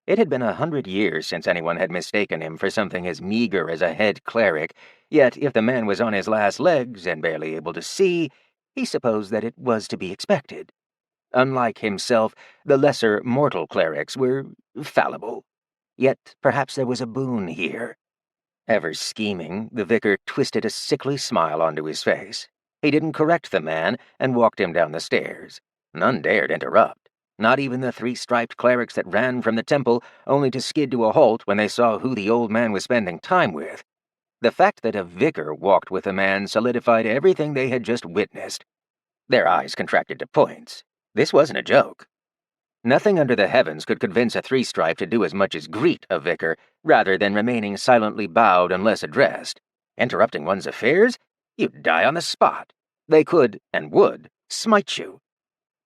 It had been 100 years since anyone had mistaken him for something as meager as a head cleric, yet if the man was on his last legs and barely able to see, he supposed that it was to be expected. Unlike himself, the lesser mortal clerics were fallible. Yet perhaps there was a boon here. Ever scheming, the vicar twisted a sickly smile onto his face. He didn't correct the man and walked him down the stairs. None dared interrupt. Not even the 3 striped clerics that ran from the temple, only to skid to a halt when they saw who the old man was spending time with. The fact that a vicar walked with the man solidified everything they had just witnessed. Their eyes contracted to points. This wasn't a joke. Nothing under the heavens could convince a 3-stripe to do as much as greet a vicar, rather than remaining silently bowed unless addressed. Interrupting one's affairs? You'd die on the spot. They could, and would, smite you.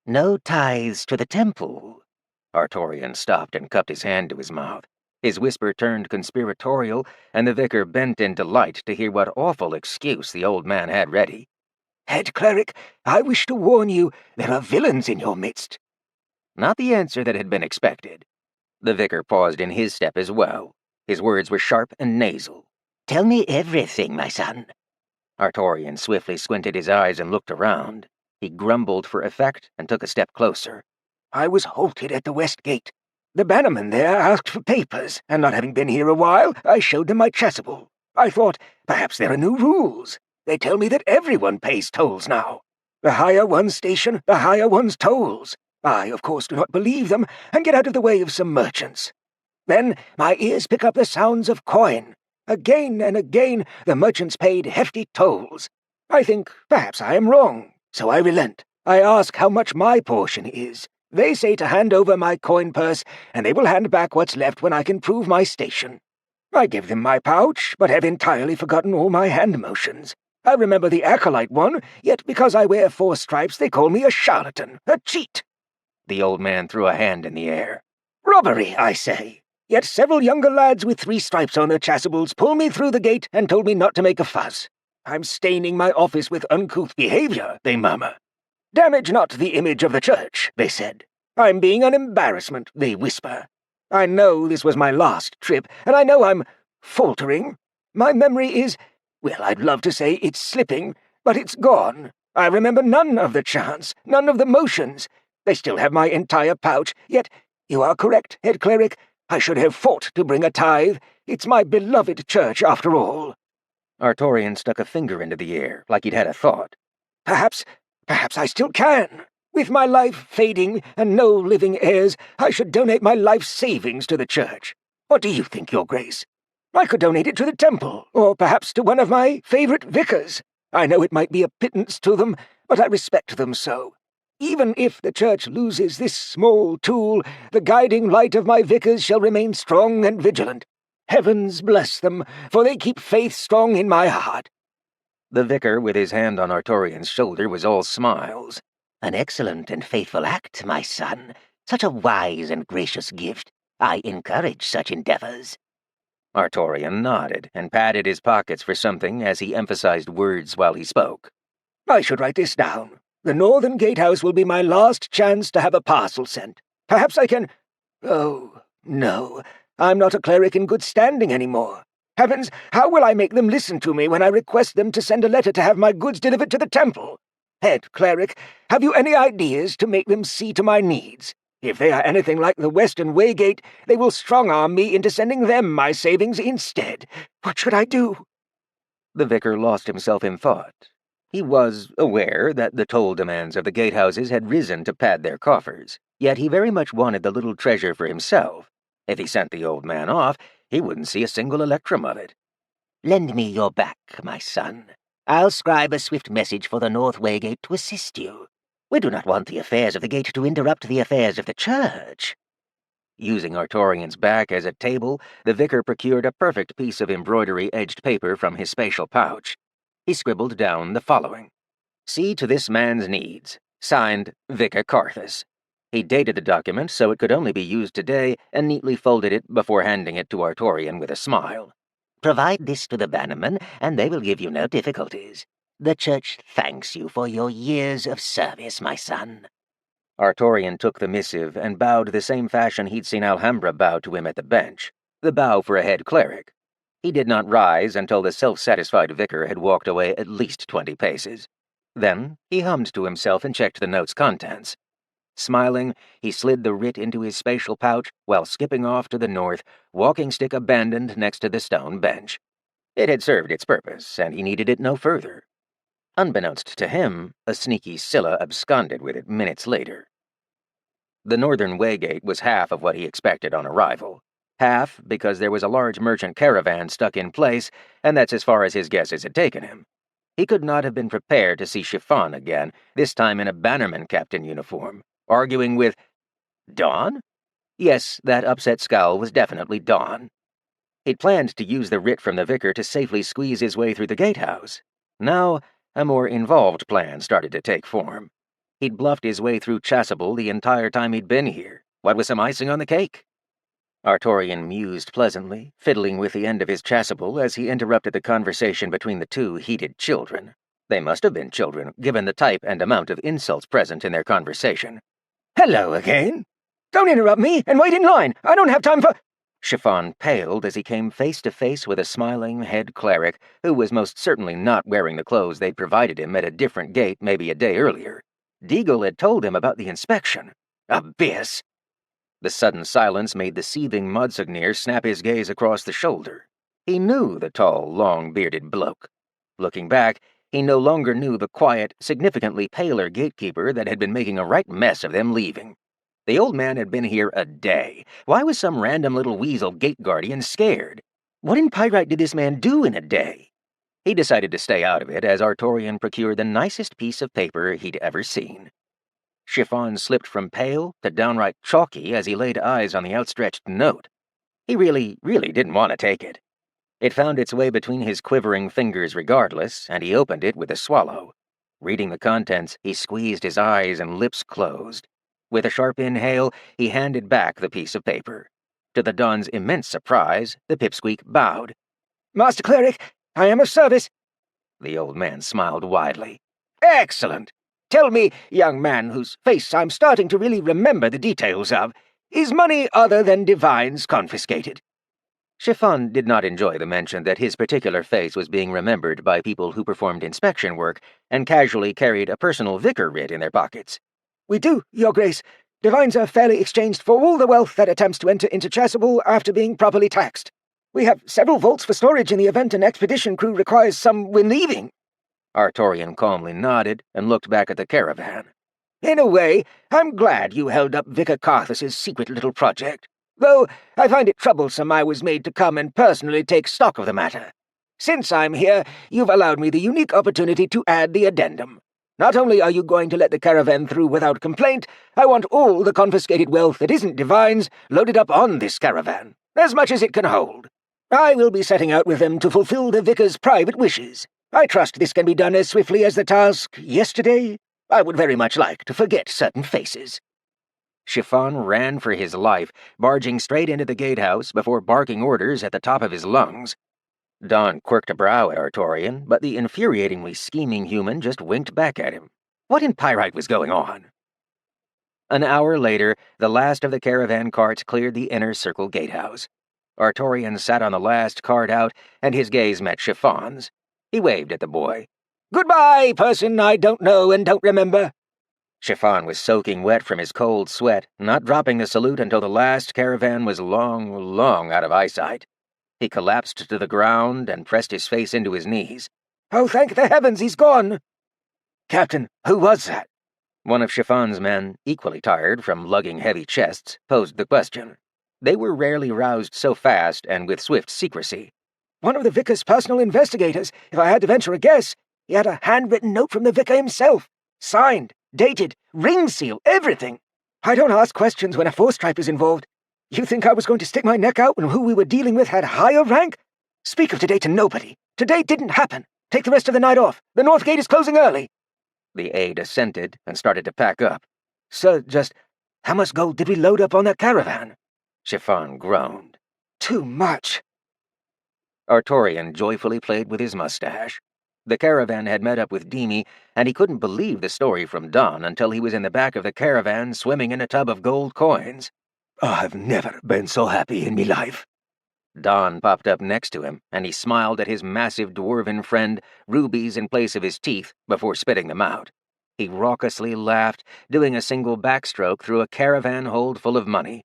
No tithes to the temple. Artorian stopped and cupped his hand to his mouth. His whisper turned conspiratorial, and the vicar bent in delight to hear what awful excuse the old man had ready. Head cleric, I wish to warn you, there are villains in your midst. Not the answer that had been expected. The vicar paused in his step as well. His words were sharp and nasal. Tell me everything, my son. Artorian swiftly squinted his eyes and looked around. He grumbled for effect and took a step closer. I was halted at the west gate. The bannerman there asked for papers, and not having been here a while, I showed them my chasuble. I thought, perhaps there are new rules. They tell me that everyone pays tolls now. The higher one's station, the higher one's tolls. I, of course, do not believe them, and get out of the way of some merchants. Then my ears pick up the sounds of coin. Again and again, the merchants paid hefty tolls. I think perhaps I am wrong, so I relent. I ask how much my portion is. They say to hand over my coin purse, and they will hand back what's left when I can prove my station. I give them my pouch, but have entirely forgotten all my hand motions. I remember the acolyte one, yet because I wear 4 stripes they call me a charlatan, a cheat. The old man threw a hand in the air. Robbery, I say. Yet several younger lads with 3 stripes on their chasubles pulled me through the gate and told me not to make a fuss. I'm staining my office with uncouth behavior, they murmur. Damage not the image of the church, they said. I'm being an embarrassment, they whisper. I know this was my last trip, and I know I'm faltering. My memory is, well, I'd love to say it's slipping, but it's gone. I remember none of the chants, none of the motions. They still have my entire pouch, yet you are correct, head cleric. I should have fought to bring a tithe. It's my beloved church, after all. Artorian stuck a finger into the air, like he'd had a thought. Perhaps I still can. With my life fading and no living heirs, I should donate my life savings to the church. What do you think, Your Grace? I could donate it to the temple, or perhaps to one of my favourite vicars. I know it might be a pittance to them, but I respect them so. Even if the church loses this small tool, the guiding light of my vicars shall remain strong and vigilant. Heavens bless them, for they keep faith strong in my heart. The vicar, with his hand on Artorian's shoulder, was all smiles. An excellent and faithful act, my son. Such a wise and gracious gift. I encourage such endeavors. Artorian nodded and patted his pockets for something as he emphasized words while he spoke. I should write this down. The northern gatehouse will be my last chance to have a parcel sent. Perhaps I can... Oh, no. I'm not a cleric in good standing anymore. Heavens, how will I make them listen to me when I request them to send a letter to have my goods delivered to the temple? Head cleric, have you any ideas to make them see to my needs? If they are anything like the Western Waygate, they will strong-arm me into sending them my savings instead. What should I do? The vicar lost himself in thought. He was aware that the toll demands of the gatehouses had risen to pad their coffers, yet he very much wanted the little treasure for himself. If he sent the old man off, he wouldn't see a single electrum of it. Lend me your back, my son. I'll scribe a swift message for the North Waygate to assist you. We do not want the affairs of the gate to interrupt the affairs of the church. Using Artorian's back as a table, the vicar procured a perfect piece of embroidery-edged paper from his spatial pouch. He scribbled down the following. See to this man's needs. Signed, Vicar Carthus. He dated the document so it could only be used today and neatly folded it before handing it to Artorian with a smile. Provide this to the bannermen, and they will give you no difficulties. The church thanks you for your years of service, my son. Artorian took the missive and bowed the same fashion he'd seen Alhambra bow to him at the bench, the bow for a head cleric. He did not rise until the self-satisfied vicar had walked away at least 20 paces. Then he hummed to himself and checked the note's contents. Smiling, he slid the writ into his spatial pouch while skipping off to the north, walking stick abandoned next to the stone bench. It had served its purpose, and he needed it no further. Unbeknownst to him, a sneaky Scylla absconded with it minutes later. The northern waygate was half of what he expected on arrival. Half because there was a large merchant caravan stuck in place, and that's as far as his guesses had taken him. He could not have been prepared to see Chiffon again, this time in a bannerman captain uniform, arguing with... Dawn? Yes, that upset scowl was definitely Dawn. He'd planned to use the writ from the vicar to safely squeeze his way through the gatehouse. Now, a more involved plan started to take form. He'd bluffed his way through Chasuble the entire time he'd been here. What was some icing on the cake? Artorian mused pleasantly, fiddling with the end of his chasuble as he interrupted the conversation between the two heated children. They must have been children, given the type and amount of insults present in their conversation. Hello again. Don't interrupt me, and wait in line. I don't have time for... Chiffon paled as he came face to face with a smiling head cleric who was most certainly not wearing the clothes they'd provided him at a different gate maybe a day earlier. Deagle had told him about the inspection. Abyss! The sudden silence made the seething Mudsignir snap his gaze across the shoulder. He knew the tall, long-bearded bloke. Looking back, he no longer knew the quiet, significantly paler gatekeeper that had been making a right mess of them leaving. The old man had been here a day. Why was some random little weasel gate guardian scared? What in Pyrite did this man do in a day? He decided to stay out of it as Artorian procured the nicest piece of paper he'd ever seen. Chiffon slipped from pale to downright chalky as he laid eyes on the outstretched note. He really didn't want to take it. It found its way between his quivering fingers regardless, and he opened it with a swallow. Reading the contents, he squeezed his eyes and lips closed. With a sharp inhale, he handed back the piece of paper. To the Don's immense surprise, the pipsqueak bowed. "Master Cleric, I am of service." The old man smiled widely. "Excellent. Tell me, young man whose face I'm starting to really remember the details of, is money other than divines confiscated?" Chiffon did not enjoy the mention that his particular face was being remembered by people who performed inspection work and casually carried a personal vicar writ in their pockets. "We do, Your Grace. Divines are fairly exchanged for all the wealth that attempts to enter into Chasuble after being properly taxed. We have several vaults for storage in the event an expedition crew requires some when leaving." Artorian calmly nodded and looked back at the caravan. "In a way, I'm glad you held up Vicar Carthus's secret little project. Though I find it troublesome I was made to come and personally take stock of the matter. Since I'm here, you've allowed me the unique opportunity to add the addendum. Not only are you going to let the caravan through without complaint, I want all the confiscated wealth that isn't divines loaded up on this caravan, as much as it can hold. I will be setting out with them to fulfill the vicar's private wishes. I trust this can be done as swiftly as the task yesterday. I would very much like to forget certain faces." Chiffon ran for his life, barging straight into the gatehouse before barking orders at the top of his lungs. Don quirked a brow at Artorian, but the infuriatingly scheming human just winked back at him. What in Pyrite was going on? An hour later, the last of the caravan carts cleared the inner circle gatehouse. Artorian sat on the last cart out, and his gaze met Chiffon's. He waved at the boy. "Goodbye, person I don't know and don't remember." Chiffon was soaking wet from his cold sweat, not dropping the salute until the last caravan was long out of eyesight. He collapsed to the ground and pressed his face into his knees. "Oh, thank the heavens he's gone." "Captain, who was that?" One of Chiffon's men, equally tired from lugging heavy chests, posed the question. They were rarely roused so fast and with swift secrecy. "One of the vicar's personal investigators, if I had to venture a guess. He had a handwritten note from the vicar himself. Signed, dated, ring seal, everything. I don't ask questions when a four-stripe is involved. You think I was going to stick my neck out when who we were dealing with had higher rank? Speak of today to nobody. Today didn't happen. Take the rest of the night off. The north gate is closing early." The aide assented and started to pack up. "Sir, just how much gold did we load up on that caravan?" Chiffon groaned. "Too much." Artorian joyfully played with his mustache. The caravan had met up with Demi, and he couldn't believe the story from Don until he was in the back of the caravan swimming in a tub of gold coins. "I've never been so happy in me life." Don popped up next to him, and he smiled at his massive dwarven friend, rubies in place of his teeth, before spitting them out. He raucously laughed, doing a single backstroke through a caravan hold full of money.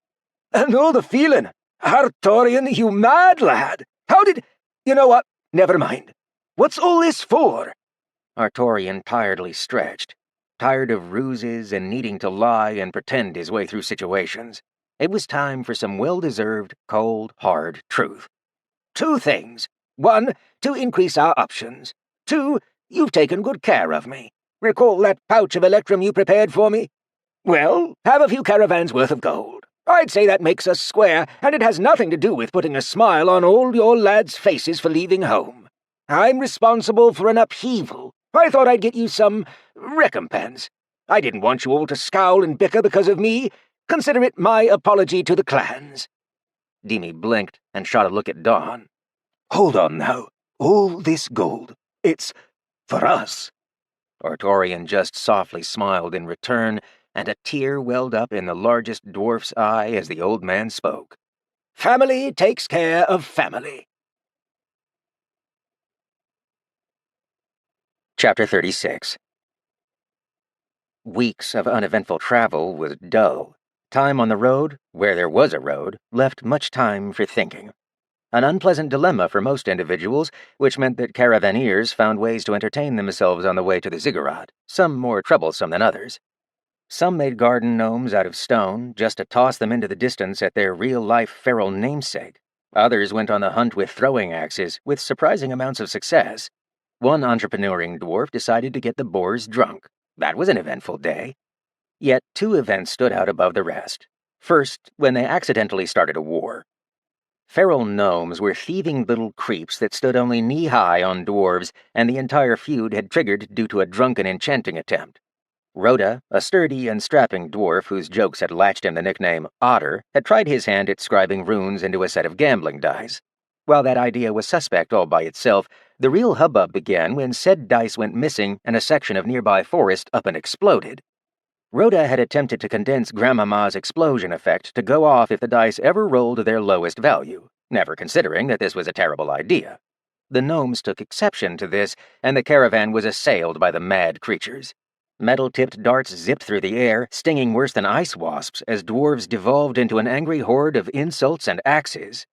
"I know the feeling. Artorian, you mad lad. How did... You know what? Never mind. What's all this for?" Artorian tiredly stretched, tired of ruses and needing to lie and pretend his way through situations. It was time for some well-deserved, cold, hard truth. "Two things. One, to increase our options. Two, you've taken good care of me. Recall that pouch of electrum you prepared for me? Well, have a few caravans worth of gold. I'd say that makes us square, and it has nothing to do with putting a smile on all your lads' faces for leaving home. I'm responsible for an upheaval. I thought I'd get you some recompense. I didn't want you all to scowl and bicker because of me. Consider it my apology to the clans." Demi blinked and shot a look at Don. "Hold on now. All this gold. It's for us." Artorian just softly smiled in return, and a tear welled up in the largest dwarf's eye as the old man spoke. "Family takes care of family." Chapter 36. Weeks of uneventful travel was dull. Time on the road, where there was a road, left much time for thinking. An unpleasant dilemma for most individuals, which meant that caravaneers found ways to entertain themselves on the way to the ziggurat, some more troublesome than others. Some made garden gnomes out of stone, just to toss them into the distance at their real-life feral namesake. Others went on the hunt with throwing axes, with surprising amounts of success. One entrepreneuring dwarf decided to get the boars drunk. That was an eventful day. Yet two events stood out above the rest. First, when they accidentally started a war. Feral gnomes were thieving little creeps that stood only knee-high on dwarves, and the entire feud had triggered due to a drunken enchanting attempt. Rhoda, a sturdy and strapping dwarf whose jokes had latched him the nickname Otter, had tried his hand at scribing runes into a set of gambling dice. While that idea was suspect all by itself, the real hubbub began when said dice went missing and a section of nearby forest up and exploded. Rhoda had attempted to condense Grandmama's explosion effect to go off if the dice ever rolled their lowest value, never considering that this was a terrible idea. The gnomes took exception to this, and the caravan was assailed by the mad creatures. Metal-tipped darts zipped through the air, stinging worse than ice wasps as dwarves devolved into an angry horde of insults and axes.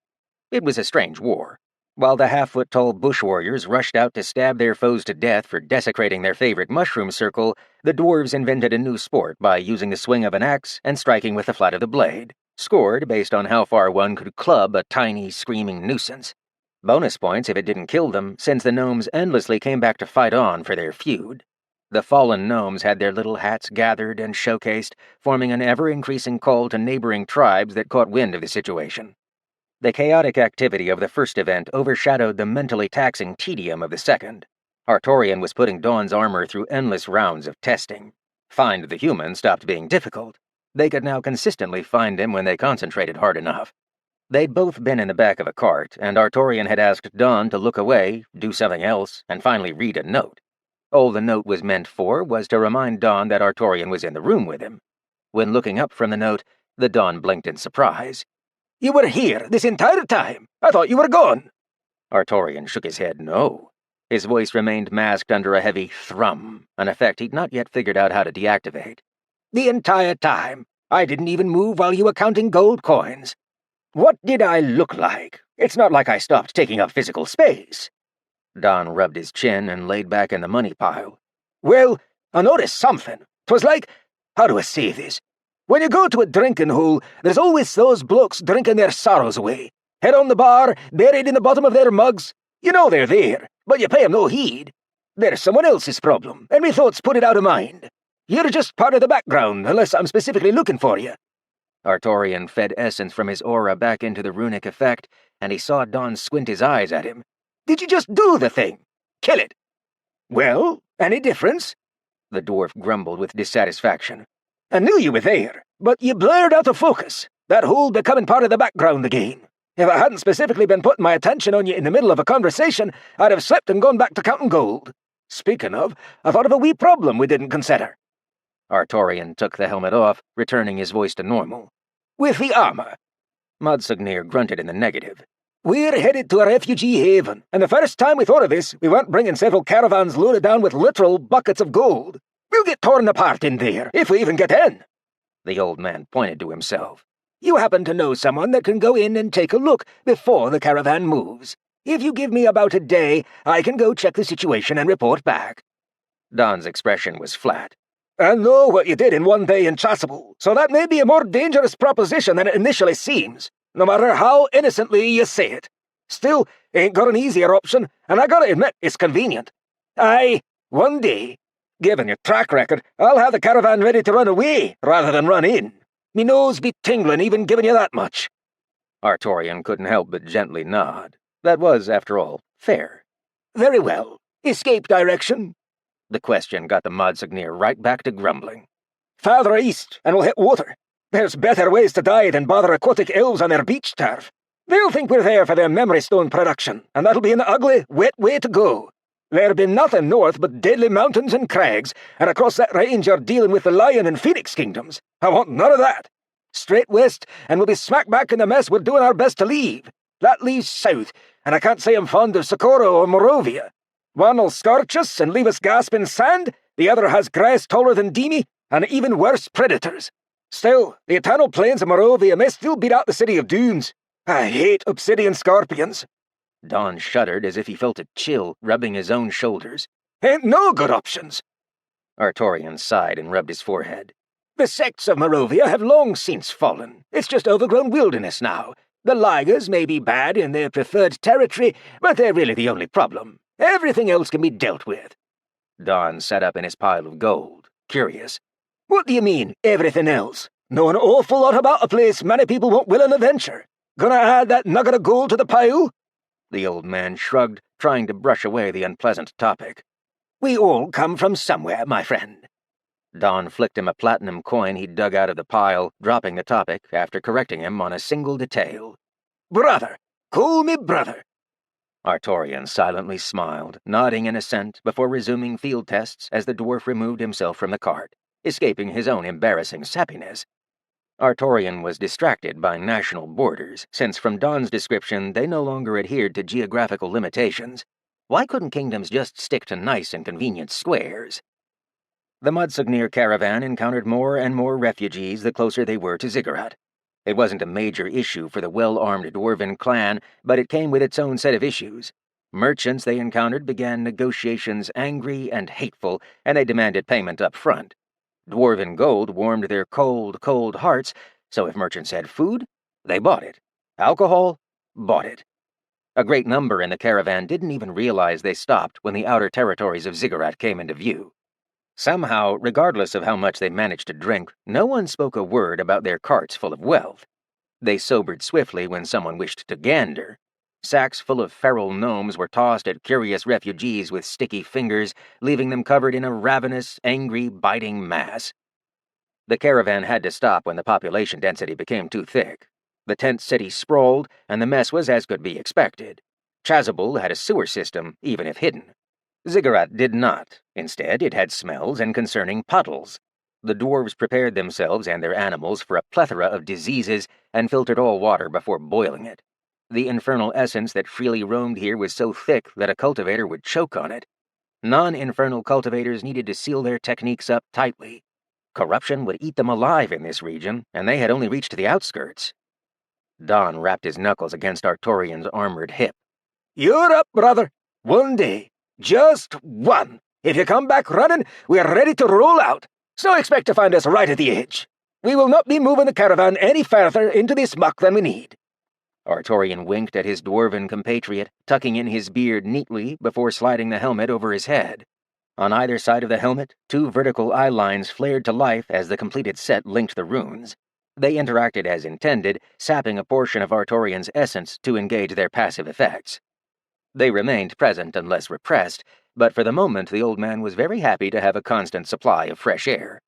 It was a strange war. While the half-foot-tall bush warriors rushed out to stab their foes to death for desecrating their favorite mushroom circle, the dwarves invented a new sport by using the swing of an axe and striking with the flat of the blade, scored based on how far one could club a tiny, screaming nuisance. Bonus points if it didn't kill them, since the gnomes endlessly came back to fight on for their feud. The fallen gnomes had their little hats gathered and showcased, forming an ever-increasing call to neighboring tribes that caught wind of the situation. The chaotic activity of the first event overshadowed the mentally taxing tedium of the second. Artorian was putting Dawn's armor through endless rounds of testing. Find the human stopped being difficult. They could now consistently find him when they concentrated hard enough. They'd both been in the back of a cart, and Artorian had asked Dawn to look away, do something else, and finally read a note. All the note was meant for was to remind Dawn that Artorian was in the room with him. When looking up from the note, the Dawn blinked in surprise. You were here this entire time. I thought you were gone. Artorian shook his head no. His voice remained masked under a heavy thrum, an effect he'd not yet figured out how to deactivate. The entire time. I didn't even move while you were counting gold coins. What did I look like? It's not like I stopped taking up physical space. Don rubbed his chin and laid back in the money pile. Well, I noticed something. 'Twas like, how do I say this? When you go to a drinking hole, there's always those blokes drinking their sorrows away. Head on the bar, buried in the bottom of their mugs. You know they're there, but you pay 'em no heed. They're someone else's problem, and me thoughts put it out of mind. You're just part of the background, unless I'm specifically looking for you. Artorian fed essence from his aura back into the runic effect, and he saw Don squint his eyes at him. Did you just do the thing? Kill it? Well, any difference? The dwarf grumbled with dissatisfaction. I knew you were there, but you blurred out of focus. That whole becoming part of the background again. If I hadn't specifically been putting my attention on you in the middle of a conversation, I'd have slipped and gone back to counting gold. Speaking of, I thought of a wee problem we didn't consider. Artorian took the helmet off, returning his voice to normal. With the armor. Modsignir grunted in the negative. We're headed to a refugee haven, and the first time we thought of this, we weren't bringing several caravans loaded down with literal buckets of gold. We'll get torn apart in there, if we even get in. The old man pointed to himself. You happen to know someone that can go in and take a look before the caravan moves. If you give me about a day, I can go check the situation and report back. Don's expression was flat. I know what you did in one day in Chasuble, so that may be a more dangerous proposition than it initially seems, no matter how innocently you say it. Still, ain't got an easier option, and I gotta admit, it's convenient. Aye, one day. Given your track record, I'll have the caravan ready to run away rather than run in. Me nose be tingling even giving you that much. Artorian couldn't help but gently nod. That was, after all, fair. Very well. Escape direction? The question got the Modsignir right back to grumbling. Farther east, and we'll hit water. There's better ways to die than bother aquatic elves on their beach turf. They'll think we're there for their memory stone production, and that'll be an ugly, wet way to go. There'll be nothing north but deadly mountains and crags, and across that range you're dealing with the Lion and Phoenix kingdoms. I want none of that. Straight west, and we'll be smack back in the mess we're doing our best to leave. That leaves south, and I can't say I'm fond of Socorro or Morovia. One'll scorch us and leave us gasping sand, the other has grass taller than Demi, and even worse predators. Still, the eternal plains of Morovia may still beat out the city of dunes. I hate obsidian scorpions. Don shuddered as if he felt a chill, rubbing his own shoulders. Ain't no good options. Artorian sighed and rubbed his forehead. The sects of Morovia have long since fallen. It's just overgrown wilderness now. The Ligers may be bad in their preferred territory, but they're really the only problem. Everything else can be dealt with. Don sat up in his pile of gold, curious. What do you mean, everything else? Know an awful lot about a place many people won't willing to venture. Gonna add that nugget of gold to the pile? The old man shrugged, trying to brush away the unpleasant topic. We all come from somewhere, my friend. Don flicked him a platinum coin he'd dug out of the pile, dropping the topic after correcting him on a single detail. Brother. Call me brother. Artorian silently smiled, nodding in assent before resuming field tests as the dwarf removed himself from the cart, escaping his own embarrassing sappiness. Artorian was distracted by national borders, since from Don's description they no longer adhered to geographical limitations. Why couldn't kingdoms just stick to nice and convenient squares? The Mudsugnir caravan encountered more and more refugees the closer they were to Ziggurat. It wasn't a major issue for the well-armed dwarven clan, but it came with its own set of issues. Merchants they encountered began negotiations angry and hateful, and they demanded payment up front. Dwarven gold warmed their cold, cold hearts, so if merchants had food, they bought it. Alcohol, bought it. A great number in the caravan didn't even realize they stopped when the outer territories of Ziggurat came into view. Somehow, regardless of how much they managed to drink, no one spoke a word about their carts full of wealth. They sobered swiftly when someone wished to gander. Sacks full of feral gnomes were tossed at curious refugees with sticky fingers, leaving them covered in a ravenous, angry, biting mass. The caravan had to stop when the population density became too thick. The tent city sprawled, and the mess was as could be expected. Chasuble had a sewer system, even if hidden. Ziggurat did not. Instead, it had smells and concerning puddles. The dwarves prepared themselves and their animals for a plethora of diseases and filtered all water before boiling it. The infernal essence that freely roamed here was so thick that a cultivator would choke on it. Non-infernal cultivators needed to seal their techniques up tightly. Corruption would eat them alive in this region, and they had only reached the outskirts. Don rapped his knuckles against Artorian's armored hip. You're up, brother. One day. Just one. If you come back running, we're ready to roll out. So expect to find us right at the edge. We will not be moving the caravan any further into this muck than we need. Artorian winked at his dwarven compatriot, tucking in his beard neatly before sliding the helmet over his head. On either side of the helmet, 2 vertical eye lines flared to life as the completed set linked the runes. They interacted as intended, sapping a portion of Artorian's essence to engage their passive effects. They remained present unless repressed, but for the moment the old man was very happy to have a constant supply of fresh air.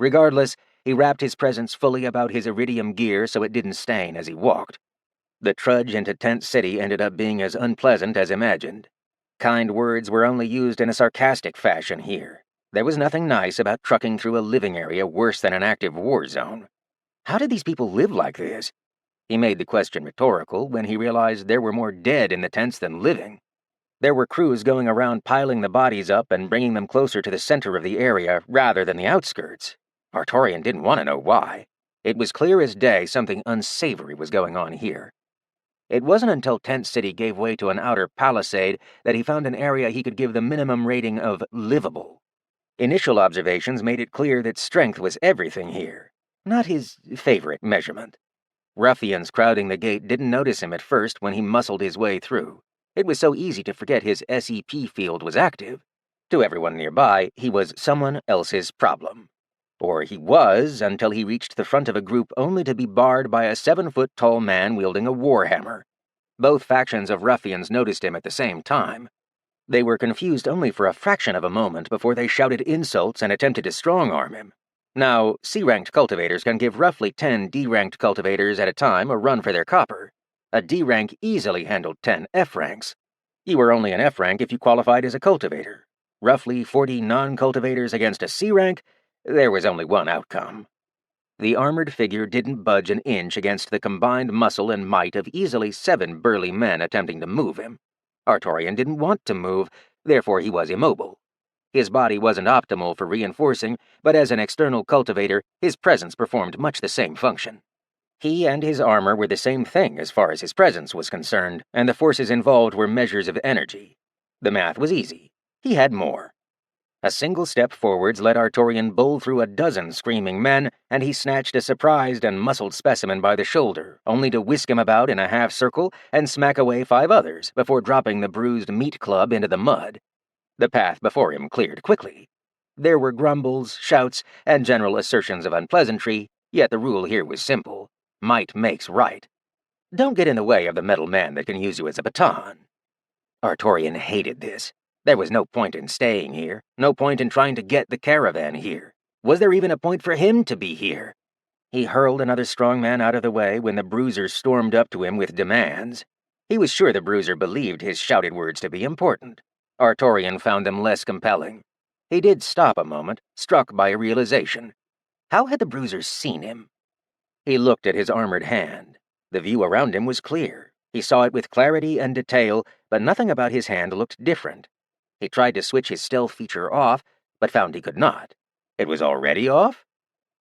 Regardless, he wrapped his presence fully about his iridium gear so it didn't stain as he walked. The trudge into Tent City ended up being as unpleasant as imagined. Kind words were only used in a sarcastic fashion here. There was nothing nice about trucking through a living area worse than an active war zone. How did these people live like this? He made the question rhetorical when he realized there were more dead in the tents than living. There were crews going around piling the bodies up and bringing them closer to the center of the area rather than the outskirts. Artorian didn't want to know why. It was clear as day something unsavory was going on here. It wasn't until Tent City gave way to an outer palisade that he found an area he could give the minimum rating of livable. Initial observations made it clear that strength was everything here, not his favorite measurement. Ruffians crowding the gate didn't notice him at first when he muscled his way through. It was so easy to forget his SEP field was active. To everyone nearby, he was someone else's problem. Or he was, until he reached the front of a group only to be barred by a 7-foot-tall man wielding a warhammer. Both factions of ruffians noticed him at the same time. They were confused only for a fraction of a moment before they shouted insults and attempted to strong-arm him. Now, C-ranked cultivators can give roughly 10 D-ranked cultivators at a time a run for their copper. A D-rank easily handled 10 F-ranks. You were only an F-rank if you qualified as a cultivator. Roughly 40 non-cultivators against a C-rank, there was only one outcome. The armored figure didn't budge an inch against the combined muscle and might of easily 7 burly men attempting to move him. Artorian didn't want to move, therefore he was immobile. His body wasn't optimal for reinforcing, but as an external cultivator, his presence performed much the same function. He and his armor were the same thing as far as his presence was concerned, and the forces involved were measures of energy. The math was easy. He had more. A single step forwards let Artorian bowl through a dozen screaming men, and he snatched a surprised and muscled specimen by the shoulder, only to whisk him about in a half-circle and smack away 5 others before dropping the bruised meat club into the mud. The path before him cleared quickly. There were grumbles, shouts, and general assertions of unpleasantry, yet the rule here was simple. Might makes right. Don't get in the way of the metal man that can use you as a baton. Artorian hated this. There was no point in staying here, no point in trying to get the caravan here. Was there even a point for him to be here? He hurled another strong man out of the way when the bruiser stormed up to him with demands. He was sure the bruiser believed his shouted words to be important. Artorian found them less compelling. He did stop a moment, struck by a realization. How had the bruiser seen him? He looked at his armored hand. The view around him was clear. He saw it with clarity and detail, but nothing about his hand looked different. He tried to switch his stealth feature off, but found he could not. It was already off?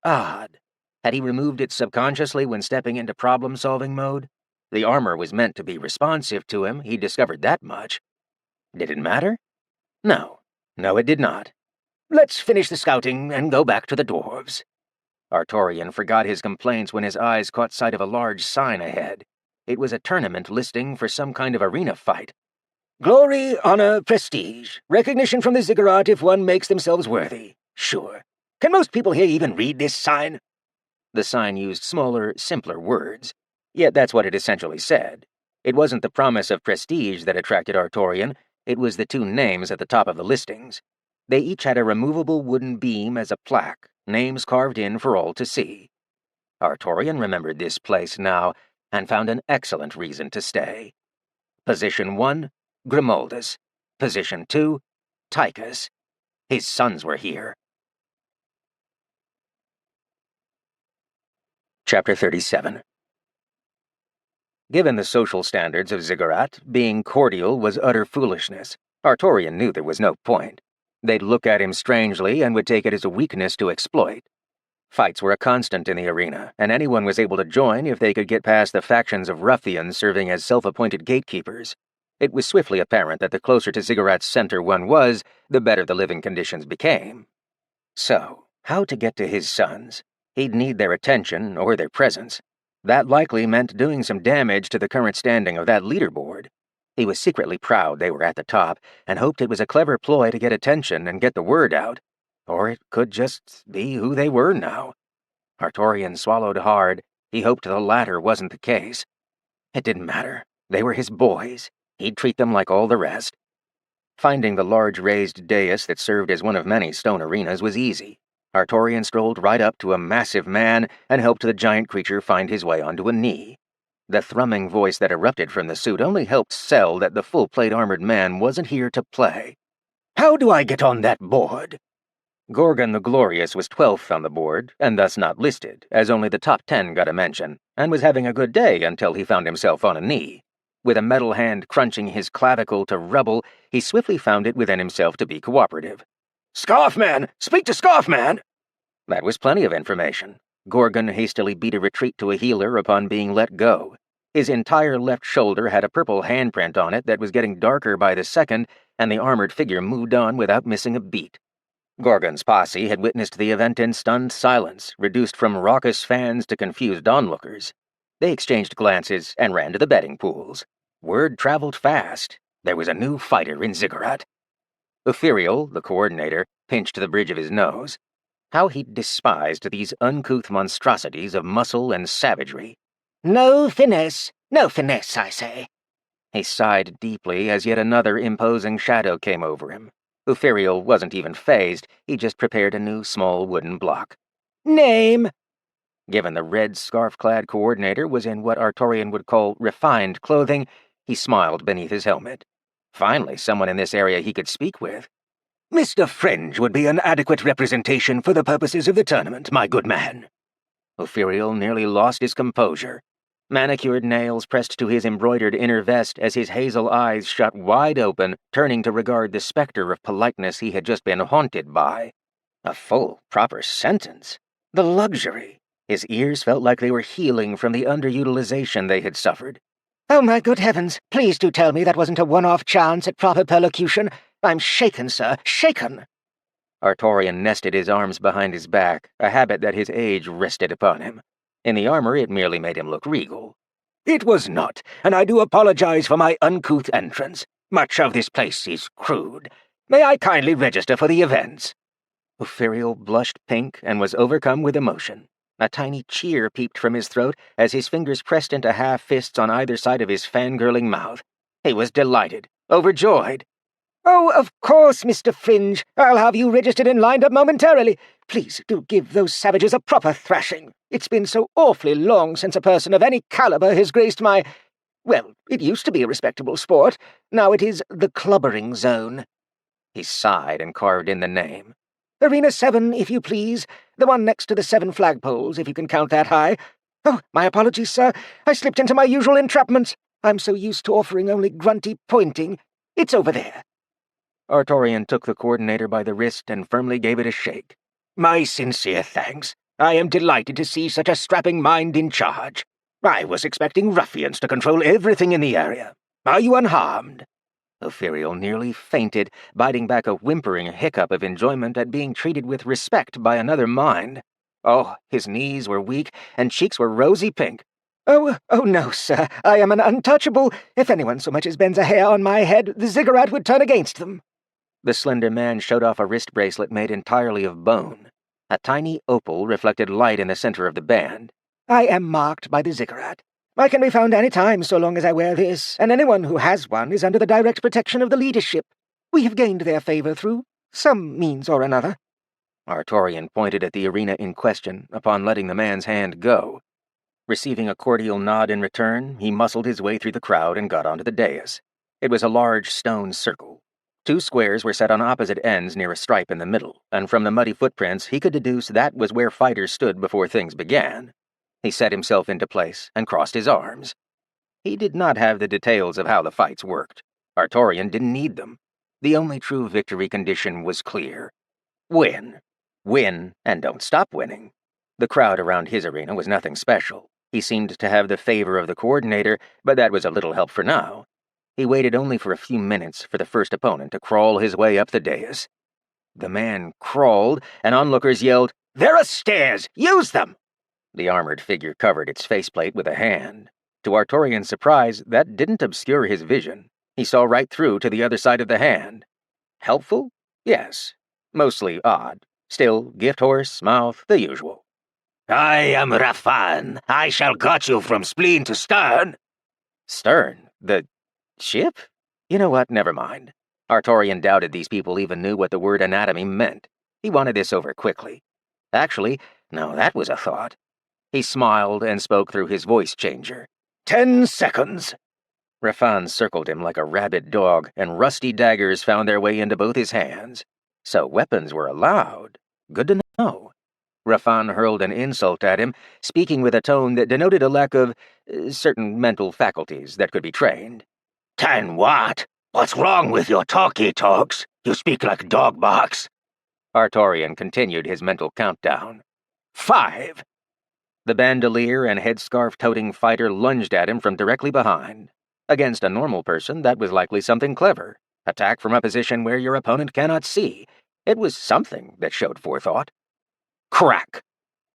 Odd. Had he removed it subconsciously when stepping into problem-solving mode? The armor was meant to be responsive to him, he discovered that much. Did it matter? No. No, it did not. Let's finish the scouting and go back to the dwarves. Artorian forgot his complaints when his eyes caught sight of a large sign ahead. It was a tournament listing for some kind of arena fight. Glory, honor, prestige. Recognition from the ziggurat if one makes themselves worthy. Sure. Can most people here even read this sign? The sign used smaller, simpler words. Yet that's what it essentially said. It wasn't the promise of prestige that attracted Artorian, it was the two names at the top of the listings. They each had a removable wooden beam as a plaque, names carved in for all to see. Artorian remembered this place now, and found an excellent reason to stay. Position 1, Grimoldus. Position 2, Tychus. His sons were here. Chapter 37. Given the social standards of Ziggurat, being cordial was utter foolishness. Artorian knew there was no point. They'd look at him strangely and would take it as a weakness to exploit. Fights were a constant in the arena, and anyone was able to join if they could get past the factions of ruffians serving as self-appointed gatekeepers. It was swiftly apparent that the closer to Ziggurat's center one was, the better the living conditions became. So, how to get to his sons? He'd need their attention or their presence. That likely meant doing some damage to the current standing of that leaderboard. He was secretly proud they were at the top, and hoped it was a clever ploy to get attention and get the word out. Or it could just be who they were now. Artorian swallowed hard. He hoped the latter wasn't the case. It didn't matter. They were his boys. He'd treat them like all the rest. Finding the large raised dais that served as one of many stone arenas was easy. Artorian strolled right up to a massive man and helped the giant creature find his way onto a knee. The thrumming voice that erupted from the suit only helped sell that the full-plate armored man wasn't here to play. How do I get on that board? Gorgon the Glorious was 12th on the board, and thus not listed, as only the top 10 got a mention, and was having a good day until he found himself on a knee. With a metal hand crunching his clavicle to rubble, he swiftly found it within himself to be cooperative. Scarfman! Speak to Scarfman! That was plenty of information. Gorgon hastily beat a retreat to a healer upon being let go. His entire left shoulder had a purple handprint on it that was getting darker by the second, and the armored figure moved on without missing a beat. Gorgon's posse had witnessed the event in stunned silence, reduced from raucous fans to confused onlookers. They exchanged glances and ran to the betting pools. Word traveled fast. There was a new fighter in Ziggurat. Ethereal, the coordinator, pinched the bridge of his nose. How he despised these uncouth monstrosities of muscle and savagery. No finesse, I say. He sighed deeply as yet another imposing shadow came over him. Ethereal wasn't even fazed, he just prepared a new small wooden block. Name! Given the red scarf-clad coordinator was in what Artorian would call refined clothing, he smiled beneath his helmet. Finally, someone in this area he could speak with. Mr. Fringe would be an adequate representation for the purposes of the tournament, my good man. Ethereal nearly lost his composure. Manicured nails pressed to his embroidered inner vest as his hazel eyes shut wide open, turning to regard the specter of politeness he had just been haunted by. A full, proper sentence. The luxury. His ears felt like they were healing from the underutilization they had suffered. Oh, my good heavens, please do tell me that wasn't a one-off chance at proper perlocution. I'm shaken, sir, shaken. Artorian nested his arms behind his back, a habit that his age rested upon him. In the armor, it merely made him look regal. It was not, and I do apologize for my uncouth entrance. Much of this place is crude. May I kindly register for the events? Ophiriel blushed pink and was overcome with emotion. A tiny cheer peeped from his throat as his fingers pressed into half-fists on either side of his fangirling mouth. He was delighted, overjoyed. Oh, of course, Mr. Fringe. I'll have you registered and lined up momentarily. Please do give those savages a proper thrashing. It's been so awfully long since a person of any caliber has graced my... Well, it used to be a respectable sport. Now it is the clubbering zone. He sighed and carved in the name. Arena 7, if you please. The one next to the 7 flagpoles, if you can count that high. Oh, my apologies, sir. I slipped into my usual entrapment. I'm so used to offering only grunty pointing. It's over there. Artorian took the coordinator by the wrist and firmly gave it a shake. My sincere thanks. I am delighted to see such a strapping mind in charge. I was expecting ruffians to control everything in the area. Are you unharmed? Ophiriel nearly fainted, biting back a whimpering hiccup of enjoyment at being treated with respect by another mind. Oh, his knees were weak and cheeks were rosy pink. Oh no, sir. I am an untouchable. If anyone so much as bends a hair on my head, the ziggurat would turn against them. The slender man showed off a wrist bracelet made entirely of bone. A tiny opal reflected light in the center of the band. I am marked by the ziggurat. I can be found any time so long as I wear this, and anyone who has one is under the direct protection of the leadership. We have gained their favor through some means or another. Artorian pointed at the arena in question upon letting the man's hand go. Receiving a cordial nod in return, he muscled his way through the crowd and got onto the dais. It was a large stone circle. 2 squares were set on opposite ends near a stripe in the middle, and from the muddy footprints he could deduce that was where fighters stood before things began. He set himself into place and crossed his arms. He did not have the details of how the fights worked. Artorian didn't need them. The only true victory condition was clear. Win. Win, and don't stop winning. The crowd around his arena was nothing special. He seemed to have the favor of the coordinator, but that was a little help for now. He waited only for a few minutes for the first opponent to crawl his way up the dais. The man crawled, and onlookers yelled, "There are stairs! Use them!" The armored figure covered its faceplate with a hand. To Artorian's surprise, that didn't obscure his vision. He saw right through to the other side of the hand. Helpful? Yes. Mostly odd. Still, gift horse, mouth, the usual. I am Rafan. I shall gut you from spleen to stern. Stern? The ship? You know what? Never mind. Artorian doubted these people even knew what the word anatomy meant. He wanted this over quickly. Actually, no, that was a thought. He smiled and spoke through his voice changer. 10 seconds. Rafan circled him like a rabid dog, and rusty daggers found their way into both his hands. So weapons were allowed. Good to know. Rafan hurled an insult at him, speaking with a tone that denoted a lack of certain mental faculties that could be trained. 10 what? What's wrong with your talkie-talks? You speak like dog barks. Artorian continued his mental countdown. 5. The bandolier and headscarf-toting fighter lunged at him from directly behind. Against a normal person, that was likely something clever. Attack from a position where your opponent cannot see. It was something that showed forethought. Crack!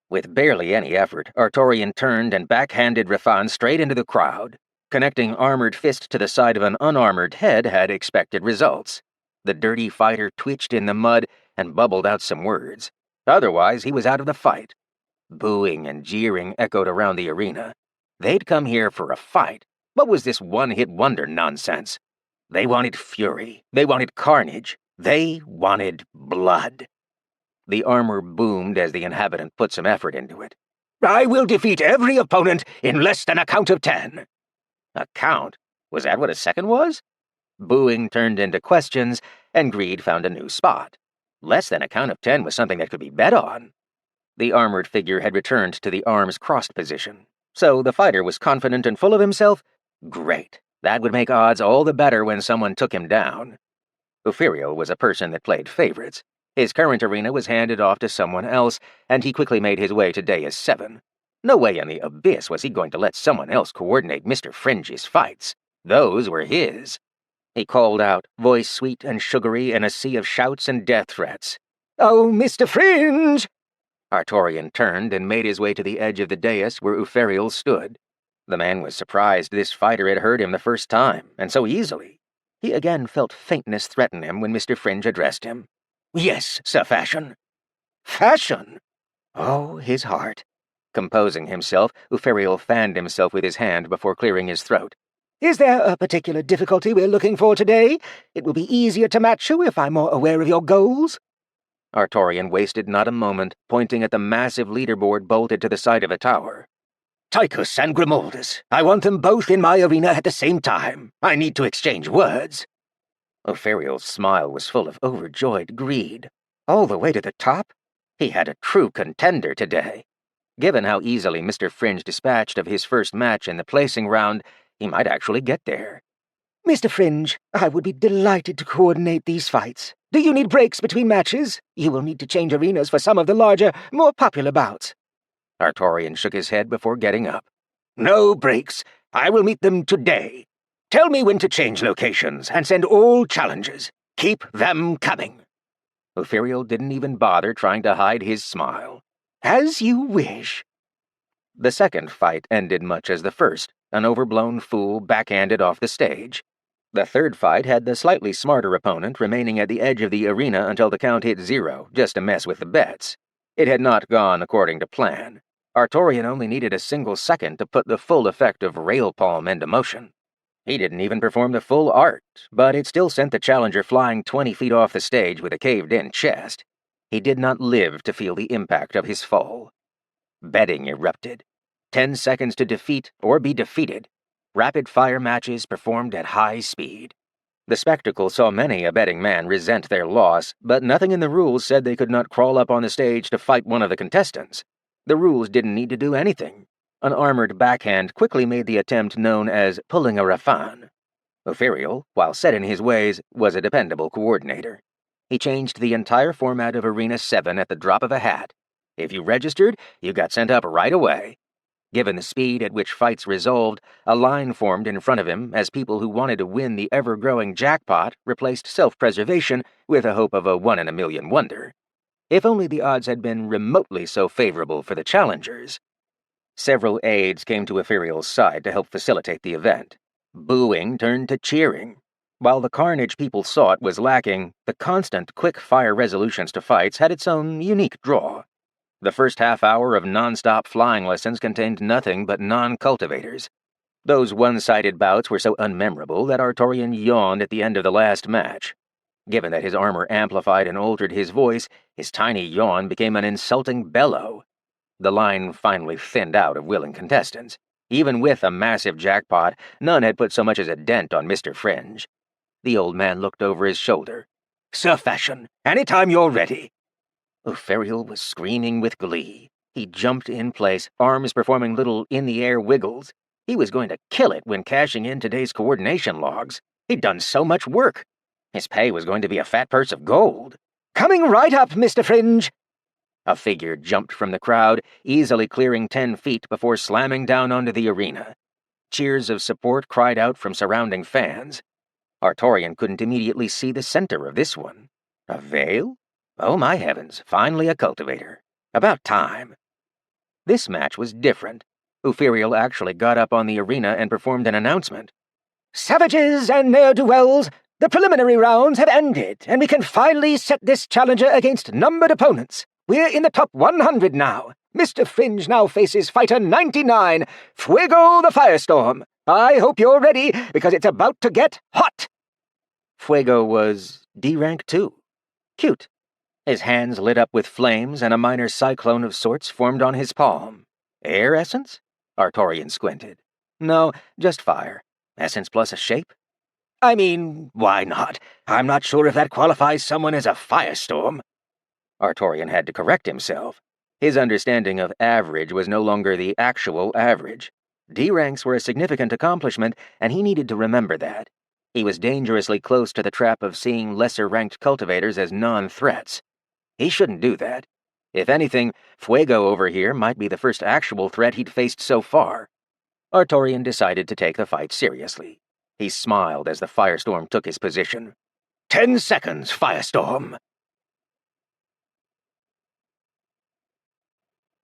With barely any effort, Artorian turned and backhanded Rafan straight into the crowd. Connecting armored fist to the side of an unarmored head had expected results. The dirty fighter twitched in the mud and bubbled out some words. Otherwise, he was out of the fight. Booing and jeering echoed around the arena. They'd come here for a fight. What was this one-hit wonder nonsense? They wanted fury. They wanted carnage. They wanted blood. The armor boomed as the inhabitant put some effort into it. I will defeat every opponent in less than a count of 10. A count? Was that what a second was? Booing turned into questions, and greed found a new spot. Less than a count of 10 was something that could be bet on. The armored figure had returned to the arms crossed position. So the fighter was confident and full of himself? Great. That would make odds all the better when someone took him down. Ophiriel was a person that played favorites. His current arena was handed off to someone else, and he quickly made his way to Dais 7. No way in the abyss was he going to let someone else coordinate Mr. Fringe's fights. Those were his. He called out, voice sweet and sugary in a sea of shouts and death threats. Oh, Mr. Fringe! Artorian turned and made his way to the edge of the dais where Ophiriel stood. The man was surprised this fighter had heard him the first time, and so easily. He again felt faintness threaten him when Mr. Fringe addressed him. Yes, Sir Fashion. Fashion? Oh, his heart. Composing himself, Uferial fanned himself with his hand before clearing his throat. Is there a particular difficulty we're looking for today? It will be easier to match you if I'm more aware of your goals. Artorian wasted not a moment, pointing at the massive leaderboard bolted to the side of a tower. Tychus and Grimoldus. I want them both in my arena at the same time. I need to exchange words. Opherial's smile was full of overjoyed greed. All the way to the top? He had a true contender today. Given how easily Mr. Fringe dispatched of his first match in the placing round, he might actually get there. Mr. Fringe, I would be delighted to coordinate these fights. Do you need breaks between matches? You will need to change arenas for some of the larger, more popular bouts. Artorian shook his head before getting up. No breaks. I will meet them today. Tell me when to change locations and send all challengers. Keep them coming. Ophirial didn't even bother trying to hide his smile. As you wish. The second fight ended much as the first, an overblown fool backhanded off the stage. The third fight had the slightly smarter opponent remaining at the edge of the arena until the count hit 0, just to mess with the bets. It had not gone according to plan. Artorian only needed a single second to put the full effect of rail palm into motion. He didn't even perform the full art, but it still sent the challenger flying 20 feet off the stage with a caved-in chest. He did not live to feel the impact of his fall. Betting erupted. 10 seconds to defeat or be defeated. Rapid-fire matches performed at high speed. The spectacle saw many a betting man resent their loss, but nothing in the rules said they could not crawl up on the stage to fight one of the contestants. The rules didn't need to do anything. An armored backhand quickly made the attempt known as pulling a Rafan. Ophirial, while set in his ways, was a dependable coordinator. He changed the entire format of Arena 7 at the drop of a hat. If you registered, you got sent up right away. Given the speed at which fights resolved, a line formed in front of him as people who wanted to win the ever-growing jackpot replaced self-preservation with a hope of a one-in-a-million wonder. If only the odds had been remotely so favorable for the challengers. Several aides came to Ethereal's side to help facilitate the event. Booing turned to cheering. While the carnage people sought was lacking, the constant, quick-fire resolutions to fights had its own unique draw. The first half-hour of non-stop flying lessons contained nothing but non-cultivators. Those one-sided bouts were so unmemorable that Artorian yawned at the end of the last match. Given that his armor amplified and altered his voice, his tiny yawn became an insulting bellow. The line finally thinned out of willing contestants. Even with a massive jackpot, none had put so much as a dent on Mr. Fringe. The old man looked over his shoulder. Sir Fashion, anytime you're ready. Ophirial was screaming with glee. He jumped in place, arms performing little in-the-air wiggles. He was going to kill it when cashing in today's coordination logs. He'd done so much work. His pay was going to be a fat purse of gold. Coming right up, Mr. Fringe. A figure jumped from the crowd, easily clearing 10 feet before slamming down onto the arena. Cheers of support cried out from surrounding fans. Artorian couldn't immediately see the center of this one. A veil? Oh, my heavens, finally a cultivator. About time. This match was different. Ophirial actually got up on the arena and performed an announcement. Savages and ne'er-do-wells, the preliminary rounds have ended, and we can finally set this challenger against numbered opponents. We're in the top 100 now. Mr. Fringe now faces fighter 99, Fuego the Firestorm. I hope you're ready, because it's about to get hot. Fuego was D rank too. Cute. His hands lit up with flames, and a minor cyclone of sorts formed on his palm. Air essence? Artorian squinted. No, just fire. Essence plus a shape? I mean, why not? I'm not sure if that qualifies someone as a firestorm. Artorian had to correct himself. His understanding of average was no longer the actual average. D ranks were a significant accomplishment, and he needed to remember that. He was dangerously close to the trap of seeing lesser-ranked cultivators as non-threats. He shouldn't do that. If anything, Fuego over here might be the first actual threat he'd faced so far. Artorian decided to take the fight seriously. He smiled as the Firestorm took his position. 10 seconds, Firestorm!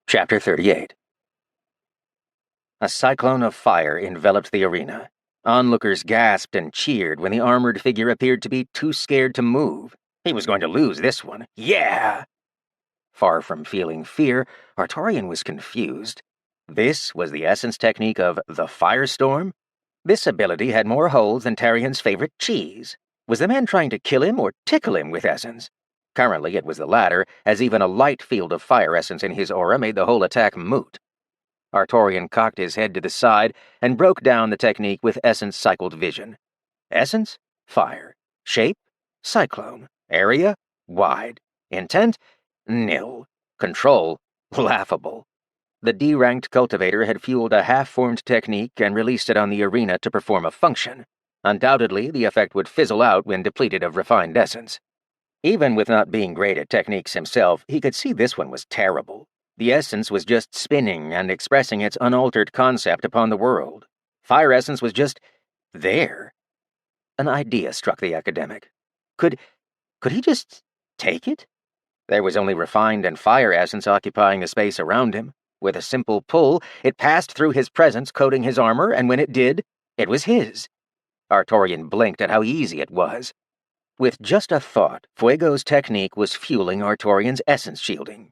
Chapter 38. A cyclone of fire enveloped the arena. Onlookers gasped and cheered when the armored figure appeared to be too scared to move. He was going to lose this one. Yeah! Far from feeling fear, Artorian was confused. This was the essence technique of the Firestorm? This ability had more holes than Tarian's favorite cheese. Was the man trying to kill him or tickle him with essence? Currently it was the latter, as even a light field of fire essence in his aura made the whole attack moot. Artorian cocked his head to the side and broke down the technique with essence-cycled vision. Essence? Fire. Shape? Cyclone. Area? Wide. Intent? Nil. Control? Laughable. The D-ranked cultivator had fueled a half-formed technique and released it on the arena to perform a function. Undoubtedly, the effect would fizzle out when depleted of refined essence. Even with not being great at techniques himself, he could see this one was terrible. The essence was just spinning and expressing its unaltered concept upon the world. Fire essence was just there. An idea struck the academic. Could he just take it? There was only refined and fire essence occupying the space around him. With a simple pull, it passed through his presence, coating his armor, and when it did, it was his. Artorian blinked at how easy it was. With just a thought, Fuego's technique was fueling Artorian's essence shielding.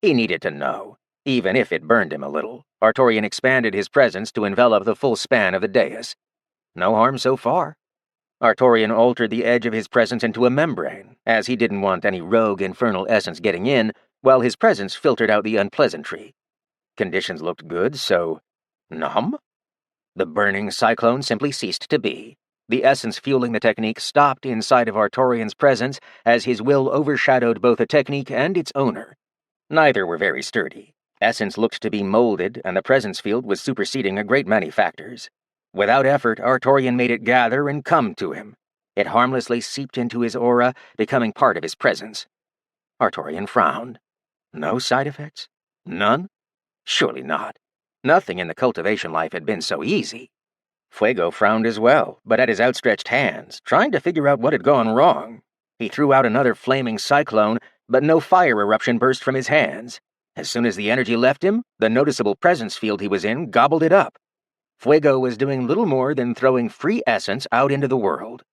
He needed to know. Even if it burned him a little, Artorian expanded his presence to envelop the full span of the dais. No harm so far. Artorian altered the edge of his presence into a membrane, as he didn't want any rogue infernal essence getting in, while his presence filtered out the unpleasantry. Conditions looked good, so... numb? The burning cyclone simply ceased to be. The essence fueling the technique stopped inside of Artorian's presence as his will overshadowed both the technique and its owner. Neither were very sturdy. Essence looked to be molded, and the presence field was superseding a great many factors. Without effort, Artorian made it gather and come to him. It harmlessly seeped into his aura, becoming part of his presence. Artorian frowned. No side effects? None? Surely not. Nothing in the cultivation life had been so easy. Fuego frowned as well, but at his outstretched hands, trying to figure out what had gone wrong. He threw out another flaming cyclone, but no fire eruption burst from his hands. As soon as the energy left him, the noticeable presence field he was in gobbled it up. Fuego was doing little more than throwing free essence out into the world.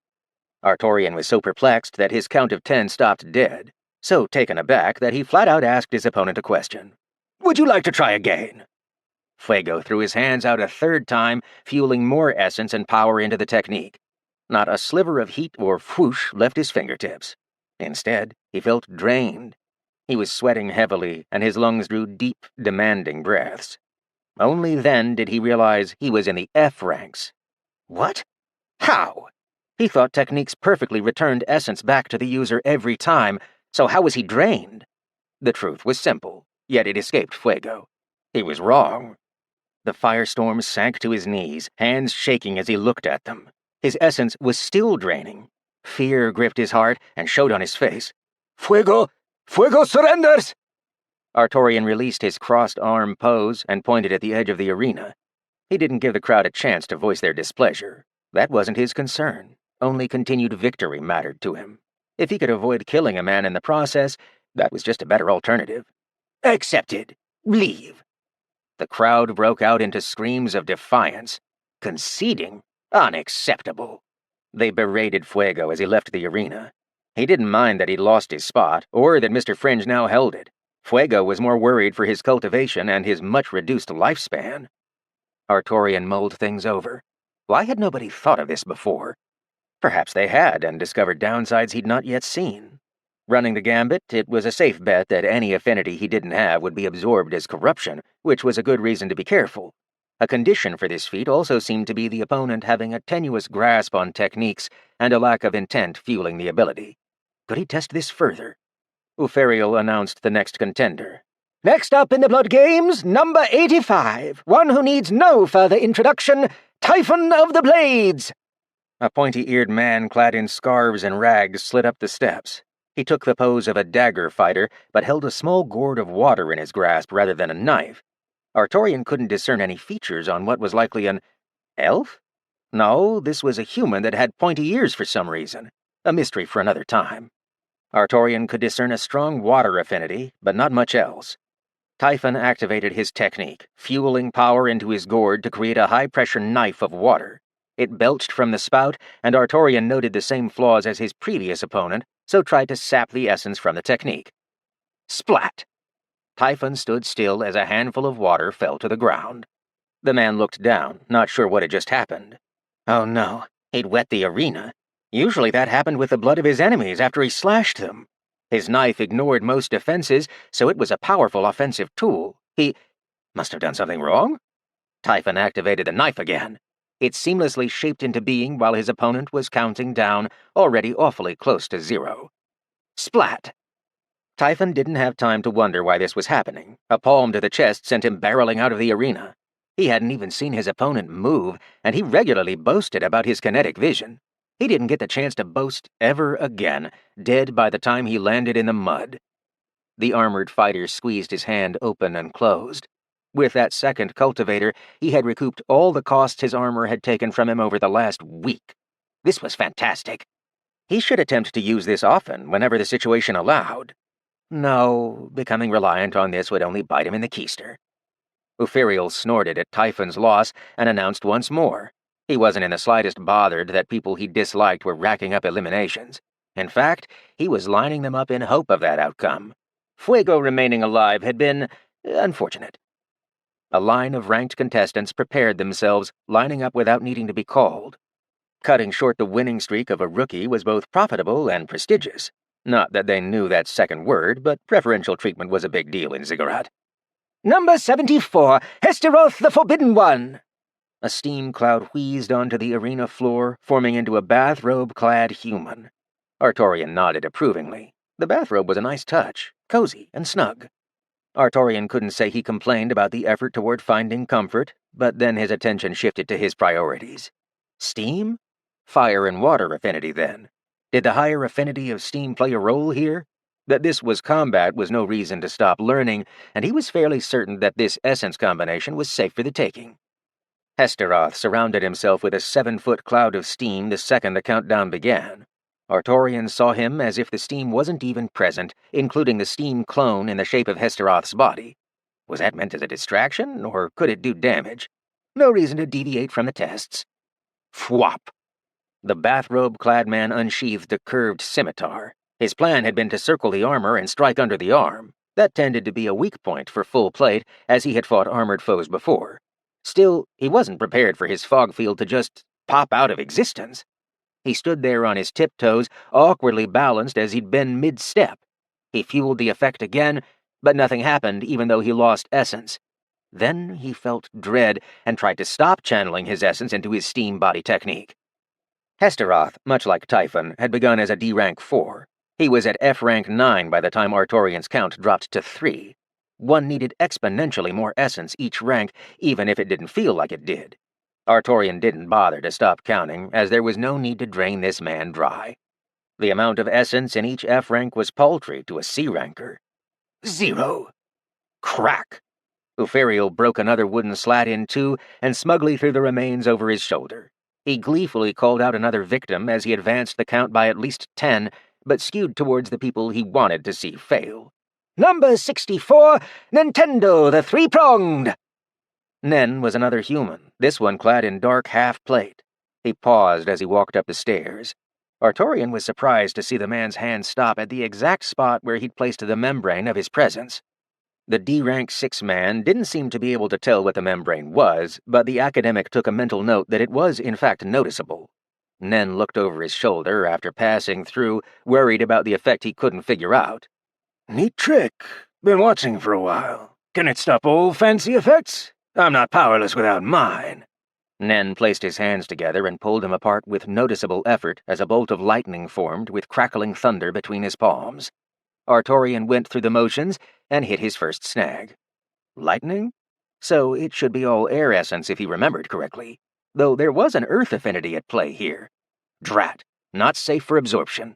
Artorian was so perplexed that his count of 10 stopped dead, so taken aback that he flat out asked his opponent a question. "Would you like to try again?" Fuego threw his hands out a third time, fueling more essence and power into the technique. Not a sliver of heat or whoosh left his fingertips. Instead, he felt drained. He was sweating heavily, and his lungs drew deep, demanding breaths. Only then did he realize he was in the F ranks. What? How? He thought techniques perfectly returned essence back to the user every time, so how was he drained? The truth was simple, yet it escaped Fuego. He was wrong. The firestorm sank to his knees, hands shaking as he looked at them. His essence was still draining. Fear gripped his heart and showed on his face. "Fuego! Fuego surrenders!" Artorian released his crossed-arm pose and pointed at the edge of the arena. He didn't give the crowd a chance to voice their displeasure. That wasn't his concern. Only continued victory mattered to him. If he could avoid killing a man in the process, that was just a better alternative. "Accepted. Leave." The crowd broke out into screams of defiance. Conceding? Unacceptable. They berated Fuego as he left the arena. He didn't mind that he'd lost his spot, or that Mr. Fringe now held it. Fuego was more worried for his cultivation and his much-reduced lifespan. Artorian mulled things over. Why had nobody thought of this before? Perhaps they had, and discovered downsides he'd not yet seen. Running the gambit, it was a safe bet that any affinity he didn't have would be absorbed as corruption, which was a good reason to be careful. A condition for this feat also seemed to be the opponent having a tenuous grasp on techniques and a lack of intent fueling the ability. Could he test this further? Uferial announced the next contender. "Next up in the Blood Games, number 85, one who needs no further introduction, Typhon of the Blades." A pointy-eared man clad in scarves and rags slid up the steps. He took the pose of a dagger fighter, but held a small gourd of water in his grasp rather than a knife. Artorian couldn't discern any features on what was likely an elf? No, this was a human that had pointy ears for some reason. A mystery for another time. Artorian could discern a strong water affinity, but not much else. Typhon activated his technique, fueling power into his gourd to create a high-pressure knife of water. It belched from the spout, and Artorian noted the same flaws as his previous opponent, so tried to sap the essence from the technique. Splat! Typhon stood still as a handful of water fell to the ground. The man looked down, not sure what had just happened. Oh no, he'd wet the arena. Usually that happened with the blood of his enemies after he slashed them. His knife ignored most defenses, so it was a powerful offensive tool. He must have done something wrong? Typhon activated the knife again. It seamlessly shaped into being while his opponent was counting down, already awfully close to 0. Splat! Typhon didn't have time to wonder why this was happening. A palm to the chest sent him barreling out of the arena. He hadn't even seen his opponent move, and he regularly boasted about his kinetic vision. He didn't get the chance to boast ever again, dead by the time he landed in the mud. The armored fighter squeezed his hand open and closed. With that second cultivator, he had recouped all the costs his armor had taken from him over the last week. This was fantastic. He should attempt to use this often, whenever the situation allowed. No, becoming reliant on this would only bite him in the keister. Uferiel snorted at Typhon's loss and announced once more. He wasn't in the slightest bothered that people he disliked were racking up eliminations. In fact, he was lining them up in hope of that outcome. Fuego remaining alive had been unfortunate. A line of ranked contestants prepared themselves, lining up without needing to be called. Cutting short the winning streak of a rookie was both profitable and prestigious. Not that they knew that second word, but preferential treatment was a big deal in Ziggurat. Number 74, Hesteroth the Forbidden One! A steam cloud wheezed onto the arena floor, forming into a bathrobe-clad human. Artorian nodded approvingly. The bathrobe was a nice touch, cozy and snug. Artorian couldn't say he complained about the effort toward finding comfort, but then his attention shifted to his priorities. Steam? Fire and water affinity, then. Did the higher affinity of steam play a role here? That this was combat was no reason to stop learning, and he was fairly certain that this essence combination was safe for the taking. Hesteroth surrounded himself with a 7-foot cloud of steam the second the countdown began. Artorian saw him as if the steam wasn't even present, including the steam clone in the shape of Hesteroth's body. Was that meant as a distraction, or could it do damage? No reason to deviate from the tests. Fwop! The bathrobe-clad man unsheathed a curved scimitar. His plan had been to circle the armor and strike under the arm. That tended to be a weak point for full plate, as he had fought armored foes before. Still, he wasn't prepared for his fog field to just pop out of existence. He stood there on his tiptoes, awkwardly balanced as he'd been mid-step. He fueled the effect again, but nothing happened even though he lost essence. Then he felt dread and tried to stop channeling his essence into his steam body technique. Hesteroth, much like Typhon, had begun as a D rank 4. He was at F rank 9 by the time Artorian's count dropped to 3. One needed exponentially more essence each rank, even if it didn't feel like it did. Artorian didn't bother to stop counting, as there was no need to drain this man dry. The amount of essence in each F rank was paltry to a C ranker. 0. Crack! Uferiel broke another wooden slat in two and smugly threw the remains over his shoulder. He gleefully called out another victim as he advanced the count by at least 10, but skewed towards the people he wanted to see fail. Number 64, Nintendo the Three-Pronged! Nen was another human, this one clad in dark half-plate. He paused as he walked up the stairs. Artorian was surprised to see the man's hand stop at the exact spot where he'd placed the membrane of his presence. The D-rank 6 man didn't seem to be able to tell what the membrane was, but the academic took a mental note that it was in fact noticeable. Nen looked over his shoulder after passing through, worried about the effect he couldn't figure out. Neat trick. Been watching for a while. Can it stop all fancy effects? I'm not powerless without mine. Nen placed his hands together and pulled them apart with noticeable effort as a bolt of lightning formed with crackling thunder between his palms. Artorian went through the motions and hit his first snag. Lightning? So it should be all air essence if he remembered correctly, though there was an earth affinity at play here. Drat, not safe for absorption.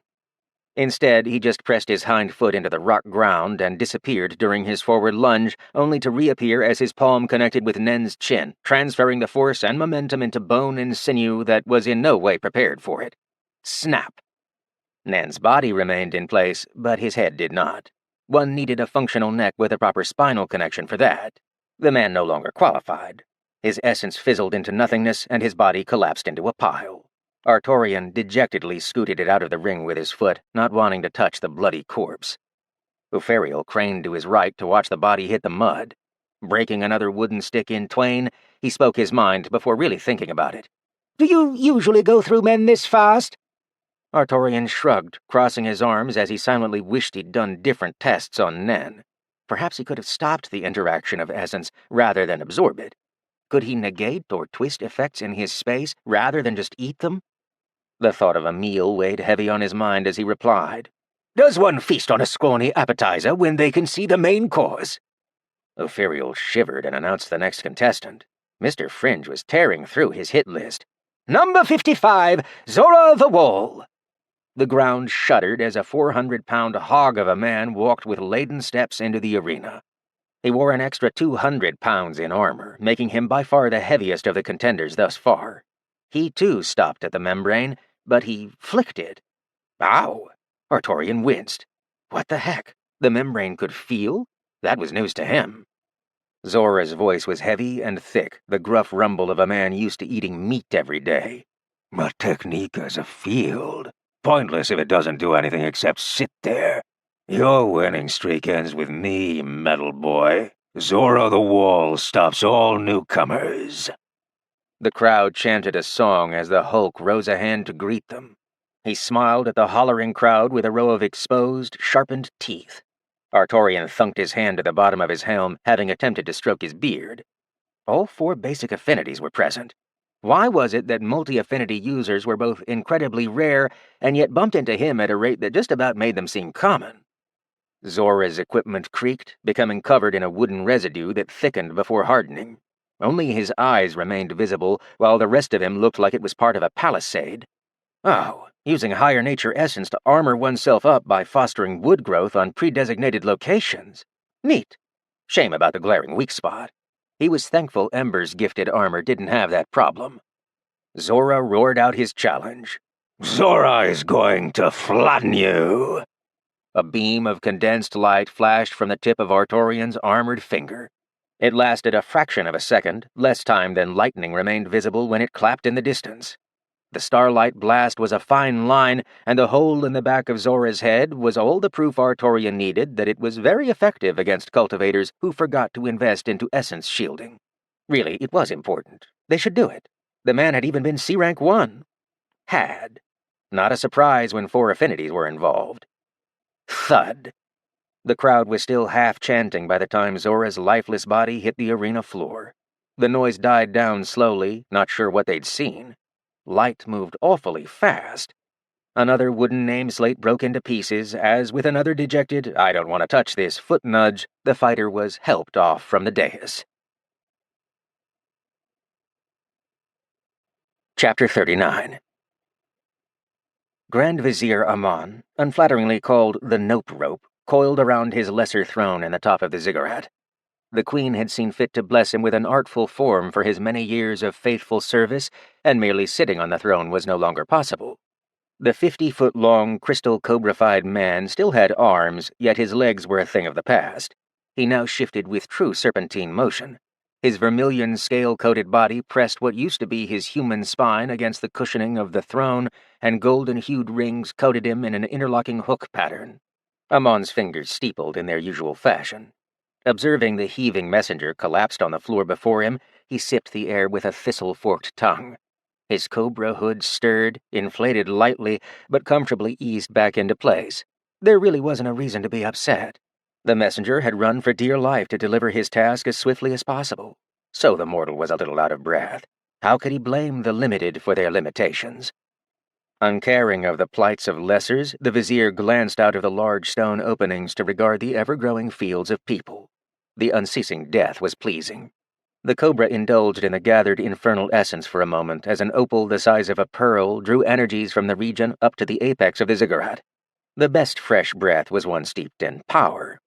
Instead, he just pressed his hind foot into the rock ground and disappeared during his forward lunge, only to reappear as his palm connected with Nen's chin, transferring the force and momentum into bone and sinew that was in no way prepared for it. Snap! Nen's body remained in place, but his head did not. One needed a functional neck with a proper spinal connection for that. The man no longer qualified. His essence fizzled into nothingness, and his body collapsed into a pile. Artorian dejectedly scooted it out of the ring with his foot, not wanting to touch the bloody corpse. Uferiel craned to his right to watch the body hit the mud. Breaking another wooden stick in twain, he spoke his mind before really thinking about it. Do you usually go through men this fast? Artorian shrugged, crossing his arms as he silently wished he'd done different tests on Nen. Perhaps he could have stopped the interaction of essence rather than absorb it. Could he negate or twist effects in his space rather than just eat them? The thought of a meal weighed heavy on his mind as he replied. Does one feast on a scrawny appetizer when they can see the main course? Uferiel shivered and announced the next contestant. Mr. Fringe was tearing through his hit list. Number 55, Zora the Wall. The ground shuddered as a 400-pound hog of a man walked with laden steps into the arena. He wore an extra 200 pounds in armor, making him by far the heaviest of the contenders thus far. He too stopped at the membrane, but he flicked it. Ow! Artorian winced. What the heck? The membrane could feel? That was news to him. Zora's voice was heavy and thick, the gruff rumble of a man used to eating meat every day. My technique as a field. Pointless if it doesn't do anything except sit there. Your winning streak ends with me, metal boy. Zora the Wall stops all newcomers. The crowd chanted a song as the Hulk rose a hand to greet them. He smiled at the hollering crowd with a row of exposed, sharpened teeth. Artorian thunked his hand to the bottom of his helm, having attempted to stroke his beard. All 4 basic affinities were present. Why was it that multi-affinity users were both incredibly rare and yet bumped into him at a rate that just about made them seem common? Zora's equipment creaked, becoming covered in a wooden residue that thickened before hardening. Only his eyes remained visible, while the rest of him looked like it was part of a palisade. Oh, using higher nature essence to armor oneself up by fostering wood growth on pre-designated locations. Neat. Shame about the glaring weak spot. He was thankful Ember's gifted armor didn't have that problem. Zora roared out his challenge. Zora is going to flatten you. A beam of condensed light flashed from the tip of Artorian's armored finger. It lasted a fraction of a second, less time than lightning remained visible when it clapped in the distance. The starlight blast was a fine line, and the hole in the back of Zora's head was all the proof Artorian needed that it was very effective against cultivators who forgot to invest into essence shielding. Really, it was important. They should do it. The man had even been C-Rank 1. Had. Not a surprise when 4 affinities were involved. Thud. The crowd was still half-chanting by the time Zora's lifeless body hit the arena floor. The noise died down slowly, not sure what they'd seen. Light moved awfully fast. Another wooden nameslate broke into pieces as, with another dejected, "I don't want to touch this" foot nudge, the fighter was helped off from the dais. Chapter 39. Grand Vizier Amon, unflatteringly called the Nope Rope, coiled around his lesser throne in the top of the ziggurat. The Queen had seen fit to bless him with an artful form for his many years of faithful service, and merely sitting on the throne was no longer possible. The 50-foot-long, crystal-cobrified man still had arms, yet his legs were a thing of the past. He now shifted with true serpentine motion. His vermilion, scale-coated body pressed what used to be his human spine against the cushioning of the throne, and golden-hued rings coated him in an interlocking hook pattern. Amon's fingers steepled in their usual fashion. Observing the heaving messenger collapsed on the floor before him, he sipped the air with a thistle-forked tongue. His cobra hood stirred, inflated lightly, but comfortably eased back into place. There really wasn't a reason to be upset. The messenger had run for dear life to deliver his task as swiftly as possible. So the mortal was a little out of breath. How could he blame the limited for their limitations? Uncaring of the plights of lessers, the vizier glanced out of the large stone openings to regard the ever-growing fields of people. The unceasing death was pleasing. The cobra indulged in the gathered infernal essence for a moment as an opal the size of a pearl drew energies from the region up to the apex of the ziggurat. The best fresh breath was one steeped in power.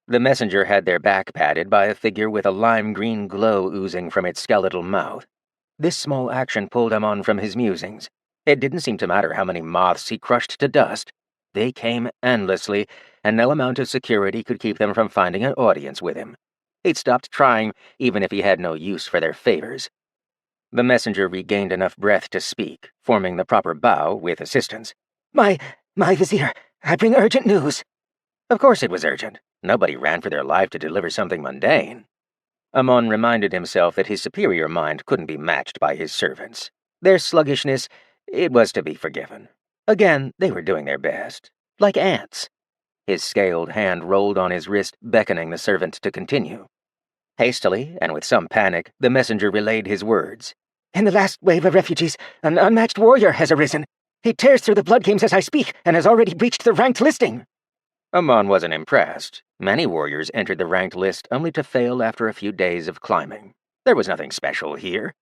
The messenger had their back padded by a figure with a lime-green glow oozing from its skeletal mouth. This small action pulled him on from his musings. It didn't seem to matter how many moths he crushed to dust. They came endlessly, and no amount of security could keep them from finding an audience with him. He'd stopped trying, even if he had no use for their favors. The messenger regained enough breath to speak, forming the proper bow with assistance. My vizier, I bring urgent news. Of course it was urgent. Nobody ran for their life to deliver something mundane. Amon reminded himself that his superior mind couldn't be matched by his servants. Their sluggishness, it was to be forgiven. Again, they were doing their best. Like ants. His scaled hand rolled on his wrist, beckoning the servant to continue. Hastily, and with some panic, the messenger relayed his words. In the last wave of refugees, an unmatched warrior has arisen. He tears through the blood games as I speak, and has already breached the ranked listing. Amon wasn't impressed. Many warriors entered the ranked list only to fail after a few days of climbing. There was nothing special here.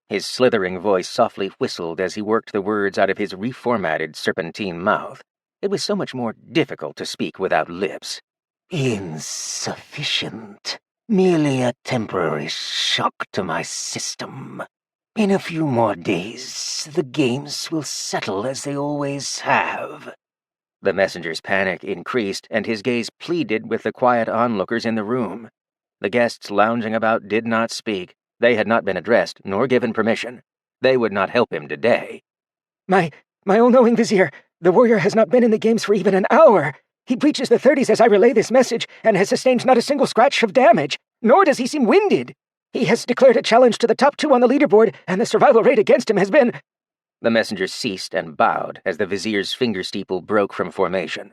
His slithering voice softly whistled as he worked the words out of his reformatted serpentine mouth. It was so much more difficult to speak without lips. Insufficient. Merely a temporary shock to my system. In a few more days, the games will settle as they always have. The messenger's panic increased, and his gaze pleaded with the quiet onlookers in the room. The guests lounging about did not speak. They had not been addressed, nor given permission. They would not help him today. My all-knowing vizier, the warrior has not been in the games for even an hour. He breaches the 30s as I relay this message, and has sustained not a single scratch of damage, nor does he seem winded. He has declared a challenge to the top 2 on the leaderboard, and the survival rate against him has been— The messenger ceased and bowed as the vizier's finger steeple broke from formation.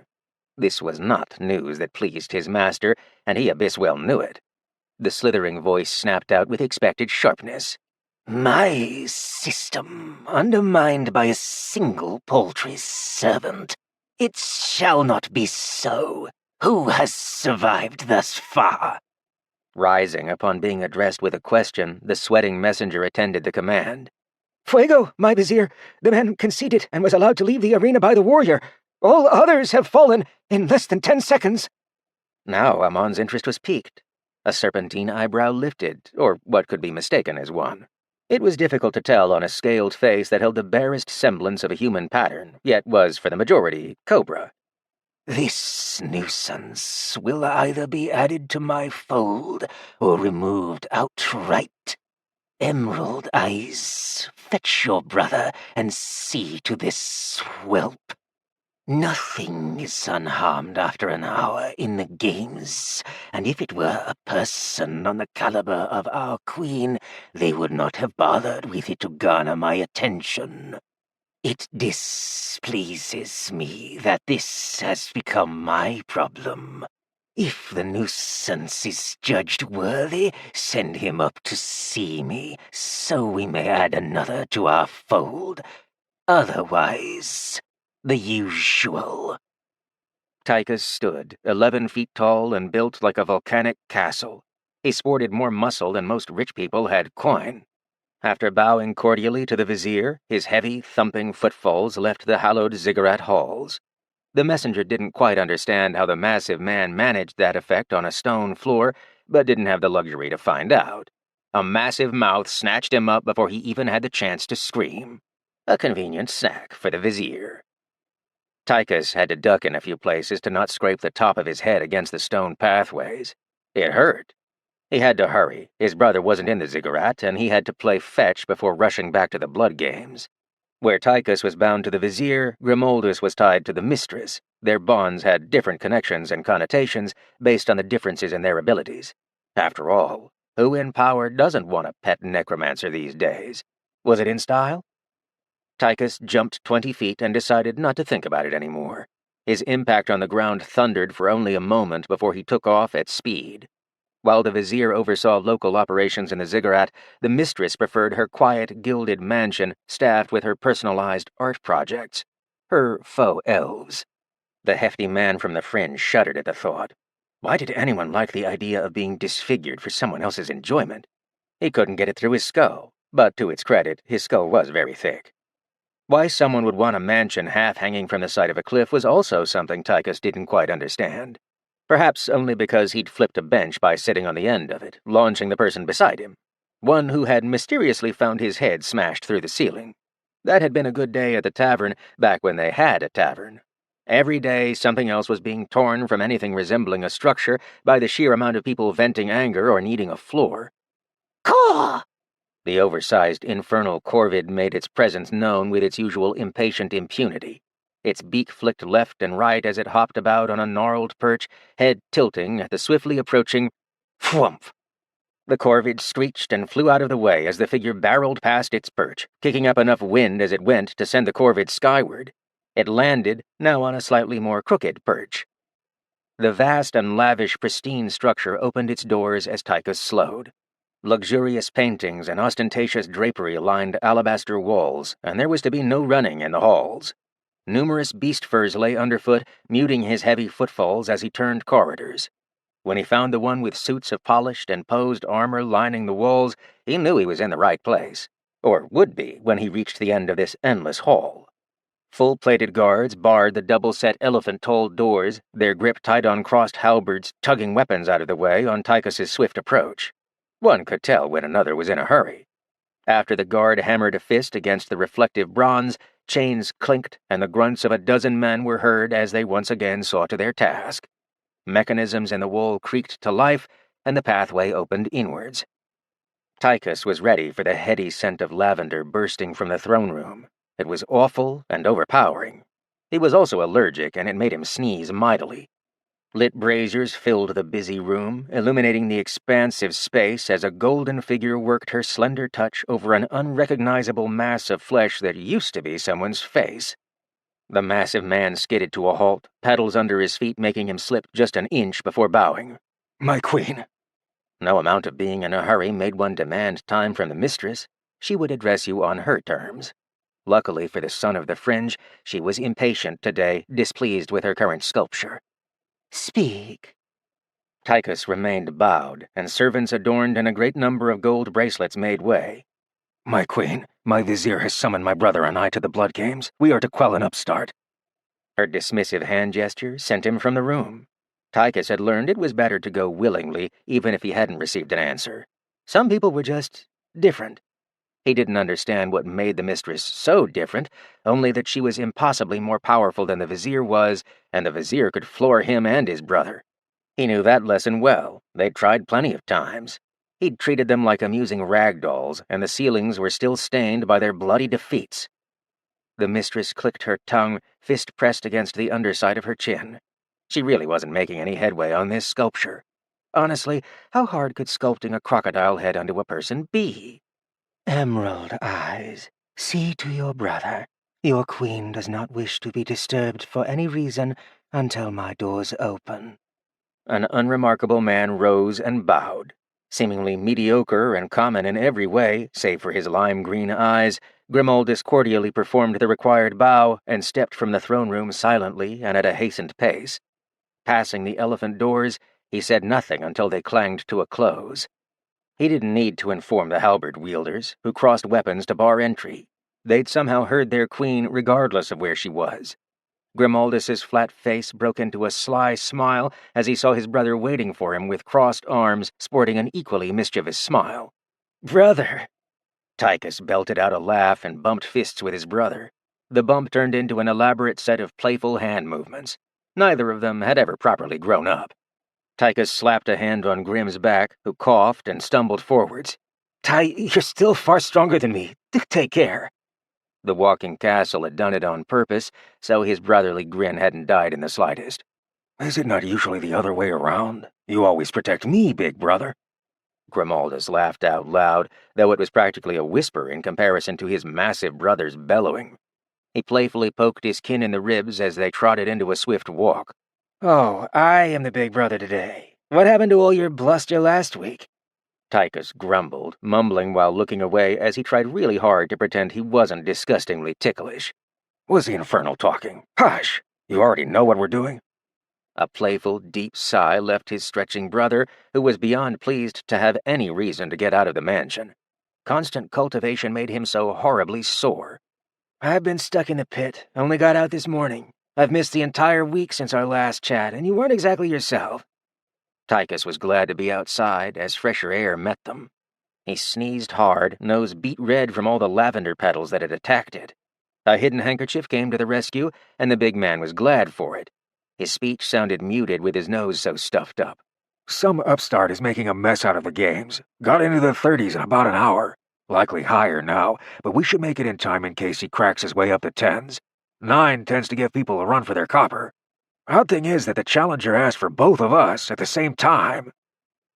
This was not news that pleased his master, and he abyss well knew it. The slithering voice snapped out with expected sharpness. My system undermined by a single paltry servant. It shall not be so. Who has survived thus far? Rising upon being addressed with a question, the sweating messenger attended the command. Fuego, my vizier. The man conceded and was allowed to leave the arena by the warrior. All others have fallen in less than 10 seconds. Now Amon's interest was piqued. A serpentine eyebrow lifted, or what could be mistaken as one. It was difficult to tell on a scaled face that held the barest semblance of a human pattern, yet was, for the majority, cobra. This nuisance will either be added to my fold or removed outright. Emerald Eyes, fetch your brother and see to this whelp. Nothing is unharmed after an hour in the games, and if it were a person on the caliber of our queen, they would not have bothered with it to garner my attention. It displeases me that this has become my problem. If the nuisance is judged worthy, send him up to see me, so we may add another to our fold. Otherwise, the usual. Tychus stood, 11 feet tall and built like a volcanic castle. He sported more muscle than most rich people had coin. After bowing cordially to the vizier, his heavy, thumping footfalls left the hallowed ziggurat halls. The messenger didn't quite understand how the massive man managed that effect on a stone floor, but didn't have the luxury to find out. A massive mouth snatched him up before he even had the chance to scream. A convenient snack for the vizier. Tychus had to duck in a few places to not scrape the top of his head against the stone pathways. It hurt. He had to hurry. His brother wasn't in the ziggurat, and he had to play fetch before rushing back to the blood games. Where Tychus was bound to the vizier, Grimoldus was tied to the mistress. Their bonds had different connections and connotations based on the differences in their abilities. After all, who in power doesn't want a pet necromancer these days? Was it in style? Tychus jumped 20 feet and decided not to think about it anymore. His impact on the ground thundered for only a moment before he took off at speed. While the vizier oversaw local operations in the ziggurat, the mistress preferred her quiet, gilded mansion staffed with her personalized art projects, her faux elves. The hefty man from the fringe shuddered at the thought. Why did anyone like the idea of being disfigured for someone else's enjoyment? He couldn't get it through his skull, but to its credit, his skull was very thick. Why someone would want a mansion half-hanging from the side of a cliff was also something Tychus didn't quite understand. Perhaps only because he'd flipped a bench by sitting on the end of it, launching the person beside him. One who had mysteriously found his head smashed through the ceiling. That had been a good day at the tavern back when they had a tavern. Every day something else was being torn from anything resembling a structure by the sheer amount of people venting anger or needing a floor. Caw! The oversized infernal corvid made its presence known with its usual impatient impunity. its beak flicked left and right as it hopped about on a gnarled perch, head tilting at the swiftly approaching thwumph. The corvid screeched and flew out of the way as the figure barreled past its perch, kicking up enough wind as it went to send the corvid skyward. It landed, now on a slightly more crooked perch. The vast and lavish pristine structure opened its doors as Tychus slowed. Luxurious paintings and ostentatious drapery lined alabaster walls, and there was to be no running in the halls. Numerous beast furs lay underfoot, muting his heavy footfalls as he turned corridors. When he found the one with suits of polished and posed armor lining the walls, he knew he was in the right place, or would be when he reached the end of this endless hall. Full-plated guards barred the double-set elephant-tolled doors, their grip tight on crossed halberds, tugging weapons out of the way on Tychus's swift approach. One could tell when another was in a hurry. After the guard hammered a fist against the reflective bronze, chains clinked and the grunts of a dozen men were heard as they once again saw to their task. Mechanisms in the wall creaked to life, and the pathway opened inwards. Tychus was ready for the heady scent of lavender bursting from the throne room. It was awful and overpowering. He was also allergic, and it made him sneeze mightily. Lit braziers filled the busy room, illuminating the expansive space as a golden figure worked her slender touch over an unrecognizable mass of flesh that used to be someone's face. The massive man skidded to a halt, paddles under his feet making him slip just an inch before bowing. My queen. No amount of being in a hurry made one demand time from the mistress. She would address you on her terms. Luckily for the son of the fringe, she was impatient today, displeased with her current sculpture. Speak. Tychus remained bowed, and servants adorned in a great number of gold bracelets made way. My queen, my vizier has summoned my brother and I to the blood games. We are to quell an upstart. Her dismissive hand gesture sent him from the room. Tychus had learned it was better to go willingly, even if he hadn't received an answer. Some people were just different. He didn't understand what made the mistress so different, only that she was impossibly more powerful than the vizier was, and the vizier could floor him and his brother. He knew that lesson well. They'd tried plenty of times. He'd treated them like amusing rag dolls, and the ceilings were still stained by their bloody defeats. The mistress clicked her tongue, fist pressed against the underside of her chin. She really wasn't making any headway on this sculpture. Honestly, how hard could sculpting a crocodile head onto a person be? Emerald eyes, see to your brother. Your queen does not wish to be disturbed for any reason until my doors open. An unremarkable man rose and bowed. Seemingly mediocre and common in every way, save for his lime-green eyes, Grimaldus cordially performed the required bow and stepped from the throne room silently and at a hastened pace. Passing the elephant doors, he said nothing until they clanged to a close. He didn't need to inform the halberd wielders, who crossed weapons to bar entry. They'd somehow heard their queen regardless of where she was. Grimaldus's flat face broke into a sly smile as he saw his brother waiting for him with crossed arms, sporting an equally mischievous smile. Brother. Tychus belted out a laugh and bumped fists with his brother. The bump turned into an elaborate set of playful hand movements. Neither of them had ever properly grown up. Tychus slapped a hand on Grim's back, who coughed and stumbled forwards. Ty, you're still far stronger than me. Do take care. The walking castle had done it on purpose, so his brotherly grin hadn't died in the slightest. Is it not usually the other way around? You always protect me, big brother. Grimaldus laughed out loud, though it was practically a whisper in comparison to his massive brother's bellowing. He playfully poked his kin in the ribs as they trotted into a swift walk. Oh, I am the big brother today. What happened to all your bluster last week? Tychus grumbled, mumbling while looking away as he tried really hard to pretend he wasn't disgustingly ticklish. Was the infernal talking? Hush! You already know what we're doing? A playful, deep sigh left his stretching brother, who was beyond pleased to have any reason to get out of the mansion. Constant cultivation made him so horribly sore. I've been stuck in the pit, only got out this morning. I've missed the entire week since our last chat, and you weren't exactly yourself. Tychus was glad to be outside as fresher air met them. He sneezed hard, nose beet red from all the lavender petals that had attacked it. A hidden handkerchief came to the rescue, and the big man was glad for it. His speech sounded muted with his nose so stuffed up. Some upstart is making a mess out of the games. Got into the 30s in about an hour. Likely higher now, but we should make it in time in case he cracks his way up to 10s. 9 tends to give people a run for their copper. Odd thing is that the challenger asked for both of us at the same time.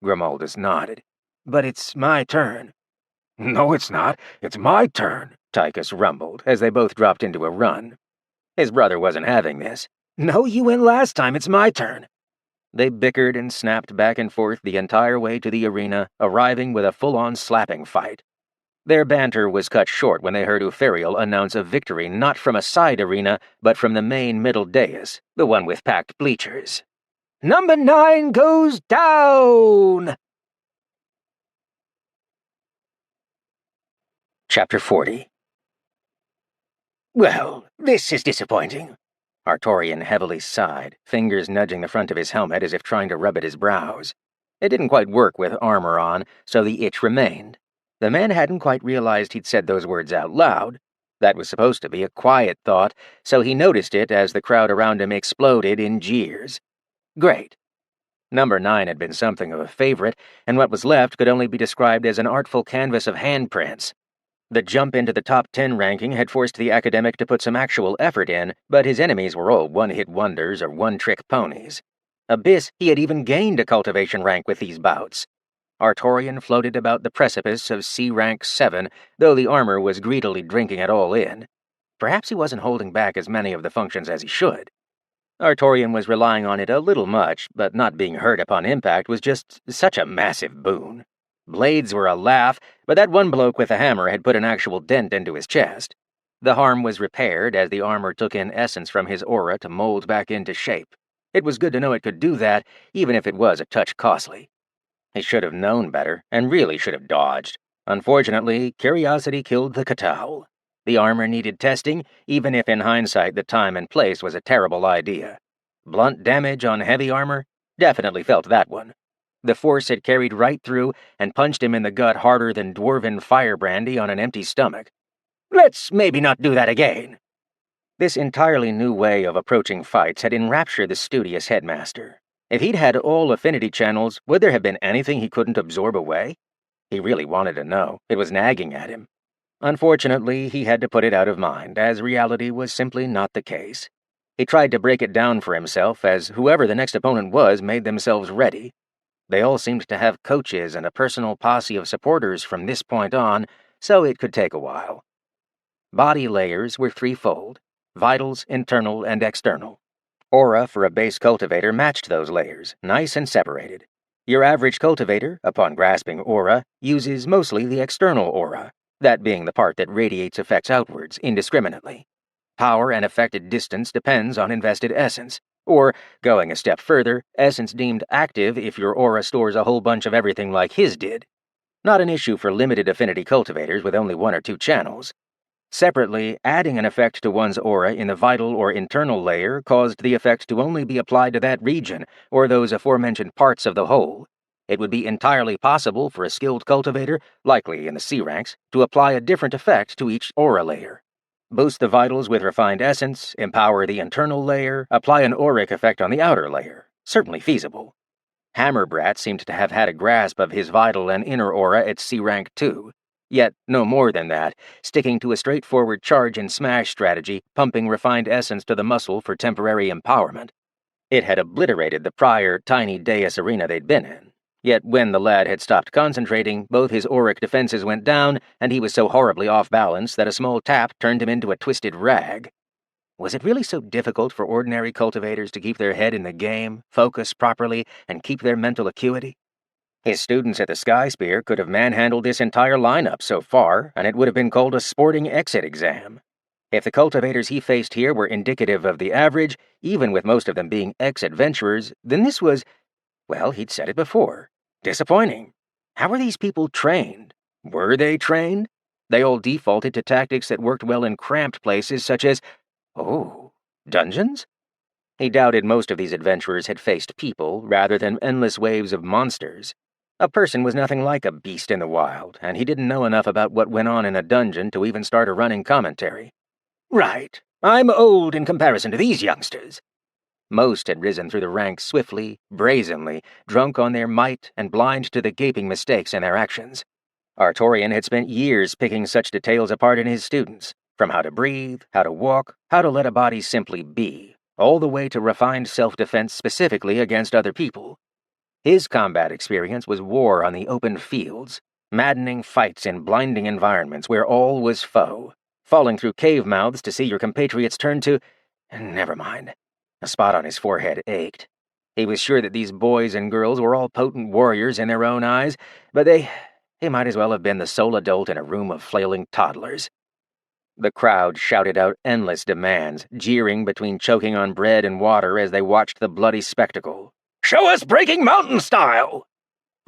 Grimaldus nodded. But it's my turn. No, it's not. It's my turn, Tychus rumbled as they both dropped into a run. His brother wasn't having this. No, you went last time. It's my turn. They bickered and snapped back and forth the entire way to the arena, arriving with a full-on slapping fight. Their banter was cut short when they heard Uferial announce a victory not from a side arena, but from the main middle dais, the one with packed bleachers. Number 9 goes down! Chapter 40. Well, this is disappointing. Artorian heavily sighed, fingers nudging the front of his helmet as if trying to rub at his brows. It didn't quite work with armor on, so the itch remained. The man hadn't quite realized he'd said those words out loud. That was supposed to be a quiet thought, so he noticed it as the crowd around him exploded in jeers. Great. Number 9 had been something of a favorite, and what was left could only be described as an artful canvas of handprints. The jump into the top 10 ranking had forced the academic to put some actual effort in, but his enemies were all one-hit wonders or one-trick ponies. Abyss, he had even gained a cultivation rank with these bouts. Artorian floated about the precipice of C rank 7, though the armor was greedily drinking it all in. Perhaps he wasn't holding back as many of the functions as he should. Artorian was relying on it a little much, but not being hurt upon impact was just such a massive boon. Blades were a laugh, but that one bloke with a hammer had put an actual dent into his chest. The harm was repaired as the armor took in essence from his aura to mold back into shape. It was good to know it could do that, even if it was a touch costly. He should have known better, and really should have dodged. Unfortunately, curiosity killed the Kataul. The armor needed testing, even if in hindsight the time and place was a terrible idea. Blunt damage on heavy armor? Definitely felt that one. The force had carried right through and punched him in the gut harder than dwarven firebrandy on an empty stomach. Let's maybe not do that again. This entirely new way of approaching fights had enraptured the studious headmaster. If he'd had all affinity channels, would there have been anything he couldn't absorb away? He really wanted to know. It was nagging at him. Unfortunately, he had to put it out of mind, as reality was simply not the case. He tried to break it down for himself, as whoever the next opponent was made themselves ready. They all seemed to have coaches and a personal posse of supporters from this point on, so it could take a while. Body layers were threefold: vitals, internal, and external. Aura for a base cultivator matched those layers, nice and separated. Your average cultivator, upon grasping aura, uses mostly the external aura, that being the part that radiates effects outwards indiscriminately. Power and affected distance depends on invested essence. Or, going a step further, essence deemed active if your aura stores a whole bunch of everything like his did. Not an issue for limited affinity cultivators with only 1 or 2 channels. Separately, adding an effect to one's aura in the vital or internal layer caused the effect to only be applied to that region, or those aforementioned parts of the whole. It would be entirely possible for a skilled cultivator, likely in the C ranks, to apply a different effect to each aura layer. Boost the vitals with refined essence, empower the internal layer, apply an auric effect on the outer layer. Certainly feasible. Hammerbrat seemed to have had a grasp of his vital and inner aura at C rank 2. Yet, no more than that, sticking to a straightforward charge and smash strategy, pumping refined essence to the muscle for temporary empowerment. It had obliterated the prior tiny dais arena they'd been in. Yet when the lad had stopped concentrating, both his auric defenses went down, and he was so horribly off balance that a small tap turned him into a twisted rag. Was it really so difficult for ordinary cultivators to keep their head in the game, focus properly, and keep their mental acuity? His students at the Sky Spear could have manhandled this entire lineup so far, and it would have been called a sporting exit exam. If the cultivators he faced here were indicative of the average, even with most of them being ex-adventurers, then this was, well, he'd said it before, disappointing. How were these people trained? Were they trained? They all defaulted to tactics that worked well in cramped places such as, dungeons? He doubted most of these adventurers had faced people rather than endless waves of monsters. A person was nothing like a beast in the wild, and he didn't know enough about what went on in a dungeon to even start a running commentary. Right, I'm old in comparison to these youngsters. Most had risen through the ranks swiftly, brazenly, drunk on their might and blind to the gaping mistakes in their actions. Artorian had spent years picking such details apart in his students, From how to breathe, how to walk, how to let a body simply be, all the way to refined self-defense specifically against other people. His combat experience was war on the open fields, maddening fights in blinding environments where all was foe, falling through cave mouths to see your compatriots turn to... Never mind. A spot on his forehead ached. He was sure that these boys and girls were all potent warriors in their own eyes, but they might as well have been the sole adult in a room of flailing toddlers. The crowd shouted out endless demands, jeering between choking on bread and water as they watched the bloody spectacle. "Show us Breaking Mountain style!"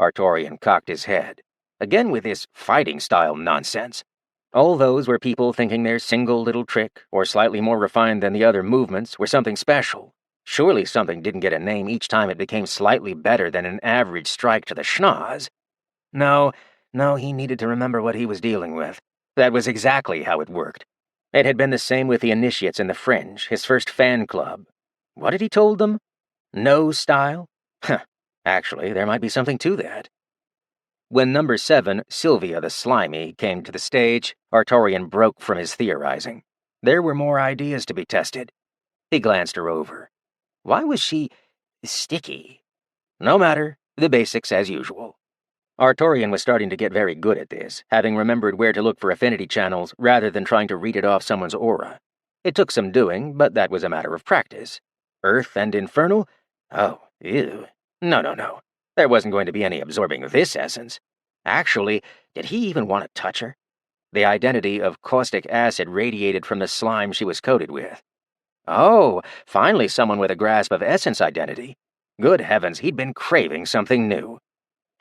Artorian cocked his head, again with his fighting-style nonsense. All those were people thinking their single little trick, or slightly more refined than the other movements, were something special. Surely something didn't get a name each time it became slightly better than an average strike to the schnoz. No, he needed to remember what he was dealing with. That was exactly how it worked. It had been the same with the initiates in the Fringe, his first fan club. What had he told them? No style? Actually, there might be something to that. When number 7, Sylvia the Slimy, came to the stage, Artorian broke from his theorizing. There were more ideas to be tested. He glanced her over. Why was she sticky? No matter, the basics as usual. Artorian was starting to get very good at this, having remembered where to look for affinity channels rather than trying to read it off someone's aura. It took some doing, but that was a matter of practice. Earth and Infernal? Oh, ew. No. There wasn't going to be any absorbing this essence. Actually, did he even want to touch her? The identity of caustic acid radiated from the slime she was coated with. Oh, finally someone with a grasp of essence identity. Good heavens, he'd been craving something new.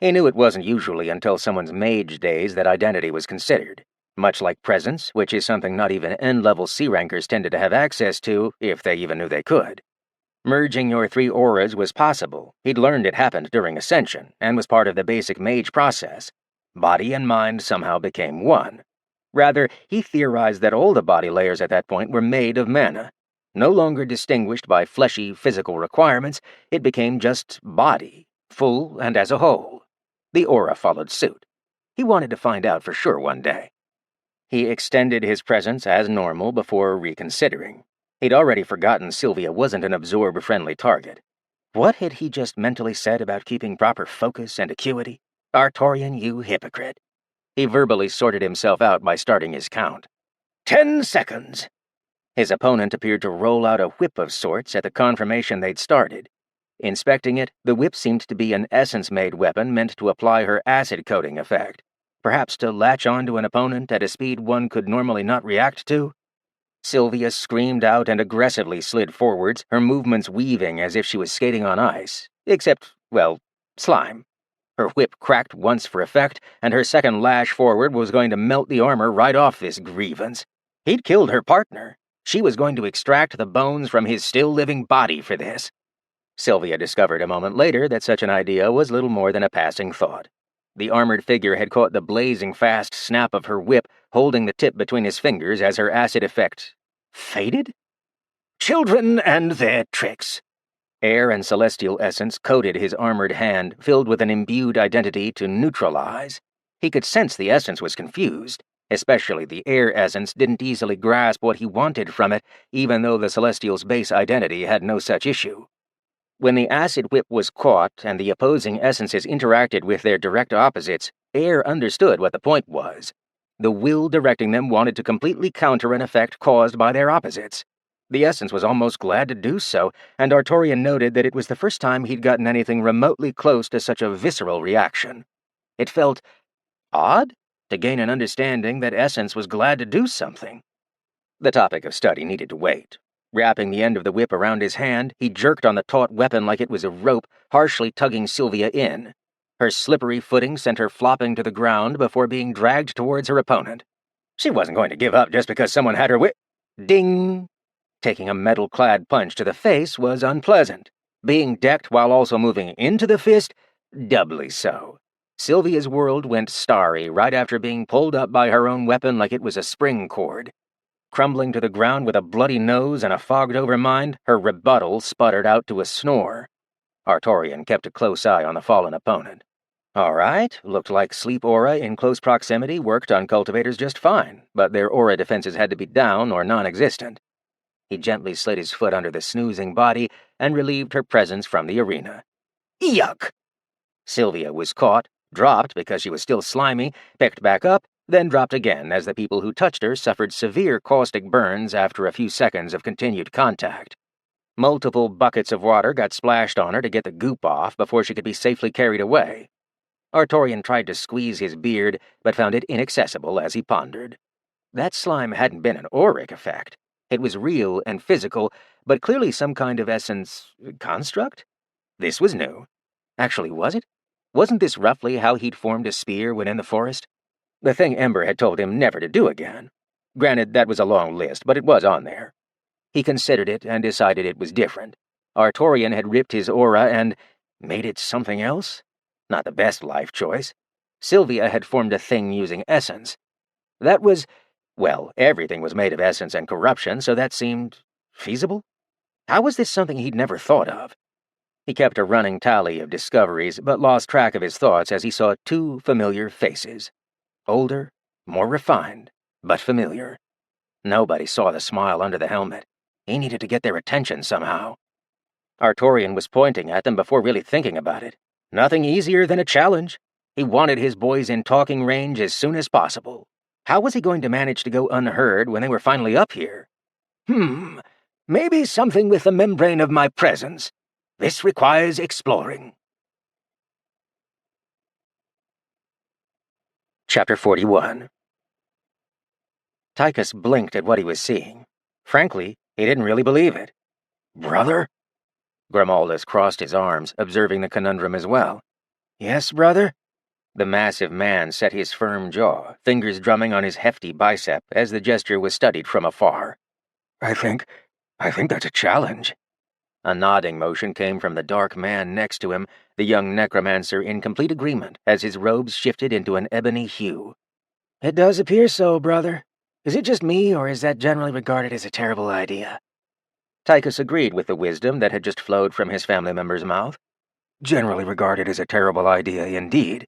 He knew it wasn't usually until someone's mage days that identity was considered. Much like presence, which is something not even N-level C-rankers tended to have access to, if they even knew they could. Merging your 3 auras was possible. He'd learned it happened during Ascension, and was part of the basic mage process. Body and mind somehow became one. Rather, he theorized that all the body layers at that point were made of mana. No longer distinguished by fleshy physical requirements, it became just body, full and as a whole. The aura followed suit. He wanted to find out for sure one day. He extended his presence as normal before reconsidering. He'd already forgotten Sylvia wasn't an absorb-friendly target. What had he just mentally said about keeping proper focus and acuity? Artorian, you hypocrite. He verbally sorted himself out by starting his count. 10 seconds. His opponent appeared to roll out a whip of sorts at the confirmation they'd started. Inspecting it, the whip seemed to be an essence-made weapon meant to apply her acid-coating effect. Perhaps to latch onto an opponent at a speed one could normally not react to? Sylvia screamed out and aggressively slid forwards, her movements weaving as if she was skating on ice. Except, well, slime. Her whip cracked once for effect, and her second lash forward was going to melt the armor right off this grievance. He'd killed her partner. She was going to extract the bones from his still-living body for this. Sylvia discovered a moment later that such an idea was little more than a passing thought. The armored figure had caught the blazing fast snap of her whip, holding the tip between his fingers as her acid effect faded? Children and their tricks. Air and celestial essence coated his armored hand, filled with an imbued identity to neutralize. He could sense the essence was confused. Especially the air essence didn't easily grasp what he wanted from it, even though the celestial's base identity had no such issue. When the acid whip was caught and the opposing essences interacted with their direct opposites, air understood what the point was. The will directing them wanted to completely counter an effect caused by their opposites. The essence was almost glad to do so, and Artorian noted that it was the first time he'd gotten anything remotely close to such a visceral reaction. It felt odd to gain an understanding that essence was glad to do something. The topic of study needed to wait. Wrapping the end of the whip around his hand, he jerked on the taut weapon like it was a rope, harshly tugging Sylvia in. Her slippery footing sent her flopping to the ground before being dragged towards her opponent. She wasn't going to give up just because someone had her whip. Ding! Taking a metal-clad punch to the face was unpleasant. Being decked while also moving into the fist, doubly so. Sylvia's world went starry right after being pulled up by her own weapon like it was a spring cord. Crumbling to the ground with a bloody nose and a fogged-over mind, her rebuttal sputtered out to a snore. Artorian kept a close eye on the fallen opponent. All right, looked like sleep aura in close proximity worked on cultivators just fine, but their aura defenses had to be down or non-existent. He gently slid his foot under the snoozing body and relieved her presence from the arena. Yuck! Sylvia was caught, dropped because she was still slimy, picked back up, then dropped again as the people who touched her suffered severe caustic burns after a few seconds of continued contact. Multiple buckets of water got splashed on her to get the goop off before she could be safely carried away. Artorian tried to squeeze his beard, but found it inaccessible as he pondered. That slime hadn't been an auric effect. It was real and physical, but clearly some kind of essence construct? This was new. Actually, was it? Wasn't this roughly how he'd formed a spear when in the forest? The thing Ember had told him never to do again. Granted, that was a long list, but it was on there. He considered it and decided it was different. Artorian had ripped his aura and made it something else? Not the best life choice. Sylvia had formed a thing using essence. That was, well, everything was made of essence and corruption, so that seemed feasible? How was this something he'd never thought of? He kept a running tally of discoveries, but lost track of his thoughts as he saw two familiar faces. Older, more refined, but familiar. Nobody saw the smile under the helmet. He needed to get their attention somehow. Artorian was pointing at them before really thinking about it. Nothing easier than a challenge. He wanted his boys in talking range as soon as possible. How was he going to manage to go unheard when they were finally up here? Maybe something with the membrane of my presence. This requires exploring. Chapter 41. Tychus blinked at what he was seeing. Frankly, he didn't really believe it. Brother? Grimaldus crossed his arms, observing the conundrum as well. Yes, brother? The massive man set his firm jaw, fingers drumming on his hefty bicep as the gesture was studied from afar. I think that's a challenge. A nodding motion came from the dark man next to him, the young necromancer in complete agreement as his robes shifted into an ebony hue. It does appear so, brother. Is it just me, or is that generally regarded as a terrible idea? Tychus agreed with the wisdom that had just flowed from his family member's mouth. Generally regarded as a terrible idea indeed.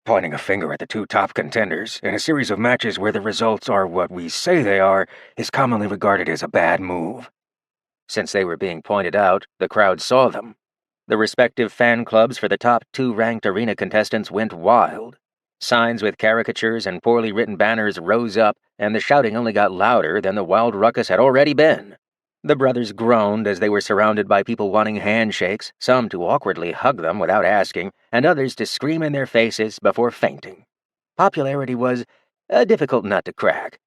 Pointing a finger at the two top contenders in a series of matches where the results are what we say they are is commonly regarded as a bad move. Since they were being pointed out, the crowd saw them. The respective fan clubs for the top two ranked arena contestants went wild. Signs with caricatures and poorly written banners rose up, and the shouting only got louder than the wild ruckus had already been. The brothers groaned as they were surrounded by people wanting handshakes, some to awkwardly hug them without asking, and others to scream in their faces before fainting. Popularity was a difficult nut to crack.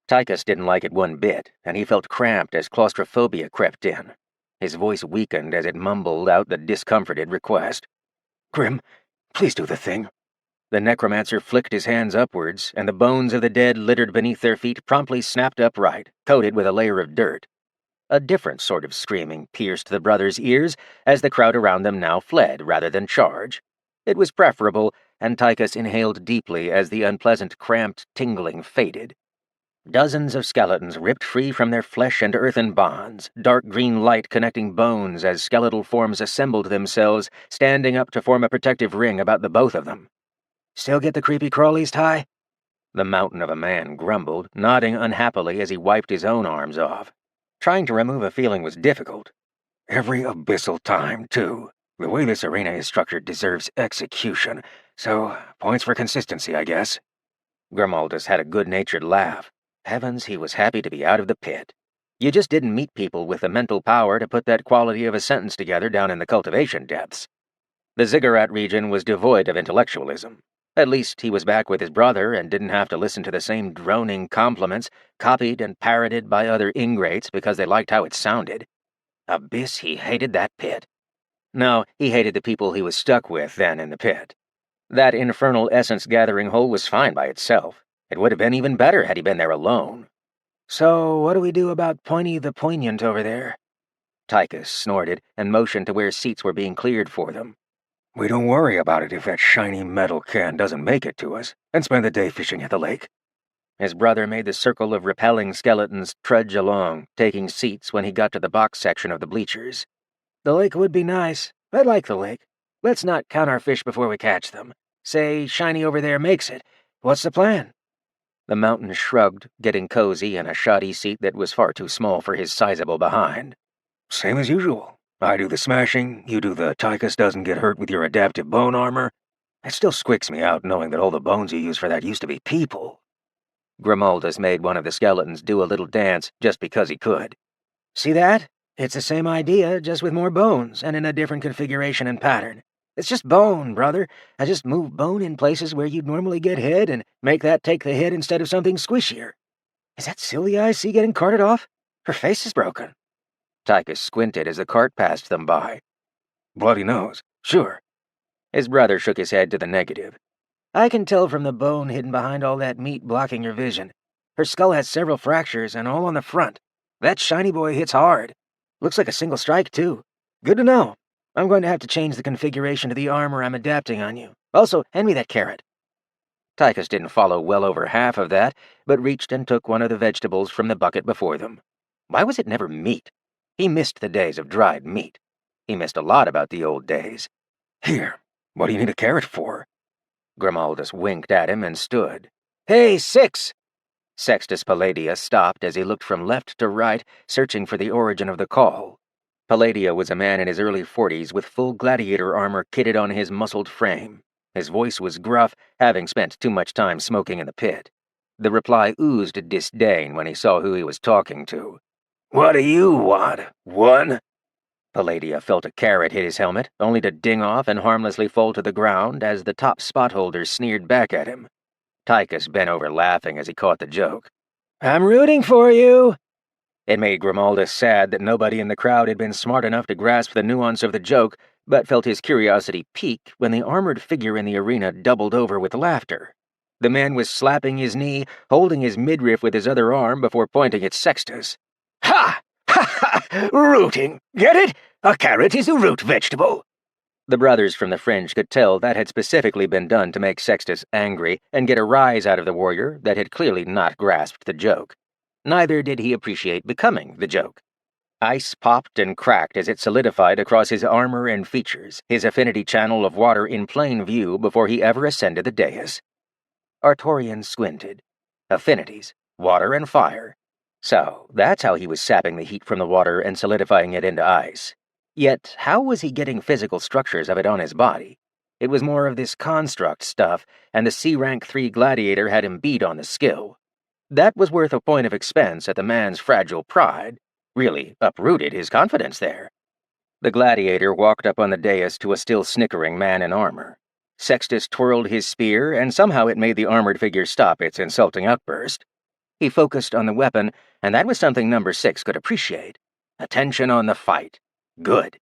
Tychus didn't like it one bit, and he felt cramped as claustrophobia crept in. His voice weakened as it mumbled out the discomforted request. Grim, please do the thing. The necromancer flicked his hands upwards, and the bones of the dead littered beneath their feet promptly snapped upright, coated with a layer of dirt. A different sort of screaming pierced the brothers' ears as the crowd around them now fled rather than charge. It was preferable, and Tychus inhaled deeply as the unpleasant, cramped tingling faded. Dozens of skeletons ripped free from their flesh and earthen bonds, dark green light connecting bones as skeletal forms assembled themselves, standing up to form a protective ring about the both of them. Still get the creepy crawlies, Ty? The mountain of a man grumbled, nodding unhappily as he wiped his own arms off. Trying to remove a feeling was difficult. Every abyssal time, too. The way this arena is structured deserves execution, so points for consistency, I guess. Grimaldus had a good-natured laugh. Heavens, he was happy to be out of the pit. You just didn't meet people with the mental power to put that quality of a sentence together down in the cultivation depths. The ziggurat region was devoid of intellectualism. At least he was back with his brother and didn't have to listen to the same droning compliments, copied and parroted by other ingrates because they liked how it sounded. Abyss, he hated that pit. No, he hated the people he was stuck with then in the pit. That infernal essence-gathering hole was fine by itself. It would have been even better had he been there alone. So, what do we do about Pointy the Poignant over there? Tychus snorted and motioned to where seats were being cleared for them. We don't worry about it if that shiny metal can doesn't make it to us, and spend the day fishing at the lake. His brother made the circle of repelling skeletons trudge along, taking seats when he got to the box section of the bleachers. The lake would be nice. I like the lake. Let's not count our fish before we catch them. Say Shiny over there makes it. What's the plan?" The mountain shrugged, getting cozy in a shoddy seat that was far too small for his sizable behind. "Same as usual. I do the smashing, you do the Tychus doesn't get hurt with your adaptive bone armor. It still squicks me out knowing that all the bones you use for that used to be people." Grimaldus made one of the skeletons do a little dance just because he could. "See that? It's the same idea, just with more bones, and in a different configuration and pattern. It's just bone, brother. I just move bone in places where you'd normally get head and make that take the head instead of something squishier. Is that Celia I see getting carted off? Her face is broken." Tychus squinted as the cart passed them by. "Bloody nose. Sure." His brother shook his head to the negative. "I can tell from the bone hidden behind all that meat blocking your vision. Her skull has several fractures, and all on the front. That shiny boy hits hard. Looks like a single strike, too. Good to know. I'm going to have to change the configuration to the armor I'm adapting on you. Also, hand me that carrot." Tychus didn't follow well over half of that, but reached and took one of the vegetables from the bucket before them. Why was it never meat? He missed the days of dried meat. He missed a lot about the old days. "Here, what do you need a carrot for?" Grimaldus winked at him and stood. "Hey, Six!" Sextus Palladia stopped as he looked from left to right, searching for the origin of the call. Palladia was a man in his early 40s with full gladiator armor kitted on his muscled frame. His voice was gruff, having spent too much time smoking in the pit. The reply oozed disdain when he saw who he was talking to. "What do you want? One?" Palladia felt a carrot hit his helmet, only to ding off and harmlessly fall to the ground as the top spot holder sneered back at him. Tychus bent over laughing as he caught the joke. "I'm rooting for you." It made Grimaldus sad that nobody in the crowd had been smart enough to grasp the nuance of the joke, but felt his curiosity peak when the armored figure in the arena doubled over with laughter. The man was slapping his knee, holding his midriff with his other arm before pointing at Sextus. "Ha! Ha ha! Rooting! Get it? A carrot is a root vegetable." The brothers from the fringe could tell that had specifically been done to make Sextus angry and get a rise out of the warrior that had clearly not grasped the joke. Neither did he appreciate becoming the joke. Ice popped and cracked as it solidified across his armor and features, his affinity channel of water in plain view before he ever ascended the dais. Artorian squinted. Affinities, water and fire. So, that's how he was sapping the heat from the water and solidifying it into ice. Yet, how was he getting physical structures of it on his body? It was more of this construct stuff, and the C-Rank 3 Gladiator had him beat on the skill. That was worth a point of expense at the man's fragile pride. Really uprooted his confidence there. The Gladiator walked up on the dais to a still snickering man in armor. Sextus twirled his spear, and somehow it made the armored figure stop its insulting outburst. He focused on the weapon, and that was something Number 6 could appreciate. Attention on the fight. Good.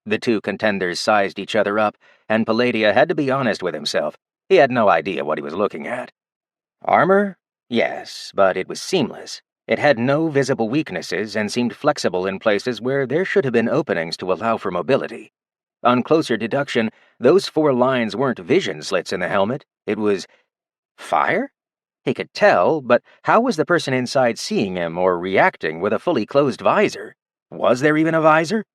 The two contenders sized each other up, and Palladia had to be honest with himself. He had no idea what he was looking at. Armor? Yes, but it was seamless. It had no visible weaknesses and seemed flexible in places where there should have been openings to allow for mobility. On closer deduction, those 4 lines weren't vision slits in the helmet. It was fire? He could tell, but how was the person inside seeing him or reacting with a fully closed visor? Was there even a visor?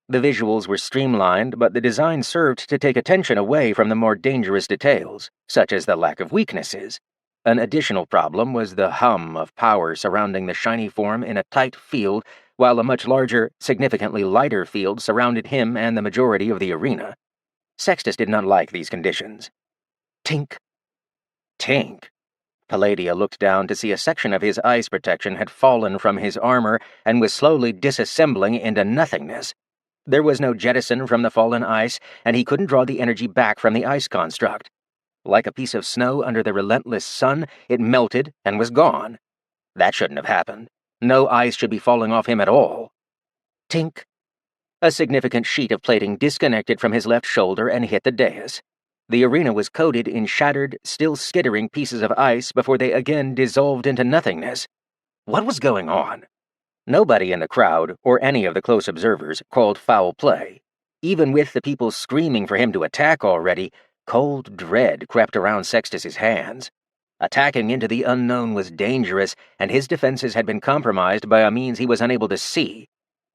The visuals were streamlined, but the design served to take attention away from the more dangerous details, such as the lack of weaknesses. An additional problem was the hum of power surrounding the shiny form in a tight field, while a much larger, significantly lighter field surrounded him and the majority of the arena. Sextus did not like these conditions. Tink. Tink. Palladia looked down to see a section of his ice protection had fallen from his armor and was slowly disassembling into nothingness. There was no jettison from the fallen ice, and he couldn't draw the energy back from the ice construct. Like a piece of snow under the relentless sun, it melted and was gone. That shouldn't have happened. No ice should be falling off him at all. Tink. A significant sheet of plating disconnected from his left shoulder and hit the dais. The arena was coated in shattered, still skittering pieces of ice before they again dissolved into nothingness. What was going on? Nobody in the crowd, or any of the close observers, called foul play. Even with the people screaming for him to attack already, cold dread crept around Sextus's hands. Attacking into the unknown was dangerous, and his defenses had been compromised by a means he was unable to see.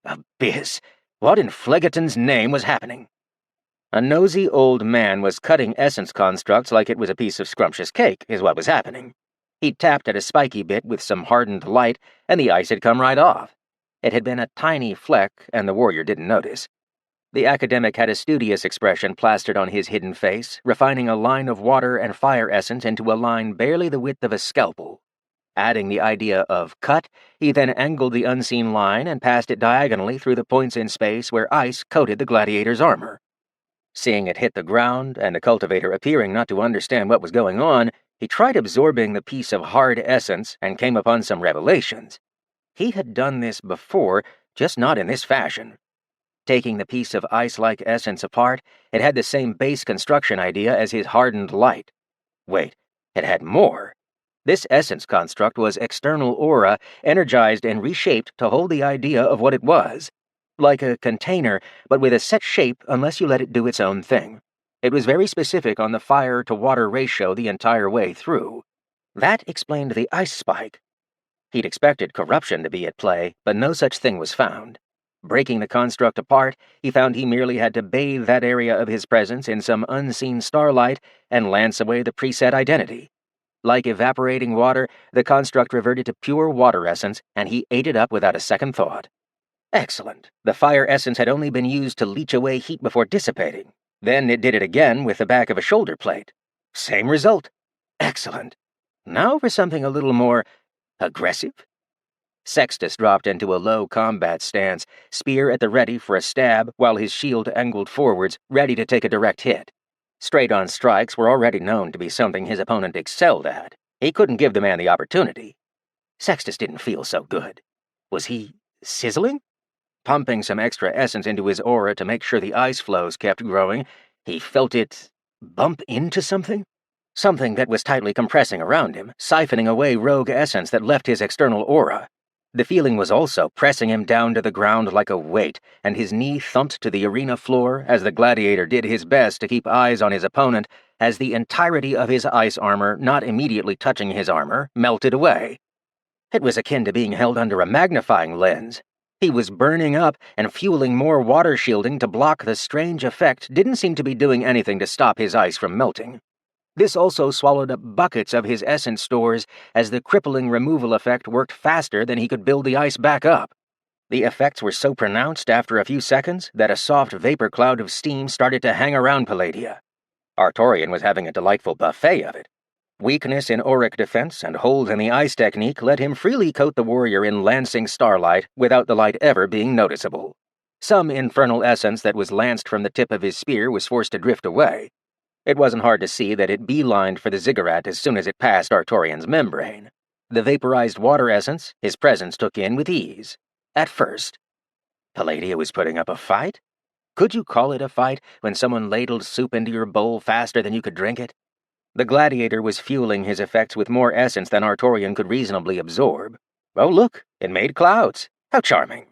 Abyss! What in Phleggeton's name was happening? A nosy old man was cutting essence constructs like it was a piece of scrumptious cake, is what was happening. He tapped at a spiky bit with some hardened light, and the ice had come right off. It had been a tiny fleck, and the warrior didn't notice. The academic had a studious expression plastered on his hidden face, refining a line of water and fire essence into a line barely the width of a scalpel. Adding the idea of cut, he then angled the unseen line and passed it diagonally through the points in space where ice coated the gladiator's armor. Seeing it hit the ground, and the cultivator appearing not to understand what was going on, he tried absorbing the piece of hard essence and came upon some revelations. He had done this before, just not in this fashion. Taking the piece of ice-like essence apart, it had the same base construction idea as his hardened light. Wait, it had more. This essence construct was external aura, energized and reshaped to hold the idea of what it was. Like a container, but with a set shape unless you let it do its own thing. It was very specific on the fire-to-water ratio the entire way through. That explained the ice spike. He'd expected corruption to be at play, but no such thing was found. Breaking the construct apart, he found he merely had to bathe that area of his presence in some unseen starlight and lance away the preset identity. Like evaporating water, the construct reverted to pure water essence, and he ate it up without a second thought. Excellent. The fire essence had only been used to leach away heat before dissipating. Then it did it again with the back of a shoulder plate. Same result. Excellent. Now for something a little more aggressive? Sextus dropped into a low combat stance, spear at the ready for a stab while his shield angled forwards, ready to take a direct hit. Straight-on strikes were already known to be something his opponent excelled at. He couldn't give the man the opportunity. Sextus didn't feel so good. Was he sizzling? Pumping some extra essence into his aura to make sure the ice flows kept growing, he felt it bump into something? Something that was tightly compressing around him, siphoning away rogue essence that left his external aura. The feeling was also pressing him down to the ground like a weight, and his knee thumped to the arena floor as the gladiator did his best to keep eyes on his opponent as the entirety of his ice armor, not immediately touching his armor, melted away. It was akin to being held under a magnifying lens. He was burning up, and fueling more water shielding to block the strange effect didn't seem to be doing anything to stop his ice from melting. This also swallowed up buckets of his essence stores as the crippling removal effect worked faster than he could build the ice back up. The effects were so pronounced after a few seconds that a soft vapor cloud of steam started to hang around Palladia. Artorian was having a delightful buffet of it. Weakness in auric defense and holes in the ice technique let him freely coat the warrior in lancing starlight without the light ever being noticeable. Some infernal essence that was lanced from the tip of his spear was forced to drift away. It wasn't hard to see that it beelined for the ziggurat as soon as it passed Artorian's membrane. The vaporized water essence his presence took in with ease. At first. Palladia was putting up a fight? Could you call it a fight when someone ladled soup into your bowl faster than you could drink it? The gladiator was fueling his effects with more essence than Artorian could reasonably absorb. Oh, look, it made clouds. How charming.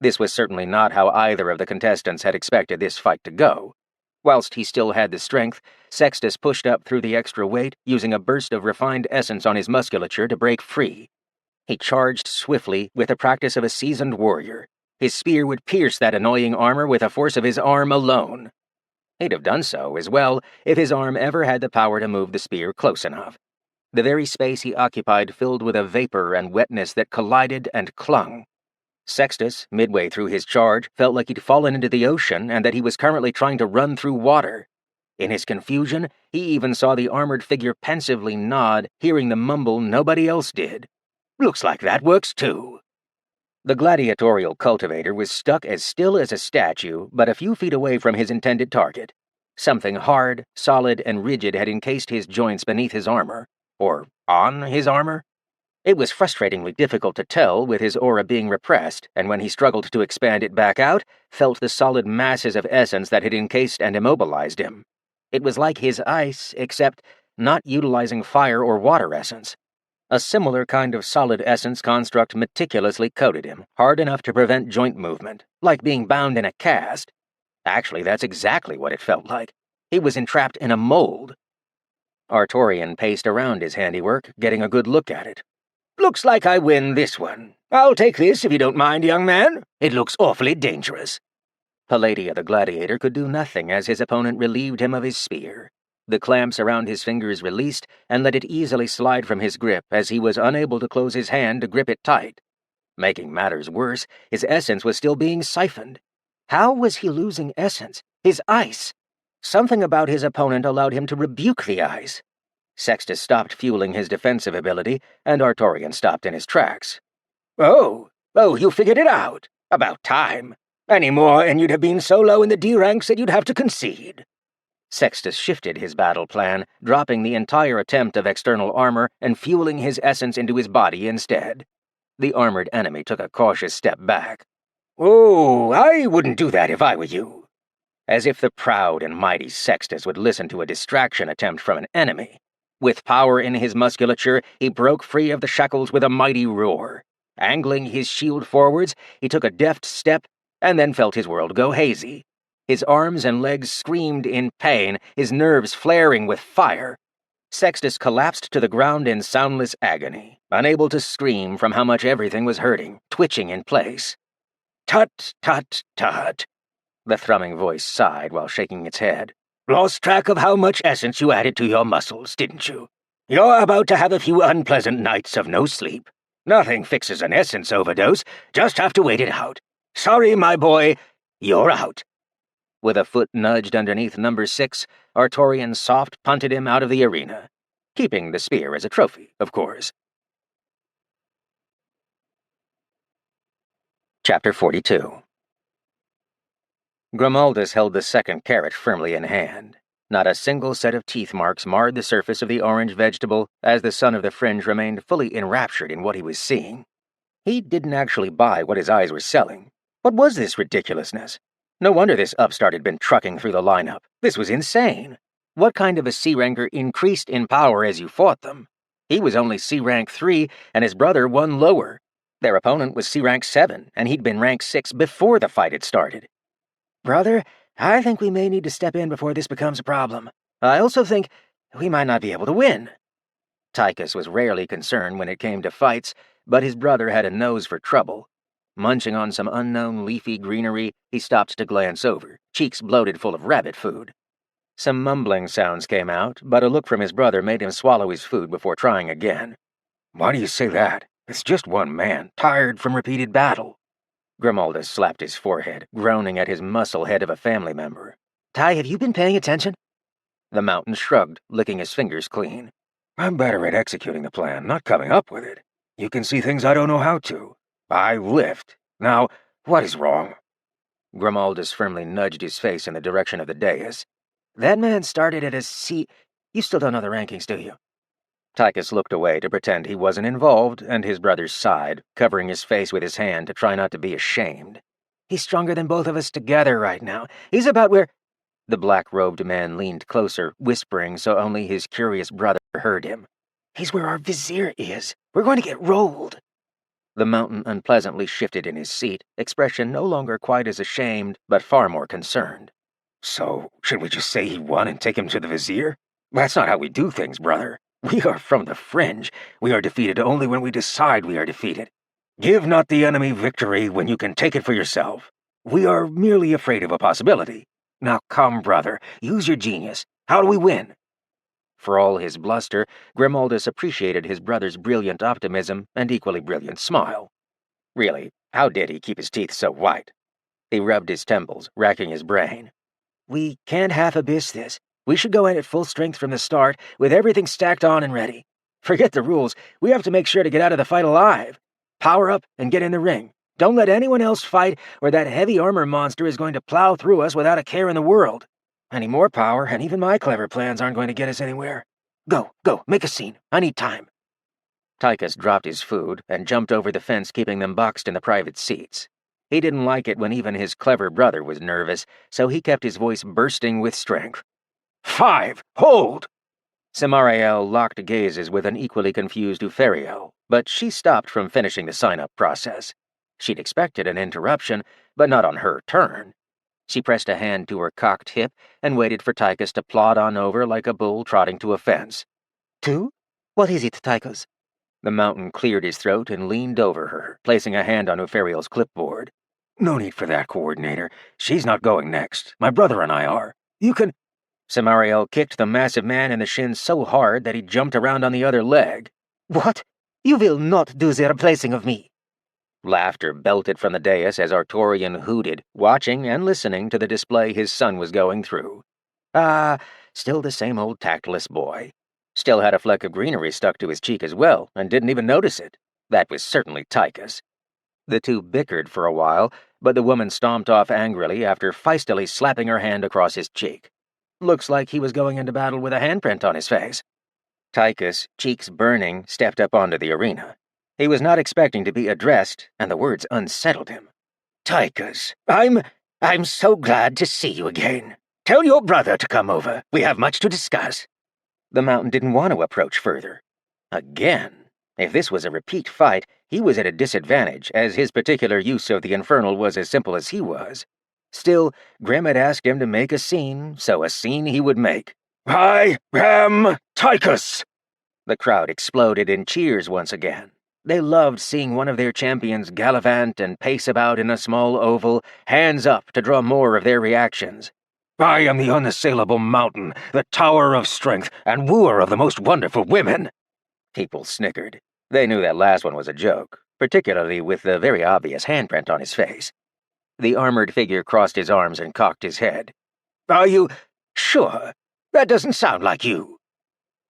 This was certainly not how either of the contestants had expected this fight to go. Whilst he still had the strength, Sextus pushed up through the extra weight, using a burst of refined essence on his musculature to break free. He charged swiftly with the practice of a seasoned warrior. His spear would pierce that annoying armor with the force of his arm alone. He'd have done so, as well, if his arm ever had the power to move the spear close enough. The very space he occupied filled with a vapor and wetness that collided and clung. Sextus, midway through his charge, felt like he'd fallen into the ocean and that he was currently trying to run through water. In his confusion, he even saw the armored figure pensively nod, hearing the mumble nobody else did. Looks like that works too. The gladiatorial cultivator was stuck as still as a statue, but a few feet away from his intended target. Something hard, solid, and rigid had encased his joints beneath his armor. Or on his armor? It was frustratingly difficult to tell, with his aura being repressed, and when he struggled to expand it back out, felt the solid masses of essence that had encased and immobilized him. It was like his ice, except not utilizing fire or water essence. A similar kind of solid essence construct meticulously coated him, hard enough to prevent joint movement, like being bound in a cast. Actually, that's exactly what it felt like. He was entrapped in a mold. Artorian paced around his handiwork, getting a good look at it. Looks like I win this one. I'll take this if you don't mind, young man. It looks awfully dangerous. Palladia the Gladiator could do nothing as his opponent relieved him of his spear. The clamps around his fingers released and let it easily slide from his grip as he was unable to close his hand to grip it tight. Making matters worse, his essence was still being siphoned. How was he losing essence? His ice? Something about his opponent allowed him to rebuke the ice. Sextus stopped fueling his defensive ability, and Artorian stopped in his tracks. Oh, you figured it out. About time. Any more, and you'd have been so low in the D ranks that you'd have to concede. Sextus shifted his battle plan, dropping the entire attempt of external armor and fueling his essence into his body instead. The armored enemy took a cautious step back. Oh, I wouldn't do that if I were you. As if the proud and mighty Sextus would listen to a distraction attempt from an enemy. With power in his musculature, he broke free of the shackles with a mighty roar. Angling his shield forwards, he took a deft step and then felt his world go hazy. His arms and legs screamed in pain, his nerves flaring with fire. Sextus collapsed to the ground in soundless agony, unable to scream from how much everything was hurting, twitching in place. Tut, tut, tut. The thrumming voice sighed while shaking its head. Lost track of how much essence you added to your muscles, didn't you? You're about to have a few unpleasant nights of no sleep. Nothing fixes an essence overdose, just have to wait it out. Sorry, my boy, you're out. With a foot nudged underneath number 6, Artorian soft punted him out of the arena, keeping the spear as a trophy, of course. Chapter 42. Grimaldus held the second carrot firmly in hand. Not a single set of teeth marks marred the surface of the orange vegetable as the son of the fringe remained fully enraptured in what he was seeing. He didn't actually buy what his eyes were selling. What was this ridiculousness? No wonder this upstart had been trucking through the lineup. This was insane. What kind of a C-ranker increased in power as you fought them? He was only C-rank 3, and his brother one lower. Their opponent was C-rank 7, and he'd been rank 6 before the fight had started. Brother, I think we may need to step in before this becomes a problem. I also think we might not be able to win. Tychus was rarely concerned when it came to fights, but his brother had a nose for trouble. Munching on some unknown leafy greenery, he stopped to glance over, cheeks bloated full of rabbit food. Some mumbling sounds came out, but a look from his brother made him swallow his food before trying again. Why do you say that? It's just one man, tired from repeated battle. Grimaldus slapped his forehead, groaning at his muscle head of a family member. Ty, have you been paying attention? The mountain shrugged, licking his fingers clean. I'm better at executing the plan, not coming up with it. You can see things I don't know how to. I lift. Now, what is wrong? Grimaldus firmly nudged his face in the direction of the dais. That man started at a C. You still don't know the rankings, do you? Tychus looked away to pretend he wasn't involved, and his brother sighed, covering his face with his hand to try not to be ashamed. He's stronger than both of us together right now. He's about where... The black-robed man leaned closer, whispering so only his curious brother heard him. He's where our vizier is. We're going to get rolled. The mountain unpleasantly shifted in his seat, expression no longer quite as ashamed, but far more concerned. So, should we just say he won and take him to the vizier? That's not how we do things, brother. We are from the fringe. We are defeated only when we decide we are defeated. Give not the enemy victory when you can take it for yourself. We are merely afraid of a possibility. Now come, brother, use your genius. How do we win? For all his bluster, Grimaldus appreciated his brother's brilliant optimism and equally brilliant smile. Really, how did he keep his teeth so white? He rubbed his temples, racking his brain. We can't half-abyss this. We should go in at full strength from the start, with everything stacked on and ready. Forget the rules. We have to make sure to get out of the fight alive. Power up and get in the ring. Don't let anyone else fight, or that heavy armor monster is going to plow through us without a care in the world. Any more power, and even my clever plans aren't going to get us anywhere. Go, make a scene. I need time. Tychus dropped his food and jumped over the fence, keeping them boxed in the private seats. He didn't like it when even his clever brother was nervous, so he kept his voice bursting with strength. 5, hold! Samariel locked gazes with an equally confused Uferiel, but she stopped from finishing the sign-up process. She'd expected an interruption, but not on her turn. She pressed a hand to her cocked hip and waited for Tychus to plod on over like a bull trotting to a fence. 2? What is it, Tychus? The mountain cleared his throat and leaned over her, placing a hand on Uferiel's clipboard. No need for that, Coordinator. She's not going next. My brother and I are. You can... Samariel kicked the massive man in the shins so hard that he jumped around on the other leg. What? You will not do the replacing of me. Laughter belted from the dais as Artorian hooted, watching and listening to the display his son was going through. Still the same old tactless boy. Still had a fleck of greenery stuck to his cheek as well, and didn't even notice it. That was certainly Tychus. The two bickered for a while, but the woman stomped off angrily after feistily slapping her hand across his cheek. Looks like he was going into battle with a handprint on his face. Tychus, cheeks burning, stepped up onto the arena. He was not expecting to be addressed, and the words unsettled him. Tychus, I'm so glad to see you again. Tell your brother to come over. We have much to discuss. The mountain didn't want to approach further. Again. If this was a repeat fight, he was at a disadvantage, as his particular use of the infernal was as simple as he was. Still, Grim had asked him to make a scene, so a scene he would make. I am Tychus! The crowd exploded in cheers once again. They loved seeing one of their champions gallivant and pace about in a small oval, hands up to draw more of their reactions. I am the unassailable mountain, the tower of strength, and wooer of the most wonderful women. People snickered. They knew that last one was a joke, particularly with the very obvious handprint on his face. The armored figure crossed his arms and cocked his head. Are you sure? That doesn't sound like you.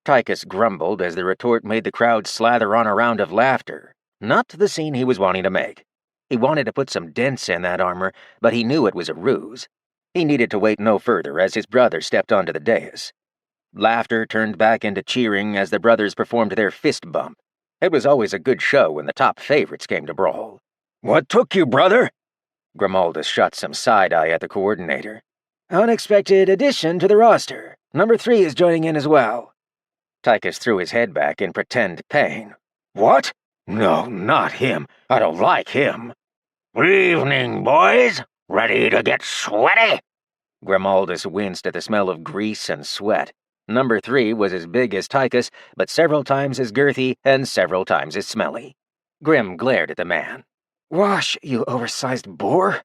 Tychus grumbled as the retort made the crowd slather on a round of laughter. Not the scene he was wanting to make. He wanted to put some dents in that armor, but he knew it was a ruse. He needed to wait no further as his brother stepped onto the dais. Laughter turned back into cheering as the brothers performed their fist bump. It was always a good show when the top favorites came to brawl. What took you, brother? Grimaldus shot some side-eye at the coordinator. Unexpected addition to the roster. Number 3 is joining in as well. Tychus threw his head back in pretend pain. What? No, not him. I don't like him. Evening, boys. Ready to get sweaty? Grimaldus winced at the smell of grease and sweat. Number 3 was as big as Tychus, but several times as girthy and several times as smelly. Grim glared at the man. Wash, you oversized boar.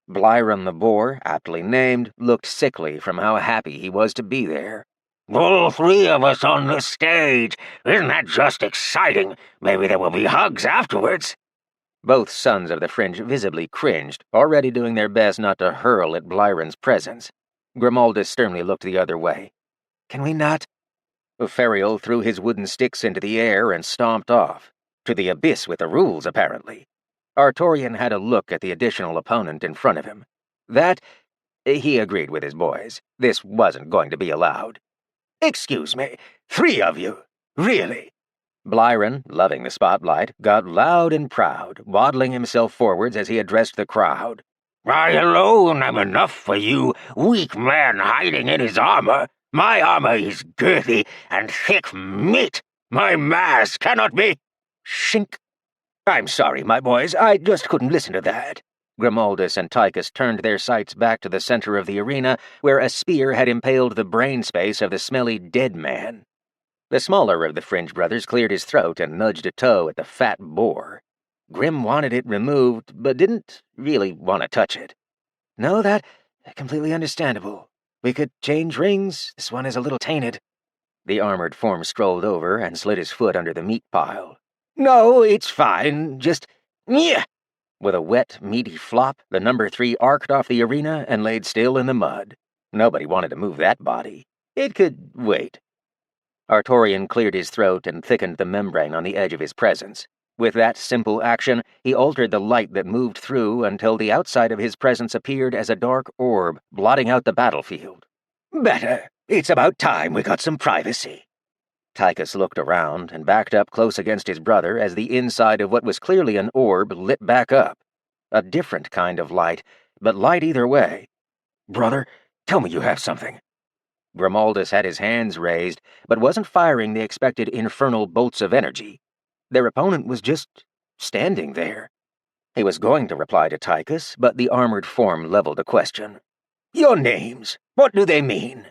Blyron the boar, aptly named, looked sickly from how happy he was to be there. All 3 of us on the stage. Isn't that just exciting? Maybe there will be hugs afterwards. Both sons of the Fringe visibly cringed, already doing their best not to hurl at Blyron's presence. Grimaldus sternly looked the other way. Can we not? Ferial threw his wooden sticks into the air and stomped off. To the abyss with the rules, apparently. Artorian had a look at the additional opponent in front of him. He agreed with his boys. This wasn't going to be allowed. Excuse me, 3 of you? Really? Blyron, loving the spotlight, got loud and proud, waddling himself forwards as he addressed the crowd. I alone am enough for you, weak man hiding in his armor. My armor is girthy and thick meat. My mass cannot be... Shink. I'm sorry, my boys, I just couldn't listen to that. Grimaldus and Tychus turned their sights back to the center of the arena, where a spear had impaled the brain space of the smelly dead man. The smaller of the Fringe brothers cleared his throat and nudged a toe at the fat boar. Grim wanted it removed, but didn't really want to touch it. No, that's completely understandable. We could change rings. This one is a little tainted. The armored form strolled over and slid his foot under the meat pile. No, it's fine. Just... yeah. With a wet, meaty flop, the number 3 arced off the arena and laid still in the mud. Nobody wanted to move that body. It could wait. Artorian cleared his throat and thickened the membrane on the edge of his presence. With that simple action, he altered the light that moved through until the outside of his presence appeared as a dark orb, blotting out the battlefield. Better. It's about time we got some privacy. Tychus looked around and backed up close against his brother as the inside of what was clearly an orb lit back up. A different kind of light, but light either way. Brother, tell me you have something. Grimaldus had his hands raised, but wasn't firing the expected infernal bolts of energy. Their opponent was just standing there. He was going to reply to Tychus, but the armored form leveled a question. Your names, what do they mean?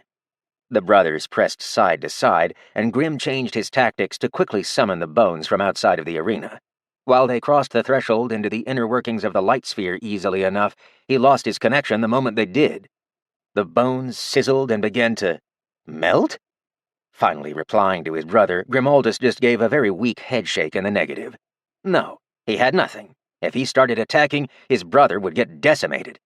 The brothers pressed side to side, and Grim changed his tactics to quickly summon the bones from outside of the arena. While they crossed the threshold into the inner workings of the light sphere easily enough, he lost his connection the moment they did. The bones sizzled and began to melt? Finally replying to his brother, Grimaldus just gave a very weak headshake in the negative. No, he had nothing. If he started attacking, his brother would get decimated.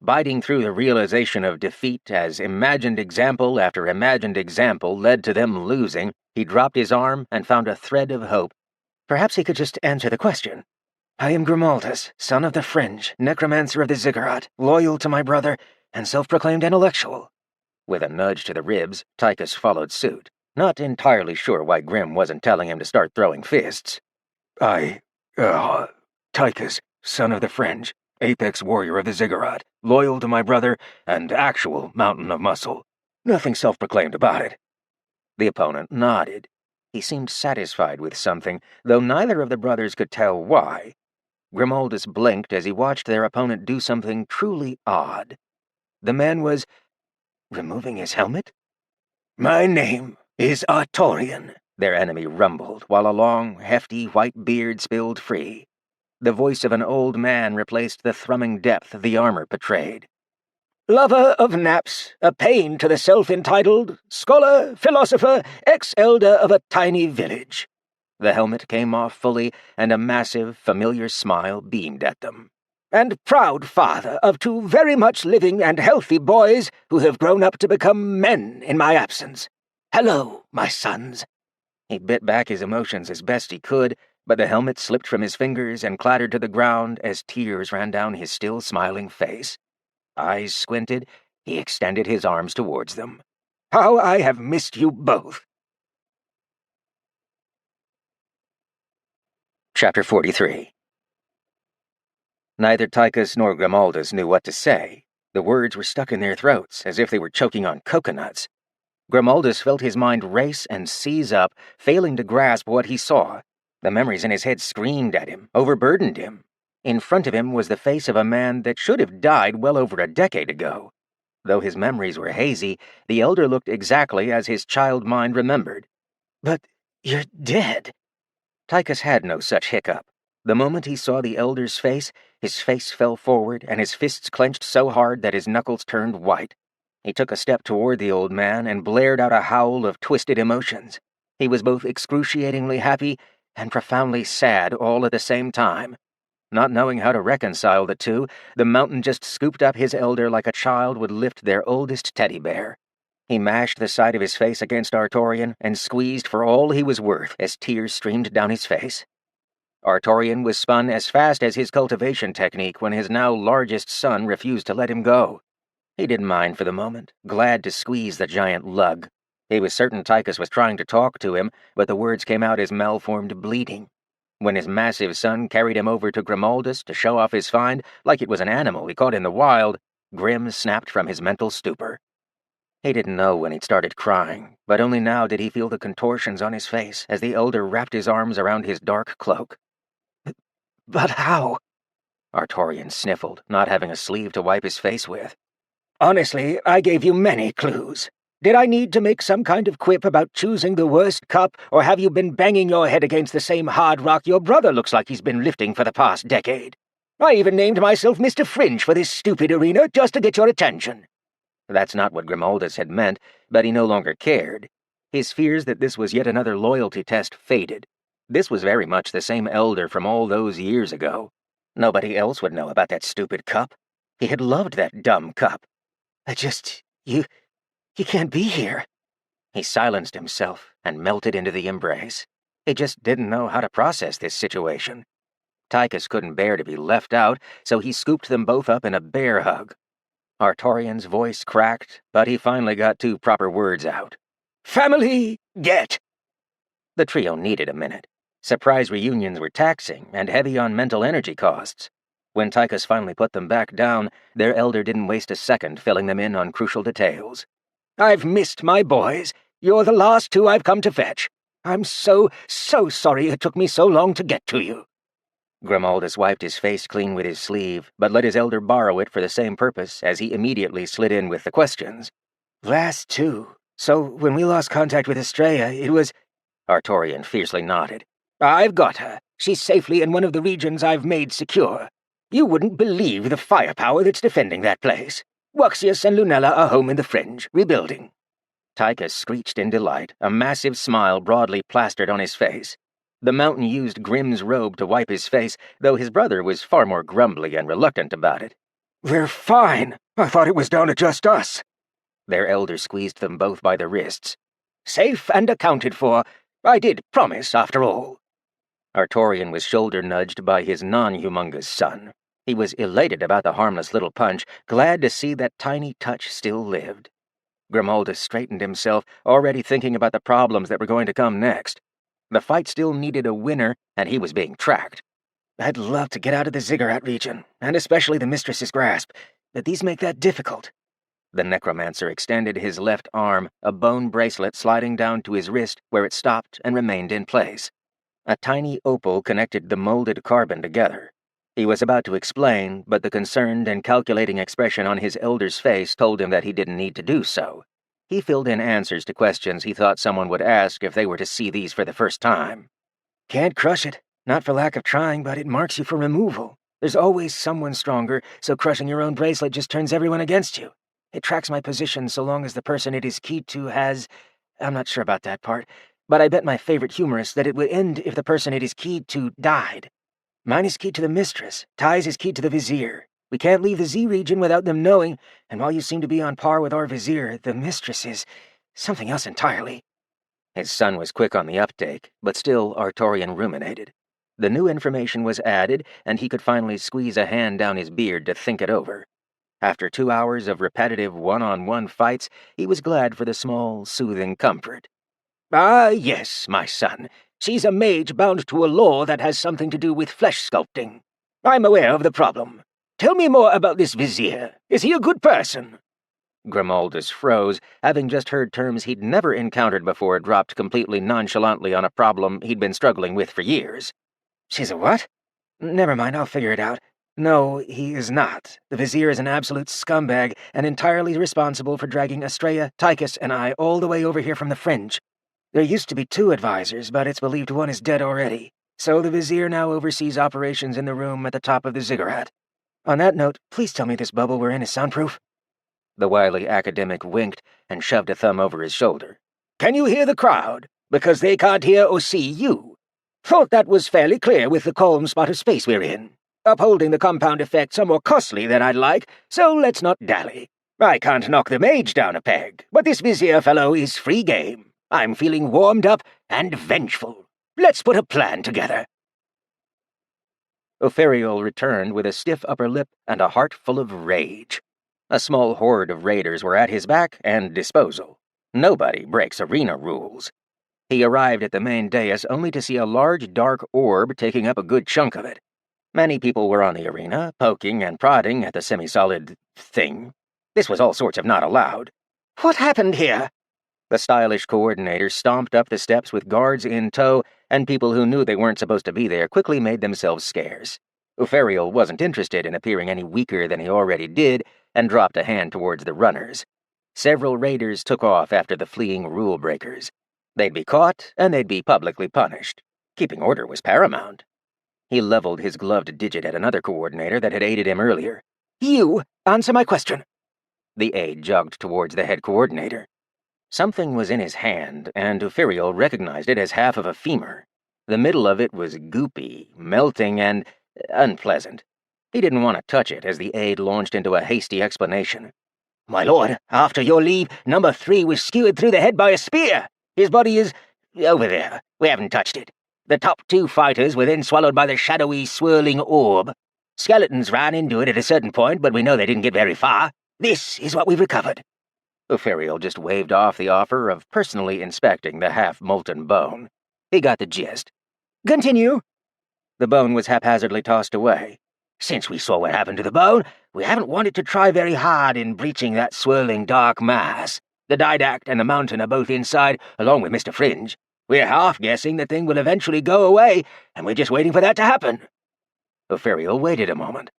Biting through the realization of defeat as imagined example after imagined example led to them losing, he dropped his arm and found a thread of hope. Perhaps he could just answer the question. I am Grimaldus, son of the Fringe, necromancer of the Ziggurat, loyal to my brother, and self-proclaimed intellectual. With a nudge to the ribs, Tychus followed suit, not entirely sure why Grim wasn't telling him to start throwing fists. Tychus, son of the Fringe, apex warrior of the Ziggurat, loyal to my brother, and actual mountain of muscle. Nothing self-proclaimed about it. The opponent nodded. He seemed satisfied with something, though neither of the brothers could tell why. Grimaldus blinked as he watched their opponent do something truly odd. The man was removing his helmet? My name is Artorian, their enemy rumbled, while a long, hefty white beard spilled free. The voice of an old man replaced the thrumming depth the armor portrayed. Lover of naps, a pain to the self-entitled, scholar, philosopher, ex-elder of a tiny village. The helmet came off fully, and a massive, familiar smile beamed at them. And proud father of two very much living and healthy boys who have grown up to become men in my absence. Hello, my sons. He bit back his emotions as best he could, but the helmet slipped from his fingers and clattered to the ground as tears ran down his still smiling face. Eyes squinted, he extended his arms towards them. How I have missed you both. Chapter 43. Neither Tychus nor Grimaldus knew what to say. The words were stuck in their throats, as if they were choking on coconuts. Grimaldus felt his mind race and seize up, failing to grasp what he saw. The memories in his head screamed at him, overburdened him. In front of him was the face of a man that should have died well over a decade ago. Though his memories were hazy, the elder looked exactly as his child mind remembered. But you're dead. Tychus had no such hiccup. The moment he saw the elder's face, his face fell forward and his fists clenched so hard that his knuckles turned white. He took a step toward the old man and blared out a howl of twisted emotions. He was both excruciatingly happy and profoundly sad all at the same time. Not knowing how to reconcile the two, the mountain just scooped up his elder like a child would lift their oldest teddy bear. He mashed the side of his face against Artorian and squeezed for all he was worth as tears streamed down his face. Artorian was spun as fast as his cultivation technique when his now largest son refused to let him go. He didn't mind for the moment, glad to squeeze the giant lug. He was certain Tychus was trying to talk to him, but the words came out as malformed bleating. When his massive son carried him over to Grimaldus to show off his find like it was an animal he caught in the wild, Grim snapped from his mental stupor. He didn't know when he'd started crying, but only now did he feel the contortions on his face as the elder wrapped his arms around his dark cloak. But how? Artorian sniffled, not having a sleeve to wipe his face with. Honestly, I gave you many clues. Did I need to make some kind of quip about choosing the worst cup, or have you been banging your head against the same hard rock your brother looks like he's been lifting for the past decade? I even named myself Mr. Fringe for this stupid arena just to get your attention. That's not what Grimaldus had meant, but he no longer cared. His fears that this was yet another loyalty test faded. This was very much the same elder from all those years ago. Nobody else would know about that stupid cup. He had loved that dumb cup. You can't be here. He silenced himself and melted into the embrace. He just didn't know how to process this situation. Tychus couldn't bear to be left out, so he scooped them both up in a bear hug. Artorian's voice cracked, but he finally got 2 proper words out. Family, get! The trio needed a minute. Surprise reunions were taxing and heavy on mental energy costs. When Tychus finally put them back down, their elder didn't waste a second filling them in on crucial details. I've missed my boys. You're the last 2 I've come to fetch. I'm so sorry it took me so long to get to you. Grimaldus wiped his face clean with his sleeve, but let his elder borrow it for the same purpose as he immediately slid in with the questions. Last 2. So when we lost contact with Estrella, it was... Artorian fiercely nodded. I've got her. She's safely in one of the regions I've made secure. You wouldn't believe the firepower that's defending that place. Wuxius and Lunella are home in the fringe, rebuilding." Tychus screeched in delight, a massive smile broadly plastered on his face. The mountain used Grimm's robe to wipe his face, though his brother was far more grumbly and reluctant about it. "They're fine. I thought it was down to just us." Their elder squeezed them both by the wrists. "Safe and accounted for. I did promise, after all." Artorian was shoulder-nudged by his non-humongous son. He was elated about the harmless little punch, glad to see that tiny touch still lived. Grimaldus straightened himself, already thinking about the problems that were going to come next. The fight still needed a winner, and he was being tracked. "I'd love to get out of the ziggurat region, and especially the Mistress's grasp, but these make that difficult." The necromancer extended his left arm, a bone bracelet sliding down to his wrist where it stopped and remained in place. A tiny opal connected the molded carbon together. He was about to explain, but the concerned and calculating expression on his elder's face told him that he didn't need to do so. He filled in answers to questions he thought someone would ask if they were to see these for the first time. "Can't crush it. Not for lack of trying, but it marks you for removal. There's always someone stronger, so crushing your own bracelet just turns everyone against you. It tracks my position so long as the person it is keyed to has... I'm not sure about that part, but I bet my favorite humorist that it would end if the person it is keyed to died. Mine is keyed to the Mistress. Ty's is keyed to the Vizier. We can't leave the Z region without them knowing, and while you seem to be on par with our Vizier, the Mistress is something else entirely." His son was quick on the uptake, but still Artorian ruminated. The new information was added, and he could finally squeeze a hand down his beard to think it over. After 2 hours of repetitive one-on-one fights, he was glad for the small, soothing comfort. "Ah, yes, my son. She's a mage bound to a law that has something to do with flesh sculpting. I'm aware of the problem. Tell me more about this Vizier. Is he a good person?" Grimaldus froze, having just heard terms he'd never encountered before dropped completely nonchalantly on a problem he'd been struggling with for years. "She's a what? Never mind, I'll figure it out. No, he is not. The Vizier is an absolute scumbag and entirely responsible for dragging Estrella, Tychus, and I all the way over here from the fringe. There used to be 2 advisors, but it's believed one is dead already, so the Vizier now oversees operations in the room at the top of the ziggurat. On that note, please tell me this bubble we're in is soundproof." The wily academic winked and shoved a thumb over his shoulder. "Can you hear the crowd? Because they can't hear or see you. Thought that was fairly clear with the calm spot of space we're in. Upholding the compound effects are more costly than I'd like, so let's not dally. I can't knock the mage down a peg, but this Vizier fellow is free game. I'm feeling warmed up and vengeful. Let's put a plan together." Opheriol returned with a stiff upper lip and a heart full of rage. A small horde of raiders were at his back and disposal. Nobody breaks arena rules. He arrived at the main dais only to see a large dark orb taking up a good chunk of it. Many people were on the arena, poking and prodding at the semi-solid thing. This was all sorts of not allowed. "What happened here?" The stylish coordinator stomped up the steps with guards in tow, and people who knew they weren't supposed to be there quickly made themselves scarce. Opheriol wasn't interested in appearing any weaker than he already did, and dropped a hand towards the runners. Several raiders took off after the fleeing rule-breakers. They'd be caught, and they'd be publicly punished. Keeping order was paramount. He leveled his gloved digit at another coordinator that had aided him earlier. "You, answer my question." The aide jogged towards the head coordinator. Something was in his hand, and Opheriol recognized it as half of a femur. The middle of it was goopy, melting, and unpleasant. He didn't want to touch it as the aide launched into a hasty explanation. "My lord, after your leave, number 3 was skewered through the head by a spear. His body is over there. We haven't touched it. The top 2 fighters were then swallowed by the shadowy, swirling orb. Skeletons ran into it at a certain point, but we know they didn't get very far. This is what we've recovered." Opheriol just waved off the offer of personally inspecting the half-molten bone. He got the gist. "Continue." The bone was haphazardly tossed away. "Since we saw what happened to the bone, we haven't wanted to try very hard in breaching that swirling dark mass. The Didact and the Mountain are both inside, along with Mr. Fringe. We're half-guessing the thing will eventually go away, and we're just waiting for that to happen." Opheriol waited a moment.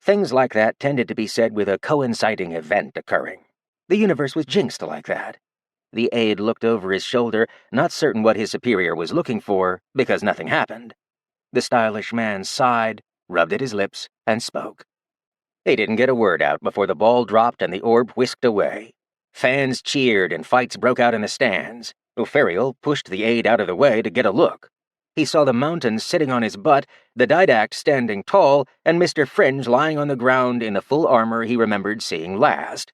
Things like that tended to be said with a coinciding event occurring. The universe was jinxed like that. The aide looked over his shoulder, not certain what his superior was looking for, because nothing happened. The stylish man sighed, rubbed at his lips, and spoke. He didn't get a word out before the ball dropped and the orb whisked away. Fans cheered and fights broke out in the stands. Ophiriel pushed the aide out of the way to get a look. He saw the mountain sitting on his butt, the didact standing tall, and Mr. Fringe lying on the ground in the full armor he remembered seeing last.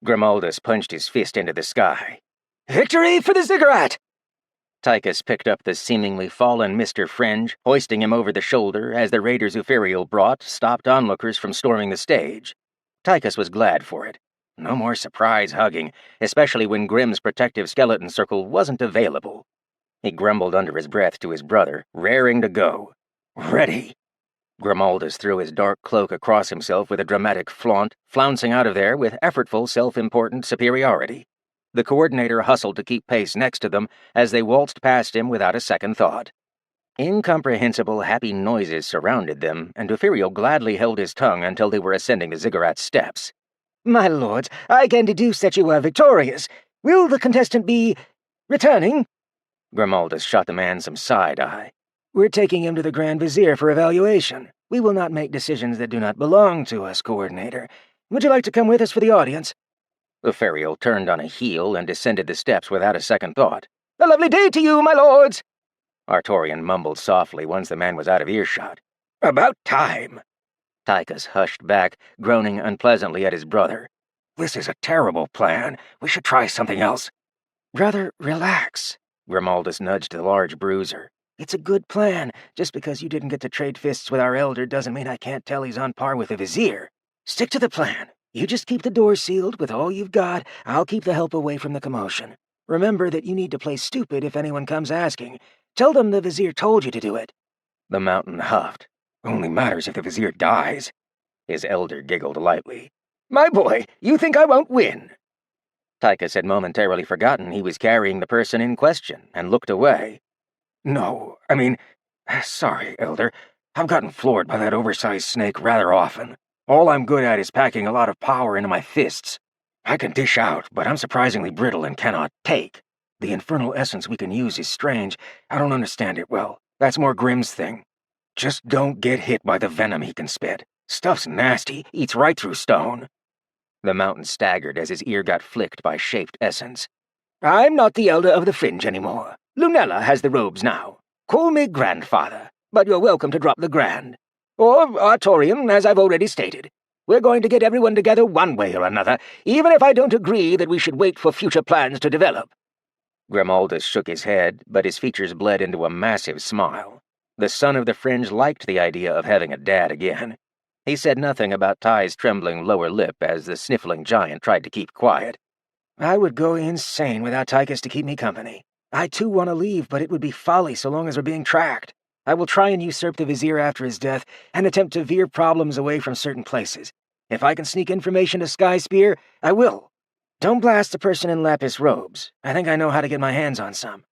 Grimaldus punched his fist into the sky. Victory for the ziggurat! Tychus picked up the seemingly fallen Mr. Fringe, hoisting him over the shoulder as the raiders Ophiriel brought stopped onlookers from storming the stage. Tychus was glad for it. No more surprise hugging, especially when Grimm's protective skeleton circle wasn't available. He grumbled under his breath to his brother, raring to go. Ready! Grimaldus threw his dark cloak across himself with a dramatic flaunt, flouncing out of there with effortful self-important superiority. The coordinator hustled to keep pace next to them as they waltzed past him without a second thought. Incomprehensible happy noises surrounded them, and Ophiriel gladly held his tongue until they were ascending the ziggurat steps. My lords, I can deduce that you are victorious. Will the contestant be returning? Grimaldus shot the man some side-eye. We're taking him to the Grand Vizier for evaluation. We will not make decisions that do not belong to us, Coordinator. Would you like to come with us for the audience? Ophiriel turned on a heel and descended the steps without a second thought. A lovely day to you, my lords! Artorian mumbled softly once the man was out of earshot. About time. Tychus hushed back, groaning unpleasantly at his brother. This is a terrible plan. We should try something else. Brother, relax. Grimaldus nudged the large bruiser. It's a good plan. Just because you didn't get to trade fists with our elder doesn't mean I can't tell he's on par with the Vizier. Stick to the plan. You just keep the door sealed with all you've got. I'll keep the help away from the commotion. Remember that you need to play stupid if anyone comes asking. Tell them the Vizier told you to do it. The mountain huffed. Only matters if the Vizier dies. His elder giggled lightly. My boy, you think I won't win? Tychus had momentarily forgotten he was carrying the person in question and looked away. No, sorry, Elder. I've gotten floored by that oversized snake rather often. All I'm good at is packing a lot of power into my fists. I can dish out, but I'm surprisingly brittle and cannot take. The infernal essence we can use is strange. I don't understand it well. That's more Grimm's thing. Just don't get hit by the venom he can spit. Stuff's nasty, eats right through stone. The mountain staggered as his ear got flicked by shaped essence. I'm not the elder of the Fringe anymore. Lunella has the robes now. Call me grandfather, but you're welcome to drop the grand. Or Artorian, as I've already stated. We're going to get everyone together one way or another, even if I don't agree that we should wait for future plans to develop. Grimaldus shook his head, but his features bled into a massive smile. The son of the Fringe liked the idea of having a dad again. He said nothing about Ty's trembling lower lip as the sniffling giant tried to keep quiet. I would go insane without Tychus to keep me company. I too want to leave, but it would be folly so long as we're being tracked. I will try and usurp the Vizier after his death and attempt to veer problems away from certain places. If I can sneak information to Skyspear, I will. Don't blast the person in lapis robes. I think I know how to get my hands on some.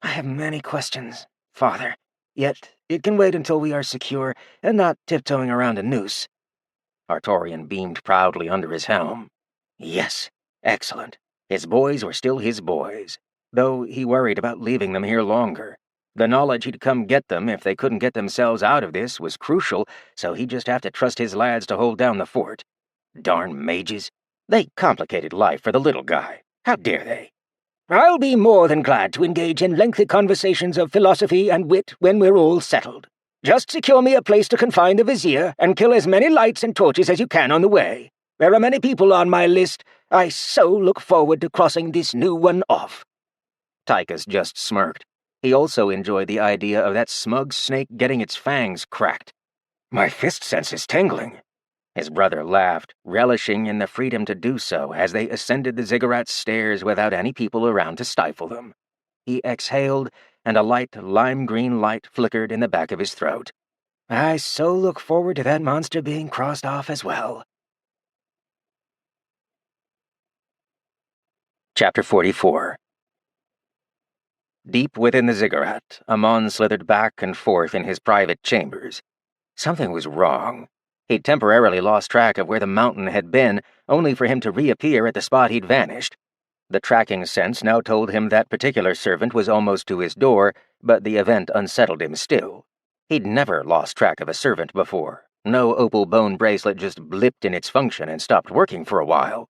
I have many questions, Father. Yet it can wait until we are secure and not tiptoeing around a noose. Artorian beamed proudly under his helm. Yes, excellent. His boys were still his boys, though he worried about leaving them here longer. The knowledge he'd come get them if they couldn't get themselves out of this was crucial, so he'd just have to trust his lads to hold down the fort. Darn mages. They complicated life for the little guy. How dare they? I'll be more than glad to engage in lengthy conversations of philosophy and wit when we're all settled. Just secure me a place to confine the Vizier and kill as many lights and torches as you can on the way. There are many people on my list. I so look forward to crossing this new one off. Tychus just smirked. He also enjoyed the idea of that smug snake getting its fangs cracked. My fist sense is tingling. His brother laughed, relishing in the freedom to do so as they ascended the ziggurat stairs without any people around to stifle them. He exhaled, and a light lime-green light flickered in the back of his throat. I so look forward to that monster being crossed off as well. Chapter 44. Deep within the ziggurat, Amon slithered back and forth in his private chambers. Something was wrong. He'd temporarily lost track of where the mountain had been, only for him to reappear at the spot he'd vanished. The tracking sense now told him that particular servant was almost to his door, but the event unsettled him still. He'd never lost track of a servant before. No opal bone bracelet just blipped in its function and stopped working for a while.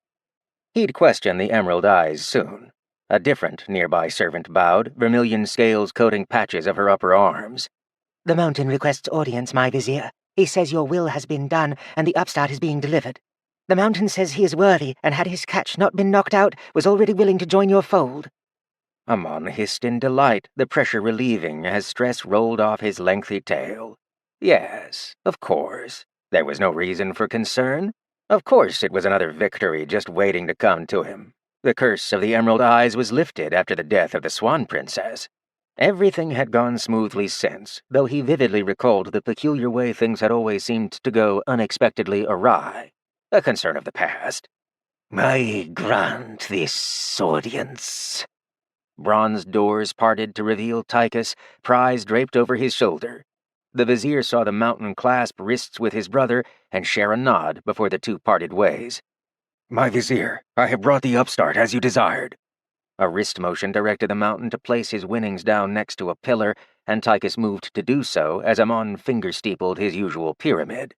He'd question the emerald eyes soon. A different nearby servant bowed, vermilion scales coating patches of her upper arms. The mountain requests audience, my vizier. He says your will has been done, and the upstart is being delivered. The mountain says he is worthy, and had his catch not been knocked out, was already willing to join your fold. Amon hissed in delight, the pressure relieving as stress rolled off his lengthy tail. Yes, of course. There was no reason for concern. Of course it was another victory just waiting to come to him. The curse of the Emerald Eyes was lifted after the death of the Swan Princess. Everything had gone smoothly since, though he vividly recalled the peculiar way things had always seemed to go unexpectedly awry. A concern of the past. I grant this audience. Bronze doors parted to reveal Tychus, prize draped over his shoulder. The vizier saw the mountain clasp wrists with his brother and share a nod before the two parted ways. My vizier, I have brought the upstart as you desired. A wrist motion directed the mountain to place his winnings down next to a pillar, and Tychus moved to do so as Amon finger-steepled his usual pyramid.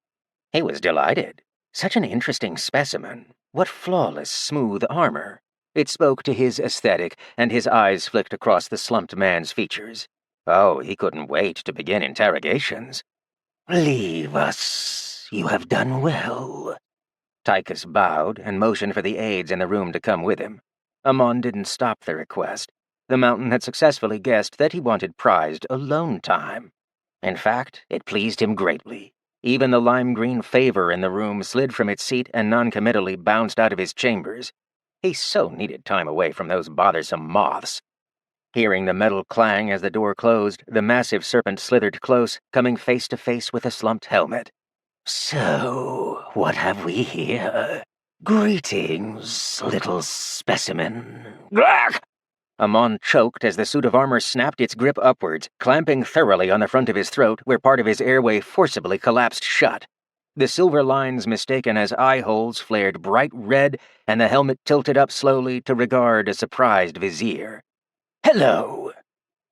He was delighted. Such an interesting specimen. What flawless, smooth armor. It spoke to his aesthetic, and his eyes flicked across the slumped man's features. Oh, he couldn't wait to begin interrogations. Leave us. You have done well. Tychus bowed and motioned for the aides in the room to come with him. Amon didn't stop the request. The mountain had successfully guessed that he wanted prized alone time. In fact, it pleased him greatly. Even the lime-green favor in the room slid from its seat and noncommittally bounced out of his chambers. He so needed time away from those bothersome moths. Hearing the metal clang as the door closed, the massive serpent slithered close, coming face to face with a slumped helmet. So, what have we here? Greetings, little specimen. Grach! Amon choked as the suit of armor snapped its grip upwards, clamping thoroughly on the front of his throat where part of his airway forcibly collapsed shut. The silver lines mistaken as eye holes flared bright red, and the helmet tilted up slowly to regard a surprised vizier. Hello!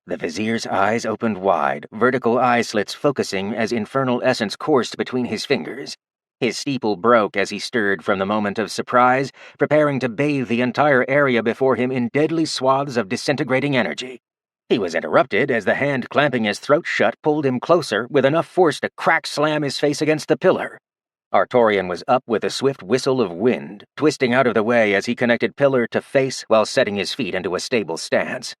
The vizier's eyes opened wide, vertical eye slits focusing as infernal essence coursed between his fingers. His steeple broke as he stirred from the moment of surprise, preparing to bathe the entire area before him in deadly swaths of disintegrating energy. He was interrupted as the hand clamping his throat shut pulled him closer with enough force to crack-slam his face against the pillar. Artorian was up with a swift whistle of wind, twisting out of the way as he connected pillar to face while setting his feet into a stable stance.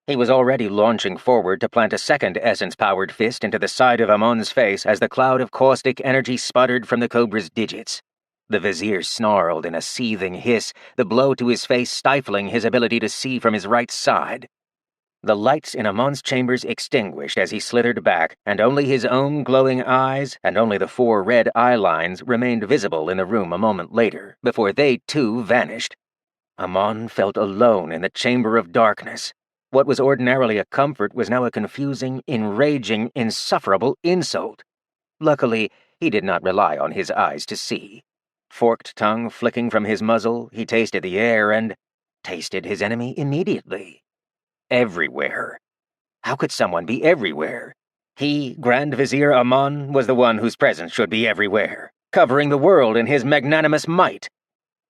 He was already launching forward to plant a second essence-powered fist into the side of Amon's face as the cloud of caustic energy sputtered from the cobra's digits. The vizier snarled in a seething hiss, the blow to his face stifling his ability to see from his right side. The lights in Amon's chambers extinguished as he slithered back, and only his own glowing eyes and only the 4 red eye lines remained visible in the room a moment later, before they too vanished. Amon felt alone in the chamber of darkness. What was ordinarily a comfort was now a confusing, enraging, insufferable insult. Luckily, he did not rely on his eyes to see. Forked tongue flicking from his muzzle, he tasted the air and tasted his enemy immediately. Everywhere. How could someone be everywhere? He, Grand Vizier Amon, was the one whose presence should be everywhere, covering the world in his magnanimous might.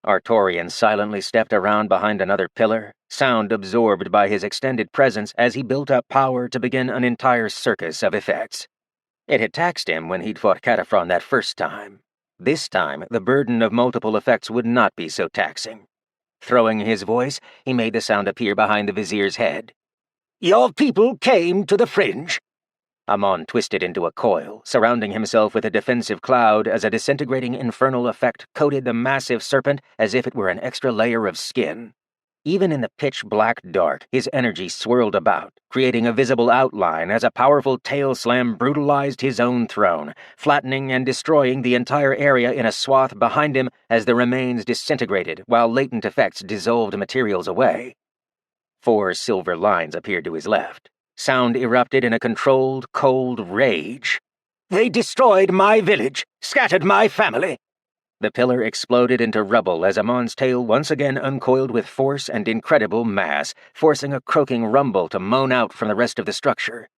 Artorian silently stepped around behind another pillar, sound absorbed by his extended presence as he built up power to begin an entire circus of effects. It had taxed him when he'd fought Cataphron that first time. This time, the burden of multiple effects would not be so taxing. Throwing his voice, he made the sound appear behind the vizier's head. Your people came to the fringe. Amon twisted into a coil, surrounding himself with a defensive cloud as a disintegrating infernal effect coated the massive serpent as if it were an extra layer of skin. Even in the pitch-black dark, his energy swirled about, creating a visible outline as a powerful tail slam brutalized his own throne, flattening and destroying the entire area in a swath behind him as the remains disintegrated while latent effects dissolved materials away. 4 silver lines appeared to his left. Sound erupted in a controlled, cold rage. They destroyed my village, scattered my family. The pillar exploded into rubble as Amon's tail once again uncoiled with force and incredible mass, forcing a croaking rumble to moan out from the rest of the structure.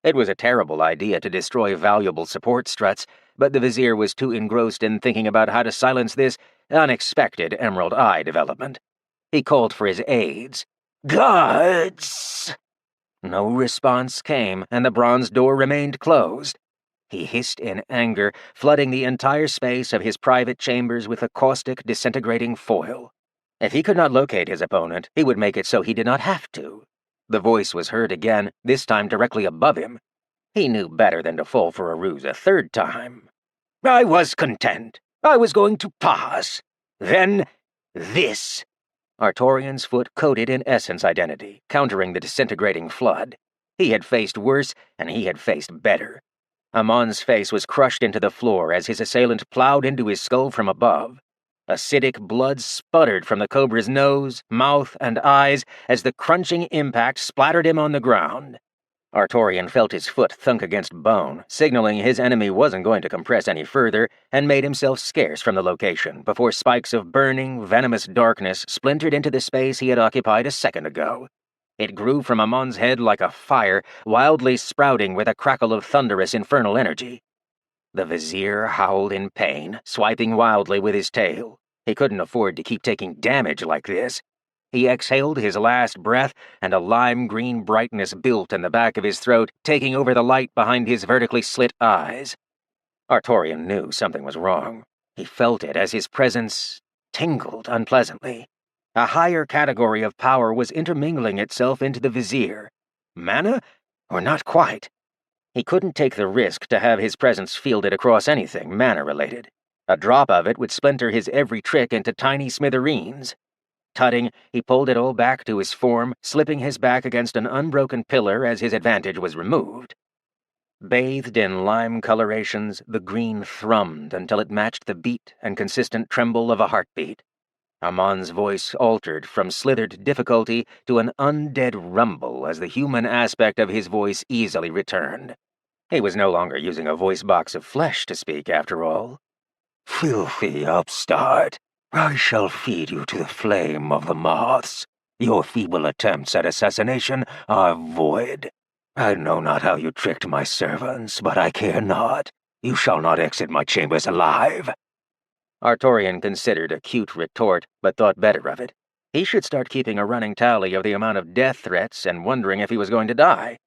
It was a terrible idea to destroy valuable support struts, but the Vizier was too engrossed in thinking about how to silence this unexpected Emerald Eye development. He called for his aides. "Guards!" No response came, and the bronze door remained closed. He hissed in anger, flooding the entire space of his private chambers with a caustic, disintegrating foil. If he could not locate his opponent, he would make it so he did not have to. The voice was heard again, this time directly above him. He knew better than to fall for a ruse a third time. "I was content. I was going to pass. Then this." Artorian's foot coded in essence identity, countering the disintegrating flood. He had faced worse, and he had faced better. Amon's face was crushed into the floor as his assailant plowed into his skull from above. Acidic blood sputtered from the cobra's nose, mouth, and eyes as the crunching impact splattered him on the ground. Artorian felt his foot thunk against bone, signaling his enemy wasn't going to compress any further, and made himself scarce from the location before spikes of burning, venomous darkness splintered into the space he had occupied a second ago. It grew from Amon's head like a fire, wildly sprouting with a crackle of thunderous infernal energy. The Vizier howled in pain, swiping wildly with his tail. He couldn't afford to keep taking damage like this. He exhaled his last breath, and a lime-green brightness built in the back of his throat, taking over the light behind his vertically slit eyes. Artorian knew something was wrong. He felt it as his presence tingled unpleasantly. A higher category of power was intermingling itself into the Vizier. Mana? Or not quite. He couldn't take the risk to have his presence fielded across anything mana-related. A drop of it would splinter his every trick into tiny smithereens. Tutting, he pulled it all back to his form, slipping his back against an unbroken pillar as his advantage was removed. Bathed in lime colorations, the green thrummed until it matched the beat and consistent tremble of a heartbeat. Amon's voice altered from slithered difficulty to an undead rumble as the human aspect of his voice easily returned. He was no longer using a voice box of flesh to speak, after all. "Filthy upstart, I shall feed you to the flame of the moths. Your feeble attempts at assassination are void. I know not how you tricked my servants, but I care not. You shall not exit my chambers alive." Artorian considered a cute retort, but thought better of it. He should start keeping a running tally of the amount of death threats and wondering if he was going to die.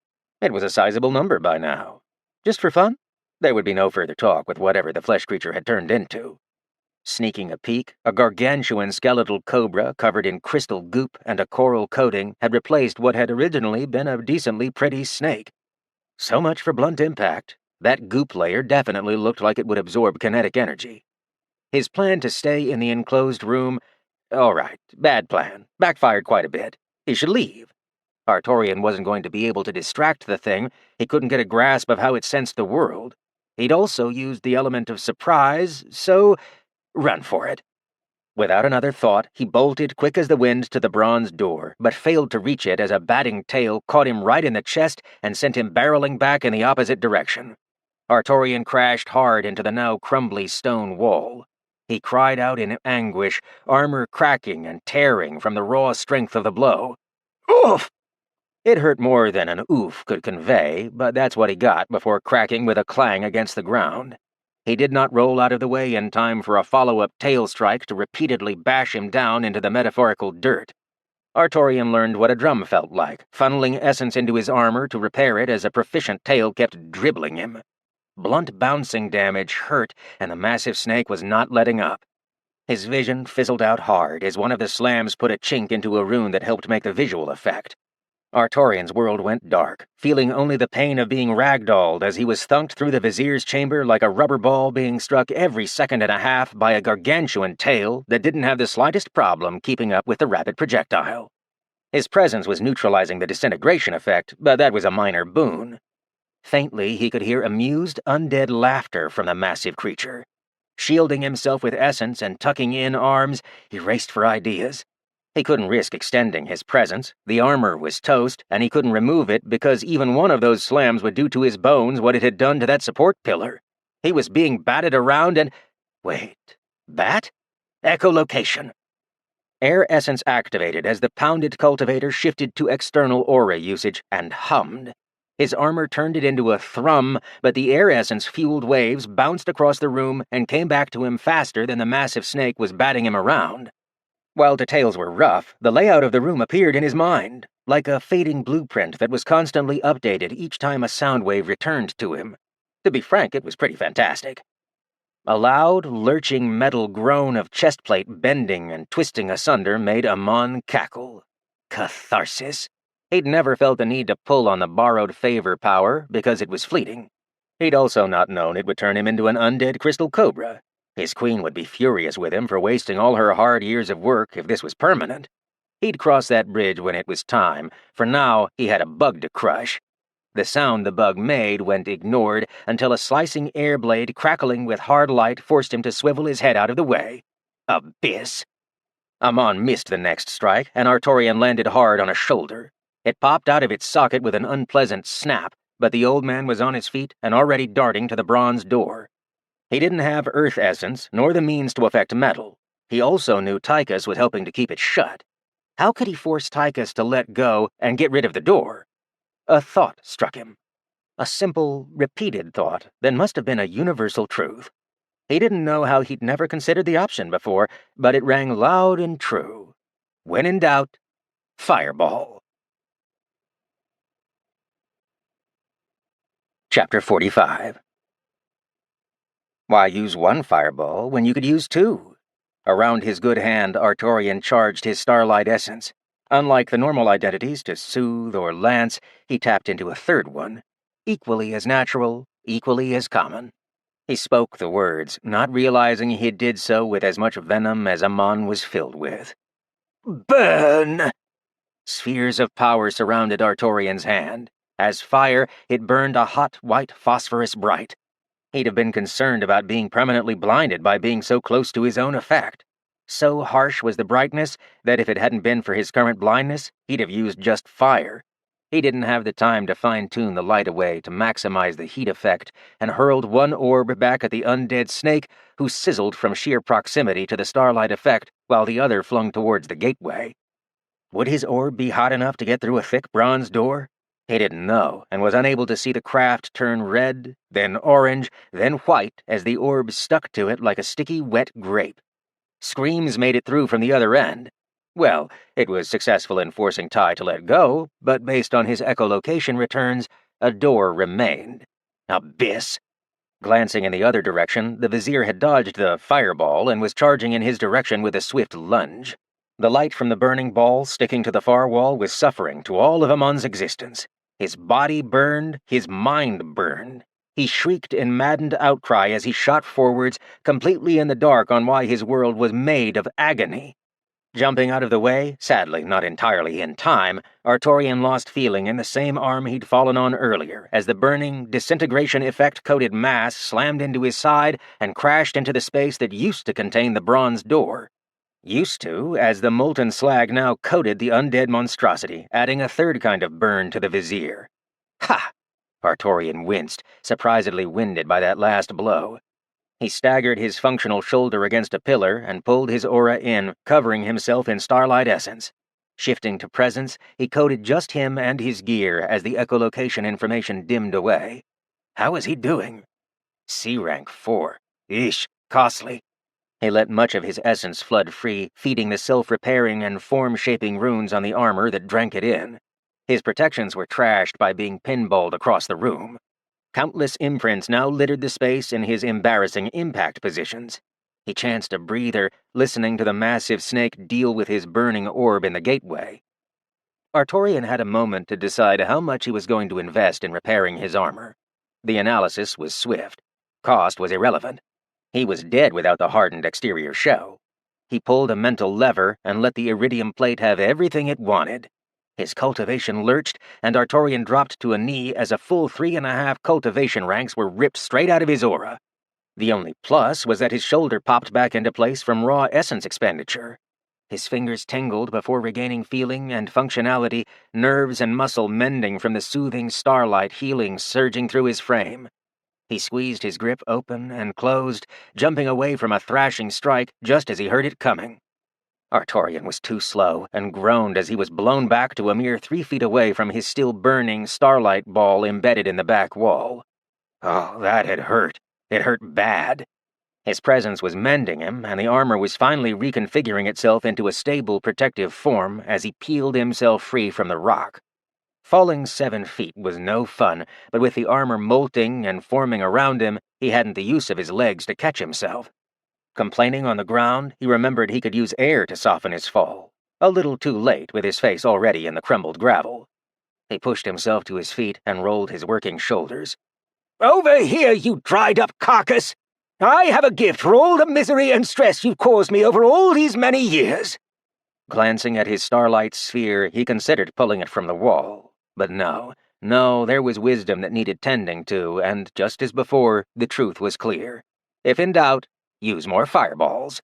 It was a sizable number by now. Just for fun? There would be no further talk with whatever the flesh creature had turned into. Sneaking a peek, a gargantuan skeletal cobra covered in crystal goop and a coral coating had replaced what had originally been a decently pretty snake. So much for blunt impact. That goop layer definitely looked like it would absorb kinetic energy. His plan to stay in the enclosed room... All right, bad plan. Backfired quite a bit. He should leave. Artorian wasn't going to be able to distract the thing. He couldn't get a grasp of how it sensed the world. He'd also used the element of surprise, so... run for it. Without another thought, he bolted quick as the wind to the bronze door, but failed to reach it as a batting tail caught him right in the chest and sent him barreling back in the opposite direction. Artorian crashed hard into the now crumbly stone wall. He cried out in anguish, armor cracking and tearing from the raw strength of the blow. Oof! It hurt more than an oof could convey, but that's what he got before cracking with a clang against the ground. He did not roll out of the way in time for a follow-up tail strike to repeatedly bash him down into the metaphorical dirt. Artorian learned what a drum felt like, funneling essence into his armor to repair it as a proficient tail kept dribbling him. Blunt bouncing damage hurt, and the massive snake was not letting up. His vision fizzled out hard as one of the slams put a chink into a rune that helped make the visual effect. Artorian's world went dark, feeling only the pain of being ragdolled as he was thunked through the Vizier's chamber like a rubber ball being struck every second and a half by a gargantuan tail that didn't have the slightest problem keeping up with the rapid projectile. His presence was neutralizing the disintegration effect, but that was a minor boon. Faintly, he could hear amused, undead laughter from the massive creature. Shielding himself with essence and tucking in arms, he raced for ideas. He couldn't risk extending his presence. The armor was toast, and he couldn't remove it because even one of those slams would do to his bones what it had done to that support pillar. He was being batted around and... Wait. Bat? Echolocation. Air essence activated as the pounded cultivator shifted to external aura usage and hummed. His armor turned it into a thrum, but the air essence-fueled waves bounced across the room and came back to him faster than the massive snake was batting him around. While details were rough, the layout of the room appeared in his mind, like a fading blueprint that was constantly updated each time a sound wave returned to him. To be frank, it was pretty fantastic. A loud, lurching metal groan of chestplate bending and twisting asunder made Amon cackle. Catharsis. He'd never felt the need to pull on the borrowed favor power because it was fleeting. He'd also not known it would turn him into an undead crystal cobra. His queen would be furious with him for wasting all her hard years of work if this was permanent. He'd cross that bridge when it was time. For now, he had a bug to crush. The sound the bug made went ignored until a slicing air blade crackling with hard light forced him to swivel his head out of the way. Abyss. Amon missed the next strike, and Artorian landed hard on a shoulder. It popped out of its socket with an unpleasant snap, but the old man was on his feet and already darting to the bronze door. He didn't have earth essence, nor the means to affect metal. He also knew Tychus was helping to keep it shut. How could he force Tychus to let go and get rid of the door? A thought struck him. A simple, repeated thought that must have been a universal truth. He didn't know how he'd never considered the option before, but it rang loud and true. When in doubt, fireball. Chapter 45. Why use one fireball when you could use two? Around his good hand, Artorian charged his starlight essence. Unlike the normal identities to soothe or lance, he tapped into a third one, equally as natural, equally as common. He spoke the words, not realizing he did so with as much venom as Amon was filled with. Burn! Spheres of power surrounded Artorian's hand. As fire, it burned a hot, white phosphorus bright. He'd have been concerned about being permanently blinded by being so close to his own effect. So harsh was the brightness that if it hadn't been for his current blindness, he'd have used just fire. He didn't have the time to fine-tune the light away to maximize the heat effect, and hurled one orb back at the undead snake, who sizzled from sheer proximity to the starlight effect, while the other flung towards the gateway. Would his orb be hot enough to get through a thick bronze door? He didn't know, and was unable to see the craft turn red, then orange, then white as the orb stuck to it like a sticky, wet grape. Screams made it through from the other end. Well, it was successful in forcing Ty to let go, but based on his echolocation returns, a door remained. Abyss! Glancing in the other direction, the vizier had dodged the fireball and was charging in his direction with a swift lunge. The light from the burning ball sticking to the far wall was suffering to all of Amon's existence. His body burned, his mind burned. He shrieked in maddened outcry as he shot forwards, completely in the dark on why his world was made of agony. Jumping out of the way, sadly not entirely in time, Artorian lost feeling in the same arm he'd fallen on earlier as the burning, disintegration effect-coated mass slammed into his side and crashed into the space that used to contain the bronze door. Used to, as the molten slag now coated the undead monstrosity, adding a third kind of burn to the vizier. Ha! Artorian winced, surprisedly winded by that last blow. He staggered his functional shoulder against a pillar and pulled his aura in, covering himself in starlight essence. Shifting to presence, he coated just him and his gear as the echolocation information dimmed away. How was he doing? C-rank 4. Eesh, costly. He let much of his essence flood free, feeding the self-repairing and form-shaping runes on the armor that drank it in. His protections were trashed by being pinballed across the room. Countless imprints now littered the space in his embarrassing impact positions. He chanced a breather, listening to the massive snake deal with his burning orb in the gateway. Artorian had a moment to decide how much he was going to invest in repairing his armor. The analysis was swift. Cost was irrelevant. He was dead without the hardened exterior shell. He pulled a mental lever and let the iridium plate have everything it wanted. His cultivation lurched, and Artorian dropped to a knee as a full 3.5 cultivation ranks were ripped straight out of his aura. The only plus was that his shoulder popped back into place from raw essence expenditure. His fingers tingled before regaining feeling and functionality, nerves and muscle mending from the soothing starlight healing surging through his frame. He squeezed his grip open and closed, jumping away from a thrashing strike just as he heard it coming. Artorian was too slow and groaned as he was blown back to a mere 3 feet away from his still burning starlight ball embedded in the back wall. Oh, that had hurt. It hurt bad. His presence was mending him, and the armor was finally reconfiguring itself into a stable, protective form as he peeled himself free from the rock. Falling 7 feet was no fun, but with the armor molting and forming around him, he hadn't the use of his legs to catch himself. Complaining on the ground, he remembered he could use air to soften his fall, a little too late with his face already in the crumbled gravel. He pushed himself to his feet and rolled his working shoulders. "Over here, you dried-up carcass! I have a gift for all the misery and stress you've caused me over all these many years." Glancing at his starlight sphere, he considered pulling it from the wall. But no, there was wisdom that needed tending to, and just as before, the truth was clear. If in doubt, use more fireballs.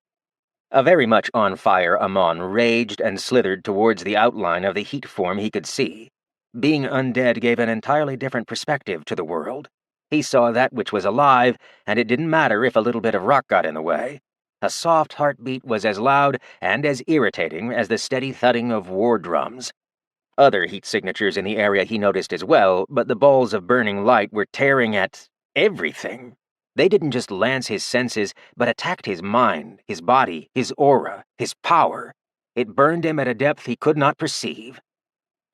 A very much on fire Amon raged and slithered towards the outline of the heat form he could see. Being undead gave an entirely different perspective to the world. He saw that which was alive, and it didn't matter if a little bit of rock got in the way. A soft heartbeat was as loud and as irritating as the steady thudding of war drums. Other heat signatures in the area he noticed as well, but the balls of burning light were tearing at everything. They didn't just lance his senses, but attacked his mind, his body, his aura, his power. It burned him at a depth he could not perceive.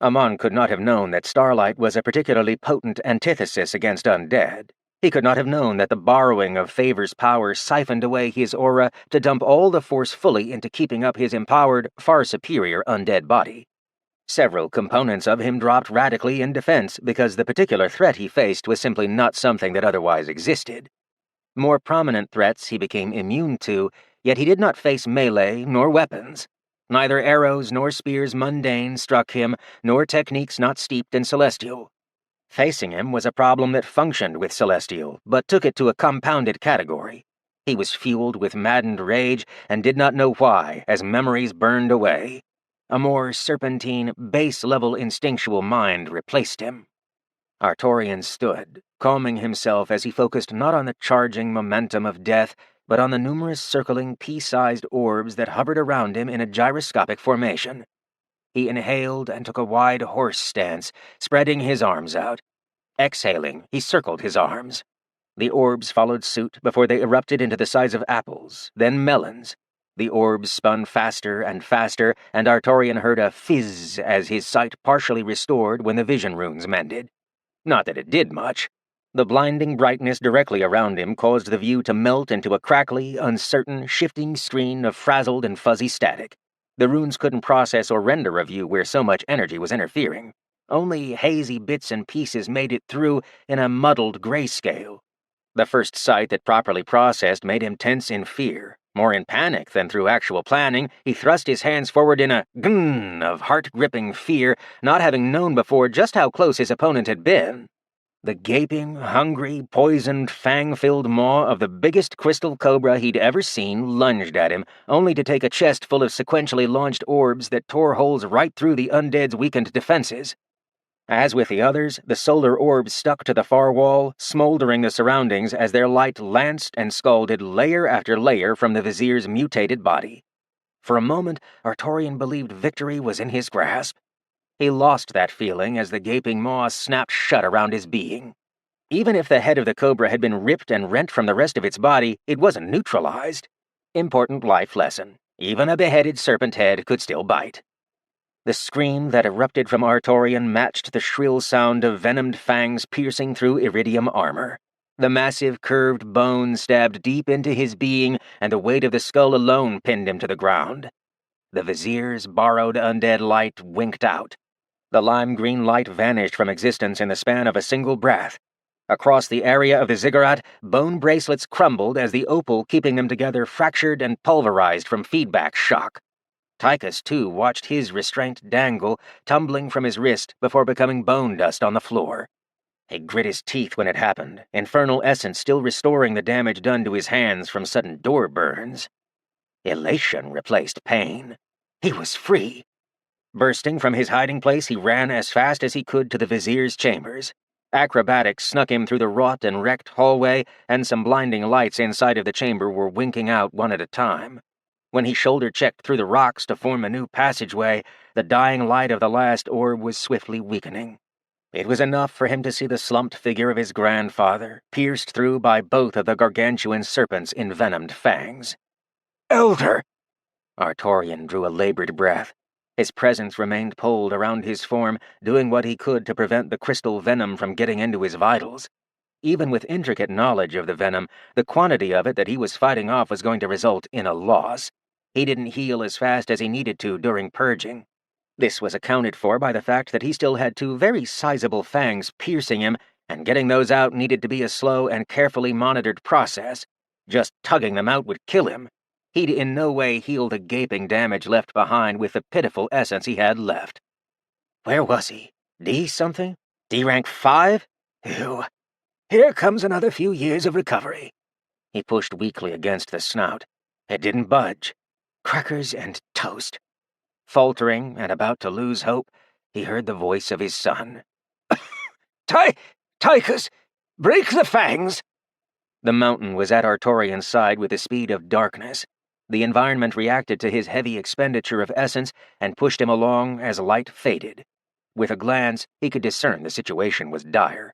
Amon could not have known that starlight was a particularly potent antithesis against undead. He could not have known that the borrowing of Favor's power siphoned away his aura to dump all the force fully into keeping up his empowered, far superior undead body. Several components of him dropped radically in defense because the particular threat he faced was simply not something that otherwise existed. More prominent threats he became immune to, yet he did not face melee nor weapons. Neither arrows nor spears mundane struck him, nor techniques not steeped in Celestial. Facing him was a problem that functioned with Celestial, but took it to a compounded category. He was fueled with maddened rage and did not know why as memories burned away. A more serpentine, base-level instinctual mind replaced him. Artorian stood, calming himself as he focused not on the charging momentum of death, but on the numerous circling pea-sized orbs that hovered around him in a gyroscopic formation. He inhaled and took a wide horse stance, spreading his arms out. Exhaling, he circled his arms. The orbs followed suit before they erupted into the size of apples, then melons. The orbs spun faster and faster, and Artorian heard a fizz as his sight partially restored when the vision runes mended. Not that it did much. The blinding brightness directly around him caused the view to melt into a crackly, uncertain, shifting screen of frazzled and fuzzy static. The runes couldn't process or render a view where so much energy was interfering. Only hazy bits and pieces made it through in a muddled grayscale. The first sight that properly processed made him tense in fear. More in panic than through actual planning, he thrust his hands forward in a gun of heart-gripping fear, not having known before just how close his opponent had been. The gaping, hungry, poisoned, fang-filled maw of the biggest crystal cobra he'd ever seen lunged at him, only to take a chest full of sequentially launched orbs that tore holes right through the undead's weakened defenses. As with the others, the solar orbs stuck to the far wall, smoldering the surroundings as their light lanced and scalded layer after layer from the vizier's mutated body. For a moment, Artorian believed victory was in his grasp. He lost that feeling as the gaping maw snapped shut around his being. Even if the head of the cobra had been ripped and rent from the rest of its body, it wasn't neutralized. Important life lesson. Even a beheaded serpent head could still bite. The scream that erupted from Artorian matched the shrill sound of venomed fangs piercing through iridium armor. The massive curved bone stabbed deep into his being, and the weight of the skull alone pinned him to the ground. The vizier's borrowed undead light winked out. The lime-green light vanished from existence in the span of a single breath. Across the area of the ziggurat, bone bracelets crumbled as the opal keeping them together fractured and pulverized from feedback shock. Tychus, too, watched his restraint dangle, tumbling from his wrist before becoming bone dust on the floor. He grit his teeth when it happened, infernal essence still restoring the damage done to his hands from sudden door burns. Elation replaced pain. He was free. Bursting from his hiding place, he ran as fast as he could to the vizier's chambers. Acrobatics snuck him through the wrought and wrecked hallway, and some blinding lights inside of the chamber were winking out one at a time. When he shoulder-checked through the rocks to form a new passageway, the dying light of the last orb was swiftly weakening. It was enough for him to see the slumped figure of his grandfather, pierced through by both of the gargantuan serpent's envenomed fangs. Elder! Artorian drew a labored breath. His presence remained pulled around his form, doing what he could to prevent the crystal venom from getting into his vitals. Even with intricate knowledge of the venom, the quantity of it that he was fighting off was going to result in a loss. He didn't heal as fast as he needed to during purging. This was accounted for by the fact that he still had two very sizable fangs piercing him, and getting those out needed to be a slow and carefully monitored process. Just tugging them out would kill him. He'd in no way heal the gaping damage left behind with the pitiful essence he had left. Where was he? D-something? D-rank 5? Ew. Here comes another few years of recovery. He pushed weakly against the snout. It didn't budge. Crackers and toast. Faltering and about to lose hope, he heard the voice of his son. Tychus, break the fangs! The mountain was at Artorian's side with the speed of darkness. The environment reacted to his heavy expenditure of essence and pushed him along as light faded. With a glance, he could discern the situation was dire.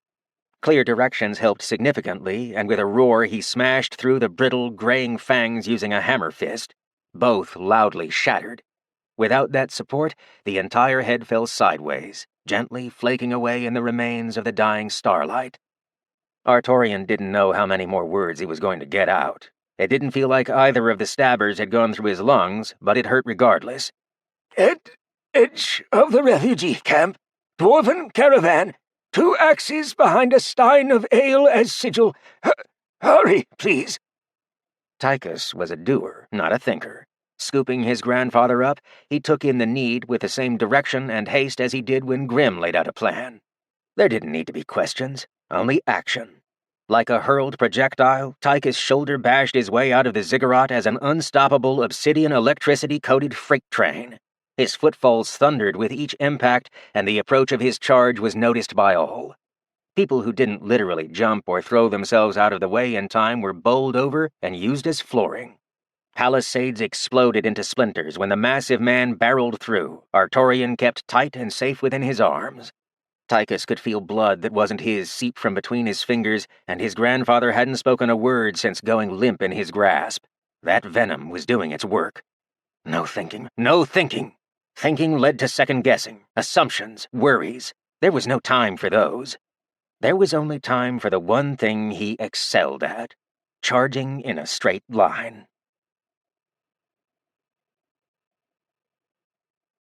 Clear directions helped significantly, and with a roar he smashed through the brittle, graying fangs using a hammer fist. Both loudly shattered. Without that support, the entire head fell sideways, gently flaking away in the remains of the dying starlight. Artorian didn't know how many more words he was going to get out. It didn't feel like either of the stabbers had gone through his lungs, but it hurt regardless. Edge of the refugee camp, dwarven caravan, 2 axes behind a stein of ale as sigil. Hurry, please. Tychus was a doer, not a thinker. Scooping his grandfather up, he took in the need with the same direction and haste as he did when Grimm laid out a plan. There didn't need to be questions, only action. Like a hurled projectile, Tychus shoulder-bashed his way out of the ziggurat as an unstoppable obsidian electricity-coated freight train. His footfalls thundered with each impact, and the approach of his charge was noticed by all. People who didn't literally jump or throw themselves out of the way in time were bowled over and used as flooring. Palisades exploded into splinters when the massive man barreled through. Artorian kept tight and safe within his arms. Tychus could feel blood that wasn't his seep from between his fingers, and his grandfather hadn't spoken a word since going limp in his grasp. That venom was doing its work. No thinking, no thinking. Thinking led to second-guessing, assumptions, worries. There was no time for those. There was only time for the one thing he excelled at, charging in a straight line.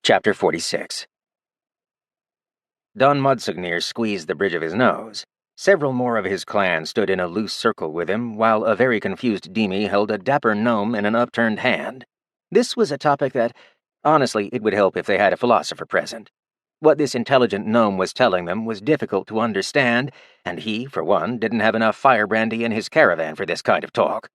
Chapter 46. Don Mudsignir squeezed the bridge of his nose. Several more of his clan stood in a loose circle with him, while a very confused Demi held a dapper gnome in an upturned hand. This was a topic that, honestly, it would help if they had a philosopher present. What this intelligent gnome was telling them was difficult to understand, and he, for one, didn't have enough firebrandy in his caravan for this kind of talk.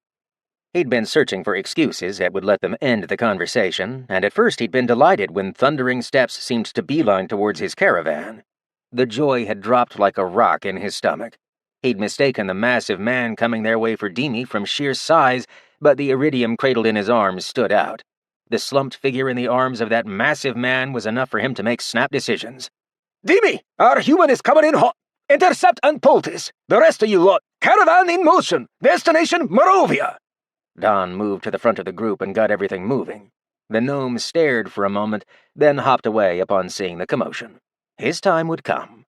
He'd been searching for excuses that would let them end the conversation, and at first he'd been delighted when thundering steps seemed to beeline towards his caravan. The joy had dropped like a rock in his stomach. He'd mistaken the massive man coming their way for Demi from sheer size, but the iridium cradled in his arms stood out. The slumped figure in the arms of that massive man was enough for him to make snap decisions. Demi, our human is coming in hot. Intercept and poultice. The rest of you lot, caravan in motion. Destination Morovia. Don moved to the front of the group and got everything moving. The gnome stared for a moment, then hopped away upon seeing the commotion. His time would come.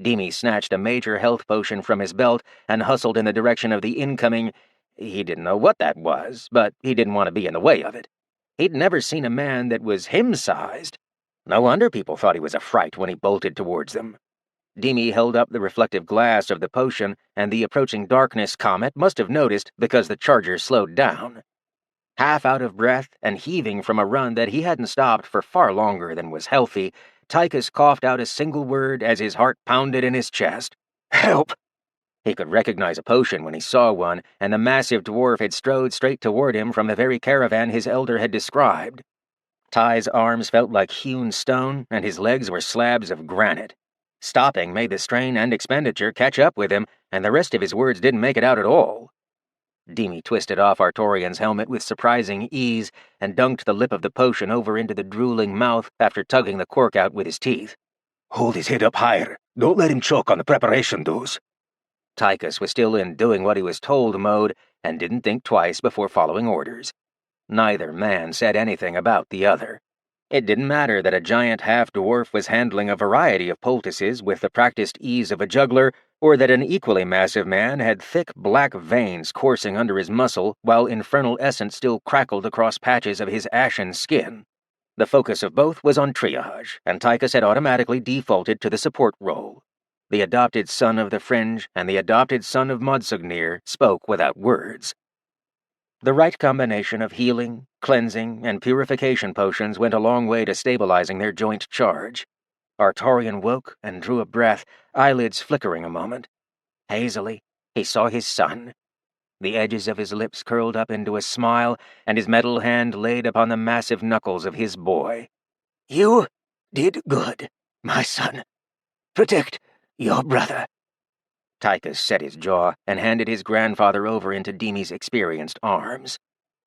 Demi snatched a major health potion from his belt and hustled in the direction of the incoming. He didn't know what that was, but he didn't want to be in the way of it. He'd never seen a man that was him-sized. No wonder people thought he was a fright when he bolted towards them. Demi held up the reflective glass of the potion, and the approaching darkness comet must have noticed because the charger slowed down. Half out of breath and heaving from a run that he hadn't stopped for far longer than was healthy, Tychus coughed out a single word as his heart pounded in his chest. Help! He could recognize a potion when he saw one, and the massive dwarf had strode straight toward him from the very caravan his elder had described. Ty's arms felt like hewn stone, and his legs were slabs of granite. Stopping made the strain and expenditure catch up with him, and the rest of his words didn't make it out at all. Demi twisted off Artorian's helmet with surprising ease and dunked the lip of the potion over into the drooling mouth after tugging the cork out with his teeth. Hold his head up higher. Don't let him choke on the preparation dose. Tychus was still in doing what he was told mode and didn't think twice before following orders. Neither man said anything about the other. It didn't matter that a giant half-dwarf was handling a variety of poultices with the practiced ease of a juggler, or that an equally massive man had thick black veins coursing under his muscle while infernal essence still crackled across patches of his ashen skin. The focus of both was on triage, and Tychus had automatically defaulted to the support role. The adopted son of the Fringe and the adopted son of Modsugnir spoke without words. The right combination of healing, cleansing, and purification potions went a long way to stabilizing their joint charge. Artorian woke and drew a breath, eyelids flickering a moment. Hazily, he saw his son. The edges of his lips curled up into a smile, and his metal hand laid upon the massive knuckles of his boy. You did good, my son. Protect your brother. Tychus set his jaw and handed his grandfather over into Demi's experienced arms.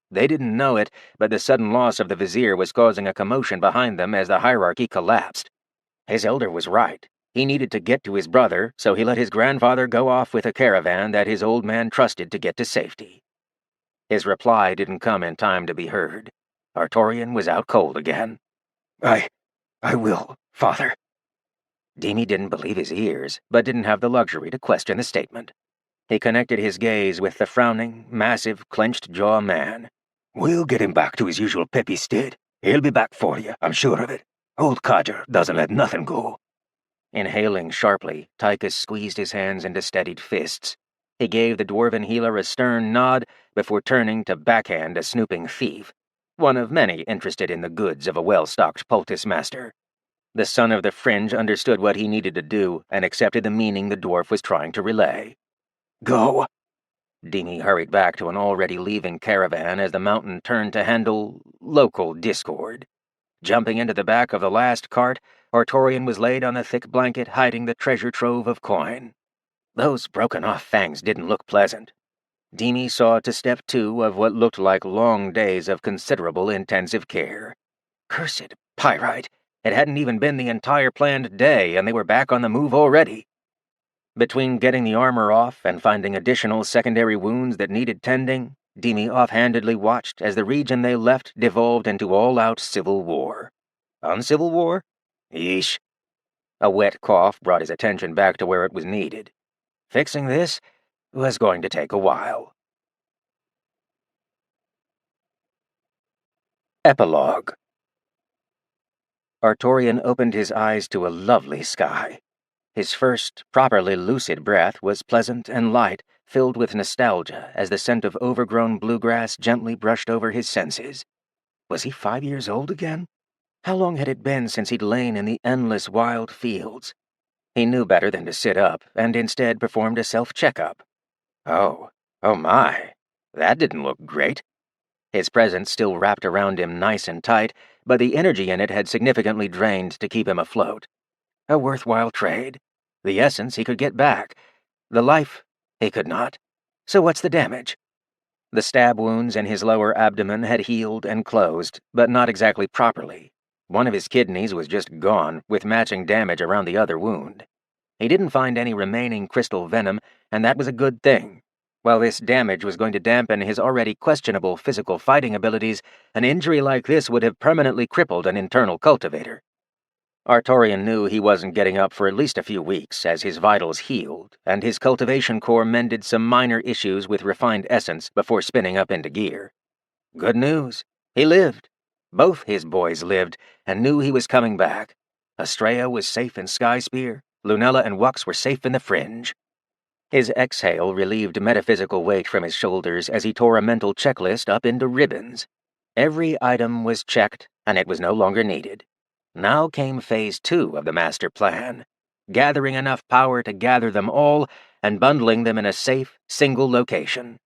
They didn't know it, but the sudden loss of the vizier was causing a commotion behind them as the hierarchy collapsed. His elder was right. He needed to get to his brother, so he let his grandfather go off with a caravan that his old man trusted to get to safety. His reply didn't come in time to be heard. Artorian was out cold again. I will, father. Demi didn't believe his ears, but didn't have the luxury to question the statement. He connected his gaze with the frowning, massive, clenched-jaw man. We'll get him back to his usual peppy state. He'll be back for you, I'm sure of it. Old Codger doesn't let nothing go. Inhaling sharply, Tychus squeezed his hands into steadied fists. He gave the dwarven healer a stern nod before turning to backhand a snooping thief, one of many interested in the goods of a well-stocked poultice master. The son of the Fringe understood what he needed to do and accepted the meaning the dwarf was trying to relay. Go. Demi hurried back to an already leaving caravan as the mountain turned to handle local discord. Jumping into the back of the last cart, Artorian was laid on the thick blanket hiding the treasure trove of coin. Those broken-off fangs didn't look pleasant. Demi saw to step 2 of what looked like long days of considerable intensive care. Cursed pyrite! It hadn't even been the entire planned day, and they were back on the move already. Between getting the armor off and finding additional secondary wounds that needed tending, Demi offhandedly watched as the region they left devolved into all-out civil war. Uncivil war? Yeesh. A wet cough brought his attention back to where it was needed. Fixing this was going to take a while. Epilogue. Artorian opened his eyes to a lovely sky. His first, properly lucid breath was pleasant and light, filled with nostalgia as the scent of overgrown bluegrass gently brushed over his senses. Was he 5 years old again? How long had it been since he'd lain in the endless wild fields? He knew better than to sit up, and instead performed a self-checkup. Oh my, that didn't look great. His presence still wrapped around him nice and tight, but the energy in it had significantly drained to keep him afloat. A worthwhile trade. The essence he could get back. The life he could not. So what's the damage? The stab wounds in his lower abdomen had healed and closed, but not exactly properly. One of his kidneys was just gone, with matching damage around the other wound. He didn't find any remaining crystal venom, and that was a good thing. While this damage was going to dampen his already questionable physical fighting abilities, an injury like this would have permanently crippled an internal cultivator. Artorian knew he wasn't getting up for at least a few weeks as his vitals healed, and his cultivation core mended some minor issues with refined essence before spinning up into gear. Good news. He lived. Both his boys lived, and knew he was coming back. Estrella was safe in Skyspear. Lunella and Wux were safe in the Fringe. His exhale relieved metaphysical weight from his shoulders as he tore a mental checklist up into ribbons. Every item was checked, and it was no longer needed. Now came Phase 2 of the master plan, gathering enough power to gather them all and bundling them in a safe, single location.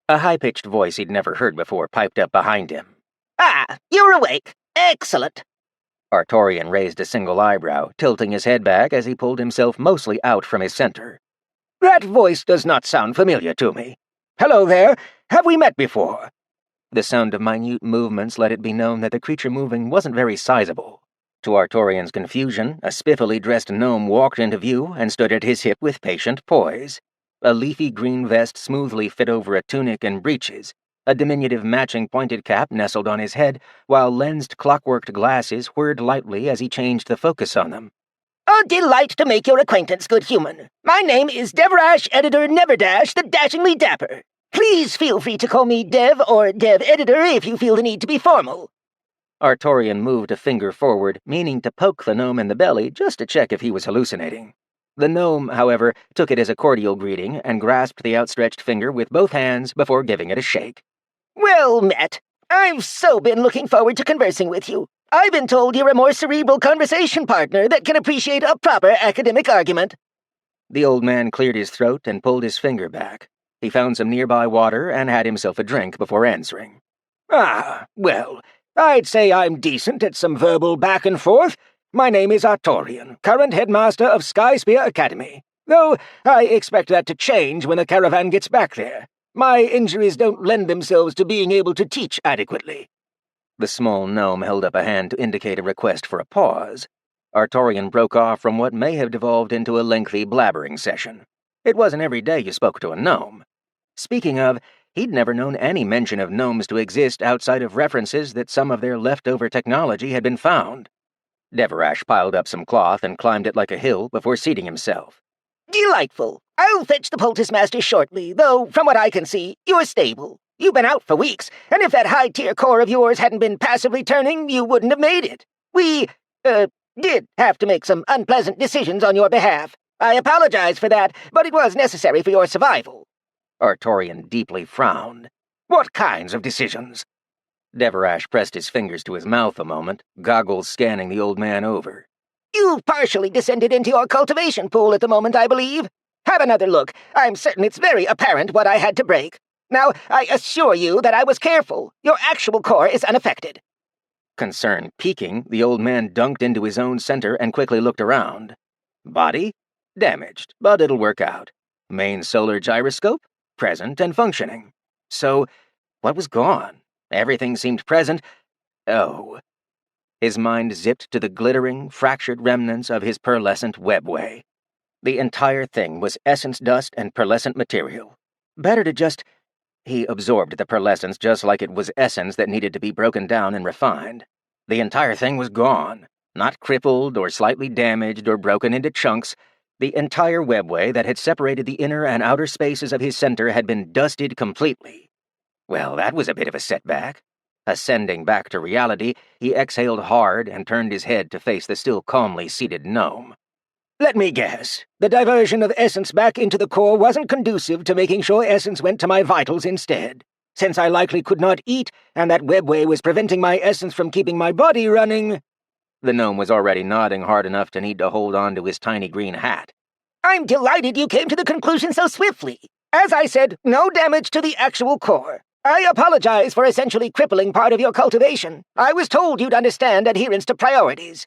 A high-pitched voice he'd never heard before piped up behind him. Ah, you're awake. Excellent. Artorian raised a single eyebrow, tilting his head back as he pulled himself mostly out from his center. That voice does not sound familiar to me. Hello there. Have we met before? The sound of minute movements let it be known that the creature moving wasn't very sizable. To Artorian's confusion, a spiffily dressed gnome walked into view and stood at his hip with patient poise. A leafy green vest smoothly fit over a tunic and breeches. A diminutive matching pointed cap nestled on his head, while lensed clockworked glasses whirred lightly as he changed the focus on them. A delight to make your acquaintance, good human. My name is Devrash Editor Neverdash, the Dashingly Dapper. Please feel free to call me Dev or Dev Editor if you feel the need to be formal. Artorian moved a finger forward, meaning to poke the gnome in the belly just to check if he was hallucinating. The gnome, however, took it as a cordial greeting and grasped the outstretched finger with both hands before giving it a shake. Well met. I've so been looking forward to conversing with you. I've been told you're a more cerebral conversation partner that can appreciate a proper academic argument. The old man cleared his throat and pulled his finger back. He found some nearby water and had himself a drink before answering. Ah, well, I'd say I'm decent at some verbal back and forth. My name is Artorian, current headmaster of Skyspear Academy. Though I expect that to change when the caravan gets back there. My injuries don't lend themselves to being able to teach adequately. The small gnome held up a hand to indicate a request for a pause. Artorian broke off from what may have devolved into a lengthy blabbering session. It wasn't every day you spoke to a gnome. Speaking of, he'd never known any mention of gnomes to exist outside of references that some of their leftover technology had been found. Devrash piled up some cloth and climbed it like a hill before seating himself. Delightful. I'll fetch the poultice master shortly, though, from what I can see, you're stable. You've been out for weeks, and if that high-tier core of yours hadn't been passively turning, you wouldn't have made it. We, did have to make some unpleasant decisions on your behalf. I apologize for that, but it was necessary for your survival. Artorian deeply frowned. What kinds of decisions? Devrash pressed his fingers to his mouth a moment, goggles scanning the old man over. You've partially descended into your cultivation pool at the moment, I believe. Have another look. I'm certain it's very apparent what I had to break. Now, I assure you that I was careful. Your actual core is unaffected. Concern peaking, the old man dunked into his own center and quickly looked around. Body? Damaged, but it'll work out. Main solar gyroscope? Present and functioning. So, what was gone? Everything seemed present. Oh. His mind zipped to the glittering, fractured remnants of his pearlescent webway. The entire thing was essence dust and pearlescent material. Better to just... He absorbed the pearlescence just like it was essence that needed to be broken down and refined. The entire thing was gone. Not crippled or slightly damaged or broken into chunks. The entire webway that had separated the inner and outer spaces of his center had been dusted completely. Well, that was a bit of a setback. Ascending back to reality, he exhaled hard and turned his head to face the still calmly seated gnome. Let me guess. The diversion of essence back into the core wasn't conducive to making sure essence went to my vitals instead. Since I likely could not eat, and that webway was preventing my essence from keeping my body running... The gnome was already nodding hard enough to need to hold on to his tiny green hat. I'm delighted you came to the conclusion so swiftly. As I said, no damage to the actual core. I apologize for essentially crippling part of your cultivation. I was told you'd understand adherence to priorities.